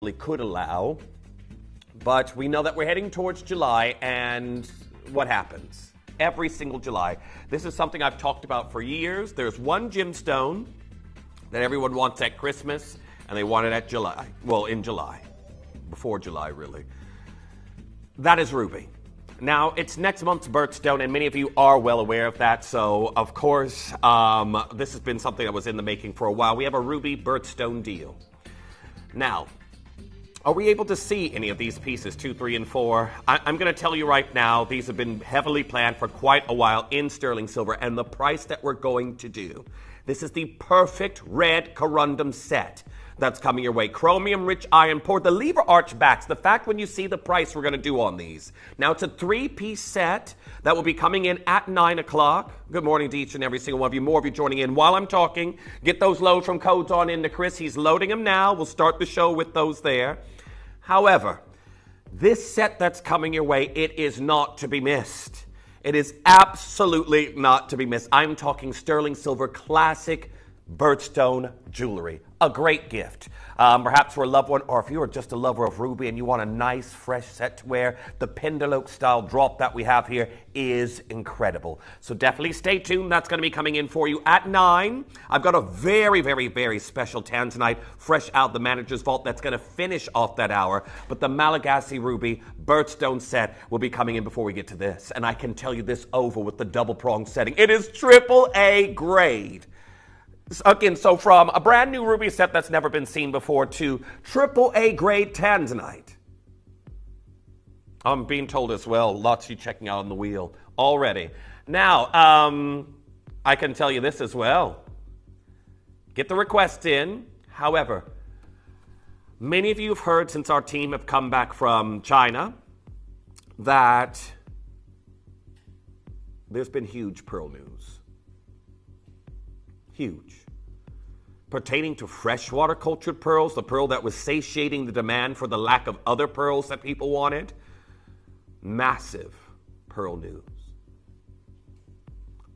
could allow. But we know that we're heading towards July, and what happens? Every single July. This is something I've talked about for years. There's one gemstone that everyone wants at Christmas, and they want it at July. Well, in July. Before July, really. That is ruby. Now, it's next month's birthstone, and many of you are well aware of that. So, of course, this has been something that was in the making for a while. We have a ruby birthstone deal. Now, are we able to see any of these pieces, 2, 3, and 4? I'm going to tell you right now, these have been heavily planned for quite a while in sterling silver, and the price that we're going to do. This is the perfect red corundum set that's coming your way. Chromium-rich iron pour, the lever arch backs. The fact when you see the price we're going to do on these. Now, it's a 3-piece set that will be coming in at 9 o'clock. Good morning to each and every single one of you. More of you joining in while I'm talking. Get those loads from codes on into Chris. He's loading them now. We'll start the show with those there. However, this set that's coming your way, it is not to be missed. It is absolutely not to be missed. I'm talking sterling silver classic birthstone jewelry. A great gift. Perhaps for a loved one, or if you are just a lover of ruby and you want a nice, fresh set to wear, the Pendleoak style drop that we have here is incredible. So definitely stay tuned. That's going to be coming in for you at 9. I've got a very, very, very special tanzanite fresh out the manager's vault that's going to finish off that hour. But the Malagasy ruby birthstone set will be coming in before we get to this. And I can tell you this over with the double prong setting. It is AAA grade. Again, so from a brand new ruby set that's never been seen before to AAA grade tanzanite. I'm being told as well, lots of you checking out on the wheel already. Now, I can tell you this as well. Get the request in. However, many of you have heard since our team have come back from China that there's been huge pearl news. Huge. Pertaining to freshwater cultured pearls, the pearl that was satiating the demand for the lack of other pearls that people wanted. Massive pearl news.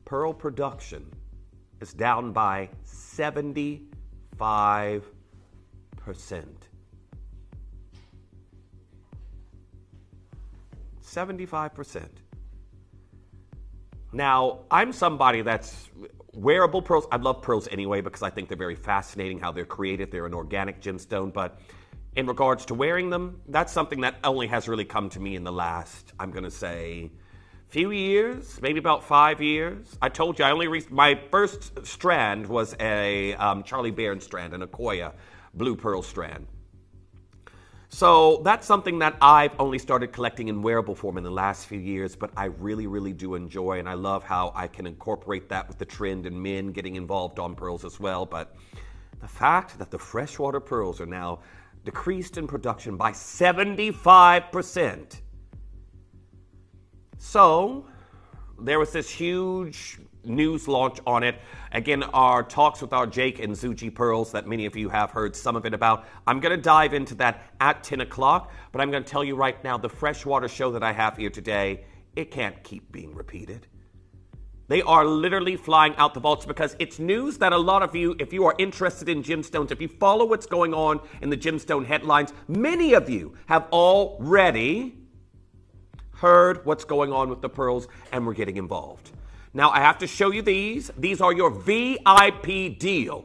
Pearl production is down by 75%. 75%. Now, I'm somebody that's wearable pearls. I love pearls anyway because I think they're very fascinating how they're created. They're an organic gemstone. But in regards to wearing them, that's something that only has really come to me in the last, I'm going to say, few years, maybe about 5 years. I told you, my first strand was a Charlie Baird strand, an Akoya blue pearl strand. So that's something that I've only started collecting in wearable form in the last few years, but I really, really do enjoy, and I love how I can incorporate that with the trend and men getting involved on pearls as well. But the fact that the freshwater pearls are now decreased in production by 75%. So there was this huge news launch on it. Again, our talks with our Jake and Zuji pearls that many of you have heard some of it about. I'm going to dive into that at 10 o'clock, but I'm going to tell you right now, the freshwater show that I have here today, it can't keep being repeated. They are literally flying out the vaults because it's news that a lot of you, if you are interested in gemstones, if you follow what's going on in the gemstone headlines, many of you have already heard what's going on with the pearls and we're getting involved. Now, I have to show you these. These are your VIP deal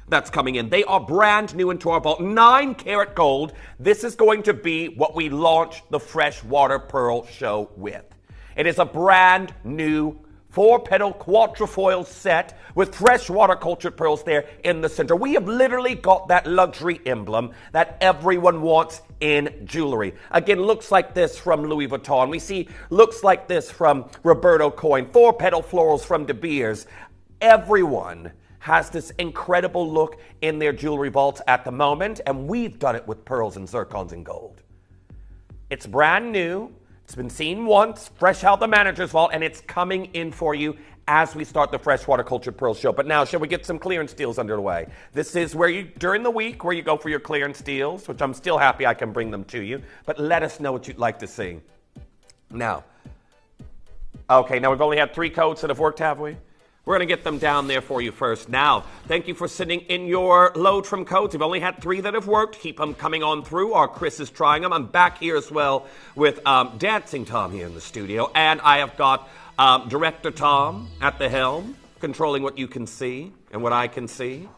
that's coming in. They are brand new into our vault. 9 karat gold. This is going to be what we launch the Freshwater Pearl Show with. It is a brand new 4-petal quatrefoil set with freshwater cultured pearls there in the center. We have literally got that luxury emblem that everyone wants in jewelry. Again, looks like this from Louis Vuitton. We see looks like this from Roberto Coin. 4-petal florals from De Beers. Everyone has this incredible look in their jewelry vaults at the moment, and we've done it with pearls and zircons and gold. It's brand new. It's been seen once, fresh out the manager's vault, and it's coming in for you as we start the Freshwater Cultured Pearl Show. But now, shall we get some clearance deals underway? This is where you, during the week, where you go for your clearance deals, which I'm still happy I can bring them to you. But let us know what you'd like to see. Now, okay, now we've only had 3 codes that have worked, have we? We're going to get them down there for you first. Now, thank you for sending in your load from codes. We've only had 3 that have worked. Keep them coming on through. Our Chris is trying them. I'm back here as well with Dancing Tom here in the studio. And I have got Director Tom at the helm, controlling what you can see and what I can see,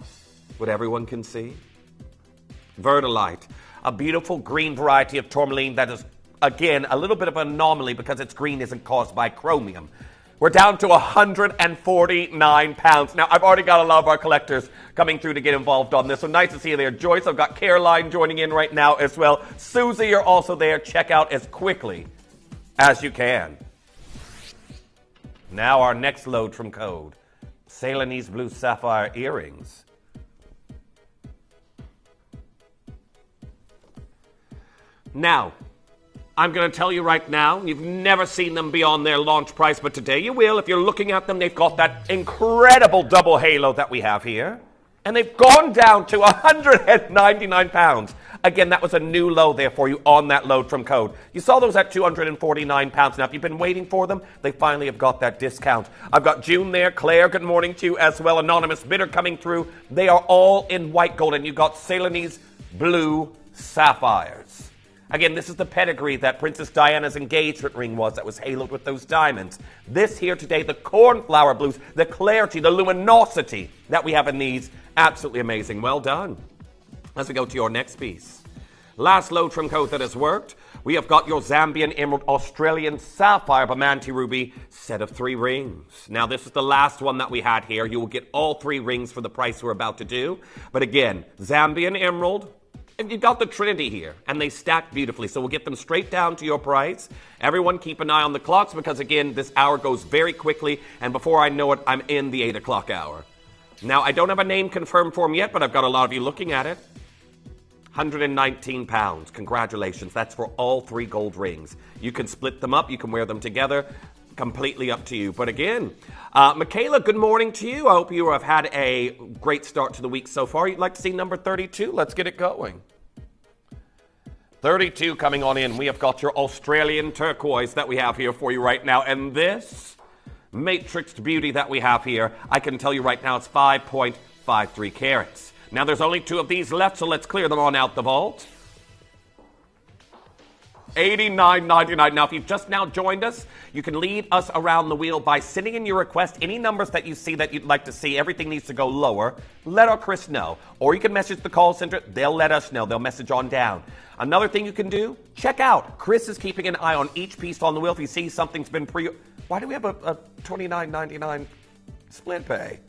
what everyone can see. Verdolite, a beautiful green variety of tourmaline that is, again, a little bit of an anomaly because its green isn't caused by chromium. We're down to 149 pounds. Now, I've already got a lot of our collectors coming through to get involved on this. So nice to see you there, Joyce. I've got Caroline joining in right now as well. Susie, you're also there. Check out as quickly as you can. Now our next load from code. Celanese Blue Sapphire earrings. Now, I'm going to tell you right now, you've never seen them beyond their launch price, but today you will. If you're looking at them, they've got that incredible double halo that we have here. And they've gone down to 199 pounds. Again, that was a new low there for you on that load from code. You saw those at 249 pounds. Now, if you've been waiting for them, they finally have got that discount. I've got June there. Claire, good morning to you as well. Anonymous Bidder coming through. They are all in white gold, and you've got Celanese Blue Sapphires. Again, this is the pedigree that Princess Diana's engagement ring was that was haloed with those diamonds. This here today, the cornflower blues, the clarity, the luminosity that we have in these, absolutely amazing. Well done. As we go to your next piece. Last load from code that has worked. We have got your Zambian Emerald Australian Sapphire Bamanti Ruby set of 3 rings. Now, this is the last one that we had here. You will get all 3 rings for the price we're about to do. But again, Zambian Emerald, you've got the Trinity here, and they stack beautifully, so we'll get them straight down to your price. Everyone keep an eye on the clocks because, again, this hour goes very quickly, and before I know it, I'm in the 8 o'clock hour. Now, I don't have a name confirmed for them yet, but I've got a lot of you looking at it. 119 pounds. Congratulations. That's for all 3 gold rings. You can split them up. You can wear them together. Completely up to you. But again, Michaela, good morning to you. I hope you have had a great start to the week so far. You'd like to see number 32? Let's get it going. 32 coming on in. We have got your Australian turquoise that we have here for you right now. And this matrixed beauty that we have here, I can tell you right now it's 5.53 carats. Now there's only 2 of these left, so let's clear them on out the vault. $89.99. Now, if you've just now joined us, you can lead us around the wheel by sending in your request. Any numbers that you see that you'd like to see, everything needs to go lower. Let our Chris know. Or you can message the call center. They'll let us know. They'll message on down. Another thing you can do, check out. Chris is keeping an eye on each piece on the wheel. If you see something's been Why do we have a $29.99 split pay?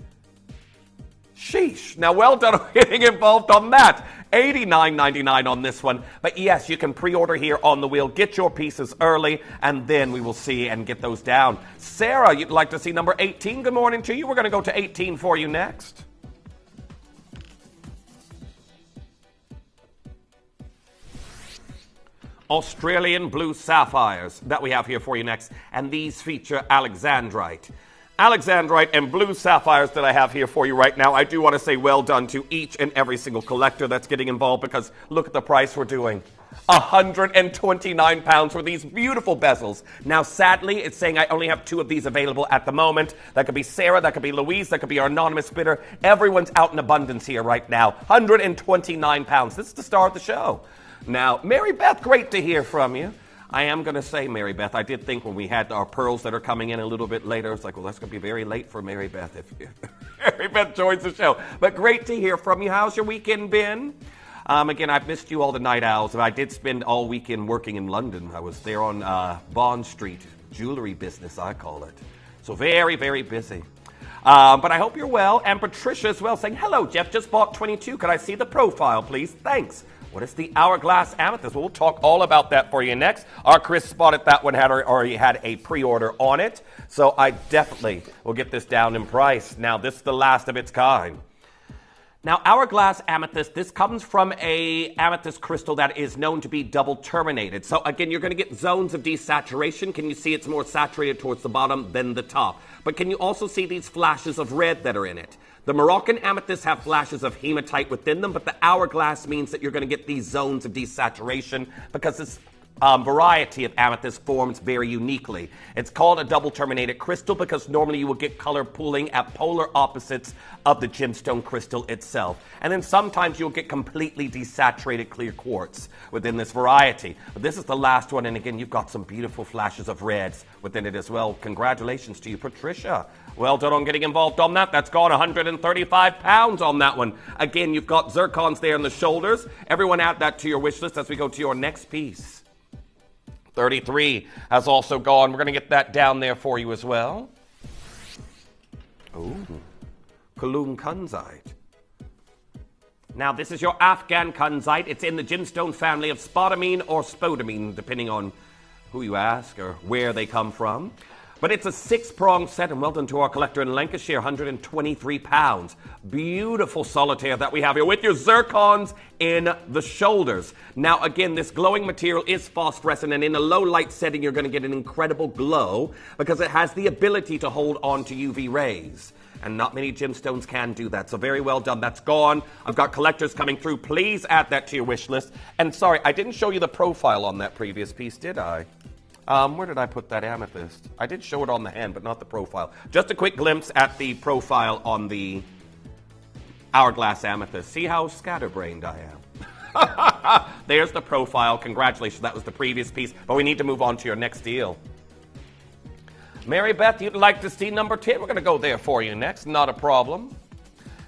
Sheesh. Now, well done on getting involved on that. $89.99 on this one. But yes, you can pre-order here on the wheel. Get your pieces early, and then we will see and get those down. Sarah, you'd like to see number 18. Good morning to you. We're going to go to 18 for you next. Australian Blue Sapphires that we have here for you next. And these feature Alexandrite. Alexandrite and Blue Sapphires that I have here for you right now. I do want to say well done to each and every single collector that's getting involved because look at the price we're doing. 129 pounds for these beautiful bezels. Now, sadly, it's saying I only have 2 of these available at the moment. That could be Sarah, that could be Louise, that could be our anonymous bidder. Everyone's out in abundance here right now. 129 pounds. This is the star of the show. Now, Mary Beth, great to hear from you. I am going to say, Mary Beth, I did think when we had our pearls that are coming in a little bit later, it's like, well, that's going to be very late for Mary Beth if Mary Beth joins the show. But great to hear from you. How's your weekend been? Again, I've missed you all the night owls. I did spend all weekend working in London. I was there on Bond Street, jewelry business, I call it. So very, very busy. But I hope you're well. And Patricia as well saying, hello, Jeff, just bought 22. Could I see the profile, please? Thanks. What is the Hourglass Amethyst? We'll talk all about that for you next. Our Chris spotted that one, already had a pre-order on it. So I definitely will get this down in price. Now, this is the last of its kind. Now, Hourglass Amethyst, this comes from a amethyst crystal that is known to be double terminated. So again, you're going to get zones of desaturation. Can you see it's more saturated towards the bottom than the top? But can you also see these flashes of red that are in it? The Moroccan amethysts have flashes of hematite within them, but the hourglass means that you're going to get these zones of desaturation because it's variety of amethyst forms very uniquely. It's called a double terminated crystal because normally you will get color pooling at polar opposites of the gemstone crystal itself. And then sometimes you'll get completely desaturated clear quartz within this variety. But this is the last one, and again, you've got some beautiful flashes of reds within it as well. Congratulations to you, Patricia. Well done on getting involved on that. That's gone 135 pounds on that one. Again, you've got zircons there in the shoulders. Everyone add that to your wish list as we go to your next piece. 33 has also gone. We're going to get that down there for you as well. Ooh, Kulum Kunzite. Now, this is your Afghan Kunzite. It's in the gemstone family of spodumene or spodumene, depending on who you ask or where they come from. But it's a 6-pronged set, and well done to our collector in Lancashire, 123 pounds. Beautiful solitaire that we have here with your zircons in the shoulders. Now, again, this glowing material is phosphorescent, and in a low light setting, you're going to get an incredible glow because it has the ability to hold on to UV rays. And not many gemstones can do that. So very well done. That's gone. I've got collectors coming through. Please add that to your wish list. And sorry, I didn't show you the profile on that previous piece, did I? Where did I put that amethyst? I did show it on the hand, but not the profile. Just a quick glimpse at the profile on the hourglass amethyst. See how scatterbrained I am? There's the profile. Congratulations. That was the previous piece. But we need to move on to your next deal. Mary Beth, you'd like to see number 10. We're going to go there for you next. Not a problem.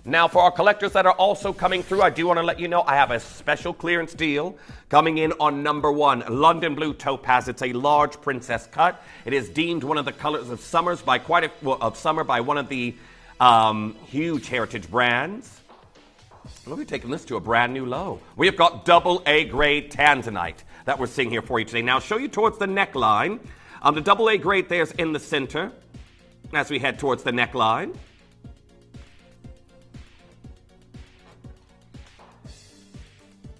Now, for our collectors that are also coming through, I do want to let you know I have a special clearance deal coming in on number 1, London Blue Topaz. It's a large princess cut. It is deemed one of the colors of summer by one of the huge heritage brands. We'll be taking this to a brand new low. We have got AA grade tanzanite that we're seeing here for you today. Now, I'll show you towards the neckline. The AA grade there's in the center as we head towards the neckline.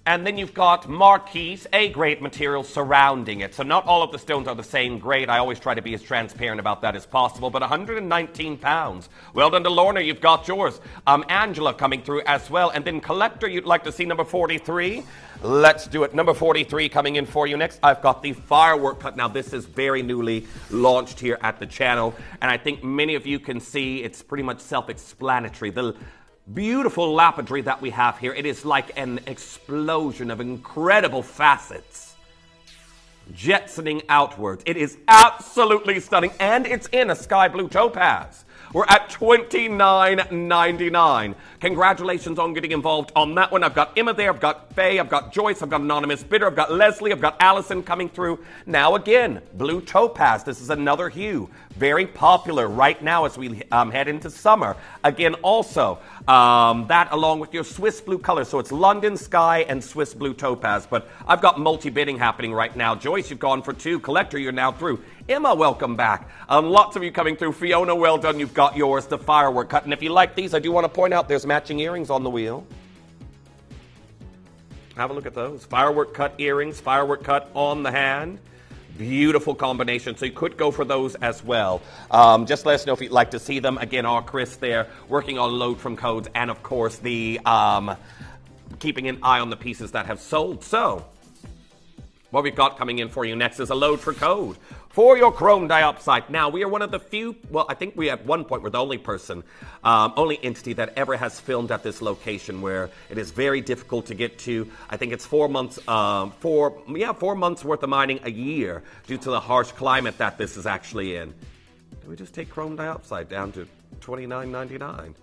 And then you've got Marquise, A-grade material surrounding it. So not all of the stones are the same grade. I always try to be as transparent about that as possible. But 119 pounds. Well done to Lorna, you've got yours. Angela coming through as well. And then Collector, you'd like to see number 43? Let's do it. Number 43 coming in for you next. I've got the firework cut. Now, this is very newly launched here at the channel. And I think many of you can see it's pretty much self-explanatory. The beautiful lapidary that we have here, it is like an explosion of incredible facets jetsoning outwards. It is absolutely stunning, and it's in a sky blue topaz. We're at $29.99. Congratulations on getting involved on that one. I've got Emma there, I've got Faye, I've got Joyce, I've got Anonymous Bidder, I've got Leslie, I've got Allison coming through. Now again, blue topaz. This is another hue. Very popular right now as we head into summer. Again, also, that along with your Swiss blue color. So it's London Sky and Swiss blue topaz. But I've got multi-bidding happening right now. Joyce, you've gone for 2. Collector, you're now through. Emma, welcome back. Lots of you coming through. Fiona, well done. You've got yours, the firework cut. And if you like these, I do want to point out there's matching earrings on the wheel. Have a look at those. Firework cut earrings, firework cut on the hand. Beautiful combination. So you could go for those as well. Just let us know if you'd like to see them. Again, our Chris there working on load from codes and, of course, the keeping an eye on the pieces that have sold. So what we've got coming in for you next is a load for code for your chrome diopside. Now, we are one of the few, well, I think we at one point were the only person, only entity that ever has filmed at this location where it is very difficult to get to. I think it's 4 months, 4 months worth of mining a year due to the harsh climate that this is actually in. Did we just take chrome diopside down to $29.99?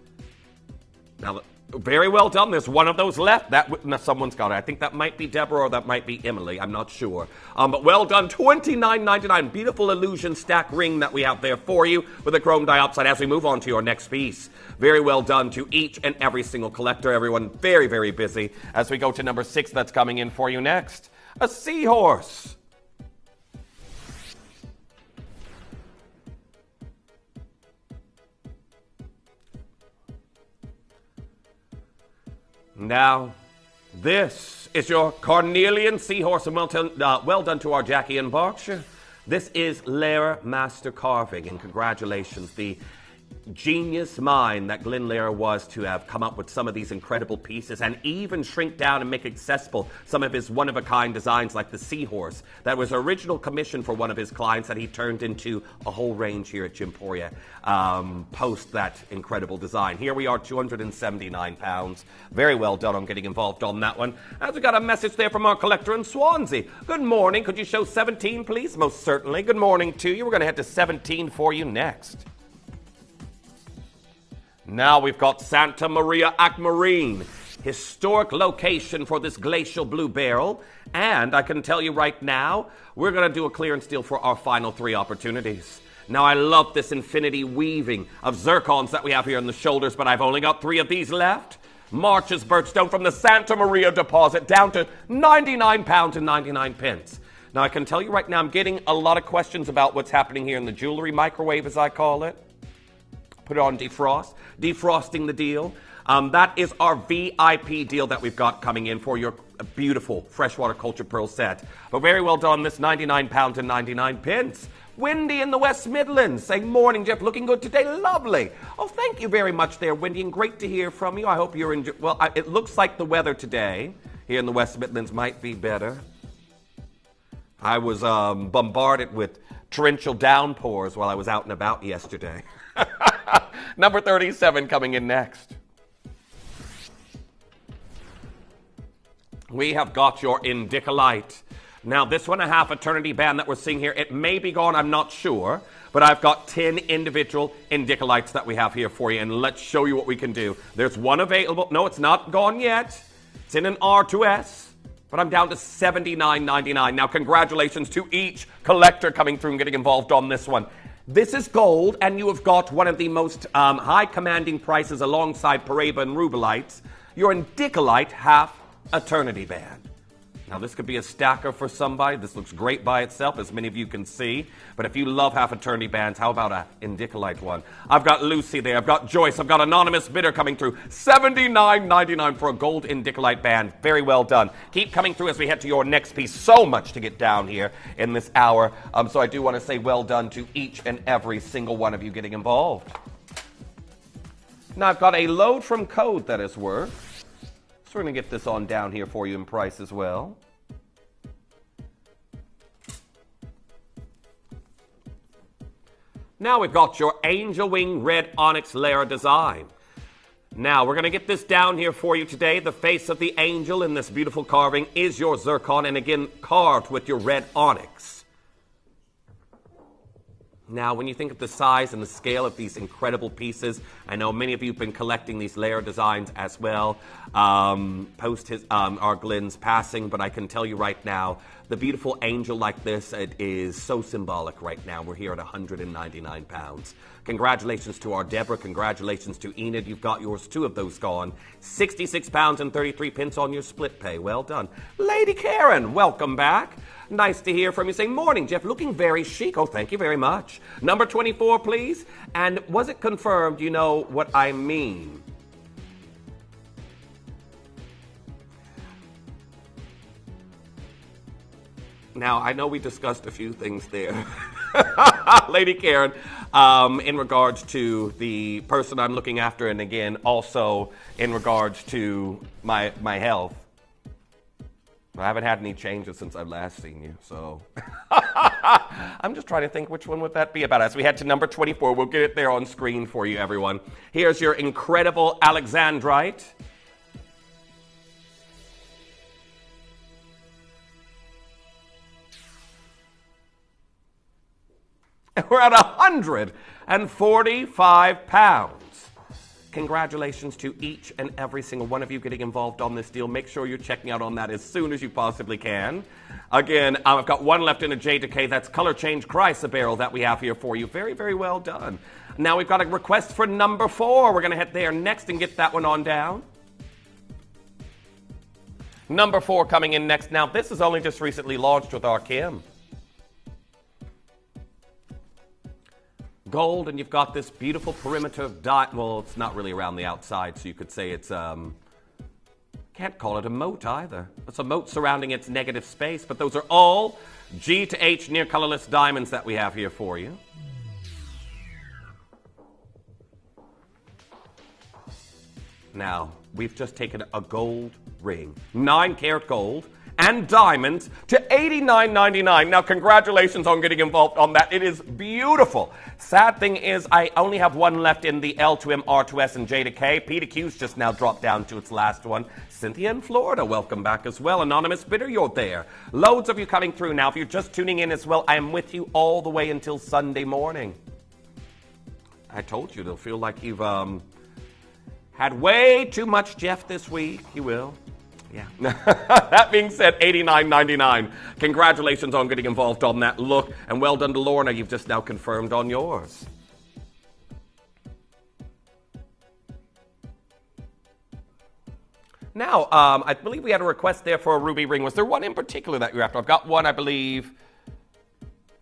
Now, very well done. There's one of those left. Someone's got it. I think that might be Deborah or that might be Emily. I'm not sure. But well done. $29.99. Beautiful illusion stack ring that we have there for you with a chrome diopside as we move on to your next piece. Very well done to each and every single collector. Everyone very, very busy as we go to number 6 that's coming in for you next. A seahorse. Now, this is your Cornelian Seahorse, and well done to our Jackie in Berkshire. This is Lair Master Carving, and congratulations. The genius mind that Glenn Lehrer was to have come up with some of these incredible pieces and even shrink down and make accessible some of his one-of-a-kind designs like the seahorse that was original commission for one of his clients that he turned into a whole range here at Gymporia post that incredible design. Here we are, 279 pounds. Very well done on getting involved on that one. As we got a message there from our collector in Swansea. Good morning. Could you show 17, please? Most certainly. Good morning to you. We're going to head to 17 for you next. Now we've got Santa Maria Aquamarine, historic location for this glacial blue barrel. And I can tell you right now, we're going to do a clearance deal for our final 3 opportunities. Now I love this infinity weaving of zircons that we have here on the shoulders, but I've only got 3 of these left. March's birchstone from the Santa Maria deposit down to £99 and 99 pence. Now I can tell you right now, I'm getting a lot of questions about what's happening here in the jewelry microwave, as I call it. Put it on defrost, defrosting the deal. That is our VIP deal that we've got coming in for your beautiful freshwater culture pearl set. But very well done, this £99 and 99 pence. Wendy in the West Midlands saying, morning, Jeff, looking good today. Lovely. Oh, thank you very much there, Wendy, and great to hear from you. I hope you're enjoying. Well, it looks like the weather today here in the West Midlands might be better. I was bombarded with torrential downpours while I was out and about yesterday. Number 37 coming in next. We have got your Indicolite. Now, this 1.5 eternity band that we're seeing here, it may be gone, I'm not sure, but I've got 10 individual Indicolites that we have here for you, and let's show you what we can do. There's one available. No, it's not gone yet. It's in an R2S, but I'm down to $79.99. Now, congratulations to each collector coming through and getting involved on this one. This is gold, and you have got one of the most high commanding prices alongside Paraiba and Rubelites, your Indicolite half eternity band. Now, this could be a stacker for somebody. This looks great by itself, as many of you can see. But if you love half eternity bands, how about a Indicolite one? I've got Lucy there. I've got Joyce. I've got anonymous bidder coming through. $79.99 for a gold Indicolite band. Very well done. Keep coming through as we head to your next piece. So much to get down here in this hour. So I do want to say well done to each and every single one of you getting involved. Now, I've got a load from Code that is worth. So we're going to get this on down here for you in price as well. Now we've got your Angel Wing Red Onyx Layer design. Now we're going to get this down here for you today. The face of the angel in this beautiful carving is your zircon, and again carved with your red onyx. Now, when you think of the size and the scale of these incredible pieces, I know many of you have been collecting these layer designs as well, post our Glenn's passing, but I can tell you right now, the beautiful angel like this, it is so symbolic right now. We're here at £199. Congratulations to our Deborah. Congratulations to Enid. You've got yours, 2 of those gone. £66 and 33 pence on your split pay. Well done. Lady Karen, welcome back. Nice to hear from you. Saying, morning, Jeff. Looking very chic. Oh, thank you very much. Number 24, please. And was it confirmed you know what I mean? Now, I know we discussed a few things there, Lady Karen, in regards to the person I'm looking after, and again, also in regards to my health. I haven't had any changes since I've last seen you, so I'm just trying to think which one would that be about. As we head to number 24, we'll get it there on screen for you, everyone. Here's your incredible Alexandrite. We're at £145. Congratulations to each and every single one of you getting involved on this deal. Make sure you're checking out on that as soon as you possibly can. Again, I've got one left in a J Decay. That's Color Change Chrysoberyl that we have here for you. Very, very well done. Now we've got a request for number 4. We're going to head there next and get that one on down. Number 4 coming in next. Now, this is only just recently launched with our Kim. Gold, and you've got this beautiful perimeter of well, it's not really around the outside, so you could say it's can't call it a moat either. It's a moat surrounding its negative space, but those are all G to H near colorless diamonds that we have here for you. Now, we've just taken a gold ring, 9-carat gold, and diamonds to $89.99. Now, congratulations on getting involved on that. It is beautiful. Sad thing is, I only have one left in the L to M, R to S, and J to K. P to Q's just now dropped down to its last one. Cynthia in Florida, welcome back as well. Anonymous Bidder, you're there. Loads of you coming through now. If you're just tuning in as well, I am with you all the way until Sunday morning. I told you, it'll feel like you've had way too much Jeff this week. You will. Yeah. That being said, $89.99. Congratulations on getting involved on that look. And well done to Lorna. You've just now confirmed on yours. Now, I believe we had a request there for a ruby ring. Was there one in particular that you're after? I've got one, I believe.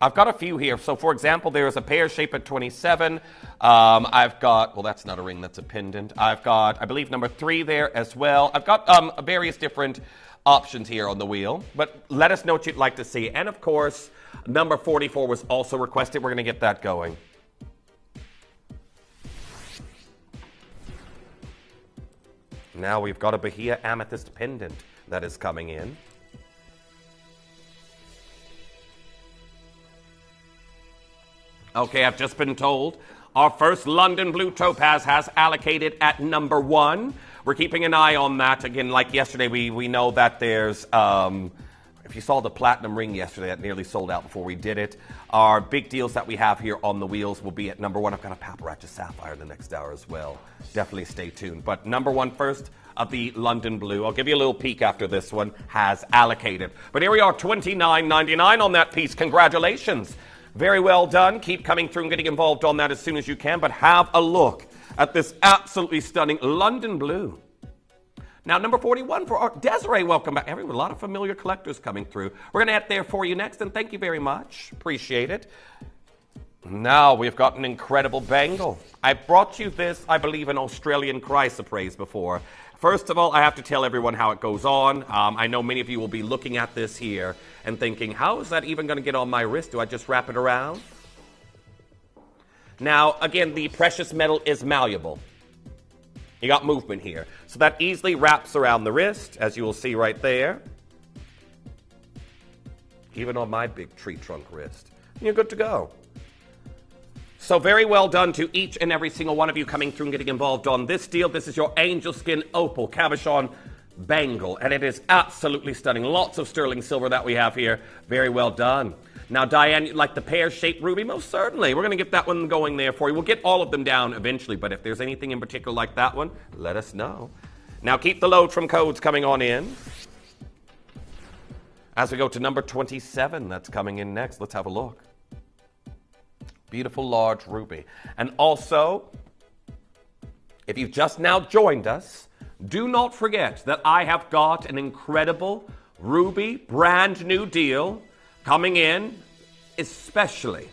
I've got a few here. So, for example, there is a pear shape at 27. I've got, well, that's not a ring, that's a pendant. I've got, I believe, number 3 there as well. I've got various different options here on the wheel. But let us know what you'd like to see. And, of course, number 44 was also requested. We're going to get that going. Now we've got a Bahia Amethyst pendant that is coming in. Okay, I've just been told our first London Blue Topaz has allocated at number 1. We're keeping an eye on that. Again, like yesterday, we know that there's, if you saw the platinum ring yesterday, that nearly sold out before we did it. Our big deals that we have here on the wheels will be at number 1. I've got a Paparazzi Sapphire the next hour as well. Definitely stay tuned. But number 1 first of the London Blue, I'll give you a little peek after this one, has allocated. But here we are, $29.99 on that piece. Congratulations. Very well done. Keep coming through and getting involved on that as soon as you can. But have a look at this absolutely stunning London Blue. Now, number 41 for our Desiree. Welcome back. A lot of familiar collectors coming through. We're going to add there for you next, and thank you very much. Appreciate it. Now, we've got an incredible bangle. I brought you this, I believe, an Australian chrysoprase before. First of all, I have to tell everyone how it goes on. I know many of you will be looking at this here and thinking, how is that even going to get on my wrist? Do I just wrap it around? Now, again, the precious metal is malleable. You got movement here. So that easily wraps around the wrist, as you will see right there. Even on my big tree trunk wrist. You're good to go. So very well done to each and every single one of you coming through and getting involved on this deal. This is your Angel Skin Opal Cabochon bangle, and it is absolutely stunning. Lots of sterling silver that we have here. Very well done. Now, Diane, you like the pear-shaped ruby? Most certainly. We're going to get that one going there for you. We'll get all of them down eventually, but if there's anything in particular like that one, let us know. Now, keep the load from codes coming on in. As we go to number 27, that's coming in next. Let's have a look. Beautiful large ruby. And also, if you've just now joined us, do not forget that I have got an incredible ruby brand new deal coming in, especially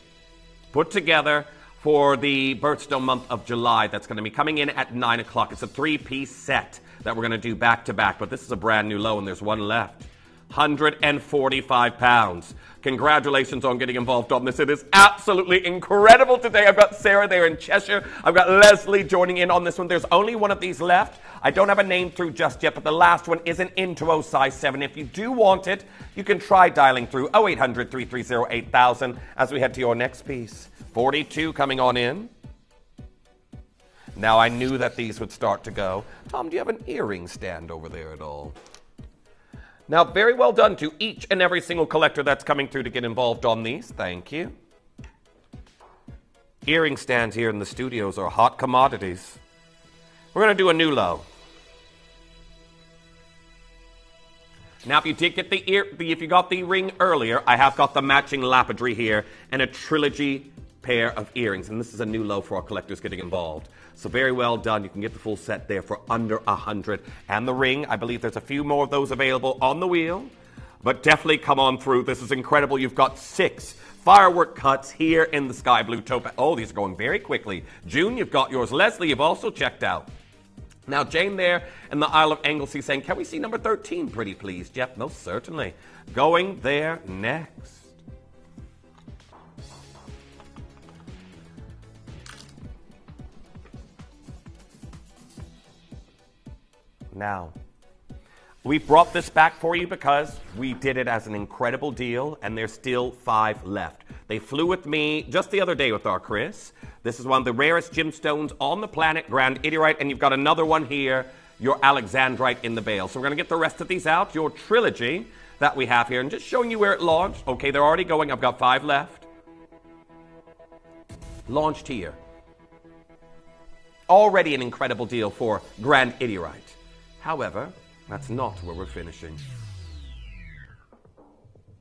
put together for the birthstone month of July. That's going to be coming in at 9 o'clock. It's a 3-piece set that we're going to do back to back, but this is a brand new low and there's one left. 145 pounds. Congratulations on getting involved on this. It is absolutely incredible today. I've got Sarah there in Cheshire. I've got Leslie joining in on this one. There's only one of these left. I don't have a name through just yet, but the last one isn't into O size 7. If you do want it, you can try dialing through 0800-330-8000 as we head to your next piece. 42 coming on in. Now, I knew that these would start to go. Tom, do you have an earring stand over there at all? Now, very well done to each and every single collector that's coming through to get involved on these. Thank you. Earring stands here in the studios are hot commodities. We're going to do a new low. Now, if you did get if you got the ring earlier, I have got the matching lapidary here and a trilogy pair of earrings. And this is a new low for our collectors getting involved. So very well done. You can get the full set there for under 100. And the ring, I believe there's a few more of those available on the wheel. But definitely come on through. This is incredible. You've got 6 firework cuts here in the sky blue topaz. Oh, these are going very quickly. June, you've got yours. Leslie, you've also checked out. Now, Jane there in the Isle of Anglesey saying, can we see number 13, pretty please? Jeff, most certainly. Going there next. Now, we brought this back for you because we did it as an incredible deal, and there's still 5 left. They flew with me just the other day with our Chris. This is one of the rarest gemstones on the planet, Grand Idiorite, and you've got another one here, your Alexandrite in the bale. So we're going to get the rest of these out, your trilogy that we have here, and just showing you where it launched. Okay, they're already going. I've got 5 left. Launched here. Already an incredible deal for Grand Idiorite. However, that's not where we're finishing.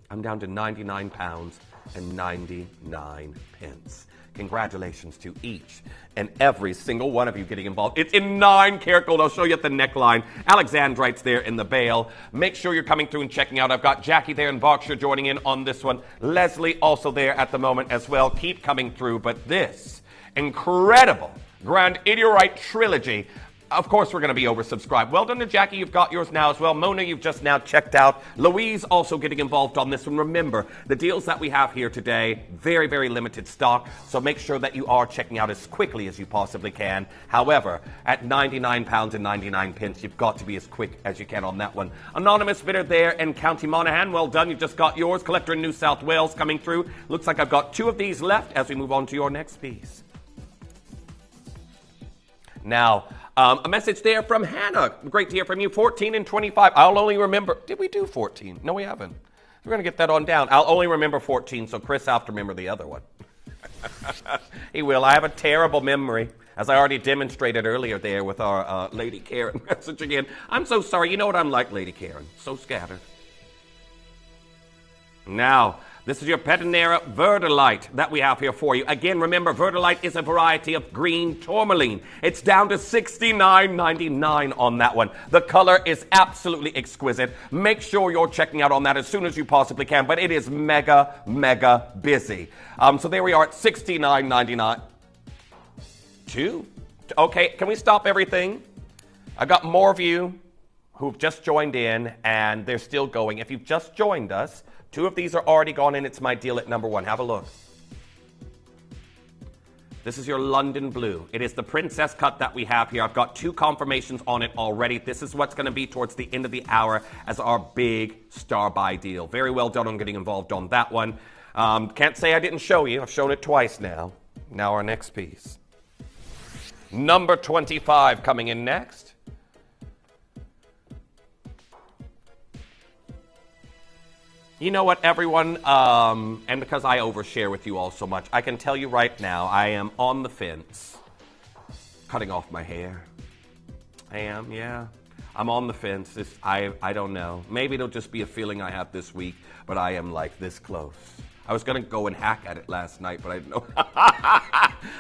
I'm down to £99.99. Congratulations to each and every single one of you getting involved. It's in 9 karat gold. I'll show you at the neckline. Alexandrite's there in the bale. Make sure you're coming through and checking out. I've got Jackie there in Berkshire joining in on this one. Leslie also there at the moment as well. Keep coming through. But this incredible Grand Idiorite trilogy, of course, we're going to be oversubscribed. Well done to Jackie. You've got yours now as well. Mona, you've just now checked out. Louise also getting involved on this one. Remember, the deals that we have here today, very, very limited stock. So make sure that you are checking out as quickly as you possibly can. However, at £99.99, you've got to be as quick as you can on that one. Anonymous bidder there in County Monaghan. Well done. You've just got yours. Collector in New South Wales coming through. Looks like I've got 2 of these left as we move on to your next piece. Now, a message there from Hannah. Great to hear from you. 14 and 25. I'll only remember. Did we do 14? No, we haven't. We're going to get that on down. I'll only remember 14, so Chris will have to remember the other one. He will. I have a terrible memory, as I already demonstrated earlier there with our Lady Karen message again. I'm so sorry. You know what I'm like, Lady Karen. So scattered. Now, this is your Pedernera Verdolite that we have here for you. Again, remember, Verdolite is a variety of green tourmaline. It's down to $69.99 on that one. The color is absolutely exquisite. Make sure you're checking out on that as soon as you possibly can, but it is mega, mega busy. So there we are at $69.99. 2? Okay, can we stop everything? I got more of you who've just joined in, and they're still going. If you've just joined us, 2 of these are already gone in. It's my deal at number 1. Have a look. This is your London Blue. It is the princess cut that we have here. I've got 2 confirmations on it already. This is what's going to be towards the end of the hour as our big star buy deal. Very well done on getting involved on that one. Can't say I didn't show you. I've shown it twice now. Now our next piece. Number 25 coming in next. You know what, everyone, and because I overshare with you all so much, I can tell you right now, I am on the fence, cutting off my hair. I am, yeah. I'm on the fence. I don't know. Maybe it'll just be a feeling I have this week, but I am like this close. I was going to go and hack at it last night, but I didn't know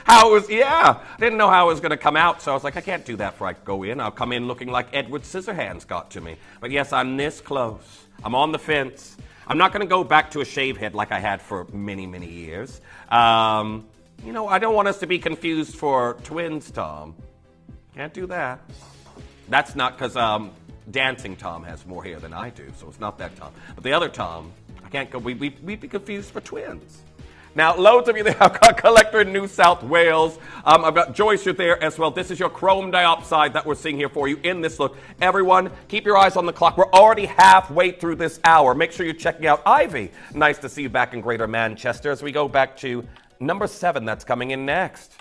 how it was, I didn't know how it was going to come out, so I was like, I can't do that before I go in. I'll come in looking like Edward Scissorhands got to me. But yes, I'm this close. I'm on the fence. I'm not going to go back to a shave head like I had for many, many years. I don't want us to be confused for twins, Tom. Can't do that. That's not because Dancing Tom has more hair than I do, so it's not that Tom. But the other Tom, I can't go. We'd be confused for twins. Now, loads of you there. I've got Collector in New South Wales. I've got Joyce, you're there as well. This is your chrome diopside that we're seeing here for you in this look. Everyone, keep your eyes on the clock. We're already halfway through this hour. Make sure you're checking out Ivy. Nice to see you back in Greater Manchester as we go back to number 7 that's coming in next.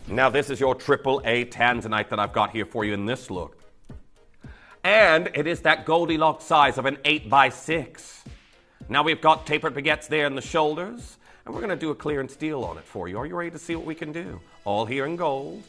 Now, this is your AAA Tanzanite that I've got here for you in this look. And it is that Goldilocks size of an 8x6. Now we've got tapered baguettes there in the shoulders, and we're going to do a clearance deal on it for you. Are you ready to see what we can do? All here in gold.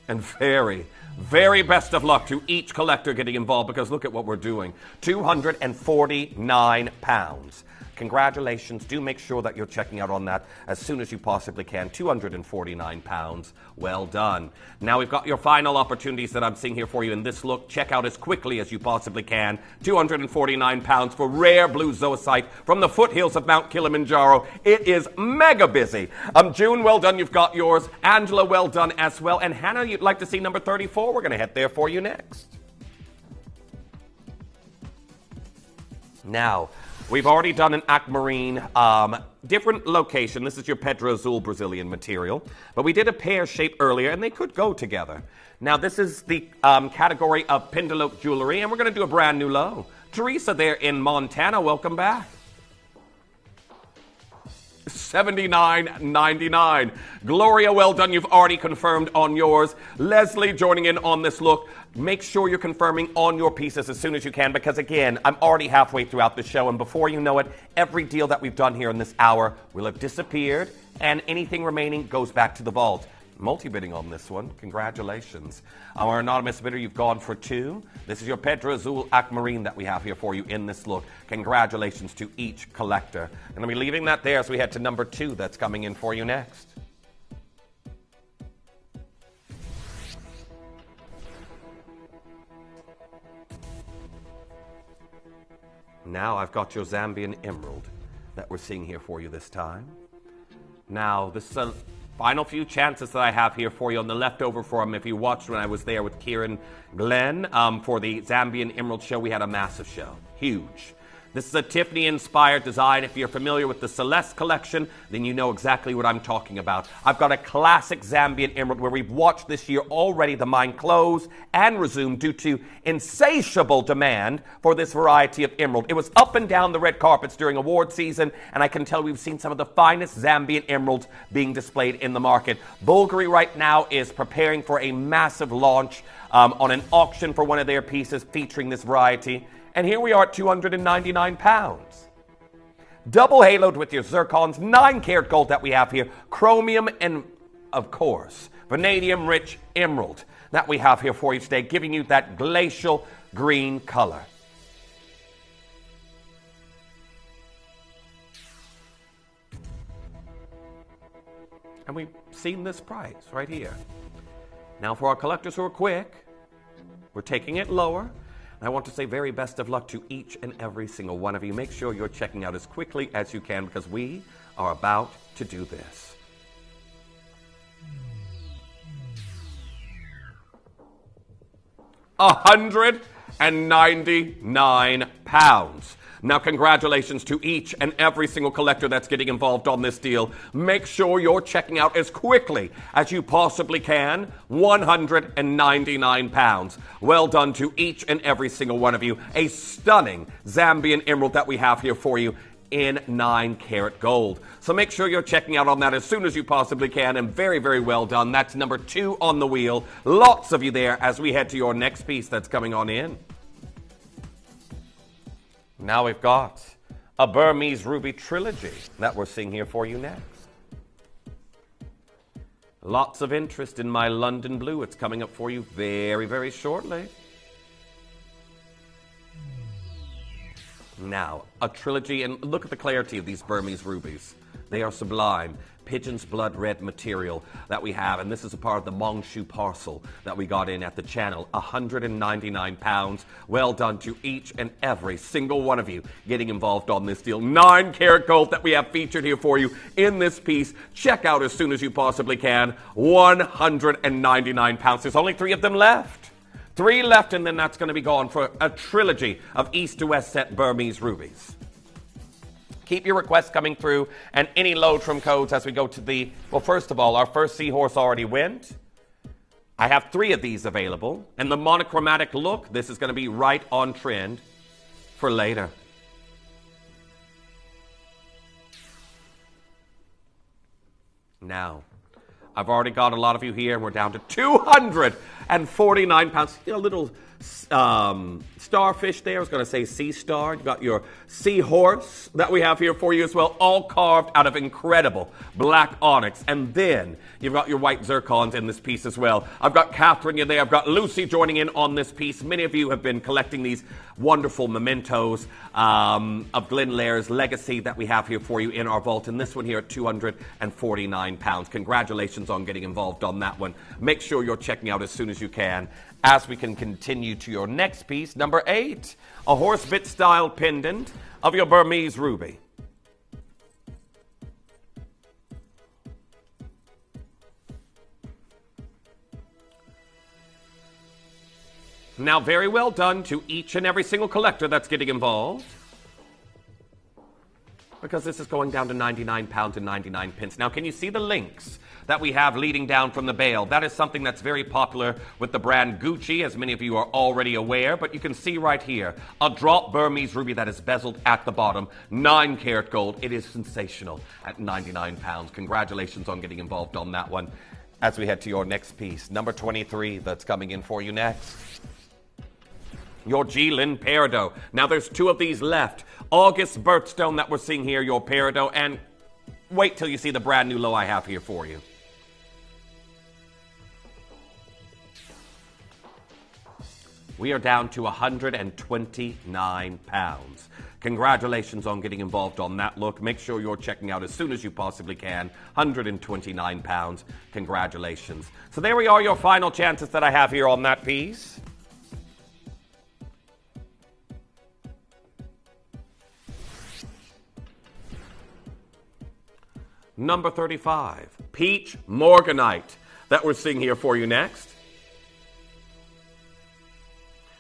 And very, very best of luck to each collector getting involved, because look at what we're doing. £249. Congratulations. Do make sure that you're checking out on that as soon as you possibly can. £249. Well done. Now we've got your final opportunities that I'm seeing here for you in this look. Check out as quickly as you possibly can. £249 for rare blue zoisite from the foothills of Mount Kilimanjaro. It is mega busy. June, well done. You've got yours. Angela, well done as well. And Hannah, you'd like to see number 34? We're going to head there for you next. Now, We've already done an aquamarine, different location. This is your Pedro Azul Brazilian material. But we did a pear shape earlier, and they could go together. Now, this is the category of Pindalope jewelry, and we're going to do a brand new low. Teresa there in Montana, welcome back. $79.99. Gloria, well done. You've already confirmed on yours. Leslie joining in on this look. Make sure you're confirming on your pieces as soon as you can because, again, I'm already halfway throughout the show, and before you know it, every deal that we've done here in this hour will have disappeared, and anything remaining goes back to the vault. Multi-bidding on this one. Congratulations. Our anonymous bidder, you've gone for 2. This is your Pedro Azul Aquamarine that we have here for you in this look. Congratulations to each collector. And I'll be leaving that there as we head to number 2 that's coming in for you next. Now I've got your Zambian emerald that we're seeing here for you this time. Now, this is a final few chances that I have here for you on the leftover forum. If you watched when I was there with Kieran Glenn for the Zambian Emerald Show, we had a massive show. Huge. This is a Tiffany-inspired design. If you're familiar with the Celeste collection, then you know exactly what I'm talking about. I've got a classic Zambian emerald where we've watched this year already the mine close and resume due to insatiable demand for this variety of emerald. It was up and down the red carpets during award season, and I can tell we've seen some of the finest Zambian emeralds being displayed in the market. Bulgari right now is preparing for a massive launch on an auction for one of their pieces featuring this variety. And here we are at £299. Double haloed with your zircons, 9-karat gold that we have here, chromium, and of course, vanadium-rich emerald that we have here for you today, giving you that glacial green color. And we've seen this price right here. Now for our collectors who are quick, we're taking it lower. I want to say very best of luck to each and every single one of you. Make sure you're checking out as quickly as you can because we are about to do this. £199. Now, congratulations to each and every single collector that's getting involved on this deal. Make sure you're checking out as quickly as you possibly can. £199. Well done to each and every single one of you. A stunning Zambian emerald that we have here for you in 9-karat gold. So make sure you're checking out on that as soon as you possibly can, and very, very well done. That's number 2 on the wheel. Lots of you there as we head to your next piece that's coming on in. Now we've got a Burmese Ruby trilogy that we're seeing here for you next. Lots of interest in my London Blue. It's coming up for you very, very shortly. Now, a trilogy, and look at the clarity of these Burmese rubies. They are sublime. Pigeon's blood red material that we have, and this is a part of the Mongshu parcel that we got in at the channel. £199. Well done to each and every single one of you getting involved on this deal. 9-karat gold that we have featured here for you in this piece. Check out as soon as you possibly can. £199. There's only 3 of them left. 3 left, and then that's going to be gone for a trilogy of east to west set Burmese rubies. Keep your requests coming through and any load from codes as we go to the, well, first of all, our first seahorse already went. I have 3 of these available. And the monochromatic look, this is going to be right on trend for later. Now, I've already got a lot of you here, and we're down to £249. A little starfish there. I was going to say sea star. You've got your seahorse that we have here for you as well, all carved out of incredible black onyx. And then you've got your white zircons in this piece as well. I've got Catherine there. I've got Lucy joining in on this piece. Many of you have been collecting these wonderful mementos of Glenn Lair's legacy that we have here for you in our vault. And this one here at £249. Congratulations on getting involved on that one. Make sure you're checking out as soon as you can, as we can continue to your next piece, number 8, a horsebit style pendant of your Burmese ruby. Now, very well done to each and every single collector that's getting involved. because this is going down to £99 and 99 pence. Now, can you see the links that we have leading down from the bale? That is something that's very popular with the brand Gucci, as many of you are already aware. But you can see right here, a drop Burmese ruby that is bezeled at the bottom, 9 karat gold. It is sensational at £99. Congratulations on getting involved on that one. As we head to your next piece, number 23, that's coming in for you next. Your Jilin Peridot. Now, there's 2 of these left. August birthstone that we're seeing here, your Peridot, and wait till you see the brand new low I have here for you. We are down to £129. Congratulations on getting involved on that look. Make sure you're checking out as soon as you possibly can. £129. Congratulations. So there we are, your final chances that I have here on that piece. Number 35, Peach Morganite, that we're seeing here for you next.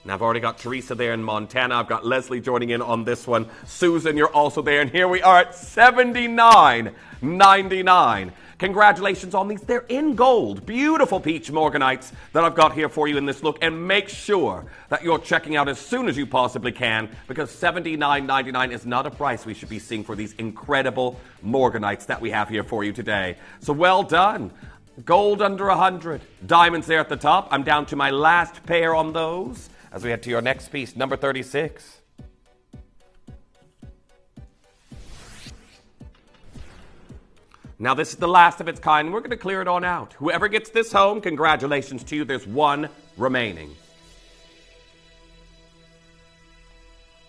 Now, I've already got Teresa there in Montana. I've got Leslie joining in on this one. Susan, you're also there. And here we are at $79.99. Congratulations on these. They're in gold. Beautiful peach morganites that I've got here for you in this look. And make sure that you're checking out as soon as you possibly can, because $79.99 is not a price we should be seeing for these incredible morganites that we have here for you today. So well done. Gold under 100. Diamonds there at the top. I'm down to my last pair on those as we head to your next piece, number 36. Now, this is the last of its kind. We're going to clear it on out. Whoever gets this home, congratulations to you. There's 1 remaining.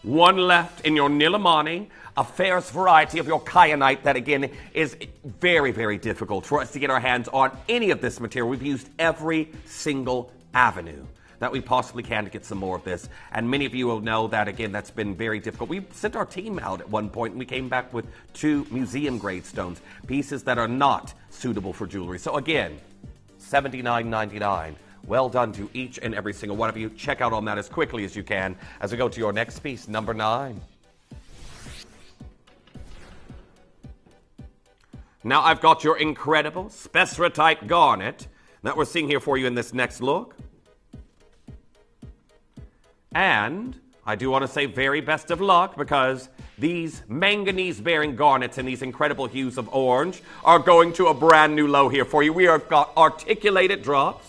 1 left in your Nilamani, a Ferris variety of your kyanite that, again, is very, very difficult for us to get our hands on any of this material. We've used every single avenue that we possibly can to get some more of this. And many of you will know that, again, that's been very difficult. We sent our team out at one point, and we came back with 2 museum-grade stones, pieces that are not suitable for jewelry. So, again, $79.99. Well done to each and every single one of you. Check out on that as quickly as you can as we go to your next piece, number 9. Now, I've got your incredible spessartite garnet that we're seeing here for you in this next look. And I do want to say very best of luck, because these manganese-bearing garnets in these incredible hues of orange are going to a brand new low here for you. We have got articulated drops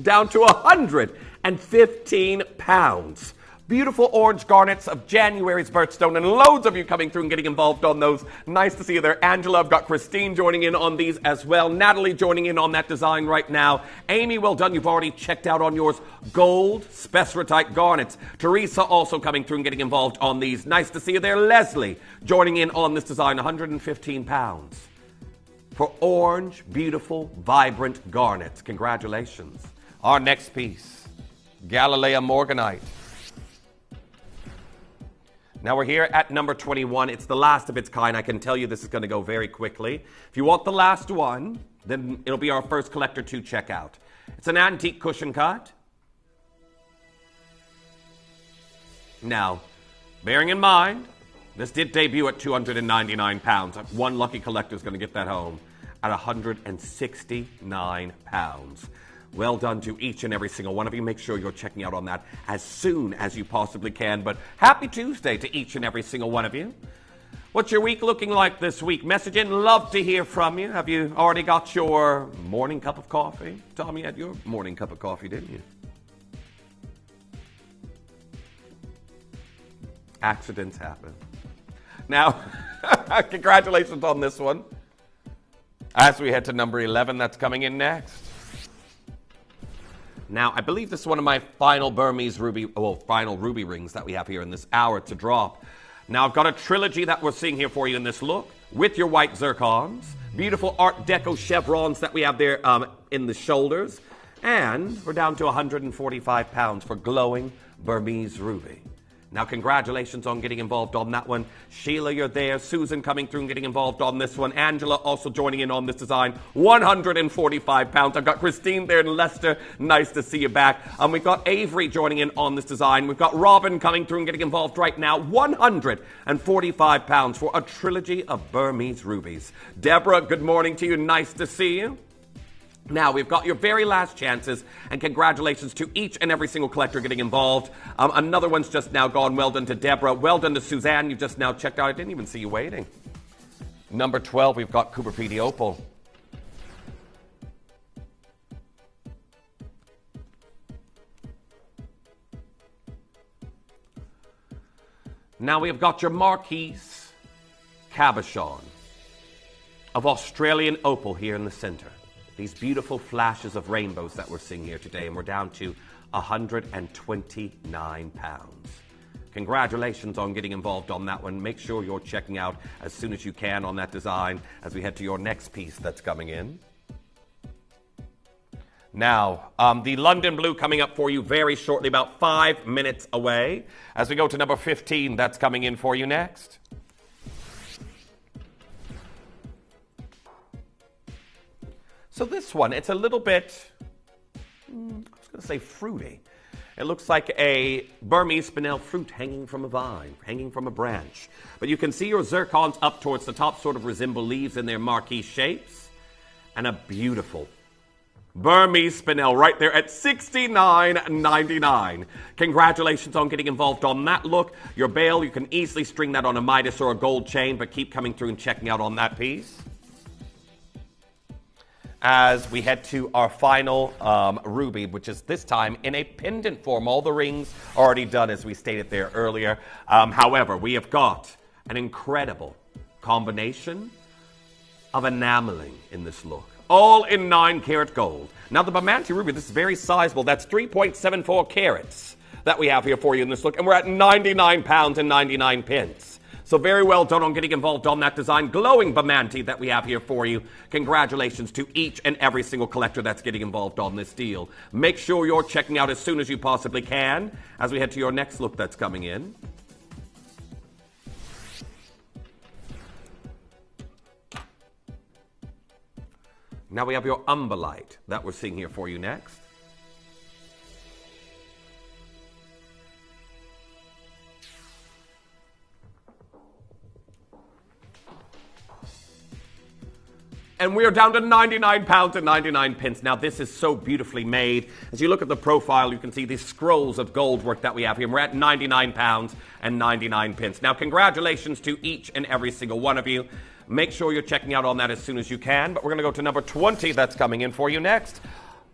down to 115 pounds. Beautiful orange garnets of January's birthstone, and loads of you coming through and getting involved on those. Nice to see you there. Angela, I've got Christine joining in on these as well. Natalie joining in on that design right now. Amy, well done. You've already checked out on yours. Gold spessartite garnets. Teresa also coming through and getting involved on these. Nice to see you there. Leslie joining in on this design. 115 pounds for orange, beautiful, vibrant garnets. Congratulations. Our next piece, Galilea Morganite. Now we're here at number 21. It's the last of its kind. I can tell you this is going to go very quickly. If you want the last one, then it'll be our first collector to check out. It's an antique cushion cut. Now, bearing in mind, this did debut at £299. One lucky collector is going to get that home at £169. Well done to each and every single one of you. Make sure you're checking out on that as soon as you possibly can. But happy Tuesday to each and every single one of you. What's your week looking like this week? Message in. Love to hear from you. Have you already got your morning cup of coffee? Tom, you had your morning cup of coffee, didn't you? Accidents happen. Now, congratulations on this one. As we head to number 11, that's coming in next. Now, I believe this is one of my final final ruby rings that we have here in this hour to drop. Now, I've got a trilogy that we're seeing here for you in this look with your white zircons, beautiful Art Deco chevrons that we have there in the shoulders, and we're down to £145 for glowing Burmese ruby. Now, congratulations on getting involved on that one. Sheila, you're there. Susan coming through and getting involved on this one. Angela also joining in on this design. 145 pounds. I've got Christine there in Leicester. Nice to see you back. We've got Avery joining in on this design. We've got Robin coming through and getting involved right now. 145 pounds for a trilogy of Burmese rubies. Deborah, good morning to you. Nice to see you. Now, we've got your very last chances, and congratulations to each and every single collector getting involved. Another one's just now gone. Well done to Deborah. Well done to Suzanne. You've just now checked out. I didn't even see you waiting. Number 12, we've got Cooper Pedy Opal. Now we have got your Marquise Cabochon of Australian Opal here in the center. These beautiful flashes of rainbows that we're seeing here today, and we're down to 129 pounds. Congratulations on getting involved on that one. Make sure you're checking out as soon as you can on that design as we head to your next piece that's coming in. Now, the London Blue coming up for you very shortly, about 5 minutes away. As we go to number 15, that's coming in for you next. So this one, it's a little bit, I was going to say fruity. It looks like a Burmese spinel fruit hanging from a vine, hanging from a branch. But you can see your zircons up towards the top sort of resemble leaves in their marquee shapes. And a beautiful Burmese spinel right there at $69.99. Congratulations on getting involved on that look. Your bail, you can easily string that on a Midas or a gold chain, but keep coming through and checking out on that piece. As we head to our final ruby, which is this time in a pendant form. All the rings already done, as we stated there earlier. However, we have got an incredible combination of enameling in this look. All in 9-carat gold. Now, the Bamanti ruby, this is very sizable. That's 3.74 carats that we have here for you in this look. And we're at 99 pounds and 99 pence. So very well done on getting involved on that design. Glowing Bamanti that we have here for you. Congratulations to each and every single collector that's getting involved on this deal. Make sure you're checking out as soon as you possibly can as we head to your next look that's coming in. Now we have your Umberlite that we're seeing here for you next. And we are down to 99 pounds and 99 pence. Now, this is so beautifully made. As you look at the profile, you can see these scrolls of gold work that we have here. We're at 99 pounds and 99 pence. Now, congratulations to each and every single one of you. Make sure you're checking out on that as soon as you can. But we're going to go to number 20 that's coming in for you next.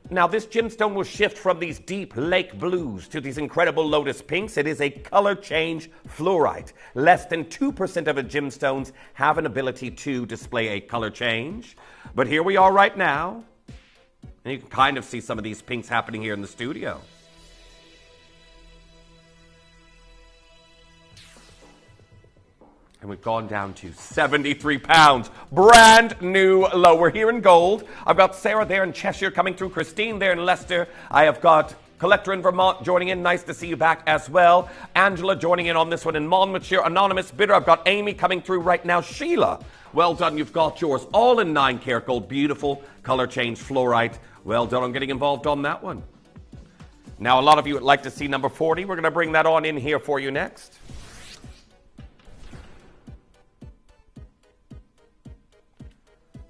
Now, this gemstone will shift from these deep lake blues to these incredible lotus pinks. It is a color change fluorite. Less than 2% of the gemstones have an ability to display a color change. But here we are right now. And you can kind of see some of these pinks happening here in the studio. And we've gone down to 73 pounds. Brand new low. We're here in gold. I've got Sarah there in Cheshire coming through. Christine there in Leicester. I have got Collector in Vermont joining in. Nice to see you back as well. Angela joining in on this one in Monmouthshire. Anonymous Bidder. I've got Amy coming through right now. Sheila, well done. You've got yours. All in 9-carat gold. Beautiful color change fluorite. Well done on getting involved on that one. Now, a lot of you would like to see number 40. We're going to bring that on in here for you next.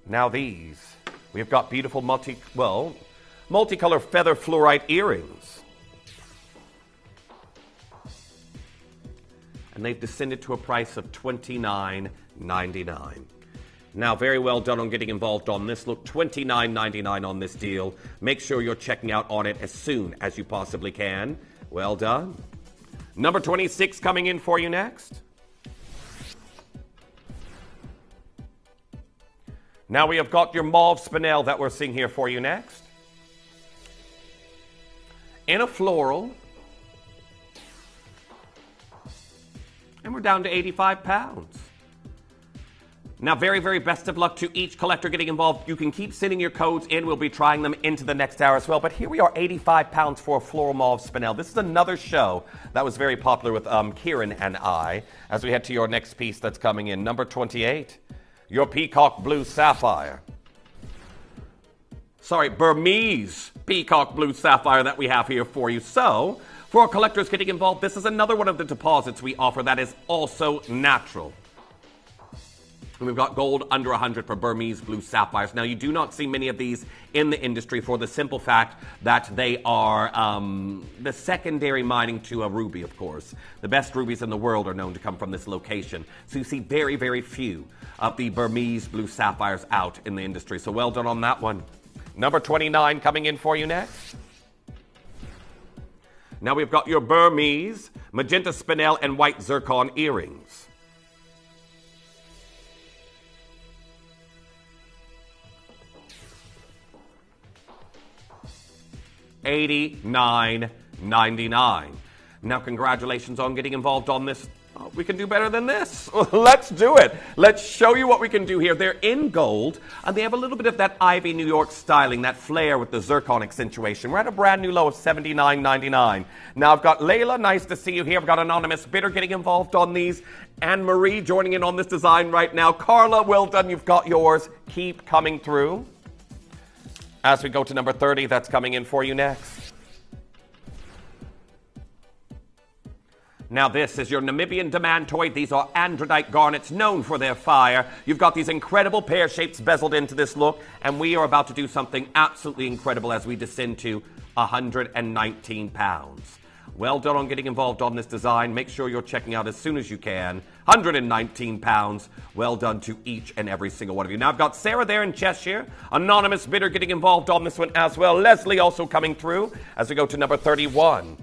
Now these, we've got beautiful multicolor feather fluorite earrings. And they've descended to a price of $29.99. Now, very well done on getting involved on this look. $29.99 on this deal. Make sure you're checking out on it as soon as you possibly can. Well done. Number 26 coming in for you next. Now we have got your mauve spinel that we're seeing here for you next. In a floral. And we're down to 85 pounds. Now, very, very best of luck to each collector getting involved. You can keep sending your codes in. We'll be trying them into the next hour as well. But here we are, 85 pounds for a Floral Mauve Spinel. This is another show that was very popular with Kieran and I. As we head to your next piece that's coming in, number 28, your Peacock Blue Sapphire. Sorry, Burmese Peacock Blue Sapphire that we have here for you. So, for our collectors getting involved, this is another one of the deposits we offer that is also natural. And we've got gold under 100 for Burmese Blue Sapphires. Now, you do not see many of these in the industry for the simple fact that they are the secondary mining to a ruby, of course. The best rubies in the world are known to come from this location. So you see very, very few of the Burmese Blue Sapphires out in the industry. So well done on that one. Number 29 coming in for you next. Now we've got your Burmese Magenta Spinel and White Zircon earrings. $89.99. Now, congratulations on getting involved on this. Oh, we can do better than this. Let's do it. Let's show you what we can do here. They're in gold, and they have a little bit of that Ivy New York styling, that flair with the zircon accentuation. We're at a brand new low of $79.99. Now, I've got Layla. Nice to see you here. I've got Anonymous Bidder getting involved on these. Anne-Marie joining in on this design right now. Carla, well done. You've got yours. Keep coming through. As we go to number 30, that's coming in for you next. Now this is your Namibian Demantoid. These are androdite garnets known for their fire. You've got these incredible pear shapes bezeled into this look, and we are about to do something absolutely incredible as we descend to 119 pounds. Well done on getting involved on this design. Make sure you're checking out as soon as you can. 119 pounds. Well done to each and every single one of you. Now, I've got Sarah there in Cheshire. Anonymous Bidder getting involved on this one as well. Leslie also coming through as we go to number 31.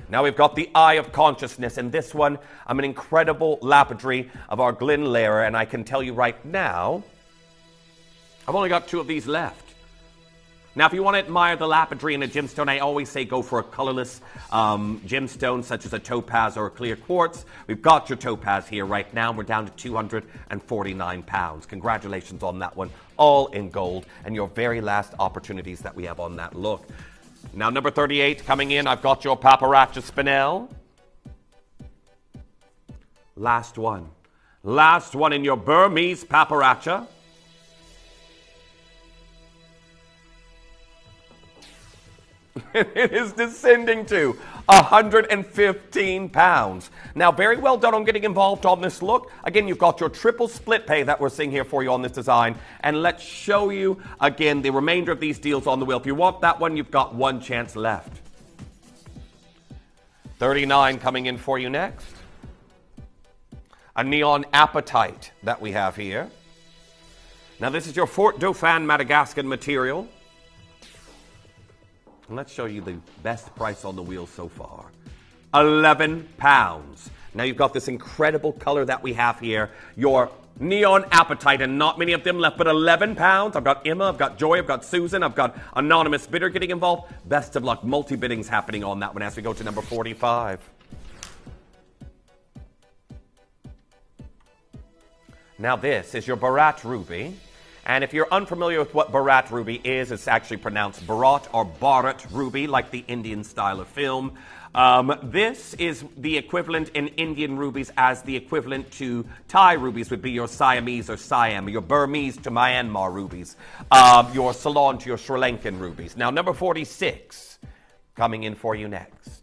Now we've got the Eye of Consciousness, and this one, I'm an incredible lapidary of our Glen Lehrer, and I can tell you right now, I've only got 2 of these left. Now, if you want to admire the lapidary in a gemstone, I always say go for a colorless gemstone, such as a topaz or a clear quartz. We've got your topaz here right now. We're down to 249 pounds. Congratulations on that one, all in gold, and your very last opportunities that we have on that look. Now, number 38 coming in, I've got your Paparacha Spinel. Last one. Last one in your Burmese Paparacha. It is descending to 115 pounds. Now, very well done on getting involved on this look. Again, you've got your triple split pay that we're seeing here for you on this design. And let's show you, again, the remainder of these deals on the wheel. If you want that one, you've got one chance left. 39 coming in for you next. A Neon Apatite that we have here. Now, this is your Fort Dauphin Madagascar material. And let's show you the best price on the wheel so far. 11 pounds. Now you've got this incredible color that we have here. Your Neon Apatite, and not many of them left, but 11 pounds. I've got Emma, I've got Joy, I've got Susan, I've got Anonymous Bidder getting involved. Best of luck. Multi-biddings happening on that one as we go to number 45. Now this is your Bharat Ruby. And if you're unfamiliar with what Bharat Ruby is, it's actually pronounced Bharat or Bharat Ruby, like the Indian style of film. This is the equivalent in Indian rubies as the equivalent to Thai rubies would be your Siamese or Siam, your Burmese to Myanmar rubies, your Ceylon to your Sri Lankan rubies. Now, number 46, coming in for you next.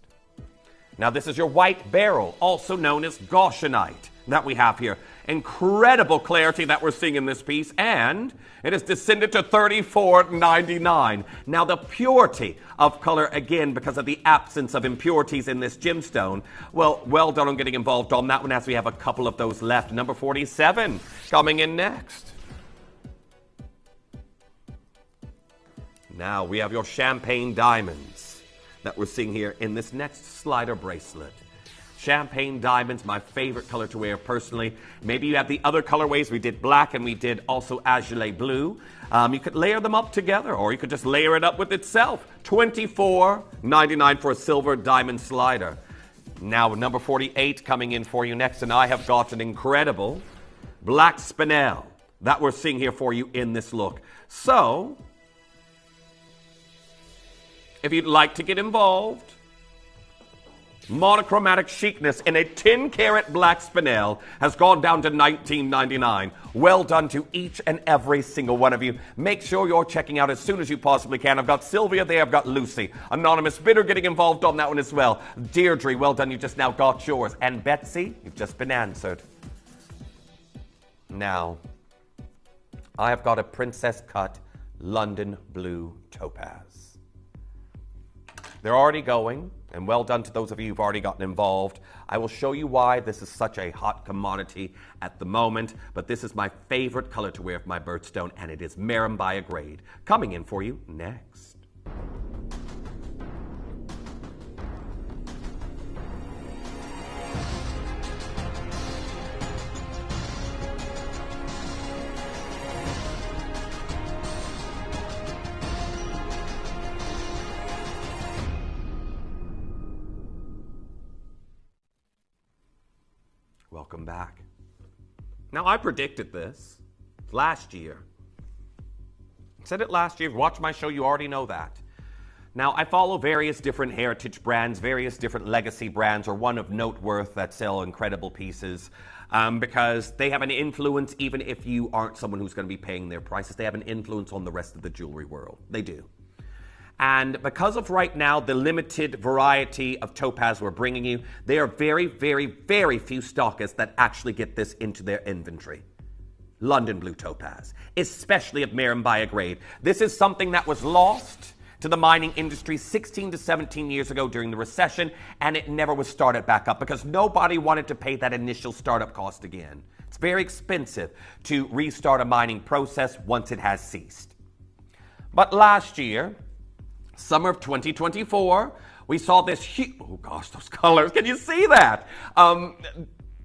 Now, this is your white beryl, also known as Goshenite, that we have here. Incredible clarity that we're seeing in this piece, and it has descended to $34.99. Now, the purity of color, again, because of the absence of impurities in this gemstone, well done on getting involved on that one as we have a couple of those left. Number 47 coming in next. Now, we have your champagne diamonds that we're seeing here in this next slider bracelet. Champagne diamonds, my favorite color to wear personally. Maybe you have the other colorways. We did black and we did also azure blue. You could layer them up together, or you could just layer it up with itself. $24.99 for a silver diamond slider. Now, number 48 coming in for you next, and I have got an incredible black spinel that we're seeing here for you in this look. So, if you'd like to get involved, monochromatic chicness in a 10-karat black spinel has gone down to $19.99. Well done to each and every single one of you. Make sure you're checking out as soon as you possibly can. I've got Sylvia there, I've got Lucy. Anonymous Bidder getting involved on that one as well. Deirdre, well done, you just now got yours. And Betsy, you've just been answered. Now, I have got a princess cut London blue topaz. They're already going, and well done to those of you who've already gotten involved. I will show you why this is such a hot commodity at the moment, but this is my favorite color to wear for my birthstone, and it is Marimbaya grade. Coming in for you next. Welcome back. Now, I predicted this last year. I said it last year. Watch my show, you already know that. Now, I follow various different heritage brands, various different legacy brands, or one of note worth that sell incredible pieces because they have an influence, even if you aren't someone who's going to be paying their prices. They have an influence on the rest of the jewelry world. They do. And because of right now the limited variety of topaz we're bringing you, there are very, very, very few stockists that actually get this into their inventory. London blue topaz, especially of Marimbaya grade. This is something that was lost to the mining industry 16 to 17 years ago during the recession, and it never was started back up because nobody wanted to pay that initial startup cost again. It's very expensive to restart a mining process once it has ceased. But last year, summer of 2024, we saw this huge, oh gosh, those colors, can you see that?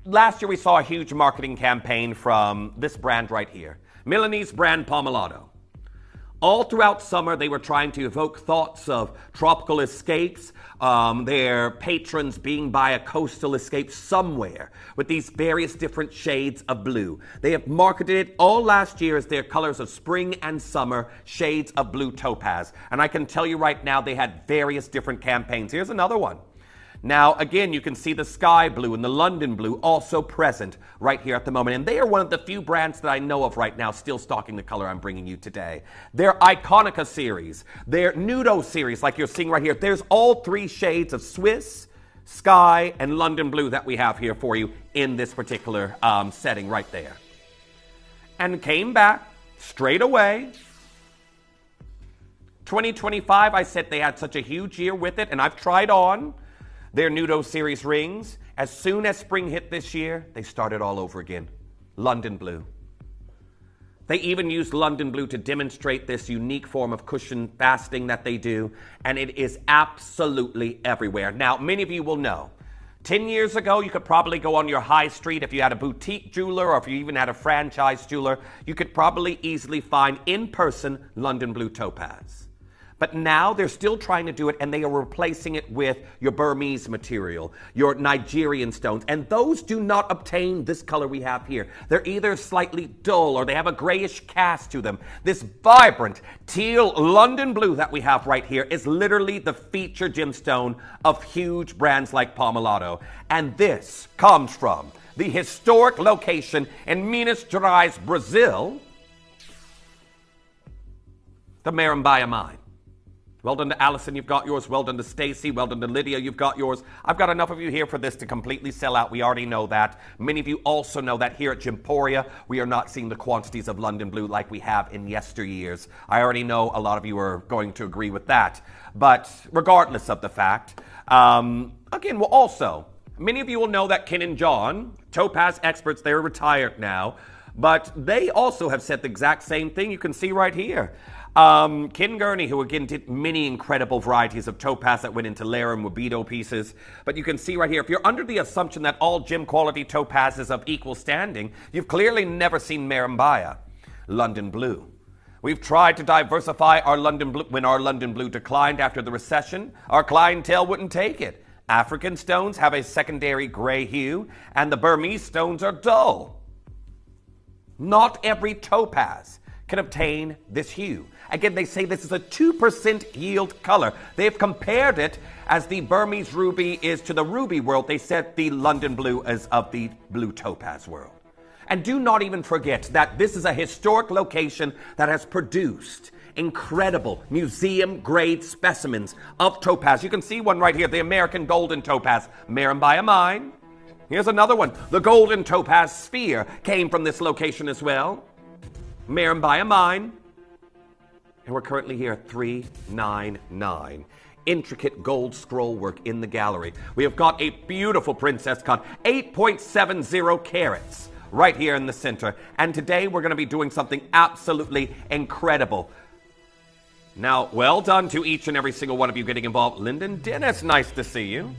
Last year we saw a huge marketing campaign from this brand right here, Milanese brand Pomellato. All throughout summer, they were trying to evoke thoughts of tropical escapes, their patrons being by a coastal escape somewhere with these various different shades of blue. They have marketed it all last year as their colors of spring and summer shades of blue topaz. And I can tell you right now, they had various different campaigns. Here's another one. Now, again, you can see the sky blue and the London blue also present right here at the moment. And they are one of the few brands that I know of right now still stocking the color I'm bringing you today. Their Iconica series, their Nudo series, like you're seeing right here, there's all three shades of Swiss, sky, and London blue that we have here for you in this particular setting right there. And came back straight away. 2025, I said they had such a huge year with it, and I've tried on their Nudo series rings. As soon as spring hit this year, they started all over again. London blue. They even used London blue to demonstrate this unique form of cushion fastening that they do, and it is absolutely everywhere. Now, many of you will know, 10 years ago, you could probably go on your high street if you had a boutique jeweler or if you even had a franchise jeweler, you could probably easily find in person London blue topaz. But now they're still trying to do it, and they are replacing it with your Burmese material, your Nigerian stones. And those do not obtain this color we have here. They're either slightly dull or they have a grayish cast to them. This vibrant teal London blue that we have right here is literally the feature gemstone of huge brands like Pomellato. And this comes from the historic location in Minas Gerais, Brazil, the Marimbaya mine. Well done to Allison, you've got yours. Well done to Stacy. Well done to Lydia, you've got yours. I've got enough of you here for this to completely sell out. We already know that. Many of you also know that here at Gemporia, we are not seeing the quantities of London blue like we have in yesteryears. I already know a lot of you are going to agree with that. But regardless of the fact, again, well, also, many of you will know that Ken and John, Topaz experts, they're retired now, but they also have said the exact same thing you can see right here. Ken Gurney, who again did many incredible varieties of topaz that went into Lara and Wabito pieces. But you can see right here, if you're under the assumption that all gem quality topaz is of equal standing, you've clearly never seen Marimbaya. London blue. We've tried to diversify our London blue. When our London blue declined after the recession, our clientele wouldn't take it. African stones have a secondary gray hue, and the Burmese stones are dull. Not every topaz can obtain this hue. Again, they say this is a 2% yield color. They've compared it as the Burmese ruby is to the ruby world. They said the London blue is of the blue topaz world. And do not even forget that this is a historic location that has produced incredible museum-grade specimens of topaz. You can see one right here, the American golden topaz, Merimbaya Mine. Here's another one. The golden topaz sphere came from this location as well, Merimbaya Mine. And we're currently here at 399. Intricate gold scroll work in the gallery. We have got a beautiful princess cut, 8.70 carats, right here in the center. And today we're going to be doing something absolutely incredible. Now, well done to each and every single one of you getting involved. Lyndon Dennis, nice to see you.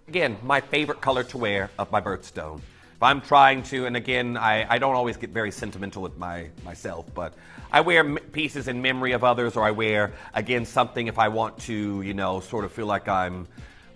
Again, my favorite color to wear of my birthstone. If I'm trying to, and again, I don't always get very sentimental with myself, but I wear pieces in memory of others, or I wear, again, something if I want to, sort of feel like I'm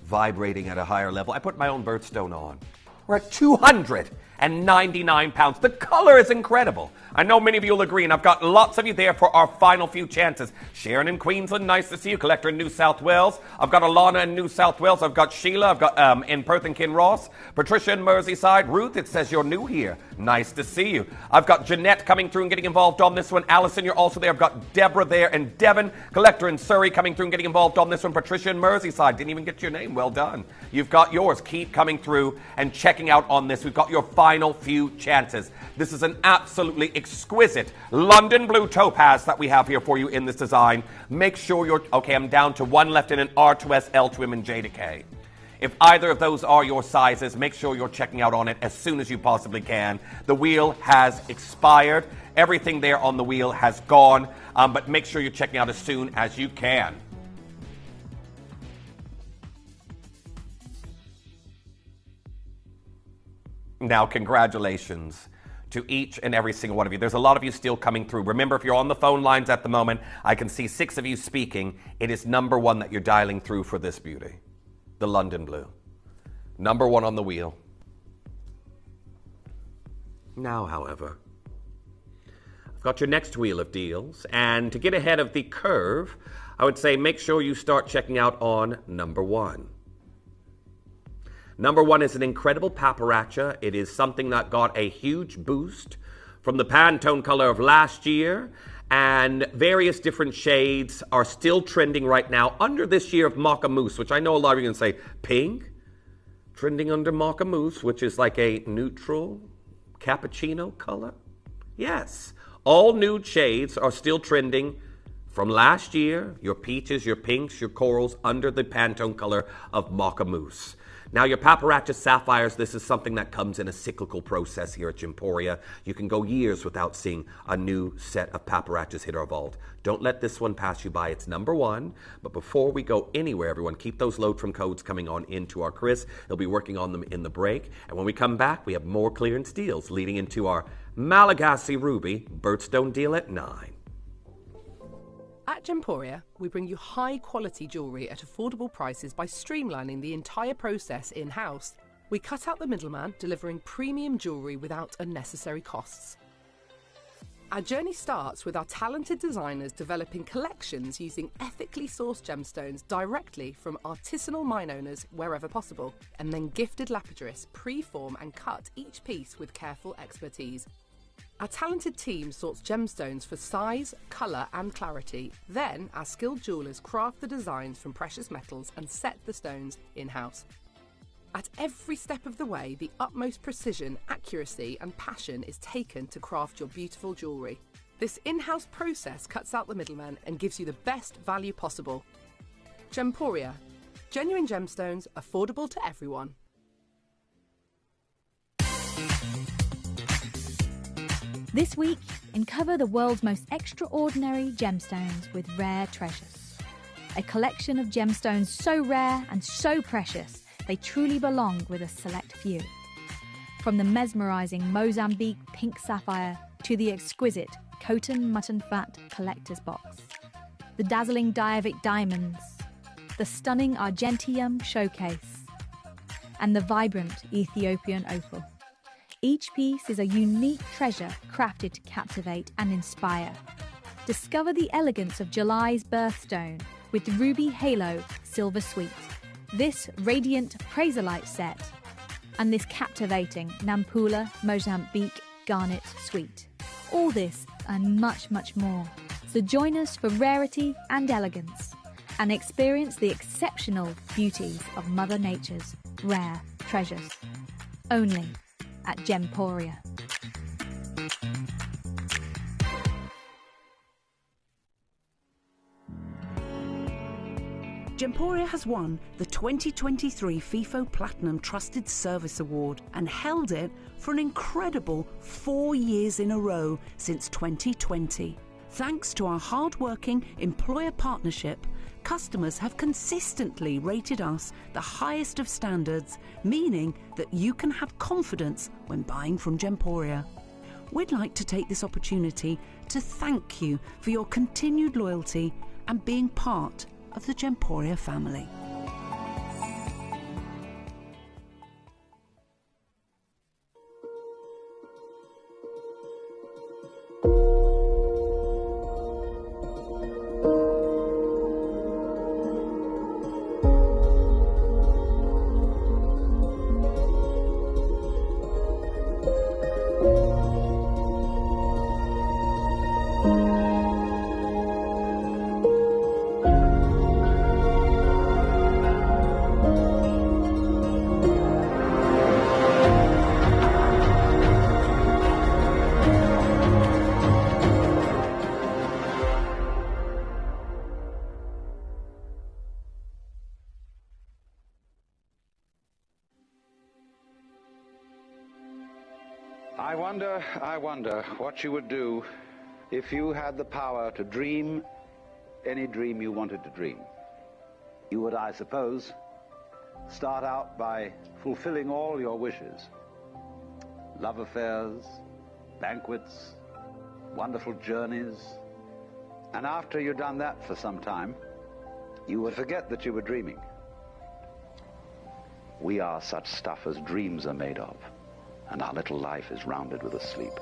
vibrating at a higher level. I put my own birthstone on. We're at 299 pounds. The color is incredible. I know many of you will agree, and I've got lots of you there for our final few chances. Sharon in Queensland, nice to see you. Collector in New South Wales. I've got Alana in New South Wales. I've got Sheila. I've got in Perth and Kinross. Patricia in Merseyside. Ruth, it says you're new here. Nice to see you. I've got Jeanette coming through and getting involved on this one. Alison, you're also there. I've got Deborah there and Devon. Collector in Surrey coming through and getting involved on this one. Patricia in Merseyside. Didn't even get your name. Well done. You've got yours. Keep coming through and checking out on this. We've got your final few chances. This is an absolutely exquisite London blue topaz that we have here for you in this design. Make sure you're... Okay, I'm down to one left in an R2S, L2M, and J to K. If either of those are your sizes, make sure you're checking out on it as soon as you possibly can. The wheel has expired. Everything there on the wheel has gone, but make sure you're checking out as soon as you can. Now, congratulations to each and every single one of you. There's a lot of you still coming through. Remember, if you're on the phone lines at the moment, I can see 6 of you speaking. It is number 1 that you're dialing through for this beauty, the London blue. Number 1 on the wheel. Now, however, I've got your next wheel of deals, and to get ahead of the curve, I would say make sure you start checking out on number 1. Number 1 is an incredible paparacha. It is something that got a huge boost from the Pantone color of last year, and various different shades are still trending right now under this year of Maca Mousse, which I know a lot of you are going to say, pink? Trending under Maca Mousse, which is like a neutral cappuccino color? Yes, all nude shades are still trending from last year, your peaches, your pinks, your corals, under the Pantone color of Maca Mousse. Now, your Paparacha Sapphires, this is something that comes in a cyclical process here at Gemporia. You can go years without seeing a new set of Paparachas hit our vault. Don't let this one pass you by. It's number 1. But before we go anywhere, everyone, keep those load from codes coming on into our Chris. He'll be working on them in the break. And when we come back, we have more clearance deals leading into our Malagasy Ruby birthstone deal at 9. At Gemporia, we bring you high-quality jewellery at affordable prices by streamlining the entire process in-house. We cut out the middleman, delivering premium jewellery without unnecessary costs. Our journey starts with our talented designers developing collections using ethically sourced gemstones directly from artisanal mine owners wherever possible, and then gifted lapidarists pre-form and cut each piece with careful expertise. Our talented team sorts gemstones for size, colour and clarity. Then, our skilled jewellers craft the designs from precious metals and set the stones in-house. At every step of the way, the utmost precision, accuracy and passion is taken to craft your beautiful jewellery. This in-house process cuts out the middleman and gives you the best value possible. Gemporia. Genuine gemstones, affordable to everyone. This week, uncover the world's most extraordinary gemstones with Rare Treasures. A collection of gemstones so rare and so precious, they truly belong with a select few. From the mesmerising Mozambique pink sapphire to the exquisite Coton Mutton Fat collector's box, the dazzling Diavic diamonds, the stunning Argentium showcase, and the vibrant Ethiopian opal. Each piece is a unique treasure crafted to captivate and inspire. Discover the elegance of July's birthstone with Ruby Halo Silver Suite, this radiant Praisolite set, and this captivating Nampula Mozambique Garnet Suite. All this and much, much more. So join us for rarity and elegance and experience the exceptional beauties of Mother Nature's rare treasures. Only at Gemporia. Gemporia has won the 2023 FIFO Platinum Trusted Service Award and held it for an incredible 4 years in a row since 2020. Thanks to our hard-working employer partnership, customers have consistently rated us the highest of standards, meaning that you can have confidence when buying from Gemporia. We'd like to take this opportunity to thank you for your continued loyalty and being part of the Gemporia family. I wonder what you would do if you had the power to dream any dream you wanted to dream. You would, I suppose, start out by fulfilling all your wishes. Love affairs, banquets, wonderful journeys. And after you'd done that for some time, you would forget that you were dreaming. We are such stuff as dreams are made of, and our little life is rounded with a sleep.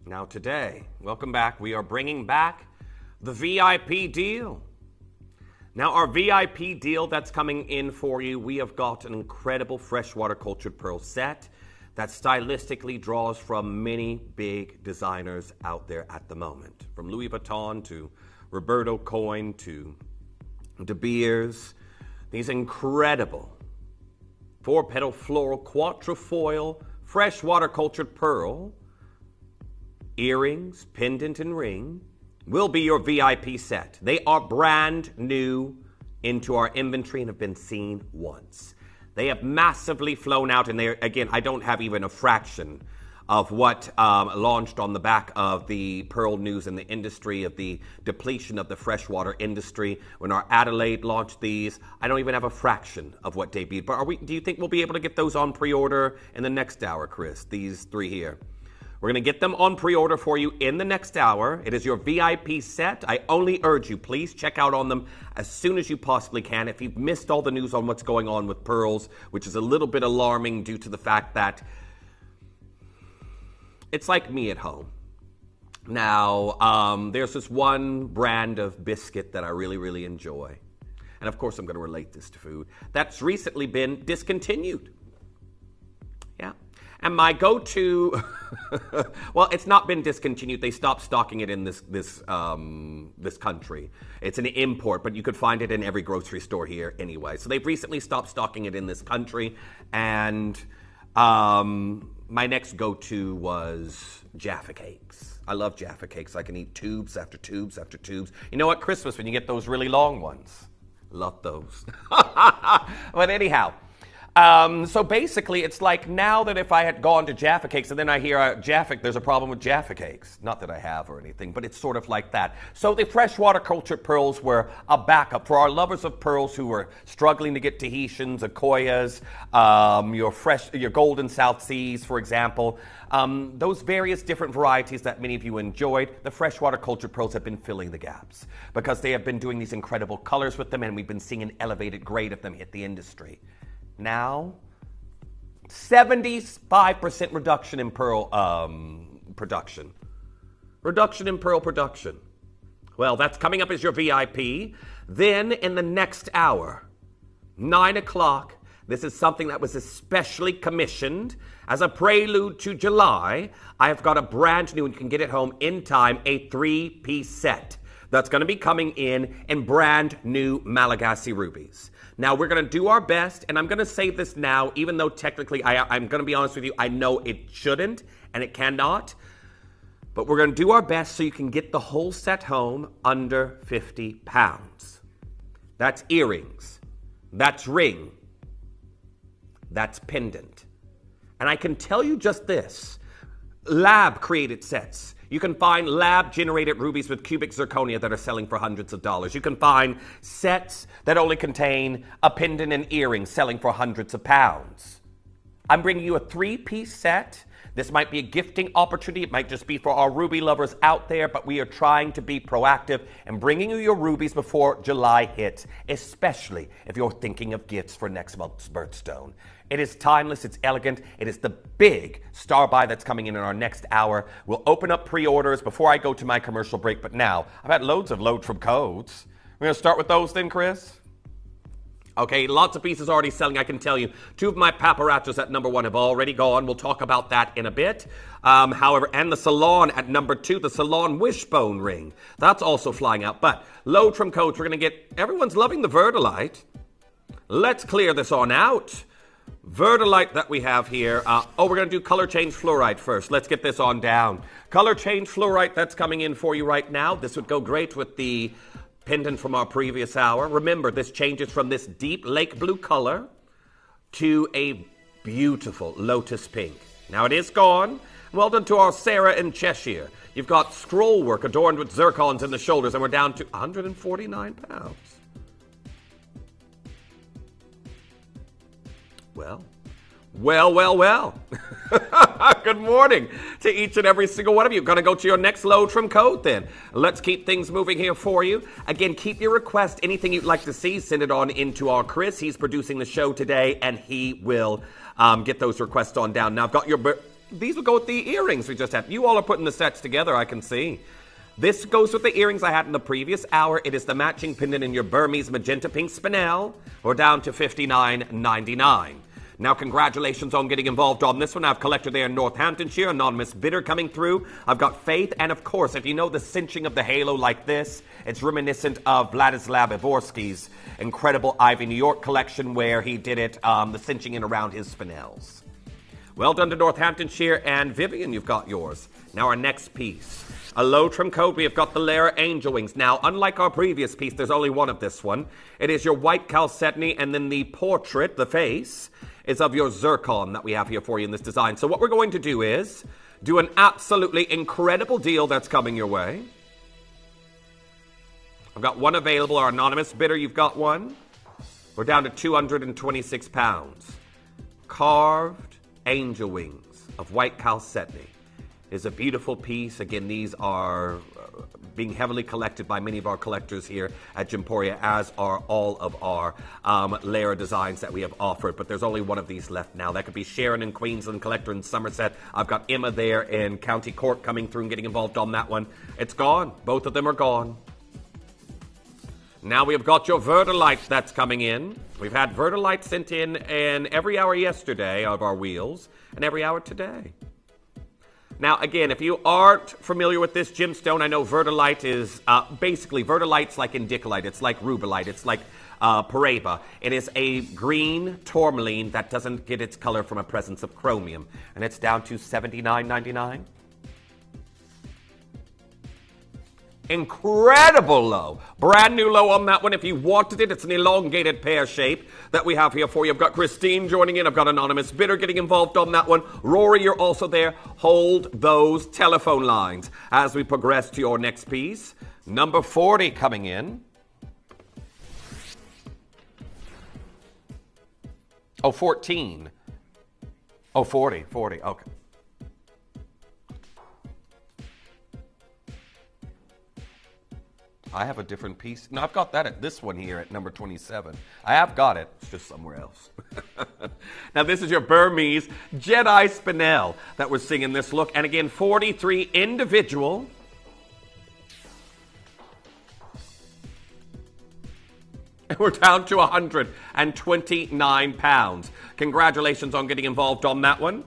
Now today, welcome back, we are bringing back the VIP deal. Now our VIP deal that's coming in for you, we have got an incredible freshwater cultured pearl set that stylistically draws from many big designers out there at the moment. From Louis Vuitton to Roberto Coin to De Beers. These incredible 4-petal floral quatrefoil freshwater cultured pearl earrings, pendant, and ring will be your VIP set. They are brand new into our inventory and have been seen once. They have massively flown out, and again, I don't have even a fraction of what launched on the back of the pearl news in the industry, of the depletion of the freshwater industry. When our Adelaide launched these, I don't even have a fraction of what debuted. But do you think we'll be able to get those on pre-order in the next hour, Chris? These three here. We're going to get them on pre-order for you in the next hour. It is your VIP set. I only urge you, please check out on them as soon as you possibly can. If you've missed all the news on what's going on with pearls, which is a little bit alarming due to the fact that it's like me at home. Now, there's this one brand of biscuit that I really, really enjoy. And of course, I'm going to relate this to food. That's recently been discontinued. Yeah. And my go-to, well, it's not been discontinued. They stopped stocking it in this country. It's an import, but you could find it in every grocery store here anyway. So they've recently stopped stocking it in this country. And my next go-to was Jaffa Cakes. I love Jaffa Cakes. I can eat tubes after tubes after tubes. You know what? Christmas, when you get those really long ones. Love those. But anyhow, So basically, it's like now that if I had gone to Jaffa Cakes and then I hear there's a problem with Jaffa Cakes. Not that I have or anything, but it's sort of like that. So the freshwater cultured pearls were a backup for our lovers of pearls who were struggling to get Tahitians, Akoyas, your golden South Seas, for example. Those various different varieties that many of you enjoyed, the freshwater cultured pearls have been filling the gaps because they have been doing these incredible colors with them, and we've been seeing an elevated grade of them hit the industry. Now, 75% reduction in pearl production. Reduction in pearl production. Well, that's coming up as your VIP. Then in the next hour, 9 o'clock, this is something that was especially commissioned as a prelude to July. I have got a brand new, and you can get it home in time, a 3-piece set that's going to be coming in brand new Malagasy rubies. Now, we're going to do our best, and I'm going to say this now, even though technically, I'm going to be honest with you, I know it shouldn't, and it cannot, but we're going to do our best so you can get the whole set home under 50 pounds. That's earrings. That's ring. That's pendant. And I can tell you just this, lab-created sets. You can find lab-generated rubies with cubic zirconia that are selling for hundreds of dollars. You can find sets that only contain a pendant and earring selling for hundreds of pounds. I'm bringing you a 3-piece set. This might be a gifting opportunity. It might just be for our ruby lovers out there, but we are trying to be proactive and bringing you your rubies before July hits, especially if you're thinking of gifts for next month's birthstone. It is timeless, it's elegant, it is the big star buy that's coming in our next hour. We'll open up pre-orders before I go to my commercial break, but now, I've had loads of load from codes. We're going to start with those then, Chris? Okay, lots of pieces already selling, I can tell you. 2 of my paparachos at number 1 have already gone. We'll talk about that in a bit. However, and the Salon at number 2, the Salon wishbone ring. That's also flying out. But load from codes, we're going to get, everyone's loving the Verdolite. Let's clear this on out. Verdolite that we have here. We're going to do color change fluorite first. Let's get this on down. Color change fluorite, that's coming in for you right now. This would go great with the pendant from our previous hour. Remember, this changes from this deep lake blue color to a beautiful lotus pink. Now it is gone. Well done to our Sarah in Cheshire. You've got scroll work adorned with zircons in the shoulders, and we're down to 149 pounds. Well. Good morning to each and every single one of you. Going to go to your next load from code then. Let's keep things moving here for you. Again, keep your request. Anything you'd like to see, send it on into our Chris. He's producing the show today, and he will get those requests on down. Now, I've got these will go with the earrings we just had. You all are putting the sets together, I can see. This goes with the earrings I had in the previous hour. It is the matching pendant in your Burmese magenta pink spinel. We're down to $59.99. Now, congratulations on getting involved on this one. I've collected there in Northamptonshire, anonymous bidder coming through. I've got Faith, and of course, if you know the cinching of the halo like this, it's reminiscent of Vladislav Ivorsky's incredible Ivy New York collection where he did it, the cinching in around his spinels. Well done to Northamptonshire, and Vivian, you've got yours. Now, our next piece. A low trim coat, we have got the Lara Angel Wings. Now, unlike our previous piece, there's only one of this one. It is your white chalcedony, and then the portrait, the face, is of your zircon that we have here for you in this design. So what we're going to do is do an absolutely incredible deal that's coming your way. I've got one available. Our anonymous bidder, you've got one. We're down to 226 pounds. Carved angel wings of white chalcedony is a beautiful piece. Again, these are being heavily collected by many of our collectors here at Gemporia, as are all of our Lara designs that we have offered. But there's only one of these left now. That could be Sharon in Queensland, collector in Somerset. I've got Emma there in County Cork coming through and getting involved on that one. It's gone. Both of them are gone. Now we have got your Verdolite that's coming in. We've had Verdolite sent in every hour yesterday of our wheels and every hour today. Now, again, if you aren't familiar with this gemstone, I know Verdolite is basically, Verdolite's like indicolite. It's like rubellite. It's like Paraiba. It is a green tourmaline that doesn't get its color from a presence of chromium. And it's down to $79.99. Incredible low. Brand new low on that one if you wanted it. It's an elongated pear shape that we have here for you. I've got Christine joining in. I've got Anonymous Bidder getting involved on that one. Rory, you're also there. Hold those telephone lines as we progress to your next piece. Number 40 coming in. Oh, 14. Oh, 40. Okay. I have a different piece. No, I've got that at this one here at number 27. I have got it. It's just somewhere else. Now, this is your Burmese Jedi Spinel that we're seeing in this look. And again, 43 individual. And we're down to 129 pounds. Congratulations on getting involved on that one.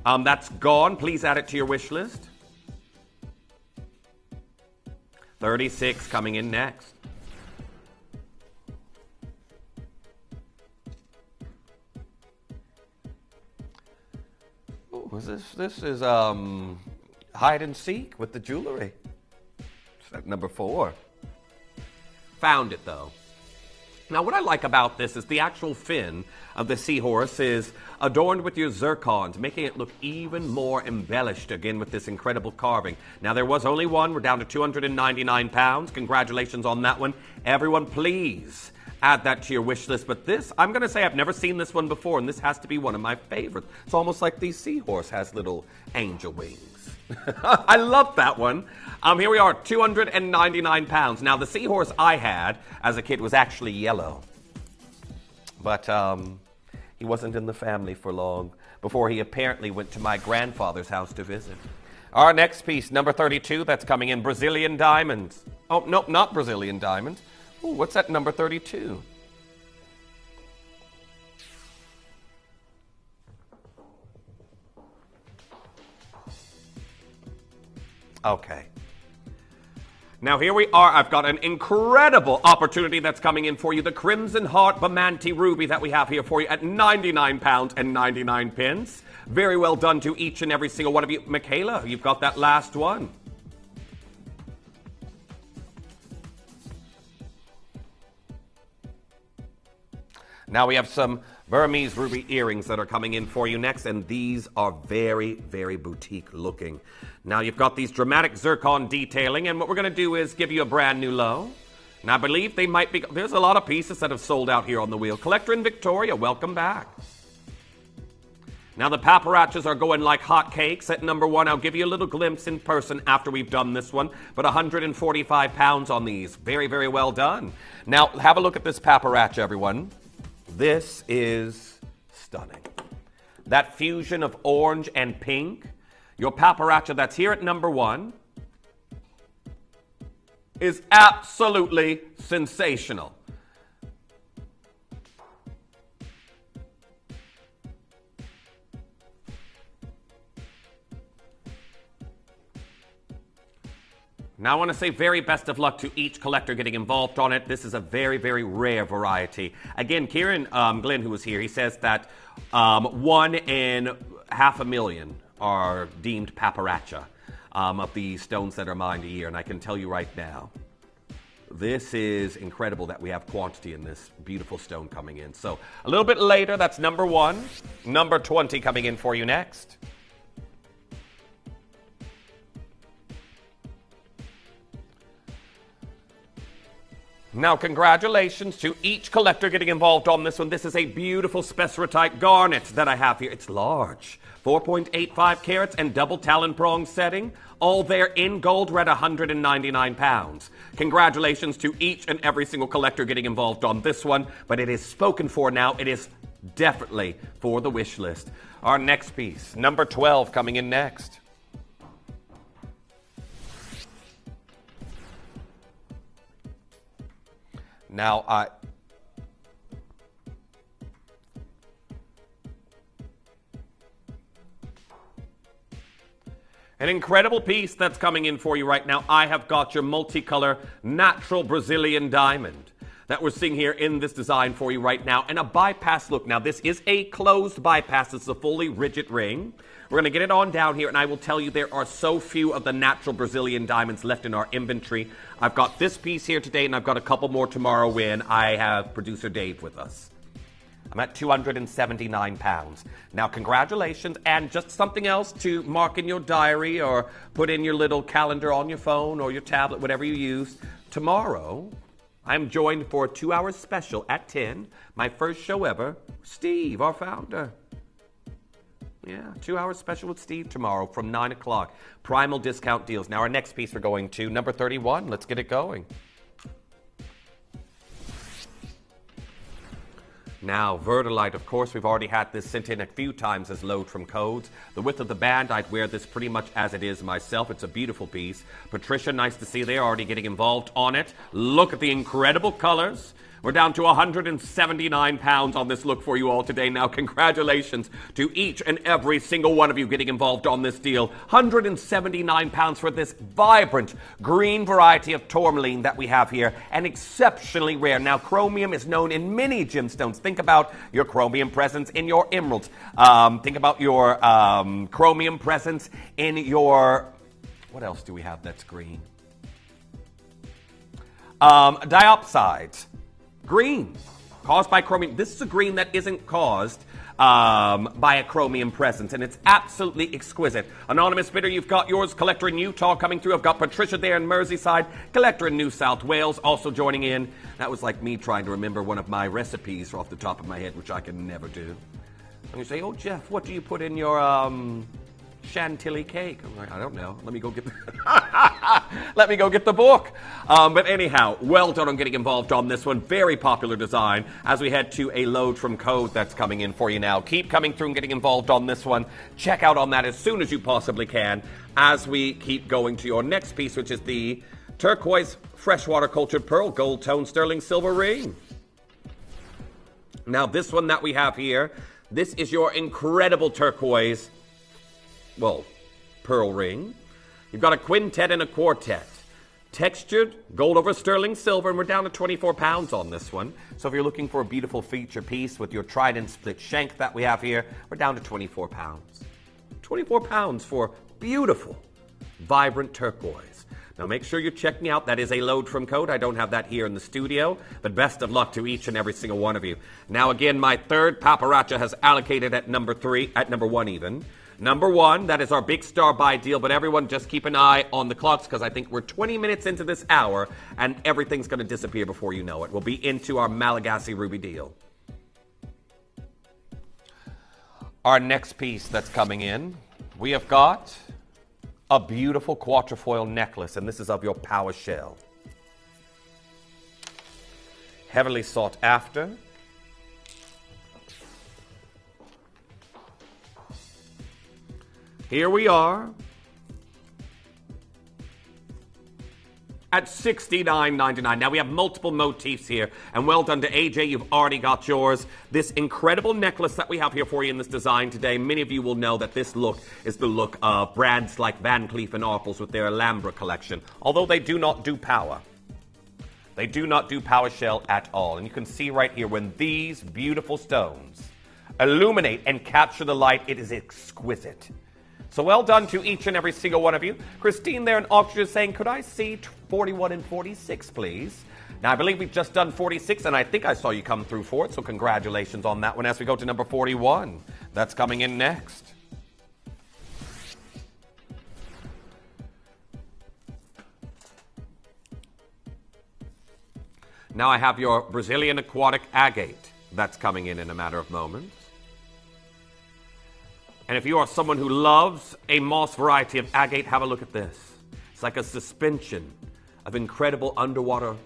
That's gone. Please add it to your wish list. 36 coming in next. Ooh, this is hide and seek with the jewelry. It's at number 4. Found it though. Now, what I like about this is the actual fin of the seahorse is adorned with your zircons, making it look even more embellished, again, with this incredible carving. Now, there was only one. We're down to 299 pounds. Congratulations on that one. Everyone, please add that to your wish list. But this, I'm going to say I've never seen this one before, and this has to be one of my favorites. It's almost like the seahorse has little angel wings. I love that one. Here we are, 299 pounds. Now, the seahorse I had as a kid was actually yellow. But he wasn't in the family for long before he apparently went to my grandfather's house to visit. Our next piece, number 32, that's coming in Brazilian diamonds. Oh, no, not Brazilian diamonds. Ooh, what's that number 32? Okay. Now here we are. I've got an incredible opportunity that's coming in for you. The Crimson Heart Bamante Ruby that we have here for you at 99 pounds and 99 pence. Very well done to each and every single one of you. Michaela, you've got that last one. Now we have some Burmese ruby earrings that are coming in for you next, and these are very, very boutique looking. Now you've got these dramatic zircon detailing, and what we're going to do is give you a brand new low. And I believe they might be, there's a lot of pieces that have sold out here on the wheel. Collector in Victoria, welcome back. Now the paparachas are going like hotcakes at number 1. I'll give you a little glimpse in person after we've done this one, but 145 pounds on these. Very, very well done. Now have a look at this paparacha, everyone. This is stunning. That fusion of orange and pink, your paparacha that's here at number 1, is absolutely sensational. Now I want to say very best of luck to each collector getting involved on it. This is a very, very rare variety. Again, Kieran Glenn, who was here, he says that 1 in 500,000 are deemed paparacha of the stones that are mined a year. And I can tell you right now, this is incredible that we have quantity in this beautiful stone coming in. So a little bit later, that's number 1. Number 20 coming in for you next. Now, congratulations to each collector getting involved on this one. This is a beautiful spessartite garnet that I have here. It's large, 4.85 carats and double talon prong setting. All there in gold. We're at 199 pounds. Congratulations to each and every single collector getting involved on this one. But it is spoken for now. It is definitely for the wish list. Our next piece, number 12, coming in next. Now, an incredible piece that's coming in for you right now. I have got your multicolor natural Brazilian diamond. that we're seeing here in this design for you right now, and a bypass look. Now, this is a closed bypass. It's a fully rigid ring. We're going to get it on down here, and I will tell you there are so few of the natural Brazilian diamonds left in our inventory. I've got this piece here today, and I've got a couple more tomorrow when I have producer Dave with us. I'm at 279 pounds. Now, congratulations, and just something else to mark in your diary or put in your little calendar on your phone or your tablet, whatever you use. Tomorrow, I'm joined for a 2-hour special at 10, my first show ever, Steve, our founder. Yeah, 2-hour special with Steve tomorrow from 9 o'clock. Primal discount deals. Now, our next piece we're going to, number 31. Let's get it going. Now, Verdolite, of course, we've already had this sent in a few times as load from codes. The width of the band, I'd wear this pretty much as it is myself. It's a beautiful piece. Patricia, nice to see they're already getting involved on it. Look at the incredible colors. We're down to 179 pounds on this look for you all today. Now, congratulations to each and every single one of you getting involved on this deal. 179 pounds for this vibrant green variety of tourmaline that we have here, and exceptionally rare. Now, chromium is known in many gemstones. Think about your chromium presence in your emeralds. Think about your chromium presence in your... What else do we have that's green? Diopsides. Green, caused by chromium. This is a green that isn't caused by a chromium presence, and it's absolutely exquisite. Anonymous bidder, you've got yours. Collector in Utah coming through. I've got Patricia there in Merseyside. Collector in New South Wales also joining in. That was like me trying to remember one of my recipes off the top of my head, which I can never do. And you say, oh, Jeff, what do you put in your chantilly cake? I'm like, I don't know. Let me go get let me go get the book. But anyhow, well done on getting involved on this one. Very popular design as we head to a load from code that's coming in for you now. Keep coming through and getting involved on this one. Check out on that as soon as you possibly can as we keep going to your next piece, which is the turquoise freshwater cultured pearl gold tone sterling silver ring. Now, this one that we have here, this is your incredible turquoise pearl ring. You've got a quintet and a quartet. Textured, gold over sterling silver, and we're down to 24 pounds on this one. So if you're looking for a beautiful feature piece with your trident split shank that we have here, we're down to 24 pounds. 24 pounds for beautiful, vibrant turquoise. Now make sure you're checking out. That is a load from code. I don't have that here in the studio, but best of luck to each and every single one of you. Now again, my third paparazza has allocated at number 1 even. Number 1, that is our big star buy deal, but everyone just keep an eye on the clocks because I think we're 20 minutes into this hour and everything's going to disappear before you know it. We'll be into our Malagasy ruby deal. Our next piece that's coming in, we have got a beautiful quatrefoil necklace, and this is of your power shell. Heavily sought after. Here we are at $69.99. Now we have multiple motifs here, and well done to AJ, you've already got yours. This incredible necklace that we have here for you in this design today, many of you will know that this look is the look of brands like Van Cleef & Arpels with their Alhambra collection, although they do not do power. They do not do power shell at all, and you can see right here when these beautiful stones illuminate and capture the light, it is exquisite. So well done to each and every single one of you. Christine there in Oxford is saying, could I see 41 and 46, please? Now, I believe we've just done 46, and I think I saw you come through for it, so congratulations on that one as we go to number 41. That's coming in next. Now I have your Brazilian aquatic agate. That's coming in a matter of moments. And if you are someone who loves a moss variety of agate, have a look at this. It's like a suspension of incredible underwater,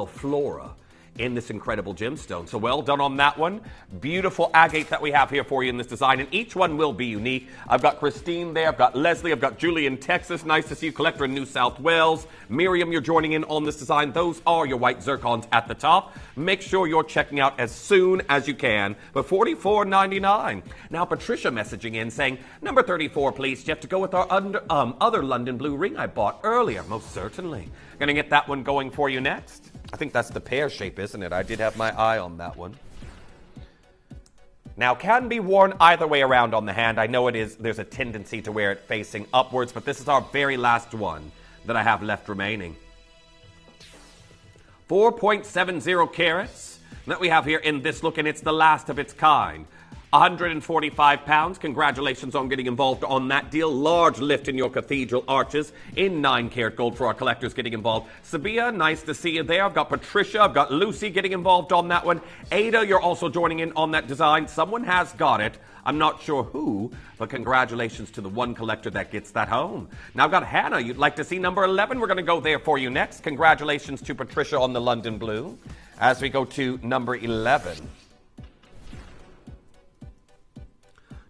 flora in this incredible gemstone. So well done on that one. Beautiful agate that we have here for you in this design, and each one will be unique. I've got Christine there, I've got Leslie, I've got Julie in Texas. Nice to see you, Collector in New South Wales. Miriam, you're joining in on this design. Those are your white zircons at the top. Make sure you're checking out as soon as you can for $44.99. Now Patricia messaging in saying, number 34, please, Jeff, to go with our other London blue ring I bought earlier. Most certainly. Going to get that one going for you next. I think that's the pear shape, isn't it? I did have my eye on that one. Now, can be worn either way around on the hand. I know it is. There's a tendency to wear it facing upwards, but this is our very last one that I have left remaining. 4.70 carats that we have here in this look, and it's the last of its kind. 145 pounds. Congratulations on getting involved on that deal. Large lift in your cathedral arches in 9-carat gold for our collectors getting involved. Sabia, nice to see you there. I've got Patricia. I've got Lucy getting involved on that one. Ada, you're also joining in on that design. Someone has got it. I'm not sure who, but congratulations to the one collector that gets that home. Now I've got Hannah. You'd like to see number 11. We're going to go there for you next. Congratulations to Patricia on the London Blue as we go to number 11.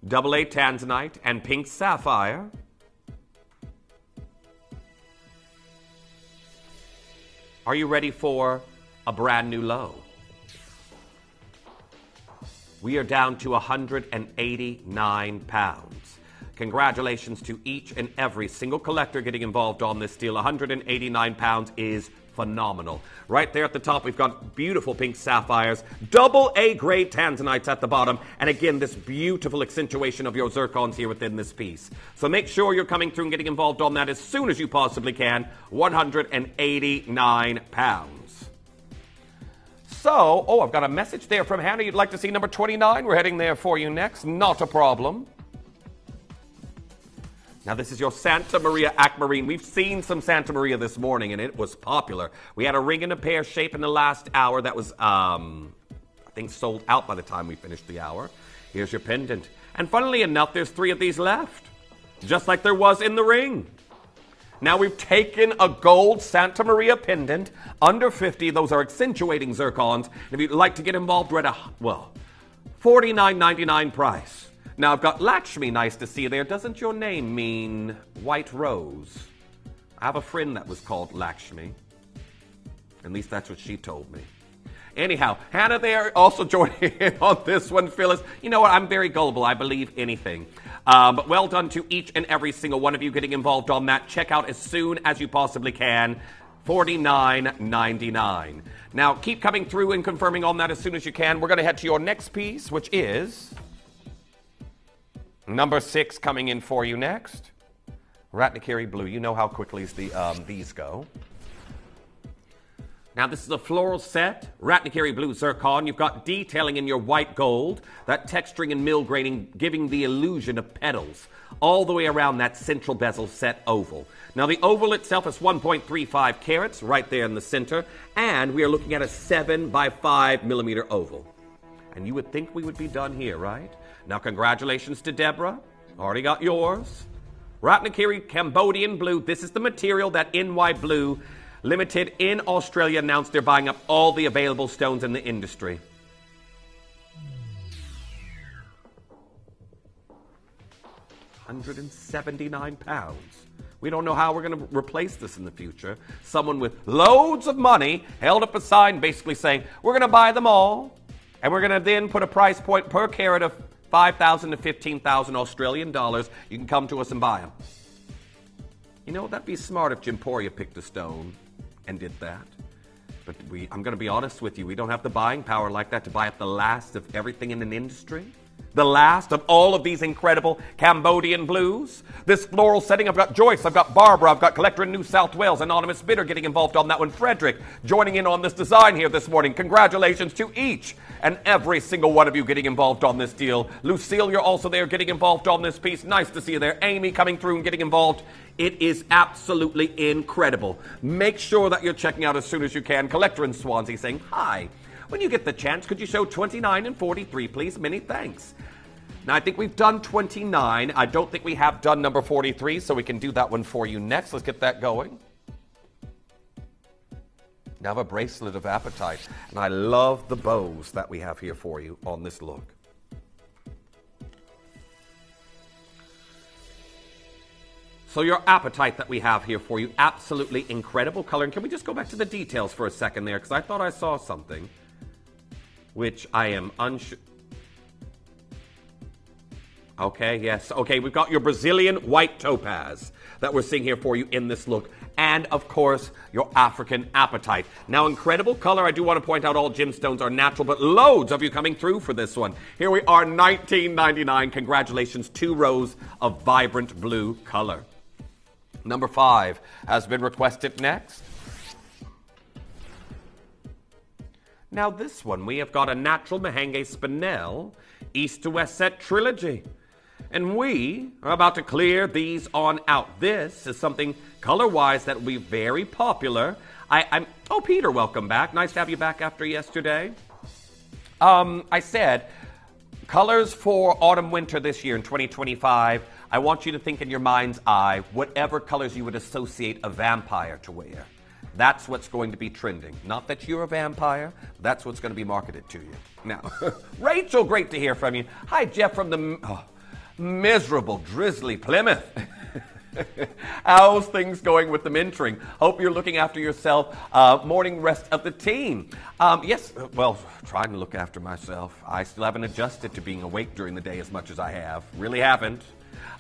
Double A Tanzanite and Pink Sapphire. Are you ready for a brand new low? We are down to 189 pounds. Congratulations to each and every single collector getting involved on this deal. 189 pounds is phenomenal. Right there at the top, we've got beautiful pink sapphires, double A grade tanzanites at the bottom, and again, this beautiful accentuation of your zircons here within this piece. So make sure you're coming through and getting involved on that as soon as you possibly can. 189 pounds. So, I've got a message there from Hannah. You'd like to see number 29. We're heading there for you next. Not a problem. Now, this is your Santa Maria Aquamarine. We've seen some Santa Maria this morning, and it was popular. We had a ring and a pear shape in the last hour that was, I think, sold out by the time we finished the hour. Here's your pendant. And funnily enough, there's 3 of these left, just like there was in the ring. Now, we've taken a gold Santa Maria pendant, under 50. Those are accentuating zircons. And if you'd like to get involved, we're at a, $49.99 price. Now, I've got Lakshmi, nice to see you there. Doesn't your name mean white rose? I have a friend that was called Lakshmi. At least that's what she told me. Anyhow, Hannah there also joining in on this one, Phyllis. You know what? I'm very gullible. I believe anything. But well done to each and every single one of you getting involved on that. Check out as soon as you possibly can. $49.99. Now, keep coming through and confirming on that as soon as you can. We're going to head to your next piece, which is number 6 coming in for you next. Ratnakiri Blue. You know how quickly these go. Now, this is a floral set, Ratnakiri Blue Zircon. You've got detailing in your white gold, that texturing and mill graining giving the illusion of petals all the way around that central bezel set oval. Now, the oval itself is 1.35 carats right there in the center, and we are looking at a 7 by 5 millimeter oval. And you would think we would be done here, right? Now, congratulations to Deborah. Already got yours. Ratnakiri Cambodian Blue. This is the material that NY Blue Limited in Australia announced they're buying up all the available stones in the industry. £179. We don't know how we're going to replace this in the future. Someone with loads of money held up a sign basically saying, we're going to buy them all, and we're going to then put a price point per carat of 5,000 to 15,000 Australian dollars. You can come to us and buy them. You know, that'd be smart if Jimporia picked a stone and did that. But I'm going to be honest with you, we don't have the buying power like that to buy up the last of everything in an industry. The last of all of these incredible Cambodian blues. This floral setting, I've got Joyce, I've got Barbara, I've got collector in New South Wales, anonymous bidder getting involved on that one, Frederick, joining in on this design here this morning. Congratulations to each and every single one of you getting involved on this deal. Lucille, you're also there getting involved on this piece. Nice to see you there. Amy coming through and getting involved. It is absolutely incredible. Make sure that you're checking out as soon as you can. Collector in Swansea saying, hi. When you get the chance, could you show 29 and 43, please? Many thanks. Now, I think we've done 29. I don't think we have done number 43, so we can do that one for you next. Let's get that going. Now I have a bracelet of apatite, and I love the bows that we have here for you on this look. So your apatite that we have here for you, absolutely incredible color. And can we just go back to the details for a second there? Because I thought I saw something, which I am unsure. Okay, yes. Okay, we've got your Brazilian white topaz that we're seeing here for you in this look. And, of course, your African apatite. Now, incredible color. I do want to point out all gemstones are natural, but loads of you coming through for this one. Here we are, $19.99. Congratulations, 2 rows of vibrant blue color. Number 5 has been requested next. Now, this one, we have got a natural Mahenge Spinel East to West Set Trilogy. And we are about to clear these on out. This is something color-wise that will be very popular. Oh, Peter, welcome back. Nice to have you back after yesterday. I said, colors for autumn-winter this year in 2025, I want you to think in your mind's eye whatever colors you would associate a vampire to wear. That's what's going to be trending. Not that you're a vampire, that's what's going to be marketed to you. Now, Rachel, great to hear from you. Hi, Jeff from the miserable, drizzly Plymouth. How's things going with the mentoring? Hope you're looking after yourself. Morning rest of the team. Yes, well, trying to look after myself. I still haven't adjusted to being awake during the day as much as I have. Really haven't.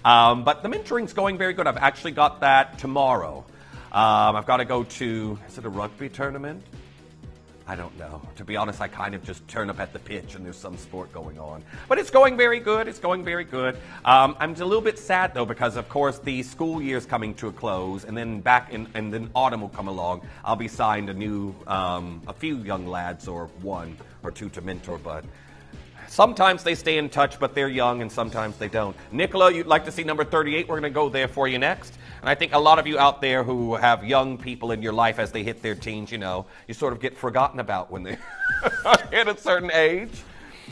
But the mentoring's going very good. I've actually got that tomorrow. I've got to go to, is it a rugby tournament? I don't know. To be honest, I kind of just turn up at the pitch and there's some sport going on. But it's going very good. It's going very good. I'm a little bit sad, though, because, of course, the school year's coming to a close, and then and then autumn will come along. I'll be signed a few young lads, or 1 or 2 to mentor, but sometimes they stay in touch, but they're young, and sometimes they don't. Nicola, you'd like to see number 38. We're going to go there for you next. And I think a lot of you out there who have young people in your life as they hit their teens, you sort of get forgotten about when they hit a certain age.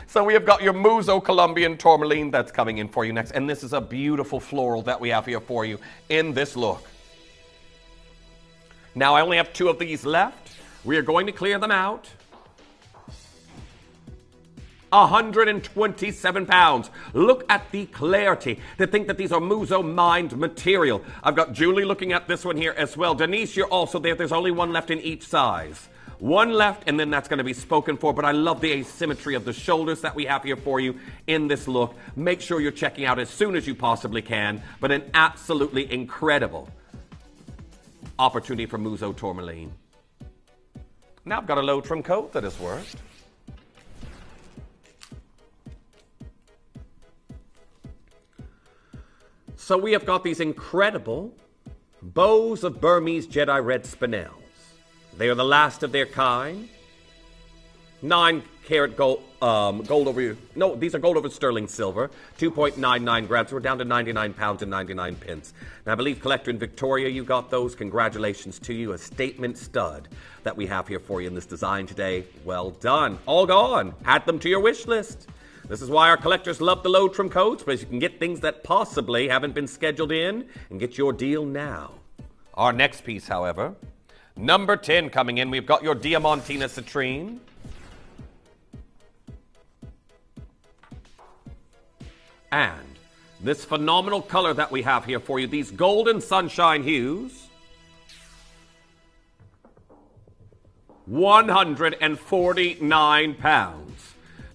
So we have got your Muso Colombian Tourmaline that's coming in for you next. And this is a beautiful floral that we have here for you in this look. Now, I only have 2 of these left. We are going to clear them out. 127 pounds. Look at the clarity. To think that these are Muso mined material. I've got Julie looking at this one here as well. Denise, you're also there. There's only 1 left in each size. 1 left, and then that's going to be spoken for. But I love the asymmetry of the shoulders that we have here for you in this look. Make sure you're checking out as soon as you possibly can. But an absolutely incredible opportunity for Muso Tourmaline. Now I've got a low trim coat that is worth. So we have got these incredible bows of Burmese Jedi Red Spinels. They are the last of their kind. 9-carat gold over... No, these are gold over sterling silver. 2.99 grams. We're down to 99 pounds and 99 pence. Now, I believe, Collector in Victoria, you got those. Congratulations to you. A statement stud that we have here for you in this design today. Well done. All gone. Add them to your wish list. This is why our collectors love the low trim coats, because you can get things that possibly haven't been scheduled in and get your deal now. Our next piece, however, number 10 coming in. We've got your Diamantina Citrine. And this phenomenal color that we have here for you, these golden sunshine hues. 149 pounds.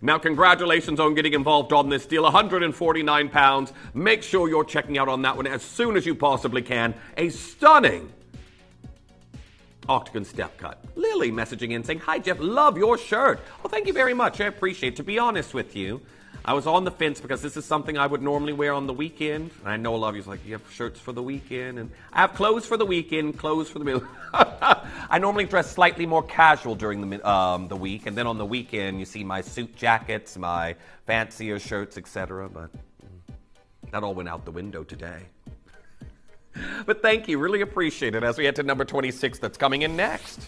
Now, congratulations on getting involved on this deal. 149 pounds. Make sure you're checking out on that one as soon as you possibly can. A stunning octagon step cut. Lily messaging in saying, "Hi, Jeff, love your shirt." Well, thank you very much. I appreciate it. To be honest with you, I was on the fence because this is something I would normally wear on the weekend. And I know a lot of you are like, you have shirts for the weekend. And I have clothes for the weekend, clothes for the middle. I normally dress slightly more casual during the week. And then on the weekend, you see my suit jackets, my fancier shirts, etc. But that all went out the window today. But thank you. Really appreciate it as we head to number 26 that's coming in next.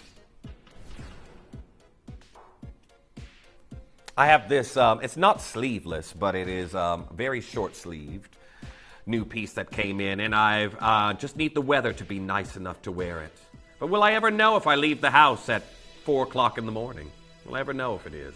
I have this, it's not sleeveless, but it is very short-sleeved new piece that came in, and I've just need the weather to be nice enough to wear it. But will I ever know if I leave the house at 4 o'clock in the morning? Will I ever know if it is?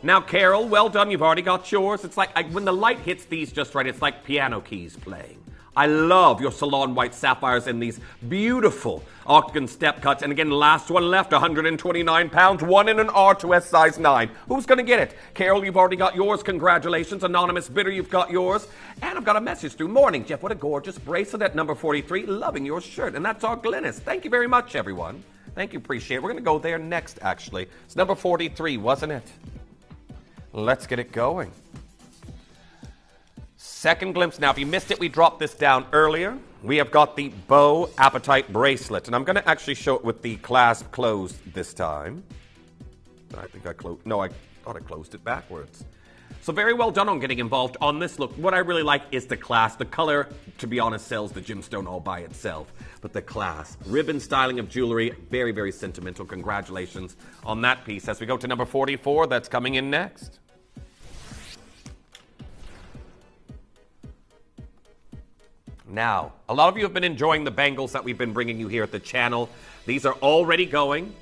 Now, Carol, well done. You've already got yours. It's like when the light hits these just right, it's like piano keys playing. I love your Salon White Sapphires in these beautiful octagon step cuts. And again, last one left, 129 pounds, one in an R2S size 9. Who's going to get it? Carol, you've already got yours. Congratulations. Anonymous Bidder, you've got yours. And I've got a message through. Morning, Jeff. What a gorgeous bracelet at number 43. Loving your shirt. And that's our Glynis. Thank you very much, everyone. Thank you. Appreciate it. We're going to go there next, actually. It's number 43, wasn't it? Let's get it going. Second glimpse. Now, if you missed it, we dropped this down earlier. We have got the Bow Appetite Bracelet. And I'm going to actually show it with the clasp closed this time. I think I closed. No, I thought I closed it backwards. So very well done on getting involved on this look. What I really like is the clasp. The color, to be honest, sells the gemstone all by itself. But the clasp, ribbon styling of jewelry, very, very sentimental. Congratulations on that piece. As we go to number 44, that's coming in next. Now, a lot of you have been enjoying the bangles that we've been bringing you here at the channel. These are already going.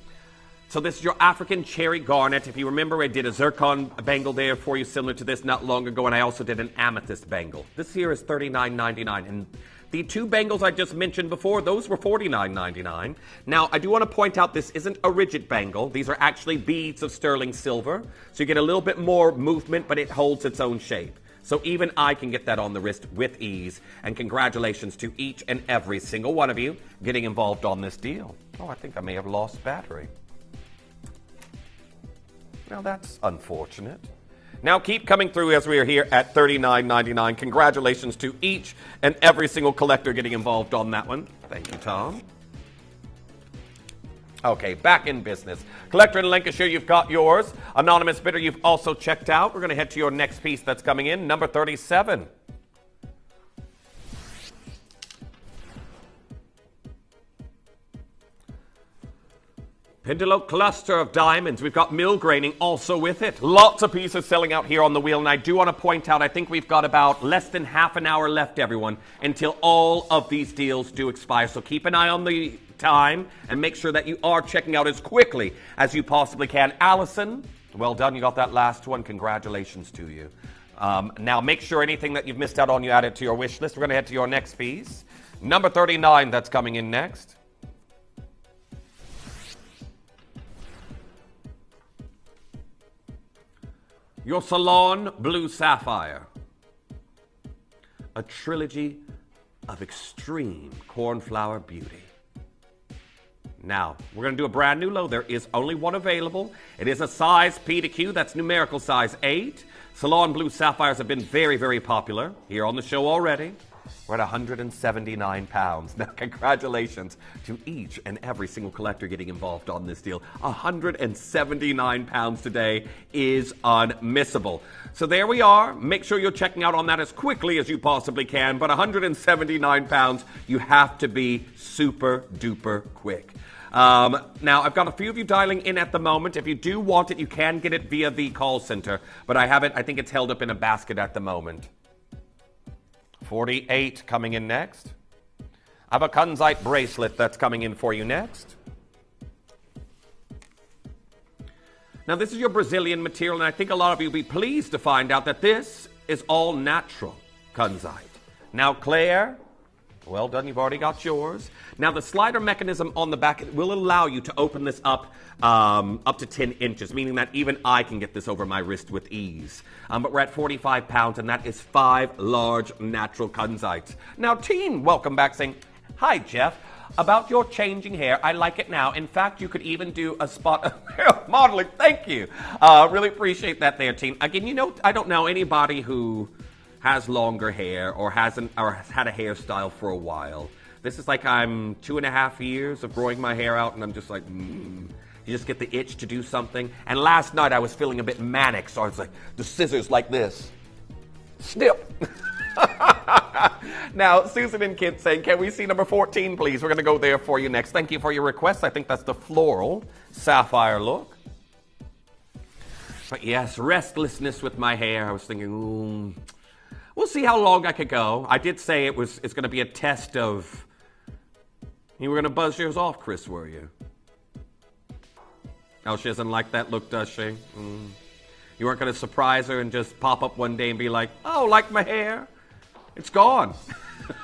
So this is your African cherry garnet. If you remember, I did a zircon bangle there for you similar to this not long ago, and I also did an amethyst bangle. This here is $39.99, and the two bangles I just mentioned before, those were $49.99. Now, I do want to point out this isn't a rigid bangle. These are actually beads of sterling silver, so you get a little bit more movement, but it holds its own shape. So even I can get that on the wrist with ease. And congratulations to each and every single one of you getting involved on this deal. Oh, I think I may have lost battery. Now that's unfortunate. Now keep coming through as we are here at $39.99. Congratulations to each and every single collector getting involved on that one. Thank you, Tom. Okay, back in business. Collector in Lancashire, you've got yours. Anonymous Bidder, you've also checked out. We're going to head to your next piece that's coming in, number 37. Pendulo cluster of diamonds. We've got mill graining also with it. Lots of pieces selling out here on the wheel. And I do want to point out, I think we've got about less than half an hour left, everyone, until all of these deals do expire. So keep an eye on the time and make sure that you are checking out as quickly as you possibly can. Allison, well done. You got that last one. Congratulations to you. Now make sure anything that you've missed out on, you add it to your wish list. We're going to head to your next piece. Number 39, that's coming in next. Your Salon Blue Sapphire. A trilogy of extreme cornflower beauty. Now, we're going to do a brand new low. There is only one available. It is a size P to Q. That's numerical size 8. Salon Blue Sapphires have been very, very popular here on the show already. We're at 179 pounds. Now, congratulations to each and every single collector getting involved on this deal. 179 pounds today is unmissable. So there we are. Make sure you're checking out on that as quickly as you possibly can. But 179 pounds, you have to be super duper quick. Now, I've got a few of you dialing in at the moment. If you do want it, you can get it via the call center. But I have it, I think it's held up in a basket at the moment. 48 coming in next. I have a Kunzite bracelet that's coming in for you next. Now, this is your Brazilian material, and I think a lot of you will be pleased to find out that this is all natural Kunzite. Now, Claire, well done, you've already got yours. Now, the slider mechanism on the back will allow you to open this up to 10 inches, meaning that even I can get this over my wrist with ease. But we're at 45 pounds, and that is 5 large natural Kunzites. Now, team, welcome back, saying, hi, Jeff. About your changing hair, I like it now. In fact, you could even do a spot of hair modeling. Thank you. Really appreciate that there, team. Again, you know, I don't know anybody who has longer hair or has had a hairstyle for a while. This is like I'm 2.5 years of growing my hair out, and I'm just like, You just get the itch to do something. And last night I was feeling a bit manic, so I was like, the scissors like this. Snip. Now, Susan and Kit saying, can we see number 14, please? We're going to go there for you next. Thank you for your request. I think that's the floral sapphire look. But yes, restlessness with my hair. I was thinking, we'll see how long I could go. I did say it's going to be a test of... You were going to buzz yours off, Chris, were you? Oh, she doesn't like that look, does she? You weren't going to surprise her and just pop up one day and be like, oh, like my hair? It's gone.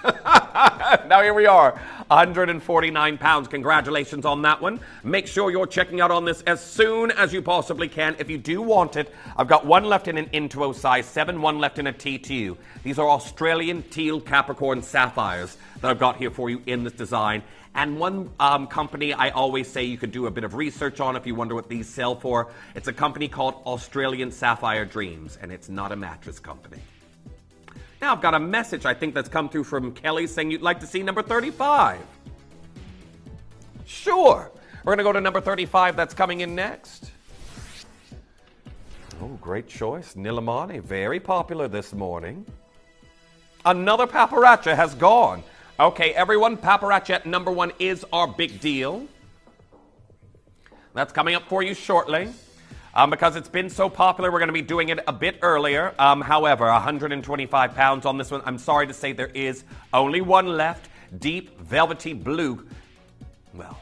Now here we are, 149 pounds. Congratulations on that one. Make sure you're checking out on this as soon as you possibly can. If you do want it, I've got one left in an Intuo size 7, one left in a T2. These are Australian teal Capricorn sapphires that I've got here for you in this design. And one company I always say you could do a bit of research on if you wonder what these sell for. It's a company called Australian Sapphire Dreams, and it's not a mattress company. Now I've got a message I think that's come through from Kelly saying you'd like to see number 35. Sure. We're going to go to number 35. That's coming in next. Oh, great choice. Nilamani, very popular this morning. Another paparazzi has gone. Okay, everyone, paparazzi at number 1 is our big deal. That's coming up for you shortly. Because it's been so popular, we're going to be doing it a bit earlier. However, 125 pounds on this one. I'm sorry to say there is only one left. Deep, velvety blue. Well,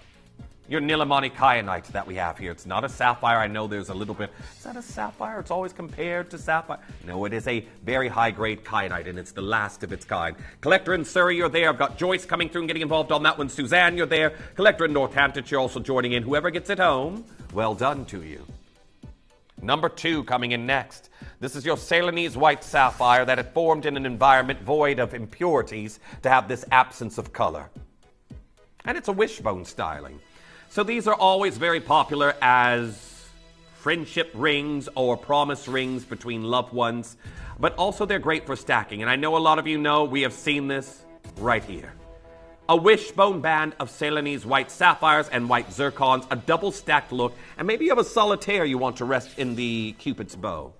your Nilamani kyanite that we have here. It's not a sapphire. I know there's a little bit. Is that a sapphire? It's always compared to sapphire. No, it is a very high-grade kyanite, and it's the last of its kind. Collector in Surrey, you're there. I've got Joyce coming through and getting involved on that one. Suzanne, you're there. Collector in Northampton, you're also joining in. Whoever gets it home, well done to you. Number 2 coming in next. This is your Ceylonese white sapphire that had formed in an environment void of impurities to have this absence of color. And it's a wishbone styling. So these are always very popular as friendship rings or promise rings between loved ones. But also they're great for stacking. And I know a lot of you know we have seen this right here. A wishbone band of Ceylonese white sapphires and white zircons, a double stacked look, and maybe you have a solitaire you want to rest in the Cupid's bow.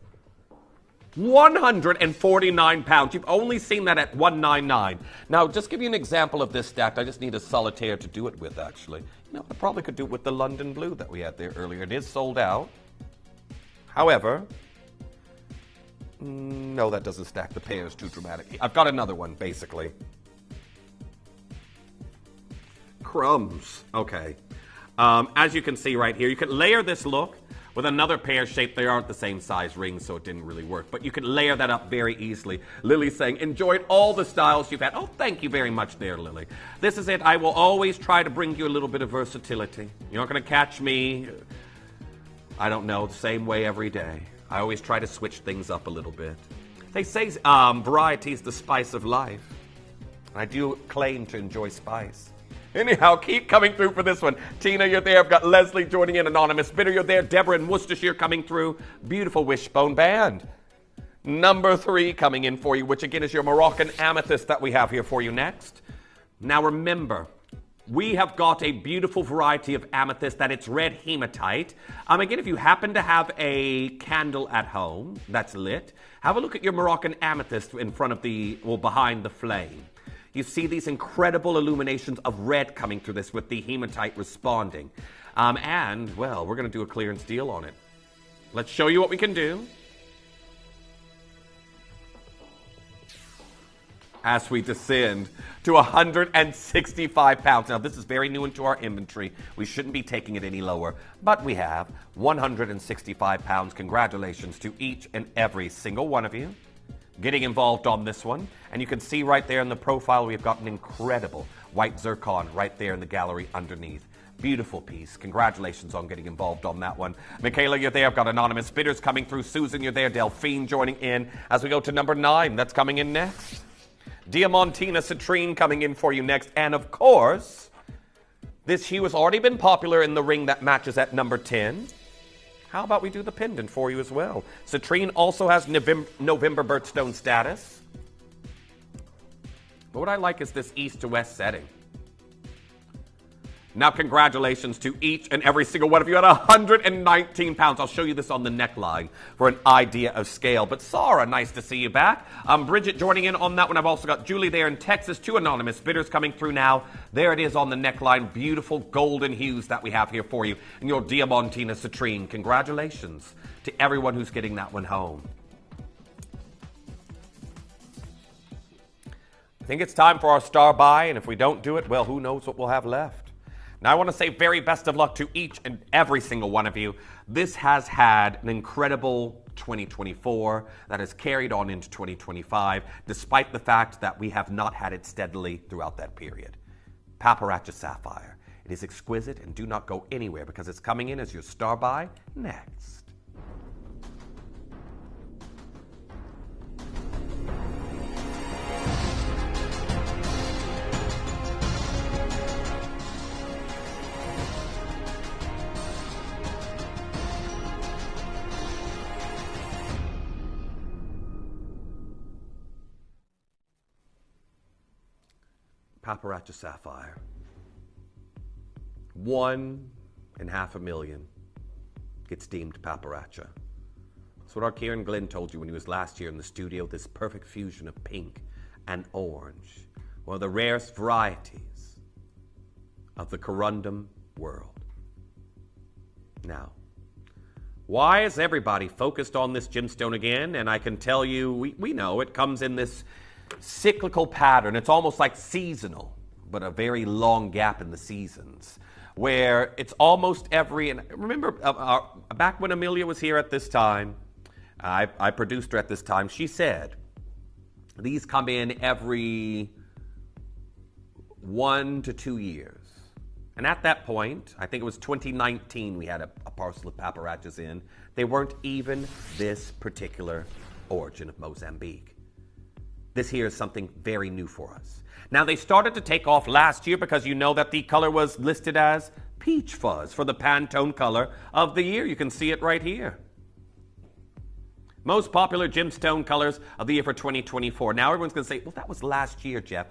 149 pounds. You've only seen that at 199. Now, just give you an example of this stacked. I just need a solitaire to do it with, actually. You know, I probably could do it with the London blue that we had there earlier. It is sold out. However, no, that doesn't stack. The pair is too dramatic. I've got another one, basically. Crumbs. Okay. As you can see right here, you could layer this look with another pear shape. They aren't the same size rings, so it didn't really work. But you could layer that up very easily. Lily's saying, enjoyed all the styles you've had. Oh, thank you very much there, Lily. This is it. I will always try to bring you a little bit of versatility. You're not going to catch me, I don't know, the same way every day. I always try to switch things up a little bit. They say variety is the spice of life. I do claim to enjoy spice. Anyhow, keep coming through for this one. Tina, you're there. I've got Leslie joining in. Anonymous Bidder, you're there. Deborah in Worcestershire coming through. Beautiful wishbone band. Number 3 coming in for you, which again is your Moroccan amethyst that we have here for you next. Now remember, we have got a beautiful variety of amethyst that it's red hematite. Again, if you happen to have a candle at home that's lit, have a look at your Moroccan amethyst in front of behind the flame. You see these incredible illuminations of red coming through this with the hematite responding. And, well, we're going to do a clearance deal on it. Let's show you what we can do. As we descend to 165 pounds. Now, this is very new into our inventory. We shouldn't be taking it any lower, but we have 165 pounds. Congratulations to each and every single one of you getting involved on this one. And you can see right there in the profile, we've got an incredible white zircon right there in the gallery underneath. Beautiful piece. Congratulations on getting involved on that one. Michaela, you're there. I've got anonymous bidders coming through. Susan, you're there. Delphine joining in as we go to number 9. That's coming in next. Diamantina Citrine coming in for you next. And of course, this hue has already been popular in the ring that matches at number 10. How about we do the pendant for you as well? Citrine also has November birthstone status. But what I like is this east to west setting. Now, congratulations to each and every single one of you at 119 pounds. I'll show you this on the neckline for an idea of scale. But Sarah, nice to see you back. Bridget joining in on that one. I've also got Julie there in Texas. 2 anonymous bidders coming through now. There it is on the neckline. Beautiful golden hues that we have here for you. And your Diamantina Citrine. Congratulations to everyone who's getting that one home. I think it's time for our star buy. And if we don't do it, well, who knows what we'll have left. Now, I want to say very best of luck to each and every single one of you. This has had an incredible 2024 that has carried on into 2025, despite the fact that we have not had it steadily throughout that period. Paparacha Sapphire. It is exquisite, and do not go anywhere because it's coming in as your star buy next. Paparacha Sapphire. 1 in 500,000 gets deemed Paparacha. That's what our Kieran Glenn told you when he was last year in the studio, this perfect fusion of pink and orange. One of the rarest varieties of the corundum world. Now, why is everybody focused on this gemstone again? And I can tell you, we know it comes in this cyclical pattern. It's almost like seasonal, but a very long gap in the seasons, where it's almost every, and remember back when Amelia was here at this time, I produced her at this time, she said these come in every 1 to 2 years. And at that point, I think it was 2019, we had a parcel of paparachas in. They weren't even this particular origin of Mozambique. This here is something very new for us. Now, they started to take off last year because you know that the color was listed as peach fuzz for the Pantone color of the year. You can see it right here. Most popular gemstone colors of the year for 2024. Now, everyone's going to say, well, that was last year, Jeff.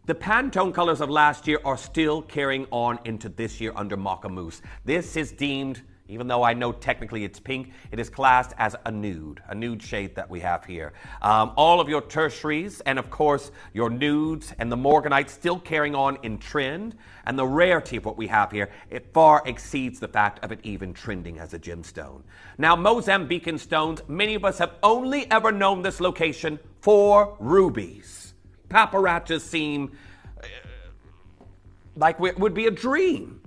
The Pantone colors of last year are still carrying on into this year under Maca Mousse. This is deemed, even though I know technically it's pink, it is classed as a nude shade that we have here. All of your tertiaries and, of course, your nudes and the morganites still carrying on in trend. And the rarity of what we have here, it far exceeds the fact of it even trending as a gemstone. Now, Mozambican stones, many of us have only ever known this location for rubies. Paparachas seem like it would be a dream.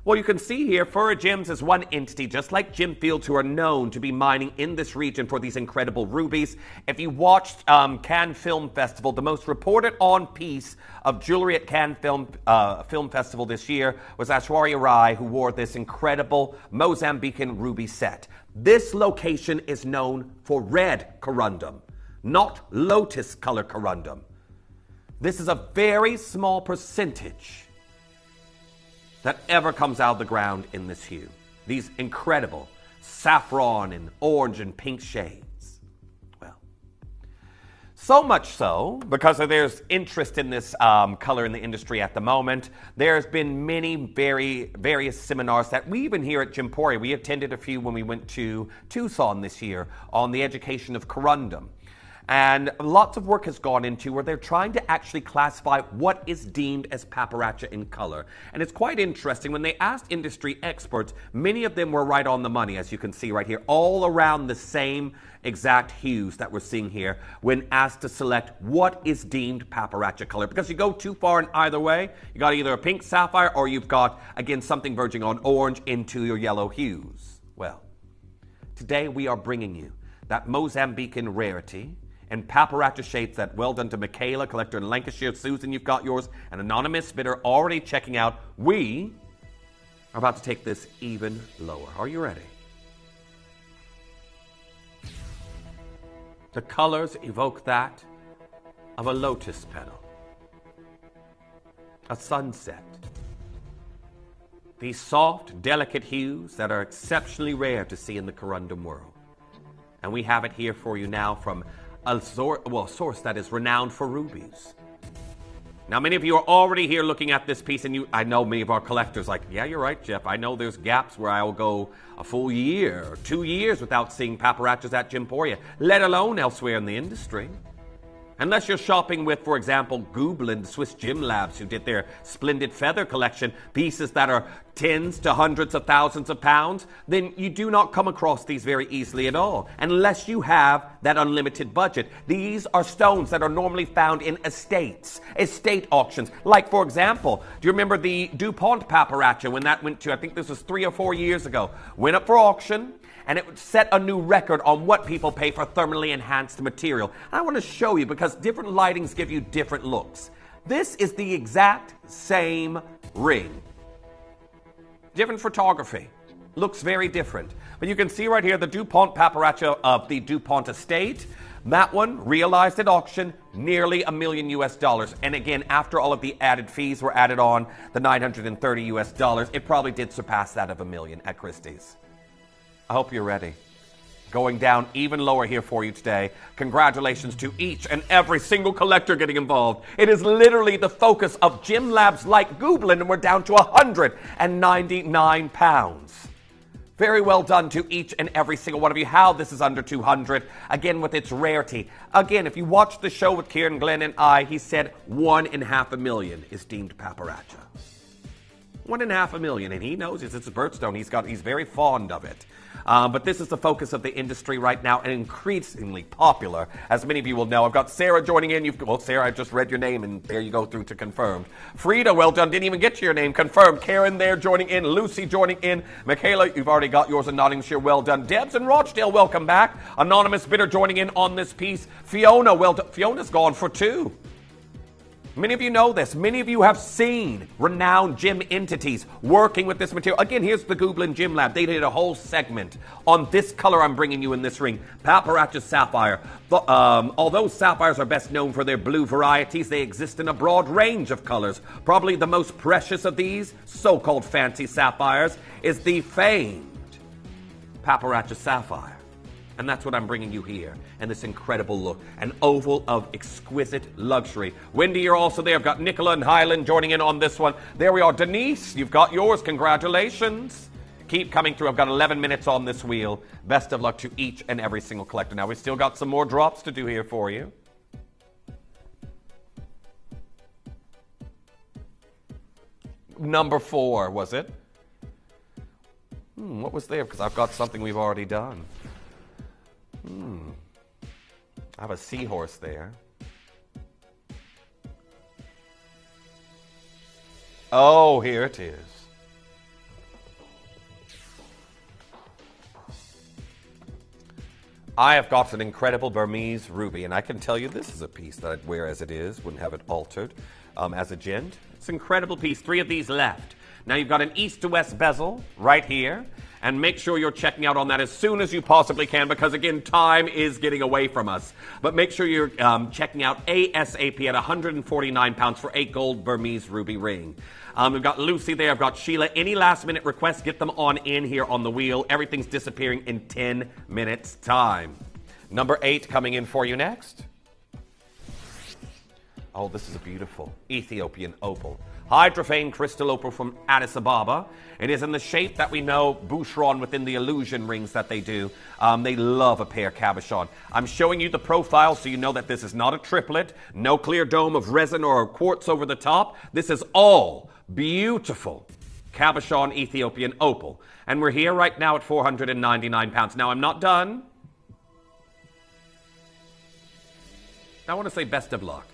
Well, you can see here, Fura Gems is one entity, just like Gemfields, who are known to be mining in this region for these incredible rubies. If you watched Cannes Film Festival, the most reported on piece of jewelry at Cannes Film Festival this year was Aishwarya Rai, who wore this incredible Mozambican ruby set. This location is known for red corundum, not lotus color corundum. This is a very small percentage that ever comes out of the ground in this hue. These incredible saffron and orange and pink shades. Well, so much so, because there's interest in this color in the industry at the moment, there's been many various seminars that we even here at Gemporia, we attended a few when we went to Tucson this year on the education of corundum. And lots of work has gone into where they're trying to actually classify what is deemed as paparacha in color. And it's quite interesting. When they asked industry experts, many of them were right on the money, as you can see right here, all around the same exact hues that we're seeing here when asked to select what is deemed paparacha color. Because you go too far in either way, you got either a pink sapphire or you've got, again, something verging on orange into your yellow hues. Well, today we are bringing you that Mozambican rarity and paparacha shades that, well done to Michaela, collector in Lancashire. Susan, you've got yours. An anonymous bidder already checking out. We are about to take this even lower. Are you ready? The colors evoke that of a lotus petal, a sunset. These soft, delicate hues that are exceptionally rare to see in the corundum world. And we have it here for you now from a source that is renowned for rubies. Now, many of you are already here looking at this piece, and I know many of our collectors like, yeah, you're right, Jeff. I know there's gaps where I will go a full year or 2 years without seeing paparachas at Gemporia, let alone elsewhere in the industry. Unless you're shopping with, for example, Google and Swiss Gym Labs, who did their splendid feather collection, pieces that are tens to hundreds of thousands of pounds, then you do not come across these very easily at all, unless you have that unlimited budget. These are stones that are normally found in estate auctions. Like, for example, do you remember the DuPont Paparacha when that went to, I think this was 3 or 4 years ago, went up for auction? And it set a new record on what people pay for thermally enhanced material. And I want to show you because different lightings give you different looks. This is the exact same ring. Different photography. Looks very different. But you can see right here the DuPont Paparacha of the DuPont estate. That one realized at auction nearly $1 million US. And again, after all of the added fees were added on, the $930 US, it probably did surpass that of $1 million at Christie's. I hope you're ready. Going down even lower here for you today. Congratulations to each and every single collector getting involved. It is literally the focus of gym labs like Gooblin, and we're down to £199. Very well done to each and every single one of you. How this is under 200, again with its rarity. Again, if you watched the show with Kieran Glenn and I, he said 1.5 million is deemed Paparacha. 1.5 million, and he knows it's his birthstone. He's very fond of it. But this is the focus of the industry right now and increasingly popular. As many of you will know, I've got Sarah joining in. Well, Sarah, I just read your name, and there you go through to confirmed. Frida, well done. Didn't even get to your name. Confirmed. Karen there joining in. Lucy joining in. Michaela, you've already got yours in Nottinghamshire. Well done. Debs and Rochdale, welcome back. Anonymous bidder joining in on this piece. Fiona, well done. Fiona's gone for 2. Many of you know this. Many of you have seen renowned gym entities working with this material. Again, here's the Gooblin Gym Lab. They did a whole segment on this color I'm bringing you in this ring, Paparacha Sapphire. Although sapphires are best known for their blue varieties, they exist in a broad range of colors. Probably the most precious of these so-called fancy sapphires is the famed Paparacha Sapphire. And that's what I'm bringing you here, and this incredible look. An oval of exquisite luxury. Wendy, you're also there. I've got Nicola and Highland joining in on this one. There we are. Denise, you've got yours. Congratulations. Keep coming through. I've got 11 minutes on this wheel. Best of luck to each and every single collector. Now, we've still got some more drops to do here for you. Number 4, was it? What was there? Because I've got something we've already done. I have a seahorse there. Oh, here it is. I have got an incredible Burmese ruby, and I can tell you this is a piece that I'd wear as it is, wouldn't have it altered as a gent. It's an incredible piece. 3 of these left. Now you've got an east to west bezel right here. And make sure you're checking out on that as soon as you possibly can, because, again, time is getting away from us. But make sure you're checking out ASAP at £149 for a gold Burmese ruby ring. We've got Lucy there. I've got Sheila. Any last-minute requests, get them on in here on the wheel. Everything's disappearing in 10 minutes' time. Number 8 coming in for you next. Oh, this is a beautiful Ethiopian opal. Hydrophane crystal opal from Addis Ababa. It is in the shape that we know Boucheron within the illusion rings that they do. They love a pair cabochon. I'm showing you the profile so you know that this is not a triplet. No clear dome of resin or quartz over the top. This is all beautiful cabochon Ethiopian opal. And we're here right now at £499. Now, I'm not done. I want to say best of luck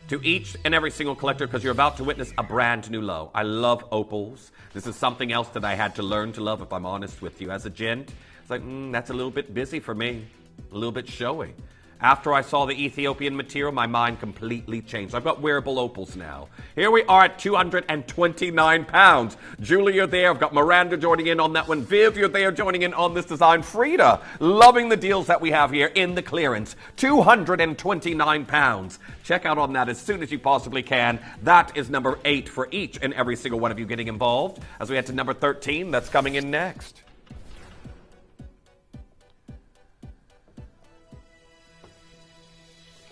to each and every single collector, because you're about to witness a brand new low. I love opals. This is something else that I had to learn to love, if I'm honest with you. As a gent, it's like, that's a little bit busy for me, a little bit showy. After I saw the Ethiopian material, my mind completely changed. I've got wearable opals now. Here we are at £229. Julie, you're there. I've got Miranda joining in on that one. Viv, you're there joining in on this design. Frida, loving the deals that we have here in the clearance. £229. Check out on that as soon as you possibly can. That is number 8 for each and every single one of you getting involved. As we head to number 13, that's coming in next.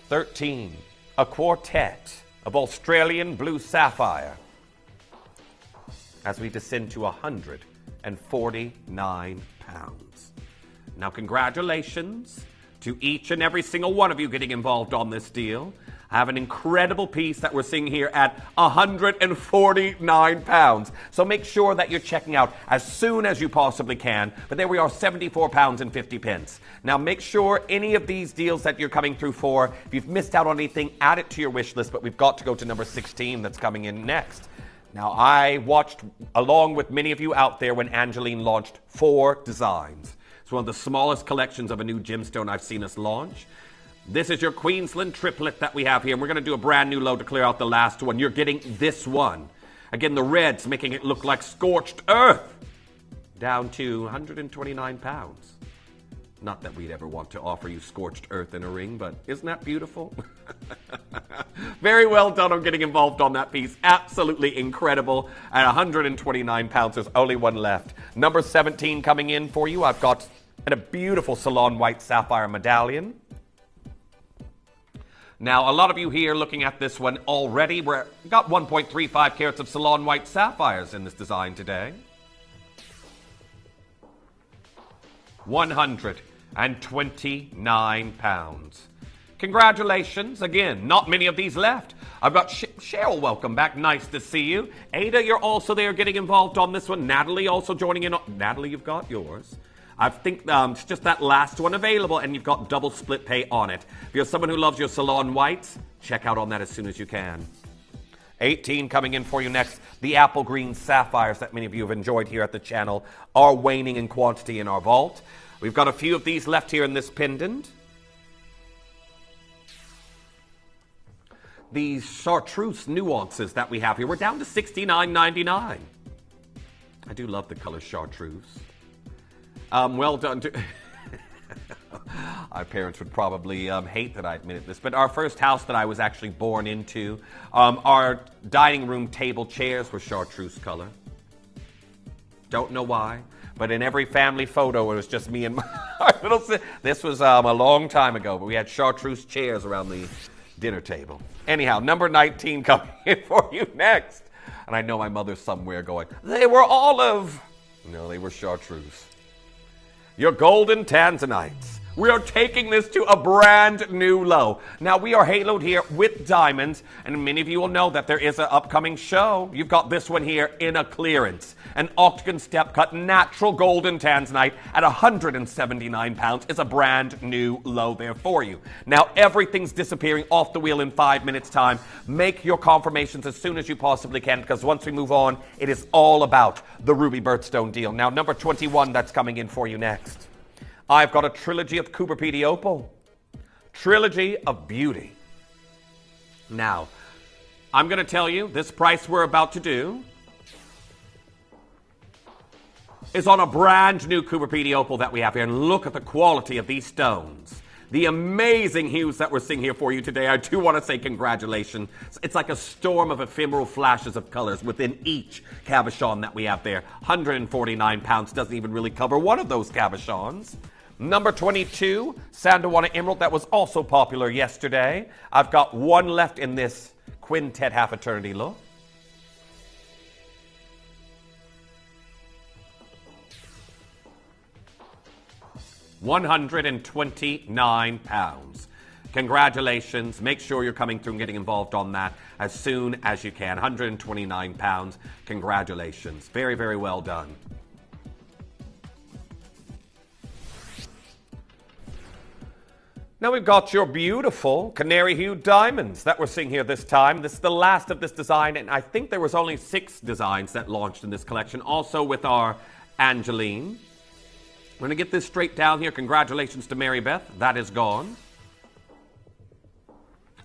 13, a quartet of Australian blue sapphire, as we descend to £149. Now, congratulations to each and every single one of you getting involved on this deal. I have an incredible piece that we're seeing here at £149. So make sure that you're checking out as soon as you possibly can. But there we are, £74.50. Now make sure any of these deals that you're coming through for, if you've missed out on anything, add it to your wish list. But we've got to go to number 16 that's coming in next. Now I watched along with many of you out there when Angeline launched 4 designs. It's one of the smallest collections of a new gemstone I've seen us launch. This is your Queensland triplet that we have here, and we're going to do a brand new low to clear out the last one. You're getting this one. Again, the red's making it look like scorched earth. Down to £129. Not that we'd ever want to offer you scorched earth in a ring, but isn't that beautiful? Very well done on getting involved on that piece. Absolutely incredible. At £129, there's only one left. Number 17 coming in for you. I've got a beautiful Salon White Sapphire medallion. Now, a lot of you here looking at this one already, we've got 1.35 carats of Salon White Sapphires in this design today. £129. Congratulations. Again, not many of these left. I've got Cheryl, welcome back. Nice to see you. Ada, you're also there getting involved on this one. Natalie also joining in. Natalie, you've got yours. I think it's just that last one available, and you've got double split pay on it. If you're someone who loves your Salon Whites, check out on that as soon as you can. 18 coming in for you next. The apple green sapphires that many of you have enjoyed here at the channel are waning in quantity in our vault. We've got a few of these left here in this pendant. These chartreuse nuances that we have here, we're down to $69.99. I do love the color chartreuse. Well done to... Our parents would probably hate that I admitted this, but our first house that I was actually born into, our dining room table chairs were chartreuse color. Don't know why, but in every family photo, it was just me and my little sister. This was a long time ago, but we had chartreuse chairs around the dinner table. Anyhow, number 19 coming in for you next. And I know my mother's somewhere going, they were olive. No, they were chartreuse. Your golden tanzanites. We are taking this to a brand new low. Now, we are haloed here with diamonds, and many of you will know that there is an upcoming show. You've got this one here in a clearance. An octagon step cut natural golden tanzanite at £179 is a brand new low there for you. Now, everything's disappearing off the wheel in 5 minutes' time. Make your confirmations as soon as you possibly can, because once we move on, it is all about the Ruby Birthstone deal. Now, number 21 that's coming in for you next. I've got a trilogy of Cooper Pedy Opal. Trilogy of Beauty. Now, I'm going to tell you, this price we're about to do is on a brand new Cooper Pedy Opal that we have here. And look at the quality of these stones. The amazing hues that we're seeing here for you today. I do want to say congratulations. It's like a storm of ephemeral flashes of colors within each cabochon that we have there. £149 doesn't even really cover one of those cabochons. Number 22, Sandawana Emerald, that was also popular yesterday. I've got one left in this Quintet Half Eternity look. £129. Congratulations. Make sure you're coming through and getting involved on that as soon as you can. £129. Congratulations. Very, very well done. Now we've got your beautiful canary hued diamonds that we're seeing here this time. This is the last of this design, and I think there was only 6 designs that launched in this collection, also with our Angeline. We're going to get this straight down here. Congratulations to Mary Beth. That is gone.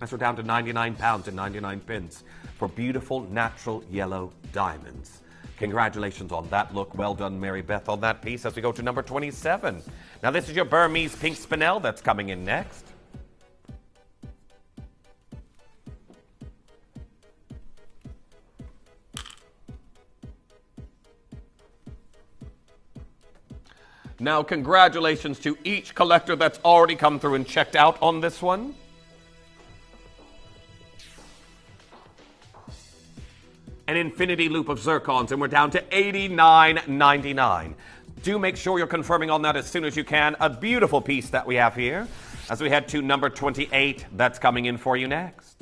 As we're down to £99 and 99 pence for beautiful natural yellow diamonds. Congratulations on that look. Well done, Mary Beth, on that piece as we go to number 27. Now, this is your Burmese pink spinel that's coming in next. Now, congratulations to each collector that's already come through and checked out on this one. An infinity loop of zircons, and we're down to $89.99. do make sure you're confirming on that as soon as you can. A beautiful piece that we have here as we head to number 28. That's coming in for you next.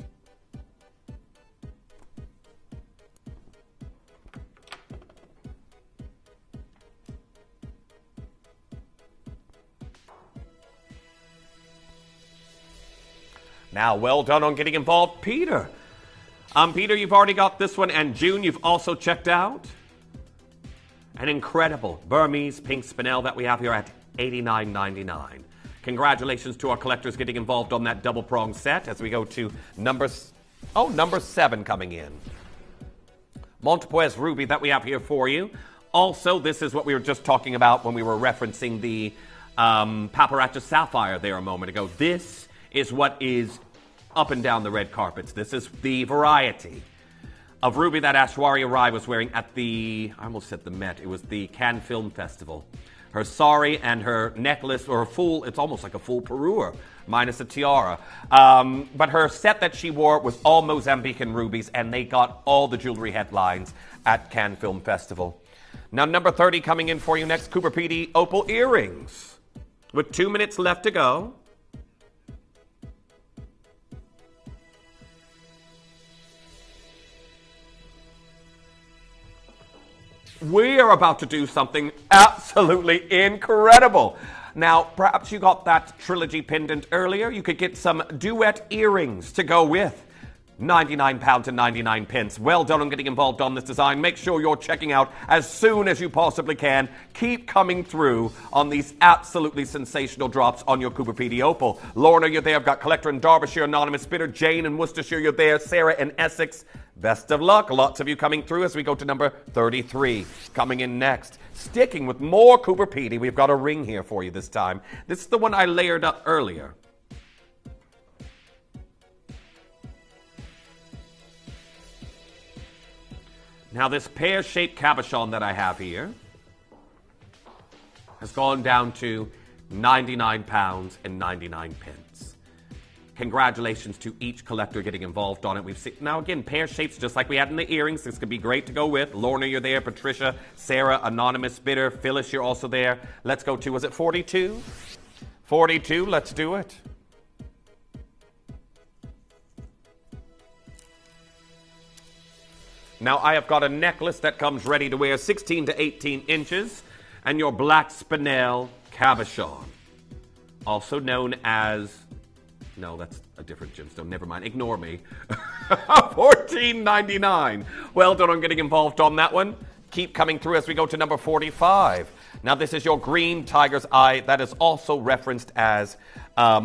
Now, well done on getting involved, Peter. Peter, you've already got this one, and June, you've also checked out an incredible Burmese pink spinel that we have here at $89.99. Congratulations to our collectors getting involved on that double-prong set as we go to number 7 coming in. Montepuez Ruby that we have here for you. Also, this is what we were just talking about when we were referencing the Paparacha Sapphire there a moment ago. This is what is up and down the red carpets. This is the variety of ruby that Aishwarya Rai was wearing at I almost said the Met. It was the Cannes Film Festival. Her sari and her necklace, or it's almost like a full parure, minus a tiara. But her set that she wore was all Mozambican rubies, and they got all the jewelry headlines at Cannes Film Festival. Now, number 30 coming in for you next, Cooper Pedy Opal Earrings. With 2 minutes left to go. We are about to do something absolutely incredible. Now, perhaps you got that trilogy pendant earlier. You could get some duet earrings to go with. £99 and 99 pence. Well done on getting involved on this design. Make sure you're checking out as soon as you possibly can. Keep coming through on these absolutely sensational drops on your Cooper Pedy Opal. Lorna, you're there. I've got Collector in Derbyshire, Anonymous Bidder. Jane in Worcestershire, you're there. Sarah in Essex. Best of luck. Lots of you coming through as we go to number 33. Coming in next. Sticking with more Cooper Pedy, we've got a ring here for you this time. This is the one I layered up earlier. Now, this pear-shaped cabochon that I have here has gone down to £99 and 99 pence. Congratulations to each collector getting involved on it. We've seen, now again, pear shapes just like we had in the earrings. This could be great to go with. Lorna, you're there. Patricia, Sarah, Anonymous Bidder. Phyllis, you're also there. Let's go to, was it 42? 42, let's do it. Now, I have got a necklace that comes ready to wear 16 to 18 inches, and your black spinel cabochon, also known as, no, that's a different gemstone, never mind, ignore me, $14.99. Well done on getting involved on that one. Keep coming through as we go to number 45. Now, this is your green tiger's eye that is also referenced as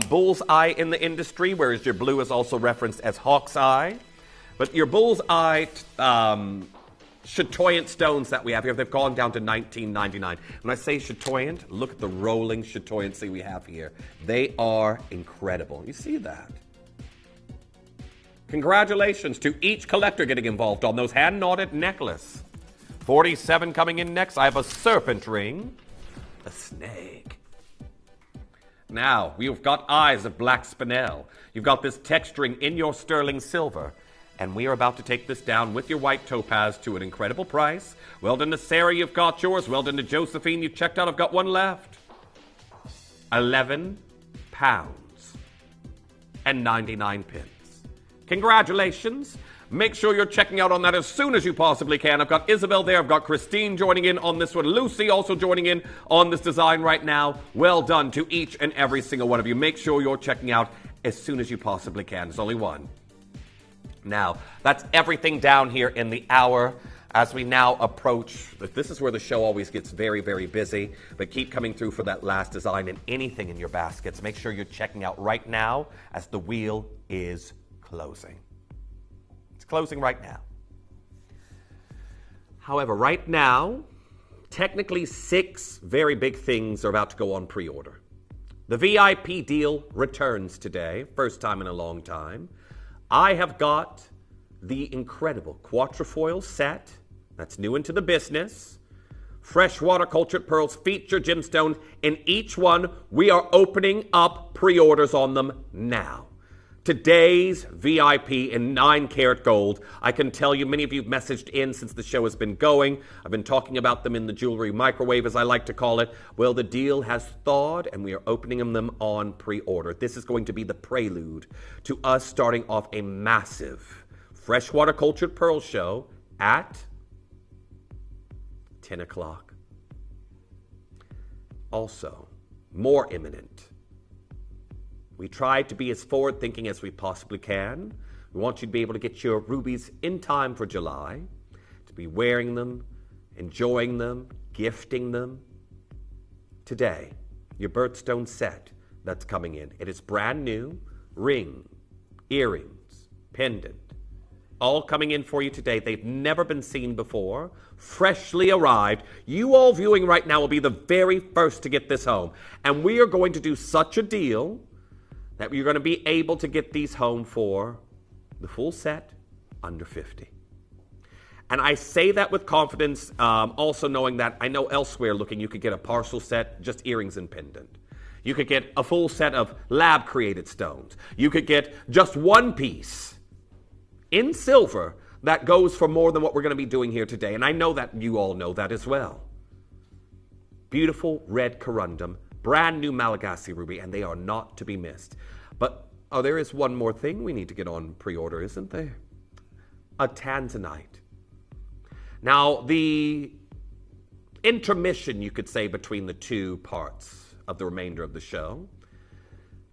bull's eye in the industry, whereas your blue is also referenced as hawk's eye. But your bull's eye chatoyant stones that we have here, they've gone down to $19.99. When I say chatoyant, look at the rolling chatoyancy we have here. They are incredible. You see that? Congratulations to each collector getting involved on those hand-knotted necklace. 47 coming in next. I have a serpent ring, a snake. Now, you've got eyes of black spinel. You've got this texturing in your sterling silver. And we are about to take this down with your white topaz to an incredible price. Well done to Sarah, you've got yours. Well done to Josephine, you've checked out. I've got one left. £11 and 99 pence. Congratulations. Make sure you're checking out on that as soon as you possibly can. I've got Isabel there. I've got Christine joining in on this one. Lucy also joining in on this design right now. Well done to each and every single one of you. Make sure you're checking out as soon as you possibly can. There's only one. Now, that's everything down here in the hour as we now approach. This is where the show always gets very, very busy, but keep coming through for that last design and anything in your baskets. Make sure you're checking out right now as the wheel is closing. It's closing right now. However, right now, technically 6 very big things are about to go on pre-order. The VIP deal returns today, first time in a long time. I have got the incredible quatrefoil set that's new into the business. Freshwater cultured pearls feature gemstones in each one. We are opening up pre-orders on them now. Today's VIP in 9-karat gold. I can tell you, many of you have messaged in since the show has been going. I've been talking about them in the jewelry microwave, as I like to call it. Well, the deal has thawed, and we are opening them on pre-order. This is going to be the prelude to us starting off a massive freshwater cultured pearl show at 10 o'clock. Also, more imminent. We tried to be as forward-thinking as we possibly can. We want you to be able to get your rubies in time for July, to be wearing them, enjoying them, gifting them. Today, your birthstone set that's coming in. It is brand new, ring, earrings, pendant, all coming in for you today. They've never been seen before, freshly arrived. You all viewing right now will be the very first to get this home. And we are going to do such a deal that you're going to be able to get these home for the full set under $50. And I say that with confidence, also knowing that I know elsewhere looking, you could get a partial set, just earrings and pendant. You could get a full set of lab-created stones. You could get just one piece in silver that goes for more than what we're going to be doing here today. And I know that you all know that as well. Beautiful red corundum, brand new Malagasy ruby, and they are not to be missed. But there is one more thing we need to get on pre-order, isn't there? A tanzanite. Now, the intermission, you could say, between the two parts of the remainder of the show,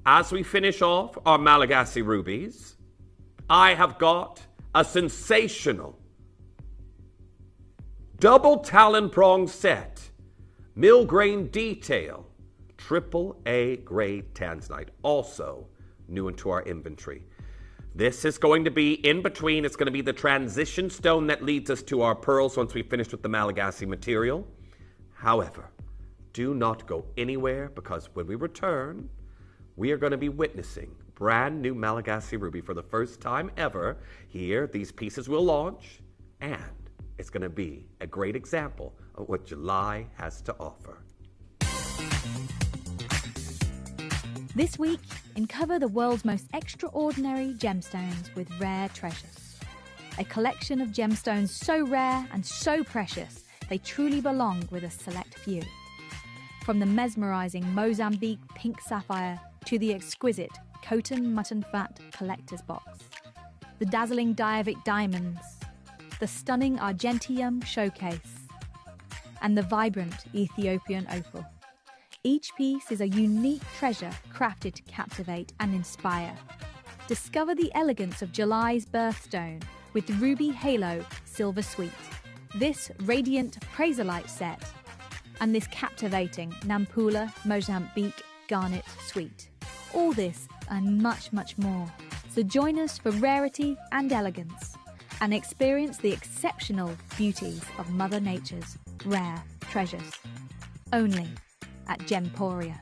as we finish off our Malagasy rubies, I have got a sensational double talon prong set, mill grain detail, AAA grade tanzanite, also new into our inventory. This is going to be in between. It's going to be the transition stone that leads us to our pearls once we finish with the Malagasy material. However, do not go anywhere, because when we return, we are going to be witnessing brand new Malagasy ruby for the first time ever. Here, these pieces will launch, and it's going to be a great example of what July has to offer. This week, uncover the world's most extraordinary gemstones with Rare Treasures. A collection of gemstones so rare and so precious, they truly belong with a select few. From the mesmerizing Mozambique pink sapphire to the exquisite Khotan mutton fat collector's box, the dazzling Diavik diamonds, the stunning Argentium showcase, and the vibrant Ethiopian opal. Each piece is a unique treasure crafted to captivate and inspire. Discover the elegance of July's birthstone with the Ruby Halo Silver Suite, this radiant Praisalite set, and this captivating Nampula Mozambique Garnet Suite. All this and much, much more. So join us for rarity and elegance and experience the exceptional beauties of Mother Nature's rare treasures. Only at Gemporia.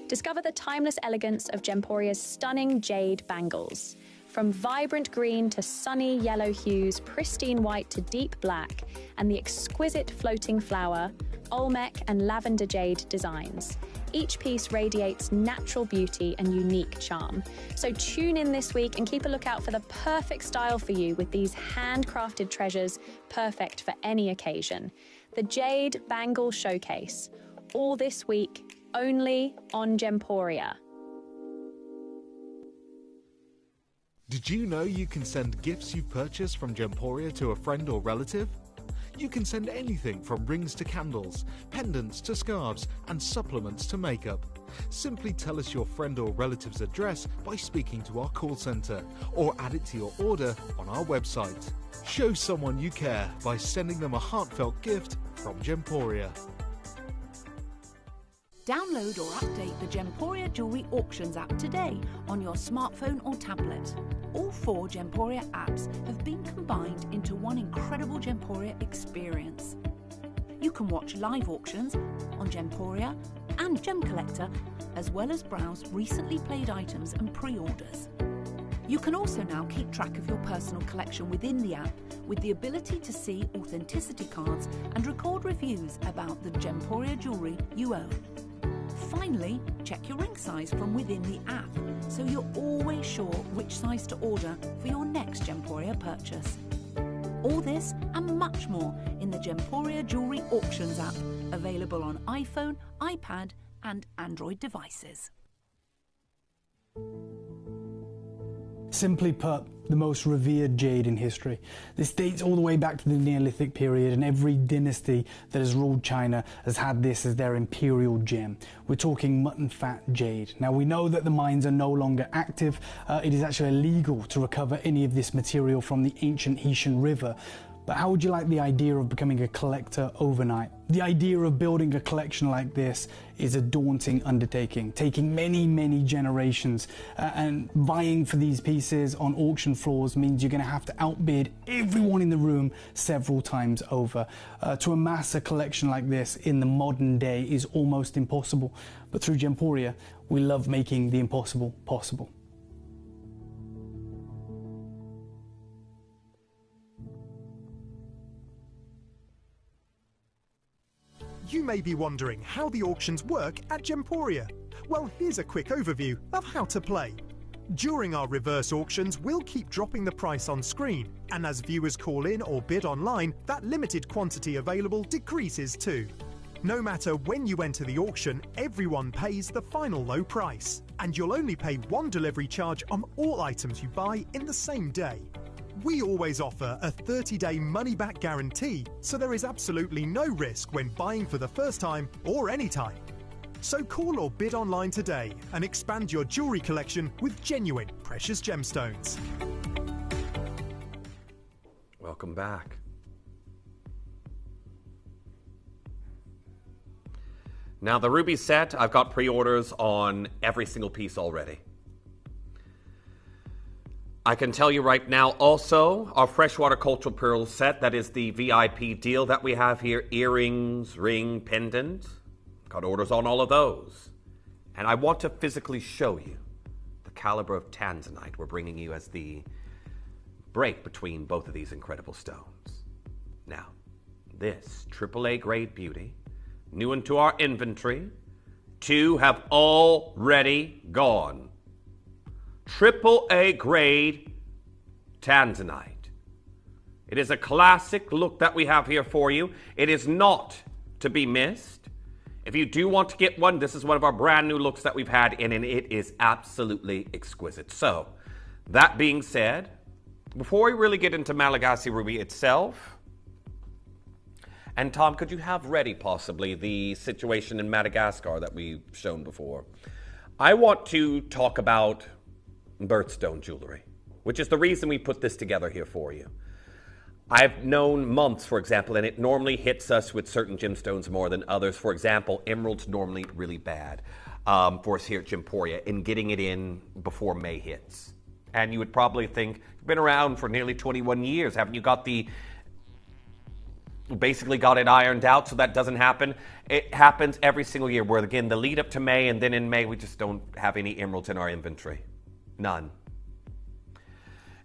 Discover the timeless elegance of Gemporia's stunning jade bangles. From vibrant green to sunny yellow hues, pristine white to deep black, and the exquisite floating flower, Olmec and lavender jade designs. Each piece radiates natural beauty and unique charm. So tune in this week and keep a lookout for the perfect style for you with these handcrafted treasures, perfect for any occasion. The Jade Bangle Showcase, all this week, only on Gemporia. Did you know you can send gifts you've purchased from Gemporia to a friend or relative? You can send anything from rings to candles, pendants to scarves, and supplements to makeup. Simply tell us your friend or relative's address by speaking to our call centre, or add it to your order on our website. Show someone you care by sending them a heartfelt gift from Gemporia. Download or update the Gemporia Jewellery Auctions app today on your smartphone or tablet. All 4 Gemporia apps have been combined into one incredible Gemporia experience. You can watch live auctions on Gemporia and Gem Collector, as well as browse recently played items and pre-orders. You can also now keep track of your personal collection within the app with the ability to see authenticity cards and record reviews about the Gemporia jewellery you own. Finally, check your ring size from within the app, so you're always sure which size to order for your next Gemporia purchase. All this and much more in the Gemporia Jewellery Auctions app, available on iPhone, iPad and Android devices. Simply put, the most revered jade in history. This dates all the way back to the Neolithic period, and every dynasty that has ruled China has had this as their imperial gem. We're talking mutton fat jade. Now, we know that the mines are no longer active. It is actually illegal to recover any of this material from the ancient Heshan River. But how would you like the idea of becoming a collector overnight? The idea of building a collection like this is a daunting undertaking, taking many, many generations. And vying for these pieces on auction floors means you're going to have to outbid everyone in the room several times over. To amass a collection like this in the modern day is almost impossible. But through Gemporia, we love making the impossible possible. You may be wondering how the auctions work at Gemporia. Well, here's a quick overview of how to play. During our reverse auctions, we'll keep dropping the price on screen, and as viewers call in or bid online, that limited quantity available decreases too. No matter when you enter the auction, everyone pays the final low price, and you'll only pay one delivery charge on all items you buy in the same day. We always offer a 30-day money-back guarantee, so there is absolutely no risk when buying for the first time or any time. So call or bid online today and expand your jewellery collection with genuine precious gemstones. Welcome back. Now, the ruby set, I've got pre-orders on every single piece already. I can tell you right now also, our freshwater cultural pearl set, that is the VIP deal that we have here, earrings, ring, pendant. Got orders on all of those. And I want to physically show you the caliber of tanzanite we're bringing you as the break between both of these incredible stones. Now, this AAA grade beauty, new into our inventory, 2 have already gone. AAA grade tanzanite. It is a classic look that we have here for you. It is not to be missed. If you do want to get one, this is one of our brand new looks that we've had in, and it is absolutely exquisite. So, that being said, before we really get into Malagasy Ruby itself, and Tom, could you have ready possibly the situation in Madagascar that we've shown before? I want to talk about birthstone jewelry, which is the reason we put this together here for you. I've known months, for example, and it normally hits us with certain gemstones more than others. For example, emerald's normally really bad for us here at Gemporia in getting it in before May hits. And you would probably think, you've been around for nearly 21 years. Haven't you basically got it ironed out so that doesn't happen? It happens every single year where, again, the lead up to May, and then in May, we just don't have any emeralds in our inventory. None.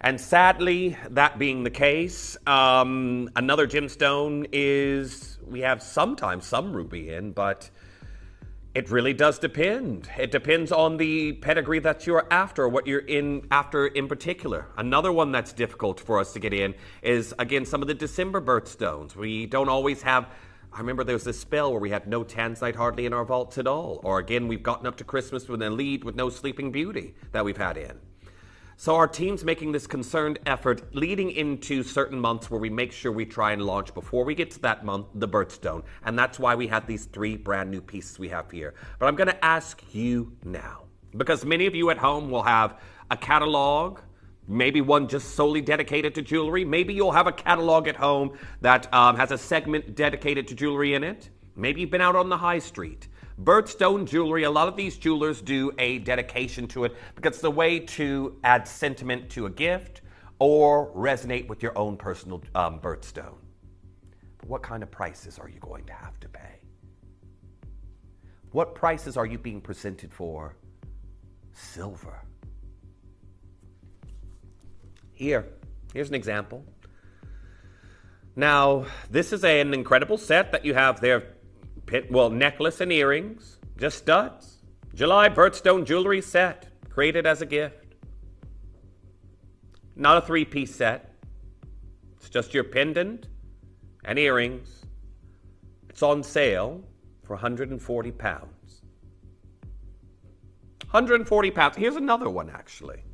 And sadly, that being the case, another gemstone is, we have sometimes some ruby in, but it really does depend. It depends on the pedigree that you're after, what you're after in particular. Another one that's difficult for us to get in is, again, some of the December birthstones. We don't always have, I remember there was this spell where we had no tanzanite hardly in our vaults at all. Or again, we've gotten up to Christmas with a lead with no Sleeping Beauty that we've had in. So our team's making this concerned effort leading into certain months where we make sure we try and launch before we get to that month, the birthstone. And that's why we have these 3 brand new pieces we have here. But I'm going to ask you now, because many of you at home will have a catalog, maybe one just solely dedicated to jewelry. Maybe you'll have a catalog at home that has a segment dedicated to jewelry in it. Maybe you've been out on the high street. Birthstone jewelry, a lot of these jewelers do a dedication to it because it's a way to add sentiment to a gift or resonate with your own personal birthstone. But what kind of prices are you going to have to pay? What prices are you being presented for silver? Here's an example. Now, this is an incredible set that you have there. Necklace and earrings, just studs. July birthstone jewelry set, created as a gift. Not a three-piece set. It's just your pendant and earrings. It's on sale for £140. £140. Here's another one, actually.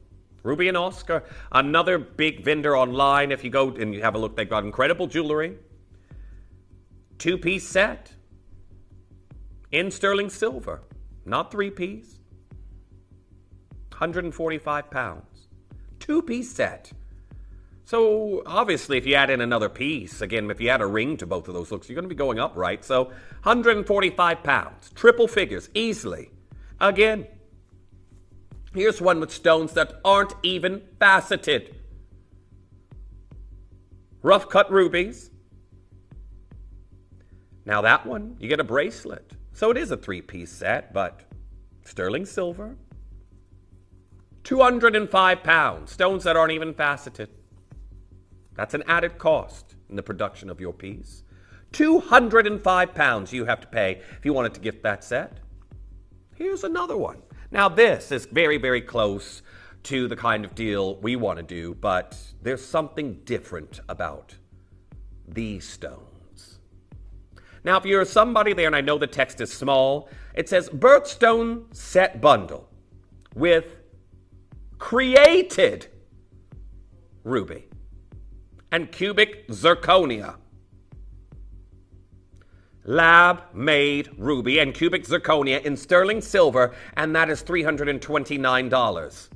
Ruby and Oscar, another big vendor online. If you go and you have a look, they've got incredible jewelry. Two-piece set in sterling silver, not three-piece. £145. Two-piece set. So obviously, if you add in another piece, again, if you add a ring to both of those looks, you're going to be going up, right? So £145. Triple figures, easily. Again, here's one with stones that aren't even faceted. Rough cut rubies. Now that one, you get a bracelet. So it is a three-piece set, but sterling silver. £205. Stones that aren't even faceted. That's an added cost in the production of your piece. £205 you have to pay if you wanted to gift that set. Here's another one. Now this is very, very close to the kind of deal we want to do, but there's something different about these stones. Now, if you're somebody there, and I know the text is small, it says birthstone set bundle with created ruby and cubic zirconia. Lab-made ruby and cubic zirconia in sterling silver, and that is $329.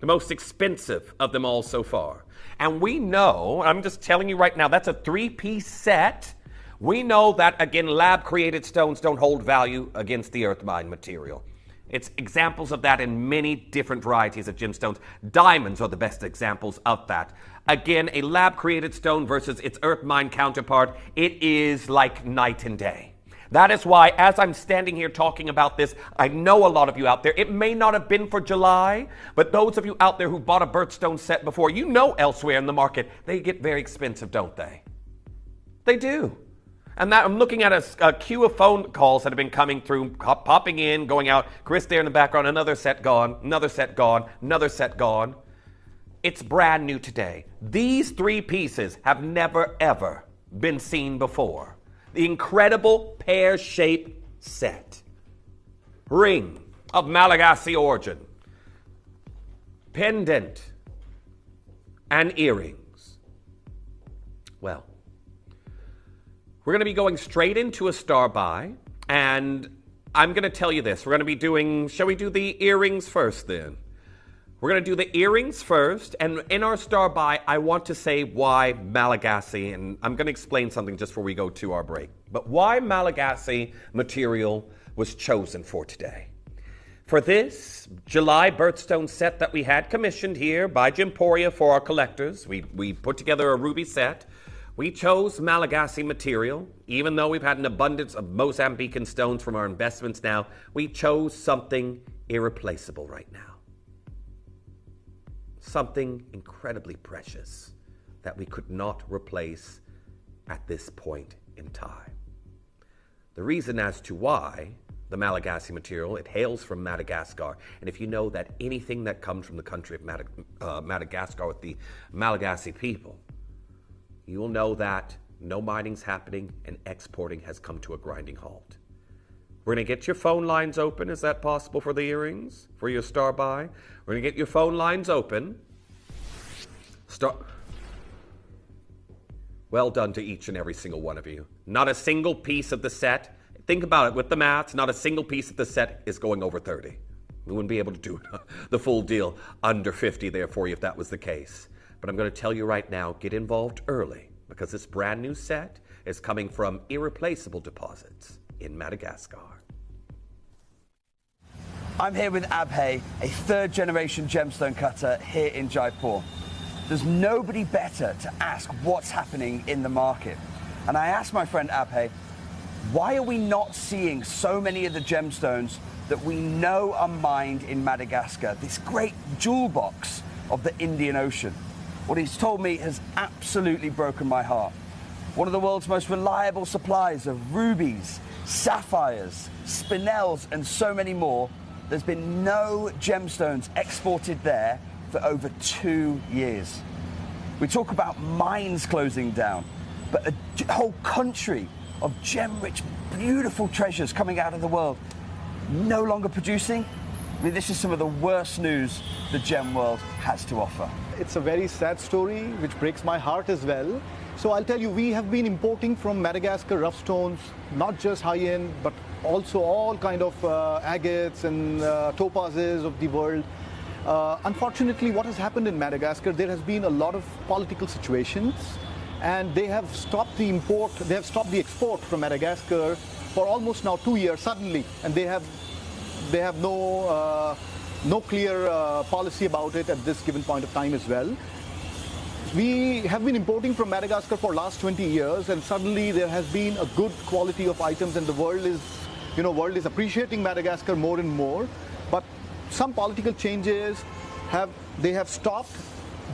The most expensive of them all so far. And we know, I'm just telling you right now, that's a three-piece set. We know that, again, lab-created stones don't hold value against the earth mine material. It's examples of that in many different varieties of gemstones. Diamonds are the best examples of that. Again, a lab-created stone versus its earth mine counterpart, it is like night and day. That is why, as I'm standing here talking about this, I know a lot of you out there, it may not have been for July, but those of you out there who bought a birthstone set before, you know elsewhere in the market, they get very expensive, don't they? They do. And that, I'm looking at a queue of phone calls that have been coming through, popping in, going out. Chris there in the background, another set gone, another set gone, another set gone. It's brand new today. These three pieces have never, ever been seen before. The incredible pear-shaped set. Ring of Malagasy origin. Pendant and earrings. Well, we're going to be going straight into a star buy, and I'm going to tell you this. We're going to be doing, shall we do the earrings first then? We're going to do the earrings first, and in our star buy, I want to say why Malagasy, and I'm going to explain something just before we go to our break, but why Malagasy material was chosen for today. For this July birthstone set that we had commissioned here by Gemporia for our collectors, we put together a ruby set. We chose Malagasy material. Even though we've had an abundance of Mozambican stones from our investments now, we chose something irreplaceable right now. Something incredibly precious that we could not replace at this point in time. The reason as to why the Malagasy material, it hails from Madagascar. And if you know that anything that comes from the country of Madagascar with the Malagasy people, you will know that no mining's happening and exporting has come to a grinding halt. We're going to get your phone lines open. Is that possible for the earrings? For your star buy? We're going to get your phone lines open. Well done to each and every single one of you. Not a single piece of the set. Think about it with the maths. Not a single piece of the set is going over 30. We wouldn't be able to do the full deal under 50 there for you if that was the case. But I'm going to tell you right now, get involved early because this brand new set is coming from irreplaceable deposits in Madagascar. I'm here with Abhay, a third-generation gemstone cutter here in Jaipur. There's nobody better to ask what's happening in the market. And I asked my friend Abhay, why are we not seeing so many of the gemstones that we know are mined in Madagascar, this great jewel box of the Indian Ocean? What he's told me has absolutely broken my heart. One of the world's most reliable suppliers of rubies, sapphires, spinels, and so many more. There's been no gemstones exported there for over 2 years. We talk about mines closing down, but a whole country of gem-rich, beautiful treasures coming out of the world, no longer producing. I mean, this is some of the worst news the gem world has to offer. It's a very sad story, which breaks my heart as well. So I'll tell you, we have been importing from Madagascar rough stones, not just high-end, but also all kind of agates and topazes of the world. Unfortunately, what has happened in Madagascar, there has been a lot of political situations, and they have stopped the import, they have stopped the export from Madagascar for almost now 2 years suddenly, and they have no clear policy about it at this given point of time as well. We have been importing from Madagascar for last 20 years, and suddenly there has been a good quality of items, and the world is appreciating Madagascar more and more. But some political changes have stopped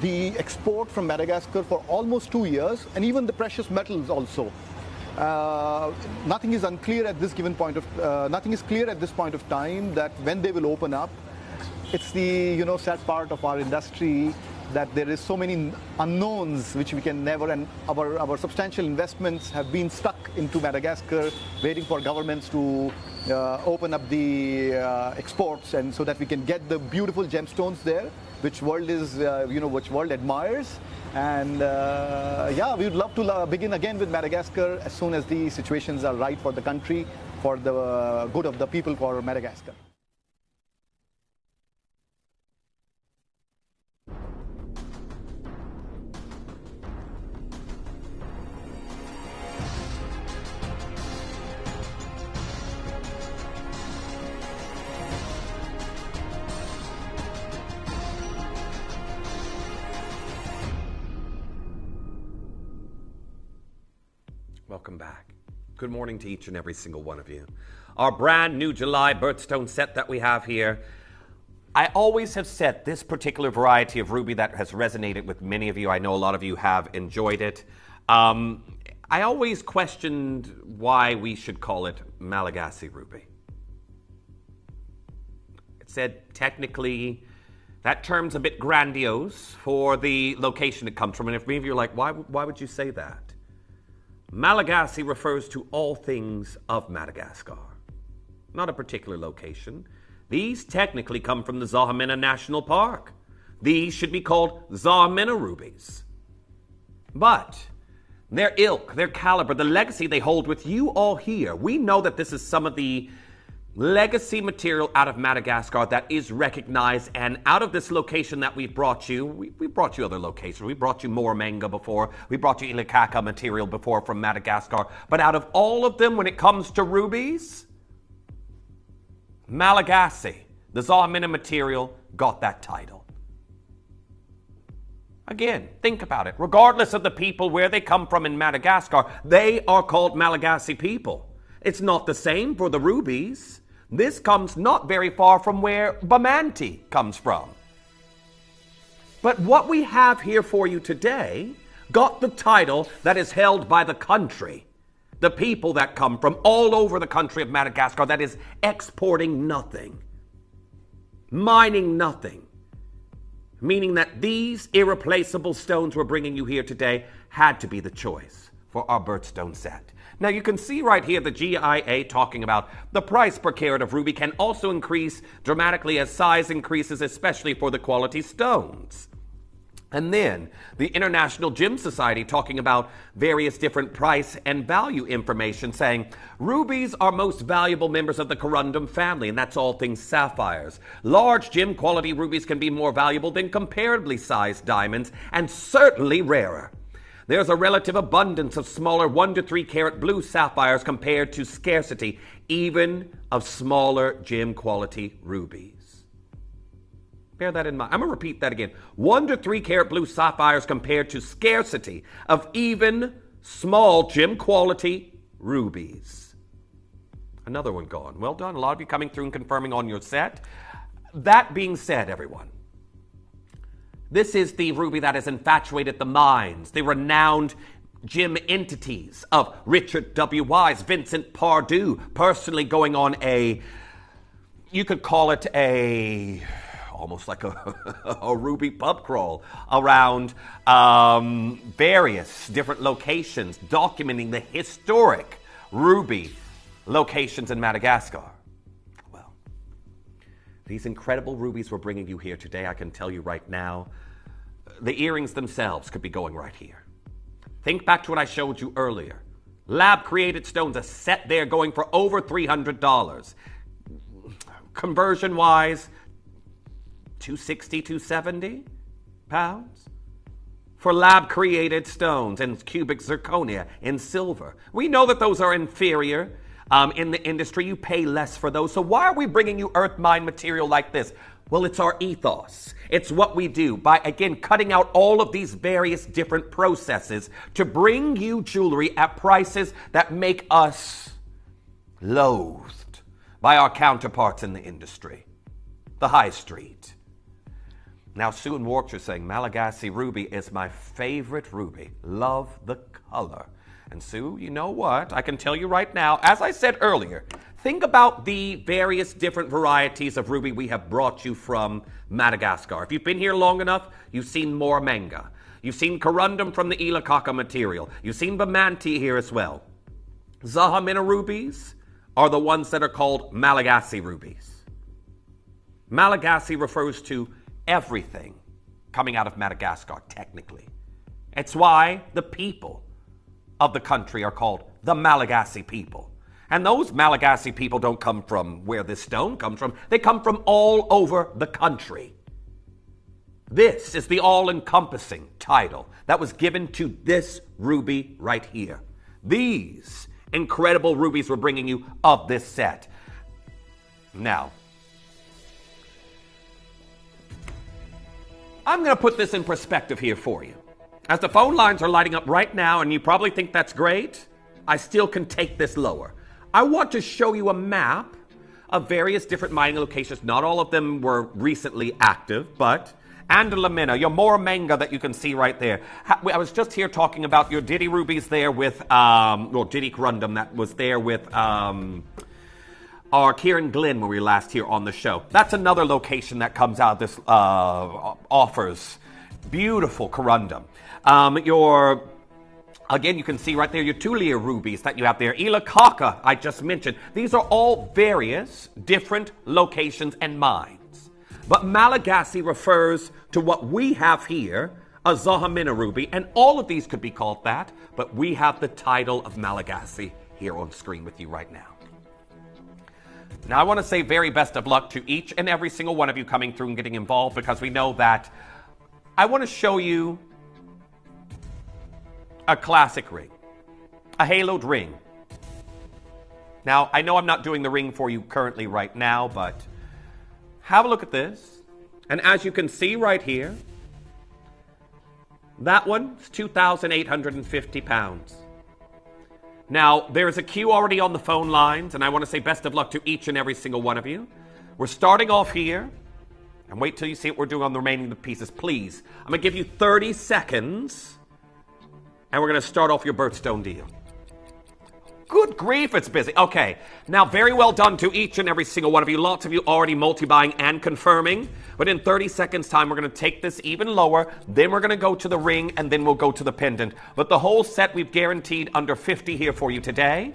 the export from Madagascar for almost 2 years, and even the precious metals also. Nothing is clear at this point of time that when they will open up. It's the sad part of our industry that there is so many unknowns which we can never, and our substantial investments have been stuck into Madagascar, waiting for governments to open up the exports, and so that we can get the beautiful gemstones there, which world admires. And we would love to begin again with Madagascar as soon as the situations are right for the country, for the good of the people, for Madagascar. Welcome back. Good morning to each and every single one of you. Our brand new July birthstone set that we have here. I always have said this particular variety of ruby that has resonated with many of you. I know a lot of you have enjoyed it. I always questioned why we should call it Malagasy ruby. It said technically that term's a bit grandiose for the location it comes from. And if many of you are like, why would you say that? Malagasy refers to all things of Madagascar, not a particular location. These technically come from the Zahamena National Park. These should be called Zahamena rubies. But their ilk, their caliber, the legacy they hold with you all here, we know that this is some of the legacy material out of Madagascar that is recognized, and out of this location that we've brought you, we brought you other locations. We brought you Moramanga before. We brought you Ilikaka material before from Madagascar. But out of all of them, when it comes to rubies, Malagasy, the Zahamena material, got that title. Again, think about it. Regardless of the people, where they come from in Madagascar, they are called Malagasy people. It's not the same for the rubies. This comes not very far from where Bamanti comes from. But what we have here for you today got the title that is held by the country, the people that come from all over the country of Madagascar, that is exporting nothing, mining nothing, meaning that these irreplaceable stones we're bringing you here today had to be the choice for our birthstone set. Now, you can see right here the GIA talking about the price per carat of ruby can also increase dramatically as size increases, especially for the quality stones. And then the International Gem Society talking about various different price and value information, saying rubies are most valuable members of the corundum family, and that's all things sapphires. Large gem quality rubies can be more valuable than comparably sized diamonds, and certainly rarer. There's a relative abundance of smaller 1 to 3 carat blue sapphires compared to scarcity, even of smaller gem quality rubies. Bear that in mind. I'm going to repeat that again. 1 to 3 carat blue sapphires compared to scarcity of even small gem quality rubies. Another one gone. Well done. A lot of you coming through and confirming on your set. That being said, everyone, This is the ruby that has infatuated the minds, the renowned gem entities of Richard W. Wise, Vincent Pardue, personally going on you could call it almost like a ruby pub crawl around various different locations, documenting the historic ruby locations in Madagascar. Well, these incredible rubies we're bringing you here today, I can tell you right now, the earrings themselves could be going right here. Think back to what I showed you earlier. Lab-created stones, a set there going for over $300. Conversion-wise, $260, $270 for lab-created stones and cubic zirconia in silver. We know that those are inferior in the industry. You pay less for those. So why are we bringing you earth mine material like this? Well, it's our ethos. It's what we do by, again, cutting out all of these various different processes to bring you jewelry at prices that make us loathed by our counterparts in the industry, the high street. Now, Sue and Warwickshire saying, Malagasy ruby is my favorite ruby. Love the color. And Sue, you know what? I can tell you right now, as I said earlier, think about the various different varieties of ruby we have brought you from Madagascar. If you've been here long enough, you've seen Moormanga. You've seen corundum from the Ilakaka material. You've seen Bamanti here as well. Zahamina rubies are the ones that are called Malagasy rubies. Malagasy refers to everything coming out of Madagascar, technically. It's why the people of the country are called the Malagasy people. And those Malagasy people don't come from where this stone comes from. They come from all over the country. This is the all-encompassing title that was given to this ruby right here. These incredible rubies we're bringing you of this set. Now, I'm going to put this in perspective here for you. As the phone lines are lighting up right now, and you probably think that's great, I still can take this lower. I want to show you a map of various different mining locations. Not all of them were recently active, but Andalamina, your Moormanga that you can see right there. I was just here talking about your Diddy rubies there with, Diddy corundum that was there with our Kieran Glynn when we were last here on the show. That's another location that comes out of this, offers beautiful corundum. Again, you can see right there your Tulia rubies that you have there. Ilakaka, I just mentioned. These are all various different locations and mines. But Malagasy refers to what we have here, a Zahamina ruby, and all of these could be called that, but we have the title of Malagasy here on screen with you right now. Now, I want to say very best of luck to each and every single one of you coming through and getting involved, because we know that I want to show you a classic ring, a haloed ring. Now, I know I'm not doing the ring for you currently right now, but have a look at this. And as you can see right here, that one's 2,850 pounds. Now, there's a queue already on the phone lines, and I want to say best of luck to each and every single one of you. We're starting off here, and wait till you see what we're doing on the remaining of the pieces, please. I'm going to give you 30 seconds, and we're going to start off your birthstone deal. Good grief, it's busy. Okay, now very well done to each and every single one of you. Lots of you already multi-buying and confirming. But in 30 seconds time, we're going to take this even lower. Then we're going to go to the ring, and then we'll go to the pendant. But the whole set, we've guaranteed under 50 here for you today.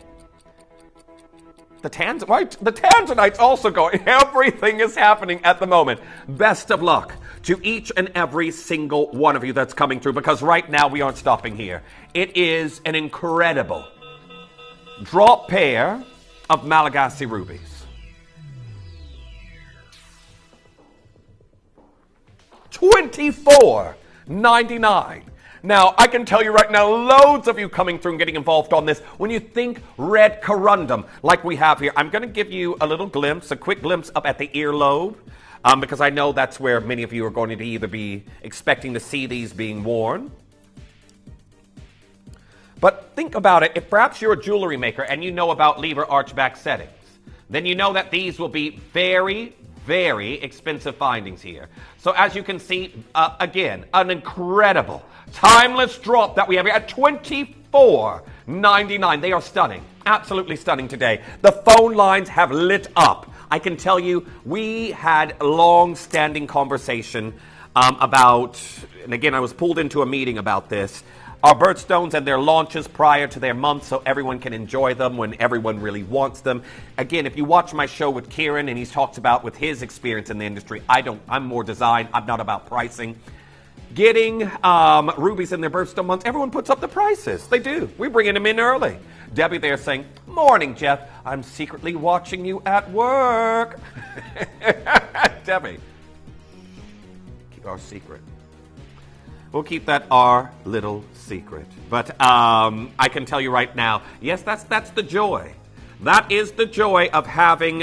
The Tanzanite's also going. Everything is happening at the moment. Best of luck to each and every single one of you that's coming through, because right now we aren't stopping here. It is an incredible drop pair of Malagasy rubies. $24.99. Now, I can tell you right now, loads of you coming through and getting involved on this. When you think red corundum, like we have here, I'm going to give you a little glimpse, a quick glimpse up at the earlobe, because I know that's where many of you are going to either be expecting to see these being worn. But think about it. If perhaps you're a jewelry maker and you know about lever archback settings, then you know that these will be very, very expensive findings here. So as you can see, again, an incredible, timeless drop that we have here at $24.99. They are stunning, absolutely stunning today. The phone lines have lit up. I can tell you, we had a long-standing conversation about, and again, I was pulled into a meeting about this, our birthstones and their launches prior to their month so everyone can enjoy them when everyone really wants them. Again, if you watch my show with Kieran and he's talked about with his experience in the industry, I'm more design, I'm not about pricing. Getting rubies in their birthstone months, everyone puts up the prices. They do. We're bringing them in early. Debbie there saying, "Morning, Jeff. I'm secretly watching you at work." Debbie, keep our secret. We'll keep that our little secret. But I can tell you right now, yes, that's the joy. That is the joy of having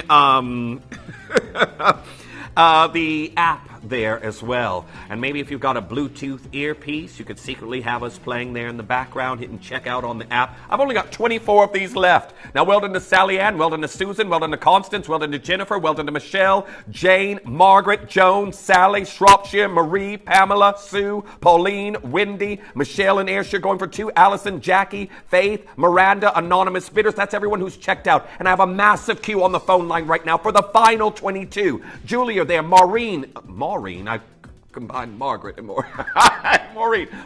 the app there as well. And maybe if you've got a Bluetooth earpiece, you could secretly have us playing there in the background, hitting checkout on the app. I've only got 24 of these left. Now, well done to Sally Ann, well done to Susan, well done to Constance, well done to Jennifer, well done to Michelle, Jane, Margaret, Joan, Sally, Shropshire, Marie, Pamela, Sue, Pauline, Wendy, Michelle and Ayrshire going for 2, Allison, Jackie, Faith, Miranda, Anonymous Bidders. That's everyone who's checked out. And I have a massive queue on the phone line right now for the final 22. Julia there, Maureen, I combined Margaret and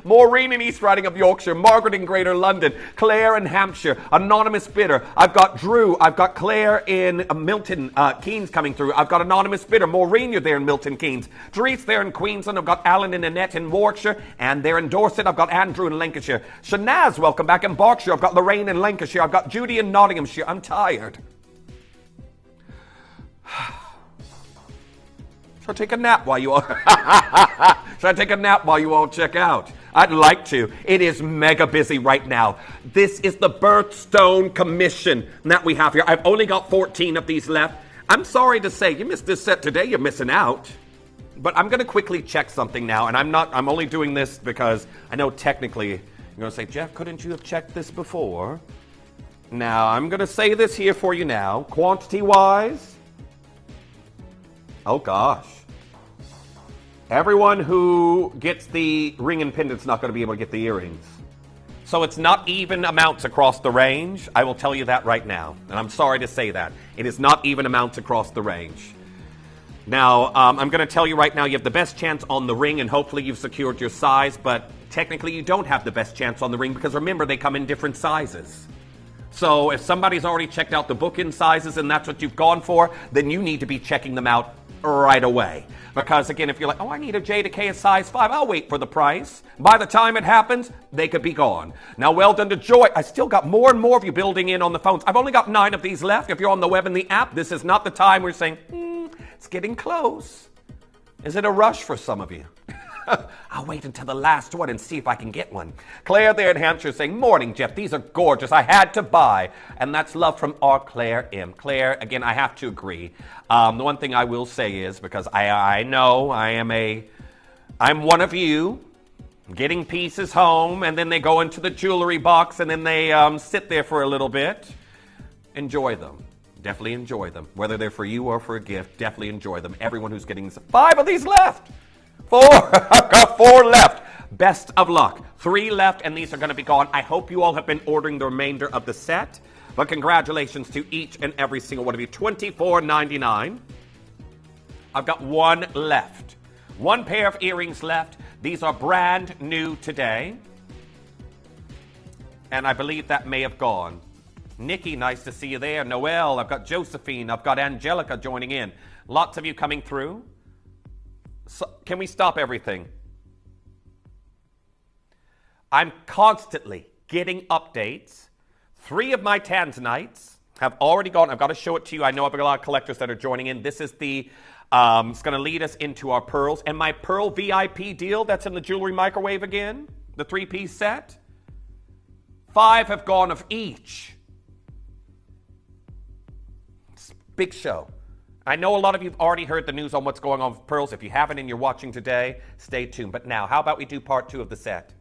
Maureen in East Riding of Yorkshire, Margaret in Greater London, Claire in Hampshire, Anonymous Bidder. I've got Drew, I've got Claire in Milton Keynes coming through. I've got Anonymous Bidder, Maureen, you're there in Milton Keynes. Therese there in Queensland. I've got Alan and Annette in Warwickshire, and there in Dorset. I've got Andrew in Lancashire. Shanaz, welcome back in Berkshire. I've got Lorraine in Lancashire. I've got Judy in Nottinghamshire. I'm tired. Should I take a nap while you all check out? I'd like to. It is mega busy right now. This is the Birthstone Commission that we have here. I've only got 14 of these left. I'm sorry to say, you missed this set today, you're missing out. But I'm going to quickly check something now, and I'm only doing this because I know technically you're going to say, Jeff, couldn't you have checked this before? Now, I'm going to say this here for you now. Quantity-wise, oh gosh. Everyone who gets the ring and pendant's not going to be able to get the earrings. So it's not even amounts across the range. I will tell you that right now. And I'm sorry to say that. It is not even amounts across the range. Now, I'm going to tell you right now, you have the best chance on the ring, and hopefully you've secured your size, but technically you don't have the best chance on the ring because remember, they come in different sizes. So if somebody's already checked out the book-in sizes and that's what you've gone for, then you need to be checking them out right away. Because again, if you're like, oh, I need a J to K, a size 5, I'll wait for the price. By the time it happens, they could be gone. Now, well done to Joy. I still got more and more of you building in on the phones. I've only got 9 of these left. If you're on the web and the app, this is not the time we're saying, it's getting close. Is it a rush for some of you? I'll wait until the last one and see if I can get one. Claire there in Hampshire saying, morning, Jeff. These are gorgeous. I had to buy. And that's love from our Claire M. Claire, again, I have to agree. The one thing I will say is, because I know I'm one of you, getting pieces home, and then they go into the jewelry box, and then they sit there for a little bit. Enjoy them. Definitely enjoy them. Whether they're for you or for a gift, definitely enjoy them. Everyone who's getting 5 of these left. 4. I've got 4 left. Best of luck. 3 left, and these are going to be gone. I hope you all have been ordering the remainder of the set. But congratulations to each and every single one of you. $24.99. I've got 1 left. 1 pair of earrings left. These are brand new today. And I believe that may have gone. Nikki, nice to see you there. Noelle, I've got Josephine. I've got Angelica joining in. Lots of you coming through. So, can we stop everything? I'm constantly getting updates. 3 of my Tanzanites have already gone. I've got to show it to you. I know I've got a lot of collectors that are joining in. This is the, it's going to lead us into our pearls. And my pearl VIP deal that's in the jewelry microwave again, the 3-piece set. 5 have gone of each. It's a big show. I know a lot of you have already heard the news on what's going on with pearls. If you haven't and you're watching today, stay tuned. But now, how about we do part 2 of the set?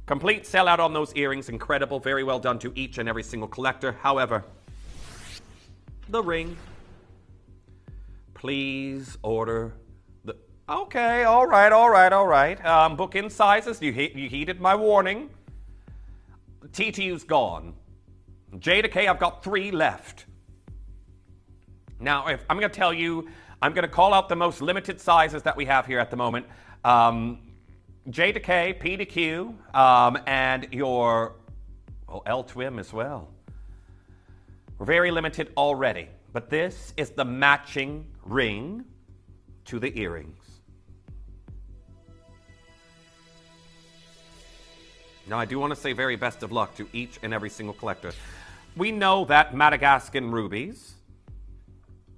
Complete sellout on those earrings. Incredible. Very well done to each and every single collector. However, the ring. Please order the... Okay, all right. Book in sizes. You heeded my warning. TTU's gone. J to K, I've got 3 left. Now, if I'm going to tell you, I'm going to call out the most limited sizes that we have here at the moment. J to K, P to Q, and your L to M as well. We're very limited already, but this is the matching ring to the earrings. Now, I do want to say very best of luck to each and every single collector. We know that Madagascan rubies,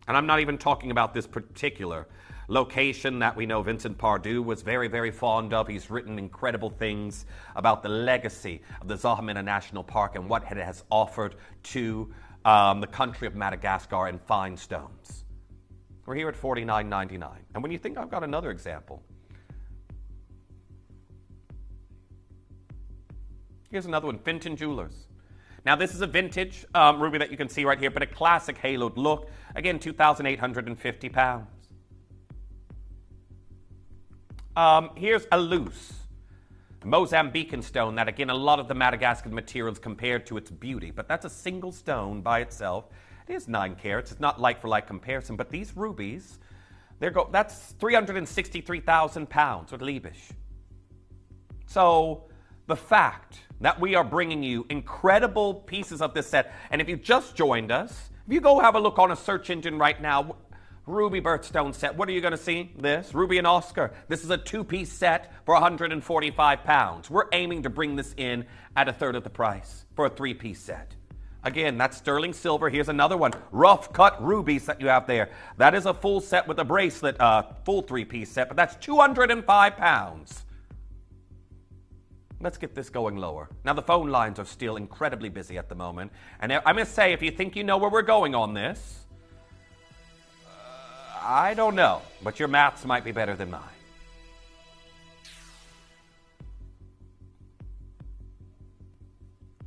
and I'm not even talking about this particular location that we know Vincent Pardue was very, very fond of. He's written incredible things about the legacy of the Zahamena National Park and what it has offered to the country of Madagascar in fine stones. We're here at $49.99. And when you think I've got another example, here's another one, Finton Jewelers. Now, this is a vintage ruby that you can see right here, but a classic haloed look. Again, 2,850 pounds. Here's a loose Mozambican stone that, again, a lot of the Madagascan materials compared to its beauty, but that's a single stone by itself. It is 9 carats. It's not like-for-like comparison, but these rubies, that's 363,000 pounds with Liebisch. So the fact that we are bringing you incredible pieces of this set, and if you just joined us, if you go have a look on a search engine right now, Ruby birthstone set, what are you going to see? This, Ruby and Oscar. This is a 2-piece set for 145 pounds. We're aiming to bring this in at a third of the price for a 3-piece set. Again, that's sterling silver. Here's another one, rough cut rubies that you have there. That is a full set with a bracelet, full 3-piece set, but that's 205 pounds. Let's get this going lower. Now, the phone lines are still incredibly busy at the moment. And I'm going to say, if you think you know where we're going on this, I don't know, but your maths might be better than mine.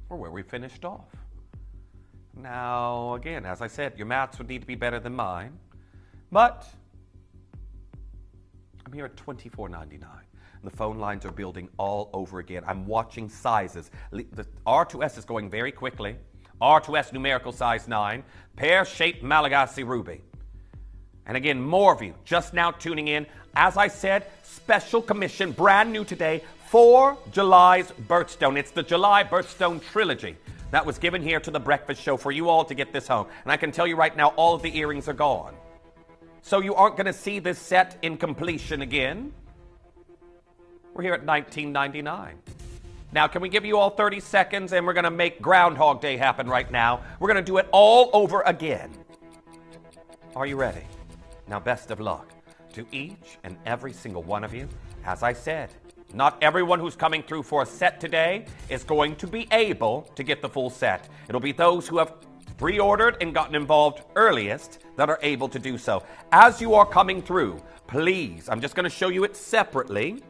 Or where we finished off. Now, again, as I said, your maths would need to be better than mine, but I'm here at $24.99. The phone lines are building all over again. I'm watching sizes. The R2S is going very quickly. R2S numerical size 9, pear-shaped Malagasy ruby. And again, more of you just now tuning in. As I said, special commission, brand new today, for July's birthstone. It's the July birthstone trilogy that was given here to the breakfast show for you all to get this home. And I can tell you right now, all of the earrings are gone. So you aren't going to see this set in completion again. We're here at $19.99. Now, can we give you all 30 seconds and we're going to make Groundhog Day happen right now? We're going to do it all over again. Are you ready? Now, best of luck to each and every single one of you. As I said, not everyone who's coming through for a set today is going to be able to get the full set. It'll be those who have pre-ordered and gotten involved earliest that are able to do so. As you are coming through, please, I'm just going to show you it separately.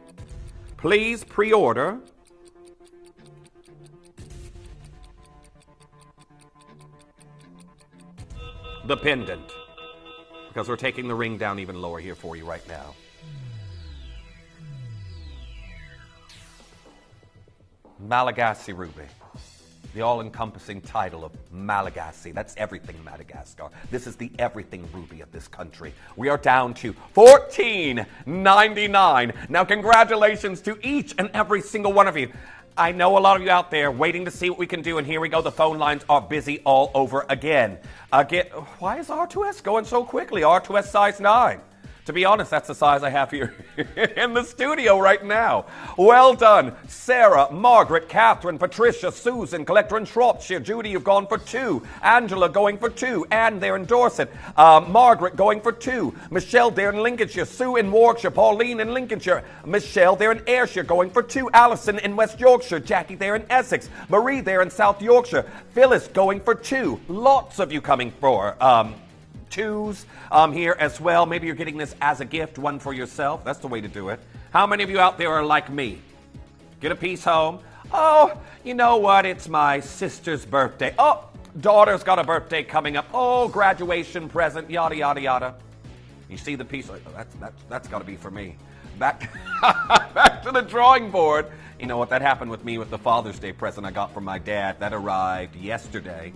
Please pre-order the pendant, because we're taking the ring down even lower here for you right now. Malagasy ruby. The all-encompassing title of Malagasy. That's everything Madagascar. This is the everything ruby of this country. We are down to $14.99. Now, congratulations to each and every single one of you. I know a lot of you out there waiting to see what we can do, and here we go. The phone lines are busy all over again. Why is R2S going so quickly? R2S size 9. To be honest, that's the size I have here in the studio right now. Well done. Sarah, Margaret, Catherine, Patricia, Susan, collector in Shropshire. Judy, you've gone for 2. Angela going for 2. Anne there in Dorset. Margaret going for 2. Michelle there in Lincolnshire. Sue in Warwickshire. Pauline in Lincolnshire. Michelle there in Ayrshire going for 2. Alison in West Yorkshire. Jackie there in Essex. Marie there in South Yorkshire. Phyllis going for 2. Lots of you coming for 2s here as well. Maybe you're getting this as a gift, one for yourself. That's the way to do it. How many of you out there are like me? Get a piece home. Oh, you know what? It's my sister's birthday. Oh, daughter's got a birthday coming up. Oh, graduation present, yada, yada, yada. You see the piece, like, oh, that's got to be for me. Back to the drawing board. You know what, that happened with me with the Father's Day present I got from my dad. That arrived yesterday.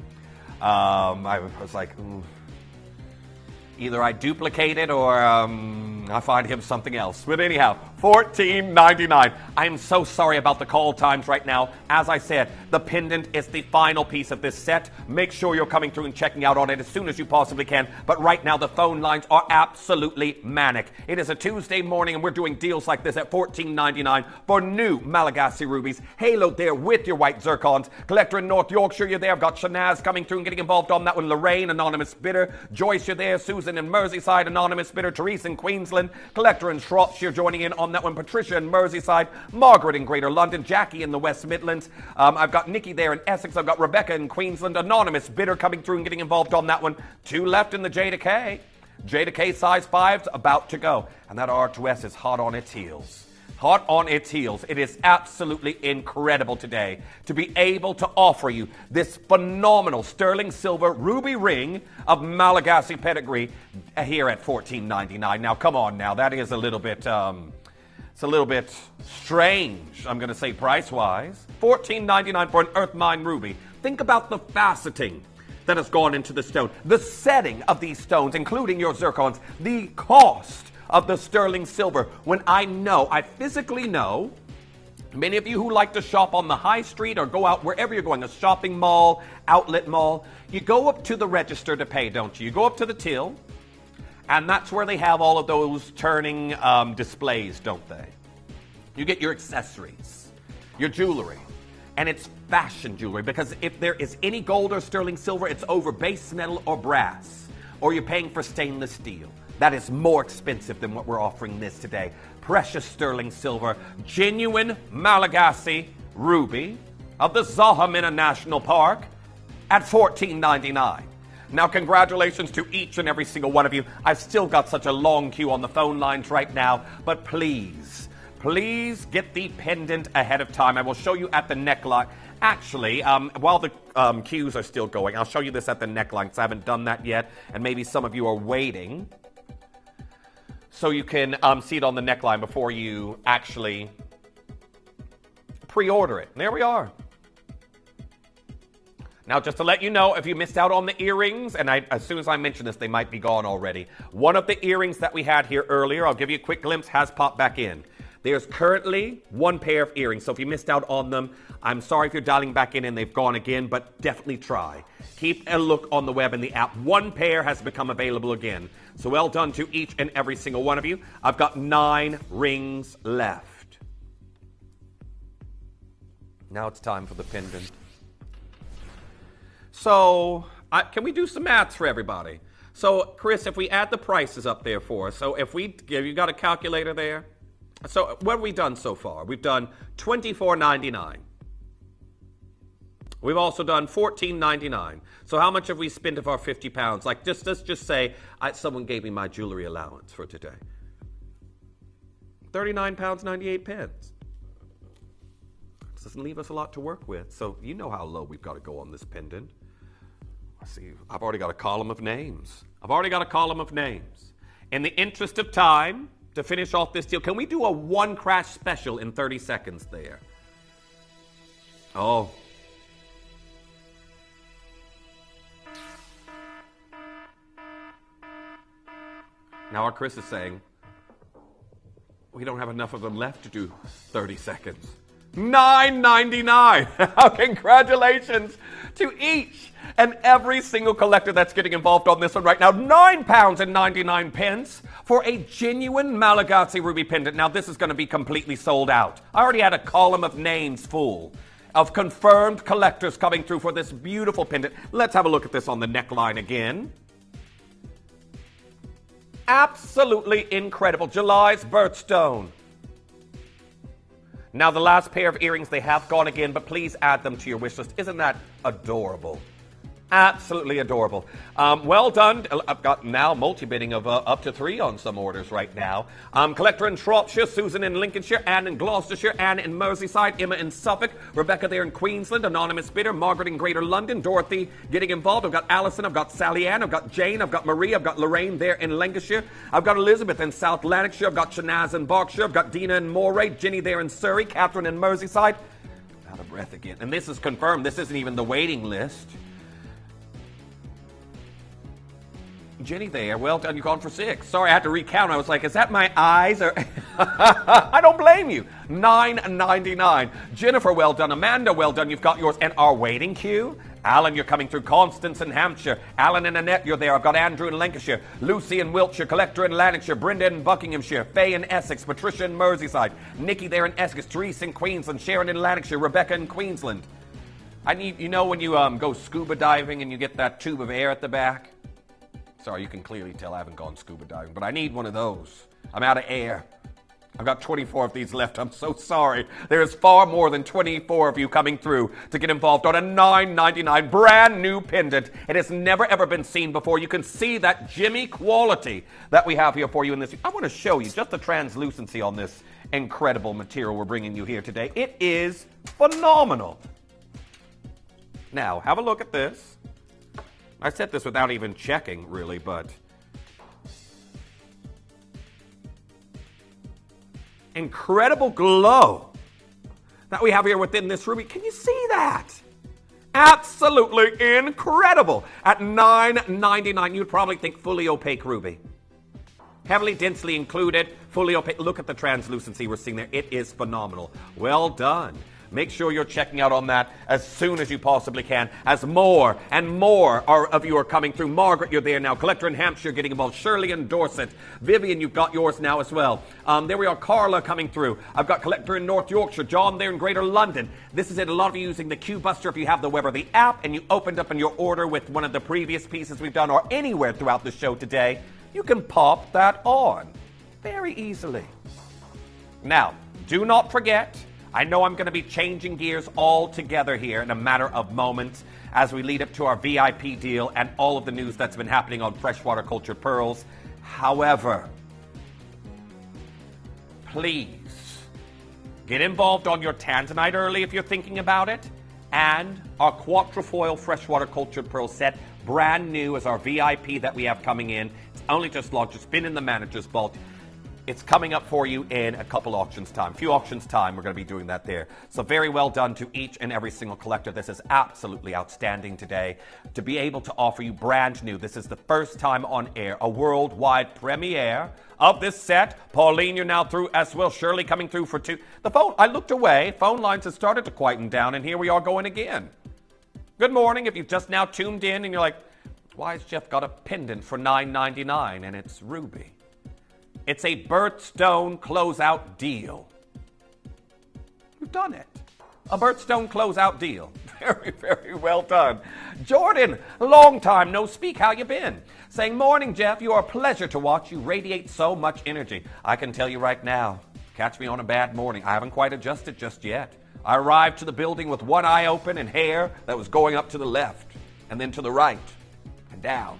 I was like, either I duplicate it or I find him something else. But anyhow, $14.99. I am so sorry about the call times right now. As I said, the pendant is the final piece of this set. Make sure you're coming through and checking out on it as soon as you possibly can. But right now, the phone lines are absolutely manic. It is a Tuesday morning, and we're doing deals like this at $14.99 for new Malagasy rubies. Halo there with your white zircons. Collector in North Yorkshire, you're there. I've got Shanaz coming through and getting involved on that one. Lorraine, anonymous bidder. Joyce, you're there. Susan in Merseyside, anonymous bidder. Therese in Queensland. Collector in Shropshire joining in on that one. Patricia in Merseyside. Margaret in Greater London. Jackie in the West Midlands. I've got Nikki there in Essex. I've got Rebecca in Queensland. Anonymous bidder coming through and getting involved on that one. 2 left in the J to K. J to K size 5's about to go. And that R2S is hot on its heels. Hot on its heels. It is absolutely incredible today to be able to offer you this phenomenal sterling silver ruby ring of Malagasy pedigree here at $14.99. Now, come on now. That is a little bit, it's a little bit strange, I'm going to say price-wise. $14.99 for an Earth Mine ruby. Think about the faceting that has gone into the stone, the setting of these stones, including your zircons, the cost of the sterling silver. When I physically know, many of you who like to shop on the high street or go out wherever you're going, a shopping mall, outlet mall, you go up to the register to pay, don't you? You go up to the till, and that's where they have all of those turning displays, don't they? You get your accessories, your jewelry, and it's fashion jewelry, because if there is any gold or sterling silver, it's over base metal or brass, or you're paying for stainless steel. That is more expensive than what we're offering this today. Precious sterling silver, genuine Malagasy ruby of the Zahamina National Park at $14.99. Now, congratulations to each and every single one of you. I've still got such a long queue on the phone lines right now, but please get the pendant ahead of time. I will show you at the neckline. Actually, while the queues are still going, I'll show you this at the neckline, because I haven't done that yet, and maybe some of you are waiting. So you can see it on the neckline before you actually pre-order it. There we are. Now, just to let you know, if you missed out on the earrings, and as soon as I mention this, they might be gone already. One of the earrings that we had here earlier, I'll give you a quick glimpse, has popped back in. There's currently 1 pair of earrings, so if you missed out on them, I'm sorry if you're dialing back in and they've gone again, but definitely try. Keep a look on the web and the app. 1 pair has become available again. So well done to each and every single one of you. I've got 9 rings left. Now it's time for the pendant. So, can we do some maths for everybody? So, Chris, if we add the prices up there for us, so if you got a calculator there? So, what have we done so far? We've done $24.99. We've also done $14.99. So how much have we spent of our £50? Like, let's just say someone gave me my jewelry allowance for today. £39.98. This doesn't leave us a lot to work with. So you know how low we've got to go on this pendant. I see, I've already got a column of names. In the interest of time, to finish off this deal, can we do a 1 crash special in 30 seconds there? Oh. Now our Chris is saying, we don't have enough of them left to do 30 seconds. $9.99. Congratulations to each and every single collector that's getting involved on this one right now. £9.99 for a genuine Malagasy ruby pendant. Now this is going to be completely sold out. I already had a column of names full of confirmed collectors coming through for this beautiful pendant. Let's have a look at this on the neckline again. Absolutely incredible. July's birthstone. Now, the last pair of earrings, they have gone again, but please add them to your wish list. Isn't that adorable? Absolutely adorable. Well done. I've got now multi-bidding of up to 3 on some orders right now. Collector in Shropshire, Susan in Lincolnshire, Anne in Gloucestershire, Anne in Merseyside, Emma in Suffolk, Rebecca there in Queensland, anonymous bidder, Margaret in Greater London, Dorothy getting involved. I've got Alison, I've got Sally Ann, I've got Jane, I've got Marie, I've got Lorraine there in Lancashire, I've got Elizabeth in South Lanarkshire, I've got Shanaz in Berkshire, I've got Dina in Moray, Ginny there in Surrey, Catherine in Merseyside. Out of breath again. And this is confirmed. This isn't even the waiting list. Jenny there, well done, you've gone for 6. Sorry, I had to recount. I was like, is that my eyes? Or I don't blame you. $9.99. Jennifer, well done. Amanda, well done, you've got yours. And our waiting queue? Alan, you're coming through. Constance in Hampshire. Alan and Annette, you're there. I've got Andrew in Lancashire. Lucy in Wiltshire. Collector in Lanarkshire. Brenda in Buckinghamshire. Faye in Essex. Patricia in Merseyside. Nikki there in Essex. Therese in Queensland. Sharon in Lanarkshire. Rebecca in Queensland. I need, you know when you go scuba diving and you get that tube of air at the back? Sorry, you can clearly tell I haven't gone scuba diving, but I need one of those. I'm out of air. I've got 24 of these left. I'm so sorry. There is far more than 24 of you coming through to get involved on a $9.99 brand new pendant. It has never, ever been seen before. You can see that Jimmy quality that we have here for you in this. I want to show you just the translucency on this incredible material we're bringing you here today. It is phenomenal. Now, have a look at this. I said this without even checking, really, but incredible glow that we have here within this ruby. Can you see that? Absolutely incredible. At $9.99, you'd probably think fully opaque ruby. Heavily, densely included, fully opaque. Look at the translucency we're seeing there. It is phenomenal. Well done. Make sure you're checking out on that as soon as you possibly can, as more and more of you are coming through. Margaret, you're there now. Collector in Hampshire getting involved. Shirley in Dorset. Vivian, you've got yours now as well. There we are. Carla coming through. I've got Collector in North Yorkshire. John there in Greater London. This is it. A lot of you using the Q Buster if you have the Weber the app and you opened up in your order with one of the previous pieces we've done or anywhere throughout the show today. You can pop that on very easily. Now, do not forget, I know I'm going to be changing gears altogether here in a matter of moments as we lead up to our VIP deal and all of the news that's been happening on Freshwater Cultured Pearls. However, please get involved on your Tanzanite early if you're thinking about it. And our Quatrefoil Freshwater Cultured Pearl set, brand new as our VIP that we have coming in. It's only just launched. It's been in the manager's vault. It's coming up for you in a couple auctions time. A few auctions time, we're going to be doing that there. So very well done to each and every single collector. This is absolutely outstanding today. To be able to offer you brand new, this is the first time on air, a worldwide premiere of this set. Pauline, you're now through as well. Shirley coming through for 2. The phone, I looked away. Phone lines have started to quieten down, and here we are going again. Good morning. If you've just now tuned in and you're like, why has Jeff got a pendant for $9.99 and it's ruby? It's a birthstone closeout deal. We've done it. A birthstone closeout deal. Very, very well done. Jordan, long time no speak. How you been? Saying, morning, Jeff. You are a pleasure to watch. You radiate so much energy. I can tell you right now, catch me on a bad morning. I haven't quite adjusted just yet. I arrived to the building with one eye open and hair that was going up to the left and then to the right and down.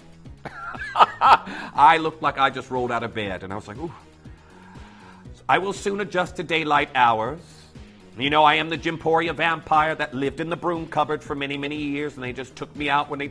I looked like I just rolled out of bed, and I was like, ooh. I will soon adjust to daylight hours. You know, I am the Jimporia vampire that lived in the broom cupboard for many, many years, and they just took me out when they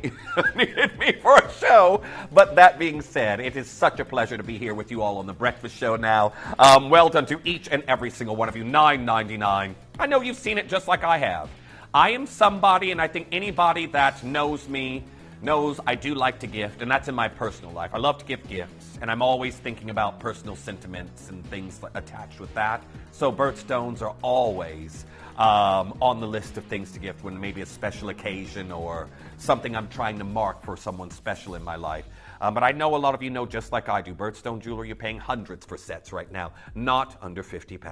needed me for a show. But that being said, it is such a pleasure to be here with you all on The Breakfast Show now. Well done to each and every single one of you. $9.99. I know you've seen it just like I have. I am somebody, and I think anybody that knows me knows I do like to gift, and that's in my personal life. I love to give gifts, and I'm always thinking about personal sentiments and things attached with that. So birthstones are always on the list of things to gift when maybe a special occasion or something I'm trying to mark for someone special in my life. But I know a lot of you know, just like I do, birthstone jewelry, you're paying hundreds for sets right now, not under £50.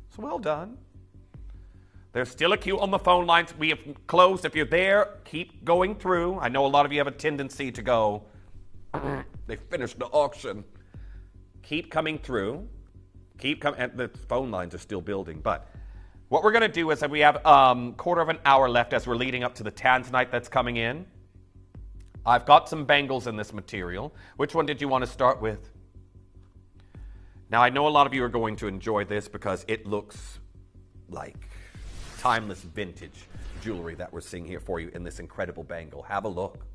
So well done. There's still a queue on the phone lines. We have closed. If you're there, keep going through. I know a lot of you have a tendency to go, they finished the auction. Keep coming through. Keep coming. And the phone lines are still building. But what we're going to do is that we have quarter of an hour left as we're leading up to the Tanzanite that's coming in. I've got some bangles in this material. Which one did you want to start with? Now, I know a lot of you are going to enjoy this because it looks like timeless vintage jewelry that we're seeing here for you in this incredible bangle. Have a look.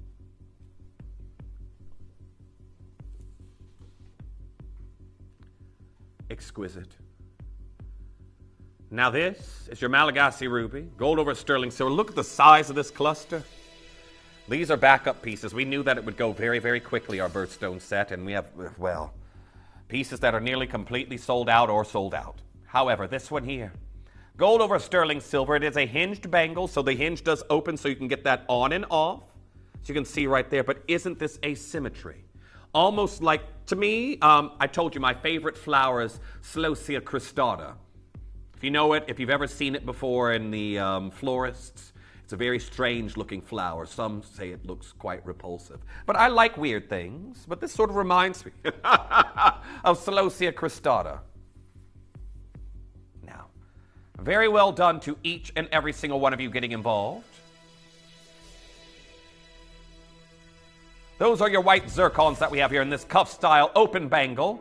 Exquisite. Now this is your Malagasy ruby, gold over sterling silver. Look at the size of this cluster. These are backup pieces. We knew that it would go very, very quickly, our birthstone set, and we have, well, pieces that are nearly completely sold out or sold out. However, this one here, gold over sterling silver. It is a hinged bangle, so the hinge does open so you can get that on and off. So you can see right there, but isn't this asymmetry? Almost like, to me, I told you my favorite flower is Celosia cristata. If you know it, if you've ever seen it before in the florists, it's a very strange looking flower. Some say it looks quite repulsive. But I like weird things, but this sort of reminds me of Celosia cristata. Now, very well done to each and every single one of you getting involved. Those are your white zircons that we have here in this cuff-style open bangle.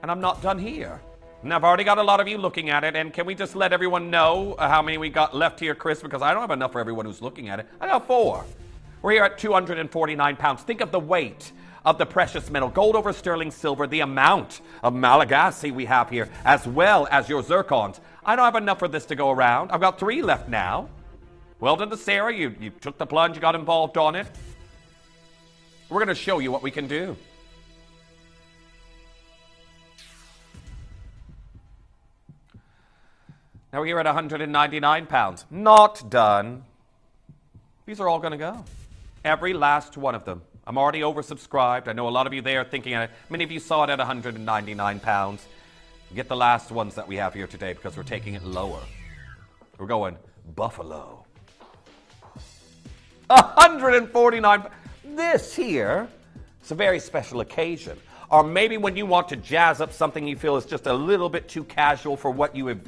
And I'm not done here. And I've already got a lot of you looking at it, and can we just let everyone know how many we got left here, Chris? Because I don't have enough for everyone who's looking at it. I got 4. We're here at 249 pounds. Think of the weight of the precious metal, gold over sterling silver, the amount of Malagasy we have here, as well as your zircons. I don't have enough for this to go around. I've got 3 left now. Well done to Sarah. You took the plunge, you got involved on it. We're going to show you what we can do. Now we're here at 199 pounds. Not done. These are all going to go. Every last one of them. I'm already oversubscribed. I know a lot of you there thinking at it. Many of you saw it at 199 pounds. Get the last ones that we have here today because we're taking it lower. We're going buffalo. 149. This here is a very special occasion. Or maybe when you want to jazz up something you feel is just a little bit too casual for what you have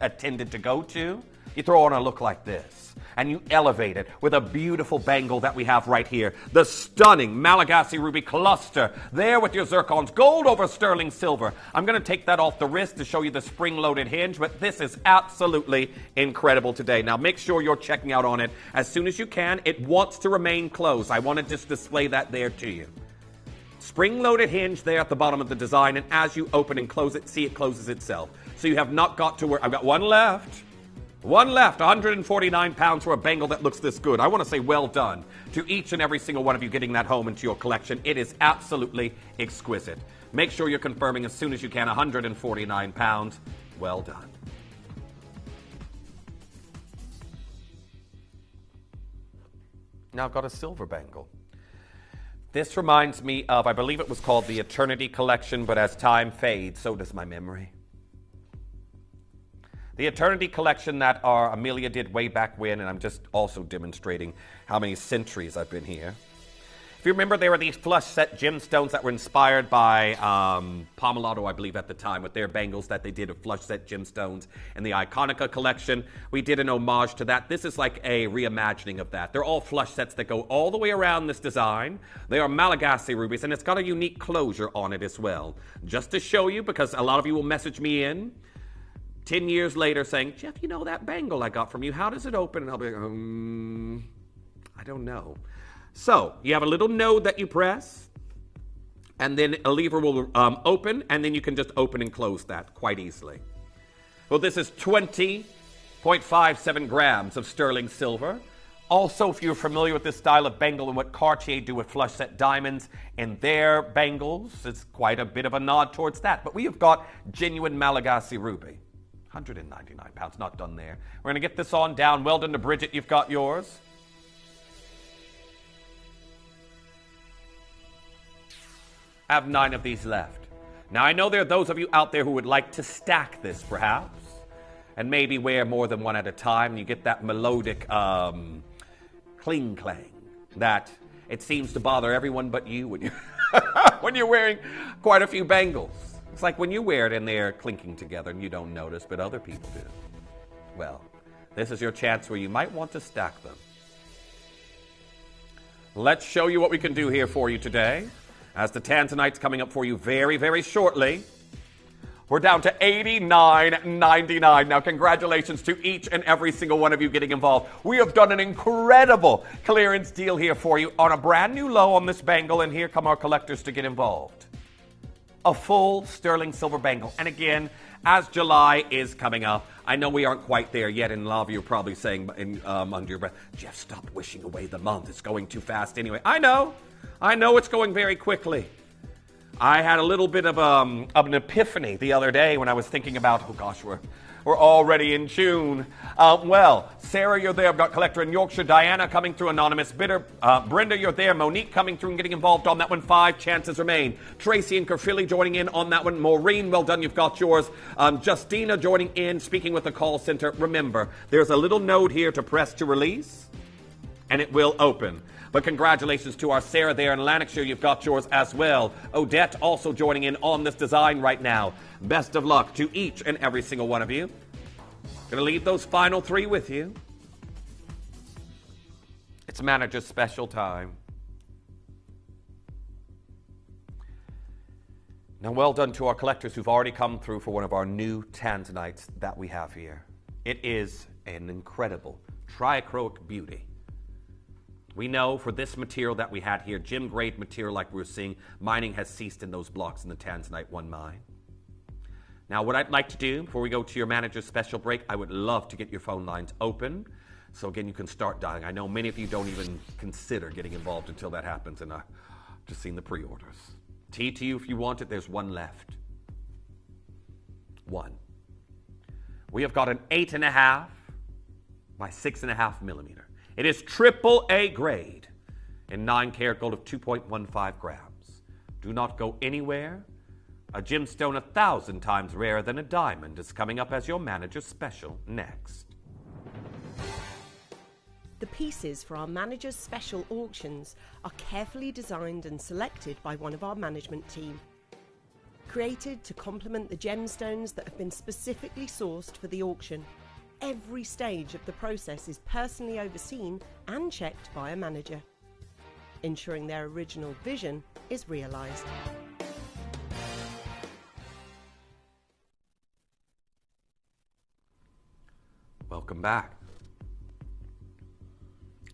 attended to go to, you throw on a look like this and you elevate it with a beautiful bangle that we have right here, the stunning Malagasy ruby cluster there with your zircons, gold over sterling silver. I'm going to take that off the wrist to show you the spring-loaded hinge, but this is absolutely incredible today. Now make sure you're checking out on it as soon as you can. It wants to remain closed. I want to just display that there to you. Spring-loaded hinge there at the bottom of the design, and as you open and close it, see it closes itself. So you have not got to worry. I've got one left. One left, 149 pounds for a bangle that looks this good. I want to say well done to each and every single one of you getting that home into your collection. It is absolutely exquisite. Make sure you're confirming as soon as you can, 149 pounds. Well done. Now I've got a silver bangle. This reminds me of, I believe it was called the Eternity Collection, but as time fades, so does my memory. The Eternity Collection that our Amelia did way back when, and I'm just also demonstrating how many centuries I've been here. If you remember, there were these flush set gemstones that were inspired by Pomellato, I believe, at the time, with their bangles that they did of flush set gemstones in the Iconica collection. We did an homage to that. This is like a reimagining of that. They're all flush sets that go all the way around this design. They are Malagasy rubies, and it's got a unique closure on it as well. Just to show you, because a lot of you will message me in 10 years later saying, Jeff, you know that bangle I got from you, how does it open? And I'll be like, I don't know. So, you have a little node that you press, and then a lever will open, and then you can just open and close that quite easily. Well, this is 20.57 grams of sterling silver. Also, if you're familiar with this style of bangle and what Cartier do with flush set diamonds in their bangles, it's quite a bit of a nod towards that. But we have got genuine Malagasy ruby. 199 pounds, not done there. We're going to get this on down. Well done to Bridget, you've got yours. I have 9 of these left. Now, I know there are those of you out there who would like to stack this, perhaps, and maybe wear more than one at a time. You get that melodic cling-clang that it seems to bother everyone but you when, when you're wearing quite a few bangles. It's like when you wear it and they're clinking together and you don't notice, but other people do. Well, this is your chance where you might want to stack them. Let's show you what we can do here for you today. As the Tanzanite's coming up for you very, very shortly. We're down to $89.99. Now, congratulations to each and every single one of you getting involved. We have done an incredible clearance deal here for you on a brand new low on this bangle, and here come our collectors to get involved. A full sterling silver bangle. And again, as July is coming up, I know we aren't quite there yet, and a lot of you are probably saying under your breath, Jeff, stop wishing away the month. It's going too fast anyway. I know it's going very quickly. I had a little bit of an epiphany the other day when I was thinking about, oh gosh, we're already in June. Well, Sarah, you're there. I've got collector in Yorkshire. Diana coming through, anonymous bidder. Brenda, you're there. Monique coming through and getting involved on that one. 5 chances remain. Tracy and Kerfilly joining in on that one. Maureen, well done. You've got yours. Justina joining in, speaking with the call center. Remember, there's a little node here to press to release, and it will open. But congratulations to our Sarah there in Lanarkshire. You've got yours as well. Odette also joining in on this design right now. Best of luck to each and every single one of you. Going to leave those final 3 with you. It's manager's special time. Now, well done to our collectors who've already come through for one of our new Tanzanites that we have here. It is an incredible triacrylic beauty. We know for this material that we had here, gem grade material like we were seeing, mining has ceased in those blocks in the Tanzanite 1 mine. Now, what I'd like to do before we go to your manager's special break, I would love to get your phone lines open. So again, you can start dialing. I know many of you don't even consider getting involved until that happens, and I've just seen the pre-orders. T to you if you want it, there's 1 left. 1. We have got an 8.5 by 6.5 millimeter. It is AAA grade in 9-karat gold of 2.15 grams. Do not go anywhere. A gemstone 1,000 times rarer than a diamond is coming up as your manager's special next. The pieces for our manager's special auctions are carefully designed and selected by one of our management team. Created to complement the gemstones that have been specifically sourced for the auction. Every stage of the process is personally overseen and checked by a manager, ensuring their original vision is realised. Welcome back.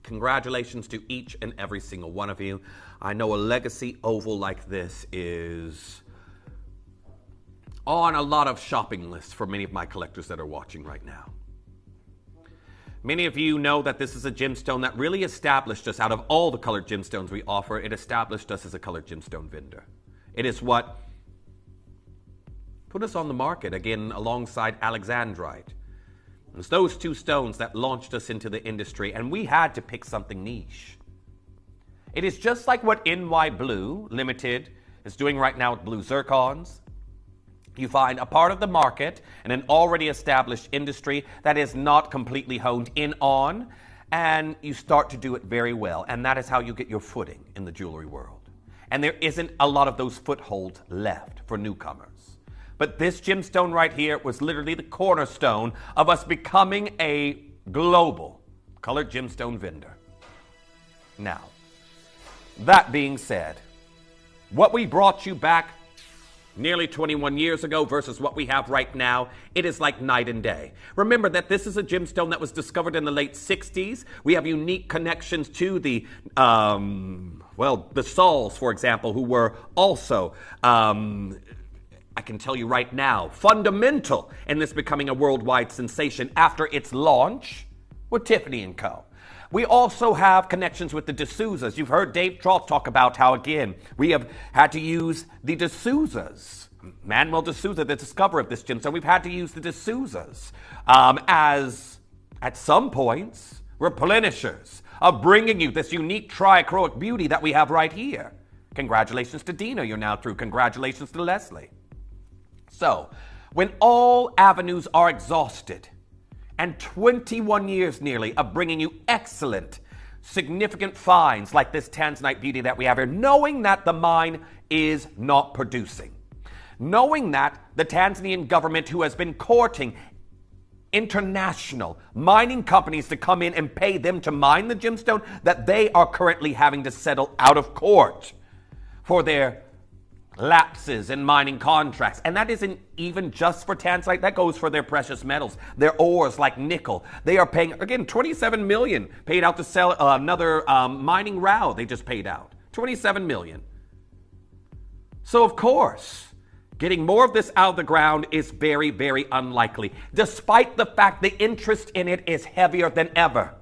Congratulations to each and every single one of you. I know a legacy oval like this is on a lot of shopping lists for many of my collectors that are watching right now. Many of you know that this is a gemstone that really established us, out of all the colored gemstones we offer, it established us as a colored gemstone vendor. It is what put us on the market, again, alongside Alexandrite. It's those 2 stones that launched us into the industry, and we had to pick something niche. It is just like what NY Blue Limited is doing right now with blue zircons. You find a part of the market and an already established industry that is not completely honed in on, and you start to do it very well. And that is how you get your footing in the jewelry world. And there isn't a lot of those footholds left for newcomers. But this gemstone right here was literally the cornerstone of us becoming a global colored gemstone vendor. Now, that being said, what we brought you back nearly 21 years ago versus what we have right now, it is like night and day. Remember that this is a gemstone that was discovered in the late 60s. We have unique connections to the, the Sauls, for example, who were also, I can tell you right now, fundamental in this becoming a worldwide sensation after its launch with Tiffany & Co. We also have connections with the D'Souza's. You've heard Dave Troth talk about how, again, we have had to use the D'Souza's. Manuel D'Souza, the discoverer of this gemstone, we've had to use the D'Souza's as, at some points, replenishers of bringing you this unique triacrylic beauty that we have right here. Congratulations to Dina, you're now through. Congratulations to Leslie. So, when all avenues are exhausted, and 21 years nearly of bringing you excellent, significant finds like this Tanzanite beauty that we have here, knowing that the mine is not producing, knowing that the Tanzanian government, who has been courting international mining companies to come in and pay them to mine the gemstone that they are currently having to settle out of court for their lapses in mining contracts. And that isn't even just for tanzanite. That goes for their precious metals, their ores like nickel. They are paying, again, $27 million paid out to sell another mining row they just paid out. $27 million. So, of course, getting more of this out of the ground is very, very unlikely, despite the fact the interest in it is heavier than ever.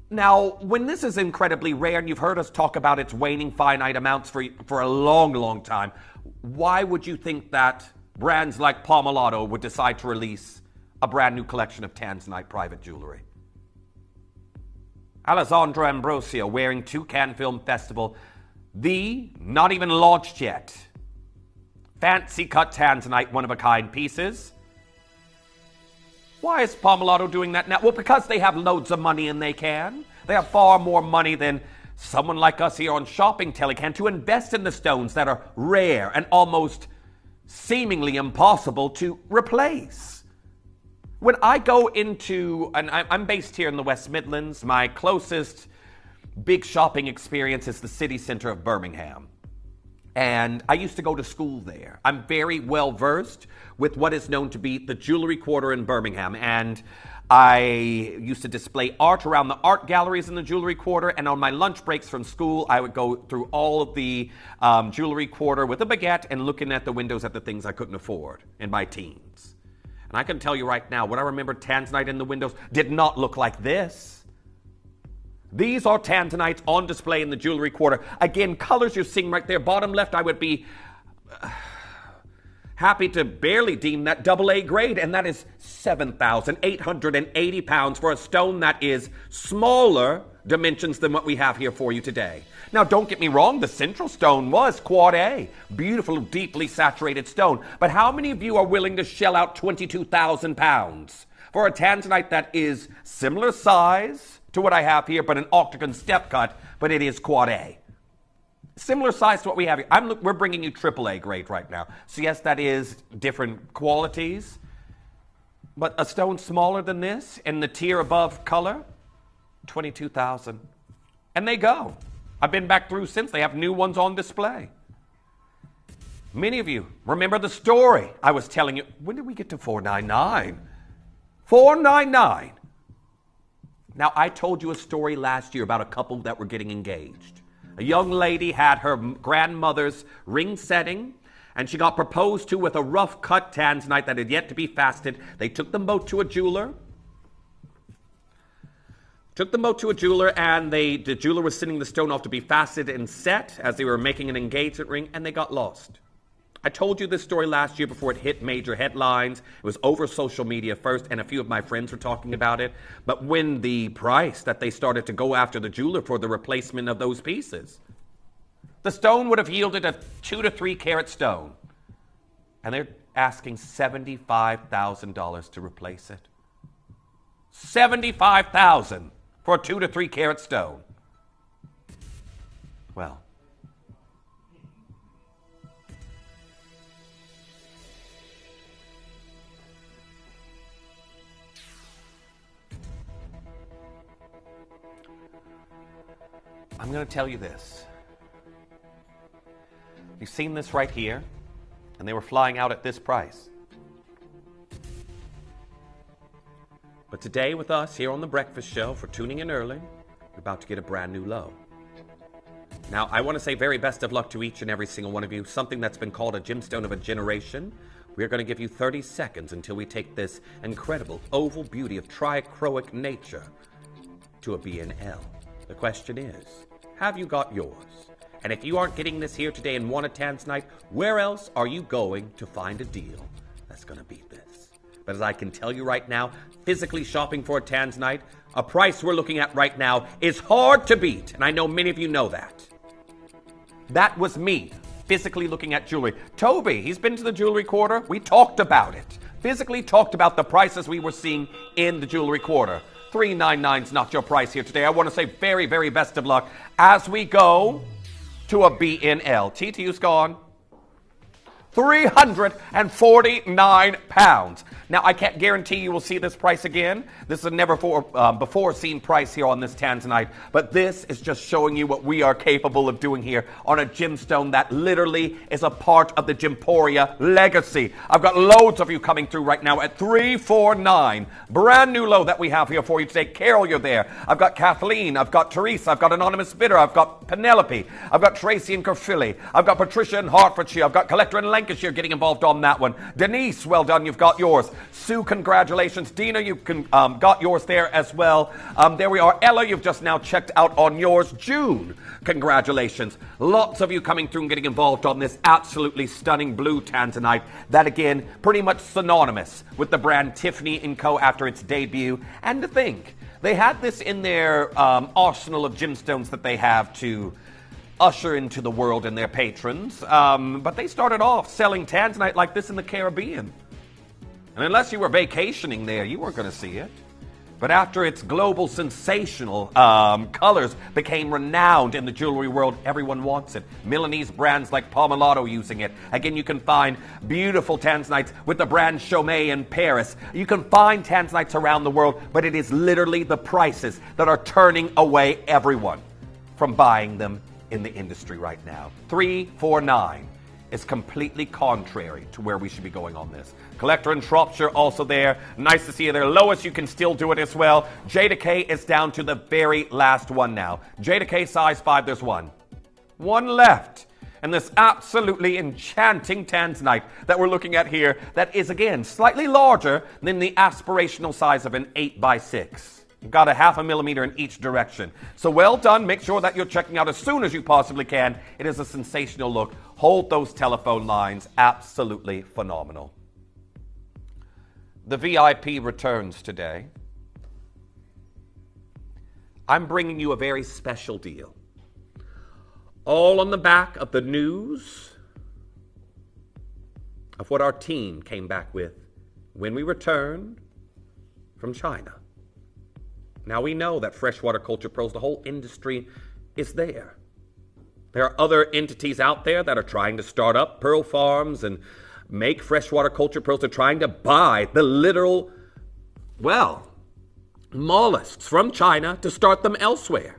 Now, when this is incredibly rare, and you've heard us talk about its waning finite amounts for a long, long time, why would you think that brands like Pomellato would decide to release a brand new collection of tanzanite private jewelry? Alessandra Ambrosio wearing to Cannes Film Festival, not even launched yet, fancy cut tanzanite, one-of-a-kind pieces. Why is Pomellato doing that now? Well, because they have loads of money and they can. They have far more money than someone like us here on Shopping Telly can to invest in the stones that are rare and almost seemingly impossible to replace. When I go into, and I'm based here in the West Midlands, my closest big shopping experience is the city center of Birmingham. And I used to go to school there. I'm very well versed with what is known to be the Jewelry Quarter in Birmingham. And I used to display art around the art galleries in the Jewelry Quarter. And on my lunch breaks from school, I would go through all of the Jewelry Quarter with a baguette and looking at the windows at the things I couldn't afford in my teens. And I can tell you right now, what I remember tanzanite in the windows did not look like this. These are tanzanites on display in the Jewelry Quarter. Again, colors you're seeing right there. Bottom left, I would be happy to barely deem that AA grade, and that is 7,880 pounds for a stone that is smaller dimensions than what we have here for you today. Now, don't get me wrong, the central stone was Quad A, beautiful, deeply saturated stone. But how many of you are willing to shell out 22,000 pounds for a tanzanite that is similar size to what I have here, but an octagon step cut, but it is Quad A? Similar size to what we have here. We're bringing you AAA grade right now. So yes, that is different qualities. But a stone smaller than this, in the tier above color, 22,000. And they go. I've been back through since. They have new ones on display. Many of you remember the story I was telling you. When did we get to 499? 499. Now, I told you a story last year about a couple that were getting engaged. A young lady had her grandmother's ring setting, and she got proposed to with a rough cut tanzanite that had yet to be faceted. They took them both to a jeweler. And the jeweler was sending the stone off to be faceted and set as they were making an engagement ring, and they got lost. I told you this story last year before it hit major headlines. It was over social media first, and a few of my friends were talking about it. But when the price that they started to go after the jeweler for the replacement of those pieces, the stone would have yielded a 2 to 3 carat stone. And they're asking $75,000 to replace it. $75,000 for a 2 to 3 carat stone. Well, I'm going to tell you this. You've seen this right here, and they were flying out at this price. But today with us here on The Breakfast Show, for tuning in early, you're about to get a brand new low. Now, I want to say very best of luck to each and every single one of you. Something that's been called a gemstone of a generation. We're going to give you 30 seconds until we take this incredible oval beauty of trichroic nature to a B&L. The question is, have you got yours? And if you aren't getting this here today and want a tanzanite, where else are you going to find a deal that's going to beat this? But as I can tell you right now, physically shopping for a tanzanite, a price we're looking at right now is hard to beat. And I know many of you know that. That was me, physically looking at jewelry. Toby, he's been to the Jewelry Quarter. We talked about it. Physically talked about the prices we were seeing in the Jewelry Quarter. $399's not your price here today. I want to say very, very best of luck as we go to a B&L. TTU's gone. £349. Now, I can't guarantee you will see this price again. This is a never before seen price here on this Tanzanite, but this is just showing you what we are capable of doing here on a gemstone that literally is a part of the Gemporia legacy. I've got loads of you coming through right now at $349. Brand new low that we have here for you today. Carol, you're there. I've got Kathleen. I've got Teresa. I've got Anonymous Bidder. I've got Penelope. I've got Tracy in Caerphilly. I've got Patricia in Hertfordshire. I've got Collector in Lancashire getting involved on that one. Denise, well done. You've got yours. Sue, congratulations. Dina, you got yours there as well. There we are. Ella, you've just now checked out on yours. June, congratulations. Lots of you coming through and getting involved on this absolutely stunning blue Tanzanite. That, again, pretty much synonymous with the brand Tiffany & Co. after its debut. And to think, they had this in their arsenal of gemstones that they have to usher into the world and their patrons. But they started off selling Tanzanite like this in the Caribbean. And unless you were vacationing there, you weren't going to see it. But after its global sensational colors became renowned in the jewelry world, everyone wants it. Milanese brands like Palmolato using it. Again, you can find beautiful Tanzanites with the brand Chaumet in Paris. You can find Tanzanites around the world, but it is literally the prices that are turning away everyone from buying them in the industry right now. $349 is completely contrary to where we should be going on this. Collector in Shropshire also there. Nice to see you there. Lois, you can still do it as well. Jada K is down to the very last one now. Jada K size 5, there's one. One left. And this absolutely enchanting Tanzanite that we're looking at here that is, again, slightly larger than the aspirational size of an 8x6. You've got a 0.5 millimeter in each direction. So well done. Make sure that you're checking out as soon as you possibly can. It is a sensational look. Hold those telephone lines. Absolutely phenomenal. The VIP returns today. I'm bringing you a very special deal. All on the back of the news of what our team came back with when we returned from China. Now, we know that Freshwater Culture Pearls, the whole industry, is there. There are other entities out there that are trying to start up pearl farms and make freshwater culture pearls. They're trying to buy the literal, mollusks from China to start them elsewhere.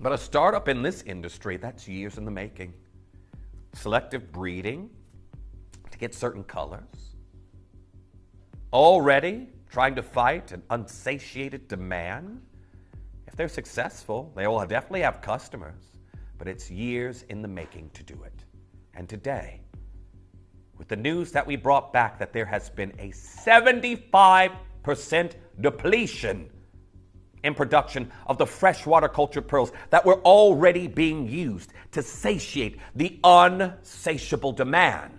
But a startup in this industry, that's years in the making. Selective breeding to get certain colors. Already trying to fight an unsatiated demand. If they're successful, they will definitely have customers, but it's years in the making to do it. And today, with the news that we brought back that there has been a 75% depletion in production of the freshwater culture pearls that were already being used to satiate the unsatiable demand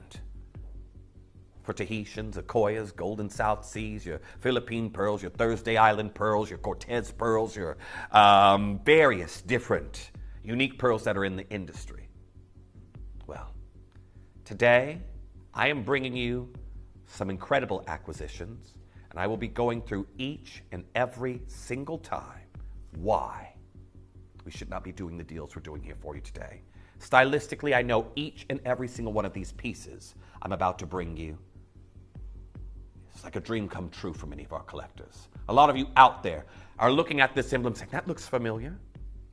for Tahitians, Akoyas, Golden South Seas, your Philippine pearls, your Thursday Island pearls, your Cortez pearls, your various different unique pearls that are in the industry. Well, today I am bringing you some incredible acquisitions, and I will be going through each and every single time why we should not be doing the deals we're doing here for you today. Stylistically, I know each and every single one of these pieces I'm about to bring you. It's like a dream come true for many of our collectors. A lot of you out there are looking at this emblem saying, that looks familiar.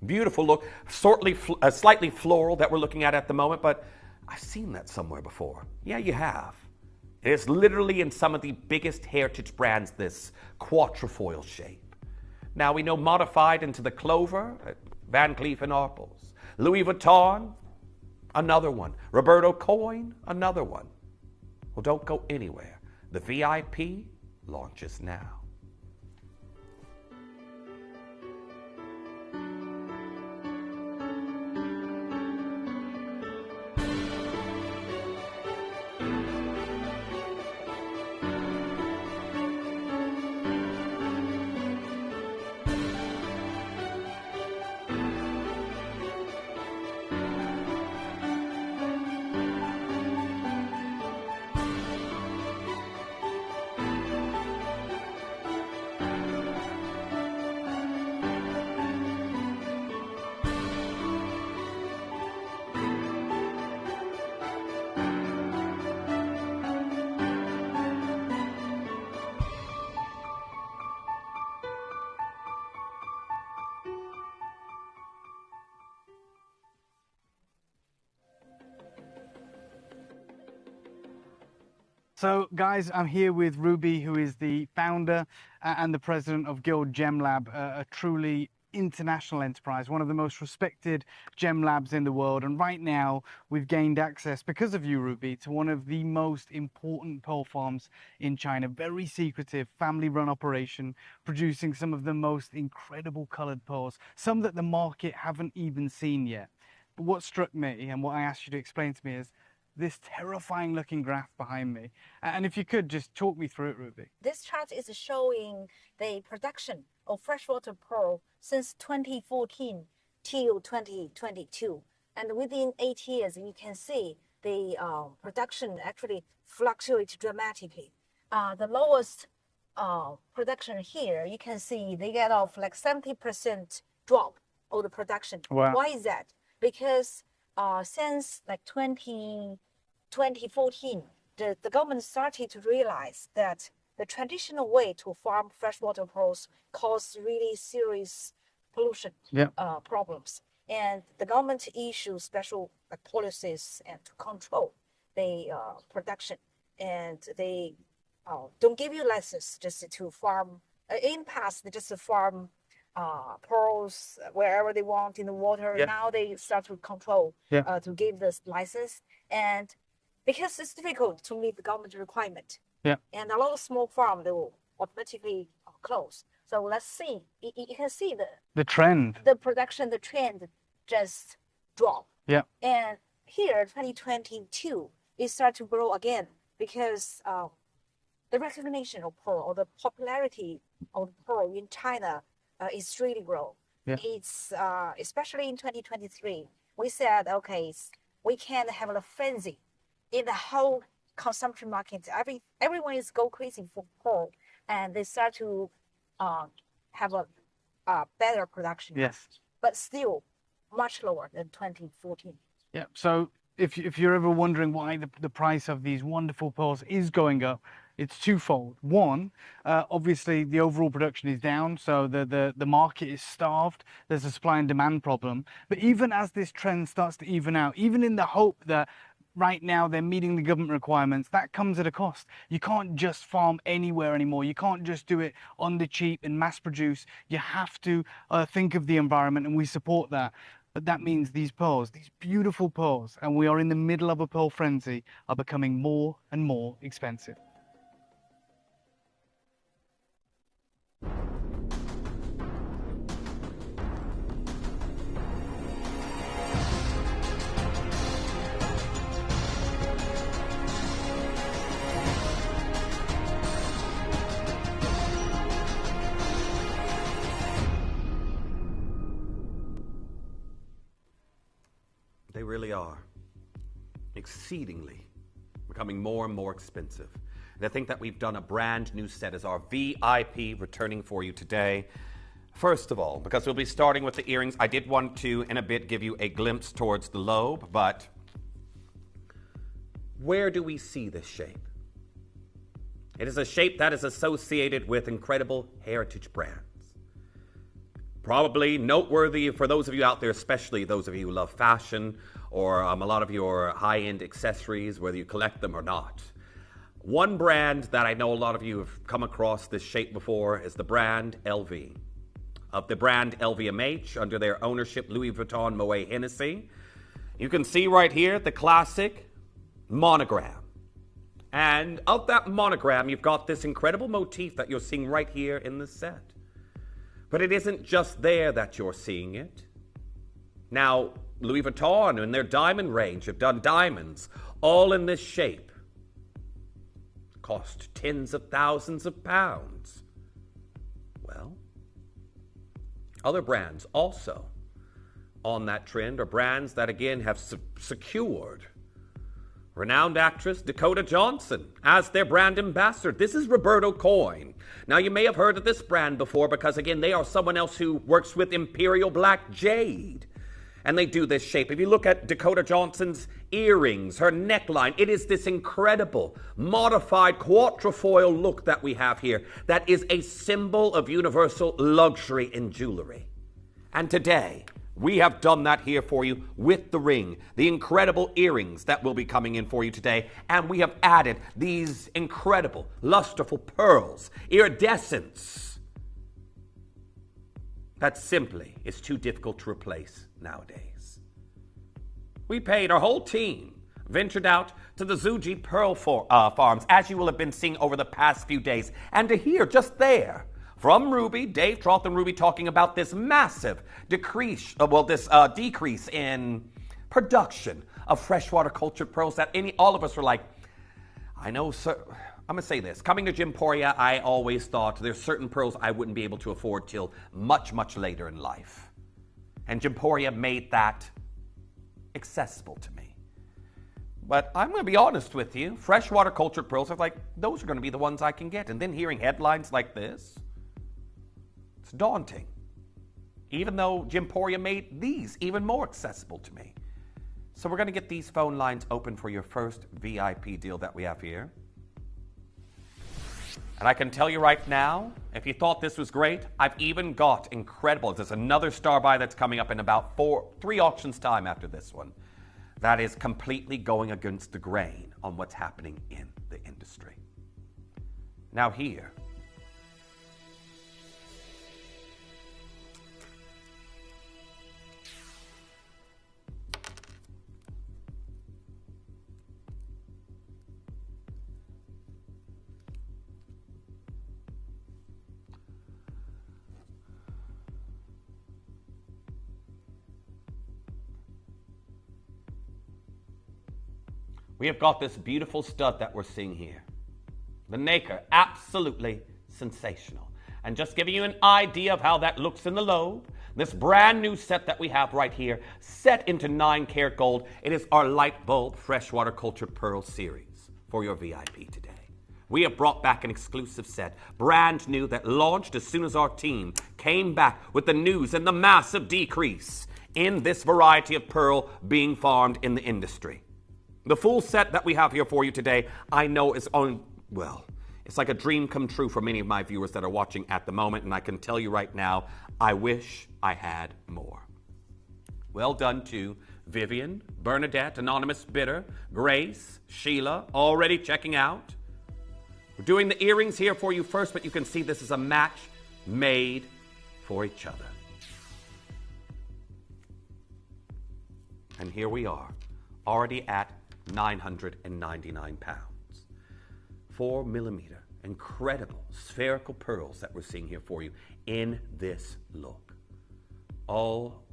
Beautiful look, slightly floral that we're looking at the moment, but I've seen that somewhere before. Yeah, you have. It is literally in some of the biggest heritage brands, this quatrefoil shape. Now we know modified into the clover at Van Cleef & Arpels. Louis Vuitton, another one. Roberto Coin, another one. Well, don't go anywhere. The VIP launches now. So, guys, I'm here with Ruby, who is the founder and the president of Guild Gem Lab, a truly international enterprise, one of the most respected gem labs in the world. And right now, we've gained access, because of you, Ruby, to one of the most important pearl farms in China. Very secretive, family-run operation, producing some of the most incredible colored pearls, some that the market haven't even seen yet. But what struck me, and what I asked you to explain to me, is this terrifying looking graph behind me. And if you could just talk me through it, Ruby. This chart is showing the production of freshwater pearl since 2014 till 2022. And within 8 years, you can see the production actually fluctuates dramatically. The lowest production here, you can see they get off like 70% drop of the production. Wow. Why is that? Because since like 2014, the government started to realize that the traditional way to farm freshwater pearls caused really serious pollution problems. And the government issued special policies and to control the production. And they don't give you license just to farm. In the past, they just farm pearls wherever they want in the water. Yeah. Now they start to control to give this license. And because it's difficult to meet the government requirement. Yeah. And a lot of small farms, they will automatically close. So let's see. You can see the trend. The production, the trend just drop. Yeah. And here, 2022, it started to grow again because the recognition of pearl or the popularity of pearl in China is really grow. Yeah. It's especially in 2023, we said, okay, we can have a frenzy in the whole consumption market. Everyone is go crazy for pearl, and they start to have a better production. Yes. But still much lower than 2014. Yeah. So if you're ever wondering why the price of these wonderful pearls is going up, it's twofold. One, obviously the overall production is down, so the market is starved. There's a supply and demand problem. But even as this trend starts to even out, even in the hope that right now they're meeting the government requirements, that comes at a cost. You can't just farm anywhere anymore. You can't just do it on the cheap and mass produce. You have to think of the environment, and we support that. But that means these pearls, these beautiful pearls, and we are in the middle of a pearl frenzy, are becoming more and more expensive. They really are. Exceedingly becoming more and more expensive. And I think that we've done a brand new set as our VIP returning for you today. First of all, because we'll be starting with the earrings, I did want to, in a bit, give you a glimpse towards the lobe, but where do we see this shape? It is a shape that is associated with incredible heritage brands. Probably noteworthy for those of you out there, especially those of you who love fashion or a lot of your high-end accessories, whether you collect them or not. One brand that I know a lot of you have come across this shape before is the brand LV. Of the brand LVMH, under their ownership, Louis Vuitton, Moet Hennessy. You can see right here the classic monogram. And of that monogram, you've got this incredible motif that you're seeing right here in the set. But it isn't just there that you're seeing it. Now, Louis Vuitton and their diamond range have done diamonds, all in this shape. Cost tens of thousands of pounds. Well, other brands also on that trend are brands that, again, have secured renowned actress Dakota Johnson as their brand ambassador. This is Roberto Coin. Now, you may have heard of this brand before because, again, they are someone else who works with Imperial Black Jade. And they do this shape. If you look at Dakota Johnson's earrings, her neckline, it is this incredible modified quatrefoil look that we have here that is a symbol of universal luxury in jewelry. And today, We have done that here for you with the ring, the incredible earrings that will be coming in for you today, and we have added these incredible, lusterful pearls, iridescence. That simply is too difficult to replace nowadays. We paid, our whole team ventured out to the Zhuji Pearl Farms, as you will have been seeing over the past few days, and to hear just there from Ruby, Dave Troth and Ruby talking about this massive decrease in production of freshwater cultured pearls that all of us were like, I know, sir. I'm going to say this. Coming to Gemporia, I always thought there's certain pearls I wouldn't be able to afford till much, much later in life. And Gemporia made that accessible to me. But I'm going to be honest with you. Freshwater cultured pearls are like, those are going to be the ones I can get. And then hearing headlines like this, it's daunting. Even though Gemporia made these even more accessible to me. So we're going to get these phone lines open for your first VIP deal that we have here. And I can tell you right now, if you thought this was great, I've even got incredible. There's another star buy that's coming up in about 3 auctions time after this one. That is completely going against the grain on what's happening in the industry. Now here, we have got this beautiful stud that we're seeing here. The Nacre, absolutely sensational. And just giving you an idea of how that looks in the lobe, this brand new set that we have right here, set into 9-karat gold. It is our light bulb freshwater cultured pearl series for your VIP today. We have brought back an exclusive set, brand new, that launched as soon as our team came back with the news and the massive decrease in this variety of pearl being farmed in the industry. The full set that we have here for you today, I know is it's like a dream come true for many of my viewers that are watching at the moment, and I can tell you right now, I wish I had more. Well done to Vivian, Bernadette, Anonymous Bidder, Grace, Sheila, already checking out. We're doing the earrings here for you first, but you can see this is a match made for each other. And here we are, already at 999 pounds. 4mm, incredible spherical pearls that we're seeing here for you in this look. All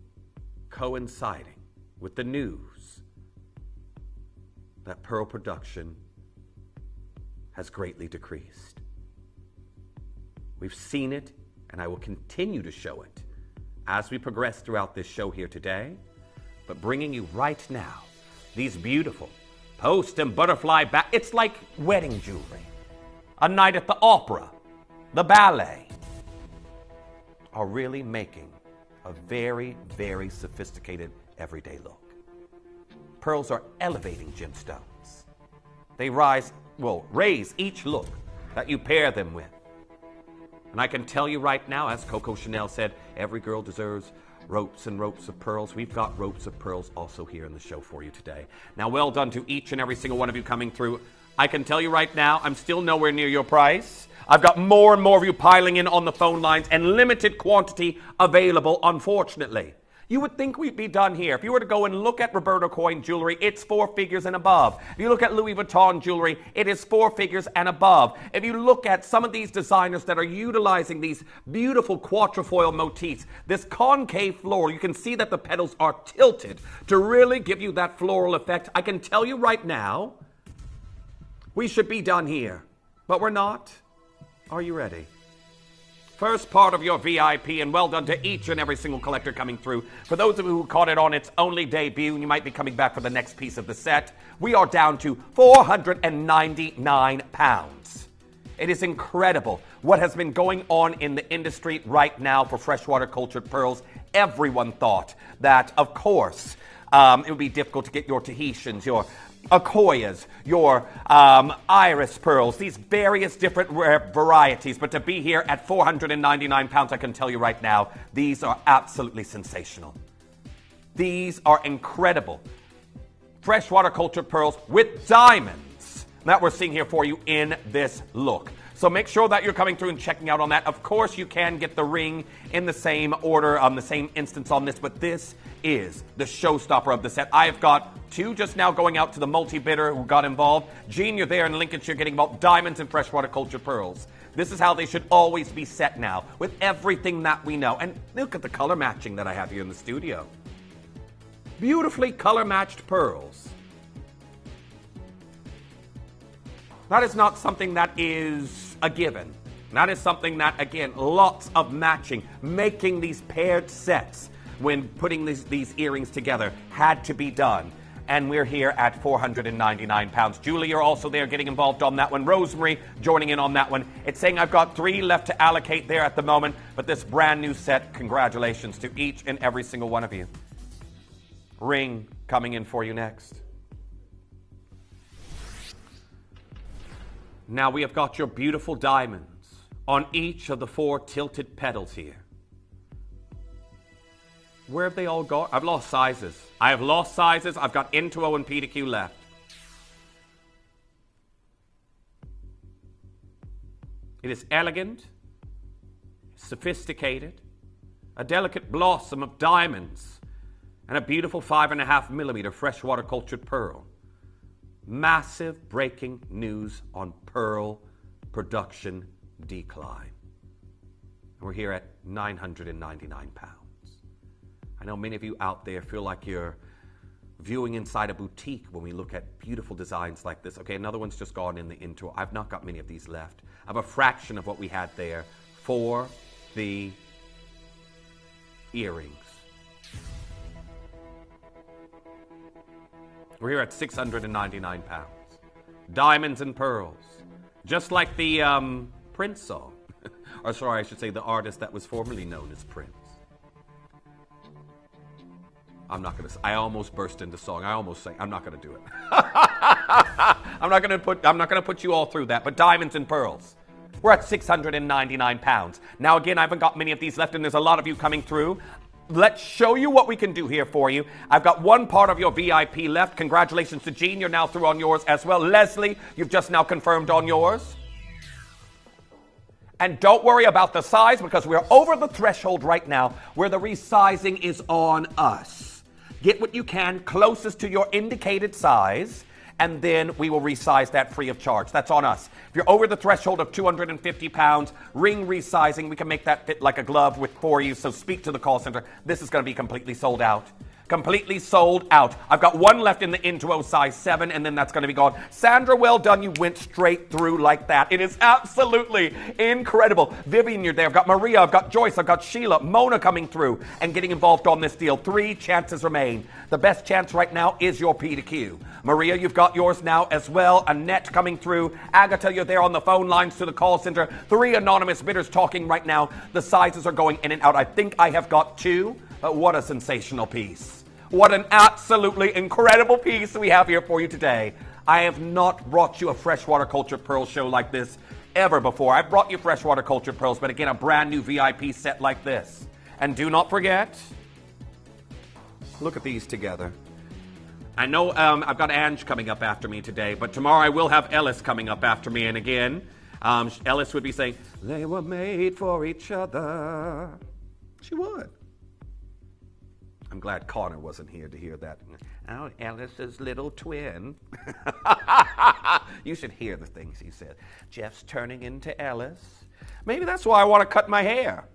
coinciding with the news that pearl production has greatly decreased. We've seen it, and I will continue to show it as we progress throughout this show here today, but bringing you right now these beautiful post and butterfly back. It's like wedding jewelry. A night at the opera, the ballet, are really making a very, very sophisticated everyday look. Pearls are elevating gemstones. They raise each look that you pair them with. And I can tell you right now, as Coco Chanel said, every girl deserves ropes and ropes of pearls. We've got ropes of pearls also here in the show for you today. Now, well done to each and every single one of you coming through. I can tell you right now, I'm still nowhere near your price. I've got more and more of you piling in on the phone lines and limited quantity available, unfortunately. You would think we'd be done here. If you were to go and look at Roberto Coin jewelry, it's 4 figures and above. If you look at Louis Vuitton jewelry, it is 4 figures and above. If you look at some of these designers that are utilizing these beautiful quatrefoil motifs, this concave floral, you can see that the petals are tilted to really give you that floral effect. I can tell you right now, we should be done here, but we're not. Are you ready? First part of your VIP, and well done to each and every single collector coming through. For those of you who caught it on its only debut, and you might be coming back for the next piece of the set, we are down to 499 pounds. It is incredible what has been going on in the industry right now for freshwater cultured pearls. Everyone thought that, of course, it would be difficult to get your Tahitians, your Akoyas, your iris pearls, these various different varieties. But to be here at 499 pounds, I can tell you right now, these are absolutely sensational. These are incredible. Freshwater cultured pearls with diamonds that we're seeing here for you in this look. So make sure that you're coming through and checking out on that. Of course, you can get the ring in the same order, the same instance on this, but this is the showstopper of the set. I've got 2 just now going out to the multi-bidder who got involved. Gene, you're there in Lincolnshire getting about diamonds and freshwater cultured pearls. This is how they should always be set now, with everything that we know. And look at the color matching that I have here in the studio. Beautifully color-matched pearls. That is not something that is a given. That is something that, again, lots of matching, making these paired sets when putting these earrings together had to be done. And we're here at £499. Julie, you're also there getting involved on that one. Rosemary joining in on that one. It's saying I've got 3 left to allocate there at the moment, but this brand new set, congratulations to each and every single one of you. Ring coming in for you next. Now we have got your beautiful diamonds on each of the 4 tilted petals here. Where have they all gone? I've lost sizes. I have lost sizes. I've got N2O and P2Q left. It is elegant, sophisticated, a delicate blossom of diamonds, and a beautiful 5.5mm freshwater cultured pearl. Massive breaking news on pearl production decline. We're here at £999. I know many of you out there feel like you're viewing inside a boutique when we look at beautiful designs like this. Okay, another one's just gone in the intro. I've not got many of these left. I have a fraction of what we had there for the earrings. We're here at £699. Diamonds and pearls. Just like the Prince song. Or sorry, I should say the artist that was formerly known as Prince. I'm not going to. I almost burst into song. I almost sang. I'm not going to do it. I'm not going to put you all through that. But diamonds and pearls. We're at £699. Now again, I haven't got many of these left, and there's a lot of you coming through. Let's show you what we can do here for you. I've got one part of your VIP left. Congratulations to Jean. You're now through on yours as well. Leslie, you've just now confirmed on yours. And don't worry about the size, because we're over the threshold right now where the resizing is on us. Get what you can closest to your indicated size, and then we will resize that free of charge. That's on us. If you're over the threshold of £250, ring resizing, we can make that fit like a glove for you, so speak to the call center. This is going to be completely sold out. Completely sold out. I've got one left in the N2O size 7, and then that's going to be gone. Sandra, well done. You went straight through like that. It is absolutely incredible. Vivian, you're there. I've got Maria. I've got Joyce. I've got Sheila. Mona coming through and getting involved on this deal. 3 chances remain. The best chance right now is your P2Q. Maria, you've got yours now as well. Annette coming through. Agatha, you're there on the phone lines to the call center. 3 anonymous bidders talking right now. The sizes are going in and out. I think I have got 2. But what a sensational piece. What an absolutely incredible piece we have here for you today. I have not brought you a freshwater cultured pearl show like this ever before. I've brought you freshwater cultured pearls, but again, a brand new VIP set like this. And do not forget, look at these together. I know I've got Ange coming up after me today, but tomorrow I will have Ellis coming up after me. And again, Ellis would be saying, they were made for each other. She would. I'm glad Connor wasn't here to hear that. Oh, Ellis's little twin. You should hear the things he said. Jeff's turning into Ellis. Maybe that's why I want to cut my hair.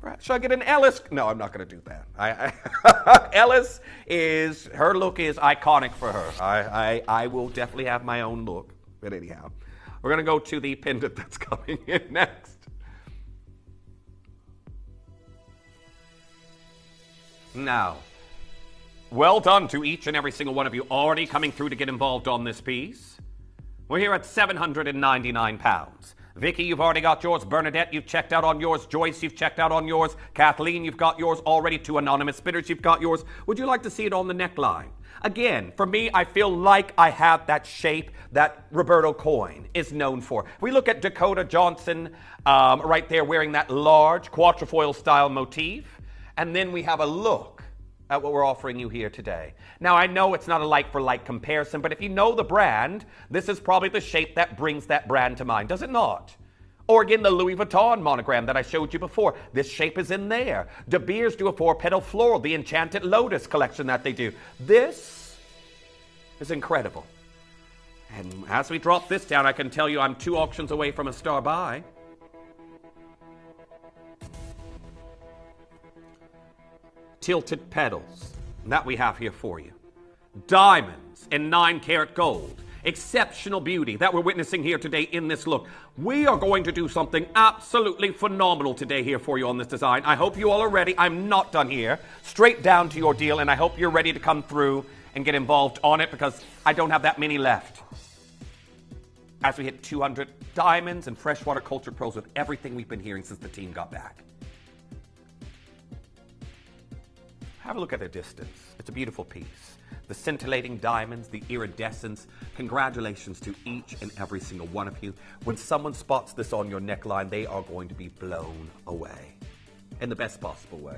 Right. Should I get an Ellis? No, I'm not going to do that. Ellis her look is iconic for her. I will definitely have my own look. But anyhow, we're going to go to the pendant that's coming in next. Now, well done to each and every single one of you already coming through to get involved on this piece. We're here at £799. Vicky, you've already got yours. Bernadette, you've checked out on yours. Joyce, you've checked out on yours. Kathleen, you've got yours already. 2 anonymous bidders, you've got yours. Would you like to see it on the neckline? Again, for me, I feel like I have that shape that Roberto Coin is known for. We look at Dakota Johnson right there wearing that large quatrefoil style motif. And then we have a look at what we're offering you here today. Now, I know it's not a like-for-like comparison, but if you know the brand, this is probably the shape that brings that brand to mind, does it not? Or again, the Louis Vuitton monogram that I showed you before. This shape is in there. De Beers do a 4-petal floral, the Enchanted Lotus collection that they do. This is incredible. And as we drop this down, I can tell you I'm 2 auctions away from a star buy. Tilted petals that we have here for you. Diamonds in 9-karat gold. Exceptional beauty that we're witnessing here today in this look. We are going to do something absolutely phenomenal today here for you on this design. I hope you all are ready. I'm not done here. Straight down to your deal, and I hope you're ready to come through and get involved on it because I don't have that many left. As we hit 200 diamonds and freshwater cultured pearls with everything we've been hearing since the team got back. Have a look at their distance. It's a beautiful piece. The scintillating diamonds, the iridescence. Congratulations to each and every single one of you. When someone spots this on your neckline, they are going to be blown away. In the best possible way.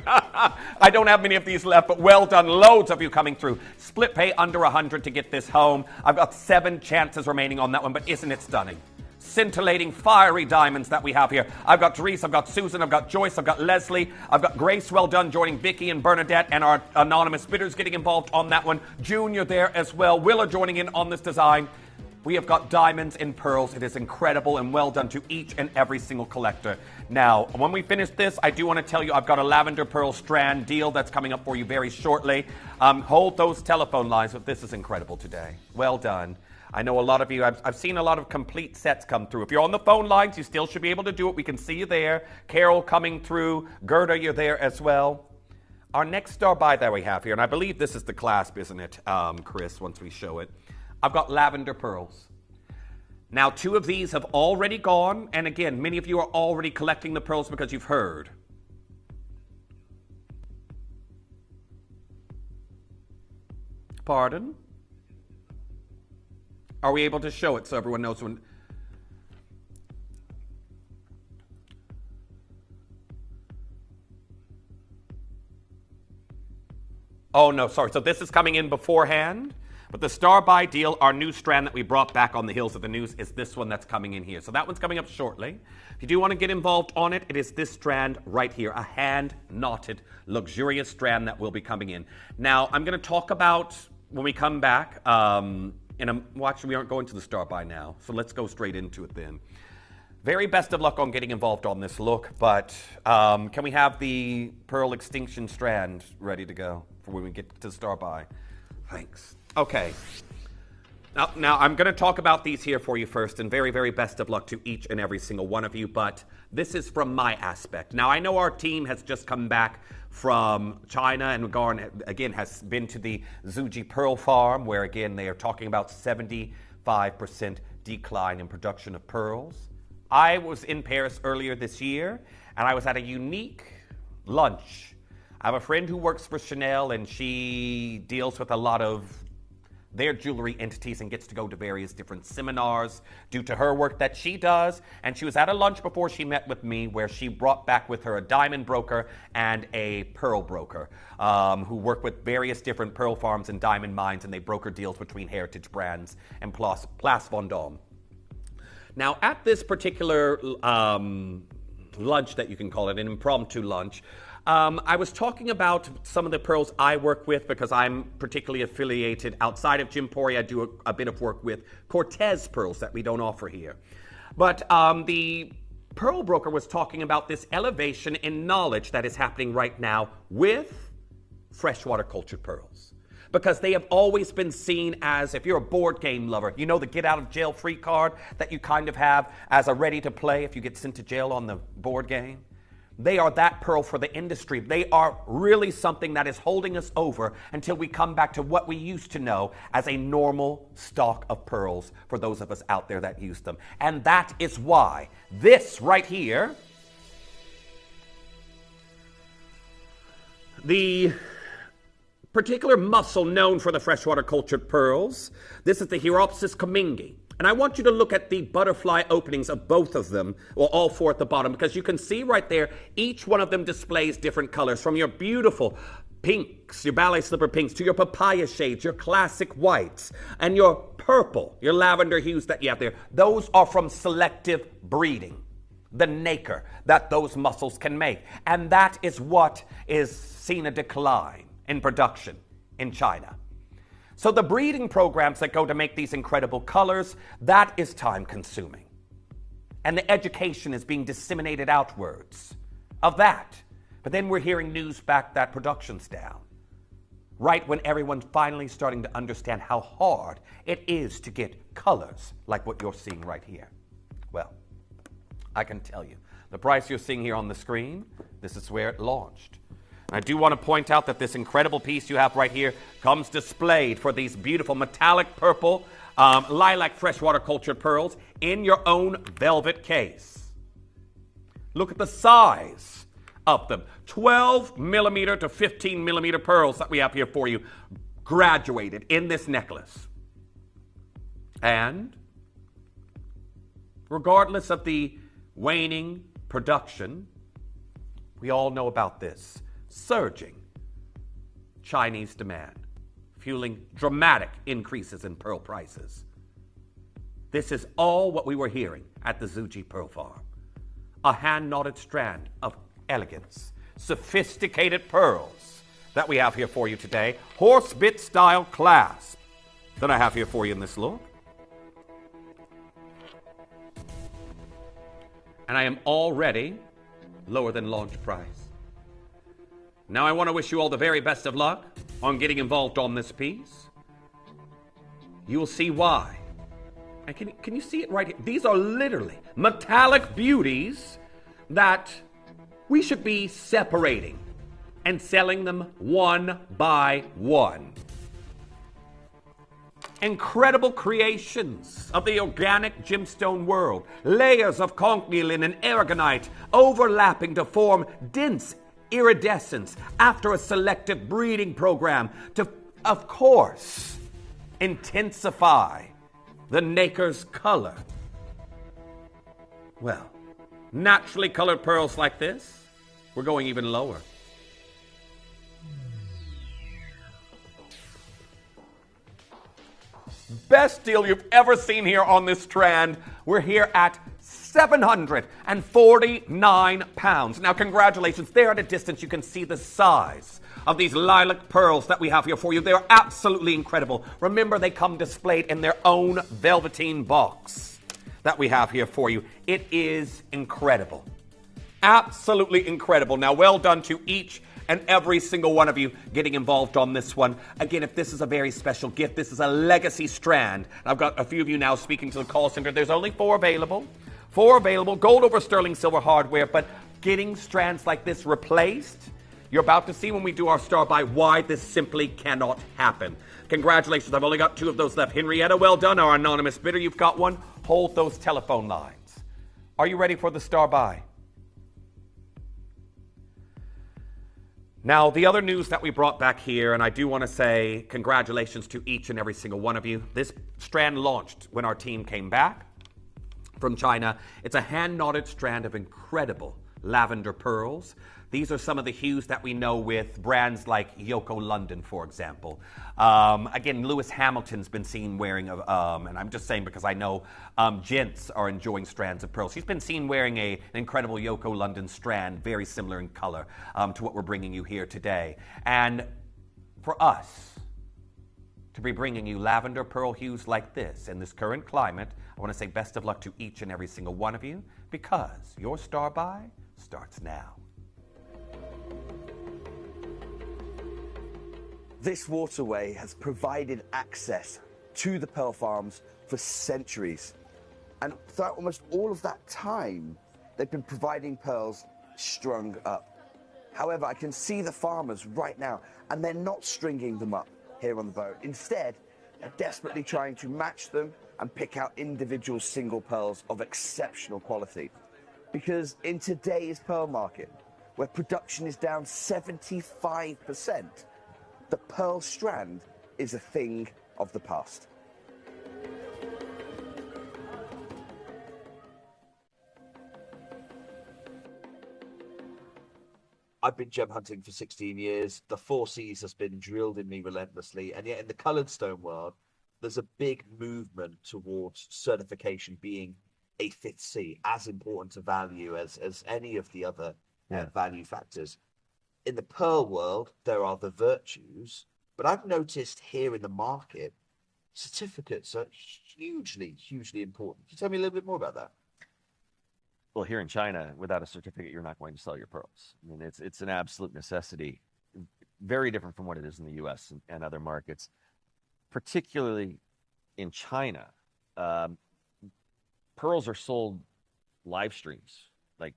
I don't have many of these left, but well done. Loads of you coming through. Split pay under 100 to get this home. I've got 7 chances remaining on that one, but isn't it stunning? Scintillating, fiery diamonds that we have here. I've got Therese, I've got Susan, I've got Joyce, I've got Leslie, I've got Grace, well done, joining Vicky and Bernadette, and our anonymous bidders getting involved on that one. Junior there as well. Willa joining in on this design. We have got diamonds and pearls. It is incredible, and well done to each and every single collector. Now, when we finish this, I do want to tell you I've got a lavender pearl strand deal that's coming up for you very shortly. Hold those telephone lines, but this is incredible today. Well done. I know a lot of you, I've seen a lot of complete sets come through. If you're on the phone lines, you still should be able to do it. We can see you there. Carol coming through. Gerda, you're there as well. Our next star buy that we have here, and I believe this is the clasp, isn't it, Chris, once we show it. I've got lavender pearls. Now, 2 of these have already gone, and again, many of you are already collecting the pearls because you've heard. Pardon? Are we able to show it so everyone knows when? Oh, no, sorry. So this is coming in beforehand. But the star buy deal, our new strand that we brought back on the heels of the news, is this one that's coming in here. So that one's coming up shortly. If you do want to get involved on it, it is this strand right here, a hand-knotted, luxurious strand that will be coming in. Now, I'm going to talk about, when we come back, actually, we aren't going to the star buy now, so let's go straight into it then. Very best of luck on getting involved on this look, but can we have the pearl extinction strand ready to go for when we get to the star buy? Thanks. Okay. Now I'm going to talk about these here for you first, and very, very best of luck to each and every single one of you, but this is from my aspect. Now, I know our team has just come back from China, and Garn, again, has been to the Zhuji Pearl Farm, where, again, they are talking about 75% decline in production of pearls. I was in Paris earlier this year, and I was at a unique lunch. I have a friend who works for Chanel, and she deals with a lot of their jewelry entities and gets to go to various different seminars due to her work that she does. And she was at a lunch before she met with me where she brought back with her a diamond broker and a pearl broker who work with various different pearl farms and diamond mines, and they broker deals between heritage brands and Place Vendôme. Now, at this particular lunch that you can call it, an impromptu lunch, I was talking about some of the pearls I work with because I'm particularly affiliated outside of Gemporia. I do a bit of work with Cortez pearls that we don't offer here. But the pearl broker was talking about this elevation in knowledge that is happening right now with freshwater cultured pearls. Because they have always been seen as, if you're a board game lover, you know the get out of jail free card that you kind of have as a ready to play if you get sent to jail on the board game. They are that pearl for the industry. They are really something that is holding us over until we come back to what we used to know as a normal stock of pearls for those of us out there that use them. And that is why this right here, the particular mussel known for the freshwater cultured pearls, this is the Hieropsis comingi. And I want you to look at the butterfly openings of both of them, or all 4 at the bottom, because you can see right there, each one of them displays different colors, from your beautiful pinks, your ballet slipper pinks, to your papaya shades, your classic whites, and your purple, your lavender hues that you have there. Those are from selective breeding, the nacre that those mussels can make. And that is what is seen a decline in production in China. So the breeding programs that go to make these incredible colors, that is time consuming. And the education is being disseminated outwards of that. But then we're hearing news back that production's down. Right when everyone's finally starting to understand how hard it is to get colors like what you're seeing right here. Well, I can tell you, the price you're seeing here on the screen, this is where it launched. And I do want to point out that this incredible piece you have right here comes displayed for these beautiful metallic purple lilac freshwater cultured pearls in your own velvet case. Look at the size of them. 12 millimeter to 15 millimeter pearls that we have here for you, graduated in this necklace. And regardless of the waning production, we all know about this surging Chinese demand, fueling dramatic increases in pearl prices. This is all what we were hearing at the Zhu Ji Pearl Farm. A hand-knotted strand of elegance, sophisticated pearls that we have here for you today. Horse bit style clasp that I have here for you in this look. And I am already lower than launch price. Now I want to wish you all the very best of luck on getting involved on this piece. You will see why. And can you see it right here? These are literally metallic beauties that we should be separating and selling them one by one. Incredible creations of the organic gemstone world. Layers of conch-nilin and aragonite overlapping to form dense iridescence after a selective breeding program to, of course, intensify the nacre's color. Well, naturally colored pearls like this, we're going even lower. Best deal you've ever seen here on this strand. We're here at £749. Now, congratulations. There at a distance, you can see the size of these lilac pearls that we have here for you. They are absolutely incredible. Remember, they come displayed in their own velveteen box that we have here for you. It is incredible. Absolutely incredible. Now, well done to each and every single one of you getting involved on this one. Again, if this is a very special gift, this is a legacy strand. I've got a few of you now speaking to the call center. There's only 4 available. 4 available, gold over sterling silver hardware, but getting strands like this replaced, you're about to see when we do our star by why this simply cannot happen. Congratulations, I've only got 2 of those left. Henrietta, well done. Our anonymous bidder, you've got one. Hold those telephone lines. Are you ready for the star by? Now, the other news that we brought back here, and I do want to say congratulations to each and every single one of you. This strand launched when our team came back from China. It's a hand-knotted strand of incredible lavender pearls. These are some of the hues that we know with brands like Yoko London, for example. Again, Lewis Hamilton's been seen wearing, and I'm just saying because I know gents are enjoying strands of pearls. He's been seen wearing an incredible Yoko London strand, very similar in color to what we're bringing you here today. And for us to be bringing you lavender pearl hues like this in this current climate, I want to say best of luck to each and every single one of you, because your star by starts now. This waterway has provided access to the pearl farms for centuries. And throughout almost all of that time, they've been providing pearls strung up. However, I can see the farmers right now, and they're not stringing them up here on the boat. Instead, they're desperately trying to match them and pick out individual single pearls of exceptional quality. Because in today's pearl market, where production is down 75%, the pearl strand is a thing of the past. I've been gem hunting for 16 years. The 4Cs has been drilled in me relentlessly. And yet in the colored stone world, there's a big movement towards certification being a 5th C, as important to value as any of the other value factors. In the pearl world, there are the virtues, but I've noticed here in the market, certificates are hugely, hugely important. Can you tell me a little bit more about that? Well, here in China, without a certificate, you're not going to sell your pearls. I mean, it's an absolute necessity. Very different from what it is in the U.S. and other markets, particularly in China. Pearls are sold live streams, like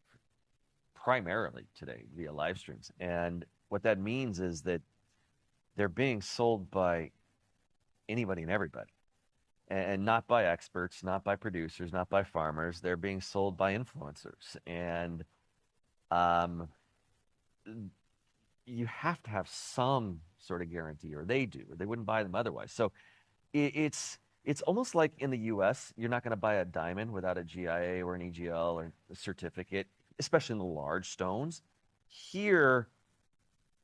primarily today via live streams. And what that means is that they're being sold by anybody and everybody, and not by experts, not by producers, not by farmers. They're being sold by influencers. And you have to have some sort of guarantee, or they do, or they wouldn't buy them otherwise. So it's almost like in the U.S., you're not going to buy a diamond without a GIA or an EGL or a certificate, especially in the large stones. Here,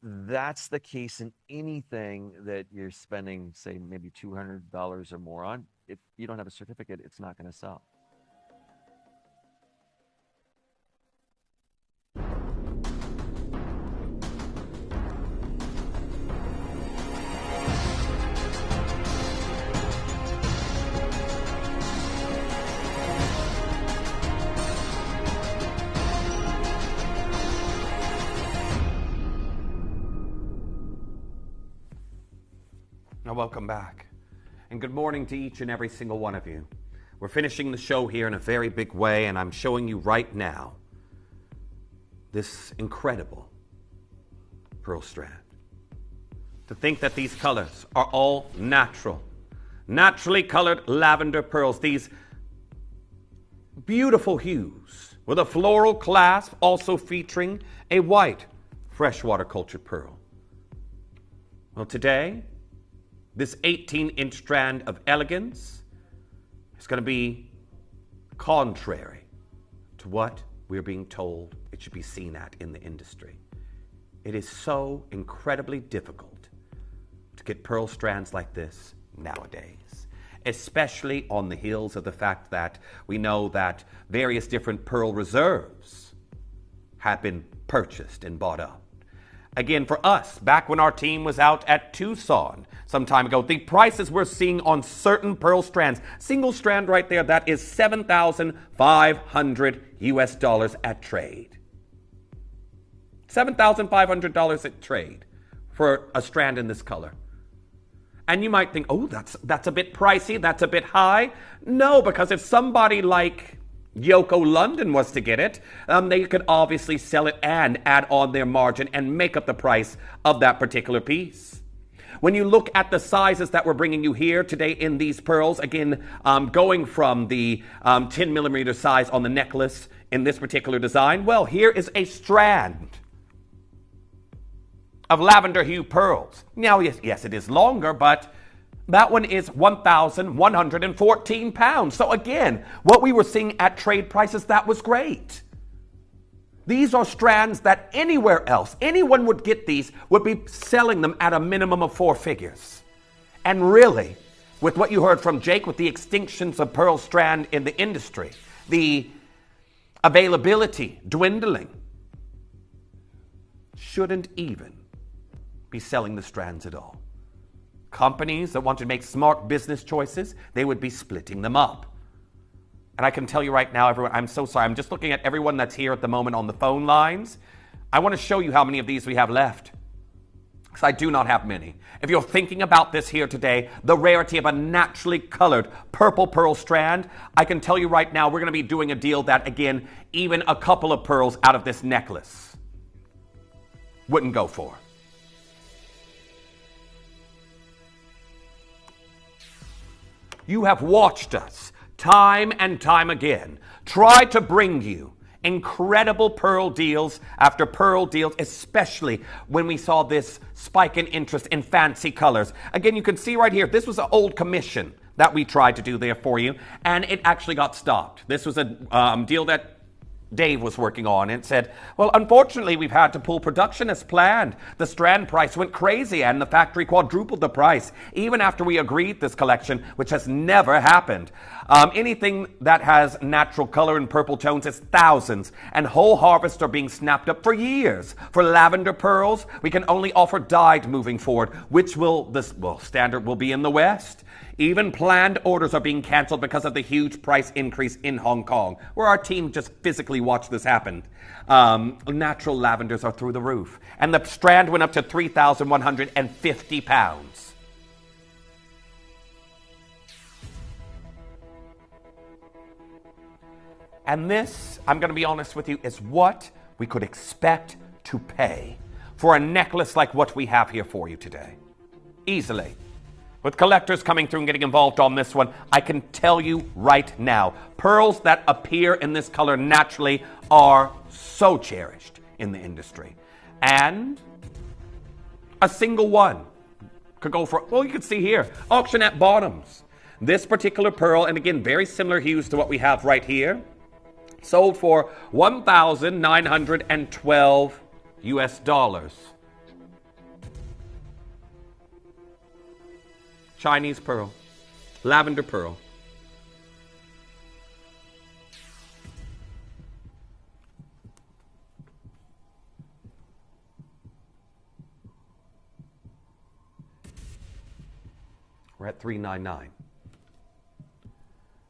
that's the case in anything that you're spending, say, maybe $200 or more on. If you don't have a certificate, it's not going to sell. Now, welcome back. And good morning to each and every single one of you. We're finishing the show here in a very big way, and I'm showing you right now this incredible pearl strand. To think that these colors are all natural, naturally colored lavender pearls, these beautiful hues with a floral clasp also featuring a white freshwater cultured pearl. Well, today, this 18-inch strand of elegance is going to be contrary to what we're being told it should be seen at in the industry. It is so incredibly difficult to get pearl strands like this nowadays, especially on the heels of the fact that we know that various different pearl reserves have been purchased and bought up. Again, for us, back when our team was out at Tucson some time ago, the prices we're seeing on certain pearl strands, single strand right there, that is $7,500 US at trade. $7,500 at trade for a strand in this color. And you might think, oh, that's a bit pricey, that's a bit high. No, because if somebody like Yoko London was to get it, they could obviously sell it and add on their margin and make up the price of that particular piece. When you look at the sizes that we're bringing you here today in these pearls, again, going from the 10 millimeter size on the necklace in this particular design, well, here is a strand of lavender hue pearls. Now, yes, it is longer, but that one is 1,114 pounds. So again, what we were seeing at trade prices, that was great. These are strands that anywhere else, anyone would get these, would be selling them at a minimum of 4 figures. And really, with what you heard from Jake, with the extinctions of pearl strand in the industry, the availability dwindling, shouldn't even be selling the strands at all. Companies that want to make smart business choices, they would be splitting them up. And I can tell you right now, everyone, I'm so sorry. I'm just looking at everyone that's here at the moment on the phone lines. I want to show you how many of these we have left, because I do not have many. If you're thinking about this here today, the rarity of a naturally colored purple pearl strand, I can tell you right now, we're going to be doing a deal that, again, even a couple of pearls out of this necklace wouldn't go for. You have watched us time and time again try to bring you incredible pearl deals after pearl deals, especially when we saw this spike in interest in fancy colors. Again, you can see right here, this was an old commission that we tried to do there for you, and it actually got stopped. This was a deal that Dave was working on and said, well, unfortunately, we've had to pull production as planned. The strand price went crazy and the factory quadrupled the price, even after we agreed this collection, which has never happened. Anything that has natural color and purple tones is thousands, and whole harvests are being snapped up for years. For lavender pearls, we can only offer dyed moving forward, which standard will be in the West. Even planned orders are being canceled because of the huge price increase in Hong Kong, where our team just physically watched this happen. Natural lavenders are through the roof, and the strand went up to £3,150. And this, I'm going to be honest with you, is what we could expect to pay for a necklace like what we have here for you today. Easily. With collectors coming through and getting involved on this one, I can tell you right now, pearls that appear in this color naturally are so cherished in the industry. And a single one could go for, well, you can see here, auction at bottoms. This particular pearl, and again, very similar hues to what we have right here, sold for $1,912 US. Chinese pearl, lavender pearl. We're at $399.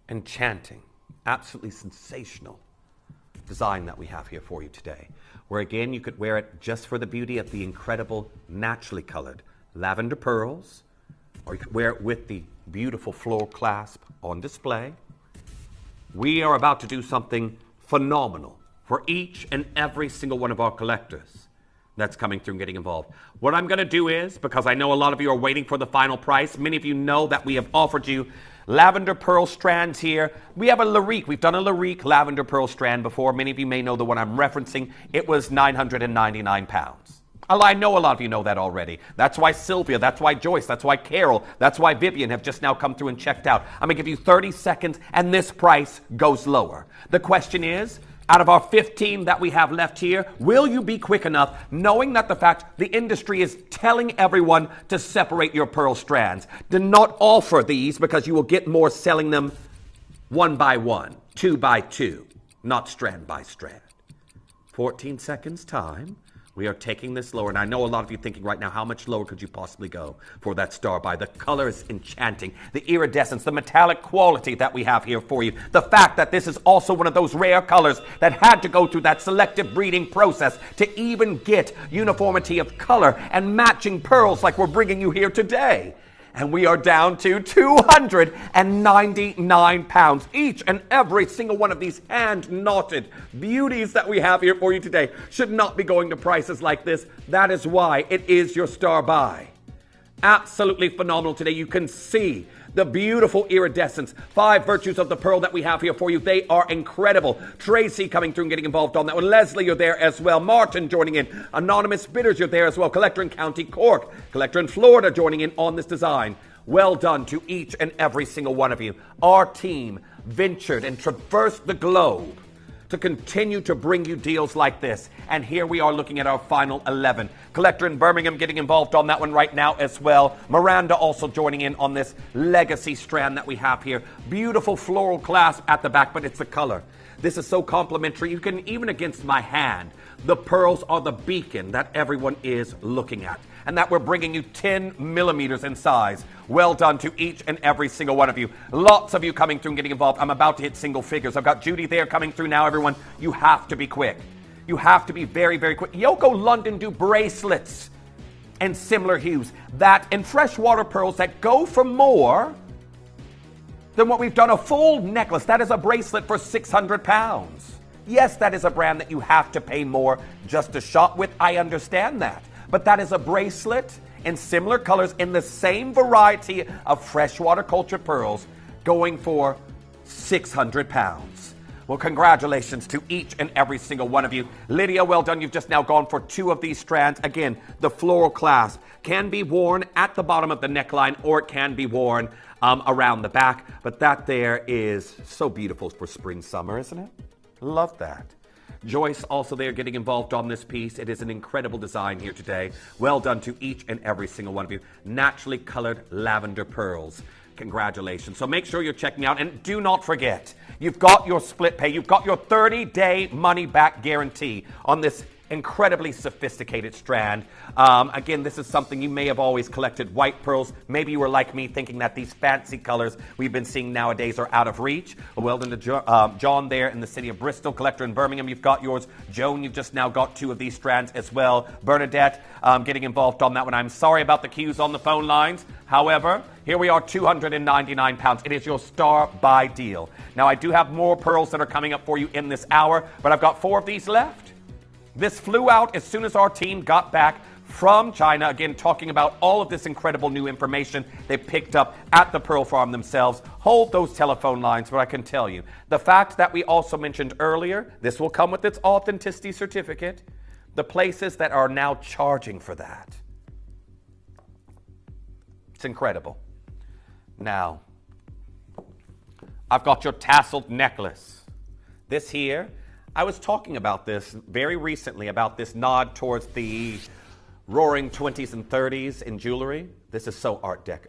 Enchanting, absolutely sensational design that we have here for you today. Where again, you could wear it just for the beauty of the incredible naturally colored lavender pearls, or you could wear it with the beautiful floral clasp on display. We are about to do something phenomenal for each and every single one of our collectors that's coming through and getting involved. What I'm going to do is, because I know a lot of you are waiting for the final price, many of you know that we have offered you lavender pearl strands here. We have a Larique. We've done a Larique lavender pearl strand before. Many of you may know the one I'm referencing. It was £999. I know a lot of you know that already. That's why Sylvia, that's why Joyce, that's why Carol, that's why Vivian have just now come through and checked out. I'm going to give you 30 seconds and this price goes lower. The question is, out of our 15 that we have left here, will you be quick enough, knowing that the fact the industry is telling everyone to separate your pearl strands? Do not offer these because you will get more selling them one by one, two by two, not strand by strand. 14 seconds time. We are taking this lower, and I know a lot of you thinking right now, how much lower could you possibly go for that star by? The color is enchanting, the iridescence, the metallic quality that we have here for you, the fact that this is also one of those rare colors that had to go through that selective breeding process to even get uniformity of color and matching pearls like we're bringing you here today. And we are down to £299. Each and every single one of these hand-knotted beauties that we have here for you today should not be going to prices like this. That is why it is your star buy. Absolutely phenomenal today. You can see the beautiful iridescence. 5 virtues of the pearl that we have here for you. They are incredible. Tracy coming through and getting involved on that one. Leslie, you're there as well. Martin joining in. Anonymous Bidders, you're there as well. Collector in County Cork. Collector in Florida joining in on this design. Well done to each and every single one of you. Our team ventured and traversed the globe to continue to bring you deals like this. And here we are looking at our final 11. Collector in Birmingham getting involved on that one right now as well. Miranda also joining in on this legacy strand that we have here. Beautiful floral clasp at the back, but it's the color. This is so complimentary. You can, even against my hand, the pearls are the beacon that everyone is looking at. And that we're bringing you 10 millimeters in size. Well done to each and every single one of you. Lots of you coming through and getting involved. I'm about to hit single figures. I've got Judy there coming through now, everyone. You have to be quick. You have to be very, very quick. Yoko London do bracelets and similar hues. That and freshwater pearls that go for more than what we've done. A full necklace. That is a bracelet for £600. Yes, that is a brand that you have to pay more just to shop with. I understand that. But that is a bracelet in similar colors in the same variety of freshwater cultured pearls going for £600. Well, congratulations to each and every single one of you. Lydia, well done. You've just now gone for 2 of these strands. Again, the floral clasp can be worn at the bottom of the neckline or it can be worn around the back. But that there is so beautiful for spring, summer, isn't it? Love that. Joyce also there getting involved on this piece. It is an incredible design here today. Well done to each and every single one of you. Naturally colored lavender pearls. Congratulations. So make sure you're checking out. And do not forget, you've got your split pay. You've got your 30-day money-back guarantee on this incredibly sophisticated strand. Again, this is something you may have always collected, white pearls. Maybe you were like me, thinking that these fancy colors we've been seeing nowadays are out of reach. Well done to John there in the city of Bristol, collector in Birmingham. You've got yours. Joan, you've just now got 2 of these strands as well. Bernadette getting involved on that one. I'm sorry about the queues on the phone lines. However, here we are, £299. It is your star buy deal. Now, I do have more pearls that are coming up for you in this hour, but I've got 4 of these left. This flew out as soon as our team got back from China, again, talking about all of this incredible new information they picked up at the Pearl Farm themselves. Hold those telephone lines, but I can tell you, the fact that we also mentioned earlier, this will come with its authenticity certificate, the places that are now charging for that. It's incredible. Now, I've got your tasseled necklace. This here, I was talking about this very recently, about this nod towards the roaring 20s and 30s in jewelry. This is so Art Deco.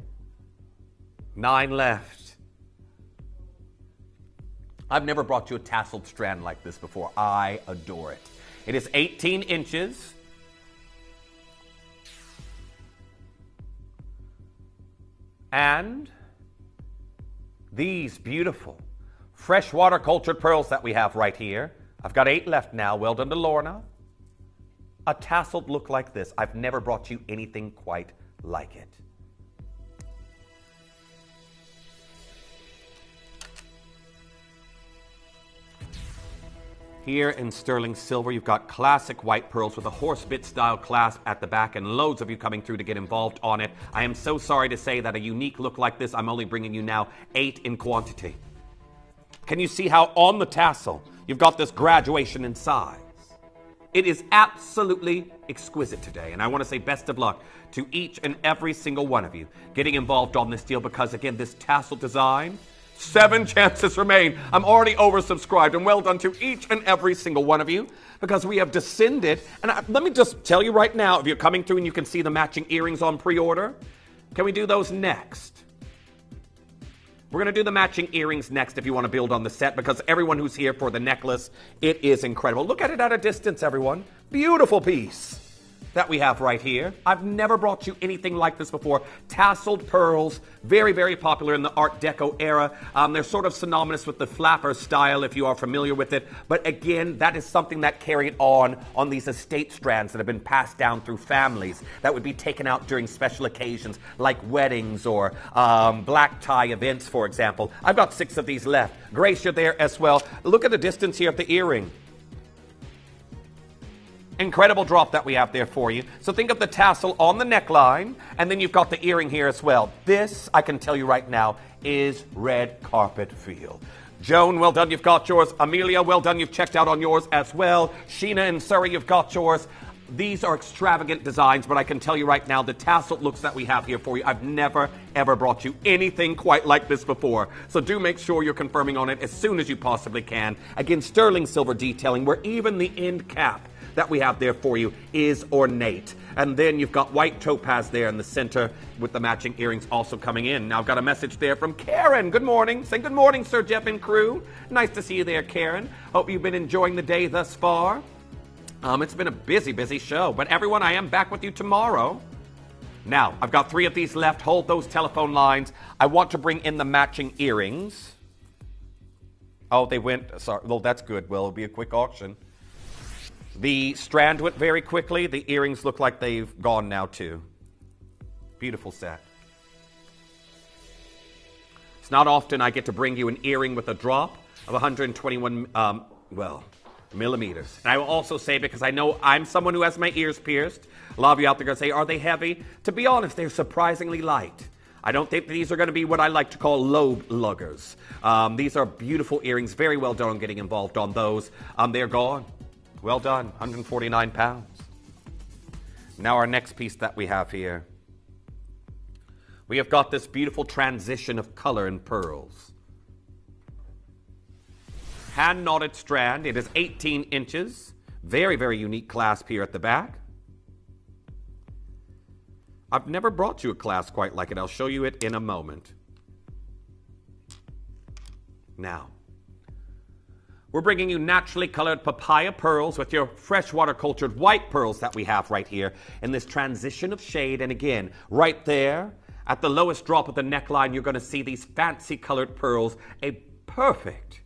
9 left. I've never brought you a tasseled strand like this before. I adore it. It is 18 inches. And these beautiful freshwater cultured pearls that we have right here. I've got 8 left now. Well done to Lorna. A tasseled look like this. I've never brought you anything quite like it. Here in sterling silver, you've got classic white pearls with a horse bit style clasp at the back, and loads of you coming through to get involved on it. I am so sorry to say that a unique look like this, I'm only bringing you now 8 in quantity. Can you see how on the tassel you've got this graduation in size? It is absolutely exquisite today, and I want to say best of luck to each and every single one of you getting involved on this deal, because again, this tassel design, 7 chances remain. I'm already oversubscribed, and well done to each and every single one of you, because we have descended. And let me just tell you right now, if you're coming through and you can see the matching earrings on pre-order, can we do those next? We're going to do the matching earrings next if you want to build on the set, because everyone who's here for the necklace, it is incredible. Look at it at a distance, everyone. Beautiful piece that we have right here. I've never brought you anything like this before. Tasseled pearls, very, very popular in the Art Deco era. They're sort of synonymous with the flapper style, if you are familiar with it. But again, that is something that carried on these estate strands that have been passed down through families that would be taken out during special occasions like weddings or black tie events, for example. I've got 6 of these left. Grace, you're there as well. Look at the distance here of the earring. Incredible drop that we have there for you. So think of the tassel on the neckline, and then you've got the earring here as well. This, I can tell you right now, is red carpet feel. Joan, well done, you've got yours. Amelia, well done, you've checked out on yours as well. Sheena and Surrey, you've got yours. These are extravagant designs, but I can tell you right now, the tassel looks that we have here for you, I've never, ever brought you anything quite like this before. So do make sure you're confirming on it as soon as you possibly can. Again, sterling silver detailing, where even the end cap that we have there for you is ornate. And then you've got white topaz there in the center with the matching earrings also coming in. Now I've got a message there from Karen. Good morning. Say good morning, Sir Jeff and crew. Nice to see you there, Karen. Hope you've been enjoying the day thus far. It's been a busy, busy show. But everyone, I am back with you tomorrow. Now, I've got 3 of these left. Hold those telephone lines. I want to bring in the matching earrings. Oh, they went. Sorry. Well, that's good. Well, it'll be a quick auction. The strand went very quickly. The earrings look like they've gone now, too. Beautiful set. It's not often I get to bring you an earring with a drop of 121, millimeters. And I will also say, because I know I'm someone who has my ears pierced, a lot of you out there are going to say, are they heavy? To be honest, they're surprisingly light. I don't think these are going to be what I like to call lobe luggers. These are beautiful earrings. Very well done getting involved on those. They're gone. Well done, £149. Now our next piece that we have here. We have got this beautiful transition of color in pearls. hand knotted strand. It is 18 inches. Very, very unique clasp here at the back. I've never brought you a clasp quite like it. I'll show you it in a moment. Now, we're bringing you naturally colored papaya pearls with your freshwater cultured white pearls that we have right here in this transition of shade. And again, right there at the lowest drop of the neckline, you're going to see these fancy colored pearls, a perfect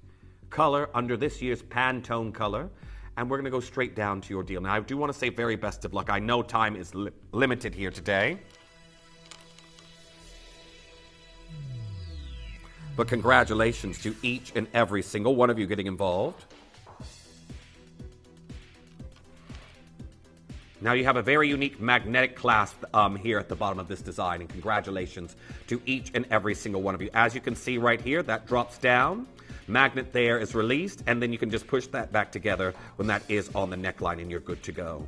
color under this year's Pantone color. And we're going to go straight down to your deal. Now, I do want to say very best of luck. I know time is limited here today. But congratulations to each and every single one of you getting involved. Now you have a very unique magnetic clasp here at the bottom of this design, and congratulations to each and every single one of you. As you can see right here, that drops down. Magnet there is released, and then you can just push that back together when that is on the neckline, and you're good to go.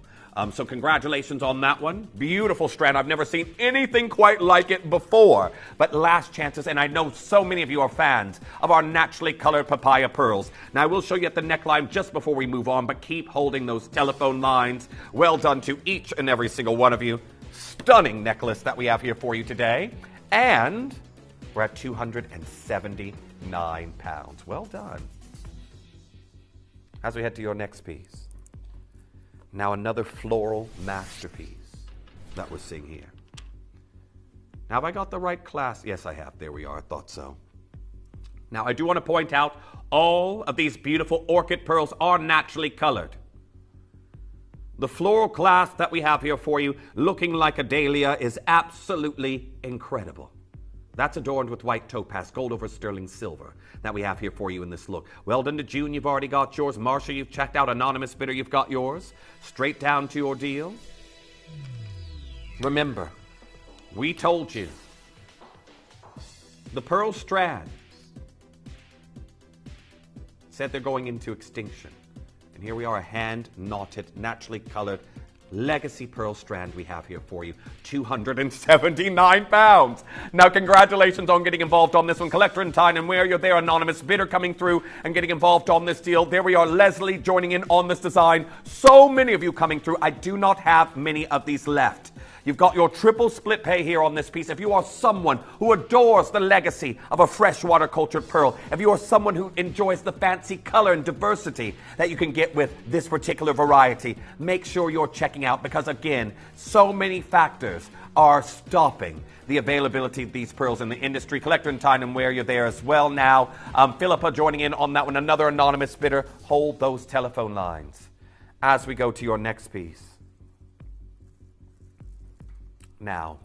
So congratulations on that one. Beautiful strand. I've never seen anything quite like it before. But last chances, and I know so many of you are fans of our naturally colored papaya pearls. Now I will show you at the neckline just before we move on, but keep holding those telephone lines. Well done to each and every single one of you. Stunning necklace that we have here for you today. And we're at 279 pounds. Well done. As we head to your next piece. Now another floral masterpiece that we're seeing here. Now have I got the right class? Yes, I have. There we are. I thought so. Now I do want to point out all of these beautiful orchid pearls are naturally colored. The floral clasp that we have here for you, looking like a dahlia, is absolutely incredible. That's adorned with white topaz, gold over sterling silver that we have here for you in this look. Well done to June, you've already got yours. Marsha, you've checked out. Anonymous bidder, you've got yours. Straight down to your deal. Remember, we told you the pearl strands said they're going into extinction. And here we are, a hand-knotted, naturally colored legacy pearl strand we have here for you. 279 pounds. Now, congratulations on getting involved on this one. Collector in Time and where you're there, anonymous bidder coming through and getting involved on this deal. There we are, Leslie joining in on this design. So many of you coming through. I do not have many of these left. You've got your triple split pay here on this piece. If you are someone who adores the legacy of a freshwater cultured pearl, if you are someone who enjoys the fancy color and diversity that you can get with this particular variety, make sure you're checking out, because again, so many factors are stopping the availability of these pearls in the industry. Collector in Time and where you're there as well now. Philippa joining in on that one, another anonymous bidder. Hold those telephone lines as we go to your next piece. Now,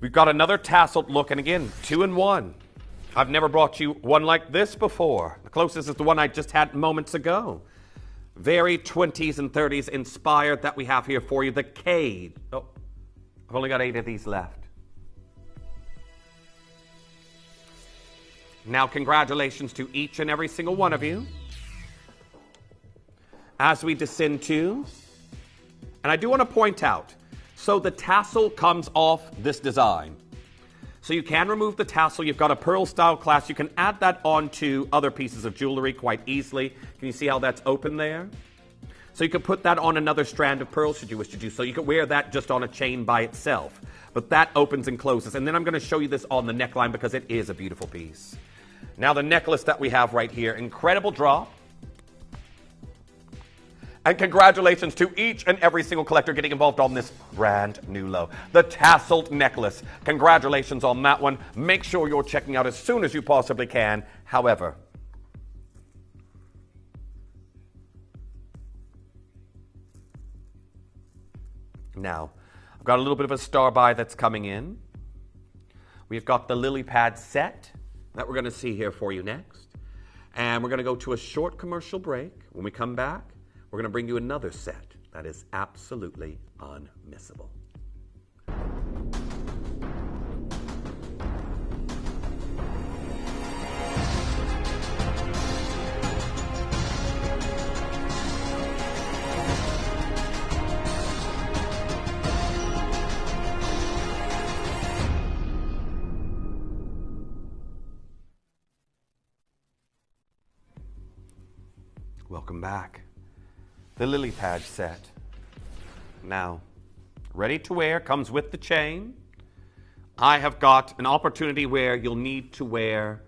we've got another tasseled look, and again, 2-in-1. I've never brought you one like this before. The closest is the one I just had moments ago. Very 20s and 30s inspired that we have here for you. The Cade. Oh, I've only got 8 of these left. Now, congratulations to each and every single one of you. As we descend to, and I do want to point out, so the tassel comes off this design. So you can remove the tassel. You've got a pearl style clasp. You can add that onto other pieces of jewelry quite easily. Can you see how that's open there? So you could put that on another strand of pearls should you wish to do so. You could wear that just on a chain by itself. But that opens and closes. And then I'm going to show you this on the neckline because it is a beautiful piece. Now the necklace that we have right here, incredible drop. And congratulations to each and every single collector getting involved on this brand new low. The tasseled necklace. Congratulations on that one. Make sure you're checking out as soon as you possibly can. However, now, I've got a little bit of a star buy that's coming in. We've got the lily pad set that we're going to see here for you next. And we're going to go to a short commercial break. When we come back, we're going to bring you another set that is absolutely unmissable. Welcome back. The lily pad set. Now, ready to wear, comes with the chain. I have got an opportunity where you'll need to wear,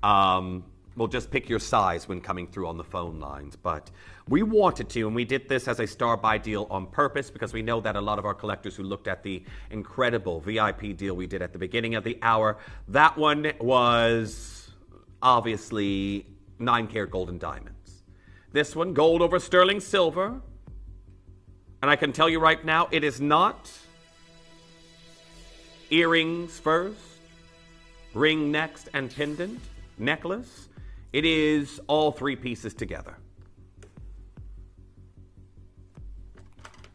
we'll just pick your size when coming through on the phone lines. But we wanted to, and we did this as a star-buy deal on purpose because we know that a lot of our collectors who looked at the incredible VIP deal we did at the beginning of the hour, that one was obviously 9-karat gold and diamonds. This one, gold over sterling silver. And I can tell you right now, it is not earrings first, ring next, and pendant, necklace. It is all three pieces together.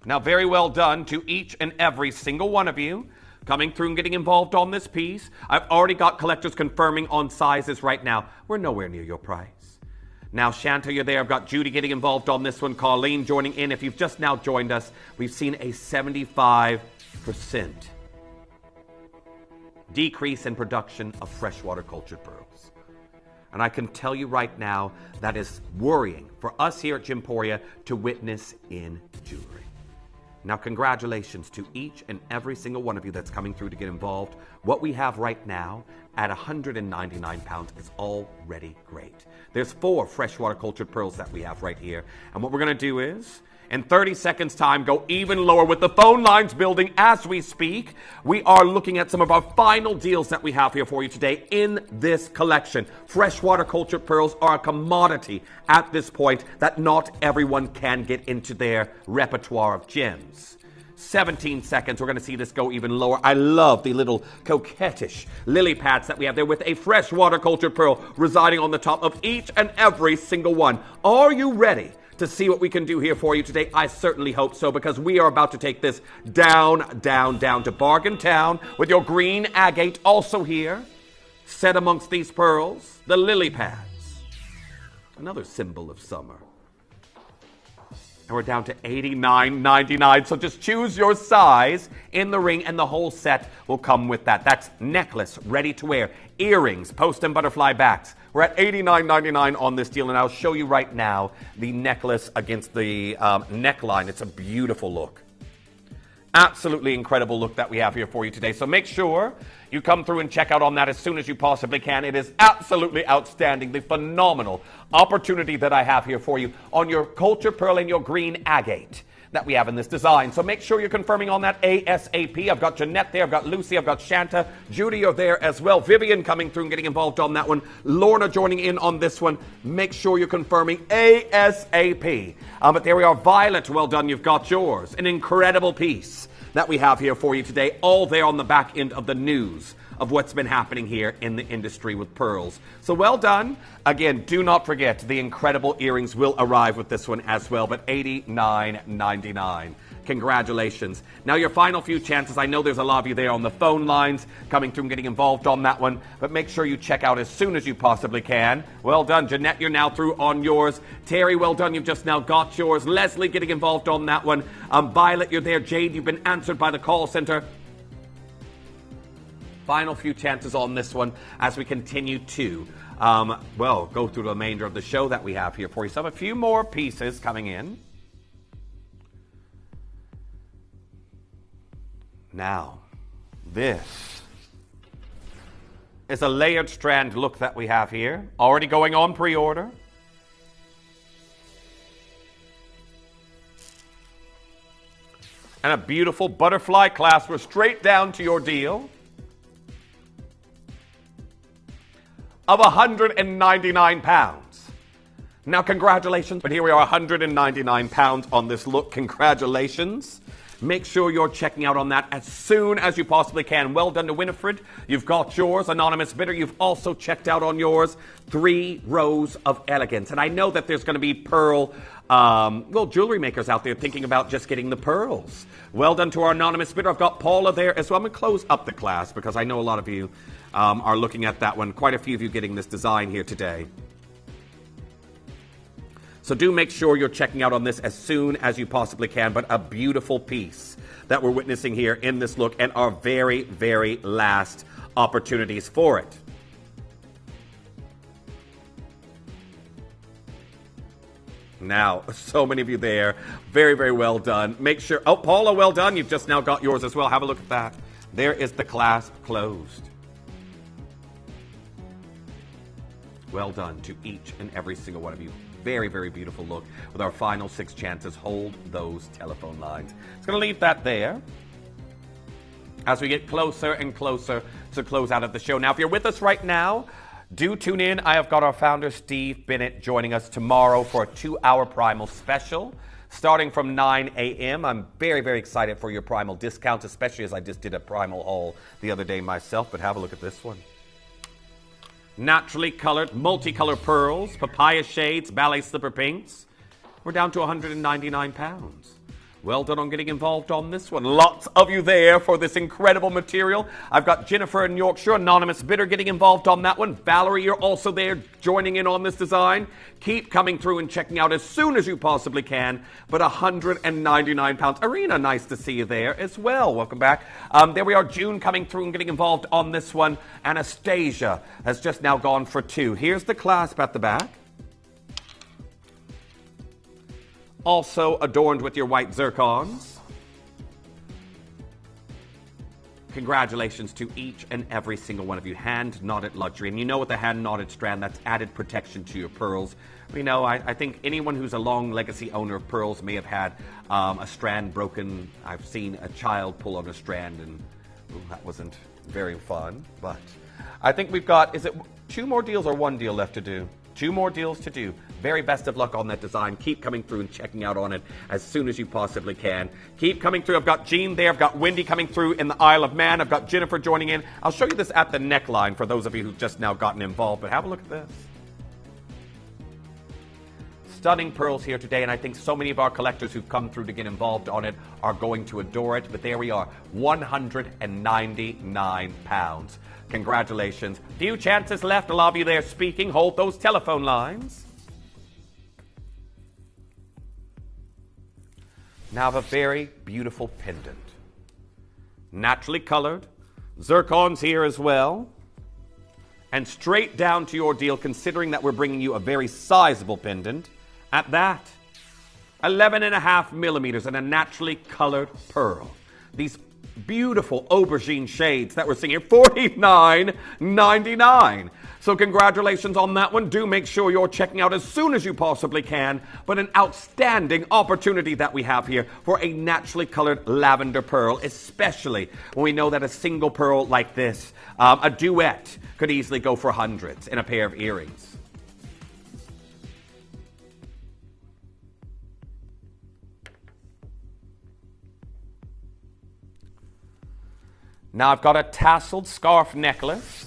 Now, very well done to each and every single one of you coming through and getting involved on this piece. I've already got collectors confirming on sizes right now. We're nowhere near your price. Now, Shanta, you're there. I've got Judy getting involved on this one. Colleen joining in. If you've just now joined us, we've seen a 75% decrease in production of freshwater cultured pearls. And I can tell you right now, that is worrying for us here at Gemporia to witness in jewelry. Now, congratulations to each and every single one of you that's coming through to get involved. What we have right now at 199 pounds is already great. There's 4 freshwater cultured pearls that we have right here. And what we're going to do is, in 30 seconds time, go even lower with the phone lines building as we speak. We are looking at some of our final deals that we have here for you today in this collection. Freshwater cultured pearls are a commodity at this point that not everyone can get into their repertoire of gems. 17 seconds, we're going to see this go even lower. I love the little coquettish lily pads that we have there with a freshwater cultured pearl residing on the top of each and every single one. Are you ready to see what we can do here for you today? I certainly hope so, because we are about to take this down, down, down to Bargain Town with your green agate also here. Set amongst these pearls, the lily pads. Another symbol of summer. And we're down to $89.99, so just choose your size in the ring and the whole set will come with that. That's necklace, ready to wear, earrings, post and butterfly backs. We're at $89.99 on this deal, and I'll show you right now the necklace against the neckline. It's a beautiful look. Absolutely incredible look that we have here for you today. So make sure you come through and check out on that as soon as you possibly can. It is absolutely outstanding, the phenomenal opportunity that I have here for you on your culture pearl and your green agate that we have in this design. So make sure you're confirming on that ASAP. I've got Jeanette there, I've got Lucy, I've got Shanta, Judy are there as well. Vivian coming through and getting involved on that one. Lorna joining in on this one. Make sure you're confirming ASAP. But there we are. Violet, well done, you've got yours. An incredible piece that we have here for you today, all there on the back end of the news of what's been happening here in the industry with pearls. So well done. Again, do not forget, the incredible earrings will arrive with this one as well, but $89.99. Congratulations. Now your final few chances. I know there's a lot of you there on the phone lines coming through and getting involved on that one, but make sure you check out as soon as you possibly can. Well done. Jeanette, you're now through on yours. Terry, well done. You've just now got yours. Leslie getting involved on that one. Violet, you're there. Jade, you've been answered by the call center. Final few chances on this one as we continue to, go through the remainder of the show that we have here for you. So a few more pieces coming in. Now, this is a layered strand look that we have here. Already going on pre-order. And a beautiful butterfly clasp. We're straight down to your deal of £199. Now, congratulations. But here we are, £199 on this look. Congratulations. Make sure you're checking out on that as soon as you possibly can. Well done to Winifred. You've got yours. Anonymous Bidder, you've also checked out on yours. 3 rows of elegance. And I know that there's going to be pearl, jewelry makers out there thinking about just getting the pearls. Well done to our Anonymous Bidder. I've got Paula there as well. I'm going to close up the class because I know a lot of you are looking at that one. Quite a few of you getting this design here today. So do make sure you're checking out on this as soon as you possibly can. But a beautiful piece that we're witnessing here in this look, and our very, very last opportunities for it. Now, so many of you there. Very, very well done. Make sure... Oh, Paula, well done. You've just now got yours as well. Have a look at that. There is the clasp closed. Well done to each and every single one of you. Very, very beautiful look. With our final 6 chances, hold those telephone lines. It's going to leave that there as we get closer and closer to close out of the show. Now, if you're with us right now, do tune in. I have got our founder, Steve Bennett, joining us tomorrow for a 2-hour Primal special, starting from 9 a.m. I'm very, very excited for your Primal discounts, especially as I just did a Primal haul the other day myself. But have a look at this one. Naturally colored, multicolored pearls, papaya shades, ballet slipper pinks. We're down to 199 pounds. Well done on getting involved on this one. Lots of you there for this incredible material. I've got Jennifer in Yorkshire, anonymous bidder, getting involved on that one. Valerie, you're also there joining in on this design. Keep coming through and checking out as soon as you possibly can. But 199 pounds. Arena, nice to see you there as well. Welcome back. There we are, June coming through and getting involved on this one. Anastasia has just now gone for 2. Here's the clasp at the back. Also adorned with your white zircons. Congratulations to each and every single one of you. Hand-knotted luxury. And you know with the hand-knotted strand, that's added protection to your pearls. We know, I think anyone who's a long legacy owner of pearls may have had a strand broken. I've seen a child pull on a strand, and that wasn't very fun. But I think we've got, is it 2 more deals or 1 deal left to do? 2 more deals to do. Very best of luck on that design. Keep coming through and checking out on it as soon as you possibly can. Keep coming through. I've got Jean there. I've got Wendy coming through in the Isle of Man. I've got Jennifer joining in. I'll show you this at the neckline for those of you who've just now gotten involved. But have a look at this. Stunning pearls here today, and I think so many of our collectors who've come through to get involved on it are going to adore it. But there we are, 199 pounds. Congratulations. Few chances left. A lot of you there speaking. Hold those telephone lines. Now I have a very beautiful pendant. Naturally colored. Zircons here as well. And straight down to your deal, considering that we're bringing you a very sizable pendant. At that, 11.5 millimeters and a naturally colored pearl. These beautiful aubergine shades that we're seeing here, $49.99. So congratulations on that one. Do make sure you're checking out as soon as you possibly can. But an outstanding opportunity that we have here for a naturally colored lavender pearl, especially when we know that a single pearl like this, a duet, could easily go for hundreds in a pair of earrings. Now I've got a tasseled scarf necklace,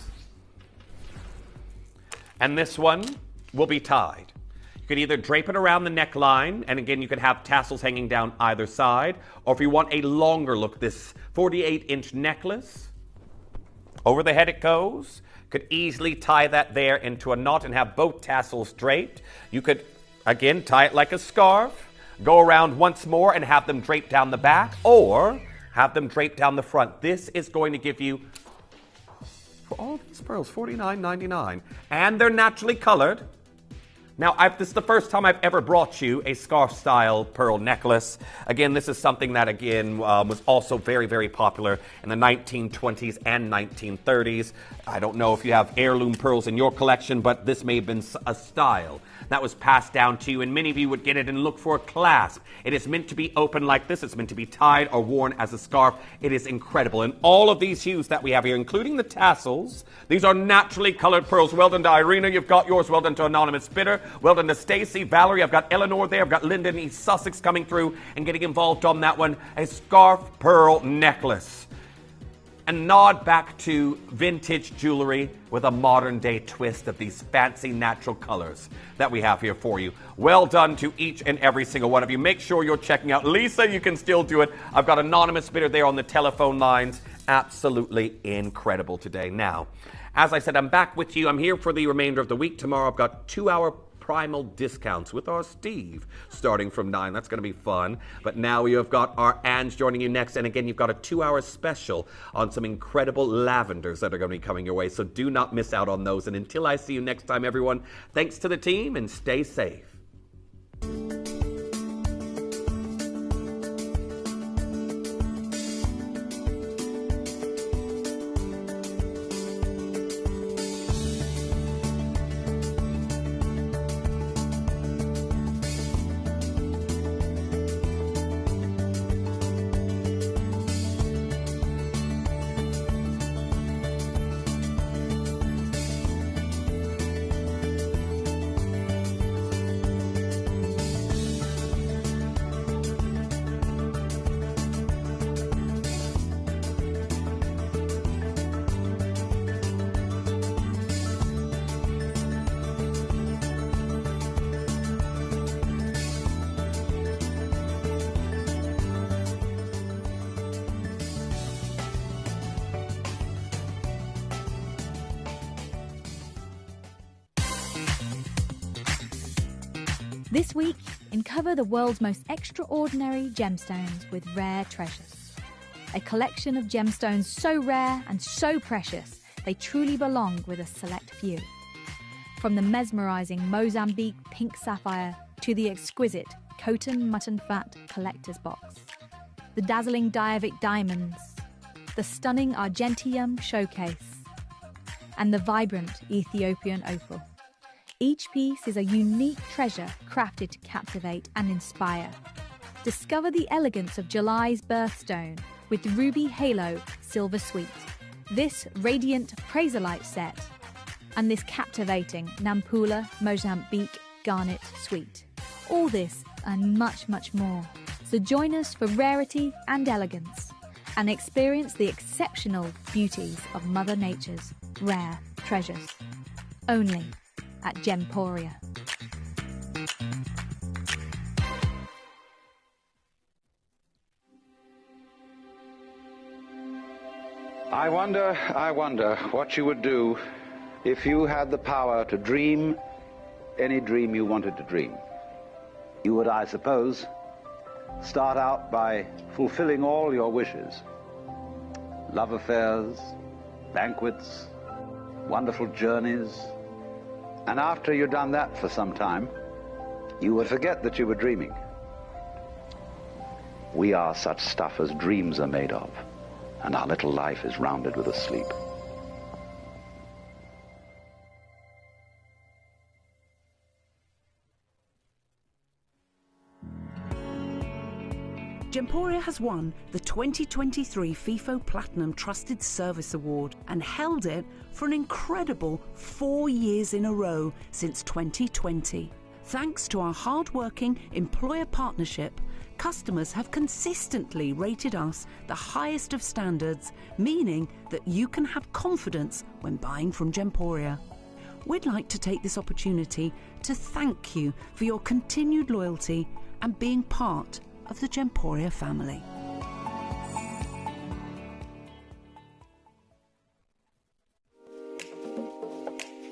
and this one will be tied. You can either drape it around the neckline, and again you can have tassels hanging down either side, or if you want a longer look, this 48-inch necklace, over the head it goes, could easily tie that there into a knot and have both tassels draped. You could, again, tie it like a scarf, go around once more and have them draped down the back, or have them draped down the front. This is going to give you, for all these pearls, $49.99. And they're naturally colored. Now, this is the first time I've ever brought you a scarf-style pearl necklace. Again, this is something that, was also very, very popular in the 1920s and 1930s. I don't know if you have heirloom pearls in your collection, but this may have been a style that was passed down to you, and many of you would get it and look for a clasp. It is meant to be open like this. It's meant to be tied or worn as a scarf. It is incredible. And all of these hues that we have here, including the tassels, these are naturally colored pearls. Well done to Irina. You've got yours. Well done to Anonymous Bidder. Well done to Stacy, Valerie. I've got Eleanor there. I've got Linda in East Sussex coming through and getting involved on that one. A scarf pearl necklace. And nod back to vintage jewelry with a modern day twist of these fancy natural colors that we have here for you. Well done to each and every single one of you. Make sure you're checking out. Lisa, you can still do it. I've got Anonymous Bidder there on the telephone lines. Absolutely incredible today. Now, as I said, I'm back with you. I'm here for the remainder of the week. Tomorrow I've got 2-hour Primal discounts with our Steve starting from 9. That's going to be fun. But now we have got our Ange joining you next. And again, you've got a 2-hour special on some incredible lavenders that are going to be coming your way. So do not miss out on those. And until I see you next time, everyone, thanks to the team and stay safe. This week, uncover the world's most extraordinary gemstones with Rare Treasures. A collection of gemstones so rare and so precious, they truly belong with a select few. From the mesmerising Mozambique pink sapphire to the exquisite Coton Mutton Fat collector's box. The dazzling Diavik diamonds, the stunning Argentium showcase, and the vibrant Ethiopian opal. Each piece is a unique treasure crafted to captivate and inspire. Discover the elegance of July's birthstone with the Ruby Halo Silver Suite, this radiant Praserlight set, and this captivating Nampula Mozambique Garnet Suite. All this and much, much more. So join us for rarity and elegance and experience the exceptional beauties of Mother Nature's rare treasures. Only at Gemporia. I wonder what you would do if you had the power to dream any dream you wanted to dream. You would, I suppose, start out by fulfilling all your wishes. Love affairs, banquets, wonderful journeys. And after you'd done that for some time, you would forget that you were dreaming. We are such stuff as dreams are made of, and our little life is rounded with a sleep. Gemporia has won the 2023 FIFO Platinum Trusted Service Award and held it for an incredible 4 years in a row since 2020. Thanks to our hard-working employer partnership, customers have consistently rated us the highest of standards, meaning that you can have confidence when buying from Gemporia. We'd like to take this opportunity to thank you for your continued loyalty and being part of the Gemporia family.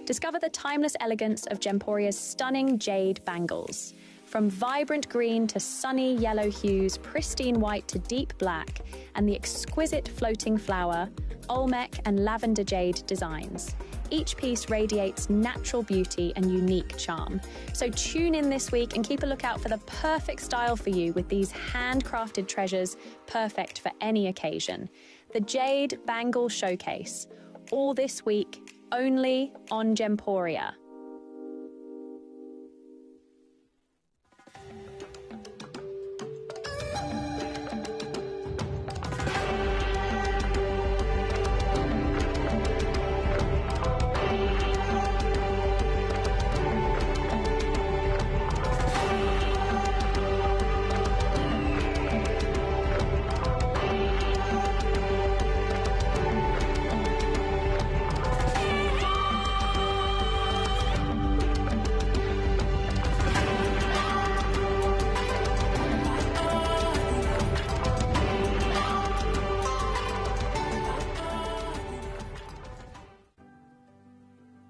Discover the timeless elegance of Gemporia's stunning jade bangles. From vibrant green to sunny yellow hues, pristine white to deep black, and the exquisite floating flower, Olmec and lavender jade designs. Each piece radiates natural beauty and unique charm. So tune in this week and keep a lookout for the perfect style for you with these handcrafted treasures, perfect for any occasion. The Jade Bangle Showcase. All this week, only on Gemporia.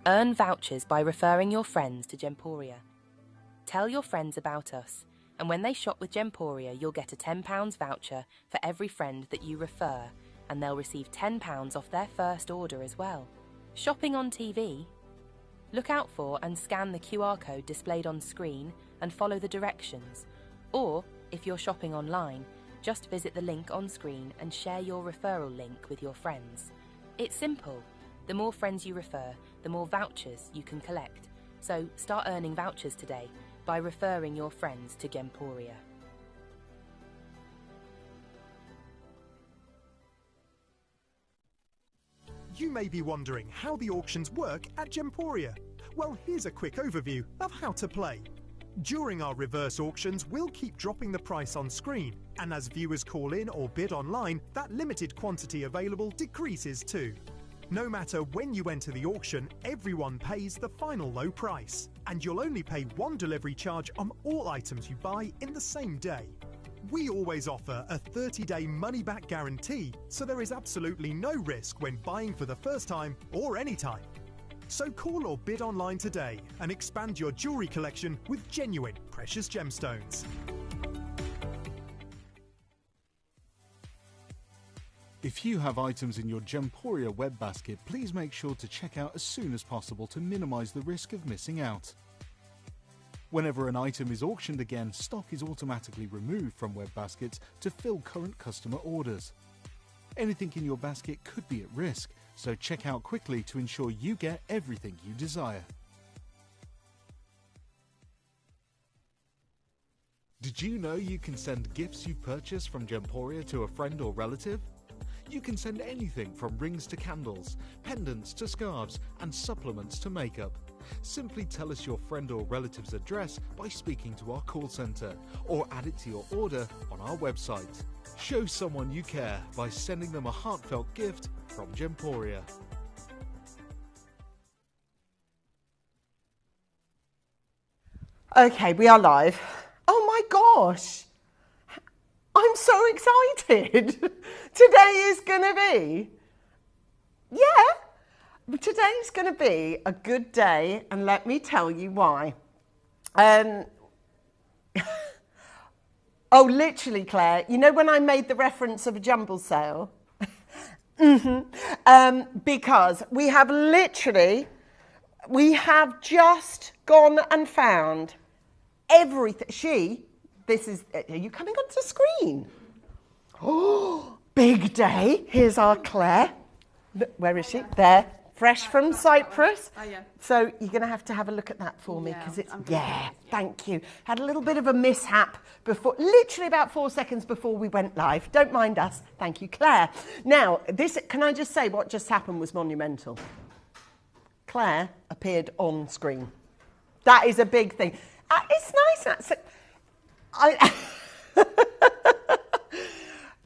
Earn vouchers by referring your friends to Gemporia. Tell your friends about us, and when they shop with Gemporia, you'll get a £10 voucher for every friend that you refer, and they'll receive £10 off their first order as well. Shopping on TV? Look out for and scan the QR code displayed on screen and follow the directions. Or, if you're shopping online, just visit the link on screen and share your referral link with your friends. It's simple. The more friends you refer, the more vouchers you can collect. So start earning vouchers today by referring your friends to Gemporia. You may be wondering how the auctions work at Gemporia. Well, here's a quick overview of how to play. During our reverse auctions, we'll keep dropping the price on screen, and as viewers call in or bid online, that limited quantity available decreases too. No matter when you enter the auction, everyone pays the final low price, and you'll only pay one delivery charge on all items you buy in the same day. We always offer a 30-day money-back guarantee, so there is absolutely no risk when buying for the first time or any time. So call or bid online today and expand your jewellery collection with genuine precious gemstones. If you have items in your Gemporia web basket, please make sure to check out as soon as possible to minimise the risk of missing out. Whenever an item is auctioned again, stock is automatically removed from web baskets to fill current customer orders. Anything in your basket could be at risk, so check out quickly to ensure you get everything you desire. Did you know you can send gifts you purchased from Gemporia to a friend or relative? You can send anything from rings to candles, pendants to scarves, and supplements to makeup. Simply tell us your friend or relative's address by speaking to our call centre, or add it to your order on our website. Show someone you care by sending them a heartfelt gift from Gemporia. Okay, we are live. Oh my gosh! I'm so excited. Today is going to be, today's going to be a good day, and let me tell you why. Oh, literally, Claire, you know when I made the reference of a jumble sale? Because we have just gone and found everything. Are you coming onto the screen? Oh, big day. Here's our Claire. Where is she? There. Fresh from Cyprus. Oh, yeah. So you're going to have a look at that for me, because it's, thank you. Had a little bit of a mishap before, literally about 4 seconds before we went live. Don't mind us. Thank you, Claire. Now, can I just say what just happened was monumental. Claire appeared on screen. That is a big thing. It's nice.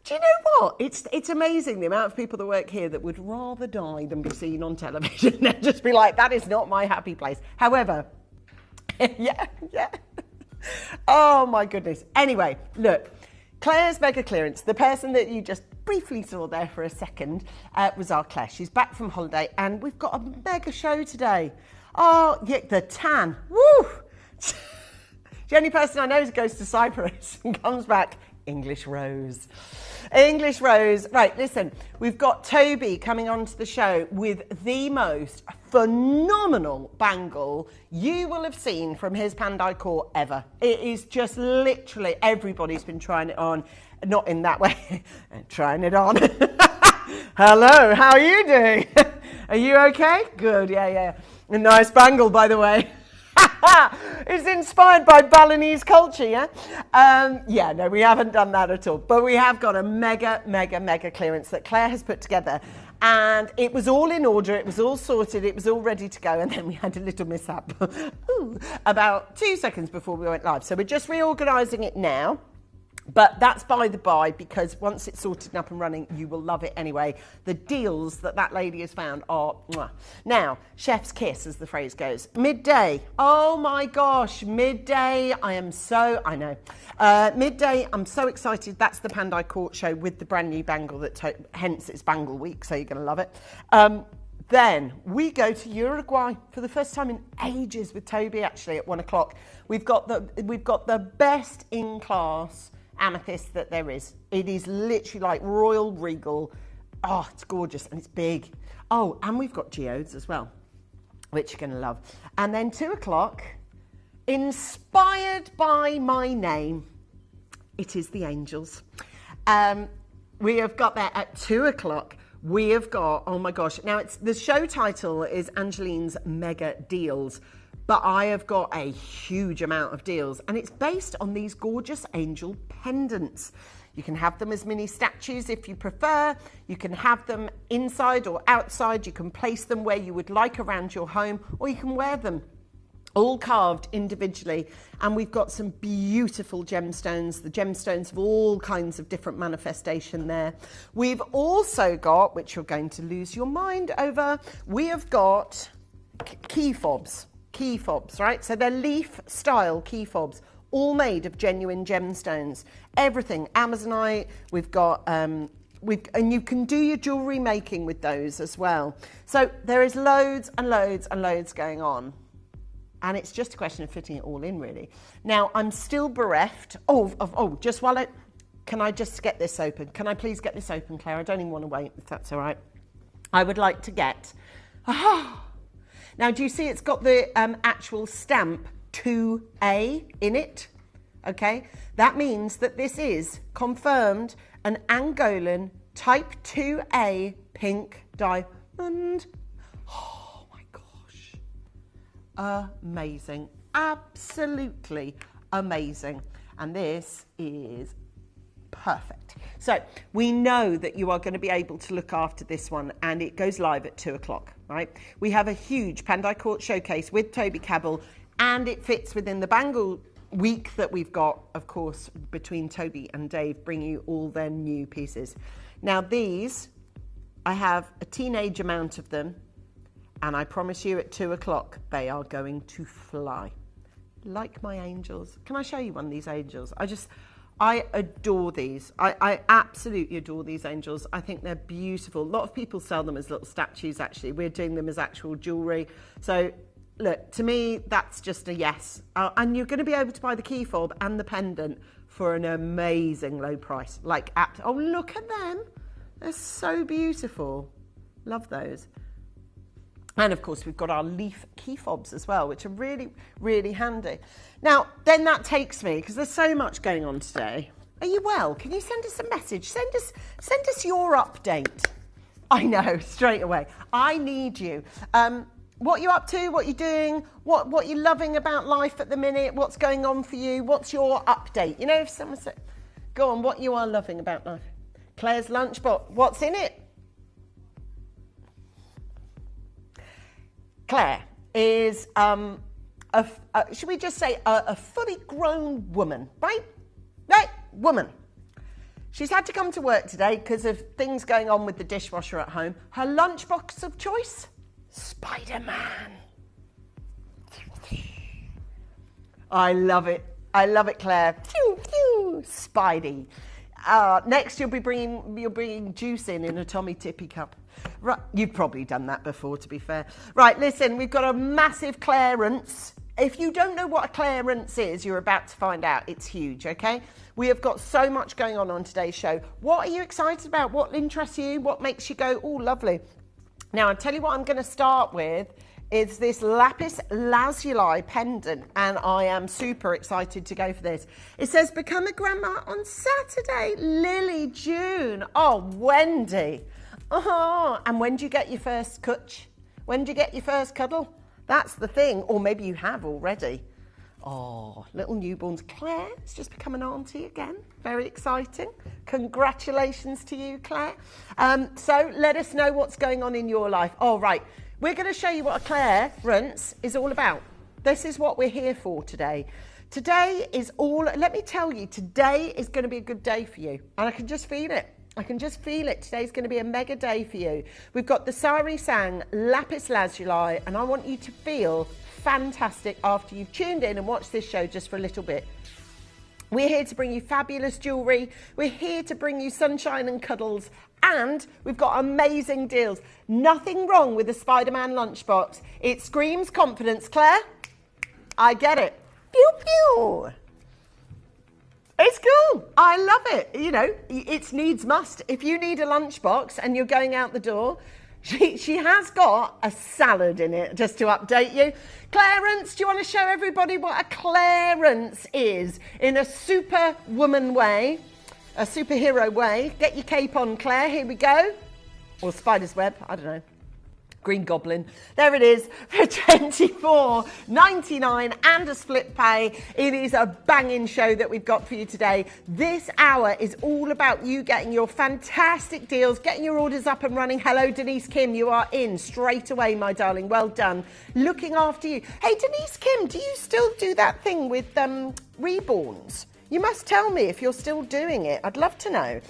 Do you know what? It's amazing the amount of people that work here that would rather die than be seen on television and just be like, that is not my happy place. However, yeah. Oh my goodness. Anyway, look, Claire's mega clearance, the person that you just briefly saw there for a second, was our Claire. She's back from holiday and we've got a mega show today. Oh, yeah, the tan. Woo! The only person I know who goes to Cyprus and comes back, English Rose. English Rose. Right, listen, we've got Toby coming onto the show with the most phenomenal bangle you will have seen from his Pandai Court ever. It is just literally, everybody's been trying it on. Not in that way, trying it on. Hello, how are you doing? Are you okay? Good, yeah. A nice bangle, by the way. It's inspired by Balinese culture, yeah? No, we haven't done that at all. But we have got a mega clearance that Claire has put together. And it was all in order, it was all sorted, it was all ready to go. And then we had a little mishap about 2 seconds before we went live. So we're just reorganising it now. But that's by the by, because once it's sorted and up and running, you will love it anyway. The deals that lady has found are mwah. Now, chef's kiss, as the phrase goes. Midday. Oh my gosh, midday. I know. Midday, I'm so excited. That's the Pandai Court show with the brand new bangle, hence it's Bangle Week, so you're going to love it. Then we go to Uruguay for the first time in ages with Toby, actually, at 1 o'clock. We've got the best in class amethyst that there is. It is literally like royal regal. Oh, it's gorgeous and it's big. Oh, and we've got geodes as well, which you're going to love. And then 2 o'clock, inspired by my name, it is the Angels. We have got that at 2 o'clock. We have got, oh my gosh, now the show title is Angeline's Mega Deals. But I have got a huge amount of deals, and it's based on these gorgeous angel pendants. You can have them as mini statues if you prefer. You can have them inside or outside. You can place them where you would like around your home, or you can wear them all carved individually. And we've got some beautiful gemstones, the gemstones of all kinds of different manifestation there. We've also got, which you're going to lose your mind over, we have got key fobs. Key fobs, right? So they're leaf style key fobs, all made of genuine gemstones. Everything, Amazonite, we've got And you can do your jewellery making with those as well. So there is loads and loads and loads going on. And it's just a question of fitting it all in, really. Now, I'm still bereft. Just while can I just get this open? Can I please get this open, Claire? I don't even want to wait, if that's all right. I would like to get... Now, do you see it's got the actual stamp 2A in it? Okay, that means that this is confirmed an Angolan Type 2A pink diamond. Oh my gosh. Amazing. Absolutely amazing. And this is perfect. So we know that you are going to be able to look after this one, and it goes live at 2 o'clock, right? We have a huge Pandai Court showcase with Toby Cabell, and it fits within the Bangle week that we've got, of course, between Toby and Dave, bringing you all their new pieces. Now these, I have a teenage amount of them, and I promise you at 2 o'clock they are going to fly. Like my angels. Can I show you one of these angels? I adore these. I absolutely adore these angels. I think they're beautiful. A lot of people sell them as little statues, actually. We're doing them as actual jewellery. So look, to me, that's just a yes. And you're going to be able to buy the key fob and the pendant for an amazing low price. Oh, look at them. They're so beautiful. Love those. And of course, we've got our leaf key fobs as well, which are really, really handy. Now, then that takes me, because there's so much going on today. Are you well? Can you send us a message? Send us your update. I know, straight away. I need you. What you up to, what you're doing, what you're loving about life at the minute, what's going on for you, what's your update? You know, if someone said, go on, what you are loving about life. Claire's lunchbox, what's in it? Claire is, should we just say, a fully grown woman, right? Right, woman. She's had to come to work today because of things going on with the dishwasher at home. Her lunchbox of choice? Spider-Man. I love it, Claire. Phew, phew, Spidey. Next, you'll be bringing juice in a Tommy Tippy cup. Right, you've probably done that before, to be fair. Right, listen, we've got a massive clearance. If you don't know what a clearance is, you're about to find out. It's huge, okay? We have got so much going on today's show. What are you excited about? What interests you? What makes you go, oh, lovely? Now, I'll tell you what I'm going to start with is this lapis lazuli pendant, and I am super excited to go for this. It says, become a grandma on Saturday, Lily June. Oh, Wendy. Oh, and when do you get your first cutch? When do you get your first cuddle? That's the thing. Or maybe you have already. Oh, little newborns. Claire has just become an auntie again. Very exciting. Congratulations to you, Claire. So let us know what's going on in your life. Oh, right. We're going to show you what a clearance is all about. This is what we're here for today. Today is let me tell you, today is going to be a good day for you. And I can just feel it. I can just feel it. Today's going to be a mega day for you. We've got the Sari Sang Lapis Lazuli, and I want you to feel fantastic after you've tuned in and watched this show just for a little bit. We're here to bring you fabulous jewellery. We're here to bring you sunshine and cuddles, and we've got amazing deals. Nothing wrong with the Spider-Man lunchbox. It screams confidence. Claire, I get it. Pew, pew. It's cool. I love it. You know, it's needs must. If you need a lunchbox and you're going out the door, she has got a salad in it, just to update you. Clarence, do you want to show everybody what a clearance is in a superwoman way, a superhero way? Get your cape on, Claire. Here we go. Or spider's web. I don't know. Green Goblin. There it is for $24.99 and a split pay. It is a banging show that we've got for you today. This hour is all about you getting your fantastic deals, getting your orders up and running. Hello, Denise Kim. You are in straight away, my darling. Well done. Looking after you. Hey, Denise Kim, do you still do that thing with reborns? You must tell me if you're still doing it. I'd love to know.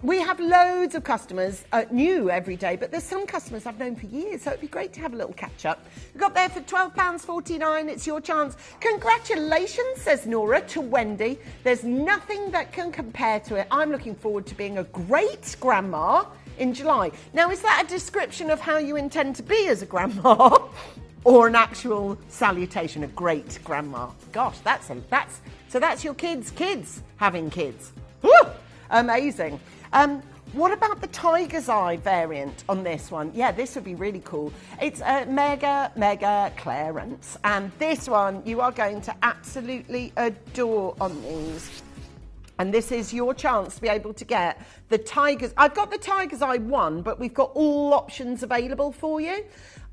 We have loads of customers, new every day, but there's some customers I've known for years, so it'd be great to have a little catch-up. We got there for £12.49. It's your chance. Congratulations, says Nora to Wendy. There's nothing that can compare to it. I'm looking forward to being a great grandma in July. Now, is that a description of how you intend to be as a grandma? Or an actual salutation, a great grandma? Gosh, that's your kids having kids. Woo! Amazing. What about the Tiger's Eye variant on this one? Yeah, this would be really cool. It's a mega clearance. And this one you are going to absolutely adore on these. And this is your chance to be able to get the Tiger's... I've got the Tiger's Eye 1, but we've got all options available for you.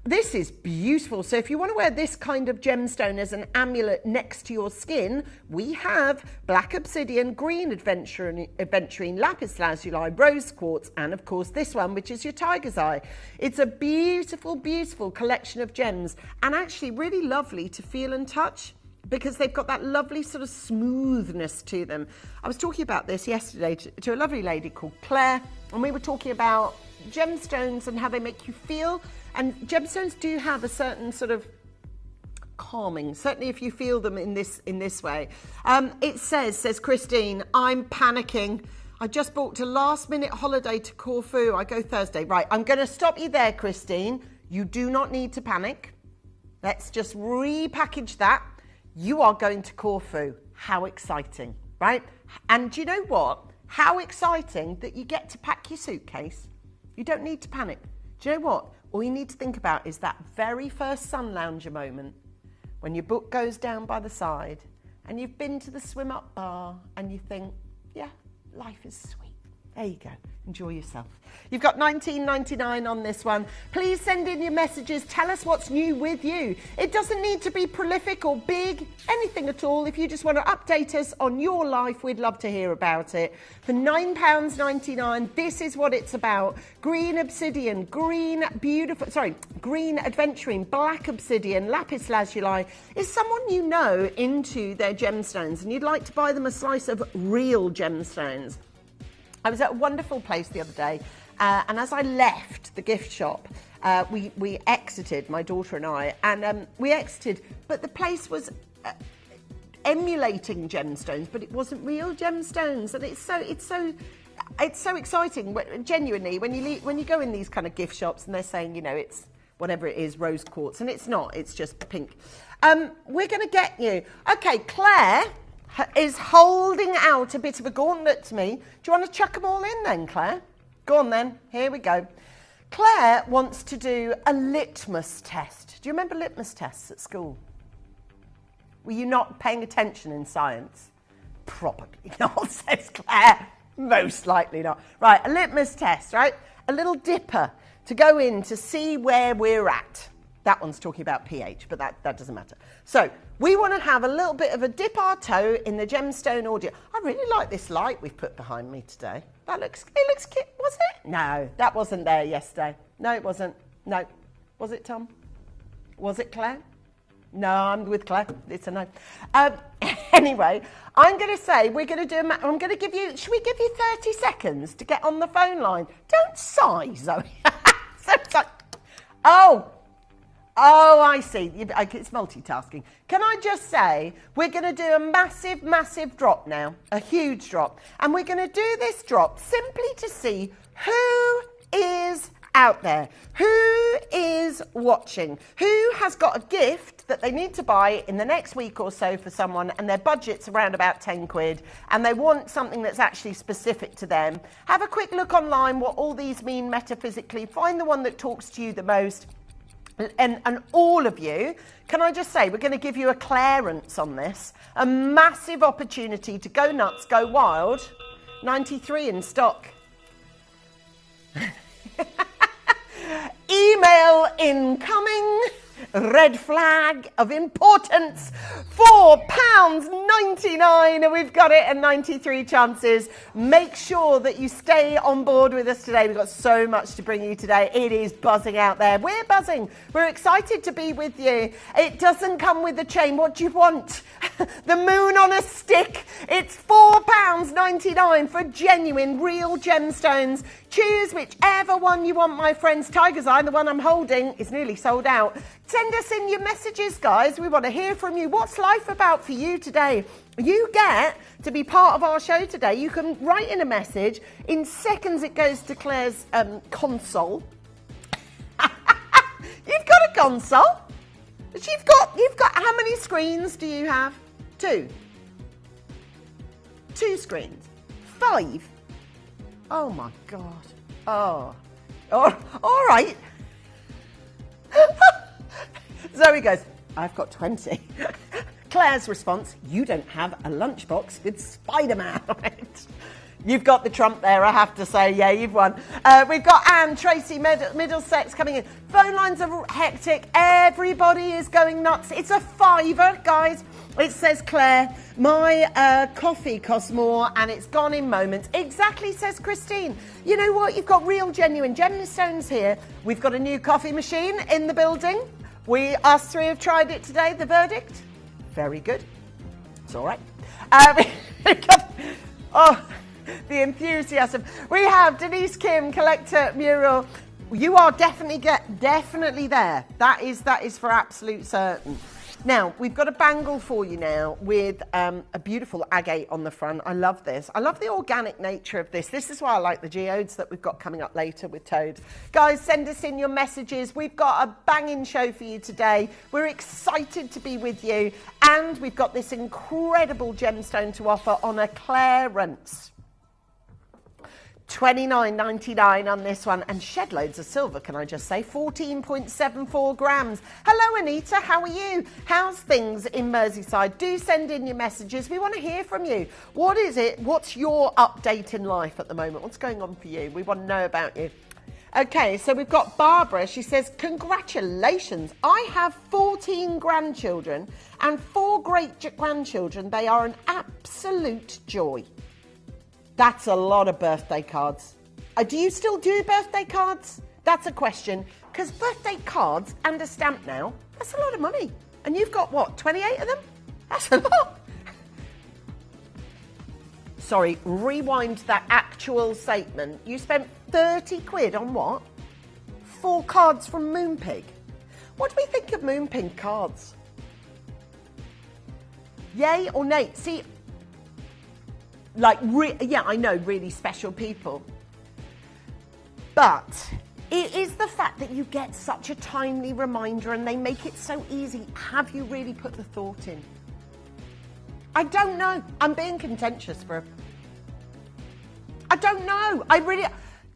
This is beautiful. So if you want to wear this kind of gemstone as an amulet next to your skin, we have black obsidian, green aventurine, lapis lazuli, rose quartz, and of course this one, which is your Tiger's Eye. It's a beautiful, beautiful collection of gems, and actually really lovely to feel and touch, because they've got that lovely sort of smoothness to them. I was talking about this yesterday to a lovely lady called Claire, and we were talking about gemstones and how they make you feel. And gemstones do have a certain sort of calming, certainly if you feel them in this way. It says Christine, I'm panicking. I just booked a last-minute holiday to Corfu. I go Thursday. Right, I'm going to stop you there, Christine. You do not need to panic. Let's just repackage that. You are going to Corfu. How exciting, right? And do you know what? How exciting that you get to pack your suitcase. You don't need to panic. Do you know what? All you need to think about is that very first sun lounger moment when your book goes down by the side and you've been to the swim up bar and you think, yeah, life is sweet. There you go. Enjoy yourself. You've got $19.99 on this one. Please send in your messages. Tell us what's new with you. It doesn't need to be prolific or big, anything at all. If you just want to update us on your life, we'd love to hear about it. For £9.99, this is what it's about. Green obsidian, green aventurine, black obsidian, lapis lazuli. Is someone you know into their gemstones and you'd like to buy them a slice of real gemstones? I was at a wonderful place the other day, and as I left the gift shop, we exited, my daughter and I, and we exited, but the place was emulating gemstones, but it wasn't real gemstones, and it's so exciting. Genuinely, when you go in these kind of gift shops and they're saying, you know, it's whatever it is, rose quartz, and it's not, it's just pink. We're going to get you. Okay, Claire is holding out a bit of a gauntlet to me. Do you want to chuck them all in then, Claire? Go on then. Here we go. Claire wants to do a litmus test. Do you remember litmus tests at school? Were you not paying attention in science? Probably not, says Claire. Most likely not. Right, a litmus test, right? A little dipper to go in to see where we're at. That one's talking about pH, but that doesn't matter. So we want to have a little bit of a dip our toe in the gemstone audio. I really like this light we've put behind me today. It looks cute. Was it? No, that wasn't there yesterday. No, it wasn't. No. Was it, Tom? Was it, Claire? No, I'm with Claire. It's a no. Anyway, I'm going to say we're going to do I'm going to give you, should we give you 30 seconds to get on the phone line? Don't sigh, Zoe. Oh, I see. It's multitasking. Can I just say, we're going to do a massive, massive drop now, a huge drop. And we're going to do this drop simply to see who is out there, who is watching, who has got a gift that they need to buy in the next week or so for someone, and their budget's around about 10 quid, and they want something that's actually specific to them. Have a quick look online what all these mean metaphysically. Find the one that talks to you the most. And all of you, can I just say, we're going to give you a clearance on this, a massive opportunity to go nuts, go wild. 93 in stock. Email incoming. Red flag of importance. £4.99, and we've got it at 93 chances. Make sure that you stay on board with us today. We've got so much to bring you today. It is buzzing out there. We're buzzing. We're excited to be with you. It doesn't come with the chain. What do you want? The moon on a stick. It's £4 £10.99 for genuine, real gemstones. Choose whichever one you want, my friends. Tiger's Eye, the one I'm holding, is nearly sold out. Send us in your messages, guys. We want to hear from you. What's life about for you today? You get to be part of our show today. You can write in a message. In seconds, it goes to Claire's console. You've got a console. You've got, how many screens do you have? 2. 2 screens. 5. Oh my God. Oh, all right. Zoe goes, I've got 20. Claire's response, you don't have a lunchbox with Spider-Man on it. You've got the trump there, I have to say. Yeah, you've won. We've got Anne, Tracy, Middlesex coming in. Phone lines are hectic. Everybody is going nuts. It's a £5, guys. It says, Claire, my coffee costs more and it's gone in moments. Exactly, says Christine. You know what? You've got real, genuine gemstones here. We've got a new coffee machine in the building. Us 3 have tried it today. The verdict? Very good. It's all right. The enthusiasm. We have Denise Kim, Collector Mural. You are definitely there. That is for absolute certain. Now, we've got a bangle for you now with a beautiful agate on the front. I love this. I love the organic nature of this. This is why I like the geodes that we've got coming up later with toads. Guys, send us in your messages. We've got a banging show for you today. We're excited to be with you. And we've got this incredible gemstone to offer on a clearance. $29.99 on this one, and shed loads of silver, can I just say? 14.74 grams. Hello, Anita. How are you? How's things in Merseyside? Do send in your messages. We want to hear from you. What is it? What's your update in life at the moment? What's going on for you? We want to know about you. Okay, so we've got Barbara. She says, congratulations. I have 14 grandchildren and 4 great-grandchildren. They are an absolute joy. That's a lot of birthday cards. Do you still do birthday cards? That's a question. Because birthday cards and a stamp now, that's a lot of money. And you've got, what, 28 of them? That's a lot. Sorry, rewind that actual statement. You spent 30 quid on what? 4 cards from Moonpig. What do we think of Moonpig cards? Yay or nay? See, yeah, I know, really special people. But it is the fact that you get such a timely reminder and they make it so easy. Have you really put the thought in? I don't know. I'm being contentious I don't know.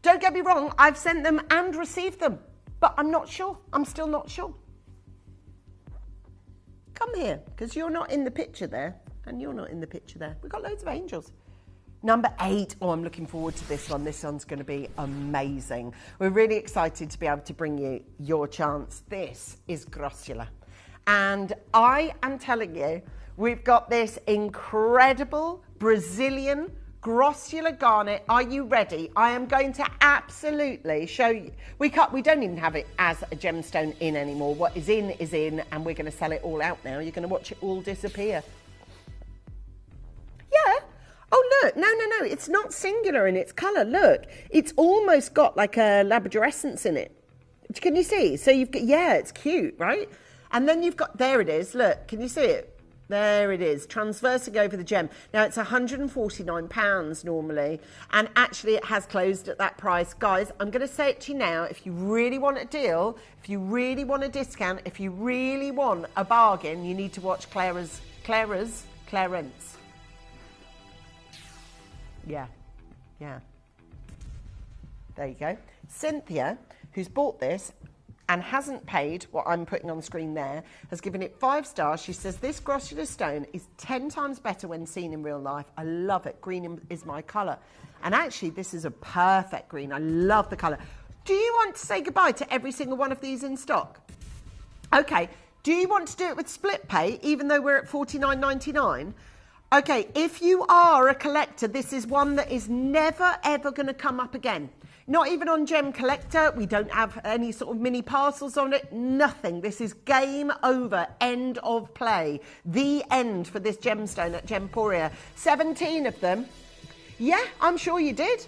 Don't get me wrong, I've sent them and received them, but I'm not sure. I'm still not sure. Come here, because you're not in the picture there, and you're not in the picture there. We've got loads of angels. Number 8. Oh, I'm looking forward to this one. This one's going to be amazing. We're really excited to be able to bring you your chance. This is Grossula. And I am telling you, we've got this incredible Brazilian Grossula garnet. Are you ready? I am going to absolutely show you. We don't even have it as a gemstone in anymore. What is in, and we're going to sell it all out now. You're going to watch it all disappear. Yeah. Oh, look. No. It's not singular in its colour. Look. It's almost got like a labradorescence in it. Can you see? So you've got, yeah, it's cute, right? And then you've got, there it is. Look, can you see it? There it is, transversing over the gem. Now, it's £149 normally, and actually it has closed at that price. Guys, I'm going to say it to you now. If you really want a deal, if you really want a discount, if you really want a bargain, you need to watch Clarence. Yeah. There you go. Cynthia, who's bought this and hasn't paid what I'm putting on screen there, has given it 5 stars. She says, this Grossula stone is 10 times better when seen in real life. I love it. Green is my colour. And actually, this is a perfect green. I love the colour. Do you want to say goodbye to every single one of these in stock? Okay. Do you want to do it with split pay, even though we're at $49.99? Okay, if you are a collector, this is one that is never, ever going to come up again. Not even on Gem Collector. We don't have any sort of mini parcels on it. Nothing. This is game over. End of play. The end for this gemstone at Gemporia. 17 of them. Yeah, I'm sure you did.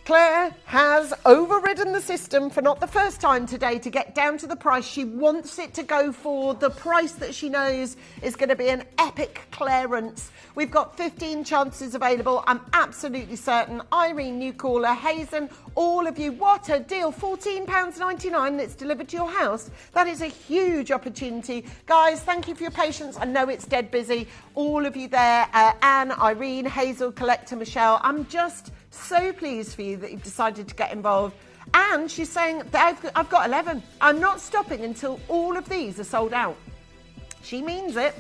Claire has overridden the system for not the first time today to get down to the price. She wants it to go for the price that she knows is going to be an epic clearance. We've got 15 chances available. I'm absolutely certain. Irene, new caller, Hazen, all of you, what a deal. £14.99 that's delivered to your house. That is a huge opportunity. Guys, thank you for your patience. I know it's dead busy. All of you there, Anne, Irene, Hazel, Collector, Michelle. I'm just so pleased for you that you've decided to get involved. And she's saying that I've got 11. I'm not stopping until all of these are sold out. She means it.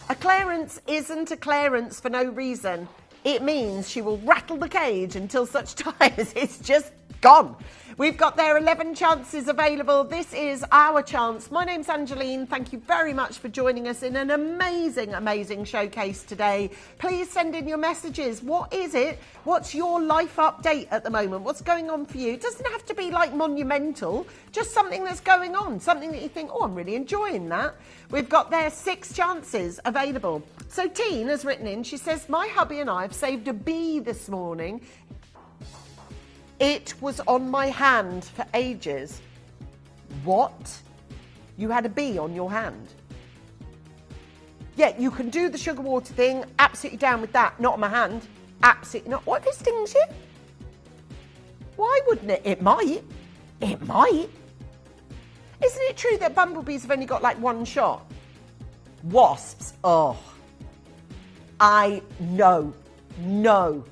A clearance isn't a clearance for no reason. It means she will rattle the cage until such time as it's just gone. We've got their 11 chances available. This is our chance. My name's Angeline. Thank you very much for joining us in an amazing, amazing showcase today. Please send in your messages. What is it? What's your life update at the moment? What's going on for you? It doesn't have to be like monumental, just something that's going on, something that you think, oh, I'm really enjoying that. We've got their 6 chances available. So Teen has written in, she says, my hubby and I have saved a bee this morning. It was on my hand for ages. What? You had a bee on your hand? Yeah, you can do the sugar water thing. Absolutely down with that. Not on my hand. Absolutely not. What if it stings you? Why wouldn't it? It might. It might. Isn't it true that bumblebees have only got like one shot? Wasps, oh. I know. No.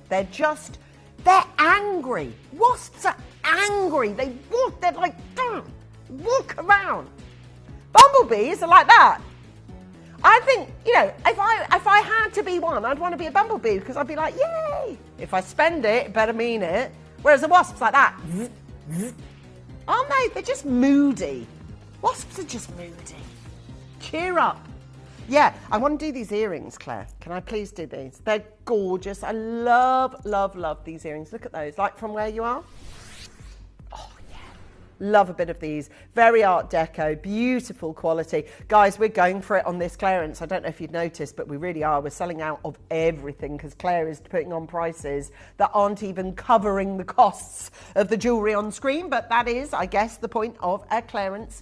They're angry. Wasps are angry. They're like, walk around. Bumblebees are like that. I think, you know, if I had to be one, I'd want to be a bumblebee because I'd be like, yay. If I spend it, it better mean it. Whereas a wasp's like that. Aren't they? They're just moody. Wasps are just moody. Cheer up. Yeah, I want to do these earrings, Claire. Can I please do these? They're gorgeous. I love, love, love these earrings. Look at those. Like from where you are. Oh, yeah. Love a bit of these. Very Art Deco. Beautiful quality. Guys, we're going for it on this clearance. I don't know if you've noticed, but we really are. We're selling out of everything because Claire is putting on prices that aren't even covering the costs of the jewellery on screen. But that is, I guess, the point of a clearance.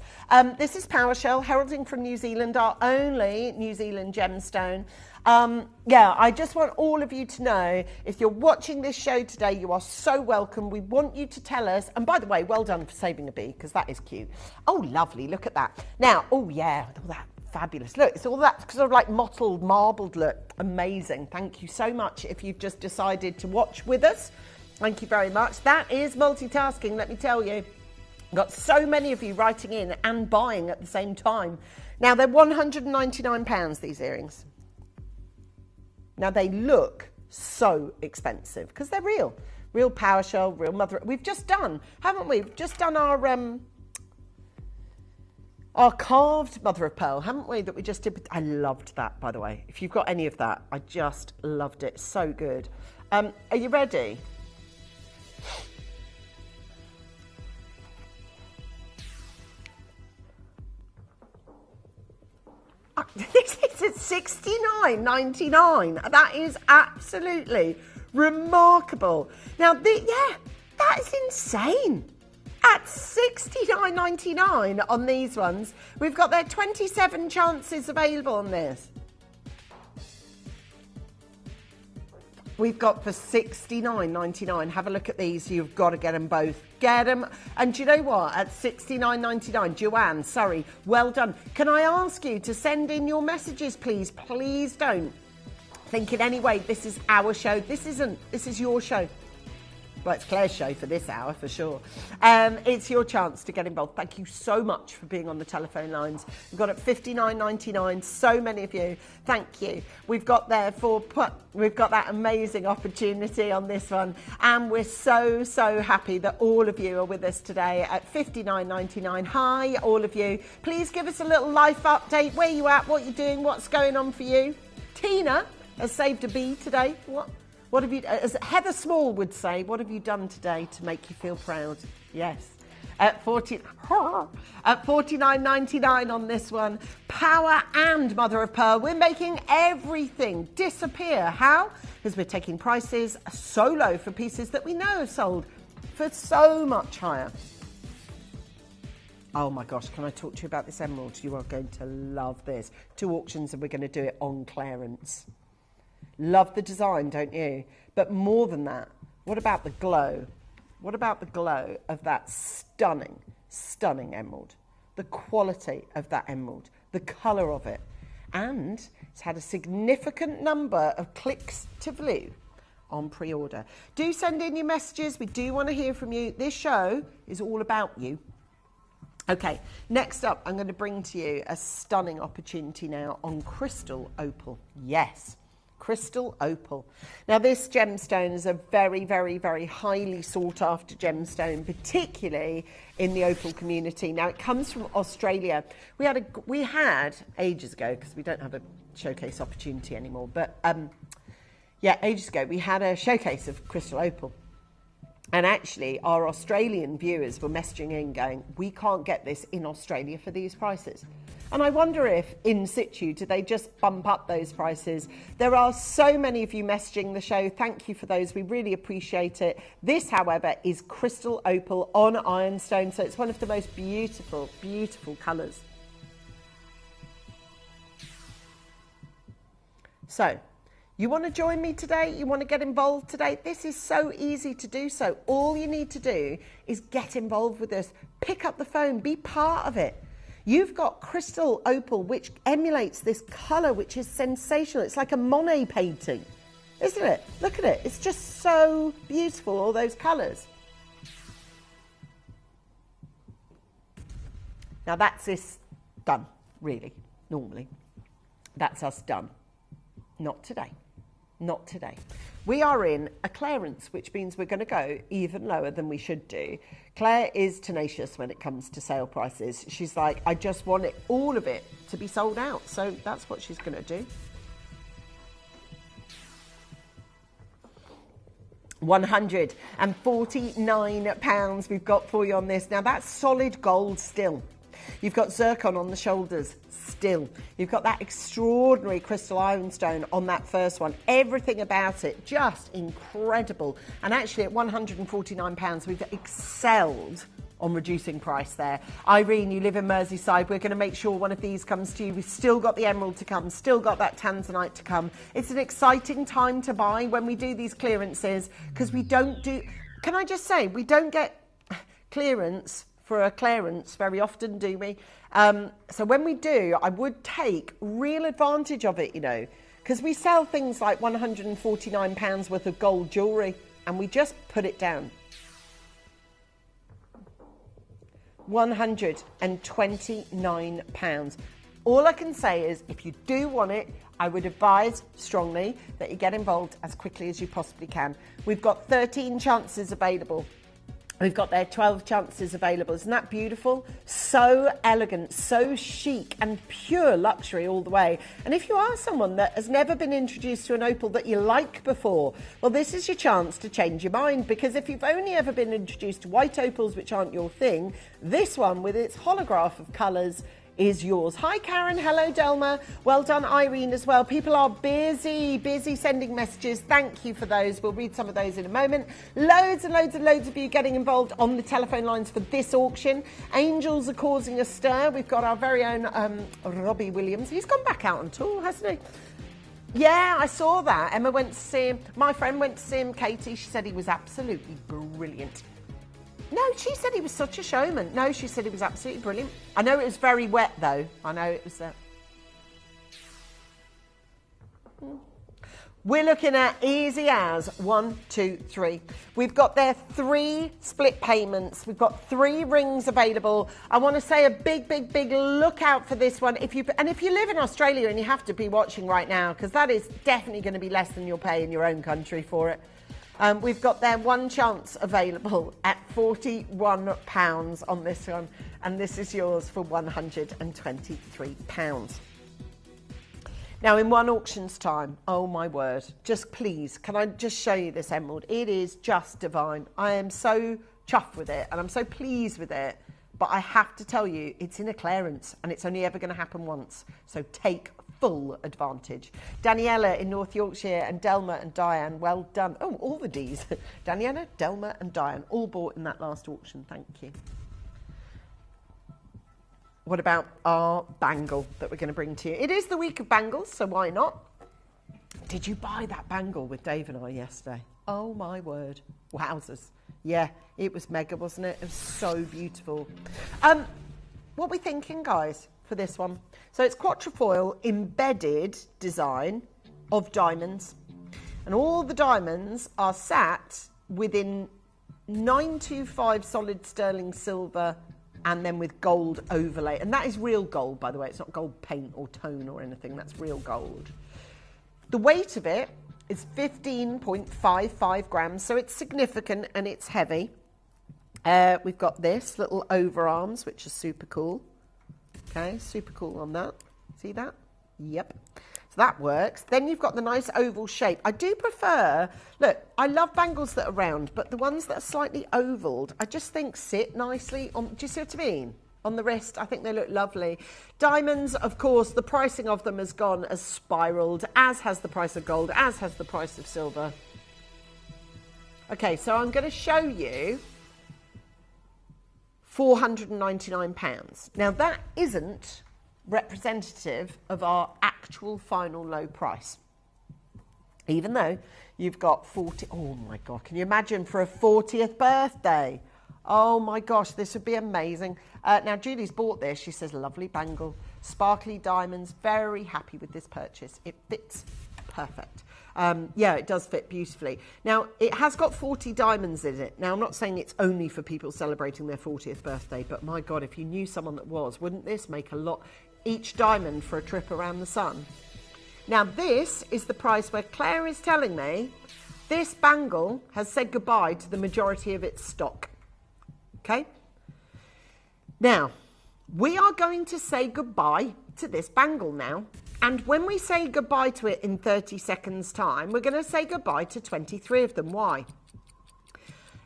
This is PowerShell, heralding from New Zealand, our only New Zealand gemstone. Yeah, I just want all of you to know, if you're watching this show today, you are so welcome. We want you to tell us, and by the way, well done for saving a bee, because that is cute. Oh, lovely, look at that. Now, oh yeah, all that fabulous. Look, it's all that sort of like mottled, marbled look. Amazing. Thank you so much if you've just decided to watch with us. Thank you very much. That is multitasking, let me tell you. Got so many of you writing in and buying at the same time. Now, they're £199, these earrings. Now, they look so expensive because they're real. Real PowerShell, real mother. We've just done, haven't we? We've just done our carved mother of pearl, haven't we? That we just did. I loved that, by the way. If you've got any of that, I just loved it. So good. Are you ready? This is at $69.99. That is absolutely remarkable. Now, yeah, that is insane. At $69.99 on these ones, we've got their 27 chances available on this. We've got for $69.99. Have a look at these. You've got to get them both. Get them. And do you know what? At $69.99, Joanne, sorry, well done. Can I ask you to send in your messages, please? Please don't think in any way this is our show. This isn't. This is your show. Well, it's Claire's show for this hour, for sure. It's your chance to get involved. Thank you so much for being on the telephone lines. We've got it at $59.99. So many of you. Thank you. We've got that amazing opportunity on this one. And we're so, so happy that all of you are with us today at $59.99. Hi, all of you. Please give us a little life update. Where you at? What you're doing? What's going on for you? Tina has saved a bee today. What have you, as Heather Small would say, what have you done today to make you feel proud? Yes. at $49.99 on this one. Power and mother of pearl. We're making everything disappear. How? Because we're taking prices so low for pieces that we know have sold for so much higher. Oh my gosh, can I talk to you about this emerald? You are going to love this. 2 auctions and we're going to do it on clearance. Love the design, don't you? But more than that, what about the glow? What about the glow of that stunning, stunning emerald? The quality of that emerald, the colour of it. And it's had a significant number of clicks to view on pre-order. Do send in your messages. We do want to hear from you. This show is all about you. Okay, next up, I'm going to bring to you a stunning opportunity now on crystal opal. Yes, crystal opal. Now, this gemstone is a very, very, very highly sought after gemstone, particularly in the opal community. Now, it comes from Australia. We had ages ago, because we don't have a showcase opportunity anymore, but ages ago, we had a showcase of crystal opal. And actually, our Australian viewers were messaging in going, we can't get this in Australia for these prices. And I wonder if, in situ, do they just bump up those prices? There are so many of you messaging the show. Thank you for those. We really appreciate it. This, however, is crystal opal on ironstone. So it's one of the most beautiful, beautiful colours. So, you want to join me today? You want to get involved today? This is so easy to do so. All you need to do is get involved with this. Pick up the phone. Be part of it. You've got crystal opal, which emulates this colour, which is sensational. It's like a Monet painting, isn't it? Look at it. It's just so beautiful, all those colours. Now, that's us done, really, normally. That's us done. Not today. Not today. We are in a clearance, which means we're going to go even lower than we should do. Claire is tenacious when it comes to sale prices. She's like, I just want it, all of it, to be sold out. So that's what she's going to do. £149 we've got for you on this. Now, that's solid gold still. You've got zircon on the shoulders still. You've got that extraordinary crystal ironstone on that first one. Everything about it just incredible. And actually at £149, we've excelled on reducing price there. Irene, you live in Merseyside. We're going to make sure one of these comes to you. We've still got the emerald to come, still got that tanzanite to come. It's an exciting time to buy when we do these clearances, because we don't do... Can I just say, we don't get clearance for a clearance very often, do we? So when we do, I would take real advantage of it, you know, because we sell things like £149 worth of gold jewellery and we just put it down. £129. All I can say is, if you do want it, I would advise strongly that you get involved as quickly as you possibly can. We've got 13 chances available. We've got their 12 chances available. Isn't that beautiful? So elegant, so chic and pure luxury all the way. And if you are someone that has never been introduced to an opal that you like before, well, this is your chance to change your mind, because if you've only ever been introduced to white opals, which aren't your thing, this one with its holograph of colours is yours. Hi, Karen. Hello, Delma. Well done, Irene, as well. People are busy sending messages. Thank you for those. We'll read some of those in a moment. Loads and loads of you getting involved on the telephone lines for this auction. Angels are causing a stir. We've got our very own Robbie Williams. He's gone back out on tour, hasn't he? Yeah, I saw that. Emma went to see him. My friend went to see him, Katie. She said he was absolutely brilliant. No, she said he was such a showman. No, she said he was absolutely brilliant. I know it was very wet, though. I know it was... We're looking at easy as 1, 2, 3. We've got their 3 split payments. We've got 3 rings available. I want to say a big look out for this one. If you live in Australia, and you have to be watching right now, because that is definitely going to be less than you'll pay in your own country for it. We've got their 1 chance available at £41 on this one, and this is yours for £123. Now, in one auction's time, oh my word, just please, can I just show you this emerald? It is just divine. I am so chuffed with it and I'm so pleased with it. But I have to tell you, it's in a clearance and it's only ever going to happen once. So take full advantage. Daniela in North Yorkshire and Delma and Diane, well done. Oh, all the Ds. Daniela, Delma and Diane, all bought in that last auction. Thank you. What about our bangle that we're going to bring to you? It is the week of bangles, so why not? Did you buy that bangle with Dave and I yesterday? Oh my word. Wowzers. Yeah, it was mega, wasn't it? It was so beautiful. What are we thinking, guys, for this one? So it's quatrefoil embedded design of diamonds. And all the diamonds are sat within 925 solid sterling silver and then with gold overlay. And that is real gold, by the way. It's not gold paint or tone or anything. That's real gold. The weight of it is 15.55 grams, so it's significant and it's heavy. We've got this little overarms, which is super cool. Okay, super cool on that. See that? Yep. So that works. Then you've got the nice oval shape. I do prefer, look, I love bangles that are round, but the ones that are slightly ovaled, I just think sit nicely on, do you see what I mean? On the wrist, I think they look lovely. Diamonds, of course, the pricing of them has spiraled, as has the price of gold, as has the price of silver. Okay, so I'm going to show you £499. Now, that isn't representative of our actual final low price. Even though you've got 40, oh my God, can you imagine for a 40th birthday? Oh my gosh, this would be amazing. Now, Julie's bought this. She says, lovely bangle, sparkly diamonds, very happy with this purchase. It fits perfect. Yeah, it does fit beautifully. Now, it has got 40 diamonds in it. Now, I'm not saying it's only for people celebrating their 40th birthday, but my God, if you knew someone that was, wouldn't this make a lot, each diamond for a trip around the sun? Now, this is the price where Claire is telling me this bangle has said goodbye to the majority of its stock. Okay? Now, we are going to say goodbye to this bangle now. And when we say goodbye to it in 30 seconds time, we're going to say goodbye to 23 of them. Why?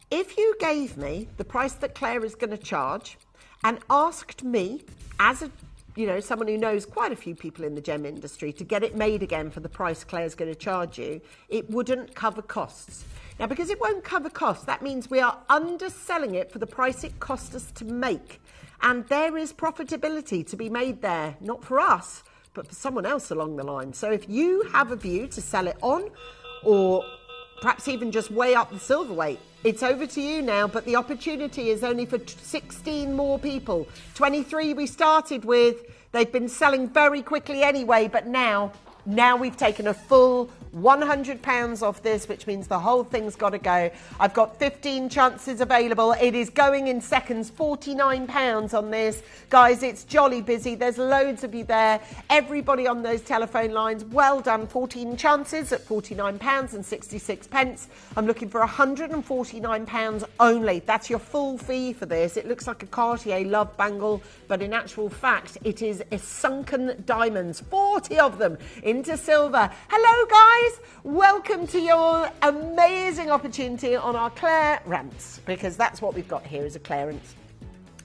If you gave me the price that Claire is going to charge and asked me as a, you know, someone who knows quite a few people in the gem industry to get it made again for the price Claire's going to charge you, it wouldn't cover costs. Now, because it won't cover costs, that means we are underselling it for the price it cost us to make. And there is profitability to be made there, not for us, but for someone else along the line. So if you have a view to sell it on, or perhaps even just weigh up the silver weight, it's over to you now, but the opportunity is only for 16 more people. 23 we started with. They've been selling very quickly anyway, but now we've taken a full £100 off this, which means the whole thing's got to go. I've got 15 chances available. It is going in seconds, £49 on this. Guys, it's jolly busy. There's loads of you there. Everybody on those telephone lines, well done. 14 chances at £49 and 66 pence. I'm looking for £149 only. That's your full fee for this. It looks like a Cartier Love bangle, but in actual fact, it is a sunken diamonds, 40 of them into silver. Hello, guys. Welcome to your amazing opportunity on our Claire rants, because that's what we've got here is a clearance.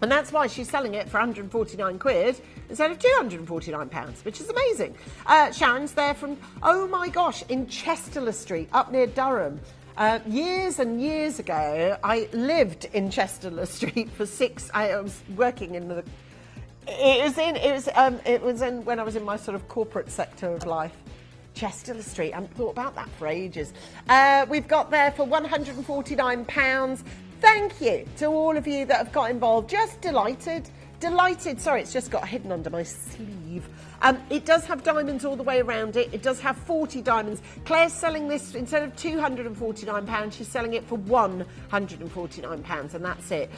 And that's why she's selling it for 149 quid instead of £249, which is amazing. Sharon's there from, oh my gosh, in Chesterler Street, up near Durham. Years and years ago, I lived in Chesterler Street for I was working in the, it was in when I was in my sort of corporate sector of life. Chesterler Street. I haven't thought about that for ages. We've got there for £149. Thank you to all of you that have got involved. Just delighted. Sorry, it's just got hidden under my sleeve. It does have diamonds all the way around it. It does have 40 diamonds. Claire's selling this, instead of £249, she's selling it for £149, and that's it.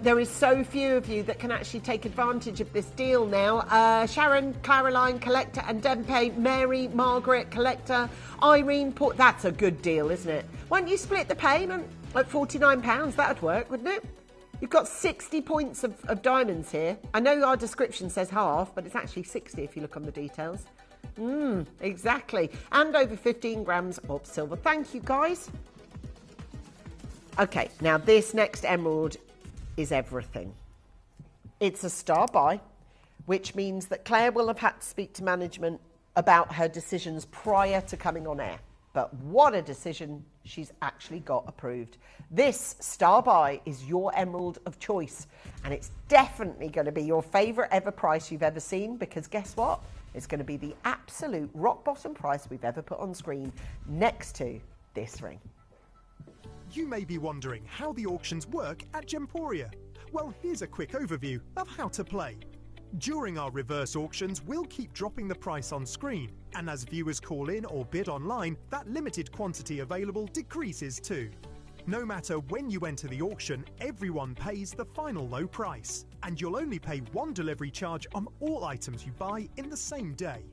There is so few of you that can actually take advantage of this deal now. Sharon, Caroline, Collector, and Dempe, Mary, Margaret, Collector, Irene, that's a good deal, isn't it? Why don't you split the payment at £49? That would work, wouldn't it? You've got 60 points of diamonds here. I know our description says half, but it's actually 60 if you look on the details. Exactly. And over 15 grams of silver. Thank you, guys. Okay, now this next emerald is everything. It's a star buy, which means that Claire will have had to speak to management about her decisions prior to coming on air. But what a decision she's actually got approved. This star buy is your emerald of choice, and it's definitely going to be your favourite ever price you've ever seen, because guess what? It's going to be the absolute rock bottom price we've ever put on screen next to this ring. You may be wondering how the auctions work at Gemporia. Well, here's a quick overview of how to play. During our reverse auctions, we'll keep dropping the price on screen, and as viewers call in or bid online, that limited quantity available decreases too. No matter when you enter the auction, everyone pays the final low price, and you'll only pay one delivery charge on all items you buy in the same day.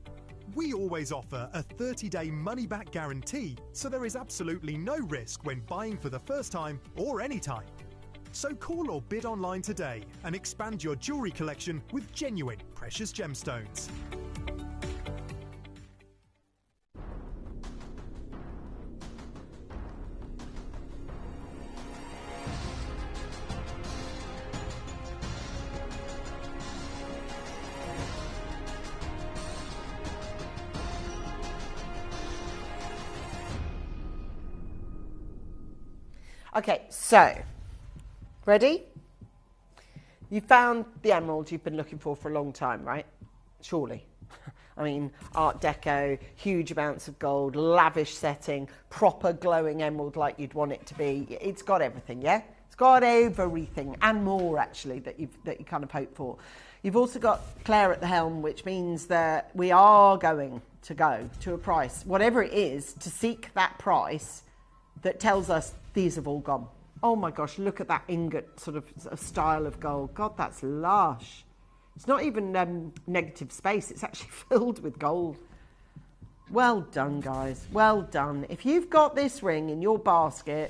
We always offer a 30-day money-back guarantee, so there is absolutely no risk when buying for the first time or any time. So call or bid online today and expand your jewellery collection with genuine precious gemstones. Okay, so, ready? You found the emerald you've been looking for a long time, right? Surely. I mean, Art Deco, huge amounts of gold, lavish setting, proper glowing emerald like you'd want it to be. It's got everything, yeah? It's got everything and more, actually, that you kind of hope for. You've also got Claire at the helm, which means that we are going to go to a price, whatever it is, to seek that price that tells us these have all gone. Oh my gosh, look at that ingot sort of style of gold. God, that's lush. It's not even negative space. It's actually filled with gold. Well done, guys. Well done. If you've got this ring in your basket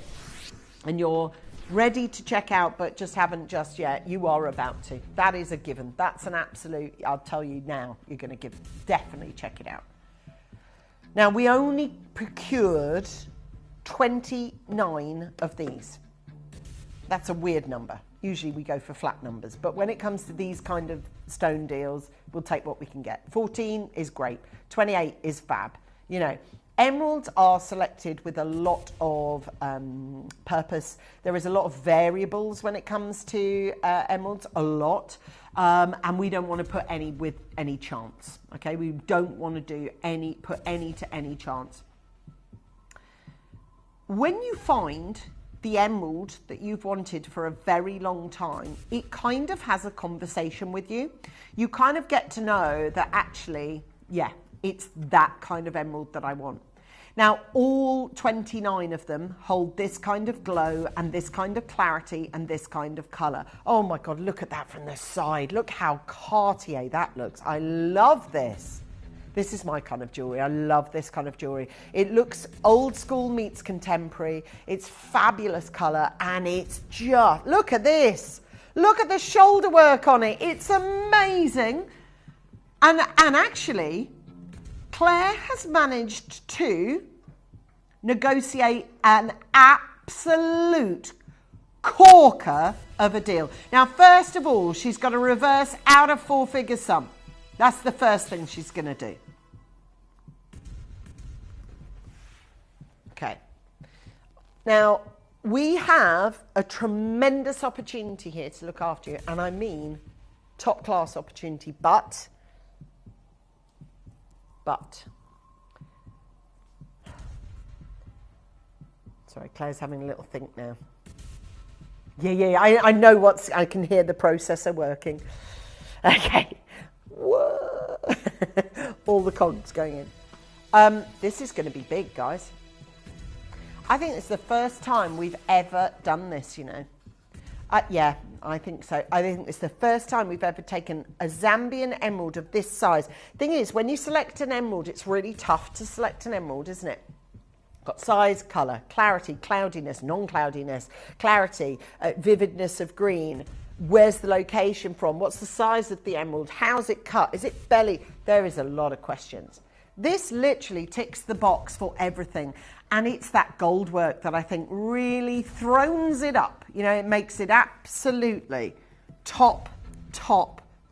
and you're ready to check out but just haven't just yet, you are about to. That is a given. That's an absolute, I'll tell you now, you're going to definitely check it out. Now, we only procured 29 of these. That's a weird number. Usually we go for flat numbers, but when it comes to these kind of stone deals, we'll take what we can get. 14 is great. 28 is fab. You know, emeralds are selected with a lot of purpose. There is a lot of variables when it comes to emeralds, a lot. And we don't want to put any with any chance. Okay, we don't want to do put any to any chance. When you find the emerald that you've wanted for a very long time, it kind of has a conversation with you. You kind of get to know that actually, yeah, it's that kind of emerald that I want. Now, all 29 of them hold this kind of glow and this kind of clarity and this kind of colour. Oh my God, look at that from the side. Look how Cartier that looks. I love this. This is my kind of jewellery. I love this kind of jewellery. It looks old school meets contemporary. It's fabulous colour and it's just, look at this. Look at the shoulder work on it. It's amazing. And actually, Claire has managed to negotiate an absolute corker of a deal. Now, first of all, she's got a reverse out of four-figure sum. That's the first thing she's going to do. Okay. Now, we have a tremendous opportunity here to look after you, and I mean top-class opportunity, but... Sorry, Claire's having a little think now. Yeah, I know I can hear the processor working. Okay. Whoa. All the cogs going in. This is going to be big, guys. I think it's the first time we've ever done this, you know. Yeah, I think so. I think it's the first time we've ever taken a Zambian emerald of this size. Thing is, when you select an emerald, it's really tough to select an emerald, isn't it? Got size, colour, clarity, cloudiness, non-cloudiness, clarity, vividness of green. Where's the location from? What's the size of the emerald? How's it cut? Is it belly? There is a lot of questions. This literally ticks the box for everything. And it's that gold work that I think really thrones it up. You know, it makes it absolutely top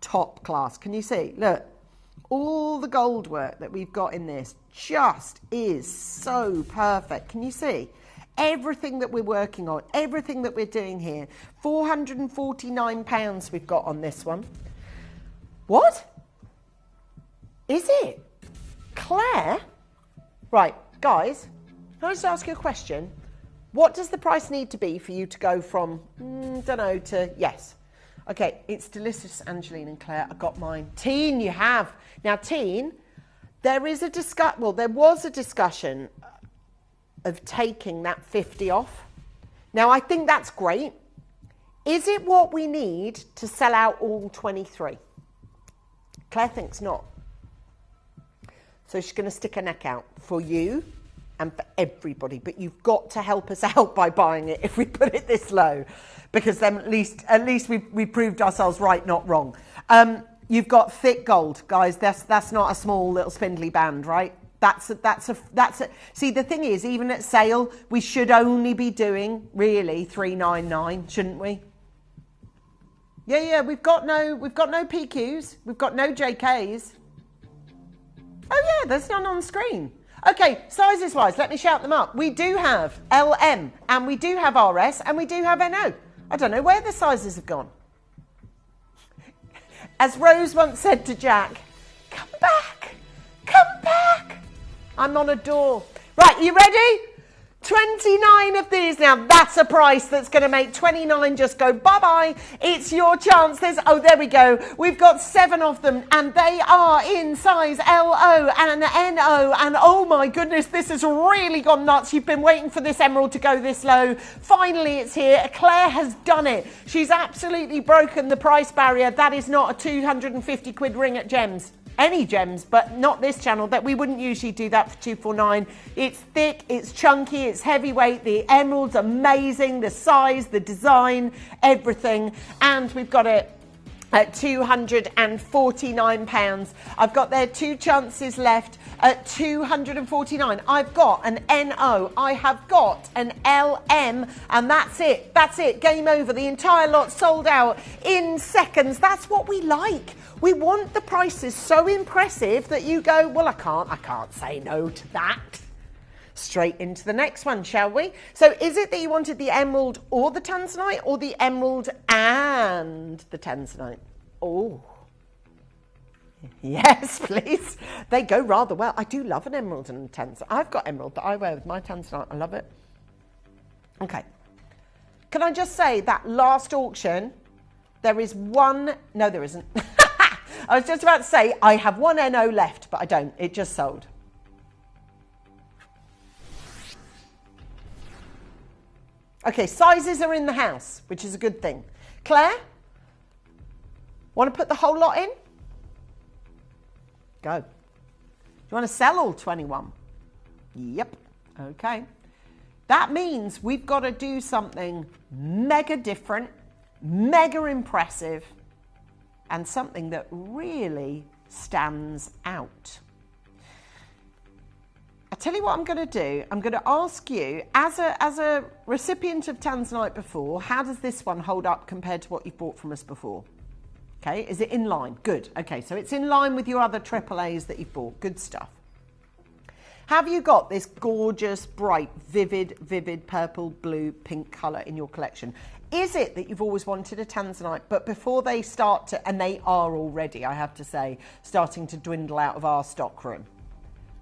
class. Can you see? Look, all the gold work that we've got in this just is so perfect. Can you see? Everything that we're working on, everything that we're doing here. £449 we've got on this one. What? Is it? Claire? Right, guys, can I just ask you a question? What does the price need to be for you to go from, don't know, to yes? Okay, it's delicious, Angeline and Claire. I got mine. Teen, you have. Now, Teen, there was a discussion of taking that 50 off. Now, I think that's great. Is it what we need to sell out all 23? Claire thinks not. So she's going to stick her neck out for you and for everybody. But you've got to help us out by buying it if we put it this low. Because then at least we proved ourselves right, not wrong. You've got thick gold, guys. That's not a small little spindly band, right? That's a. See, the thing is, even at sale, we should only be doing really $399, shouldn't we? Yeah. We've got no PQs. We've got no JKs. Oh yeah, there's none on screen. Okay, sizes wise, let me shout them up. We do have LM, and we do have RS, and we do have NO. I don't know where the sizes have gone. As Rose once said to Jack, come back. I'm on a door. Right, you ready? 29 of these. Now, that's a price that's going to make 29 just go bye-bye. It's your chance. Oh, there we go. We've got 7 of them, and they are in size LO and NO. And oh my goodness, this has really gone nuts. You've been waiting for this emerald to go this low. Finally, it's here. Claire has done it. She's absolutely broken the price barrier. That is not a 250 quid ring at Gems. Any Gems, but not this channel. That we wouldn't usually do that for 249. It's thick, it's chunky, it's heavyweight. The emerald's amazing, the size, the design, everything. And we've got it at £249. I've got there 2 chances left at £249. I've got an NO, I have got an LM, and that's it. That's it. Game over. The entire lot sold out in seconds. That's what we like. We want the prices so impressive that you go, well, I can't say no to that. Straight into the next one, shall we? So is it that you wanted the emerald or the tanzanite, or the emerald and the tanzanite? Oh, yes, please. They go rather well. I do love an emerald and a tanzanite. I've got emerald that I wear with my tanzanite. I love it. Okay. Can I just say that last auction, there is one... No, there isn't. I was just about to say I have one NO left, but I don't. It just sold. Okay, sizes are in the house, which is a good thing. Claire, want to put the whole lot in? Go. Do you want to sell all 21? Yep. Okay. That means we've got to do something mega different, mega impressive, and something that really stands out. I tell you what I'm going to do. I'm going to ask you, as a recipient of Tanzanite before, how does this one hold up compared to what you've bought from us before? Okay, is it in line? Good. Okay, so it's in line with your other AAAs that you've bought. Good stuff. Have you got this gorgeous, bright, vivid purple, blue, pink colour in your collection? Is it that you've always wanted a Tanzanite, but before they start to, and they are already, I have to say, starting to dwindle out of our stock room.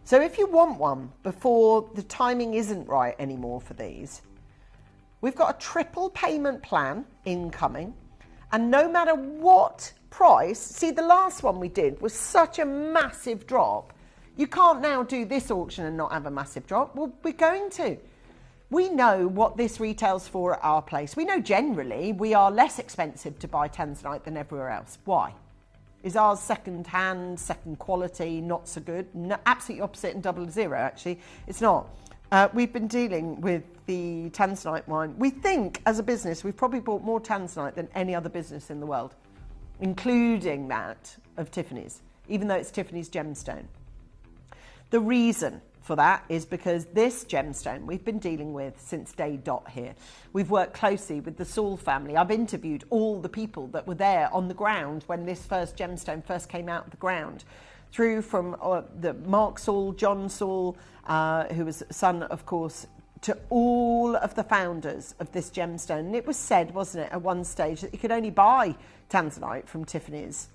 So if you want one before the timing isn't right anymore for these, we've got a triple payment plan incoming, and no matter what price, see the last one we did was such a massive drop. You can't now do this auction and not have a massive drop. Well, we're going to. We know what this retails for at our place. We know generally we are less expensive to buy Tanzanite than everywhere else. Why? Is ours second hand, second quality, not so good? No, absolutely opposite and 000, actually. It's not. We've been dealing with the Tanzanite wine. We think, as a business, we've probably bought more Tanzanite than any other business in the world, including that of Tiffany's, even though it's Tiffany's gemstone. The reason for that is because this gemstone we've been dealing with since day dot here. We've worked closely with the Saul family. I've interviewed all the people that were there on the ground when this first gemstone first came out of the ground, through from the Mark Saul, John Saul, who was son, of course, to all of the founders of this gemstone. And it was said, wasn't it, at one stage that you could only buy tanzanite from Tiffany's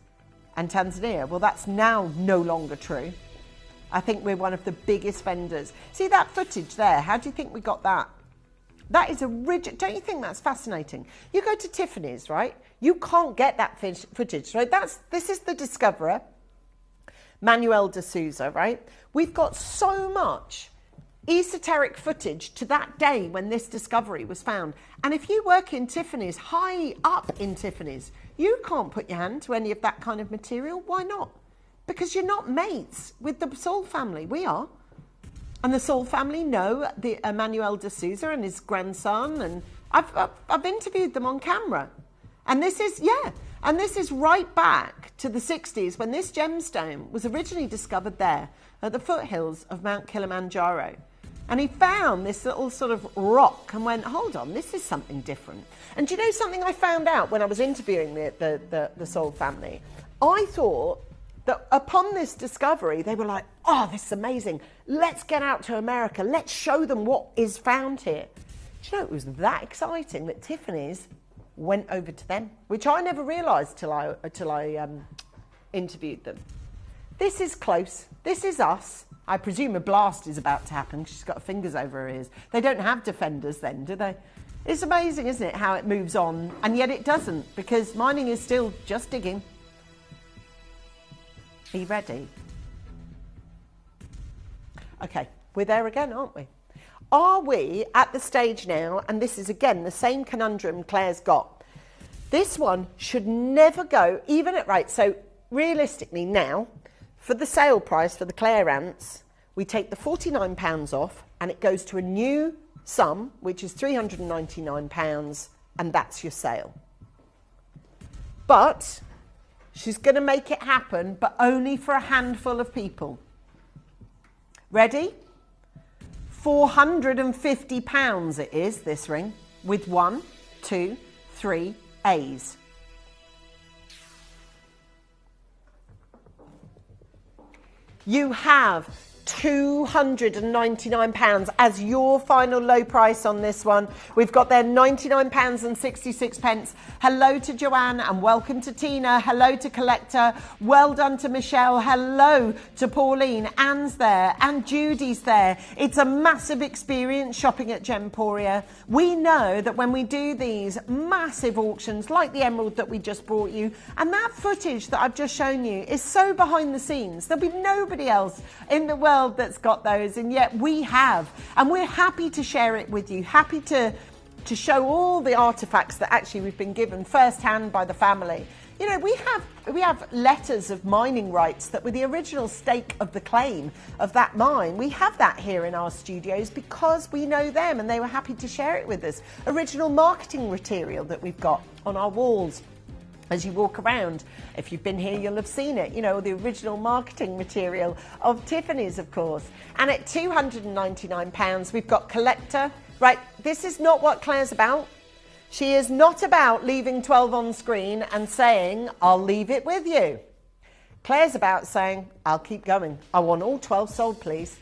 and Tanzania. Well, that's now no longer true. I think we're one of the biggest vendors. See that footage there? How do you think we got that? That is a rigid, don't you think that's fascinating? You go to Tiffany's, right? You can't get that footage, right? This is the discoverer, Manuel de Souza, right? We've got so much esoteric footage to that day when this discovery was found. And if you work in Tiffany's, high up in Tiffany's, you can't put your hand to any of that kind of material. Why not? Because you're not mates with the Saul family. We are. And the Saul family know the Manuel de Souza and his grandson. And I've interviewed them on camera. And this is, and this is right back to the 60s when this gemstone was originally discovered there at the foothills of Mount Kilimanjaro. And he found this little sort of rock and went, hold on, this is something different. And do you know something I found out when I was interviewing the Saul family? I thought that upon this discovery, they were like, oh, this is amazing. Let's get out to America. Let's show them what is found here. Do you know, it was that exciting that Tiffany's went over to them, which I never realised till I interviewed them. This is close. This is us. I presume a blast is about to happen. She's got her fingers over her ears. They don't have defenders then, do they? It's amazing, isn't it, how it moves on, and yet it doesn't, because mining is still just digging. Are you ready? Okay, we're there again, aren't we? Are we at the stage now, and this is again the same conundrum Claire's got. This one should never go, even at, right, so realistically now, for the sale price for the Claire ants, we take the £49 off and it goes to a new sum, which is £399, and that's your sale. But she's going to make it happen, but only for a handful of people. Ready? £450 it is, this ring, with 1, 2, 3 A's. You have £299 as your final low price on this one. We've got there £99.66. Hello to Joanne and welcome to Tina. Hello to Collector. Well done to Michelle. Hello to Pauline. Anne's there and Judy's there. It's a massive experience shopping at Gemporia. We know that when we do these massive auctions like the emerald that we just brought you, and that footage that I've just shown you is so behind the scenes. There'll be nobody else in the world that's got those, and yet we have, and we're happy to share it with you, happy to show all the artifacts that actually we've been given firsthand by the family. You know, we have letters of mining rights that were the original stake of the claim of that mine. We have that here in our studios because we know them and they were happy to share it with us. Original marketing material that we've got on our walls. As you walk around, if you've been here, you'll have seen it, you know, the original marketing material of Tiffany's, of course. And at £299, we've got Collector. Right, this is not what Claire's about. She is not about leaving 12 on screen and saying, I'll leave it with you. Claire's about saying, I'll keep going. I want all 12 sold, please.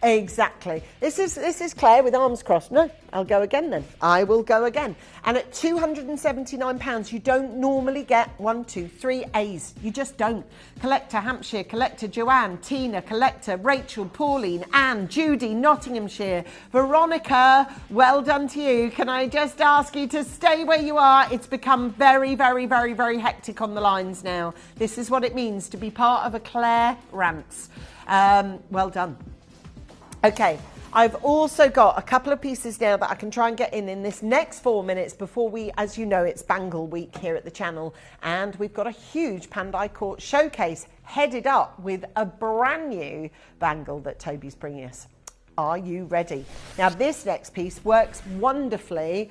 Exactly. This is Claire with arms crossed. No, I'll go again then. I will go again. And at £279, you don't normally get 1, 2, 3 A's. You just don't. Collector Hampshire, Collector Joanne, Tina, Collector Rachel, Pauline, Anne, Judy, Nottinghamshire, Veronica, well done to you. Can I just ask you to stay where you are? It's become very, very, very, very hectic on the lines now. This is what it means to be part of a Claire Rants. Well done. Okay, I've also got a couple of pieces now that I can try and get in this next 4 minutes before we, as you know, it's Bangle Week here at the channel. And we've got a huge Pandai Court showcase headed up with a brand new bangle that Toby's bringing us. Are you ready? Now, this next piece works wonderfully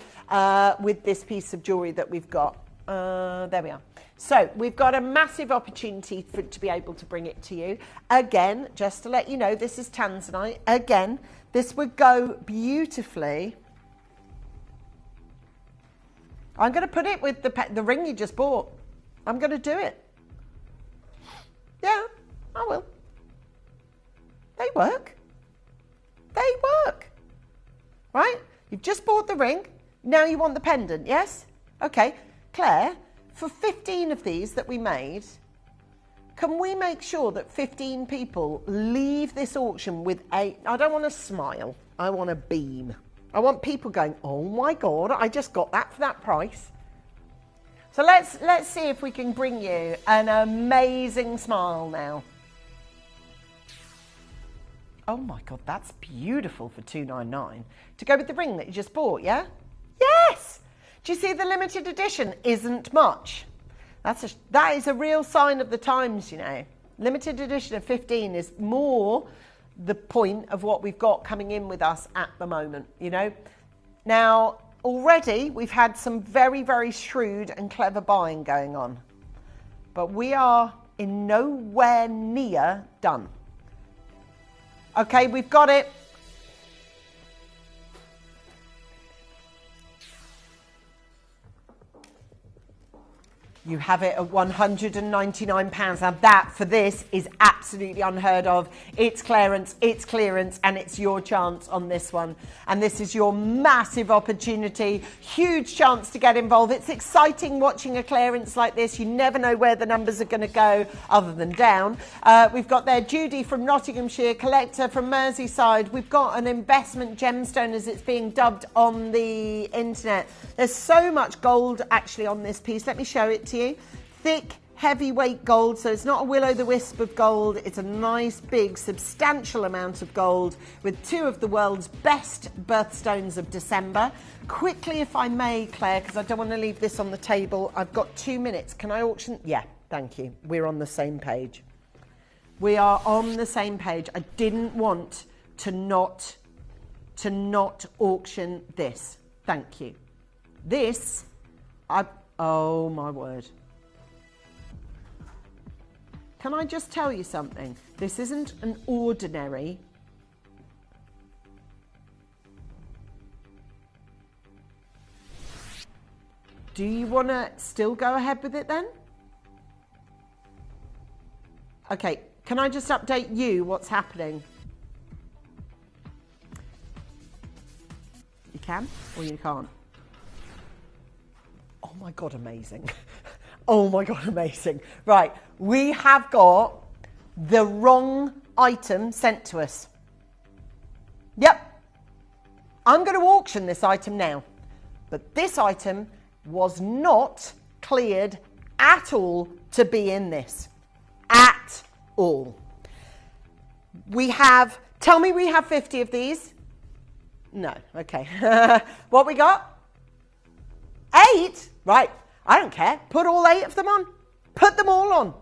with this piece of jewellery that we've got. There we are. So we've got a massive opportunity to be able to bring it to you. Again, just to let you know, this is Tanzanite. Again, this would go beautifully. I'm going to put it with the ring you just bought. I'm going to do it. Yeah, I will. They work. They work. Right? You've just bought the ring. Now you want the pendant, yes? Okay. Claire, for 15 of these that we made, can we make sure that 15 people leave this auction with I don't want a smile. I want a beam. I want people going, oh my God, I just got that for that price. So let's see if we can bring you an amazing smile now. Oh my God, that's beautiful for $299 to go with the ring that you just bought, yeah? Yes! Do you see the limited edition isn't much? That is a real sign of the times, you know. Limited edition of 15 is more the point of what we've got coming in with us at the moment, you know. Now, already we've had some very, very shrewd and clever buying going on. But we are in nowhere near done. Okay, we've got it. You have it at £199. Now that, for this, is absolutely unheard of. It's clearance, and it's your chance on this one. And this is your massive opportunity. Huge chance to get involved. It's exciting watching a clearance like this. You never know where the numbers are going to go other than down. We've got there Judy from Nottinghamshire, Collector from Merseyside. We've got an investment gemstone, as it's being dubbed on the internet. There's so much gold actually on this piece. Let me show it to you. Thick, heavyweight gold, so it's not a will-o'-the-wisp of gold. It's a nice, big, substantial amount of gold with two of the world's best birthstones of December. Quickly, if I may, Claire, because I don't want to leave this on the table. I've got 2 minutes. Can I auction? Yeah, thank you. We're on the same page. We are on the same page. I didn't want to not auction this. Thank you. This, oh my word. Can I just tell you something? This isn't an ordinary. Do you want to still go ahead with it then? Okay, can I just update you what's happening? You can or you can't? Oh my God, amazing. Oh my God, amazing. Right, we have got the wrong item sent to us. Yep. I'm going to auction this item now. But this item was not cleared at all to be in this. At all. We have, tell me we have 50 of these. No, okay. What we got? 8? Right, I don't care. Put all 8 of them on. Put them all on.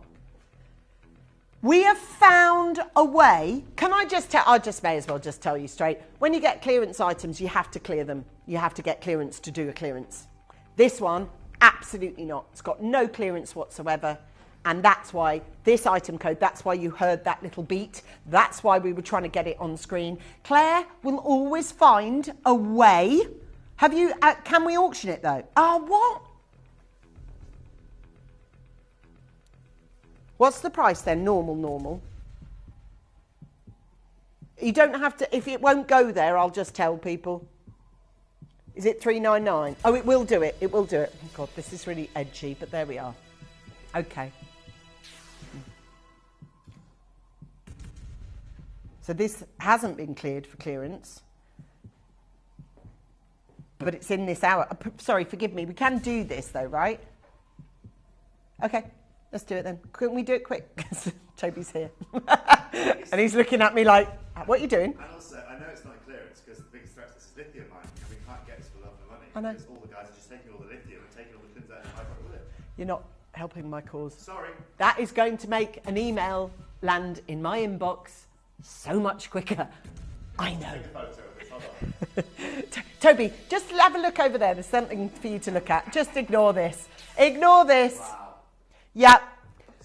We have found a way. Can I just tell, I just may as well just tell you straight. When you get clearance items, you have to clear them. You have to get clearance to do a clearance. This one, absolutely not. It's got no clearance whatsoever. And that's why this item code, that's why you heard that little beat. That's why we were trying to get it on screen. Claire will always find a way. Have you, can we auction it though? Oh, what? What's the price then? Normal. You don't have to, if it won't go there, I'll just tell people. Is it $399? Oh, it will do it. It will do it. Oh God, this is really edgy, but there we are. Okay. So this hasn't been cleared for clearance, but it's in this hour. Sorry, forgive me. We can do this though, right? Okay, let's do it then. Couldn't we do it quick? Because Toby's here. And he's looking at me like, what are you doing? And also, I know it's not clearance because the biggest threat to this is lithium mining. We can't get this for love of money. I know. Because all the guys are just taking all the lithium and taking all the things out and byproduct with it. You're not helping my cause. Sorry. That is going to make an email land in my inbox so much quicker. I know. Take a photo of this. Hold on. Toby, just have a look over there. There's something for you to look at. Just ignore this. Ignore this. Wow. Yep.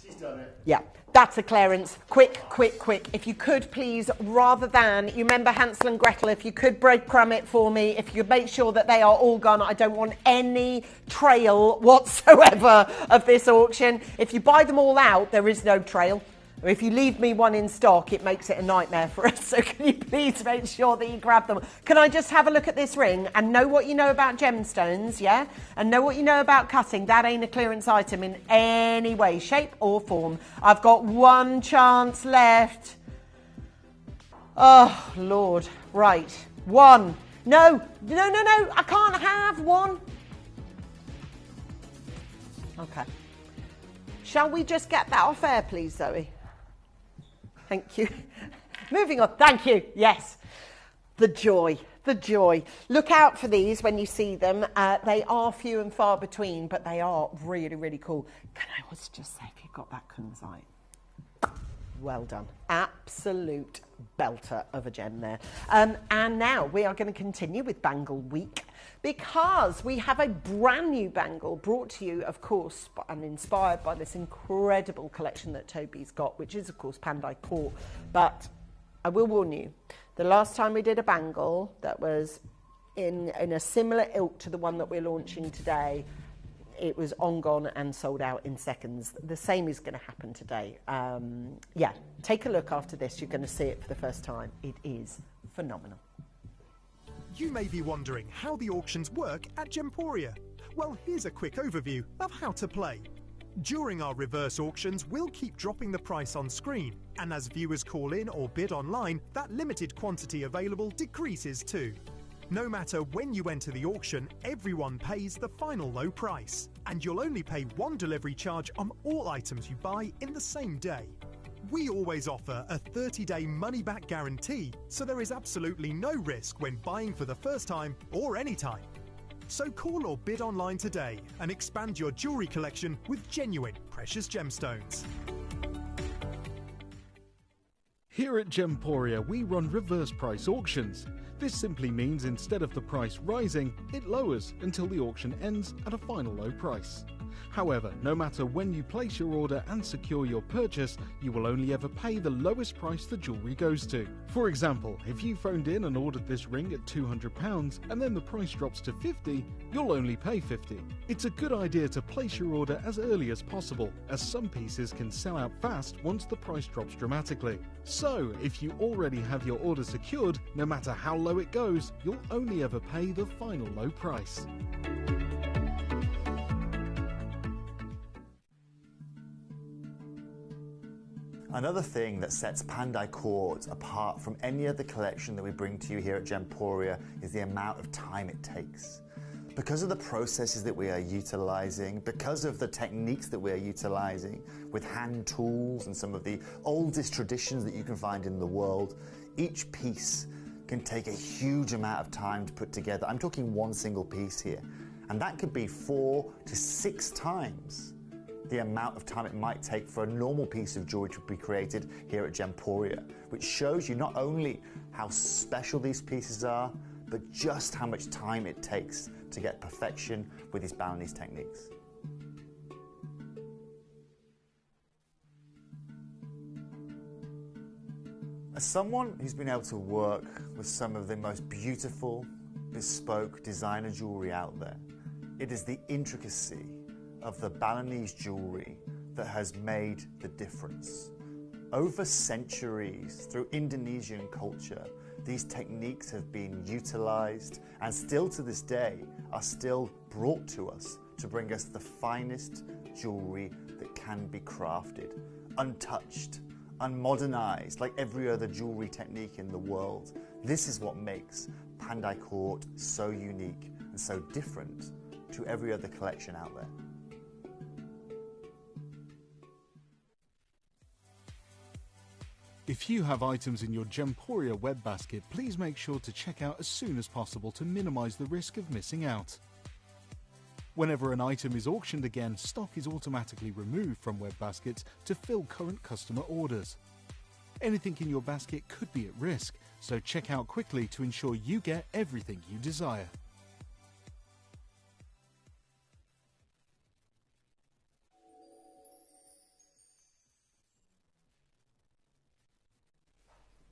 She's done it. Yeah, that's a clearance. Quick, quick, quick. If you could please, rather than, you remember Hansel and Gretel, if you could breadcrumb it for me, if you could make sure that they are all gone. I don't want any trail whatsoever of this auction. If you buy them all out, there is no trail. If you leave me one in stock, it makes it a nightmare for us. So can you please make sure that you grab them? Can I just have a look at this ring and know what you know about gemstones, yeah? And know what you know about cutting. That ain't a clearance item in any way, shape or form. I've got one chance left. Oh, Lord. Right. One. No. I can't have one. Okay. Shall we just get that off air, please, Zoe? Thank you. Moving on. Thank you. Yes. The joy. The joy. Look out for these when you see them. They are few and far between, but they are really, really cool. Can I also just say, if you've got that kunzite, well done. Absolute belter of a gem there. And now we are going to continue with Bangle Week, because we have a brand new bangle brought to you, of course, and inspired by this incredible collection that Toby's got, which is, of course, Pandai Court. But I will warn you, the last time we did a bangle that was in a similar ilk to the one that we're launching today, it was on, gone and sold out in seconds. The same is going to happen today. Yeah, take a look after this. You're going to see it for the first time. It is phenomenal. You may be wondering how the auctions work at Gemporia. Well, here's a quick overview of how to play. During our reverse auctions, we'll keep dropping the price on screen, and as viewers call in or bid online, that limited quantity available decreases too. No matter when you enter the auction, everyone pays the final low price, and you'll only pay one delivery charge on all items you buy in the same day. We always offer a 30-day money-back guarantee, so there is absolutely no risk when buying for the first time or any time. So call or bid online today and expand your jewellery collection with genuine precious gemstones. Here at Gemporia, we run reverse price auctions. This simply means instead of the price rising, it lowers until the auction ends at a final low price. However, no matter when you place your order and secure your purchase, you will only ever pay the lowest price the jewellery goes to. For example, if you phoned in and ordered this ring at £200 and then the price drops to £50, you'll only pay £50. It's a good idea to place your order as early as possible, as some pieces can sell out fast once the price drops dramatically. So, if you already have your order secured, no matter how low it goes, you'll only ever pay the final low price. Another thing that sets Pandai Court apart from any other collection that we bring to you here at Gemporia is the amount of time it takes. Because of the processes that we are utilizing, because of the techniques that we are utilizing with hand tools and some of the oldest traditions that you can find in the world, each piece can take a huge amount of time to put together. I'm talking one single piece here, and that could be 4 to 6 times the amount of time it might take for a normal piece of jewelry to be created here at Gemporia, which shows you not only how special these pieces are, but just how much time it takes to get perfection with these Balinese techniques. As someone who's been able to work with some of the most beautiful, bespoke designer jewelry out there, it is the intricacy of the Balinese jewelry that has made the difference. Over centuries, through Indonesian culture, these techniques have been utilized and still to this day are still brought to us to bring us the finest jewelry that can be crafted, untouched, unmodernized, like every other jewelry technique in the world. This is what makes Pandai Court so unique and so different to every other collection out there. If you have items in your Gemporia web basket, please make sure to check out as soon as possible to minimize the risk of missing out. Whenever an item is auctioned again, stock is automatically removed from web baskets to fill current customer orders. Anything in your basket could be at risk, so check out quickly to ensure you get everything you desire.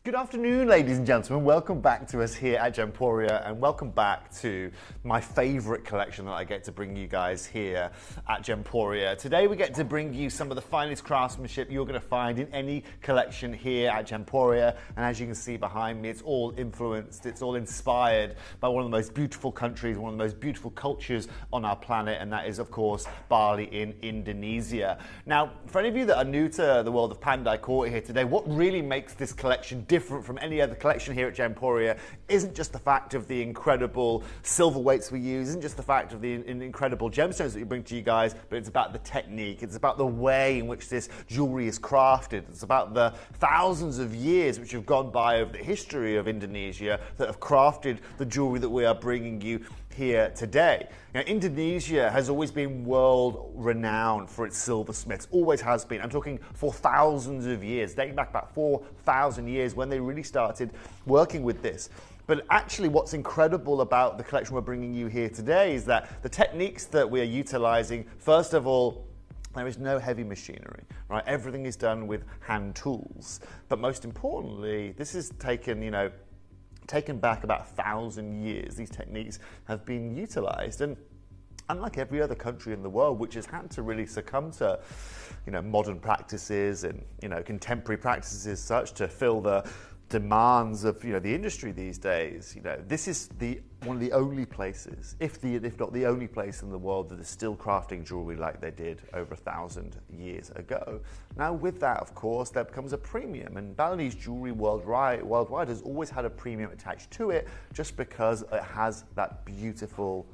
Good afternoon, ladies and gentlemen. Welcome back to us here at Gemporia, and welcome back to my favorite collection that I get to bring you guys here at Gemporia. Today we get to bring you some of the finest craftsmanship you're going to find in any collection here at Gemporia. And as you can see behind me, it's all influenced, it's all inspired by one of the most beautiful countries, one of the most beautiful cultures on our planet, and that is, of course, Bali in Indonesia. Now, for any of you that are new to the world of Pandai Court here today, what really makes this collection different from any other collection here at Gemporia isn't just the fact of the incredible silver weights we use, isn't just the fact of the incredible gemstones that we bring to you guys, but it's about the technique, it's about the way in which this jewelry is crafted, it's about the thousands of years which have gone by over the history of Indonesia that have crafted the jewelry that we are bringing you here today. Now, Indonesia has always been world renowned for its silversmiths, always has been. I'm talking for thousands of years, dating back about 4,000 years when they really started working with this. But actually what's incredible about the collection we're bringing you here today is that the techniques that we are utilizing, first of all, there is no heavy machinery, right? Everything is done with hand tools. But most importantly, this is taken back about 1,000 years. These techniques have been utilized, and unlike every other country in the world which has had to really succumb to modern practices and contemporary practices such to fill the demands of the industry these days, this is one of the only places, if not the only place in the world that is still crafting jewelry like they did over 1,000 years ago. Now, with that, of course, there becomes a premium, and Balinese jewelry worldwide has always had a premium attached to it, just because it has that beautiful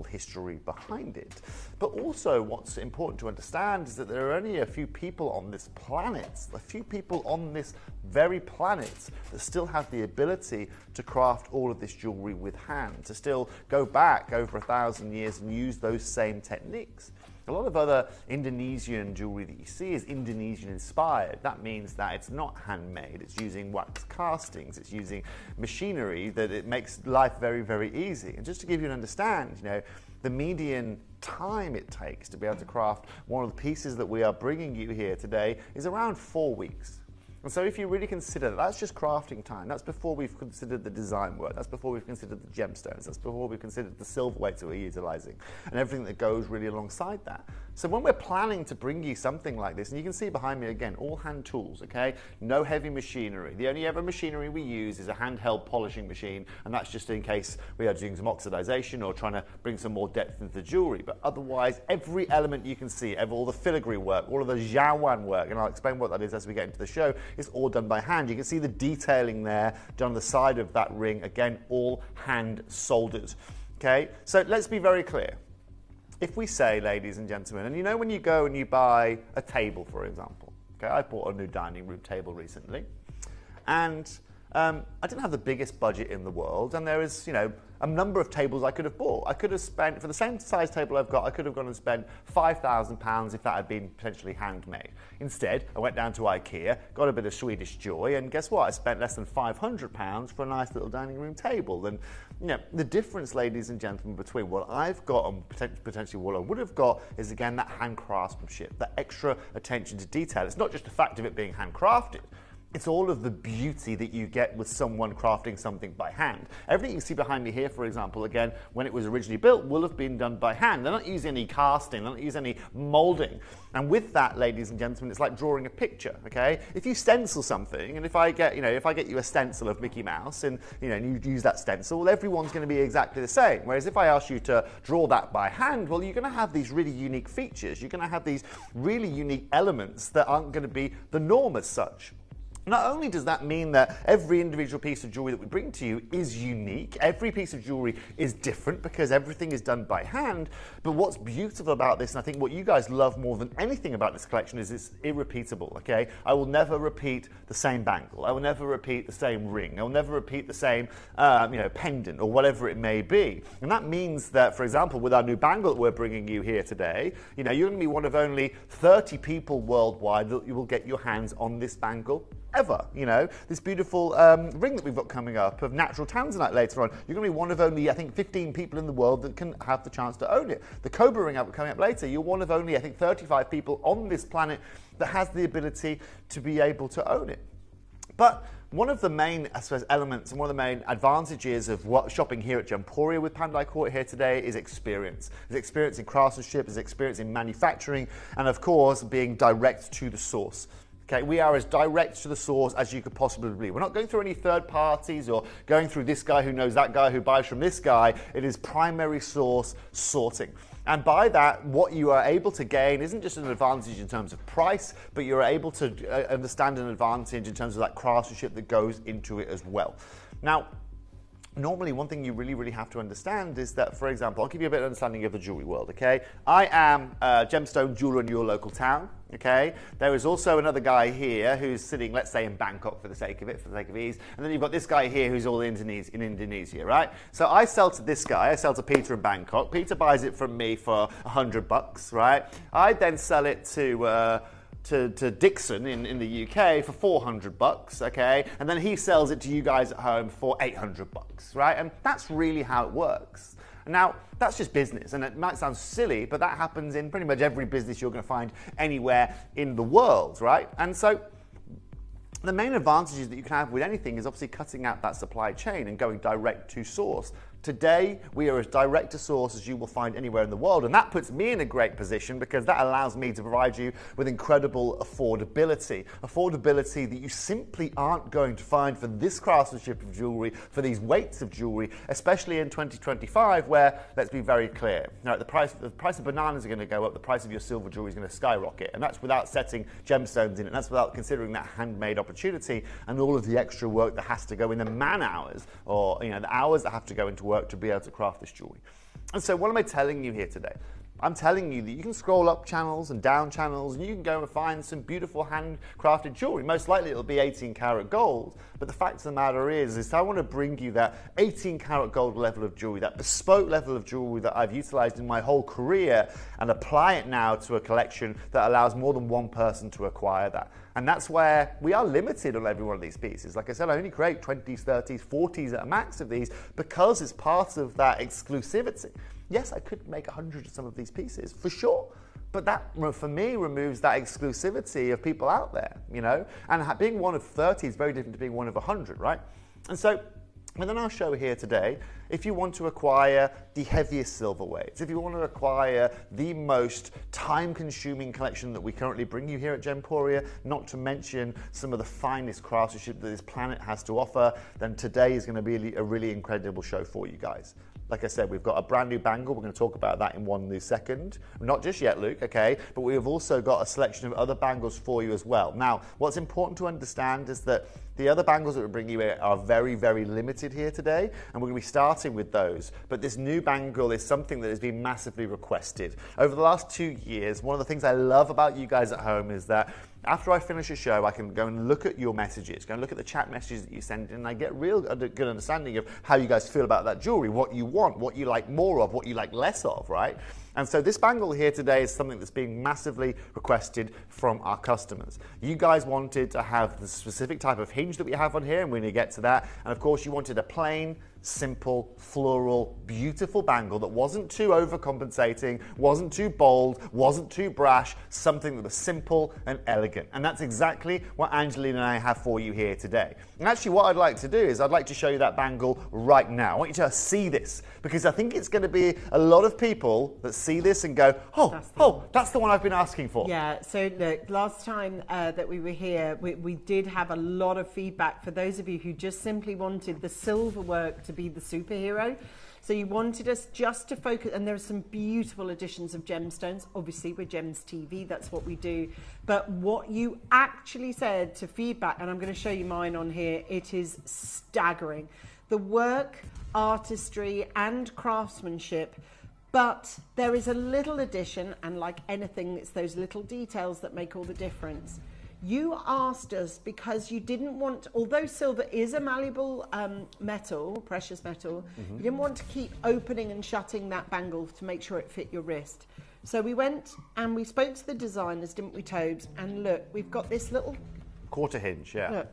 history behind it. But also what's important to understand is that there are only a few people on this planet, a few people on this very planet that still have the ability to craft all of this jewelry with hand, to still go back over 1,000 years and use those same techniques. A lot of other Indonesian jewelry that you see is Indonesian inspired. That means that it's not handmade, it's using wax castings, it's using machinery that it makes life very, very easy. And just to give you an understand, the median time it takes to be able to craft one of the pieces that we are bringing you here today is around 4 weeks. And so if you really consider that, that's just crafting time. That's before we've considered the design work. That's before we've considered the gemstones. That's before we've considered the silver weights that we're utilizing and everything that goes really alongside that. So when we're planning to bring you something like this, and you can see behind me again, all hand tools, okay? No heavy machinery. The only ever machinery we use is a handheld polishing machine, and that's just in case we are doing some oxidization or trying to bring some more depth into the jewelry. But otherwise, every element you can see, all the filigree work, all of the zhawan work, and I'll explain what that is as we get into the show, it's all done by hand. You can see the detailing there done on the side of that ring, again, all hand soldered. Okay, so let's be very clear. If we say, ladies and gentlemen, and when you go and you buy a table, for example, okay, I bought a new dining room table recently, and I didn't have the biggest budget in the world, and there is, a number of tables I could have bought. I could have spent, for the same size table I've got, I could have gone and spent £5,000 if that had been potentially handmade. Instead, I went down to IKEA, got a bit of Swedish joy, and guess what? I spent less than £500 for a nice little dining room table. And the difference, ladies and gentlemen, between what I've got and potentially what I would have got is, again, that hand craftsmanship, that extra attention to detail. It's not just the fact of it being handcrafted. It's all of the beauty that you get with someone crafting something by hand. Everything you see behind me here, for example, again, when it was originally built, will have been done by hand. They're not using any casting, they're not using any molding. And with that, ladies and gentlemen, it's like drawing a picture, okay? If you stencil something, and if I get you a stencil of Mickey Mouse, and you use that stencil, well, everyone's going to be exactly the same. Whereas if I ask you to draw that by hand, well, you're going to have these really unique features. You're going to have these really unique elements that aren't going to be the norm as such. Not only does that mean that every individual piece of jewelry that we bring to you is unique, every piece of jewelry is different because everything is done by hand, but what's beautiful about this, and I think what you guys love more than anything about this collection, is it's irrepeatable, okay? I will never repeat the same bangle. I will never repeat the same ring. I will never repeat the same pendant or whatever it may be. And that means that, for example, with our new bangle that we're bringing you here today, you're going to be one of only 30 people worldwide that you will get your hands on this bangle. ever. You know, this beautiful ring that we've got coming up of natural tanzanite later on. You're going to be one of only, I think, 15 people in the world that can have the chance to own it. The Cobra ring coming up later, you're one of only, I think, 35 people on this planet that has the ability to be able to own it. But one of the main, I suppose, elements and one of the main advantages of shopping here at Gemporia with Pandai Court here today is experience. Is experience in craftsmanship, is experience in manufacturing, and of course, being direct to the source. Okay, we are as direct to the source as you could possibly be. We're not going through any third parties or going through this guy who knows that guy who buys from this guy. It is primary source sorting. And by that, what you are able to gain isn't just an advantage in terms of price, but you're able to understand an advantage in terms of that craftsmanship that goes into it as well. Now, normally, one thing you really have to understand is that, for example, I'll give you a bit of understanding of the jewelry world, okay? I am a gemstone jeweler in your local town, okay? There is also another guy here who's sitting, let's say, in Bangkok for the sake of ease, and then you've got this guy here who's all in Indonesia, right? So I sell to this guy, I sell to Peter in Bangkok. Peter buys it from me for $100, right? I then sell it to Dixon in the UK for $400, okay? And then he sells it to you guys at home for $800, right? And that's really how it works. Now, that's just business, and it might sound silly, but that happens in pretty much every business you're going to find anywhere in the world, right? And so the main advantages that you can have with anything is obviously cutting out that supply chain and going direct to source. Today, we are as direct to source as you will find anywhere in the world, and that puts me in a great position because that allows me to provide you with incredible affordability. Affordability that you simply aren't going to find for this craftsmanship of jewelry, for these weights of jewelry, especially in 2025 where, let's be very clear, now, the price of bananas are going to go up, the price of your silver jewelry is going to skyrocket, and that's without setting gemstones in it, and that's without considering that handmade opportunity and all of the extra work that has to go in, the man hours, or the hours that have to go into work to be able to craft this jewelry. And so what am I telling you here today? I'm telling you that you can scroll up channels and down channels and you can go and find some beautiful handcrafted jewelry. Most likely it'll be 18 karat gold, but the fact of the matter is I want to bring you that 18 karat gold level of jewelry, that bespoke level of jewelry that I've utilized in my whole career, and apply it now to a collection that allows more than one person to acquire that. And that's where we are limited on every one of these pieces. Like I said, I only create 20s, 30s, 40s at a max of these because it's part of that exclusivity. Yes, I could make 100 of some of these pieces, for sure. But that, for me, removes that exclusivity of people out there, And being one of 30 is very different to being one of 100, right? And so, within our show here today, if you want to acquire the heaviest silver weights, if you want to acquire the most time-consuming collection that we currently bring you here at Gemporia, not to mention some of the finest craftsmanship that this planet has to offer, then today is going to be a really incredible show for you guys. Like I said, we've got a brand new bangle. We're going to talk about that in one new second. Not just yet, Luke, okay? But we have also got a selection of other bangles for you as well. Now, what's important to understand is that the other bangles that we bring you are very, very limited here today, and we're going to be starting with those. But this new bangle is something that has been massively requested. Over the last 2 years, one of the things I love about you guys at home is that after I finish a show, I can go and look at your messages, go and look at the chat messages that you send in, and I get real good understanding of how you guys feel about that jewelry, what you want, what you like more of, what you like less of, right? And so this bangle here today is something that's being massively requested from our customers. You guys wanted to have the specific type of hinge that we have on here, and we're going to get to that. And of course, you wanted a plain, simple, floral, beautiful bangle that wasn't too overcompensating, wasn't too bold, wasn't too brash, something that was simple and elegant. And that's exactly what Angelina and I have for you here today. And actually what I'd like to do is I'd like to show you that bangle right now. I want you to see this, because I think it's going to be a lot of people that see this and go, that's the one I've been asking for. Yeah, so look, last time that we were here, we did have a lot of feedback for those of you who just simply wanted the silver work to be the superhero. So you wanted us just to focus, and there are some beautiful additions of gemstones. Obviously, we're Gems TV, that's what we do. But what you actually said to feedback, and I'm going to show you mine on here, it is staggering. The work, artistry, and craftsmanship. But there is a little addition, and like anything, it's those little details that make all the difference. You asked us because you didn't want, although silver is a malleable metal, precious metal, you didn't want to keep opening and shutting that bangle to make sure it fit your wrist. So we went and we spoke to the designers, didn't we, Tobes? And look, we've got this little Quarter hinge, yeah. Look,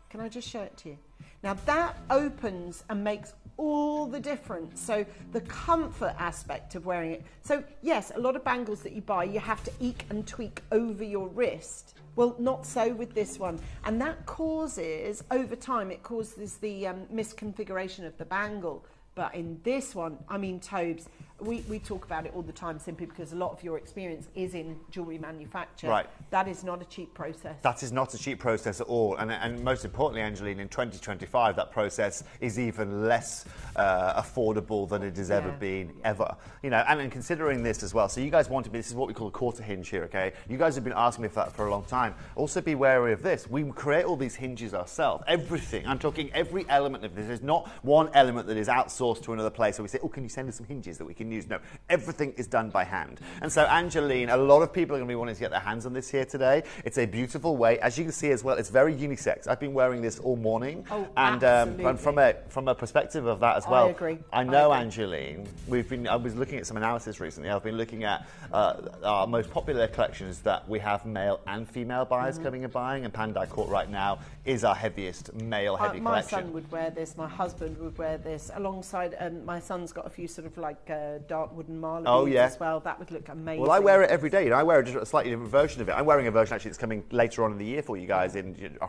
can I just show it to you? Now that opens and makes all the difference. So the comfort aspect of wearing it. So yes, a lot of bangles that you buy, you have to eke and tweak over your wrist. Well, not so with this one. And that causes, over time, it causes the misconfiguration of the bangle. But in this one, I mean, Tobes, we talk about it all the time simply because a lot of your experience is in jewellery manufacture. Right. That is not a cheap process. That is not a cheap process at all. And most importantly, Angeline, in 2025, that process is even less affordable than it has ever been, ever. You know, and considering this as well, so you guys want to be, this is what we call a quarter hinge here, okay? You guys have been asking me for that for a long time. Also be wary of this. We create all these hinges ourselves. Everything. I'm talking every element of this. There's not one element that is outsourced to another place where we say, oh, can you send us some hinges that we can use? No, everything is done by hand. And so, Angeline, a lot of people are going to be wanting to get their hands on this here today. It's a beautiful way. As you can see as well, it's very unisex. I've been wearing this all morning. Oh, and from a perspective of that as well, I agree. I know, Angeline, I was looking at some analysis recently. I've been looking at our most popular collections that we have male and female buyers coming and buying, and Pandai Court right now is our heaviest male heavy my collection. son would wear this, my husband would wear this, alongside, my son's got a few sort of like dark wooden marla beads as well. That would look amazing. Well, I wear it every day. You know, I wear just a slightly different version of it. I'm wearing a version actually that's coming later on in the year for you guys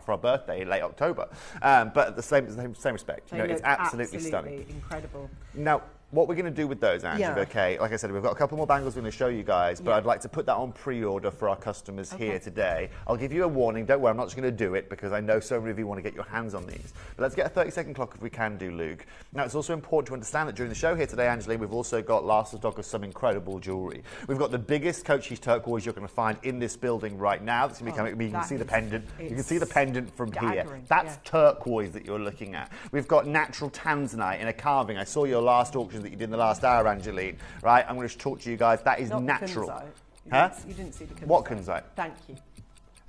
for our birthday in late October. But at the same respect, you know, it's absolutely stunning, incredible. Now, what we're going to do with those, Angie, okay, like I said, we've got a couple more bangles we're going to show you guys, but I'd like to put that on pre-order for our customers here today. I'll give you a warning. Don't worry, I'm not just going to do it because I know so many of you want to get your hands on these. But let's get a 30-second clock if we can do, Luke. Now, it's also important to understand that during the show here today, Angeline, we've also got last stock of some incredible jewellery. We've got the biggest Cochise turquoise you're going to find in this building right now. That's going to be coming. You can see the pendant. You can see the pendant from here. That's turquoise that you're looking at. We've got natural tanzanite in a carving. I saw your last auction that you did in the last hour, Angeline, right? I'm going to talk to you guys. That is natural. You didn't see the kunzite. What kunzite? Thank you.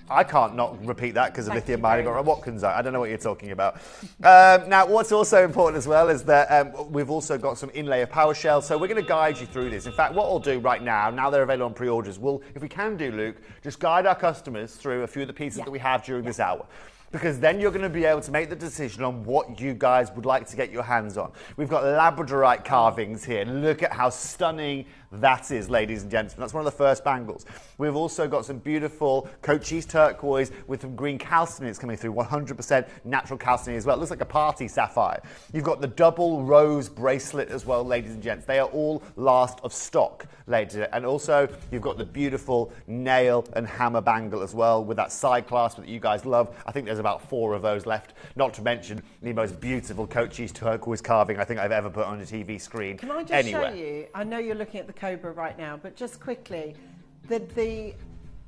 I can't not repeat that because of lithium mining. What kunzite? I don't know what you're talking about. Now, what's also important as well is that we've also got some inlay of power shells, so we're going to guide you through this. In fact, what I'll do right now they're available on pre-orders, we'll, if we can do, Luke, just guide our customers through a few of the pieces that we have during this hour. Because then you're going to be able to make the decision on what you guys would like to get your hands on. We've got labradorite carvings here. Look at how stunning that is, ladies and gentlemen. That's one of the first bangles. We've also got some beautiful Cochise turquoise with some green chalcedonies coming through, 100% natural chalcedony as well. It looks like a party sapphire. You've got the double rose bracelet as well, ladies and gents. They are all last of stock, ladies. And also, you've got the beautiful nail and hammer bangle as well with that side clasp that you guys love. I think there's about 4 of those left, not to mention the most beautiful Cochise turquoise carving I think I've ever put on a TV screen anywhere. Can I just show you? I know you're looking at the Cobra right now, but just quickly, the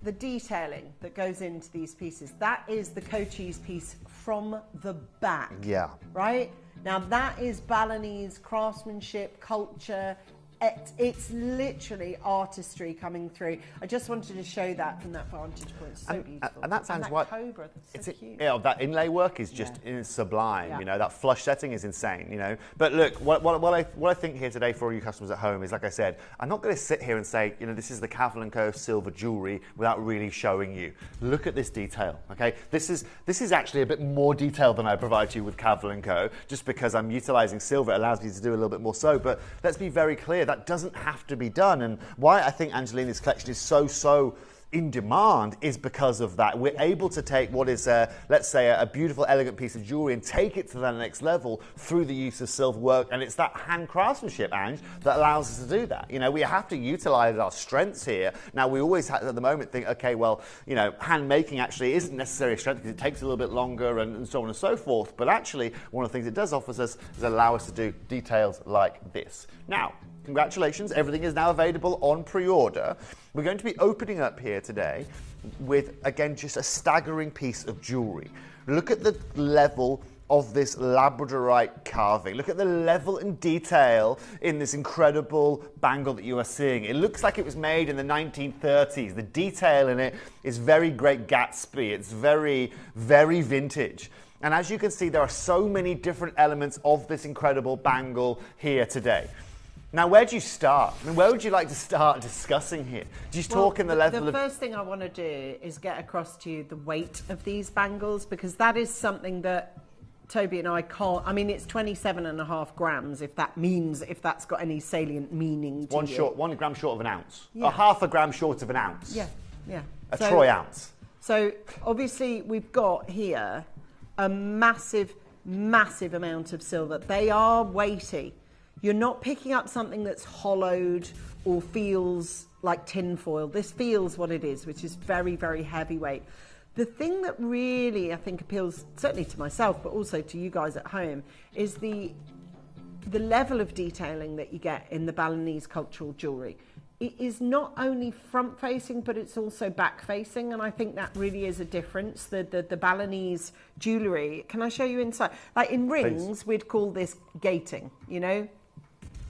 detailing that goes into these pieces, that is the Cochise piece from the back. Yeah. Right? Now that is Balinese craftsmanship, culture. It's literally artistry coming through. I just wanted to show that from that vantage point. It's so beautiful. And that sounds Cobra, that's so cute. Yeah, that inlay work is just sublime. You know, that flush setting is insane. You know, but look, what I think here today for all you customers at home is, like I said, I'm not going to sit here and say, you know, this is the Cavell & Co silver jewelry without really showing you. Look at this detail. Okay, this is actually a bit more detail than I provide you with Cavell & Co. Just because I'm utilising silver, it allows me to do a little bit more so. But let's be very clear. That doesn't have to be done, and why I think Angelina's collection is so in demand is because of that. We're able to take what is, let's say, a beautiful, elegant piece of jewellery and take it to the next level through the use of silver work, and it's that hand craftsmanship, Ange, that allows us to do that. You know, we have to utilise our strengths here. Now, we always at the moment think, okay, well, you know, hand making actually isn't necessarily a strength because it takes a little bit longer and so on and so forth, but actually, one of the things it does offer us is allow us to do details like this. Now, congratulations, everything is now available on pre-order. We're going to be opening up here today with, again, just a staggering piece of jewellery. Look at the level of this labradorite carving. Look at the level and detail in this incredible bangle that you are seeing. It looks like it was made in the 1930s. The detail in it is very Great Gatsby. It's very, very vintage. And as you can see, there are so many different elements of this incredible bangle here today. Now, where do you start? I mean, where would you like to start discussing here? Do you talk in the level The of... first thing I want to do is get across to you the weight of these bangles, because that is something that Toby and I can't... I mean, it's 27.5 grams, if that's got any salient meaning to you. 1 gram short of an ounce. Yeah. Or half a gram short of an ounce. Yeah. A troy ounce. So, obviously, we've got here a massive, massive amount of silver. They are weighty. You're not picking up something that's hollowed or feels like tin foil. This feels what it is, which is very, very heavyweight. The thing that really, I think, appeals certainly to myself, but also to you guys at home, is the level of detailing that you get in the Balinese cultural jewellery. It is not only front-facing, but it's also back-facing, and I think that really is a difference. The Balinese jewellery, can I show you inside? Like in rings, Please. we'd call this gating, you know,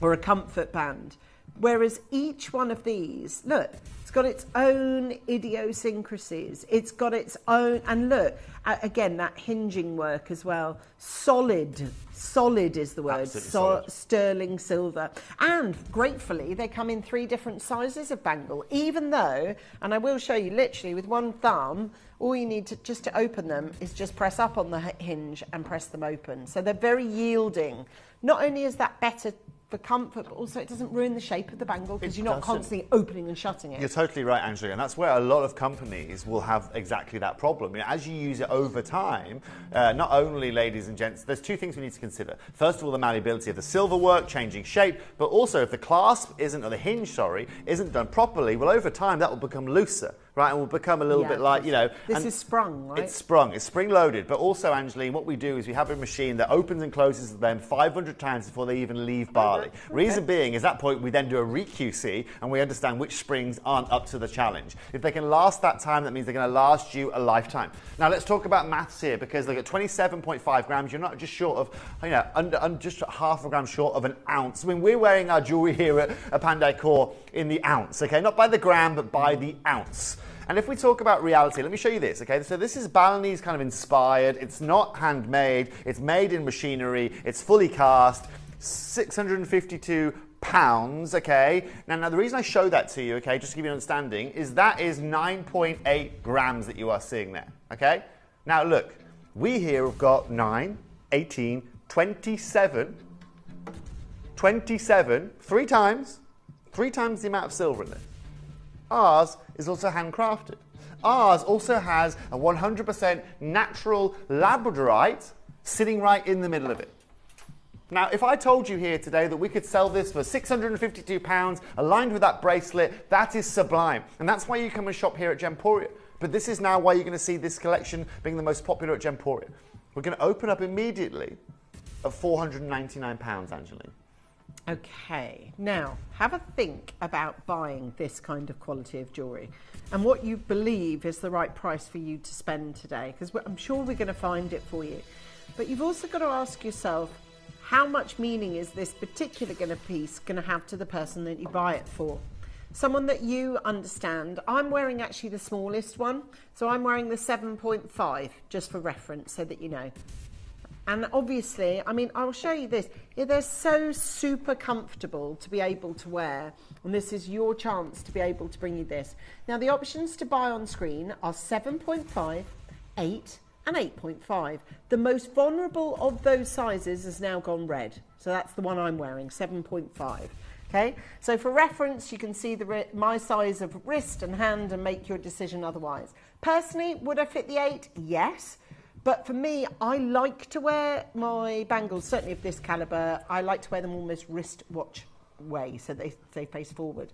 or a comfort band. Whereas each one of these, look, it's got its own idiosyncrasies. It's got its own, and look, again, that hinging work as well. Solid is the word. Solid. Sterling silver. And gratefully, they come in 3 different sizes of bangle, even though, and I will show you literally with one thumb, all you need to open them is just press up on the hinge and press them open. So they're very yielding. Not only is that better for comfort, but also it doesn't ruin the shape of the bangle because you're not constantly opening and shutting it. You're totally right, Angela, and that's where a lot of companies will have exactly that problem. You know, as you use it over time, not only, ladies and gents, there's 2 things we need to consider. First of all, the malleability of the silver work, changing shape, but also if the clasp isn't, or the hinge, sorry, isn't done properly, well, over time that will become looser, right, and will become a little bit like, you know... This is sprung, right? It's sprung, it's spring-loaded, but also, Angeline, what we do is we have a machine that opens and closes them 500 times before they even leave Bali. Okay. Reason being, is that point we then do a re-QC and we understand which springs aren't up to the challenge. If they can last that time, that means they're going to last you a lifetime. Now, let's talk about maths here, because look, at 27.5 grams, you're not just short of, you know, just half a gram short of an ounce. I mean, we're wearing our jewelry here at Pandai Core in the ounce, okay? Not by the gram, but by the ounce. And if we talk about reality, let me show you this, okay? So this is Balinese kind of inspired. It's not handmade. It's made in machinery. It's fully cast. 652 pounds, okay? Now the reason I show that to you, okay, just to give you an understanding, is that is 9.8 grams that you are seeing there, okay? Now look, we here have got 9, 18, 27, 3 times the amount of silver in it. Ours is also handcrafted. Ours also has a 100% natural labradorite sitting right in the middle of it. Now, if I told you here today that we could sell this for £652, aligned with that bracelet, that is sublime. And that's why you come and shop here at Gemporia. But this is now why you're going to see this collection being the most popular at Gemporia. We're going to open up immediately at £499, Angeline. Okay, now have a think about buying this kind of quality of jewellery and what you believe is the right price for you to spend today, because I'm sure we're going to find it for you. But you've also got to ask yourself, how much meaning is this particular piece going to have to the person that you buy it for? Someone that you understand. I'm wearing actually the smallest one, so I'm wearing the 7.5, just for reference, so that you know. And obviously, I mean, I'll show you this. They're so super comfortable to be able to wear, and this is your chance to be able to bring you this. Now, the options to buy on screen are 7.5, 8, and 8.5. The most vulnerable of those sizes has now gone red. So that's the one I'm wearing, 7.5. Okay, so for reference, you can see my size of wrist and hand and make your decision otherwise. Personally, would I fit the 8? Yes. But for me, I like to wear my bangles, certainly of this calibre, I like to wear them almost wristwatch way, so they face forward.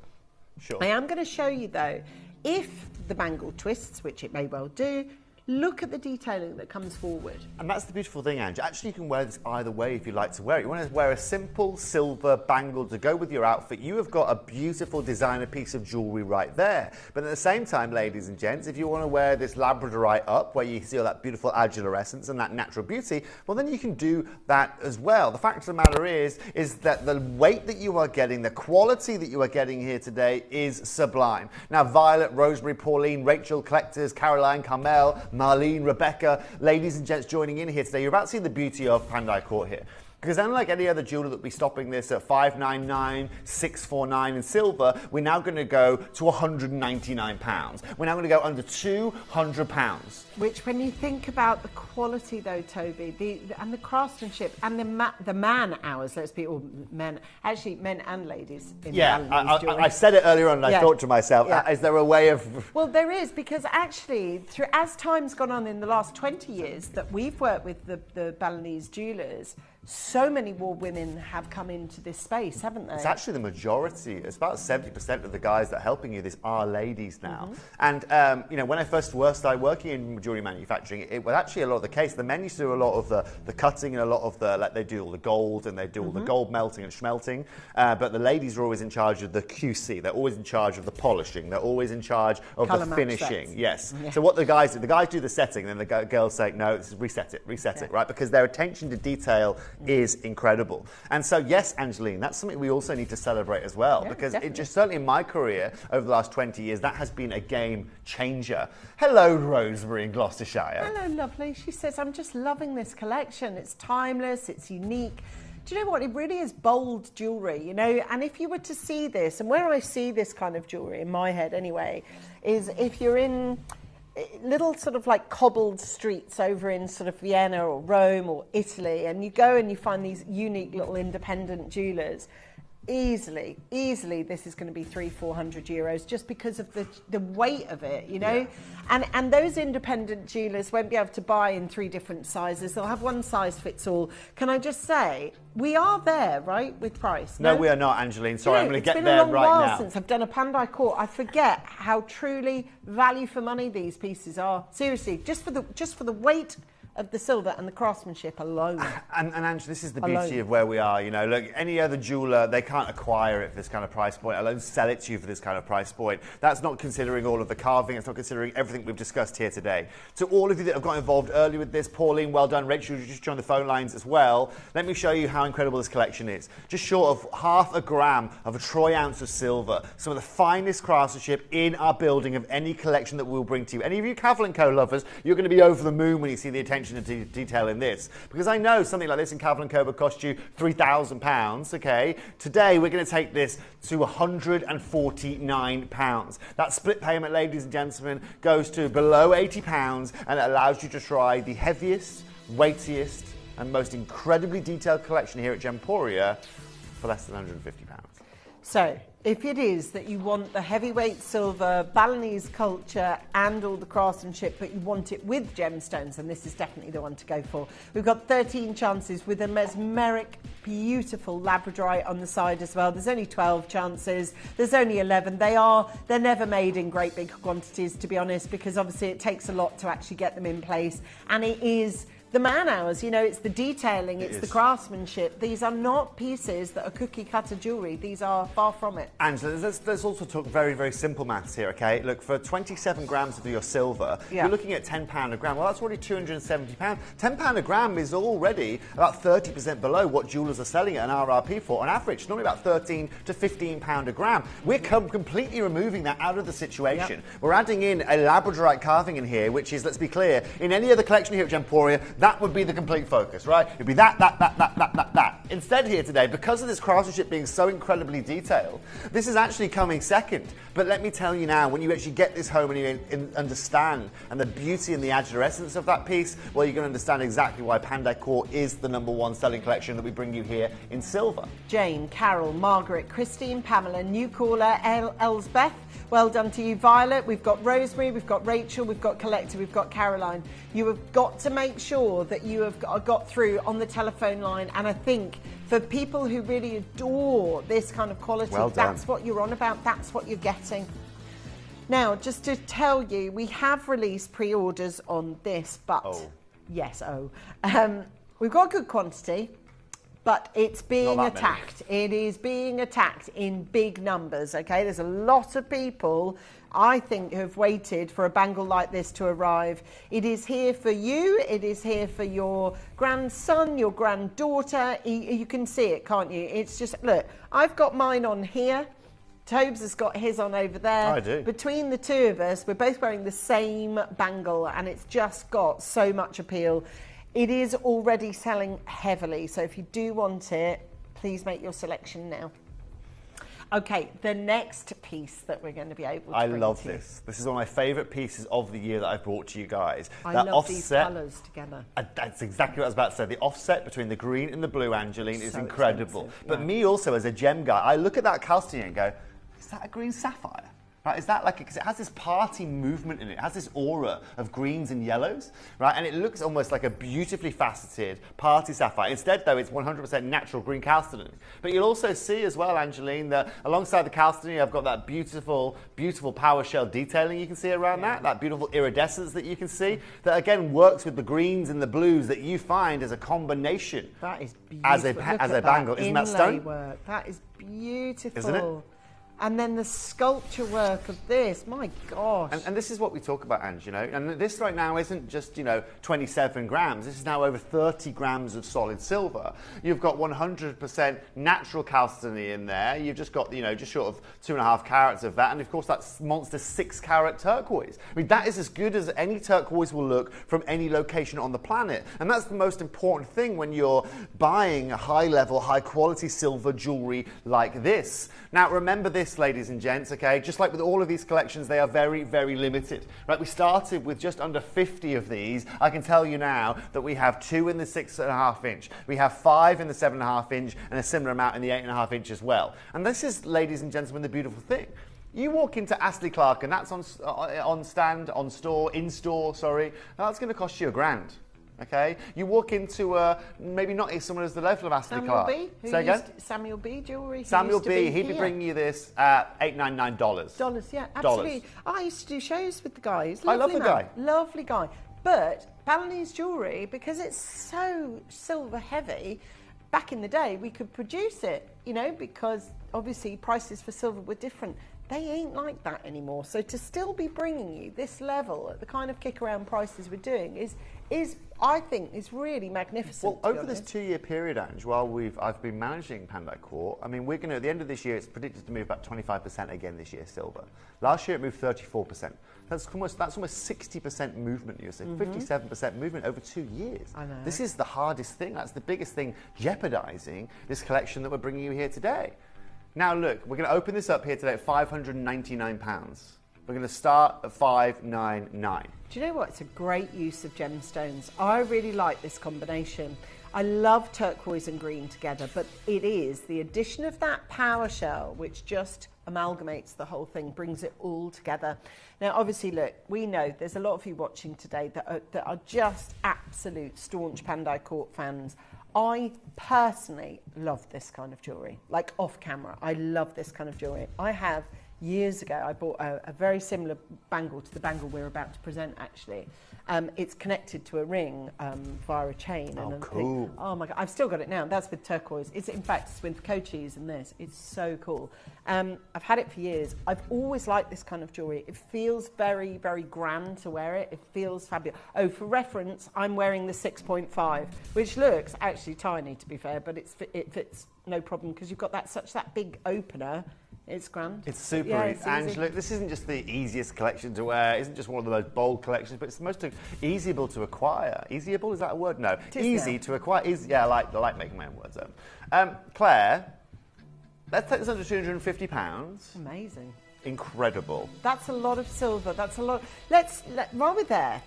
Sure. I am going to show you, though, if the bangle twists, which it may well do, look at the detailing that comes forward. And that's the beautiful thing, Ange. Actually, you can wear this either way if you like to wear it. You want to wear a simple silver bangle to go with your outfit. You have got a beautiful designer piece of jewellery right there. But at the same time, ladies and gents, if you want to wear this labradorite up, where you see all that beautiful adular essence and that natural beauty, well, then you can do that as well. The fact of the matter is that the weight that you are getting, the quality that you are getting here today is sublime. Now, Violet, Rosemary, Pauline, Rachel, Collectors, Caroline, Carmel, Marlene, Rebecca, ladies and gents joining in here today, you're about to see the beauty of Pandai Court here. Because unlike any other jeweler that will be stopping this at $599, $649 in silver, we're now going to go to £199. We're now going to go under £200. Which, when you think about the quality, though, Toby, and the craftsmanship and the man hours, let's be all men, actually men and ladies. I said it earlier on, and I thought to myself, is there a way of? Well, there is, because actually, as time's gone on in the last 20 years that we've worked with the Balinese jewellers, so many more women have come into this space, haven't they? It's actually the majority. It's about 70% of the guys that are helping you this are ladies now. And when I first started working in jewelry manufacturing, it was actually a lot of the case. The men used to do a lot of the cutting and a lot of they do all the gold and they do all the gold melting and schmelting. But the ladies are always in charge of the QC. They're always in charge of the polishing. They're always in charge of the finishing. Yes. Yeah. So what the guys do the setting, and then the girls say, no, this is reset it, right? Because their attention to detail is incredible. And so, yes, Angeline, that's something we also need to celebrate as well, because it just certainly in my career over the last 20 years, that has been a game changer. Hello, Rosemary in Gloucestershire. Hello, lovely. She says, I'm just loving this collection. It's timeless, it's unique. Do you know what? It really is bold jewellery, and if you were to see this, and where I see this kind of jewellery in my head anyway, is if you're in little sort of like cobbled streets over in sort of Vienna or Rome or Italy, and you go and you find these unique little independent jewellers. Easily this is going to be €300-400 just because of the weight of it, and those independent jewellers won't be able to buy in 3 different sizes. They'll have one size fits all. Can I just say, we are there, right, with price? No, we are not, Angeline. Sorry, I'm going to get there right now. It's been a long while since I've done a Pandai Court. I forget how truly value for money these pieces are. Seriously, just for the weight of the silver and the craftsmanship alone. And Ange, this is the beauty of where we are. Look, any other jeweller, they can't acquire it for this kind of price point, alone sell it to you for this kind of price point. That's not considering all of the carving, it's not considering everything we've discussed here today. To all of you that have got involved early with this, Pauline, well done. Rachel, you just joined the phone lines as well. Let me show you how incredible this collection is. Just short of half a gram of a troy ounce of silver, some of the finest craftsmanship in our building of any collection that we'll bring to you. Any of you Cavell & Co lovers, you're going to be over the moon when you see the attention to detail in this, because I know something like this in Cavell & Co would cost you £3,000. Okay, today we're going to take this to £149. That split payment, ladies and gentlemen, goes to below £80, and it allows you to try the heaviest, weightiest, and most incredibly detailed collection here at Gemporia for less than £150. So, if it is that you want the heavyweight silver, Balinese culture, and all the craftsmanship, but you want it with gemstones, then this is definitely the one to go for. We've got 13 chances with a mesmeric, beautiful labradorite on the side as well. There's only 12 chances. There's only 11. They're never made in great big quantities, to be honest, because obviously it takes a lot to actually get them in place. And it is the man hours, it's the detailing, it's the craftsmanship. These are not pieces that are cookie cutter jewellery. These are far from it. Angela, let's also talk very, very simple maths here, okay? Look, for 27 grams of your silver, you're looking at £10 a gram. Well, that's already £270. £10 a gram is already about 30% below what jewellers are selling at an RRP for on average, normally about £13 to £15 a gram. We're completely removing that out of the situation. We're adding in a labradorite carving in here, which is, let's be clear, in any other collection here at Gemporia, that would be the complete focus, right? It'd be that. Instead here today, because of this craftsmanship being so incredibly detailed, this is actually coming second. But let me tell you now, when you actually get this home and you understand and the beauty and the adolescence of that piece, well, you're going to understand exactly why Pandai Court is the #1 selling collection that we bring you here in silver. Jane, Carol, Margaret, Christine, Pamela, new caller, Elsbeth. Well done to you, Violet. We've got Rosemary, we've got Rachel, we've got Collector, we've got Caroline. You have got to make sure that you have got through on the telephone line. And I think for people who really adore this kind of quality, that's what you're on about. That's what you're getting. Now, just to tell you, we have released pre-orders on this, but we've got a good quantity. But it's being attacked. It is being attacked in big numbers, okay? There's a lot of people, I think, who have waited for a bangle like this to arrive. It is here for you. It is here for your grandson, your granddaughter. You can see it, can't you? It's just, look, I've got mine on here. Tobes has got his on over there. I do. Between the two of us, we're both wearing the same bangle, and it's just got so much appeal. It is already selling heavily, so if you do want it, please make your selection now. Okay, the next piece that we're going to be able to I bring love to you. this. This is one of my favourite pieces of the year that I've brought to you guys. I that love offset, these colours together. That's exactly what I was about to say. The offset between the green and the blue, Angeline, is So incredible. expensive, But yeah. me also, as a gem guy, I look at that calcine and go, is that a green sapphire? Right, is that like, because it has this party movement in it. It has this aura of greens and yellows, right? And it looks almost like a beautifully faceted party sapphire. Instead, though, it's 100% natural green chalcedony. But you'll also see as well, Angeline, that alongside the chalcedony, I've got that beautiful, beautiful power shell detailing you can see around that beautiful iridescence that you can see, that again works with the greens and the blues that you find as a combination. That is beautiful. As a bangle. Isn't that inlay stone? work. That is beautiful. Isn't it? And then the sculpture work of this, my gosh. And this is what we talk about, Ange, you know. And this right now isn't just, 27 grams. This is now over 30 grams of solid silver. You've got 100% natural chalcedony in there. You've just got, just short of 2.5 carats of that. And of course, that's monster 6-carat turquoise. I mean, that is as good as any turquoise will look from any location on the planet. And that's the most important thing when you're buying a high-level, high-quality silver jewelry like this. Now, remember this, ladies and gents, okay? Just like with all of these collections, they are very, very limited, right? We started with just under 50 of these. I can tell you now that we have 2 in the 6.5 inch. We have 5 in the 7.5 inch and a similar amount in the 8.5 inch as well. And this is, ladies and gentlemen, the beautiful thing. You walk into Astley Clark and that's in store, that's going to cost you $1,000. Okay, you walk into maybe not someone as the level of Astley Clark. Samuel B. Say again? Samuel B. Jewellery. Samuel B. He'd be bringing you this at $899. Dollars, yeah, absolutely. I used to do shows with the guy. He's a I love lovely the man. guy. Lovely guy. But Balinese jewellery, because it's so silver heavy, back in the day we could produce it, because obviously prices for silver were different. They ain't like that anymore. So to still be bringing you this level at the kind of kick around prices we're doing is I think is really magnificent. Well, over this 2-year period, Ange, while I've been managing Pandai Court, I mean, we're going to, at the end of this year, it's predicted to move about 25% again this year, silver. Last year it moved 34%. That's almost 60% movement, you say, 57% movement over 2 years. I know. This is the hardest thing. That's the biggest thing jeopardizing this collection that we're bringing you here today. Now, look, we're going to open this up here today at £599. We're going to start at $599. Do you know what? It's a great use of gemstones. I really like this combination. I love turquoise and green together, but it is the addition of that power shell which just amalgamates the whole thing, brings it all together. Now, obviously, look, we know there's a lot of you watching today that are just absolute staunch Pandai Court fans. I personally love this kind of jewellery, like off camera. I love this kind of jewellery. I have, years ago, I bought a very similar bangle to the bangle we're about to present, actually. It's connected to a ring via a chain. Oh, and cool. Oh my God, I've still got it now. That's with turquoise. In fact, it's with coaches and this. It's so cool. I've had it for years. I've always liked this kind of jewellery. It feels very, very grand to wear it. It feels fabulous. Oh, for reference, I'm wearing the 6.5, which looks actually tiny, to be fair, but it fits no problem because you've got that big opener. It's grand. It's super Yeah, easy. it's And easy. look, this isn't just the easiest collection to wear. It isn't just one of the most bold collections, but it's the most easyable to acquire. Easyable, is that a word? No. It is, Easy yeah. to acquire. Easy, yeah, I like making my own words up. Claire, let's take this under £250. Amazing. Incredible. That's a lot of silver. That's a lot. While we're there,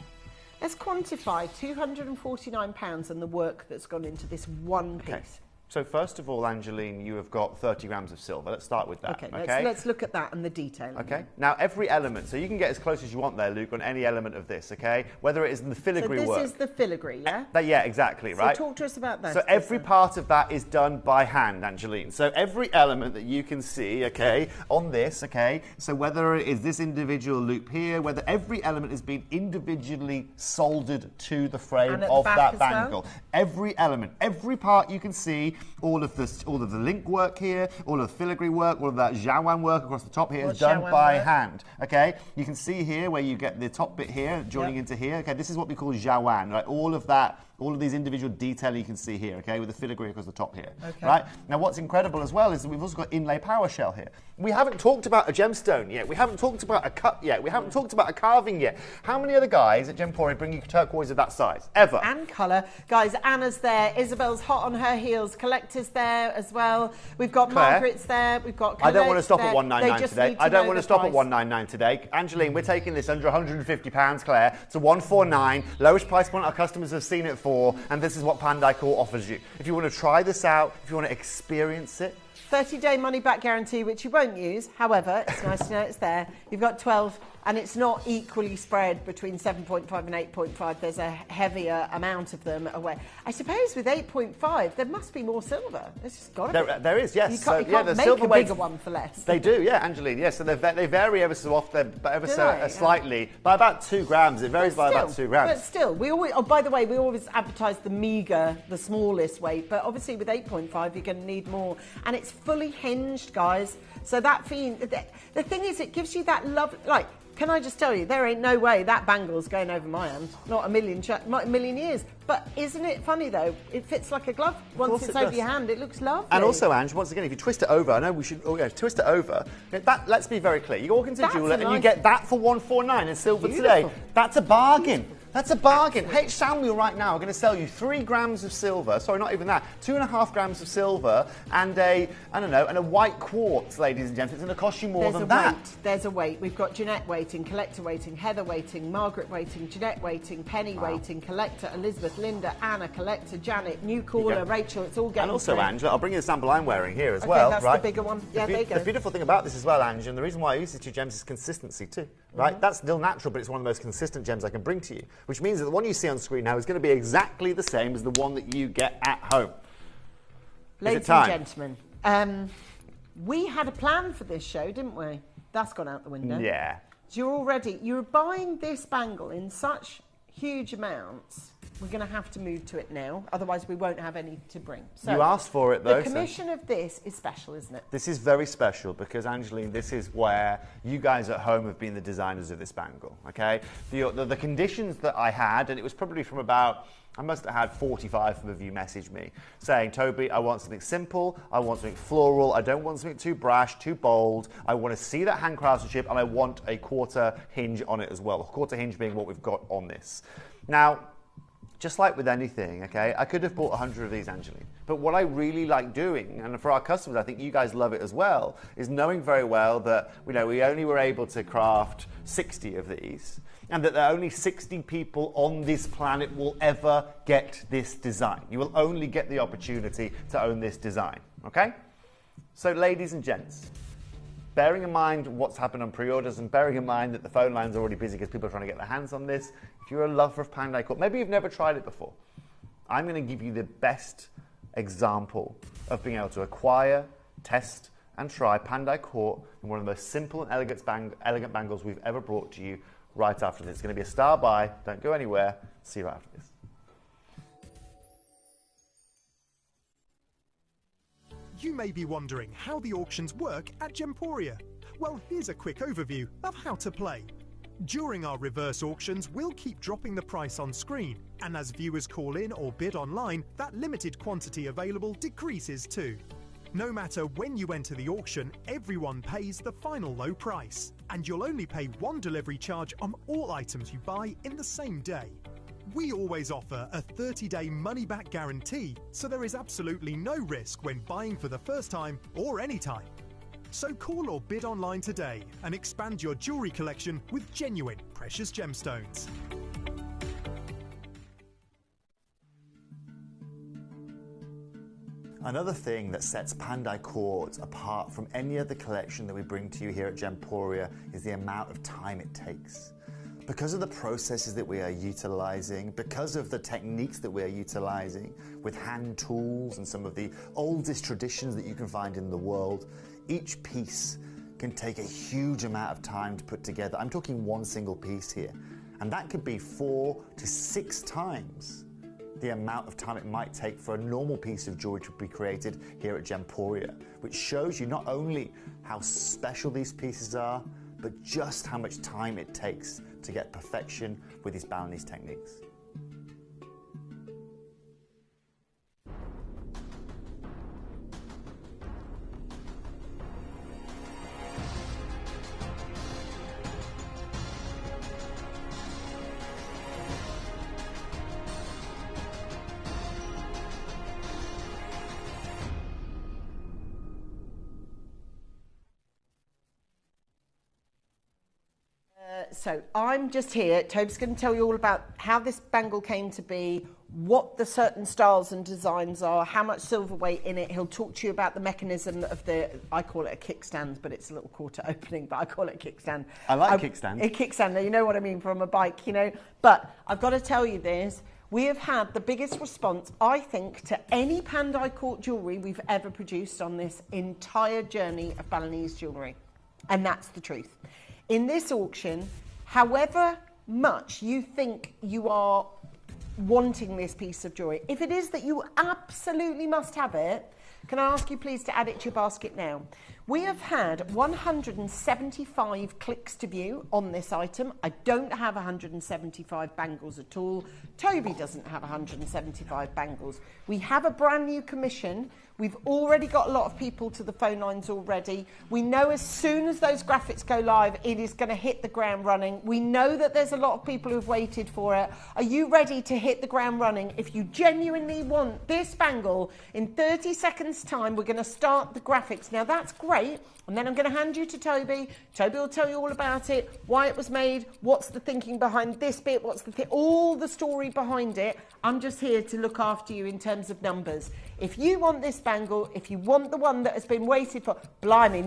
let's quantify £249 and the work that's gone into this one piece. Okay. So first of all, Angeline, you have got 30 grams of silver. Let's start with that. Okay, let's look at that and the detail. Okay. Now, every element, so you can get as close as you want there, Luke, on any element of this, okay? Whether it is in the filigree work. So this is the filigree, yeah? Yeah, exactly, right? So talk to us about that. So every part of that is done by hand, Angeline. So every element that you can see, okay, on this, okay, so whether it is this individual loop here, whether every element has been individually soldered to the frame And at of the back that as well? bangle. Every element, every part you can see all of the link work here, all of the filigree work, all of that Zhaowan work across the top here is What's done Zhaowan by work? hand. Okay, you can see here where you get the top bit here joining into here. Okay, this is what we call Zhaowan, right? All of these individual detail you can see here, okay, with the filigree across the top here, right? Now, what's incredible as well is that we've also got inlay PowerShell here. We haven't talked about a gemstone yet. We haven't talked about a cut yet. We haven't talked about a carving yet. How many other guys at Gemporia bring you turquoise of that size, ever? And colour. Guys, Anna's there. Isabel's hot on her heels. Collector's there as well. We've got Claire. Margaret's there. We've got I don't want to Colette's stop there. at 199 today. I don't want to stop at 199 today. Angeline, we're taking this under £150, Claire, to 149. Lowest price point our customers have seen it for, and this is what Pandai Court offers you. If you want to try this out, if you want to experience it, 30-day money-back guarantee, which you won't use. However, it's nice to know it's there. You've got 12, and it's not equally spread between 7.5 and 8.5. There's a heavier amount of them away. I suppose with 8.5, there must be more silver. There's just got to be. There is, yes. You can't, So, yeah, you the can't make silver a weights- bigger one for less. They do, yeah, Angeline, yes. So they vary ever so often, they? slightly, by about 2 grams. It varies by about 2 grams. But still, we always. Oh, by the way, we always advertise the meagre, the smallest weight. But obviously, with 8.5, you're going to need more, and it's fully hinged, guys. So that the thing is, it gives you that love. Like, can I just tell you, there ain't no way that bangle's going over my hand. Not a million years. But isn't it funny though? It fits like a glove. Once it's over your hand, it looks lovely. And also, Ange, once again, if you twist it over, I know we should twist it over. Let's be very clear. You walk into a jeweler and you get that for 149 in silver today. That's a bargain. That's a bargain. H. Samuel right now are going to sell you 3 grams of silver. Sorry, not even that. 2.5 grams of silver and a white quartz, ladies and gents. It's going to cost you more than that. There's a weight. We've got Jeanette waiting, Collector waiting, Heather waiting, Margaret waiting, Jeanette waiting, Penny waiting, Collector, Elizabeth, Linda, Anna, Collector, Janet, new caller, Rachel. It's all getting. And also, through. Angela, I'll bring you the sample I'm wearing here as Okay, well. that's right? the bigger one. Yeah, there you go. The beautiful thing about this as well, Ange, and the reason why I use these 2 gems is consistency too. Right? That's still natural, but it's one of the most consistent gems I can bring to you, which means that the one you see on screen now is going to be exactly the same as the one that you get at home. Ladies and gentlemen, we had a plan for this show, didn't we? That's gone out the window. Yeah. So you're buying this bangle in such huge amounts. We're going to have to move to it now, otherwise we won't have any to bring. So You asked for it, though. The commission of this is special, isn't it? This is very special because, Angeline, this is where you guys at home have been the designers of this bangle, okay? The conditions that I had, and it was probably from about, I must have had 45 of you message me saying, Toby, I want something simple, I want something floral, I don't want something too brash, too bold, I want to see that hand craftsmanship, and I want a quarter hinge on it as well, a quarter hinge being what we've got on this. Now, just like with anything, okay, I could have bought 100 of these, Angeline. But what I really like doing, and for our customers, I think you guys love it as well, is knowing very well that we only were able to craft 60 of these, and that there are only 60 people on this planet will ever get this design. You will only get the opportunity to own this design, okay? So, ladies and gents, bearing in mind what's happened on pre-orders and bearing in mind that the phone line's already busy because people are trying to get their hands on this, if you're a lover of Pandai Court, maybe you've never tried it before, I'm going to give you the best example of being able to acquire, test, and try Pandai Court in one of the most simple and elegant bangles we've ever brought to you right after this. It's going to be a star buy. Don't go anywhere. See you right after this. You may be wondering how the auctions work at Gemporia. Well, here's a quick overview of how to play. During our reverse auctions, we'll keep dropping the price on screen, and as viewers call in or bid online, that limited quantity available decreases too. No matter when you enter the auction, everyone pays the final low price, and you'll only pay 1 delivery charge on all items you buy in the same day. We always offer a 30-day money-back guarantee, so there is absolutely no risk when buying for the first time or any time. So call or bid online today and expand your jewellery collection with genuine precious gemstones. Another thing that sets Pandai Court apart from any other collection that we bring to you here at Gemporia is the amount of time it takes. Because of the processes that we are utilizing, because of the techniques that we are utilizing with hand tools and some of the oldest traditions that you can find in the world, each piece can take a huge amount of time to put together. I'm talking one single piece here. And that could be 4 to 6 times the amount of time it might take for a normal piece of jewelry to be created here at Gemporia, which shows you not only how special these pieces are, but just how much time it takes to get perfection with these Balinese techniques. So I'm just here. Toby's going to tell you all about how this bangle came to be, what the certain styles and designs are, how much silver weight in it. He'll talk to you about the mechanism of the, I call it a kickstand, but it's a little quarter opening, but I call it a kickstand. I like kickstand. A kickstand, you know what I mean, from a bike, you know. But I've got to tell you this. We have had the biggest response, I think, to any Pandai Court jewellery we've ever produced on this entire journey of Balinese jewellery. And that's the truth. In this auction, however much you think you are wanting this piece of jewellery, if it is that you absolutely must have it, can I ask you please to add it to your basket now? We have had 175 clicks to view on this item. I don't have 175 bangles at all. Toby doesn't have 175 bangles. We have a brand new commission. We've already got a lot of people to the phone lines already. We know as soon as those graphics go live, it is going to hit the ground running. We know that there's a lot of people who've waited for it. Are you ready to hit the ground running? If you genuinely want this bangle, in 30 seconds time, we're going to start the graphics. Now that's great. And then I'm going to hand you to Toby. Toby will tell you all about it, why it was made, what's the thinking behind this bit, what's the all the story behind it. I'm just here to look after you in terms of numbers. If you want this bangle, if you want the one that has been waited for, blimey,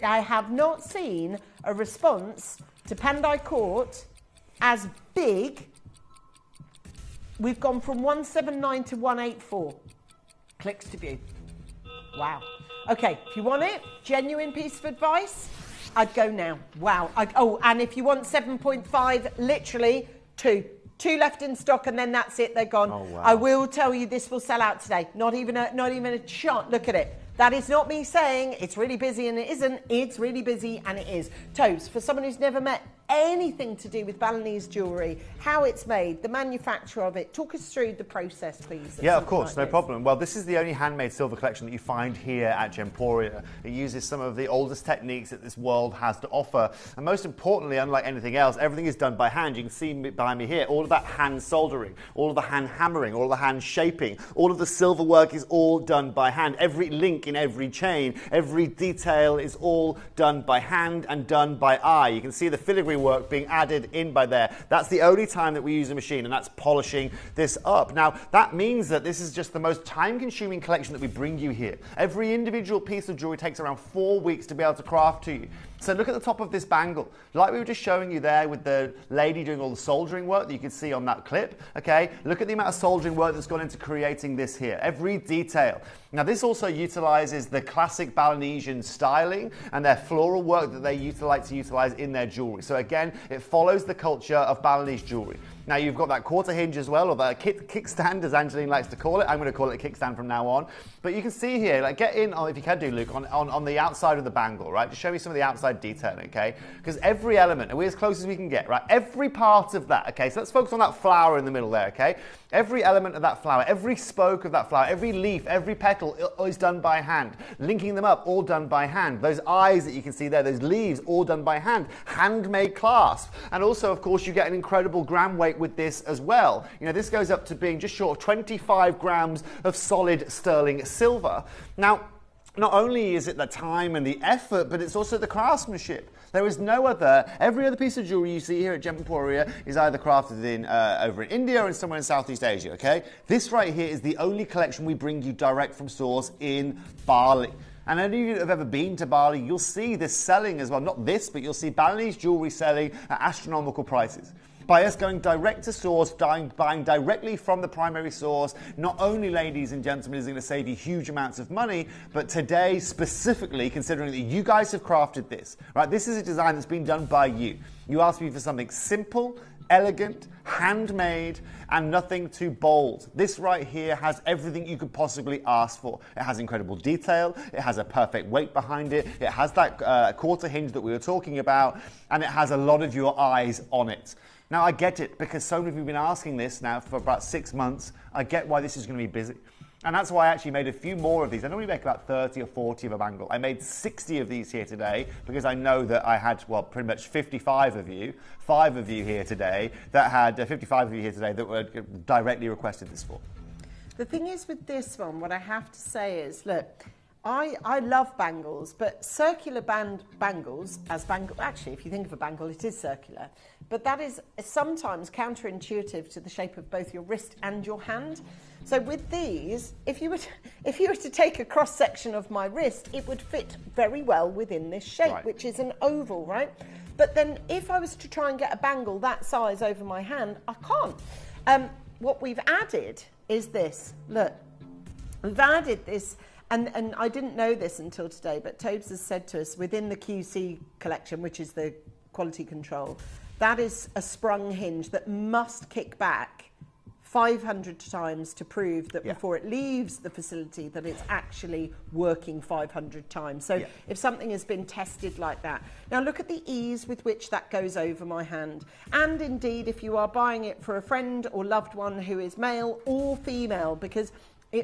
I have not seen a response to Pandai Court as big. We've gone from 179 to 184 clicks to view. Wow. Okay, if you want it, genuine piece of advice, I'd go now. Wow. And if you want 7.5, literally two left in stock, and then that's it. They're gone. Oh, wow. I will tell you, this will sell out today. Not even a shot. Look at it. That is not me saying it's really busy and it isn't. It's really busy and it is. Tobes, for someone who's never met anything to do with Balinese jewellery, how it's made, the manufacture of it, talk us through the process, please. Yeah, of course, no problem. Well, this is the only handmade silver collection that you find here at Gemporia. It uses some of the oldest techniques that this world has to offer. And most importantly, unlike anything else, everything is done by hand. You can see behind me here, all of that hand soldering, all of the hand hammering, all of the hand shaping, all of the silver work is all done by hand. Every link in every chain, every detail is all done by hand and done by eye. You can see the filigree work being added in by there. That's the only time that we use a machine, and that's polishing this up. Now, that means that this is just the most time-consuming collection that we bring you here. Every individual piece of jewelry takes around 4 weeks to be able to craft to you. So look at the top of this bangle. Like we were just showing you there with the lady doing all the soldering work that you can see on that clip, okay? Look at the amount of soldering work that's gone into creating this here. Every detail. Now, this also utilizes the classic Balinesian styling and their floral work that they like to utilize in their jewelry. So again, it follows the culture of Balinese jewelry. Now, you've got that quarter hinge as well, or that kickstand, as Angeline likes to call it. I'm going to call it a kickstand from now on. But you can see here, like, get in, if you can do, Luke, on the outside of the bangle, right? Just show me some of the outside detailing, okay? Because every element, and we're as close as we can get, right? Every part of that, okay? So let's focus on that flower in the middle there, okay? Every element of that flower, every spoke of that flower, every leaf, every petal is done by hand. Linking them up, all done by hand. Those eyes that you can see there, those leaves, all done by hand. Handmade clasp. And also, of course, you get an incredible gram weight with this as well. You know, this goes up to being just short of 25 grams of solid sterling silver. Now, not only is it the time and the effort, but it's also the craftsmanship. There is no other, every other piece of jewelry you see here at Gemporia is either crafted in over in India or in somewhere in Southeast Asia, okay? This right here is the only collection we bring you direct from source in Bali. And any of you that have ever been to Bali, you'll see this selling as well. Not this, but you'll see Balinese jewelry selling at astronomical prices. By us going direct to source, buying directly from the primary source, not only, ladies and gentlemen, is it going to save you huge amounts of money, but today specifically, considering that you guys have crafted this, right? This is a design that's been done by you. You asked me for something simple, elegant, handmade, and nothing too bold. This right here has everything you could possibly ask for. It has incredible detail, it has a perfect weight behind it, it has that quarter hinge that we were talking about, and it has a lot of your eyes on it. Now I get it, because so many of you have been asking this now for about 6 months. I get why this is going to be busy. And that's why I actually made a few more of these. I normally make about 30 or 40 of a bangle. I made 60 of these here today because I know that I had, well, pretty much 55 of you, 5 of you here today, that had 55 of you here today that were directly requested this for. The thing is with this one, what I have to say is, look, I love bangles, but circular bangles, actually, if you think of a bangle, it is circular. But that is sometimes counterintuitive to the shape of both your wrist and your hand. So with these, if you were to take a cross section of my wrist, it would fit very well within this shape, right, which is an oval, right? But then if I was to try and get a bangle that size over my hand, I can't. What we've added is this. Look, we've added this. And I didn't know this until today, but Tobes has said to us, within the QC collection, which is the quality control, that is a sprung hinge that must kick back 500 times to prove that before it leaves the facility that it's actually working 500 times. So if something has been tested like that. Now look at the ease with which that goes over my hand. And indeed, if you are buying it for a friend or loved one who is male or female, because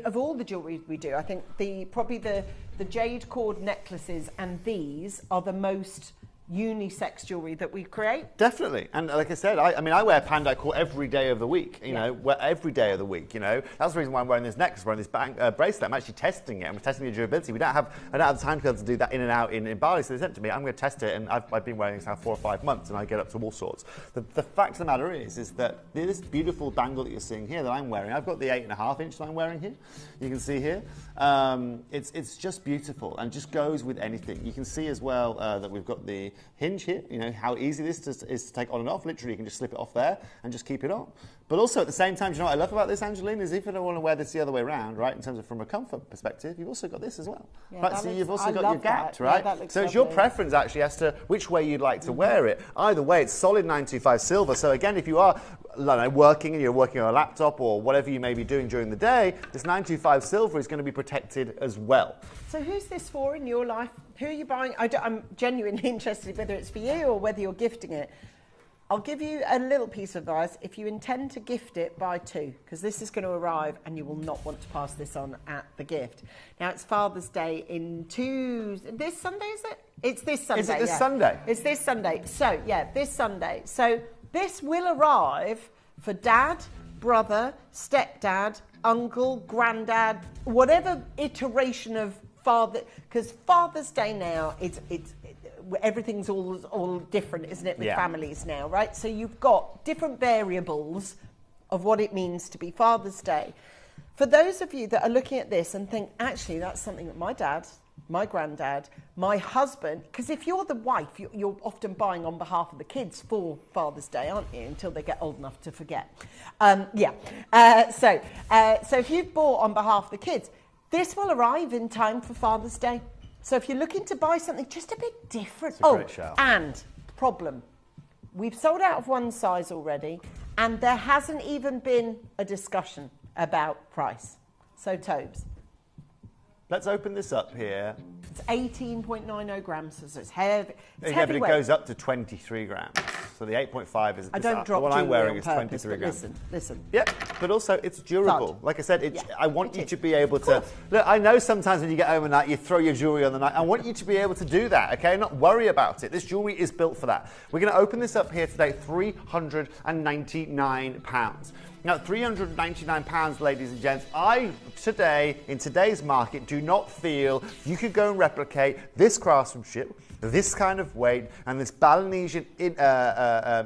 of all the jewellery we do, I think probably the jade cord necklaces and these are the most unisex jewellery that we create. Definitely. And like I said, I mean, I wear Pandai core every day of the week, you know, every day of the week, you know. That's the reason why I'm wearing this necklace, wearing this bracelet. I'm actually testing it. I'm testing the durability. I don't have the time to be able to do that in and out in Bali, so they sent it to me. I'm going to test it, and I've been wearing this now 4 or 5 months, and I get up to all sorts. The fact of the matter is that this beautiful bangle that you're seeing here that I'm wearing, I've got the 8.5 inch that I'm wearing here. You can see here. It's just beautiful and just goes with anything. You can see as well that we've got the hinge here, you know, how easy this is to take on and off. Literally, you can just slip it off there and just keep it on. But also at the same time, you know what I love about this, Angeline, is if you don't want to wear this the other way around, right, in terms of from a comfort perspective, you've also got this as well. Yeah, right, so you've also got your gap, right? Yeah, so it's your preference actually as to which way you'd like to wear it. Either way, it's solid 925 silver. So again, if you are working and you're working on a laptop or whatever you may be doing during the day, this 925 silver is going to be protected as well. So who's this for in your life? Who are you buying? I'm genuinely interested whether it's for you or whether you're gifting it. I'll give you a little piece of advice. If you intend to gift it, buy 2, because this is going to arrive and you will not want to pass this on at the gift. Now, it's Father's Day in this Sunday, is it? It's this Sunday. Is it this Sunday? It's this Sunday. So, this Sunday. So, this will arrive for dad, brother, stepdad, uncle, granddad, whatever iteration of father, because Father's Day now, everything's all different, isn't it, with families now, right? So you've got different variables of what it means to be Father's Day. For those of you that are looking at this and think, actually, that's something that my dad, my granddad, my husband, because if you're the wife, you're often buying on behalf of the kids for Father's Day, aren't you, until they get old enough to forget. So if you've bought on behalf of the kids, this will arrive in time for Father's Day. So if you're looking to buy something just a bit different. And problem, we've sold out of one size already, and there hasn't even been a discussion about price. So Tobes. Let's open this up here. It's 18.90 grams, so it's heavy. Yeah, but it goes up to 23 grams. So the 8.5 is the one I'm wearing is 23 grams. Listen. Yep, but also it's durable. Like I said, I want you to be able to... Look, I know sometimes when you get home at night, you throw your jewellery on the night. I want you to be able to do that, okay? Not worry about it. This jewellery is built for that. We're going to open this up here today, £399. Now, £399, ladies and gents, in today's market, do not feel you could go and replicate this craftsmanship, this kind of weight, and this Balinesian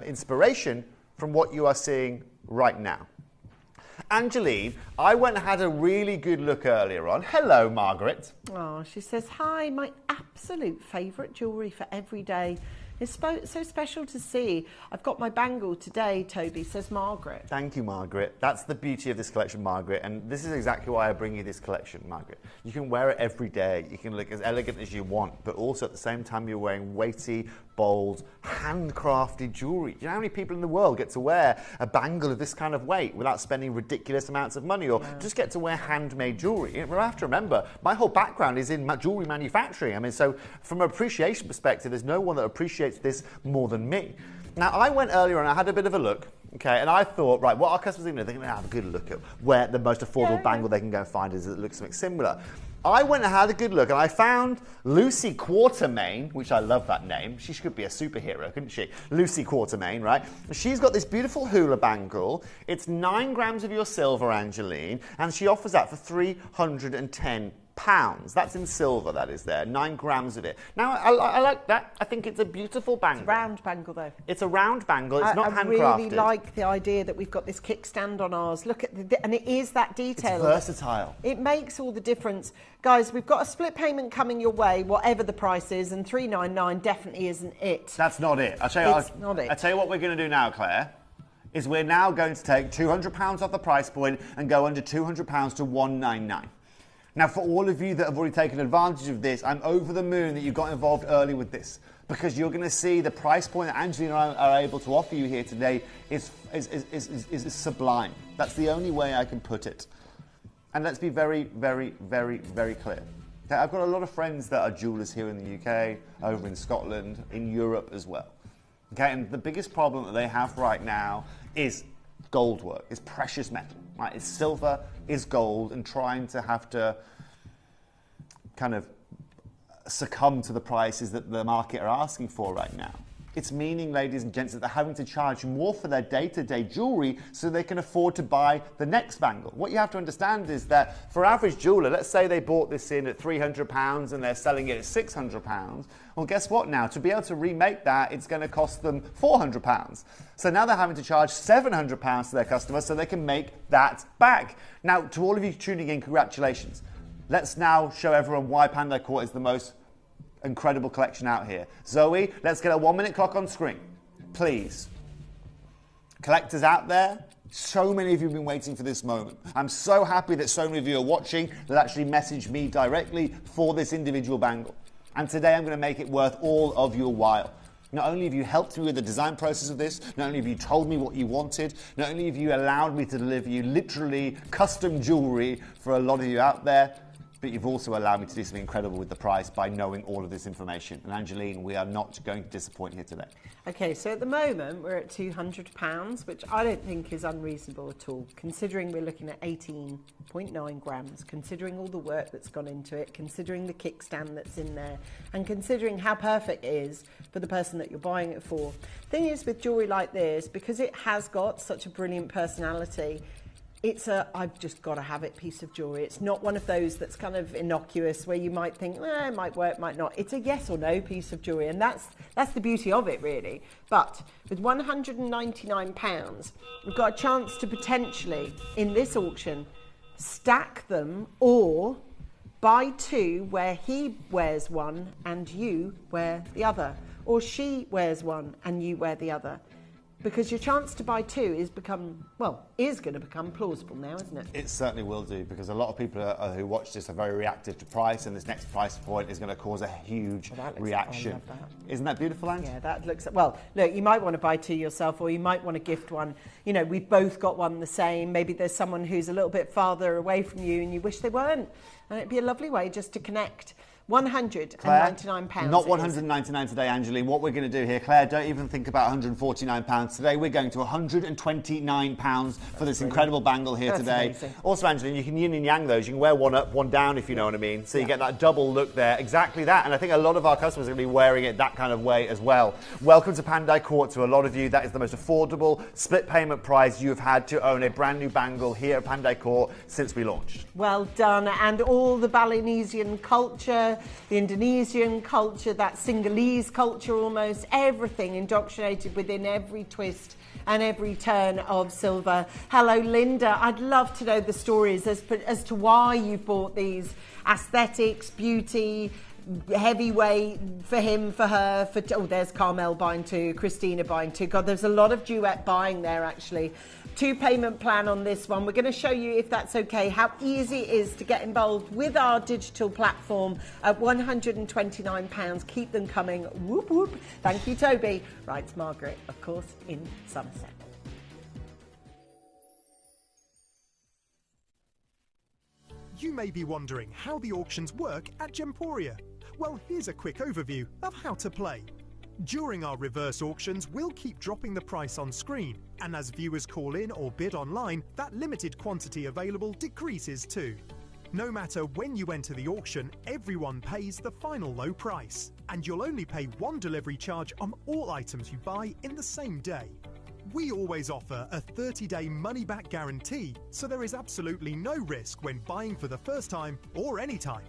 inspiration from what you are seeing right now. Angeline, I went and had a really good look earlier on. Hello, Margaret. Oh, she says, hi, my absolute favourite jewellery for every day. It's so special to see. I've got my bangle today, Toby, says Margaret. Thank you, Margaret. That's the beauty of this collection, Margaret, and this is exactly why I bring you this collection, Margaret. You can wear it every day. You can look as elegant as you want, but also at the same time you're wearing weighty, bold, handcrafted jewellery. Do you know how many people in the world get to wear a bangle of this kind of weight without spending ridiculous amounts of money, or just get to wear handmade jewellery? You have to remember, my whole background is in jewellery manufacturing. I mean, so from an appreciation perspective, there's no one that appreciates this more than me. Now, I went earlier and I had a bit of a look, okay, and I thought, right, what our customers are going to do, they're going to have a good look at where the most affordable bangle they can go and find is that looks something similar. I went and had a good look, and I found Lucy Quartermain, which I love that name. She could be a superhero, couldn't she? Lucy Quartermain, right? She's got this beautiful hula bangle. It's 9 grams of your silver, Angeline, and she offers that for £310. That's in silver, that is there. 9 grams of it. Now, I like that. I think it's a beautiful bangle. It's a round bangle, though. It's a round bangle. It's not handcrafted. I really like the idea that we've got this kickstand on ours. Look at and it is that detail. It's versatile. It makes all the difference. Guys, we've got a split payment coming your way, whatever the price is, and $399 definitely isn't it. That's not it. I'll tell you what we're going to do now, Claire, is we're now going to take £200 off the price point and go under £200 to $199. Now, for all of you that have already taken advantage of this, I'm over the moon that you got involved early with this, because you're going to see the price point that Angelina and I are able to offer you here today is sublime. That's the only way I can put it. And let's be very, very, very, very clear. Okay, I've got a lot of friends that are jewellers here in the UK, over in Scotland, in Europe as well. Okay, and the biggest problem that they have right now is gold work, is precious metal, right? It's silver, is gold, and trying to have to kind of succumb to the prices that the market are asking for right now. It's meaning, ladies and gents, that they're having to charge more for their day-to-day jewellery so they can afford to buy the next bangle. What you have to understand is that for average jeweller, let's say they bought this in at £300 and they're selling it at £600. Well, guess what now? To be able to remake that, it's going to cost them £400. So now they're having to charge £700 to their customers so they can make that back. Now, to all of you tuning in, congratulations. Let's now show everyone why Pandai Court is the most incredible collection out here. Zoe, let's get a 1-minute clock on screen, please. Collectors out there, so many of you have been waiting for this moment. I'm so happy that so many of you are watching that actually messaged me directly for this individual bangle. And today I'm going to make it worth all of your while. Not only have you helped me with the design process of this, not only have you told me what you wanted, not only have you allowed me to deliver you literally custom jewellery for a lot of you out there, but you've also allowed me to do something incredible with the price by knowing all of this information. And Angeline, we are not going to disappoint here today. Okay, so at the moment we're at £200, which I don't think is unreasonable at all, considering we're looking at 18.9 grams, considering all the work that's gone into it, considering the kickstand that's in there, and considering how perfect it is for the person that you're buying it for. Thing is, with jewellery like this, because it has got such a brilliant personality, it's a I've just got to have it piece of jewellery. It's not one of those that's kind of innocuous where you might think, it might work, might not. It's a yes or no piece of jewellery, and that's the beauty of it, really. But with £199, we've got a chance to potentially, in this auction, stack them or buy 2 where he wears one and you wear the other, or she wears one and you wear the other. Because your chance to buy 2 is going to become plausible now, isn't it? It certainly will do, because a lot of people who watch this are very reactive to price, and this next price point is going to cause a huge reaction. I love that. Isn't that beautiful, Ange? Yeah, that looks... Well, look, you might want to buy 2 yourself, or you might want to gift one. You know, we've both got one the same. Maybe there's someone who's a little bit farther away from you and you wish they weren't. And it'd be a lovely way just to connect. £199. Claire, not £199 today, Angeline. What we're going to do here, Claire, don't even think about £149 today. We're going to £129 for this incredible bangle here today. Amazing. Also, Angeline, you can yin and yang those. You can wear one up, one down, if you know what I mean. So you get that double look there. Exactly that. And I think a lot of our customers are going to be wearing it that kind of way as well. Welcome to Pandai Court. To a lot of you, that is the most affordable split payment price you've had to own a brand new bangle here at Pandai Court since we launched. Well done. And all the Balinesian culture, the Indonesian culture, that Sinhalese culture almost, everything indoctrinated within every twist and every turn of silver. Hello, Linda. I'd love to know the stories as to why you bought these. Aesthetics, beauty, heavyweight for him, for her, there's Carmel buying 2, Christina buying 2. God, there's a lot of duet buying there actually. 2 payment plan on this one. We're going to show you, if that's okay, how easy it is to get involved with our digital platform at £129. Keep them coming. Whoop whoop. Thank you, Toby. Writes Margaret, of course, in Somerset. You may be wondering how the auctions work at Gemporia. Well, here's a quick overview of how to play. During our reverse auctions, we'll keep dropping the price on screen, and as viewers call in or bid online, that limited quantity available decreases too. No matter when you enter the auction, everyone pays the final low price, and you'll only pay 1 delivery charge on all items you buy in the same day. We always offer a 30-day money-back guarantee, so there is absolutely no risk when buying for the first time or any time.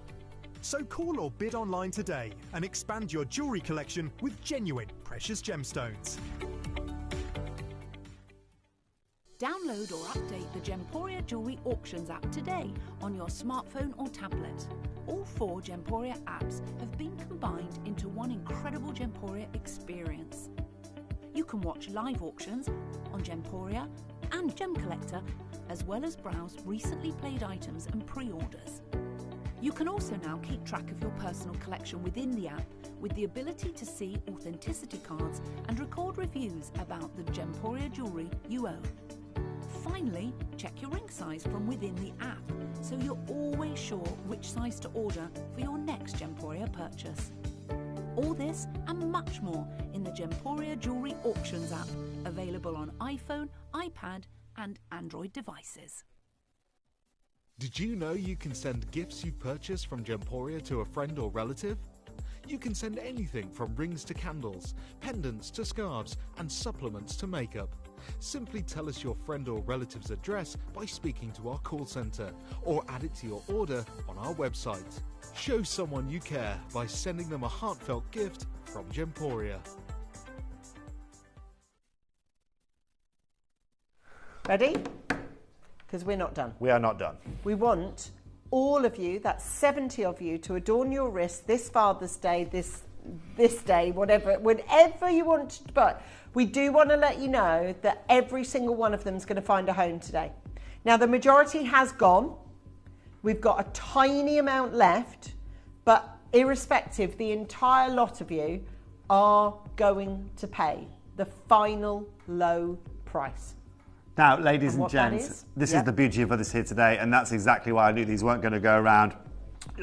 So call or bid online today and expand your jewellery collection with genuine precious gemstones. Download or update the Gemporia Jewellery Auctions app today on your smartphone or tablet. All 4 Gemporia apps have been combined into one incredible Gemporia experience. You can watch live auctions on Gemporia and Gem Collector, as well as browse recently played items and pre-orders. You can also now keep track of your personal collection within the app, with the ability to see authenticity cards and record reviews about the Gemporia jewellery you own. Finally, check your ring size from within the app, so you're always sure which size to order for your next Gemporia purchase. All this and much more in the Gemporia Jewellery Auctions app, available on iPhone, iPad and Android devices. Did you know you can send gifts you've purchased from Gemporia to a friend or relative? You can send anything from rings to candles, pendants to scarves and supplements to makeup. Simply tell us your friend or relative's address by speaking to our call centre, or add it to your order on our website. Show someone you care by sending them a heartfelt gift from Gemporia. Ready? Because we're not done. We are not done. We want all of you, that's 70 of you, to adorn your wrist this Father's Day, this day, whatever you want to, but we do want to let you know that every single one of them is going to find a home today. Now, the majority has gone. We've got a tiny amount left, but irrespective, the entire lot of you are going to pay the final low price. Now, ladies and gents, this is the beauty of this here today, and that's exactly why I knew these weren't going to go around.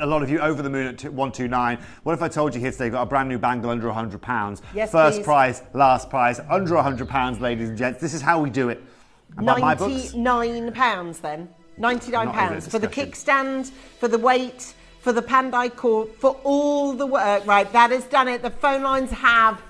A lot of you over the moon at 129. What if I told you here today you've got a brand new bangle under £100? Yes, First please. prize, last prize, under £100, ladies and gents. This is how we do it. £99 then. £99 for the kickstand, for the weight, for the Pandai cord, for all the work. Right, that has done it. The phone lines have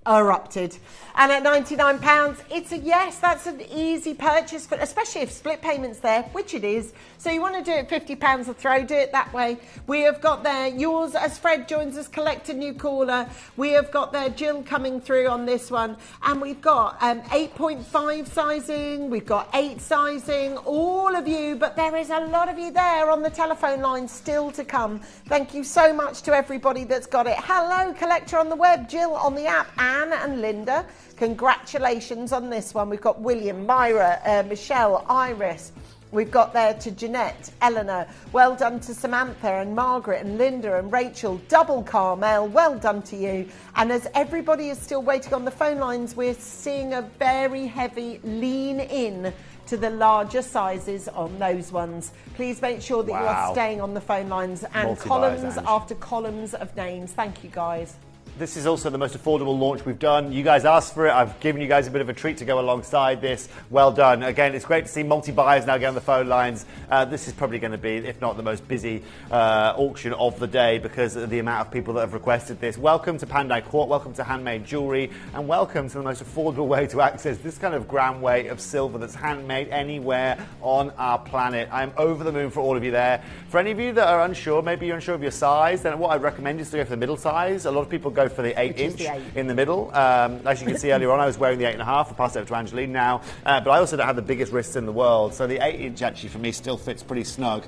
erupted. And at £99, it's a yes, that's an easy purchase, for, especially if split payment's there, which it is. So you want to do it £50 a throw, do it that way. We have got there yours as Fred joins us, collect a new caller. We have got there Jill coming through on this one. And we've got 8.5 sizing, we've got 8 sizing, all of you, but there is a lot of you there on the telephone line still to come. Thank you so much to everybody that's got it. Hello, collector on the web, Jill on the app, Anne and Linda. Congratulations on this one. We've got William, Myra, Michelle, Iris. We've got there to Jeanette, Eleanor. Well done to Samantha and Margaret and Linda and Rachel. Double Carmel. Well done to you. And as everybody is still waiting on the phone lines, we're seeing a very heavy lean in to the larger sizes on those ones. Please make sure that you are staying on the phone lines and columns after columns of names. Thank you, guys. This is also the most affordable launch we've done. You guys asked for it. I've given you guys a bit of a treat to go alongside this. Well done. Again, it's great to see multi-buyers now get on the phone lines. This is probably going to be, if not the most busy auction of the day because of the amount of people that have requested this. Welcome to Pandai Court, welcome to Handmade Jewellery, and welcome to the most affordable way to access this kind of grand weight of silver that's handmade anywhere on our planet. I'm over the moon for all of you there. For any of you that are unsure, maybe you're unsure of your size, then what I'd recommend is to go for the middle size. A lot of people go go for the 8-inch in the middle. As you can see earlier on, I was wearing the 8.5. I'll pass it over to Angeline now. But I also don't have the biggest wrists in the world, so the 8-inch actually for me still fits pretty snug.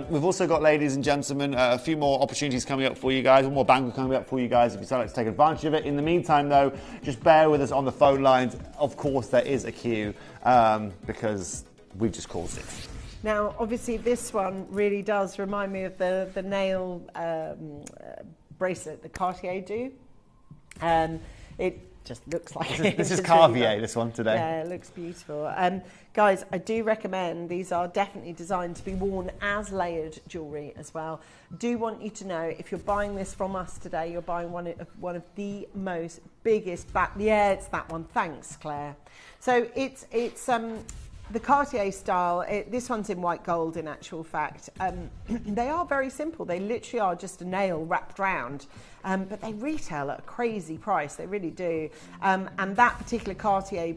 We've also got, ladies and gentlemen, a few more opportunities coming up for you guys, one more bangle coming up for you guys if you decide to take advantage of it. In the meantime, though, just bear with us on the phone lines. Of course, there is a queue because we've just caused it. Now, obviously, this one really does remind me of the nail bracelet that Cartier do. It just looks like this is Cartier, this one today. Yeah, it looks beautiful. Guys, I do recommend these are definitely designed to be worn as layered jewellery as well. Do want you to know if you're buying this from us today, you're buying one of the most biggest it's that one. Thanks, Claire. So it's the Cartier style. This one's in white gold in actual fact. They are very simple. They literally are just a nail wrapped round. But they retail at a crazy price. They really do. And that particular Cartier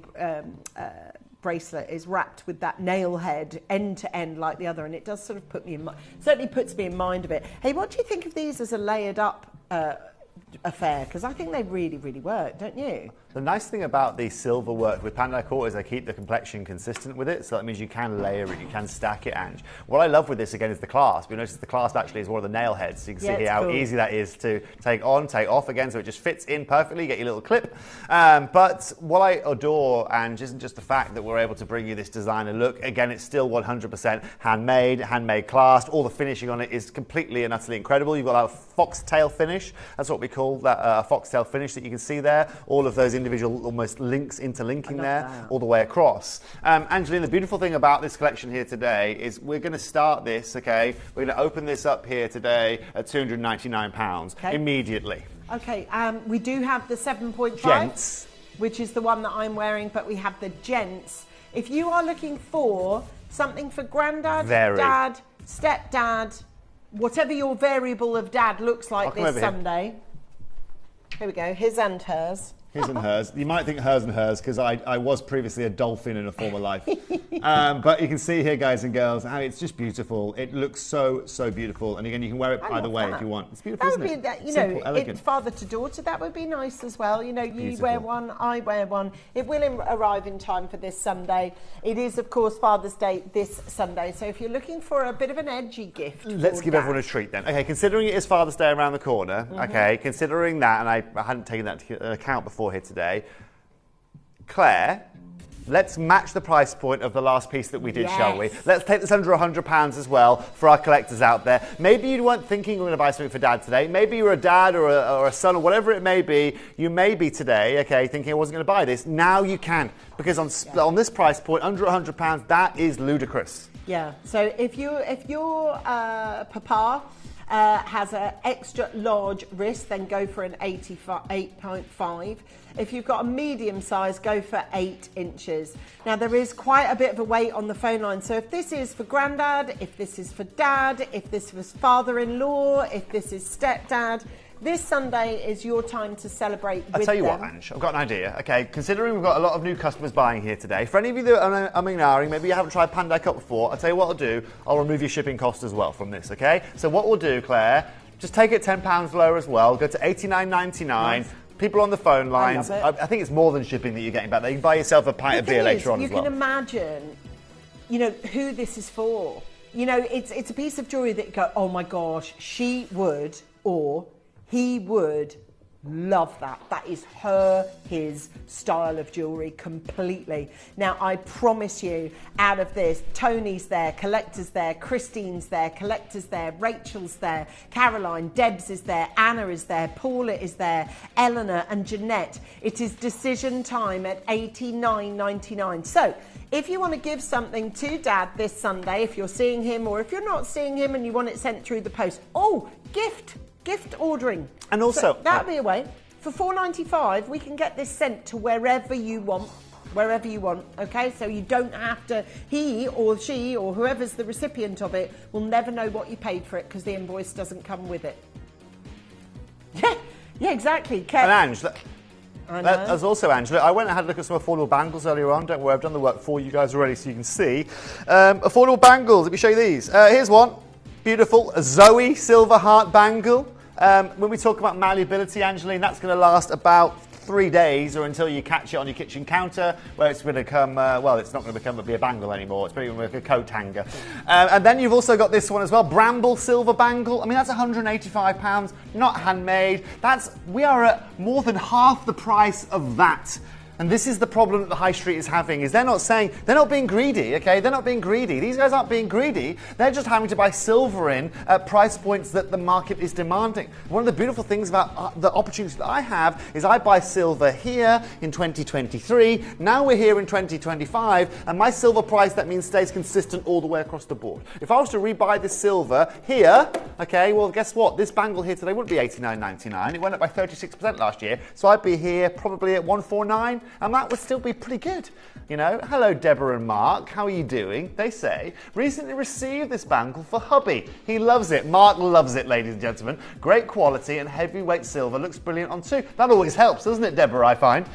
bracelet is wrapped with that nail head end to end like the other. And it does sort of put me in mind, certainly puts me in mind of it. Hey, what do you think of these as a layered up affair? Because I think they really, really work, don't you? The nice thing about the silver work with Pandai Court is they keep the complexion consistent with it, so that means you can layer it, you can stack it, Ange. What I love with this, again, is the clasp. You notice the clasp actually is one of the nail heads, so you can see here how easy that is to take on, take off again, so it just fits in perfectly, you get your little clip. But what I adore, Ange, isn't just the fact that we're able to bring you this designer look. Again, it's still 100% handmade clasp. All the finishing on it is completely and utterly incredible. You've got a foxtail finish. That's what we call that foxtail finish that you can see there. All of those individual almost links interlinking there all the way across. Angeline, the beautiful thing about this collection here today is we're going to start this, okay? We're going to open this up here today at £299 immediately. Okay, we do have the 7.5, gents, which is the one that I'm wearing, but we have the gents. If you are looking for something for granddad, dad, stepdad, whatever your variable of dad looks like this Sunday. Here we go, his and hers. His and hers. You might think hers and hers because I was previously a dolphin in a former life. But you can see here, guys and girls, how it's just beautiful. It looks so beautiful. And again, you can wear it either way if you want. It's beautiful, isn't it? You Simple, know, elegant. father to daughter, that would be nice as well. You know, you wear one, I wear one. It will arrive in time for this Sunday. It is, of course, Father's Day this Sunday. So if you're looking for a bit of an edgy gift, let's give everyone a treat then. Okay, considering it is Father's Day around the corner, okay, considering that, and I hadn't taken that into account before here today, Claire, let's match the price point of the last piece that we did, shall we? Let's take this under £100 as well for our collectors out there. Maybe you weren't thinking you were going to buy something for dad today. Maybe you're a dad or a son or whatever it may be. You may be today, okay, thinking I wasn't going to buy this. Now you can, because on this price point, under £100, that is ludicrous. Yeah, so if your papa has an extra large wrist, then go for an 8.5. If you've got a medium size, go for 8 inches. Now there is quite a bit of a weight on the phone line, so if this is for granddad, if this is for dad, if this was father-in-law, if this is stepdad, this Sunday is your time to celebrate with them. I'll tell you what, Ange, I've got an idea. Okay, considering we've got a lot of new customers buying here today, for any of you that are umming, maybe you haven't tried Pandai Cup before, I'll tell you what I'll do. I'll remove your shipping cost as well from this, okay? So what we'll do, Claire, just take it £10 lower as well, go to $89.99. Nice. People on the phone lines, I think it's more than shipping that you're getting back there. You can buy yourself a pint of beer later on as well. You can imagine, you know, who this is for. You know, it's a piece of jewellery that you go, oh my gosh, she would, or he would love that. That is his style of jewellery completely. Now, I promise you, out of this, Tony's there, Collector's there, Christine's there, Collector's there, Rachel's there, Caroline, Debs is there, Anna is there, Paula is there, Eleanor and Jeanette. It is decision time at $89.99. So, if you want to give something to Dad this Sunday, if you're seeing him or if you're not seeing him and you want it sent through the post, gift ordering. And also, so that'll be a way. For $4.95, we can get this sent to wherever you want, okay? So you don't have to, he or she or whoever's the recipient of it will never know what you paid for it because the invoice doesn't come with it. Yeah, exactly. And Ange, as also, Angela, I went and had a look at some affordable bangles earlier on. Don't worry, I've done the work for you guys already so you can see. Affordable bangles, let me show you these. Here's one. Beautiful Zoe silver heart bangle. When we talk about malleability, Angeline, that's going to last about 3 days or until you catch it on your kitchen counter, where it's going to become, it's not going to be a bangle anymore. It's pretty much like a coat hanger. And then you've also got this one as well, Bramble Silver Bangle. I mean, that's £185, not handmade. We are at more than half the price of that. And this is the problem that the high street is having, is they're not being greedy, okay? They're not being greedy. These guys aren't being greedy. They're just having to buy silver in at price points that the market is demanding. One of the beautiful things about the opportunity that I have is I buy silver here in 2023. Now we're here in 2025, and my silver price, that means, stays consistent all the way across the board. If I was to rebuy this silver here, okay, well, guess what? This bangle here today wouldn't be $89.99. It went up by 36% last year, so I'd be here probably at $149. And that would still be pretty good. You know, hello Deborah and Mark, how are you doing? They say, recently received this bangle for hubby. He loves it. Mark loves it, ladies and gentlemen. Great quality and heavyweight silver. Looks brilliant on too. That always helps, doesn't it, Deborah, I find?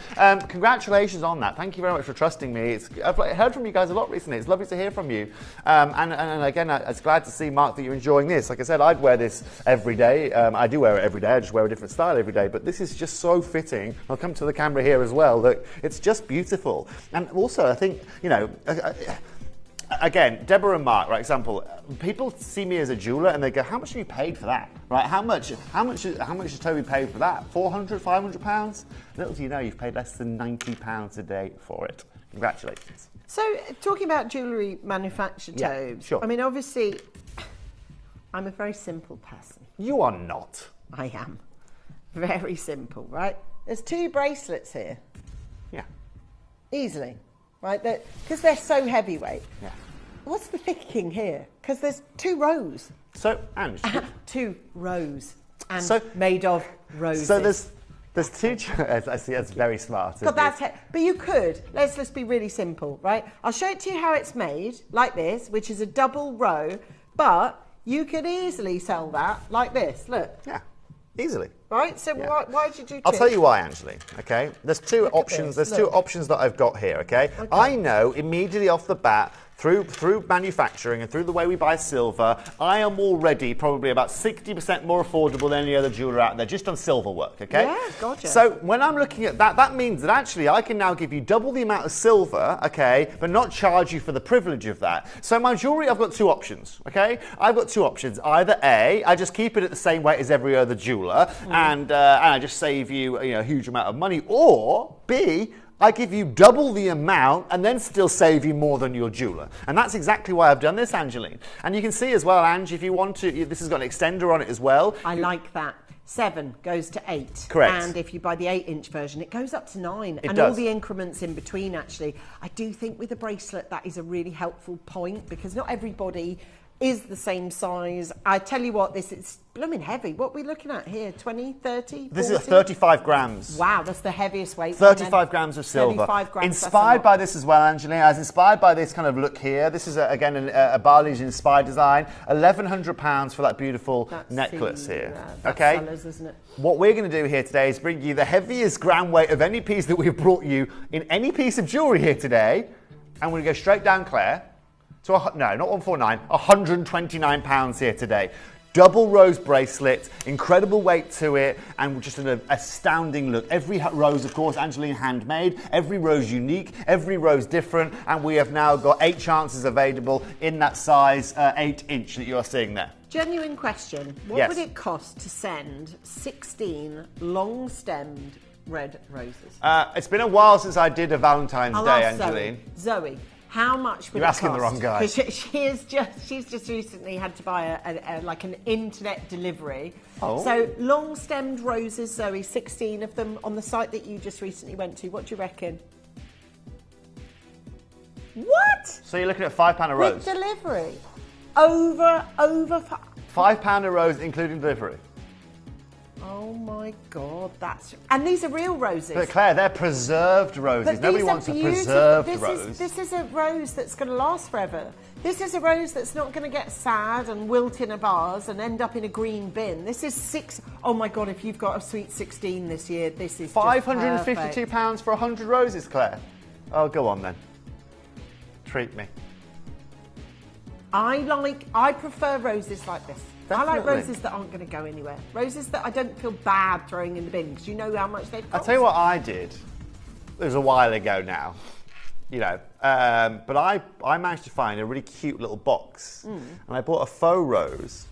Congratulations on that. Thank you very much for trusting me. I've heard from you guys a lot recently. It's lovely to hear from you. And again, I was glad to see, Mark, that you're enjoying this. Like I said, I'd wear this every day. I do wear it every day. I just wear a different style every day. But this is just so fitting. I'll come to the camera here as well. Look, it's just beautiful. And also, I think, you know, again, Deborah and Mark, right, example, people see me as a jeweler and they go, how much have you paid for that? Right? How much has Toby paid for that? £400, £500? Little do you know, you've paid less than £90 a day for it. Congratulations. So, talking about jewellery manufacture, Tobes, sure. I mean, obviously, I'm a very simple person. You are not. I am. Very simple, right? There's 2 bracelets here. Yeah. Easily, right? Because they're so heavyweight. Yeah. What's the thinking here? Because there's 2 rows. So, Ange. 2 rows. And made of roses. So there's 2... I see, that's very smart. God, but you could. Let's be really simple, right? I'll show it to you how it's made, like this, which is a double row. But you could easily sell that like this. Look. Yeah, easily. Right, so why did you do 2? I'll tell you why, Angeline, okay? There's 2 options. There's 2 options that I've got here, okay? I know immediately off the bat, through manufacturing and through the way we buy silver, I am already probably about 60% more affordable than any other jeweler out there, just on silver work, okay? Yeah, gotcha. So when I'm looking at that, that means that actually I can now give you double the amount of silver, okay, but not charge you for the privilege of that. So my jewelry, I've got 2 options, okay? I've got 2 options. Either A, I just keep it at the same weight as every other jeweler, and I just save you, a huge amount of money, or B, I give you double the amount and then still save you more than your jeweler. And that's exactly why I've done this, Angeline. And you can see as well, Ange, if you want to, this has got an extender on it as well. I like that. 7 goes to 8. Correct. And if you buy the 8-inch version, it goes up to 9. It and does. All the increments in between, actually. I do think with a bracelet, that is a really helpful point, because not everybody is the same size. I tell you what, this is blooming heavy. What are we looking at here? 20, 30, 40? This is 35 grams. Wow, that's the heaviest weight. 35 grams of silver. 35 grams. Inspired by this as well, Angelina. I was inspired by this kind of look here. This is, again, a Barley's inspired design. £1,100 for that beautiful necklace here. Okay? Sellers, isn't it? What we're going to do here today is bring you the heaviest gram weight of any piece that we've brought you in any piece of jewellery here today. And we're going to go straight down, Claire. No, not 149, £129 here today. Double rose bracelet, incredible weight to it, and just an astounding look. Every rose, of course, Angeline handmade, every rose unique, every rose different, and we have now got 8 chances available in that size 8-inch that you are seeing there. Genuine question. What would it cost to send 16 long-stemmed red roses? It's been a while since I did a Valentine's Day, Angeline. Zoe. How much would You're asking the wrong guy. She's just recently had to buy like an internet delivery. Oh. So long-stemmed roses, Zoe, 16 of them on the site that you just recently went to. What do you reckon? What? So you're looking at £5 a rose. With delivery. Over £5 a rose, including delivery. Oh my God, and these are real roses. But Claire, they're preserved roses. But Nobody wants a preserved rose. This is a rose that's going to last forever. This is a rose that's not going to get sad and wilt in a vase and end up in a green bin. This is oh my God, if you've got a sweet 16 this year, this is £552 for 100 roses, Claire. Oh, go on then. Treat me. I prefer roses like this. Definitely. I like roses that aren't going to go anywhere. Roses that I don't feel bad throwing in the bin because you know how much they've cost. I'll tell you what I did. It was a while ago now, but I managed to find a really cute little box, and I bought a faux rose.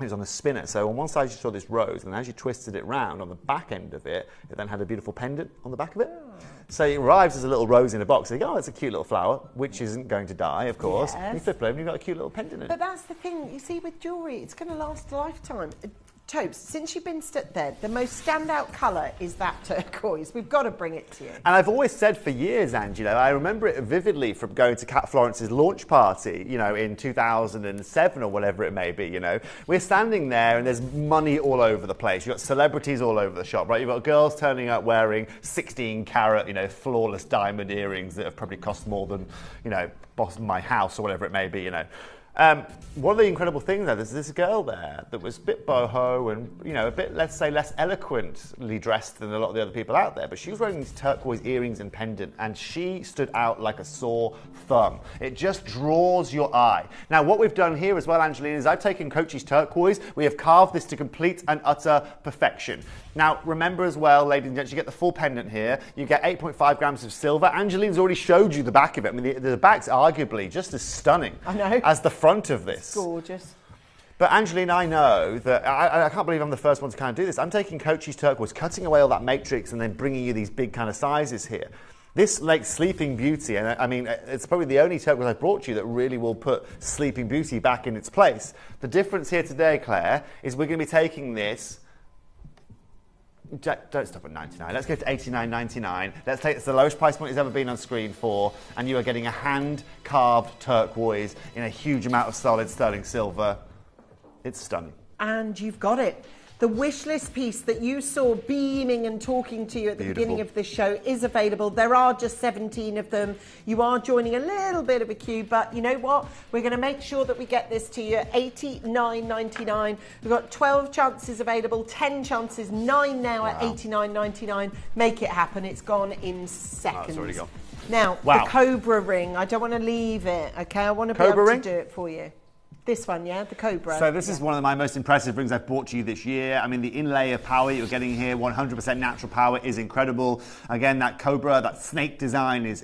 It was on a spinner, so on one side you saw this rose, and as you twisted it round, on the back end of it, it then had a beautiful pendant on the back of it. So it arrives as a little rose in a box. You go, oh, it's a cute little flower, which isn't going to die, of course. Yes. And you flip it over and you've got a cute little pendant in it. But that's the thing, you see, with jewellery, it's going to last a lifetime. Tobes, since you've been stood there, the most standout colour is that turquoise. We've got to bring it to you. And I've always said for years, Ange, I remember it vividly from going to Cat Florence's launch party, in 2007 or whatever it may be, We're standing there and there's money all over the place. You've got celebrities all over the shop, right? You've got girls turning up wearing 16-carat, flawless diamond earrings that have probably cost more than, my house or whatever it may be, One of the incredible things though, there's this girl there that was a bit boho and, a bit, let's say, less eloquently dressed than a lot of the other people out there, but she was wearing these turquoise earrings and pendant, and she stood out like a sore thumb. It just draws your eye. Now, what we've done here as well, Angelina, is I've taken Coach's turquoise. We have carved this to complete and utter perfection. Now, remember as well, ladies and gents, you get the full pendant here. You get 8.5 grams of silver. Angelina's already showed you the back of it. I mean, the back's arguably just as stunning as the front of this. It's gorgeous. But Angelina, I know that, I can't believe I'm the first one to kind of do this. I'm taking Coach's turquoise, cutting away all that matrix and then bringing you these big kind of sizes here. This like Sleeping Beauty, and I mean, it's probably the only turquoise I've brought you that really will put Sleeping Beauty back in its place. The difference here today, Claire, is we're going to be taking this. Don't stop at 99. Let's go to 89.99. Let's take it's the lowest price point it's ever been on screen for, and you are getting a hand-carved turquoise in a huge amount of solid sterling silver. It's stunning. And you've got it. The wish list piece that you saw beaming and talking to you at the beginning of this show is available. There are just 17 of them. You are joining a little bit of a queue, but you know what? We're going to make sure that we get this to you at $89.99. We've got 12 chances available, 10 chances, 9 now at $89.99. Make it happen. It's gone in seconds. It's already gone. Now, the Cobra ring. I don't want to leave it, okay? I want to be able to do it for you. This one, yeah, the Cobra. So this is one of my most impressive rings I've brought to you this year. I mean, the inlay of power you're getting here, 100% natural power, is incredible. Again, that Cobra, that snake design is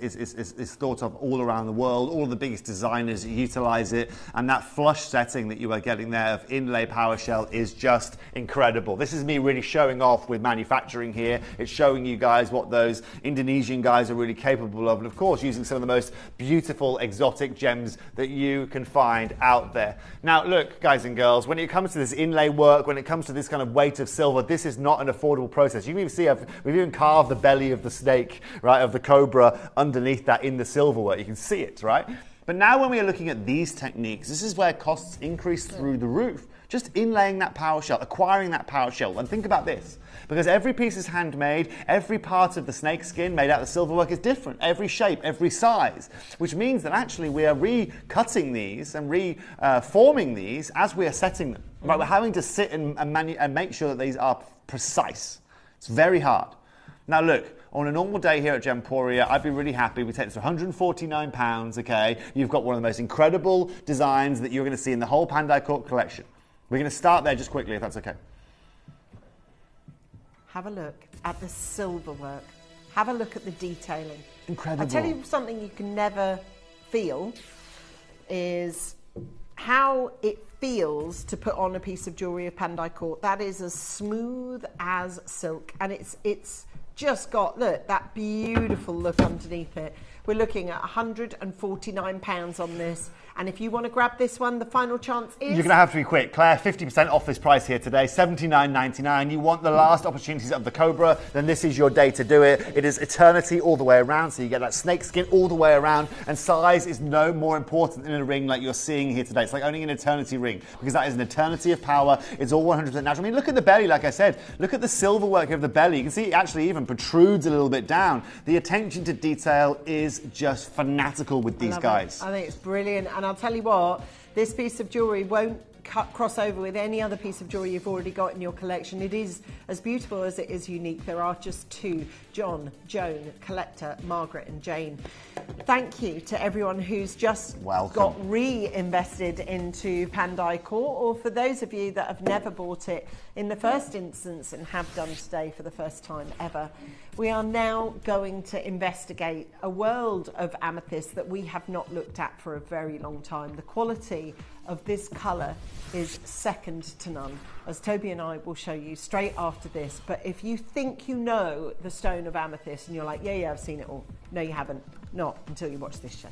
thought of all around the world. All of the biggest designers utilize it. And that flush setting that you are getting there of inlay power shell is just incredible. This is me really showing off with manufacturing here. It's showing you guys what those Indonesian guys are really capable of. And of course, using some of the most beautiful exotic gems that you can find out there. Now, look, guys and girls, when it comes to this inlay work, when it comes to this kind of weight of silver, this is not an affordable process. You can even see we've even carved the belly of the snake, right, of the Cobra underneath that in the silver work. You can see it, right? But now when we are looking at these techniques, this is where costs increase through the roof. Just inlaying that power shell, acquiring that power shell. And think about this, because every piece is handmade, every part of the snake skin made out of silver work is different, every shape, every size, which means that actually we are recutting these and reforming these as we are setting them. Right? We're having to sit and make sure that these are precise. It's very hard. Now look, on a normal day here at Gemporia, I'd be really happy. We take this for £149, okay? You've got one of the most incredible designs that you're going to see in the whole Pandai Court collection. We're going to start there just quickly, if that's okay. Have a look at the silver work. Have a look at the detailing. Incredible. I'll tell you something you can never feel is how it feels to put on a piece of jewellery of Pandai Court. That is as smooth as silk, and it's just got, look, that beautiful look underneath it. We're looking at £149 on this. And if you want to grab this one, the final chance is... You're going to have to be quick. Claire, 50% off this price here today, $79.99. You want the last opportunities of the Cobra, then this is your day to do it. It is eternity all the way around, so you get that snake skin all the way around, and size is no more important in a ring like you're seeing here today. It's like owning an eternity ring, because that is an eternity of power. It's all 100% natural. I mean, look at the belly, like I said. Look at the silver work of the belly. You can see it actually even protrudes a little bit down. The attention to detail is just fanatical with these guys. I think it's brilliant. And I'll tell you what, this piece of jewellery won't cross over with any other piece of jewellery you've already got in your collection. It is as beautiful as it is unique. There are just two: John, Joan, Collector, Margaret and Jane. Thank you to everyone who's just got reinvested into Pandai Court, or for those of you that have never bought it in the first instance and have done today for the first time ever. We are now going to investigate a world of amethyst that we have not looked at for a very long time. The quality of this colour is second to none, as Toby and I will show you straight after this. But if you think you know the stone of amethyst and you're like, yeah, I've seen it all. No, you haven't. Not until you watch this show.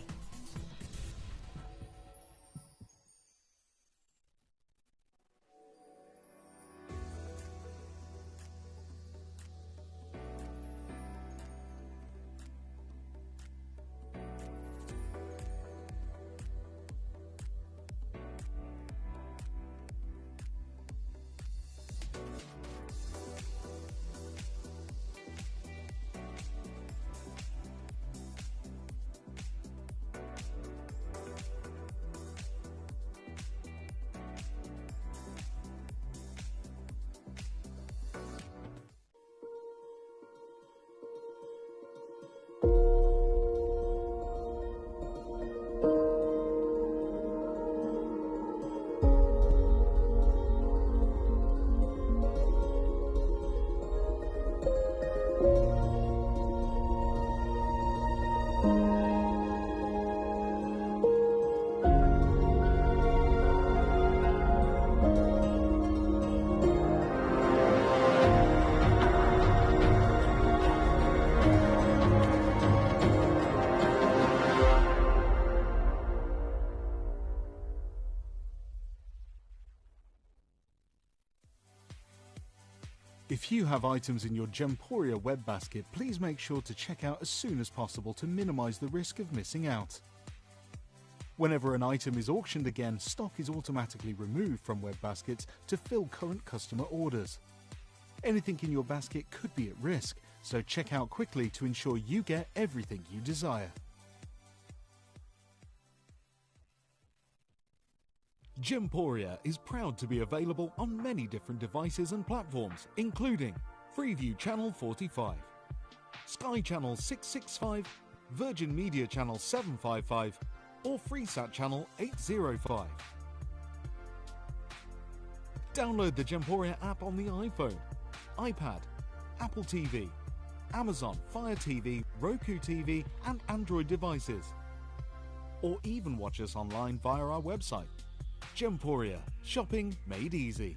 If you have items in your Gemporia web basket, please make sure to check out as soon as possible to minimize the risk of missing out. Whenever an item is auctioned again, stock is automatically removed from web baskets to fill current customer orders. Anything in your basket could be at risk, so check out quickly to ensure you get everything you desire. Gemporia is proud to be available on many different devices and platforms, including Freeview Channel 45, Sky Channel 665, Virgin Media Channel 755, or Freesat Channel 805. Download the Gemporia app on the iPhone, iPad, Apple TV, Amazon Fire TV, Roku TV, and Android devices. Or even watch us online via our website. Gemporia, shopping made easy.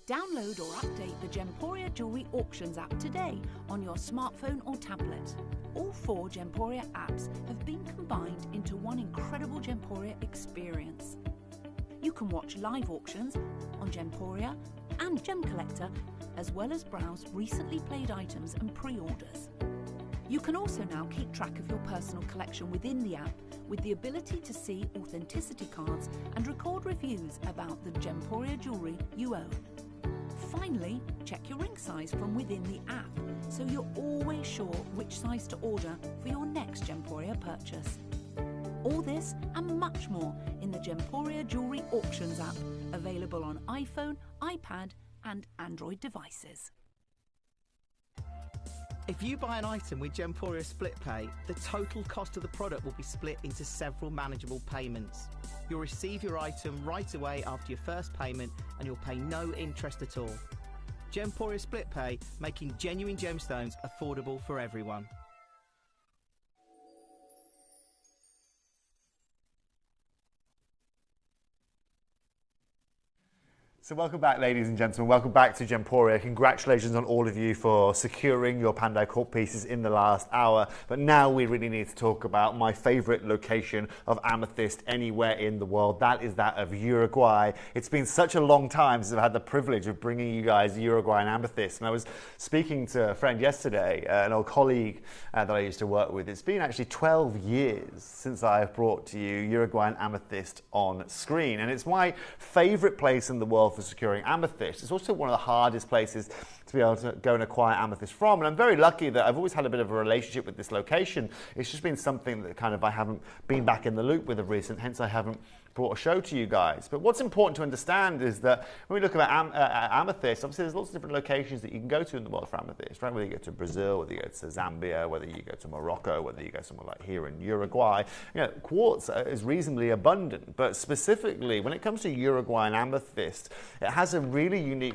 Download or update the Gemporia Jewellery Auctions app today on your smartphone or tablet. All 4 Gemporia apps have been combined into one incredible Gemporia experience. You can watch live auctions on Gemporia and Gem Collector, as well as browse recently played items and pre-orders. You can also now keep track of your personal collection within the app, with the ability to see authenticity cards and record reviews about the Gemporia jewellery you own. Finally, check your ring size from within the app, so you're always sure which size to order for your next Gemporia purchase. All this and much more in the Gemporia Jewellery Auctions app, available on iPhone, iPad and Android devices. If you buy an item with Gemporia Split Pay, the total cost of the product will be split into several manageable payments. You'll receive your item right away after your first payment and you'll pay no interest at all. Gemporia Split Pay, making genuine gemstones affordable for everyone. So welcome back, ladies and gentlemen. Welcome back to Gemporia. Congratulations on all of you for securing your Pandai Court pieces in the last hour. But now we really need to talk about my favourite location of amethyst anywhere in the world. That is that of Uruguay. It's been such a long time since I've had the privilege of bringing you guys Uruguayan amethyst. And I was speaking to a friend yesterday, an old colleague that I used to work with. It's been actually 12 years since I have brought to you Uruguayan amethyst on screen. And it's my favourite place in the world for securing amethyst. It's also one of the hardest places to to be able to go and acquire amethyst from. And I'm very lucky that I've always had a bit of a relationship with this location. It's just been something that kind of I haven't been back in the loop with of recent, hence I haven't brought a show to you guys. But what's important to understand is that when we look at amethyst, obviously there's lots of different locations that you can go to in the world for amethyst, right? Whether you go to Brazil, whether you go to Zambia, whether you go to Morocco, whether you go somewhere like here in Uruguay, quartz is reasonably abundant. But specifically, when it comes to Uruguayan amethyst, it has a really unique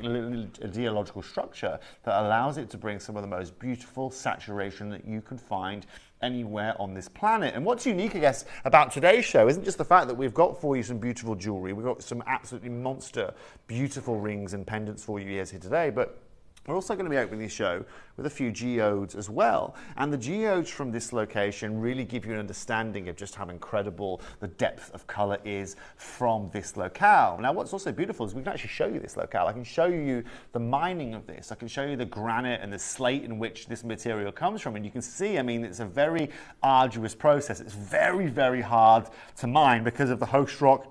geological structure that allows it to bring some of the most beautiful saturation that you can find anywhere on this planet. And what's unique, I guess, about today's show isn't just the fact that we've got for you some beautiful jewelry, we've got some absolutely monster, beautiful rings and pendants for you here today, but we're also going to be opening the show with a few geodes as well. And the geodes from this location really give you an understanding of just how incredible the depth of color is from this locale. Now, what's also beautiful is we can actually show you this locale. I can show you the mining of this. I can show you the granite and the slate in which this material comes from. And you can see, I mean, it's a very arduous process. It's very, very hard to mine because of the host rock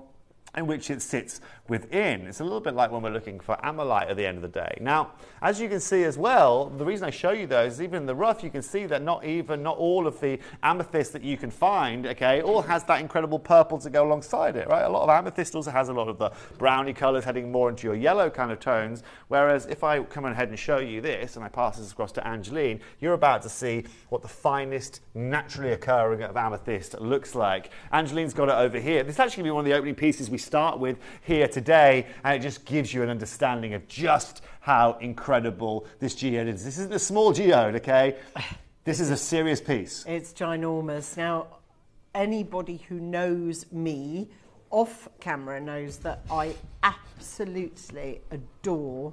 in which it sits within. It's a little bit like when we're looking for amylite at the end of the day. Now, as you can see as well, the reason I show you those is even in the rough, you can see that not all of the amethyst that you can find, okay, all has that incredible purple to go alongside it, right? A lot of amethyst also has a lot of the browny colors heading more into your yellow kind of tones, whereas if I come ahead and show you this, and I pass this across to Angeline, you're about to see what the finest naturally occurring of amethyst looks like. Angeline's got it over here. This is actually going to be one of the opening pieces we start with here today, and it just gives you an understanding of just how incredible this geode is. This isn't a small geode, okay? This is a serious piece. It's ginormous. Now, anybody who knows me off camera knows that I absolutely adore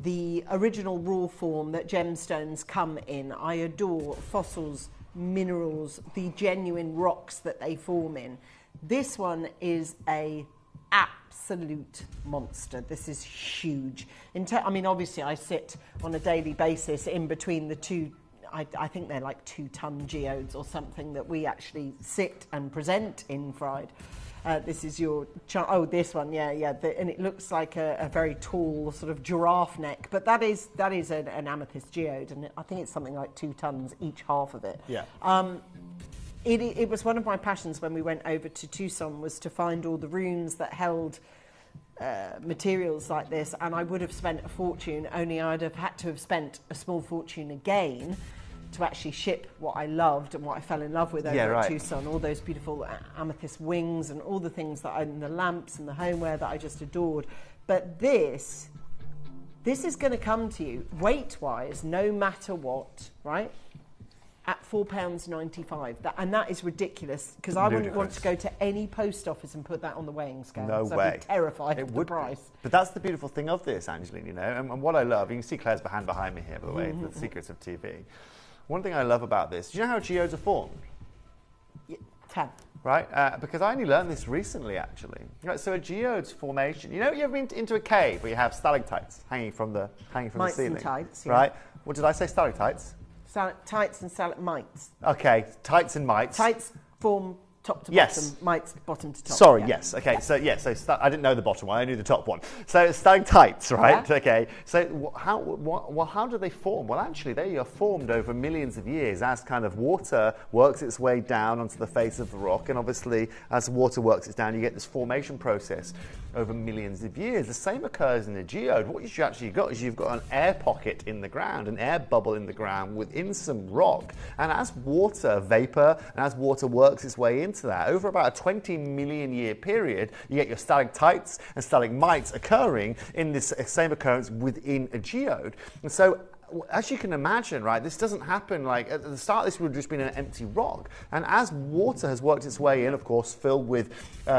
the original raw form that gemstones come in. I adore fossils, minerals, the genuine rocks that they form in. This one is a absolute monster. This is huge. I mean, obviously, I sit on a daily basis in between the two. I think they're like 2-ton geodes or something that we actually sit and present in Fried. This is your, this one, yeah. And it looks like a very tall sort of giraffe neck, but that is an amethyst geode, and I think it's something like 2 tons each half of it. Yeah. It was one of my passions when we went over to Tucson, was to find all the runes that held materials like this, and I would have spent a fortune, only I'd have had to have spent a small fortune again to actually ship what I loved and what I fell in love with over at Tucson, all those beautiful amethyst wings and all the things and the lamps and the homeware that I just adored. But this is going to come to you weight-wise, no matter what, right? At £4.95, and that is ridiculous, because I wouldn't want to go to any post office and put that on the weighing scale. No way. I'd be terrified of the price. But that's the beautiful thing of this, Angeline, and what I love, you can see Claire's behind me here, by the way, the secrets of TV. One thing I love about this, do you know how geodes are formed? Yeah, right? Because I only learned this recently, actually. Right, so a geode's formation, you ever been into a cave where you have stalactites hanging from the ceiling? Stalactites, yeah. Right? What did I say, stalactites? Stalactites and stalagmites. Okay, tights and mites. Tights form top to yes. bottom, mites bottom to top. Sorry, yes. Okay, so I didn't know the bottom one, I knew the top one. So stalactites, right? Yeah. Okay, so how do they form? Well, actually, they are formed over millions of years as kind of water works its way down onto the face of the rock, and obviously, as water works its down, you get this formation process over millions of years. The same occurs in a geode. What you've actually got is you've got an air pocket in the ground, an air bubble in the ground within some rock, and as water vapor and as water works its way into that, over about a 20 million year period, you get your stalactites and stalagmites occurring in this same occurrence within a geode. And so, as you can imagine, right, this doesn't happen like at the start. This would have just been an empty rock, and as water has worked its way in, of course, filled with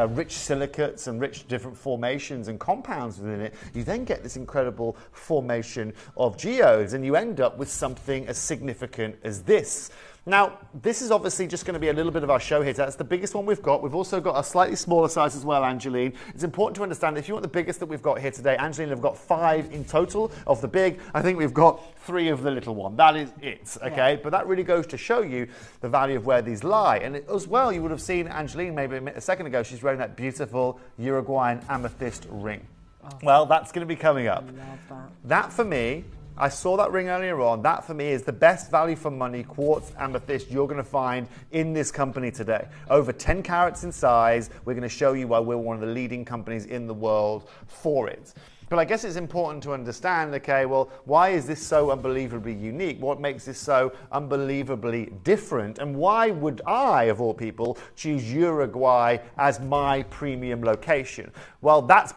rich silicates and rich different formations and compounds within it, you then get this incredible formation of geodes, and you end up with something as significant as this. Now, this is obviously just going to be a little bit of our show here. That's the biggest one we've got. We've also got a slightly smaller size as well, Angeline. It's important to understand that if you want the biggest that we've got here today, Angeline, we've got 5 in total of the big. I think we've got 3 of the little one. That is it, okay? Yeah. But that really goes to show you the value of where these lie. And as well, you would have seen Angeline maybe a second ago, she's wearing that beautiful Uruguayan amethyst ring. Oh. Well, that's going to be coming up. I love that. That, for me, I saw that ring earlier on. That for me is the best value for money quartz amethyst you're going to find in this company today. Over 10 carats in size. We're going to show you why we're one of the leading companies in the world for it. But I guess it's important to understand, okay, well, why is this so unbelievably unique? What makes this so unbelievably different? And why would I, of all people, choose Uruguay as my premium location? Well, that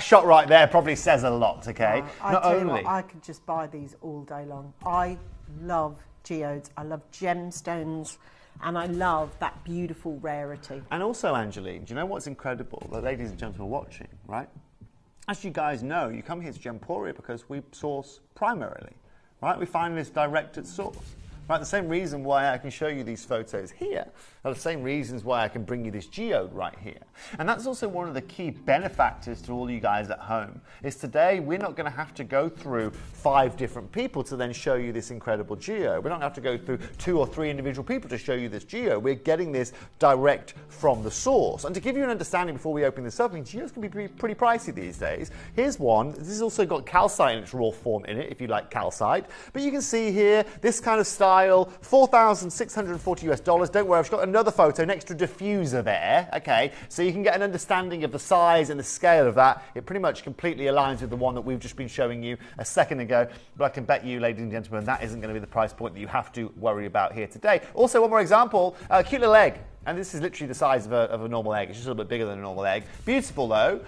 shot right there probably says a lot, okay? Not only I could just buy these all day long. I love geodes. I love gemstones. And I love that beautiful rarity. And also, Angeline, do you know what's incredible? The ladies and gentlemen watching, right? As you guys know, you come here to Gemporia because we source primarily, right? We find this direct at source. Right, the same reason why I can show you these photos here are the same reasons why I can bring you this geode right here. And that's also one of the key benefactors to all you guys at home, is today we're not going to have to go through 5 different people to then show you this incredible geode. We're not going to have to go through 2 or 3 individual people to show you this geode. We're getting this direct from the source. And to give you an understanding before we open this up, I mean, geodes can be pretty pricey these days. Here's one. This has also got calcite in its raw form in it, if you like calcite. But you can see here, this kind of style, $4,640 US. Don't worry, I've got another photo next to a diffuser there, okay? So you can get an understanding of the size and the scale of that. It pretty much completely aligns with the one that we've just been showing you a second ago. But I can bet you, ladies and gentlemen, that isn't going to be the price point that you have to worry about here today. Also, one more example, cute little egg. And this is literally the size of a normal egg. It's just a little bit bigger than a normal egg. Beautiful, though.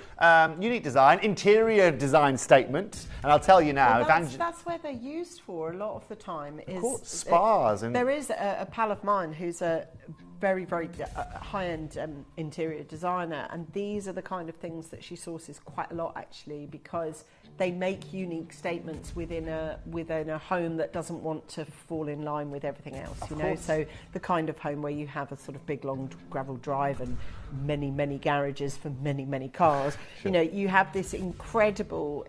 Unique design, interior design statement. And I'll tell you now, well, that's where they're used for a lot of the time. Is course, spas. There is a pal of mine who's a very, very high-end interior designer, and these are the kind of things that she sources quite a lot, actually, because they make unique statements within a home that doesn't want to fall in line with everything else, you know. So the kind of home where you have a sort of big long gravel drive and many garages for many cars. Sure. You know, you have this incredible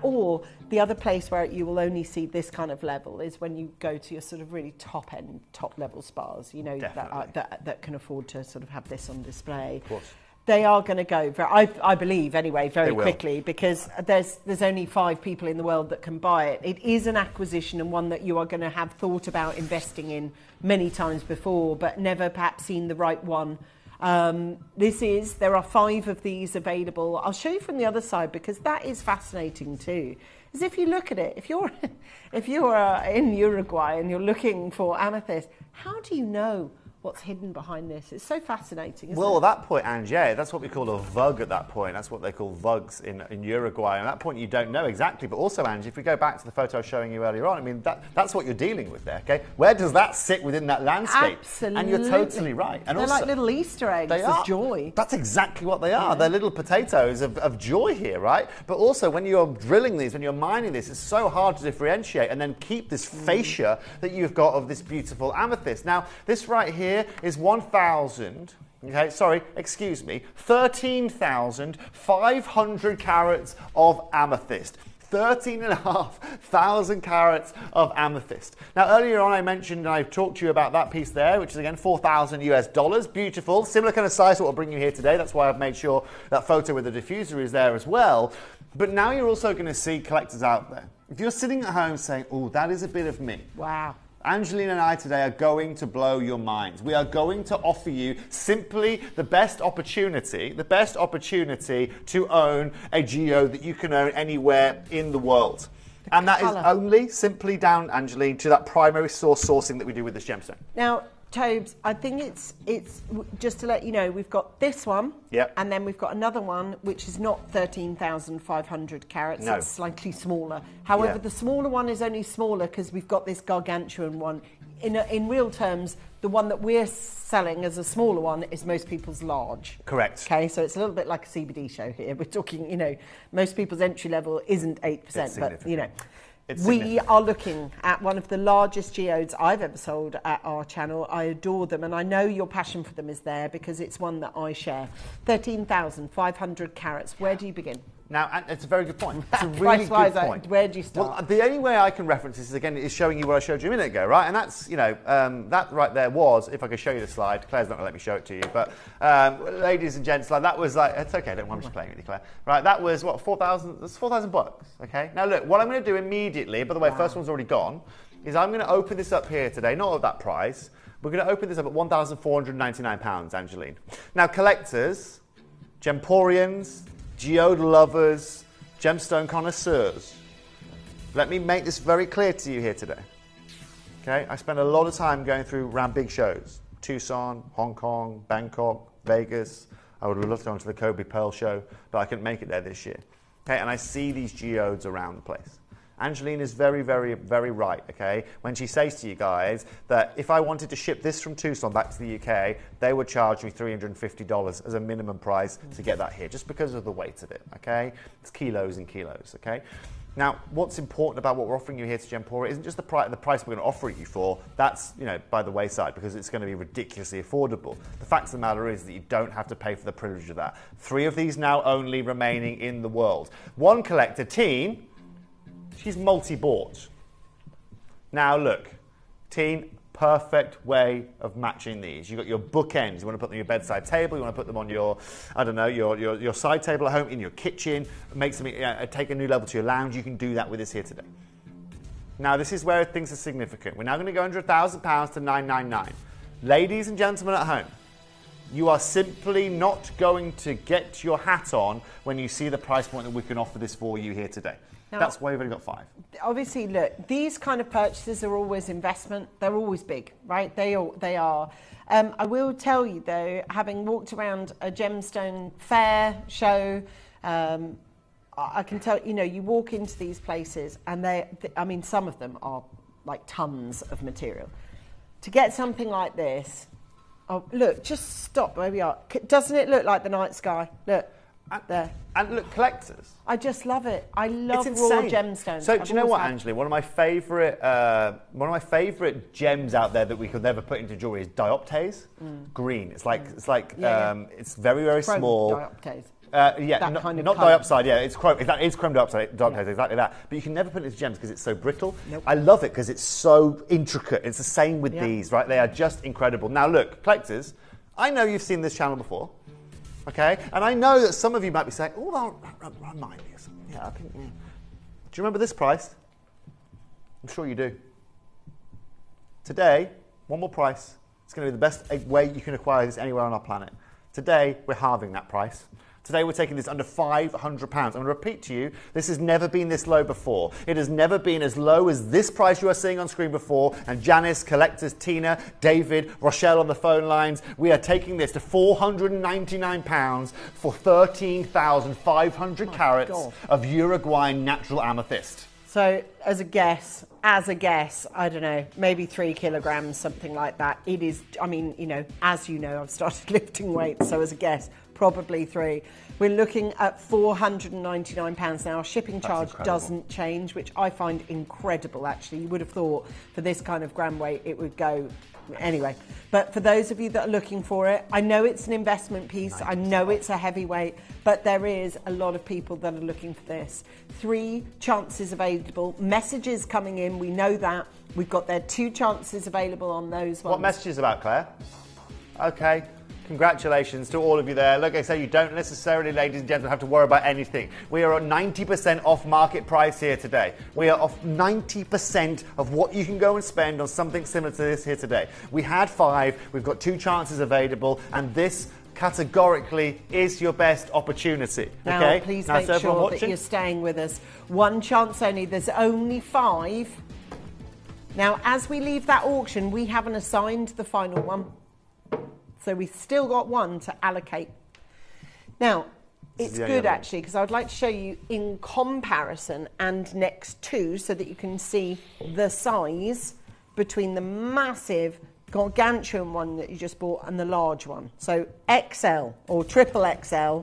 or the other place where you will only see this kind of level is when you go to your sort of really top level spas, you know, that can afford to sort of have this on display. Of course. They are going to go, I believe anyway, very quickly, because there's only 5 people in the world that can buy it. It is an acquisition and one that you are going to have thought about investing in many times before, but never perhaps seen the right one. There are 5 of these available. I'll show you from the other side because that is fascinating too. Because if you look at it, if you're in Uruguay and you're looking for amethyst, how do you know what's hidden behind this? It's so fascinating, isn't it? Well, at that point, Angie, that's what we call a VUG at that point. That's what they call VUGs in Uruguay. And at that point, you don't know exactly. But also, Angie, if we go back to the photo I was showing you earlier on, I mean, that's what you're dealing with there, okay? Where does that sit within that landscape? Absolutely. And you're totally right. And they're also, like little Easter eggs of joy. That's exactly what they are. They're little potatoes of joy here, right? But also, when you're drilling these, when you're mining this, it's so hard to differentiate and then keep this fascia that you've got of this beautiful amethyst. Now, this right here is 13,500 carats of amethyst. 13,500 carats of amethyst. Now, earlier on I mentioned, and I talked to you about that piece there, which is again $4,000 US. Beautiful, similar kind of size to what we'll bring you here today. That's why I've made sure that photo with the diffuser is there as well. But now you're also going to see collectors out there. If you're sitting at home saying, oh, that is a bit of me. Wow. Angeline and I today are going to blow your minds. We are going to offer you simply the best opportunity to own a geode that you can own anywhere in the world. And that is only simply down, Angeline, to that primary sourcing that we do with this gemstone. Now, Tobes, I think it's just to let you know, we've got this one, and then we've got another one which is not 13,500 carats. No. It's slightly smaller. However, the smaller one is only smaller because we've got this gargantuan one. In real terms, the one that we're selling as a smaller one is most people's large. Correct. Okay, so it's a little bit like a CBD show here. We're talking, you know, most people's entry level isn't 8%, but you know. We are looking at one of the largest geodes I've ever sold at our channel. I adore them, and I know your passion for them is there because it's one that I share. 13,500 carats. Where do you begin? Now, and it's a very good point. It's a really good point. Where do you start? Well, the only way I can reference this is showing you what I showed you a minute ago, right? And that's, that right there was, if I could show you the slide, Claire's not going to let me show it to you, but ladies and gents, that was like, it's okay, I'm just playing with you, Claire. Right, that was what, 4,000, that's $4,000, okay? Now look, what I'm going to do immediately, by the way, first one's already gone, is I'm going to open this up here today, not at that price, we're going to open this up at £1,499, Angeline. Now collectors, Gemporians, geode lovers, gemstone connoisseurs, let me make this very clear to you here today. Okay, I spend a lot of time going through around big shows. Tucson, Hong Kong, Bangkok, Vegas. I would love to go to the Kobe Pearl show, but I couldn't make it there this year. Okay, and I see these geodes around the place. Angeline is very, very, very right, okay, when she says to you guys that if I wanted to ship this from Tucson back to the UK, they would charge me $350 as a minimum price to get that here, just because of the weight of it, okay? It's kilos and kilos, okay? Now, what's important about what we're offering you here to Gemporia isn't just the price we're going to offer it you for. That's, by the wayside, because it's going to be ridiculously affordable. The fact of the matter is that you don't have to pay for the privilege of that. 3 of these now only remaining in the world. One collector, Teen, she's multi-bought. Now look, Teen, perfect way of matching these. You've got your bookends. You want to put them on your bedside table. You want to put them on your, your side table at home, in your kitchen. Make something, take a new level to your lounge. You can do that with this here today. Now this is where things are significant. We're now going to go under £1,000 to $999. Ladies and gentlemen at home, you are simply not going to get your hat on when you see the price point that we can offer this for you here today. Now, that's why we've only got 5. Obviously, look, these kind of purchases are always investment. They're always big, right? They are. I will tell you, though, having walked around a gemstone fair show, I can tell, you walk into these places and some of them are like tons of material. To get something like this, look, just stop where we are. Doesn't it look like the night sky? Look. There. And look, collectors. I just love it. I love raw gemstones. So do you know what, Angeline? One of my favourite gems out there that we could never put into jewellery is dioptase. Green. It's it's very, very chrome small. Dioptase. Not diopside. Yeah, it's chrome. It's chrome dioptase. Exactly that. But you can never put it into gems because it's so brittle. Nope. I love it because it's so intricate. It's the same with these, right? They are just incredible. Now look, collectors. I know you've seen this channel before. Okay, and I know that some of you might be saying, "Oh, that remind me of something." Yeah, I think. Yeah. Do you remember this price? I'm sure you do. Today, one more price. It's going to be the best way you can acquire this anywhere on our planet. Today, we're halving that price. Today, we're taking this under £500. I'm going to repeat to you, this has never been this low before. It has never been as low as this price you are seeing on screen before. And Janice, collectors, Tina, David, Rochelle on the phone lines, we are taking this to £499 for 13,500 carats of Uruguayan natural amethyst. So, as a guess, I don't know, maybe 3 kilograms, something like that. It is, as you know, I've started lifting weights, so as a guess, probably 3. We're looking at £499 now. Shipping charge doesn't change, which I find incredible, actually. You would have thought for this kind of gram weight it would go anyway. But for those of you that are looking for it, I know it's an investment piece. I know it's a heavyweight, but there is a lot of people that are looking for this. 3 chances available. Messages coming in, we know that. We've got their 2 chances available on those ones. What messages about, Claire? Okay. Congratulations to all of you there. Like I say, you don't necessarily, ladies and gentlemen, have to worry about anything. We are at 90% off market price here today. We are off 90% of what you can go and spend on something similar to this here today. We had 5, we've got 2 chances available, and this categorically is your best opportunity. Now, okay? Please make sure that you're staying with us. 1 chance only. There's only 5. Now, as we leave that auction, we haven't assigned the final one. So we've still got 1 to allocate. Now, it's good actually, because I would like to show you in comparison and next to, so that you can see the size between the massive gargantuan one that you just bought and the large one. So XL or triple XL,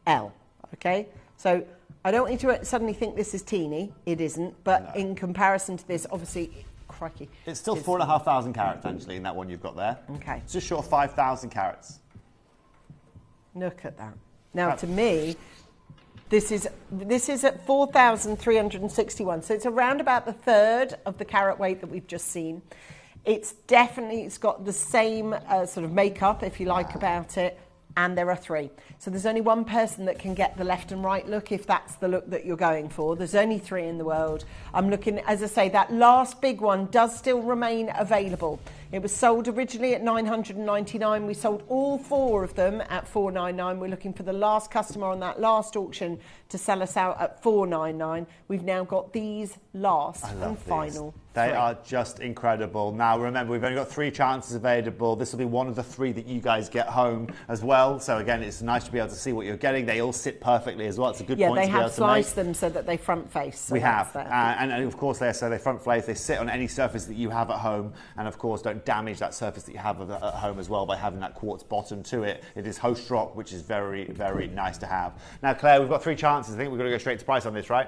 L, okay? So I don't want you to suddenly think this is teeny. It isn't, but in comparison to this, obviously, crikey. It's still 4,500 carats, actually, in that one you've got there. Okay. It's just short of 5,000 carats. Look at that. Now, to me, This is at 4,361. So it's around about the third of the carat weight that we've just seen. It's got the same sort of makeup, if you like, about it. And there are 3. So there's only one person that can get the left and right look if that's the look that you're going for. There's only 3 in the world. I'm looking, as I say, that last big one does still remain available. It was sold originally at $999. We sold all 4 of them at $499. We're looking for the last customer on that last auction to sell us out at $499. We've now got these last and final. They are just incredible. Now, remember, we've only got 3 chances available. This will be one of the 3 that you guys get home as well. So, again, it's nice to be able to see what you're getting. They all sit perfectly as well. It's a good point to be able to make. Yeah, they have sliced them so that they front face. So we have. And, of course, they front face. They sit on any surface that you have at home. And, of course, don't damage that surface that you have at home as well by having that quartz bottom to it. It is Host Rock, which is very, very nice to have. Now, Claire, we've got 3 chances. I think we're going to go straight to price on this, right?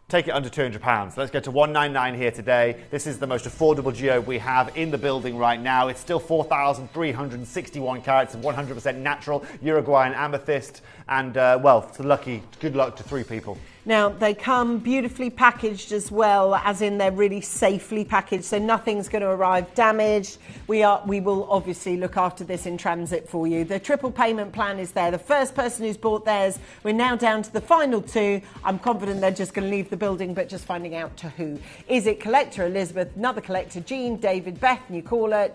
Take it under £200. Let's go to 199 here today. This is the most affordable geode we have in the building right now. It's still 4,361 carats of 100% natural Uruguayan amethyst. And, good luck to 3 people. Now, they come beautifully packaged as well, as in they're really safely packaged, so nothing's going to arrive damaged. We will obviously look after this in transit for you. The triple payment plan is there. The first person who's bought theirs, we're now down to the final 2. I'm confident they're just going to leave the building, but just finding out to who. Is it collector Elizabeth, another collector Jean, David, Beth, new caller,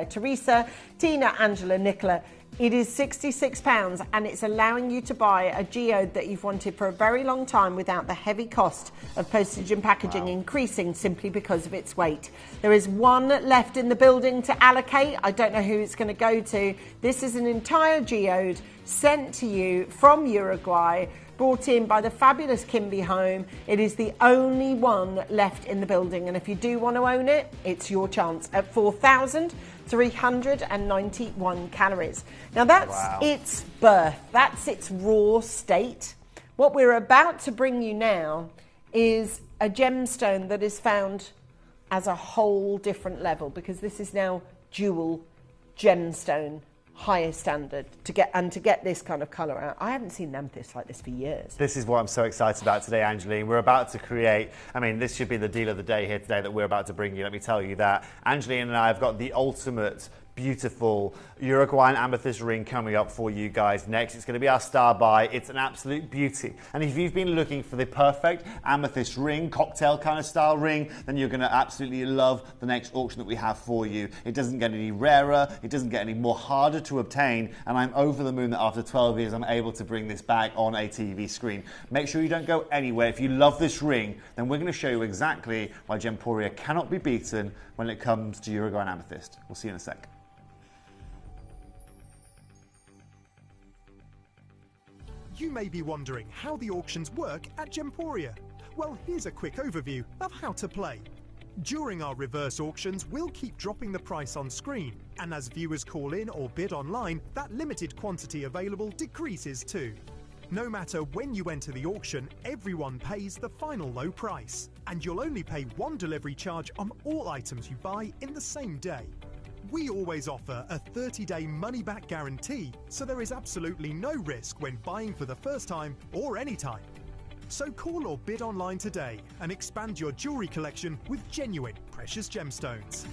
Teresa, Tina, Angela, Nicola? It is £66 and it's allowing you to buy a geode that you've wanted for a very long time without the heavy cost of postage and packaging increasing simply because of its weight. There is 1 left in the building to allocate. I don't know who it's going to go to. This is an entire geode sent to you from Uruguay, brought in by the fabulous Kimby Home. It is the only one left in the building, and if you do want to own it, it's your chance at 4,391 calories. Now that's its birth, that's its raw state. What we're about to bring you now is a gemstone that is found as a whole different level, because this is now dual gemstone, highest standard to get this kind of colour out. I haven't seen an amethyst like this for years. This is what I'm so excited about today, Angeline. We're about to create, this should be the deal of the day here today that we're about to bring you, let me tell you that. Angeline and I have got the ultimate beautiful Uruguayan amethyst ring coming up for you guys next. It's going to be our star buy. It's an absolute beauty. And if you've been looking for the perfect amethyst ring, cocktail kind of style ring, then you're going to absolutely love the next auction that we have for you. It doesn't get any rarer. It doesn't get any more harder to obtain. And I'm over the moon that after 12 years, I'm able to bring this back on a TV screen. Make sure you don't go anywhere. If you love this ring, then we're going to show you exactly why Gemporia cannot be beaten when it comes to Uruguayan amethyst. We'll see you in a sec. You may be wondering how the auctions work at Gemporia. Well, here's a quick overview of how to play. During our reverse auctions, we'll keep dropping the price on screen, and as viewers call in or bid online, that limited quantity available decreases too. No matter when you enter the auction, everyone pays the final low price, and you'll only pay 1 delivery charge on all items you buy in the same day. We always offer a 30-day money-back guarantee, so there is absolutely no risk when buying for the first time or any time. So call or bid online today and expand your jewellery collection with genuine precious gemstones.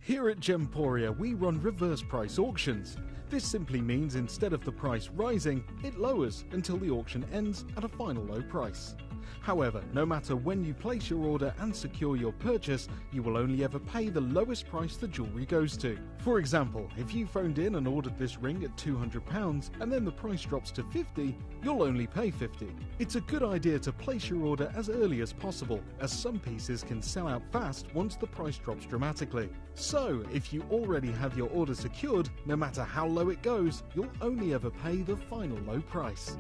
Here at Gemporia, we run reverse price auctions. This simply means instead of the price rising, it lowers until the auction ends at a final low price. However, no matter when you place your order and secure your purchase, you will only ever pay the lowest price the jewellery goes to. For example, if you phoned in and ordered this ring at £200 and then the price drops to £50, you'll only pay £50. It's a good idea to place your order as early as possible, as some pieces can sell out fast once the price drops dramatically. So, if you already have your order secured, no matter how low it goes, you'll only ever pay the final low price.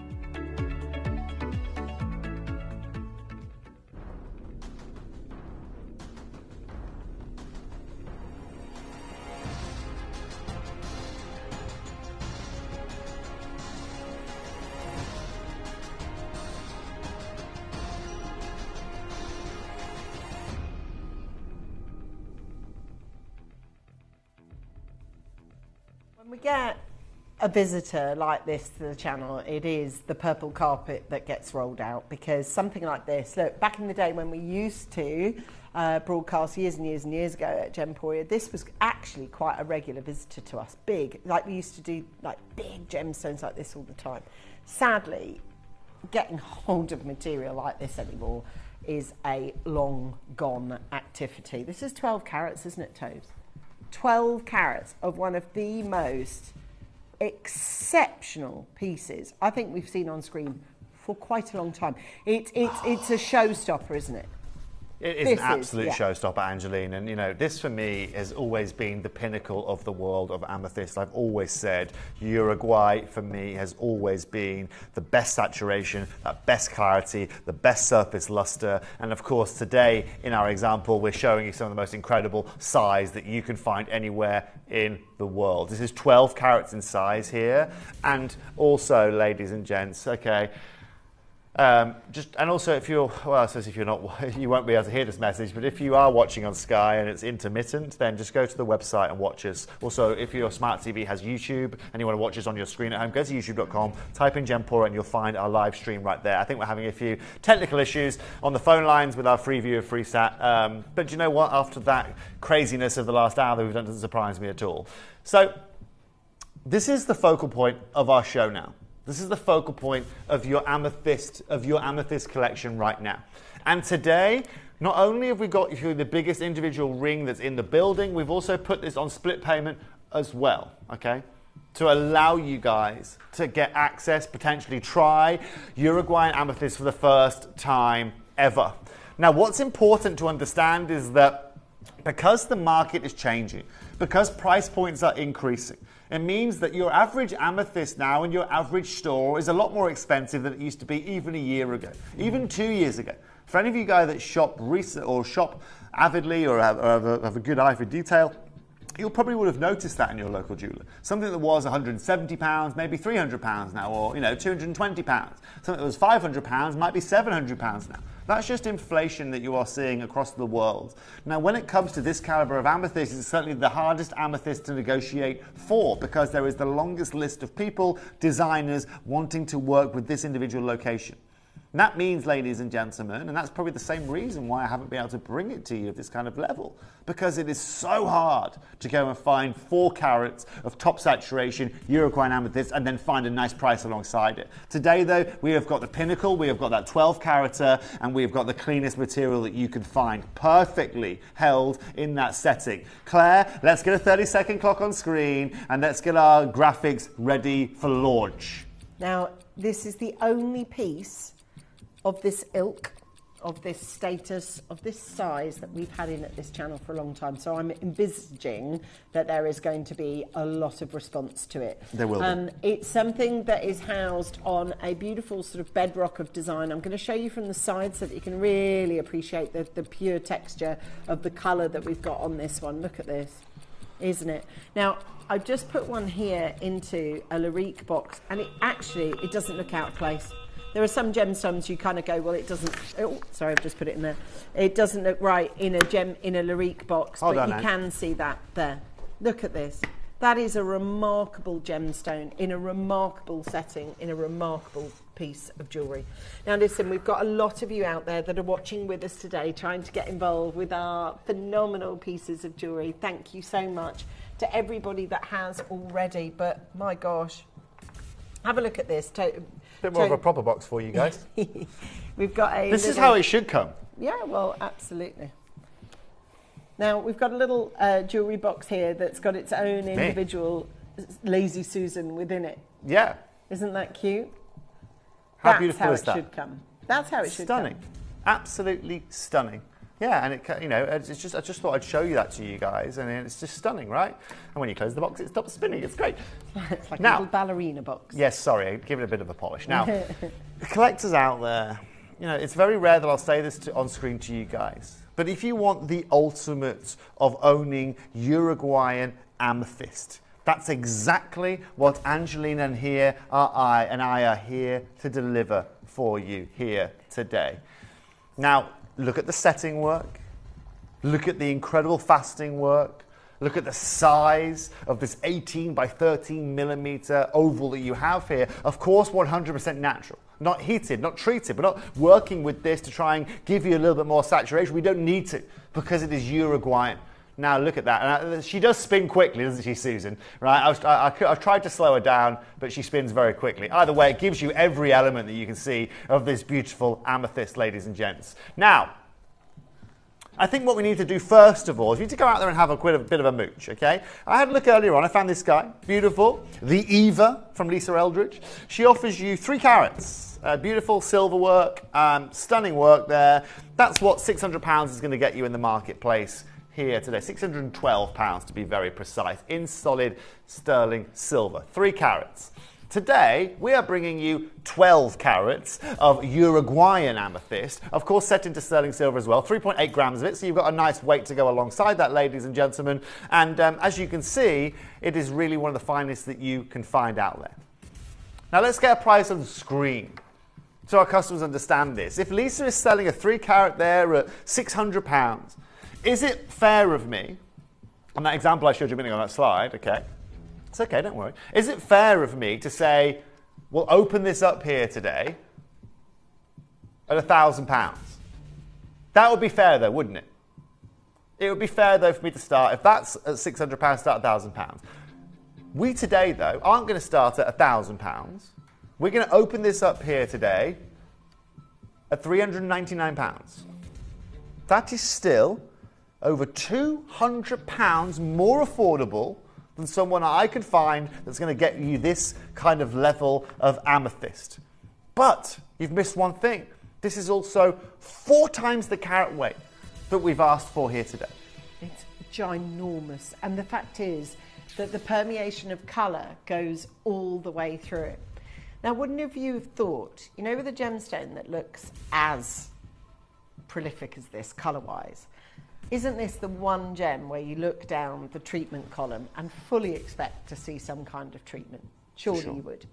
When we get a visitor like this to the channel, it is the purple carpet that gets rolled out, because something like this, look, back in the day when we used to broadcast years and years and years ago at Gemporia, this was actually quite a regular visitor to us. Big, like we used to do like big gemstones like this all the time. Sadly, getting hold of material like this anymore is a long gone activity. This is 12 carats, isn't it, Tobes? 12 carats of one of the most exceptional pieces I think we've seen on screen for quite a long time. It's a showstopper, isn't it? It is an absolute showstopper, Angeline, and you know, this for me has always been the pinnacle of the world of amethyst. I've always said Uruguay for me has always been the best saturation, that best clarity, the best surface luster, and of course today in our example we're showing you some of the most incredible size that you can find anywhere in the world. This is 12 carats in size here, and also, ladies and gents, okay, and also if you're, well, I suppose if you're not, you won't be able to hear this message, but if you are watching on Sky and it's intermittent, then just go to the website and watch us. Also, if your smart TV has YouTube and you want to watch us on your screen at home, go to youtube.com, type in Gemporia and you'll find our live stream right there. I think we're having a few technical issues on the phone lines with our free view of FreeSat, but you know what, after that craziness of the last hour that we've done, doesn't surprise me at all. So, this is the focal point of our show now. This is the focal point of your amethyst collection right now. And today, not only have we got you the biggest individual ring that's in the building, we've also put this on split payment as well, okay? To allow you guys to get access, potentially try Uruguayan amethyst for the first time ever. Now, what's important to understand is that because the market is changing, because price points are increasing, it means that your average amethyst now in your average store is a lot more expensive than it used to be even a year ago, even 2 years ago. For any of you guys that shop recent or shop avidly or have a good eye for detail, you probably would have noticed that in your local jeweler. Something that was £170, maybe £300 now, or £220. Something that was £500 might be £700 now. That's just inflation that you are seeing across the world. Now, when it comes to this caliber of amethyst, it's certainly the hardest amethyst to negotiate for, because there is the longest list of people, designers, wanting to work with this individual location. And that means, ladies and gentlemen, and that's probably the same reason why I haven't been able to bring it to you at this kind of level, because it is so hard to go and find 4 carats of top saturation Uruguayan amethyst and then find a nice price alongside it. Today, though, we have got the pinnacle, we have got that 12 carater, and we have got the cleanest material that you can find, perfectly held in that setting. Claire, let's get a 30-second clock on screen and let's get our graphics ready for launch. Now, this is the only piece of this ilk, of this status, of this size that we've had in at this channel for a long time. So I'm envisaging that there is going to be a lot of response to it. There will be. It's something that is housed on a beautiful sort of bedrock of design. I'm going to show you from the side so that you can really appreciate the pure texture of the colour that we've got on this one. Look at this, isn't it? Now, I've just put one here into a Larique box, and it doesn't look out of place. There are some gemstones you kind of go, well, it doesn't. Oh, sorry, I've just put it in there. It doesn't look right in a Larique box, but you can see that there. Look at this. That is a remarkable gemstone in a remarkable setting, in a remarkable piece of jewellery. Now, listen, we've got a lot of you out there that are watching with us today, trying to get involved with our phenomenal pieces of jewellery. Thank you so much to everybody that has already. But my gosh, have a look at this. Bit more of a proper box for you guys. We've got a. This is how it should come. Yeah, well, absolutely. Now we've got a little jewellery box here that's got its own individual Lazy Susan within it. Yeah. Isn't that cute? How beautiful is that? That's how it should come. That's how it should come. Stunning. Absolutely stunning. Yeah, and it's just, I just thought I'd show you that to you guys, and it's just stunning, right? And when you close the box, it stops spinning. It's great. It's like a little ballerina box. Yes, sorry, give it a bit of a polish. Now, the collectors out there, it's very rare that I'll say this on screen to you guys, but if you want the ultimate of owning Uruguayan amethyst, that's exactly what Angelina and I are here to deliver for you here today. Now, look at the setting work, look at the incredible fasting work, Look at the size of this 18 by 13 millimeter oval that you have here. Of course, 100% natural. Not heated, not treated. We're not working with this to try and give you a little bit more saturation. We don't need to because it is Uruguayan. Now look at that. And she does spin quickly, doesn't she, Susan? Right? I've tried to slow her down, but she spins very quickly. Either way, it gives you every element that you can see of this beautiful amethyst, ladies and gents. Now, I think what we need to do first of all is we need to go out there and have a bit of a mooch, okay? I had a look earlier on. I found this guy, beautiful. The Eva from Lisa Eldridge. She offers you 3 carats. Beautiful silver work, stunning work there. That's what £600 is going to get you in the marketplace here today. £612 to be very precise, in solid sterling silver. 3 carats. Today, we are bringing you 12 carats of Uruguayan amethyst, of course set into sterling silver as well, 3.8 grams of it, so you've got a nice weight to go alongside that, ladies and gentlemen. And as you can see, it is really one of the finest that you can find out there. Now let's get a price on the screen so our customers understand this. If Lisa is selling a 3 carat there at £600, is it fair of me, on that example I showed you a minute ago on that slide, okay, it's okay, don't worry. Is it fair of me to say, we'll open this up here today at £1,000? That would be fair though, wouldn't it? It would be fair though for me to start, if that's at £600, start at £1,000. We today though aren't going to start at £1,000. We're going to open this up here today at £399. That is still over £200 more affordable than someone I could find that's going to get you this kind of level of amethyst. But you've missed one thing. This is also 4 times the carat weight that we've asked for here today. It's ginormous. And the fact is that the permeation of colour goes all the way through it. Now, wouldn't have you have thought, you know, with a gemstone that looks as prolific as this colour-wise, isn't this the one gem where you look down the treatment column and fully expect to see some kind of treatment? Surely you would.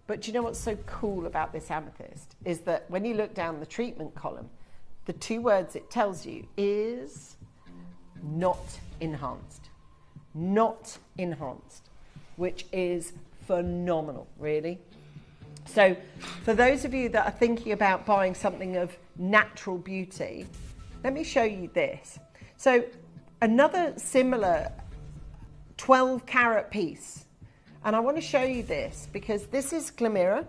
But do you know what's so cool about this amethyst is that when you look down the treatment column, the 2 words it tells you is not enhanced. Not enhanced, which is phenomenal, really. So for those of you that are thinking about buying something of natural beauty, let me show you this. So another similar 12 carat piece, and I want to show you this because this is Glamira.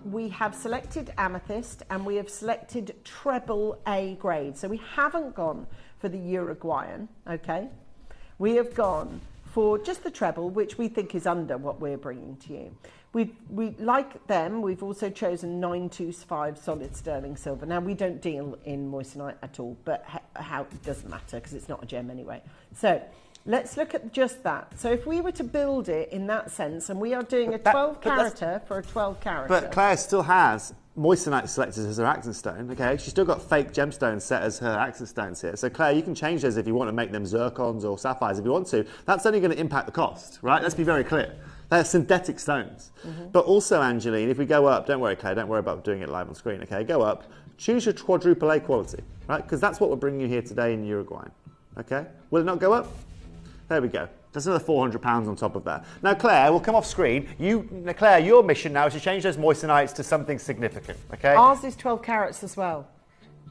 We have selected amethyst and we have selected treble A grade. So we haven't gone for the Uruguayan, okay? We have gone for just the treble, which we think is under what we're bringing to you. We like them, we've also chosen 925 solid sterling silver. Now, we don't deal in moissanite at all, but how it doesn't matter because it's not a gem anyway. So let's look at just that. So if we were to build it in that sense, and we are doing a 12 carater for a 12 carater. But Claire still has moissanite selected as her accent stone, okay? She's still got fake gemstones set as her accent stones here. So Claire, you can change those if you want to make them zircons or sapphires if you want to. That's only going to impact the cost, right? Let's be very clear. They're synthetic stones. But also, Angeline, if we go up, don't worry, Claire, don't worry about doing it live on screen, okay? Go up, choose your quadruple A quality, right? Because that's what we're bringing you here today in Uruguayan, okay? Will it not go up? There we go. That's another £400 on top of that. Now, Claire, we'll come off screen. Claire, your mission now is to change those moissanites to something significant, okay? Ours is 12 carats as well.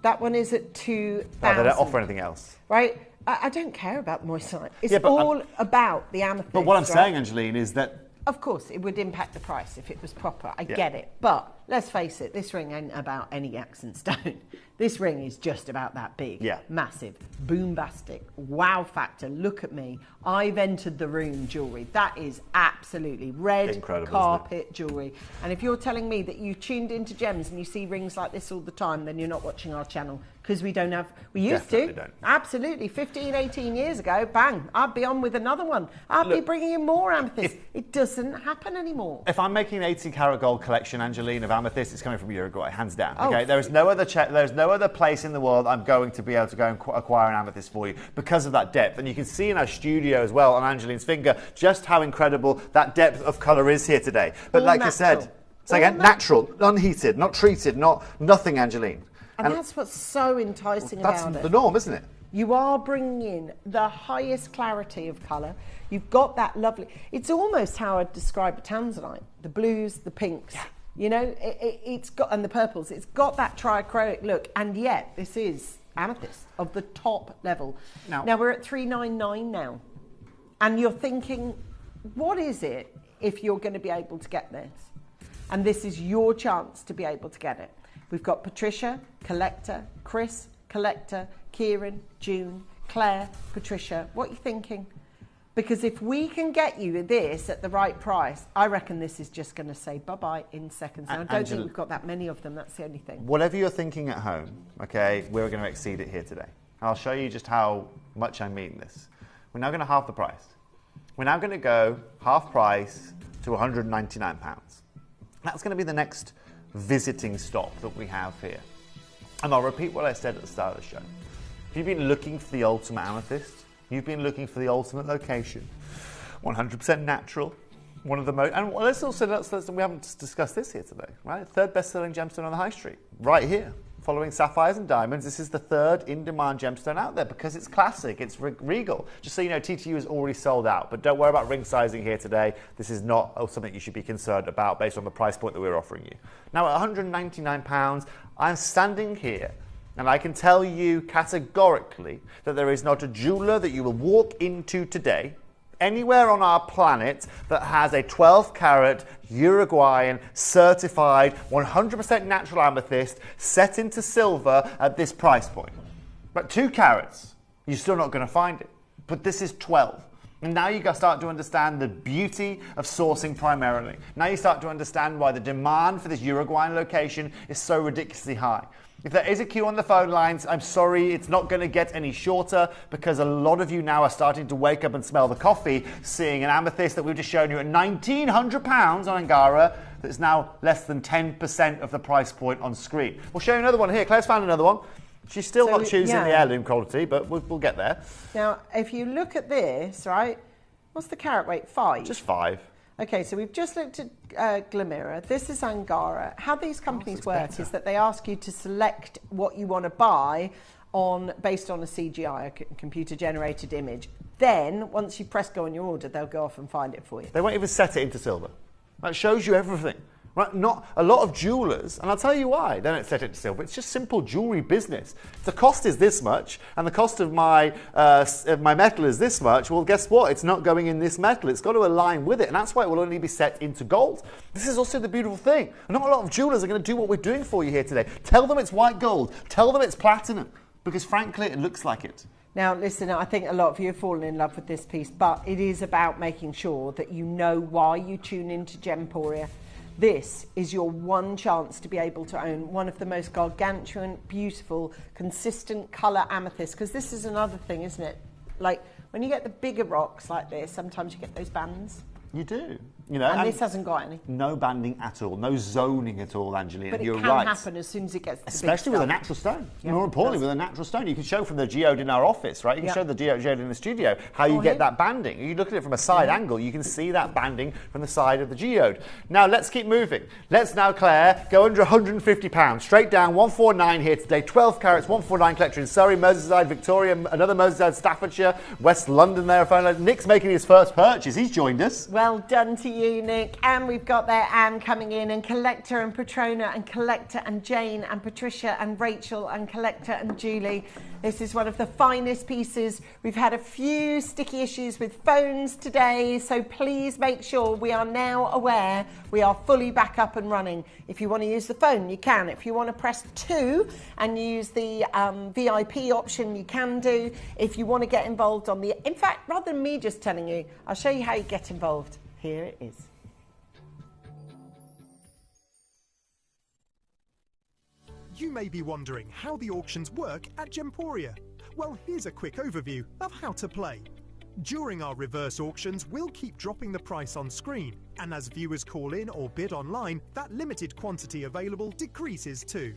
That one is at 2,000. No, they don't offer anything else. Right? I don't care about moissanite. It's all about the amethyst. But what I'm saying, Angeline, is that... Of course, it would impact the price if it was proper. I get it. But let's face it, this ring ain't about any accent stone. This ring is just about that big, massive, boombastic, wow factor. Look at me. I've entered the room jewellery. That is absolutely red carpet jewellery. And if you're telling me that you tuned into gems and you see rings like this all the time, then you're not watching our channel. Because we don't have, we used to. Don't. Absolutely. 15, 18 years ago, bang, I'd be on with another one. I'd be bringing in more amethyst. It doesn't happen anymore. If I'm making an 80 karat gold collection, Angeline, of amethyst, it's coming from Uruguay, hands down. Okay, there is no other place in the world I'm going to be able to go and acquire an amethyst for you because of that depth. And you can see in our studio as well on Angeline's finger just how incredible that depth of colour is here today. But all like natural. I said, say again, natural, unheated, not treated, nothing, Angeline. And that's what's so enticing about it. That's the norm, isn't it? You are bringing in the highest clarity of colour. You've got that lovely, it's almost how I'd describe a tanzanite. The blues, the pinks, you know, it's got, and the purples, it's got that trichroic look, and yet this is amethyst of the top level. Now we're at $399 now, and you're thinking, what is it if you're going to be able to get this? And this is your chance to be able to get it. We've got Patricia, Collector, Chris, Collector, Kieran, June, Claire, Patricia. What are you thinking? Because if we can get you this at the right price, I reckon this is just going to say bye-bye in seconds. Now, I don't think we've got that many of them. That's the only thing. Whatever you're thinking at home, okay, we're going to exceed it here today. I'll show you just how much I mean this. We're now going to halve the price. We're now going to go half price to £199. That's going to be the next visiting stop that we have here. And I'll repeat what I said at the start of the show. If you've been looking for the ultimate amethyst, you've been looking for the ultimate location, 100% natural, one of the most, and let's we haven't discussed this here today, right? Third best-selling gemstone on the high street, right here. Following sapphires and diamonds, this is the third in-demand gemstone out there because it's classic, it's regal. Just so you know, TTU is already sold out, but don't worry about ring sizing here today. This is not something you should be concerned about based on the price point that we're offering you. Now at £199, I'm standing here and I can tell you categorically that there is not a jeweler that you will walk into today anywhere on our planet that has a 12-carat Uruguayan certified 100% natural amethyst set into silver at this price point. But 2 carats, you're still not going to find it. But this is 12. And now you start to understand the beauty of sourcing primarily. Now you start to understand why the demand for this Uruguayan location is so ridiculously high. If there is a queue on the phone lines, I'm sorry, it's not going to get any shorter because a lot of you now are starting to wake up and smell the coffee, seeing an amethyst that we've just shown you at £1,900 on Angara that's now less than 10% of the price point on screen. We'll show you another one here. Claire's found another one. She's still not choosing the heirloom quality, but we'll get there. Now, if you look at this, right, what's the carat weight? 5? Just 5. Okay, so we've just looked at Glimera. This is Angara. How these companies work is that they ask you to select what you want to buy based on a CGI, a computer-generated image. Then, once you press go on your order, they'll go off and find it for you. They won't even set it into silver. That shows you everything. Right? Not a lot of jewelers, and I'll tell you why they don't set it to silver. It's just simple jewelry business. The cost is this much, and the cost of my metal is this much. Well, guess what? It's not going in this metal. It's got to align with it, and that's why it will only be set into gold. This is also the beautiful thing. Not a lot of jewelers are going to do what we're doing for you here today. Tell them it's white gold. Tell them it's platinum, because frankly, it looks like it. Now, listen, I think a lot of you have fallen in love with this piece, but it is about making sure that you know why you tune into Gemporia. This is your one chance to be able to own one of the most gargantuan, beautiful, consistent colour amethysts. Because this is another thing, isn't it? Like, when you get the bigger rocks like this, sometimes you get those bands. You do. You know, and this hasn't got any. No banding at all. No zoning at all, Angelina. But You're it can right. happen as soon as it gets to the Especially big with a stuff. natural stone. Yeah, More importantly, with a natural stone. You can show from the geode in our office, right? You can show the geode in the studio how you get that banding. You look at it from a side angle, you can see that banding from the side of the geode. Now, let's keep moving. Let's now, Claire, go under £150. Straight down, 149 here today. 12 carats, 149 collector in Surrey, Merseyside, Victoria, another Merseyside, Staffordshire, West London there. Nick's making his first purchase. He's joined us. Well done to you, Nick. And we've got there Anne coming in, and Collector and Patrona, and Collector and Jane, and Patricia and Rachel, and Collector and Julie. This is one of the finest pieces. We've had a few sticky issues with phones today, so please make sure we are now aware we are fully back up and running. If you want to use the phone, you can. If you want to press 2 and use the VIP option, you can do. If you want to get involved on the... In fact, rather than me just telling you, I'll show you how you get involved. Here it is. You may be wondering how the auctions work at Gemporia. Well, here's a quick overview of how to play. During our reverse auctions, we'll keep dropping the price on screen, and as viewers call in or bid online, that limited quantity available decreases too.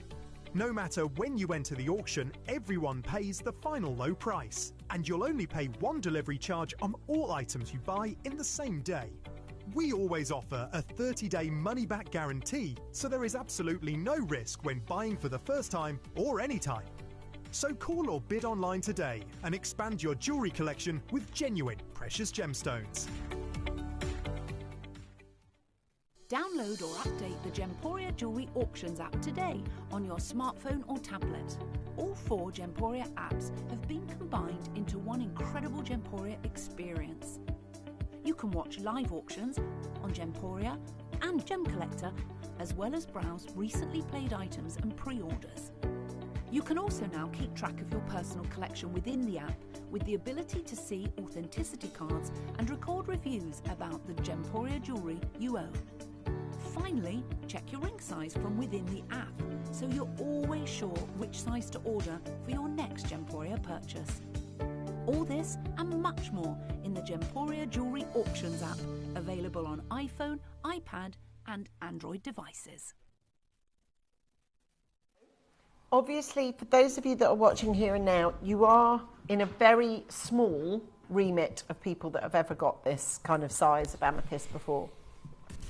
No matter when you enter the auction, everyone pays the final low price, and you'll only pay one delivery charge on all items you buy in the same day. We always offer a 30-day money-back guarantee, so there is absolutely no risk when buying for the first time or any time. So call or bid online today and expand your jewellery collection with genuine precious gemstones. Download or update the Gemporia Jewellery Auctions app today on your smartphone or tablet. All 4 Gemporia apps have been combined into one incredible Gemporia experience. You can watch live auctions on Gemporia and Gem Collector, as well as browse recently played items and pre-orders. You can also now keep track of your personal collection within the app with the ability to see authenticity cards and record reviews about the Gemporia jewellery you own. Finally, check your ring size from within the app so you're always sure which size to order for your next Gemporia purchase. All this and much more in the Gemporia Jewellery Auctions app, available on iPhone, iPad and Android devices. Obviously, for those of you that are watching here and now, you are in a very small remit of people that have ever got this kind of size of amethyst before.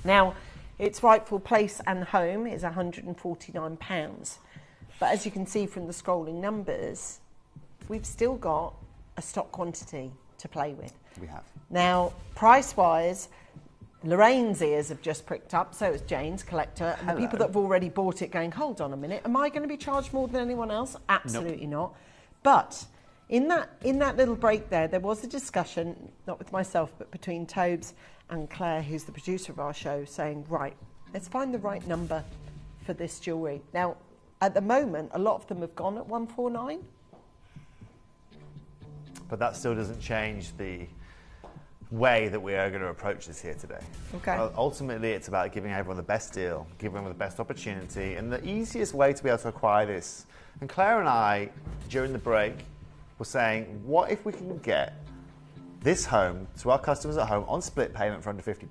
Now, its rightful place and home is £149. But as you can see from the scrolling numbers, we've still got a stock quantity to play with. We have. Now, price-wise, Lorraine's ears have just pricked up, so has Jane's Collector, and the people that have already bought it going, hold on a minute, am I going to be charged more than anyone else? Absolutely not. But in that little break there was a discussion, not with myself, but between Tobes and Claire, who's the producer of our show, saying, right, let's find the right number for this jewellery. Now, at the moment, a lot of them have gone at 149. But that still doesn't change the way that we are going to approach this here today. Okay. Ultimately, it's about giving everyone the best deal, giving them the best opportunity, and the easiest way to be able to acquire this. And Claire and I, during the break, were saying, what if we can get this home to our customers at home on split payment for under £50?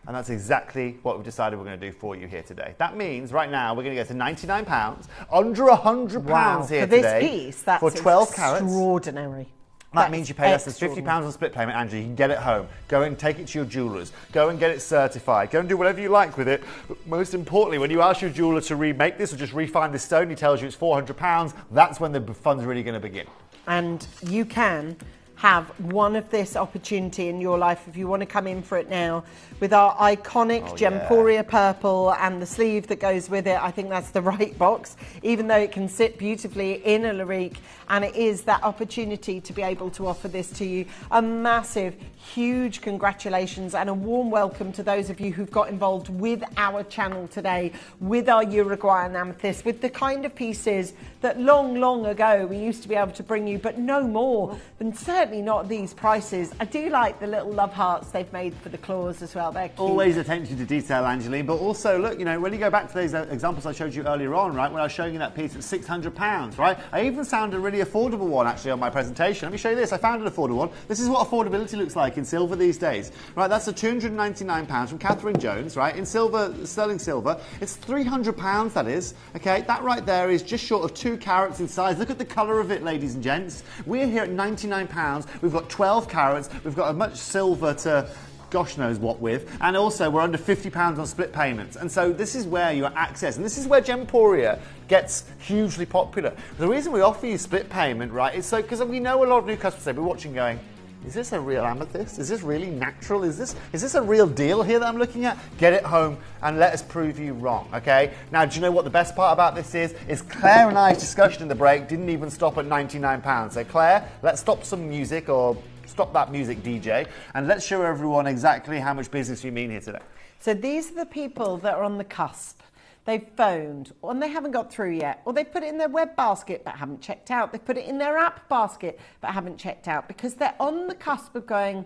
And that's exactly what we've decided we're going to do for you here today. That means right now we're going to go to £99, under £100 here today. For this piece, that's for 12 carats. Extraordinary. That means you pay less than £50 on split payment, Angie. You can get it home. Go and take it to your jewellers. Go and get it certified. Go and do whatever you like with it. But most importantly, when you ask your jeweller to remake this or just refine the stone, he tells you it's £400. That's when the fun's really going to begin. And you can have one of this opportunity in your life if you want to come in for it now with our iconic Gemporia purple and the sleeve that goes with it. I think that's the right box, even though it can sit beautifully in a Larique, and it is that opportunity to be able to offer this to you. A massive, huge congratulations and a warm welcome to those of you who've got involved with our channel today, with our Uruguayan amethyst, with the kind of pieces that long ago we used to be able to bring you, but no more, and certainly not these prices. I do like the little love hearts they've made for the claws as well. They're cute. Always attention to detail, Angeline, but also look, you know, when you go back to those examples I showed you earlier on, right, when I was showing you that piece at £600, right, I even found a really affordable one actually on my presentation. Let me show you this. I found an affordable one. This is what affordability looks like in silver these days, right? That's a £299 from Catherine Jones, right, in silver, sterling silver. It's £300, that is, okay? That right there is just short of 2 carats in size. Look at the colour of it, ladies and gents. We're here at £99. We've got 12 carats. We've got as much silver to gosh knows what with, and also we're under £50 on split payments. And so this is where your access, and this is where Gemporia gets hugely popular. The reason we offer you split payment, right, is so because we know a lot of new customers, we're watching going, is this a real amethyst? Is this really natural? Is this a real deal here that I'm looking at? Get it home and let us prove you wrong, okay? Now, do you know what the best part about this is? Is Claire and I's discussion in the break didn't even stop at £99. So Claire, let's stop some music, or stop that music, DJ, and let's show everyone exactly how much business you mean here today. So these are the people that are on the cusp. They've phoned, and they haven't got through yet, or they've put it in their web basket but haven't checked out. They've put it in their app basket but haven't checked out because they're on the cusp of going,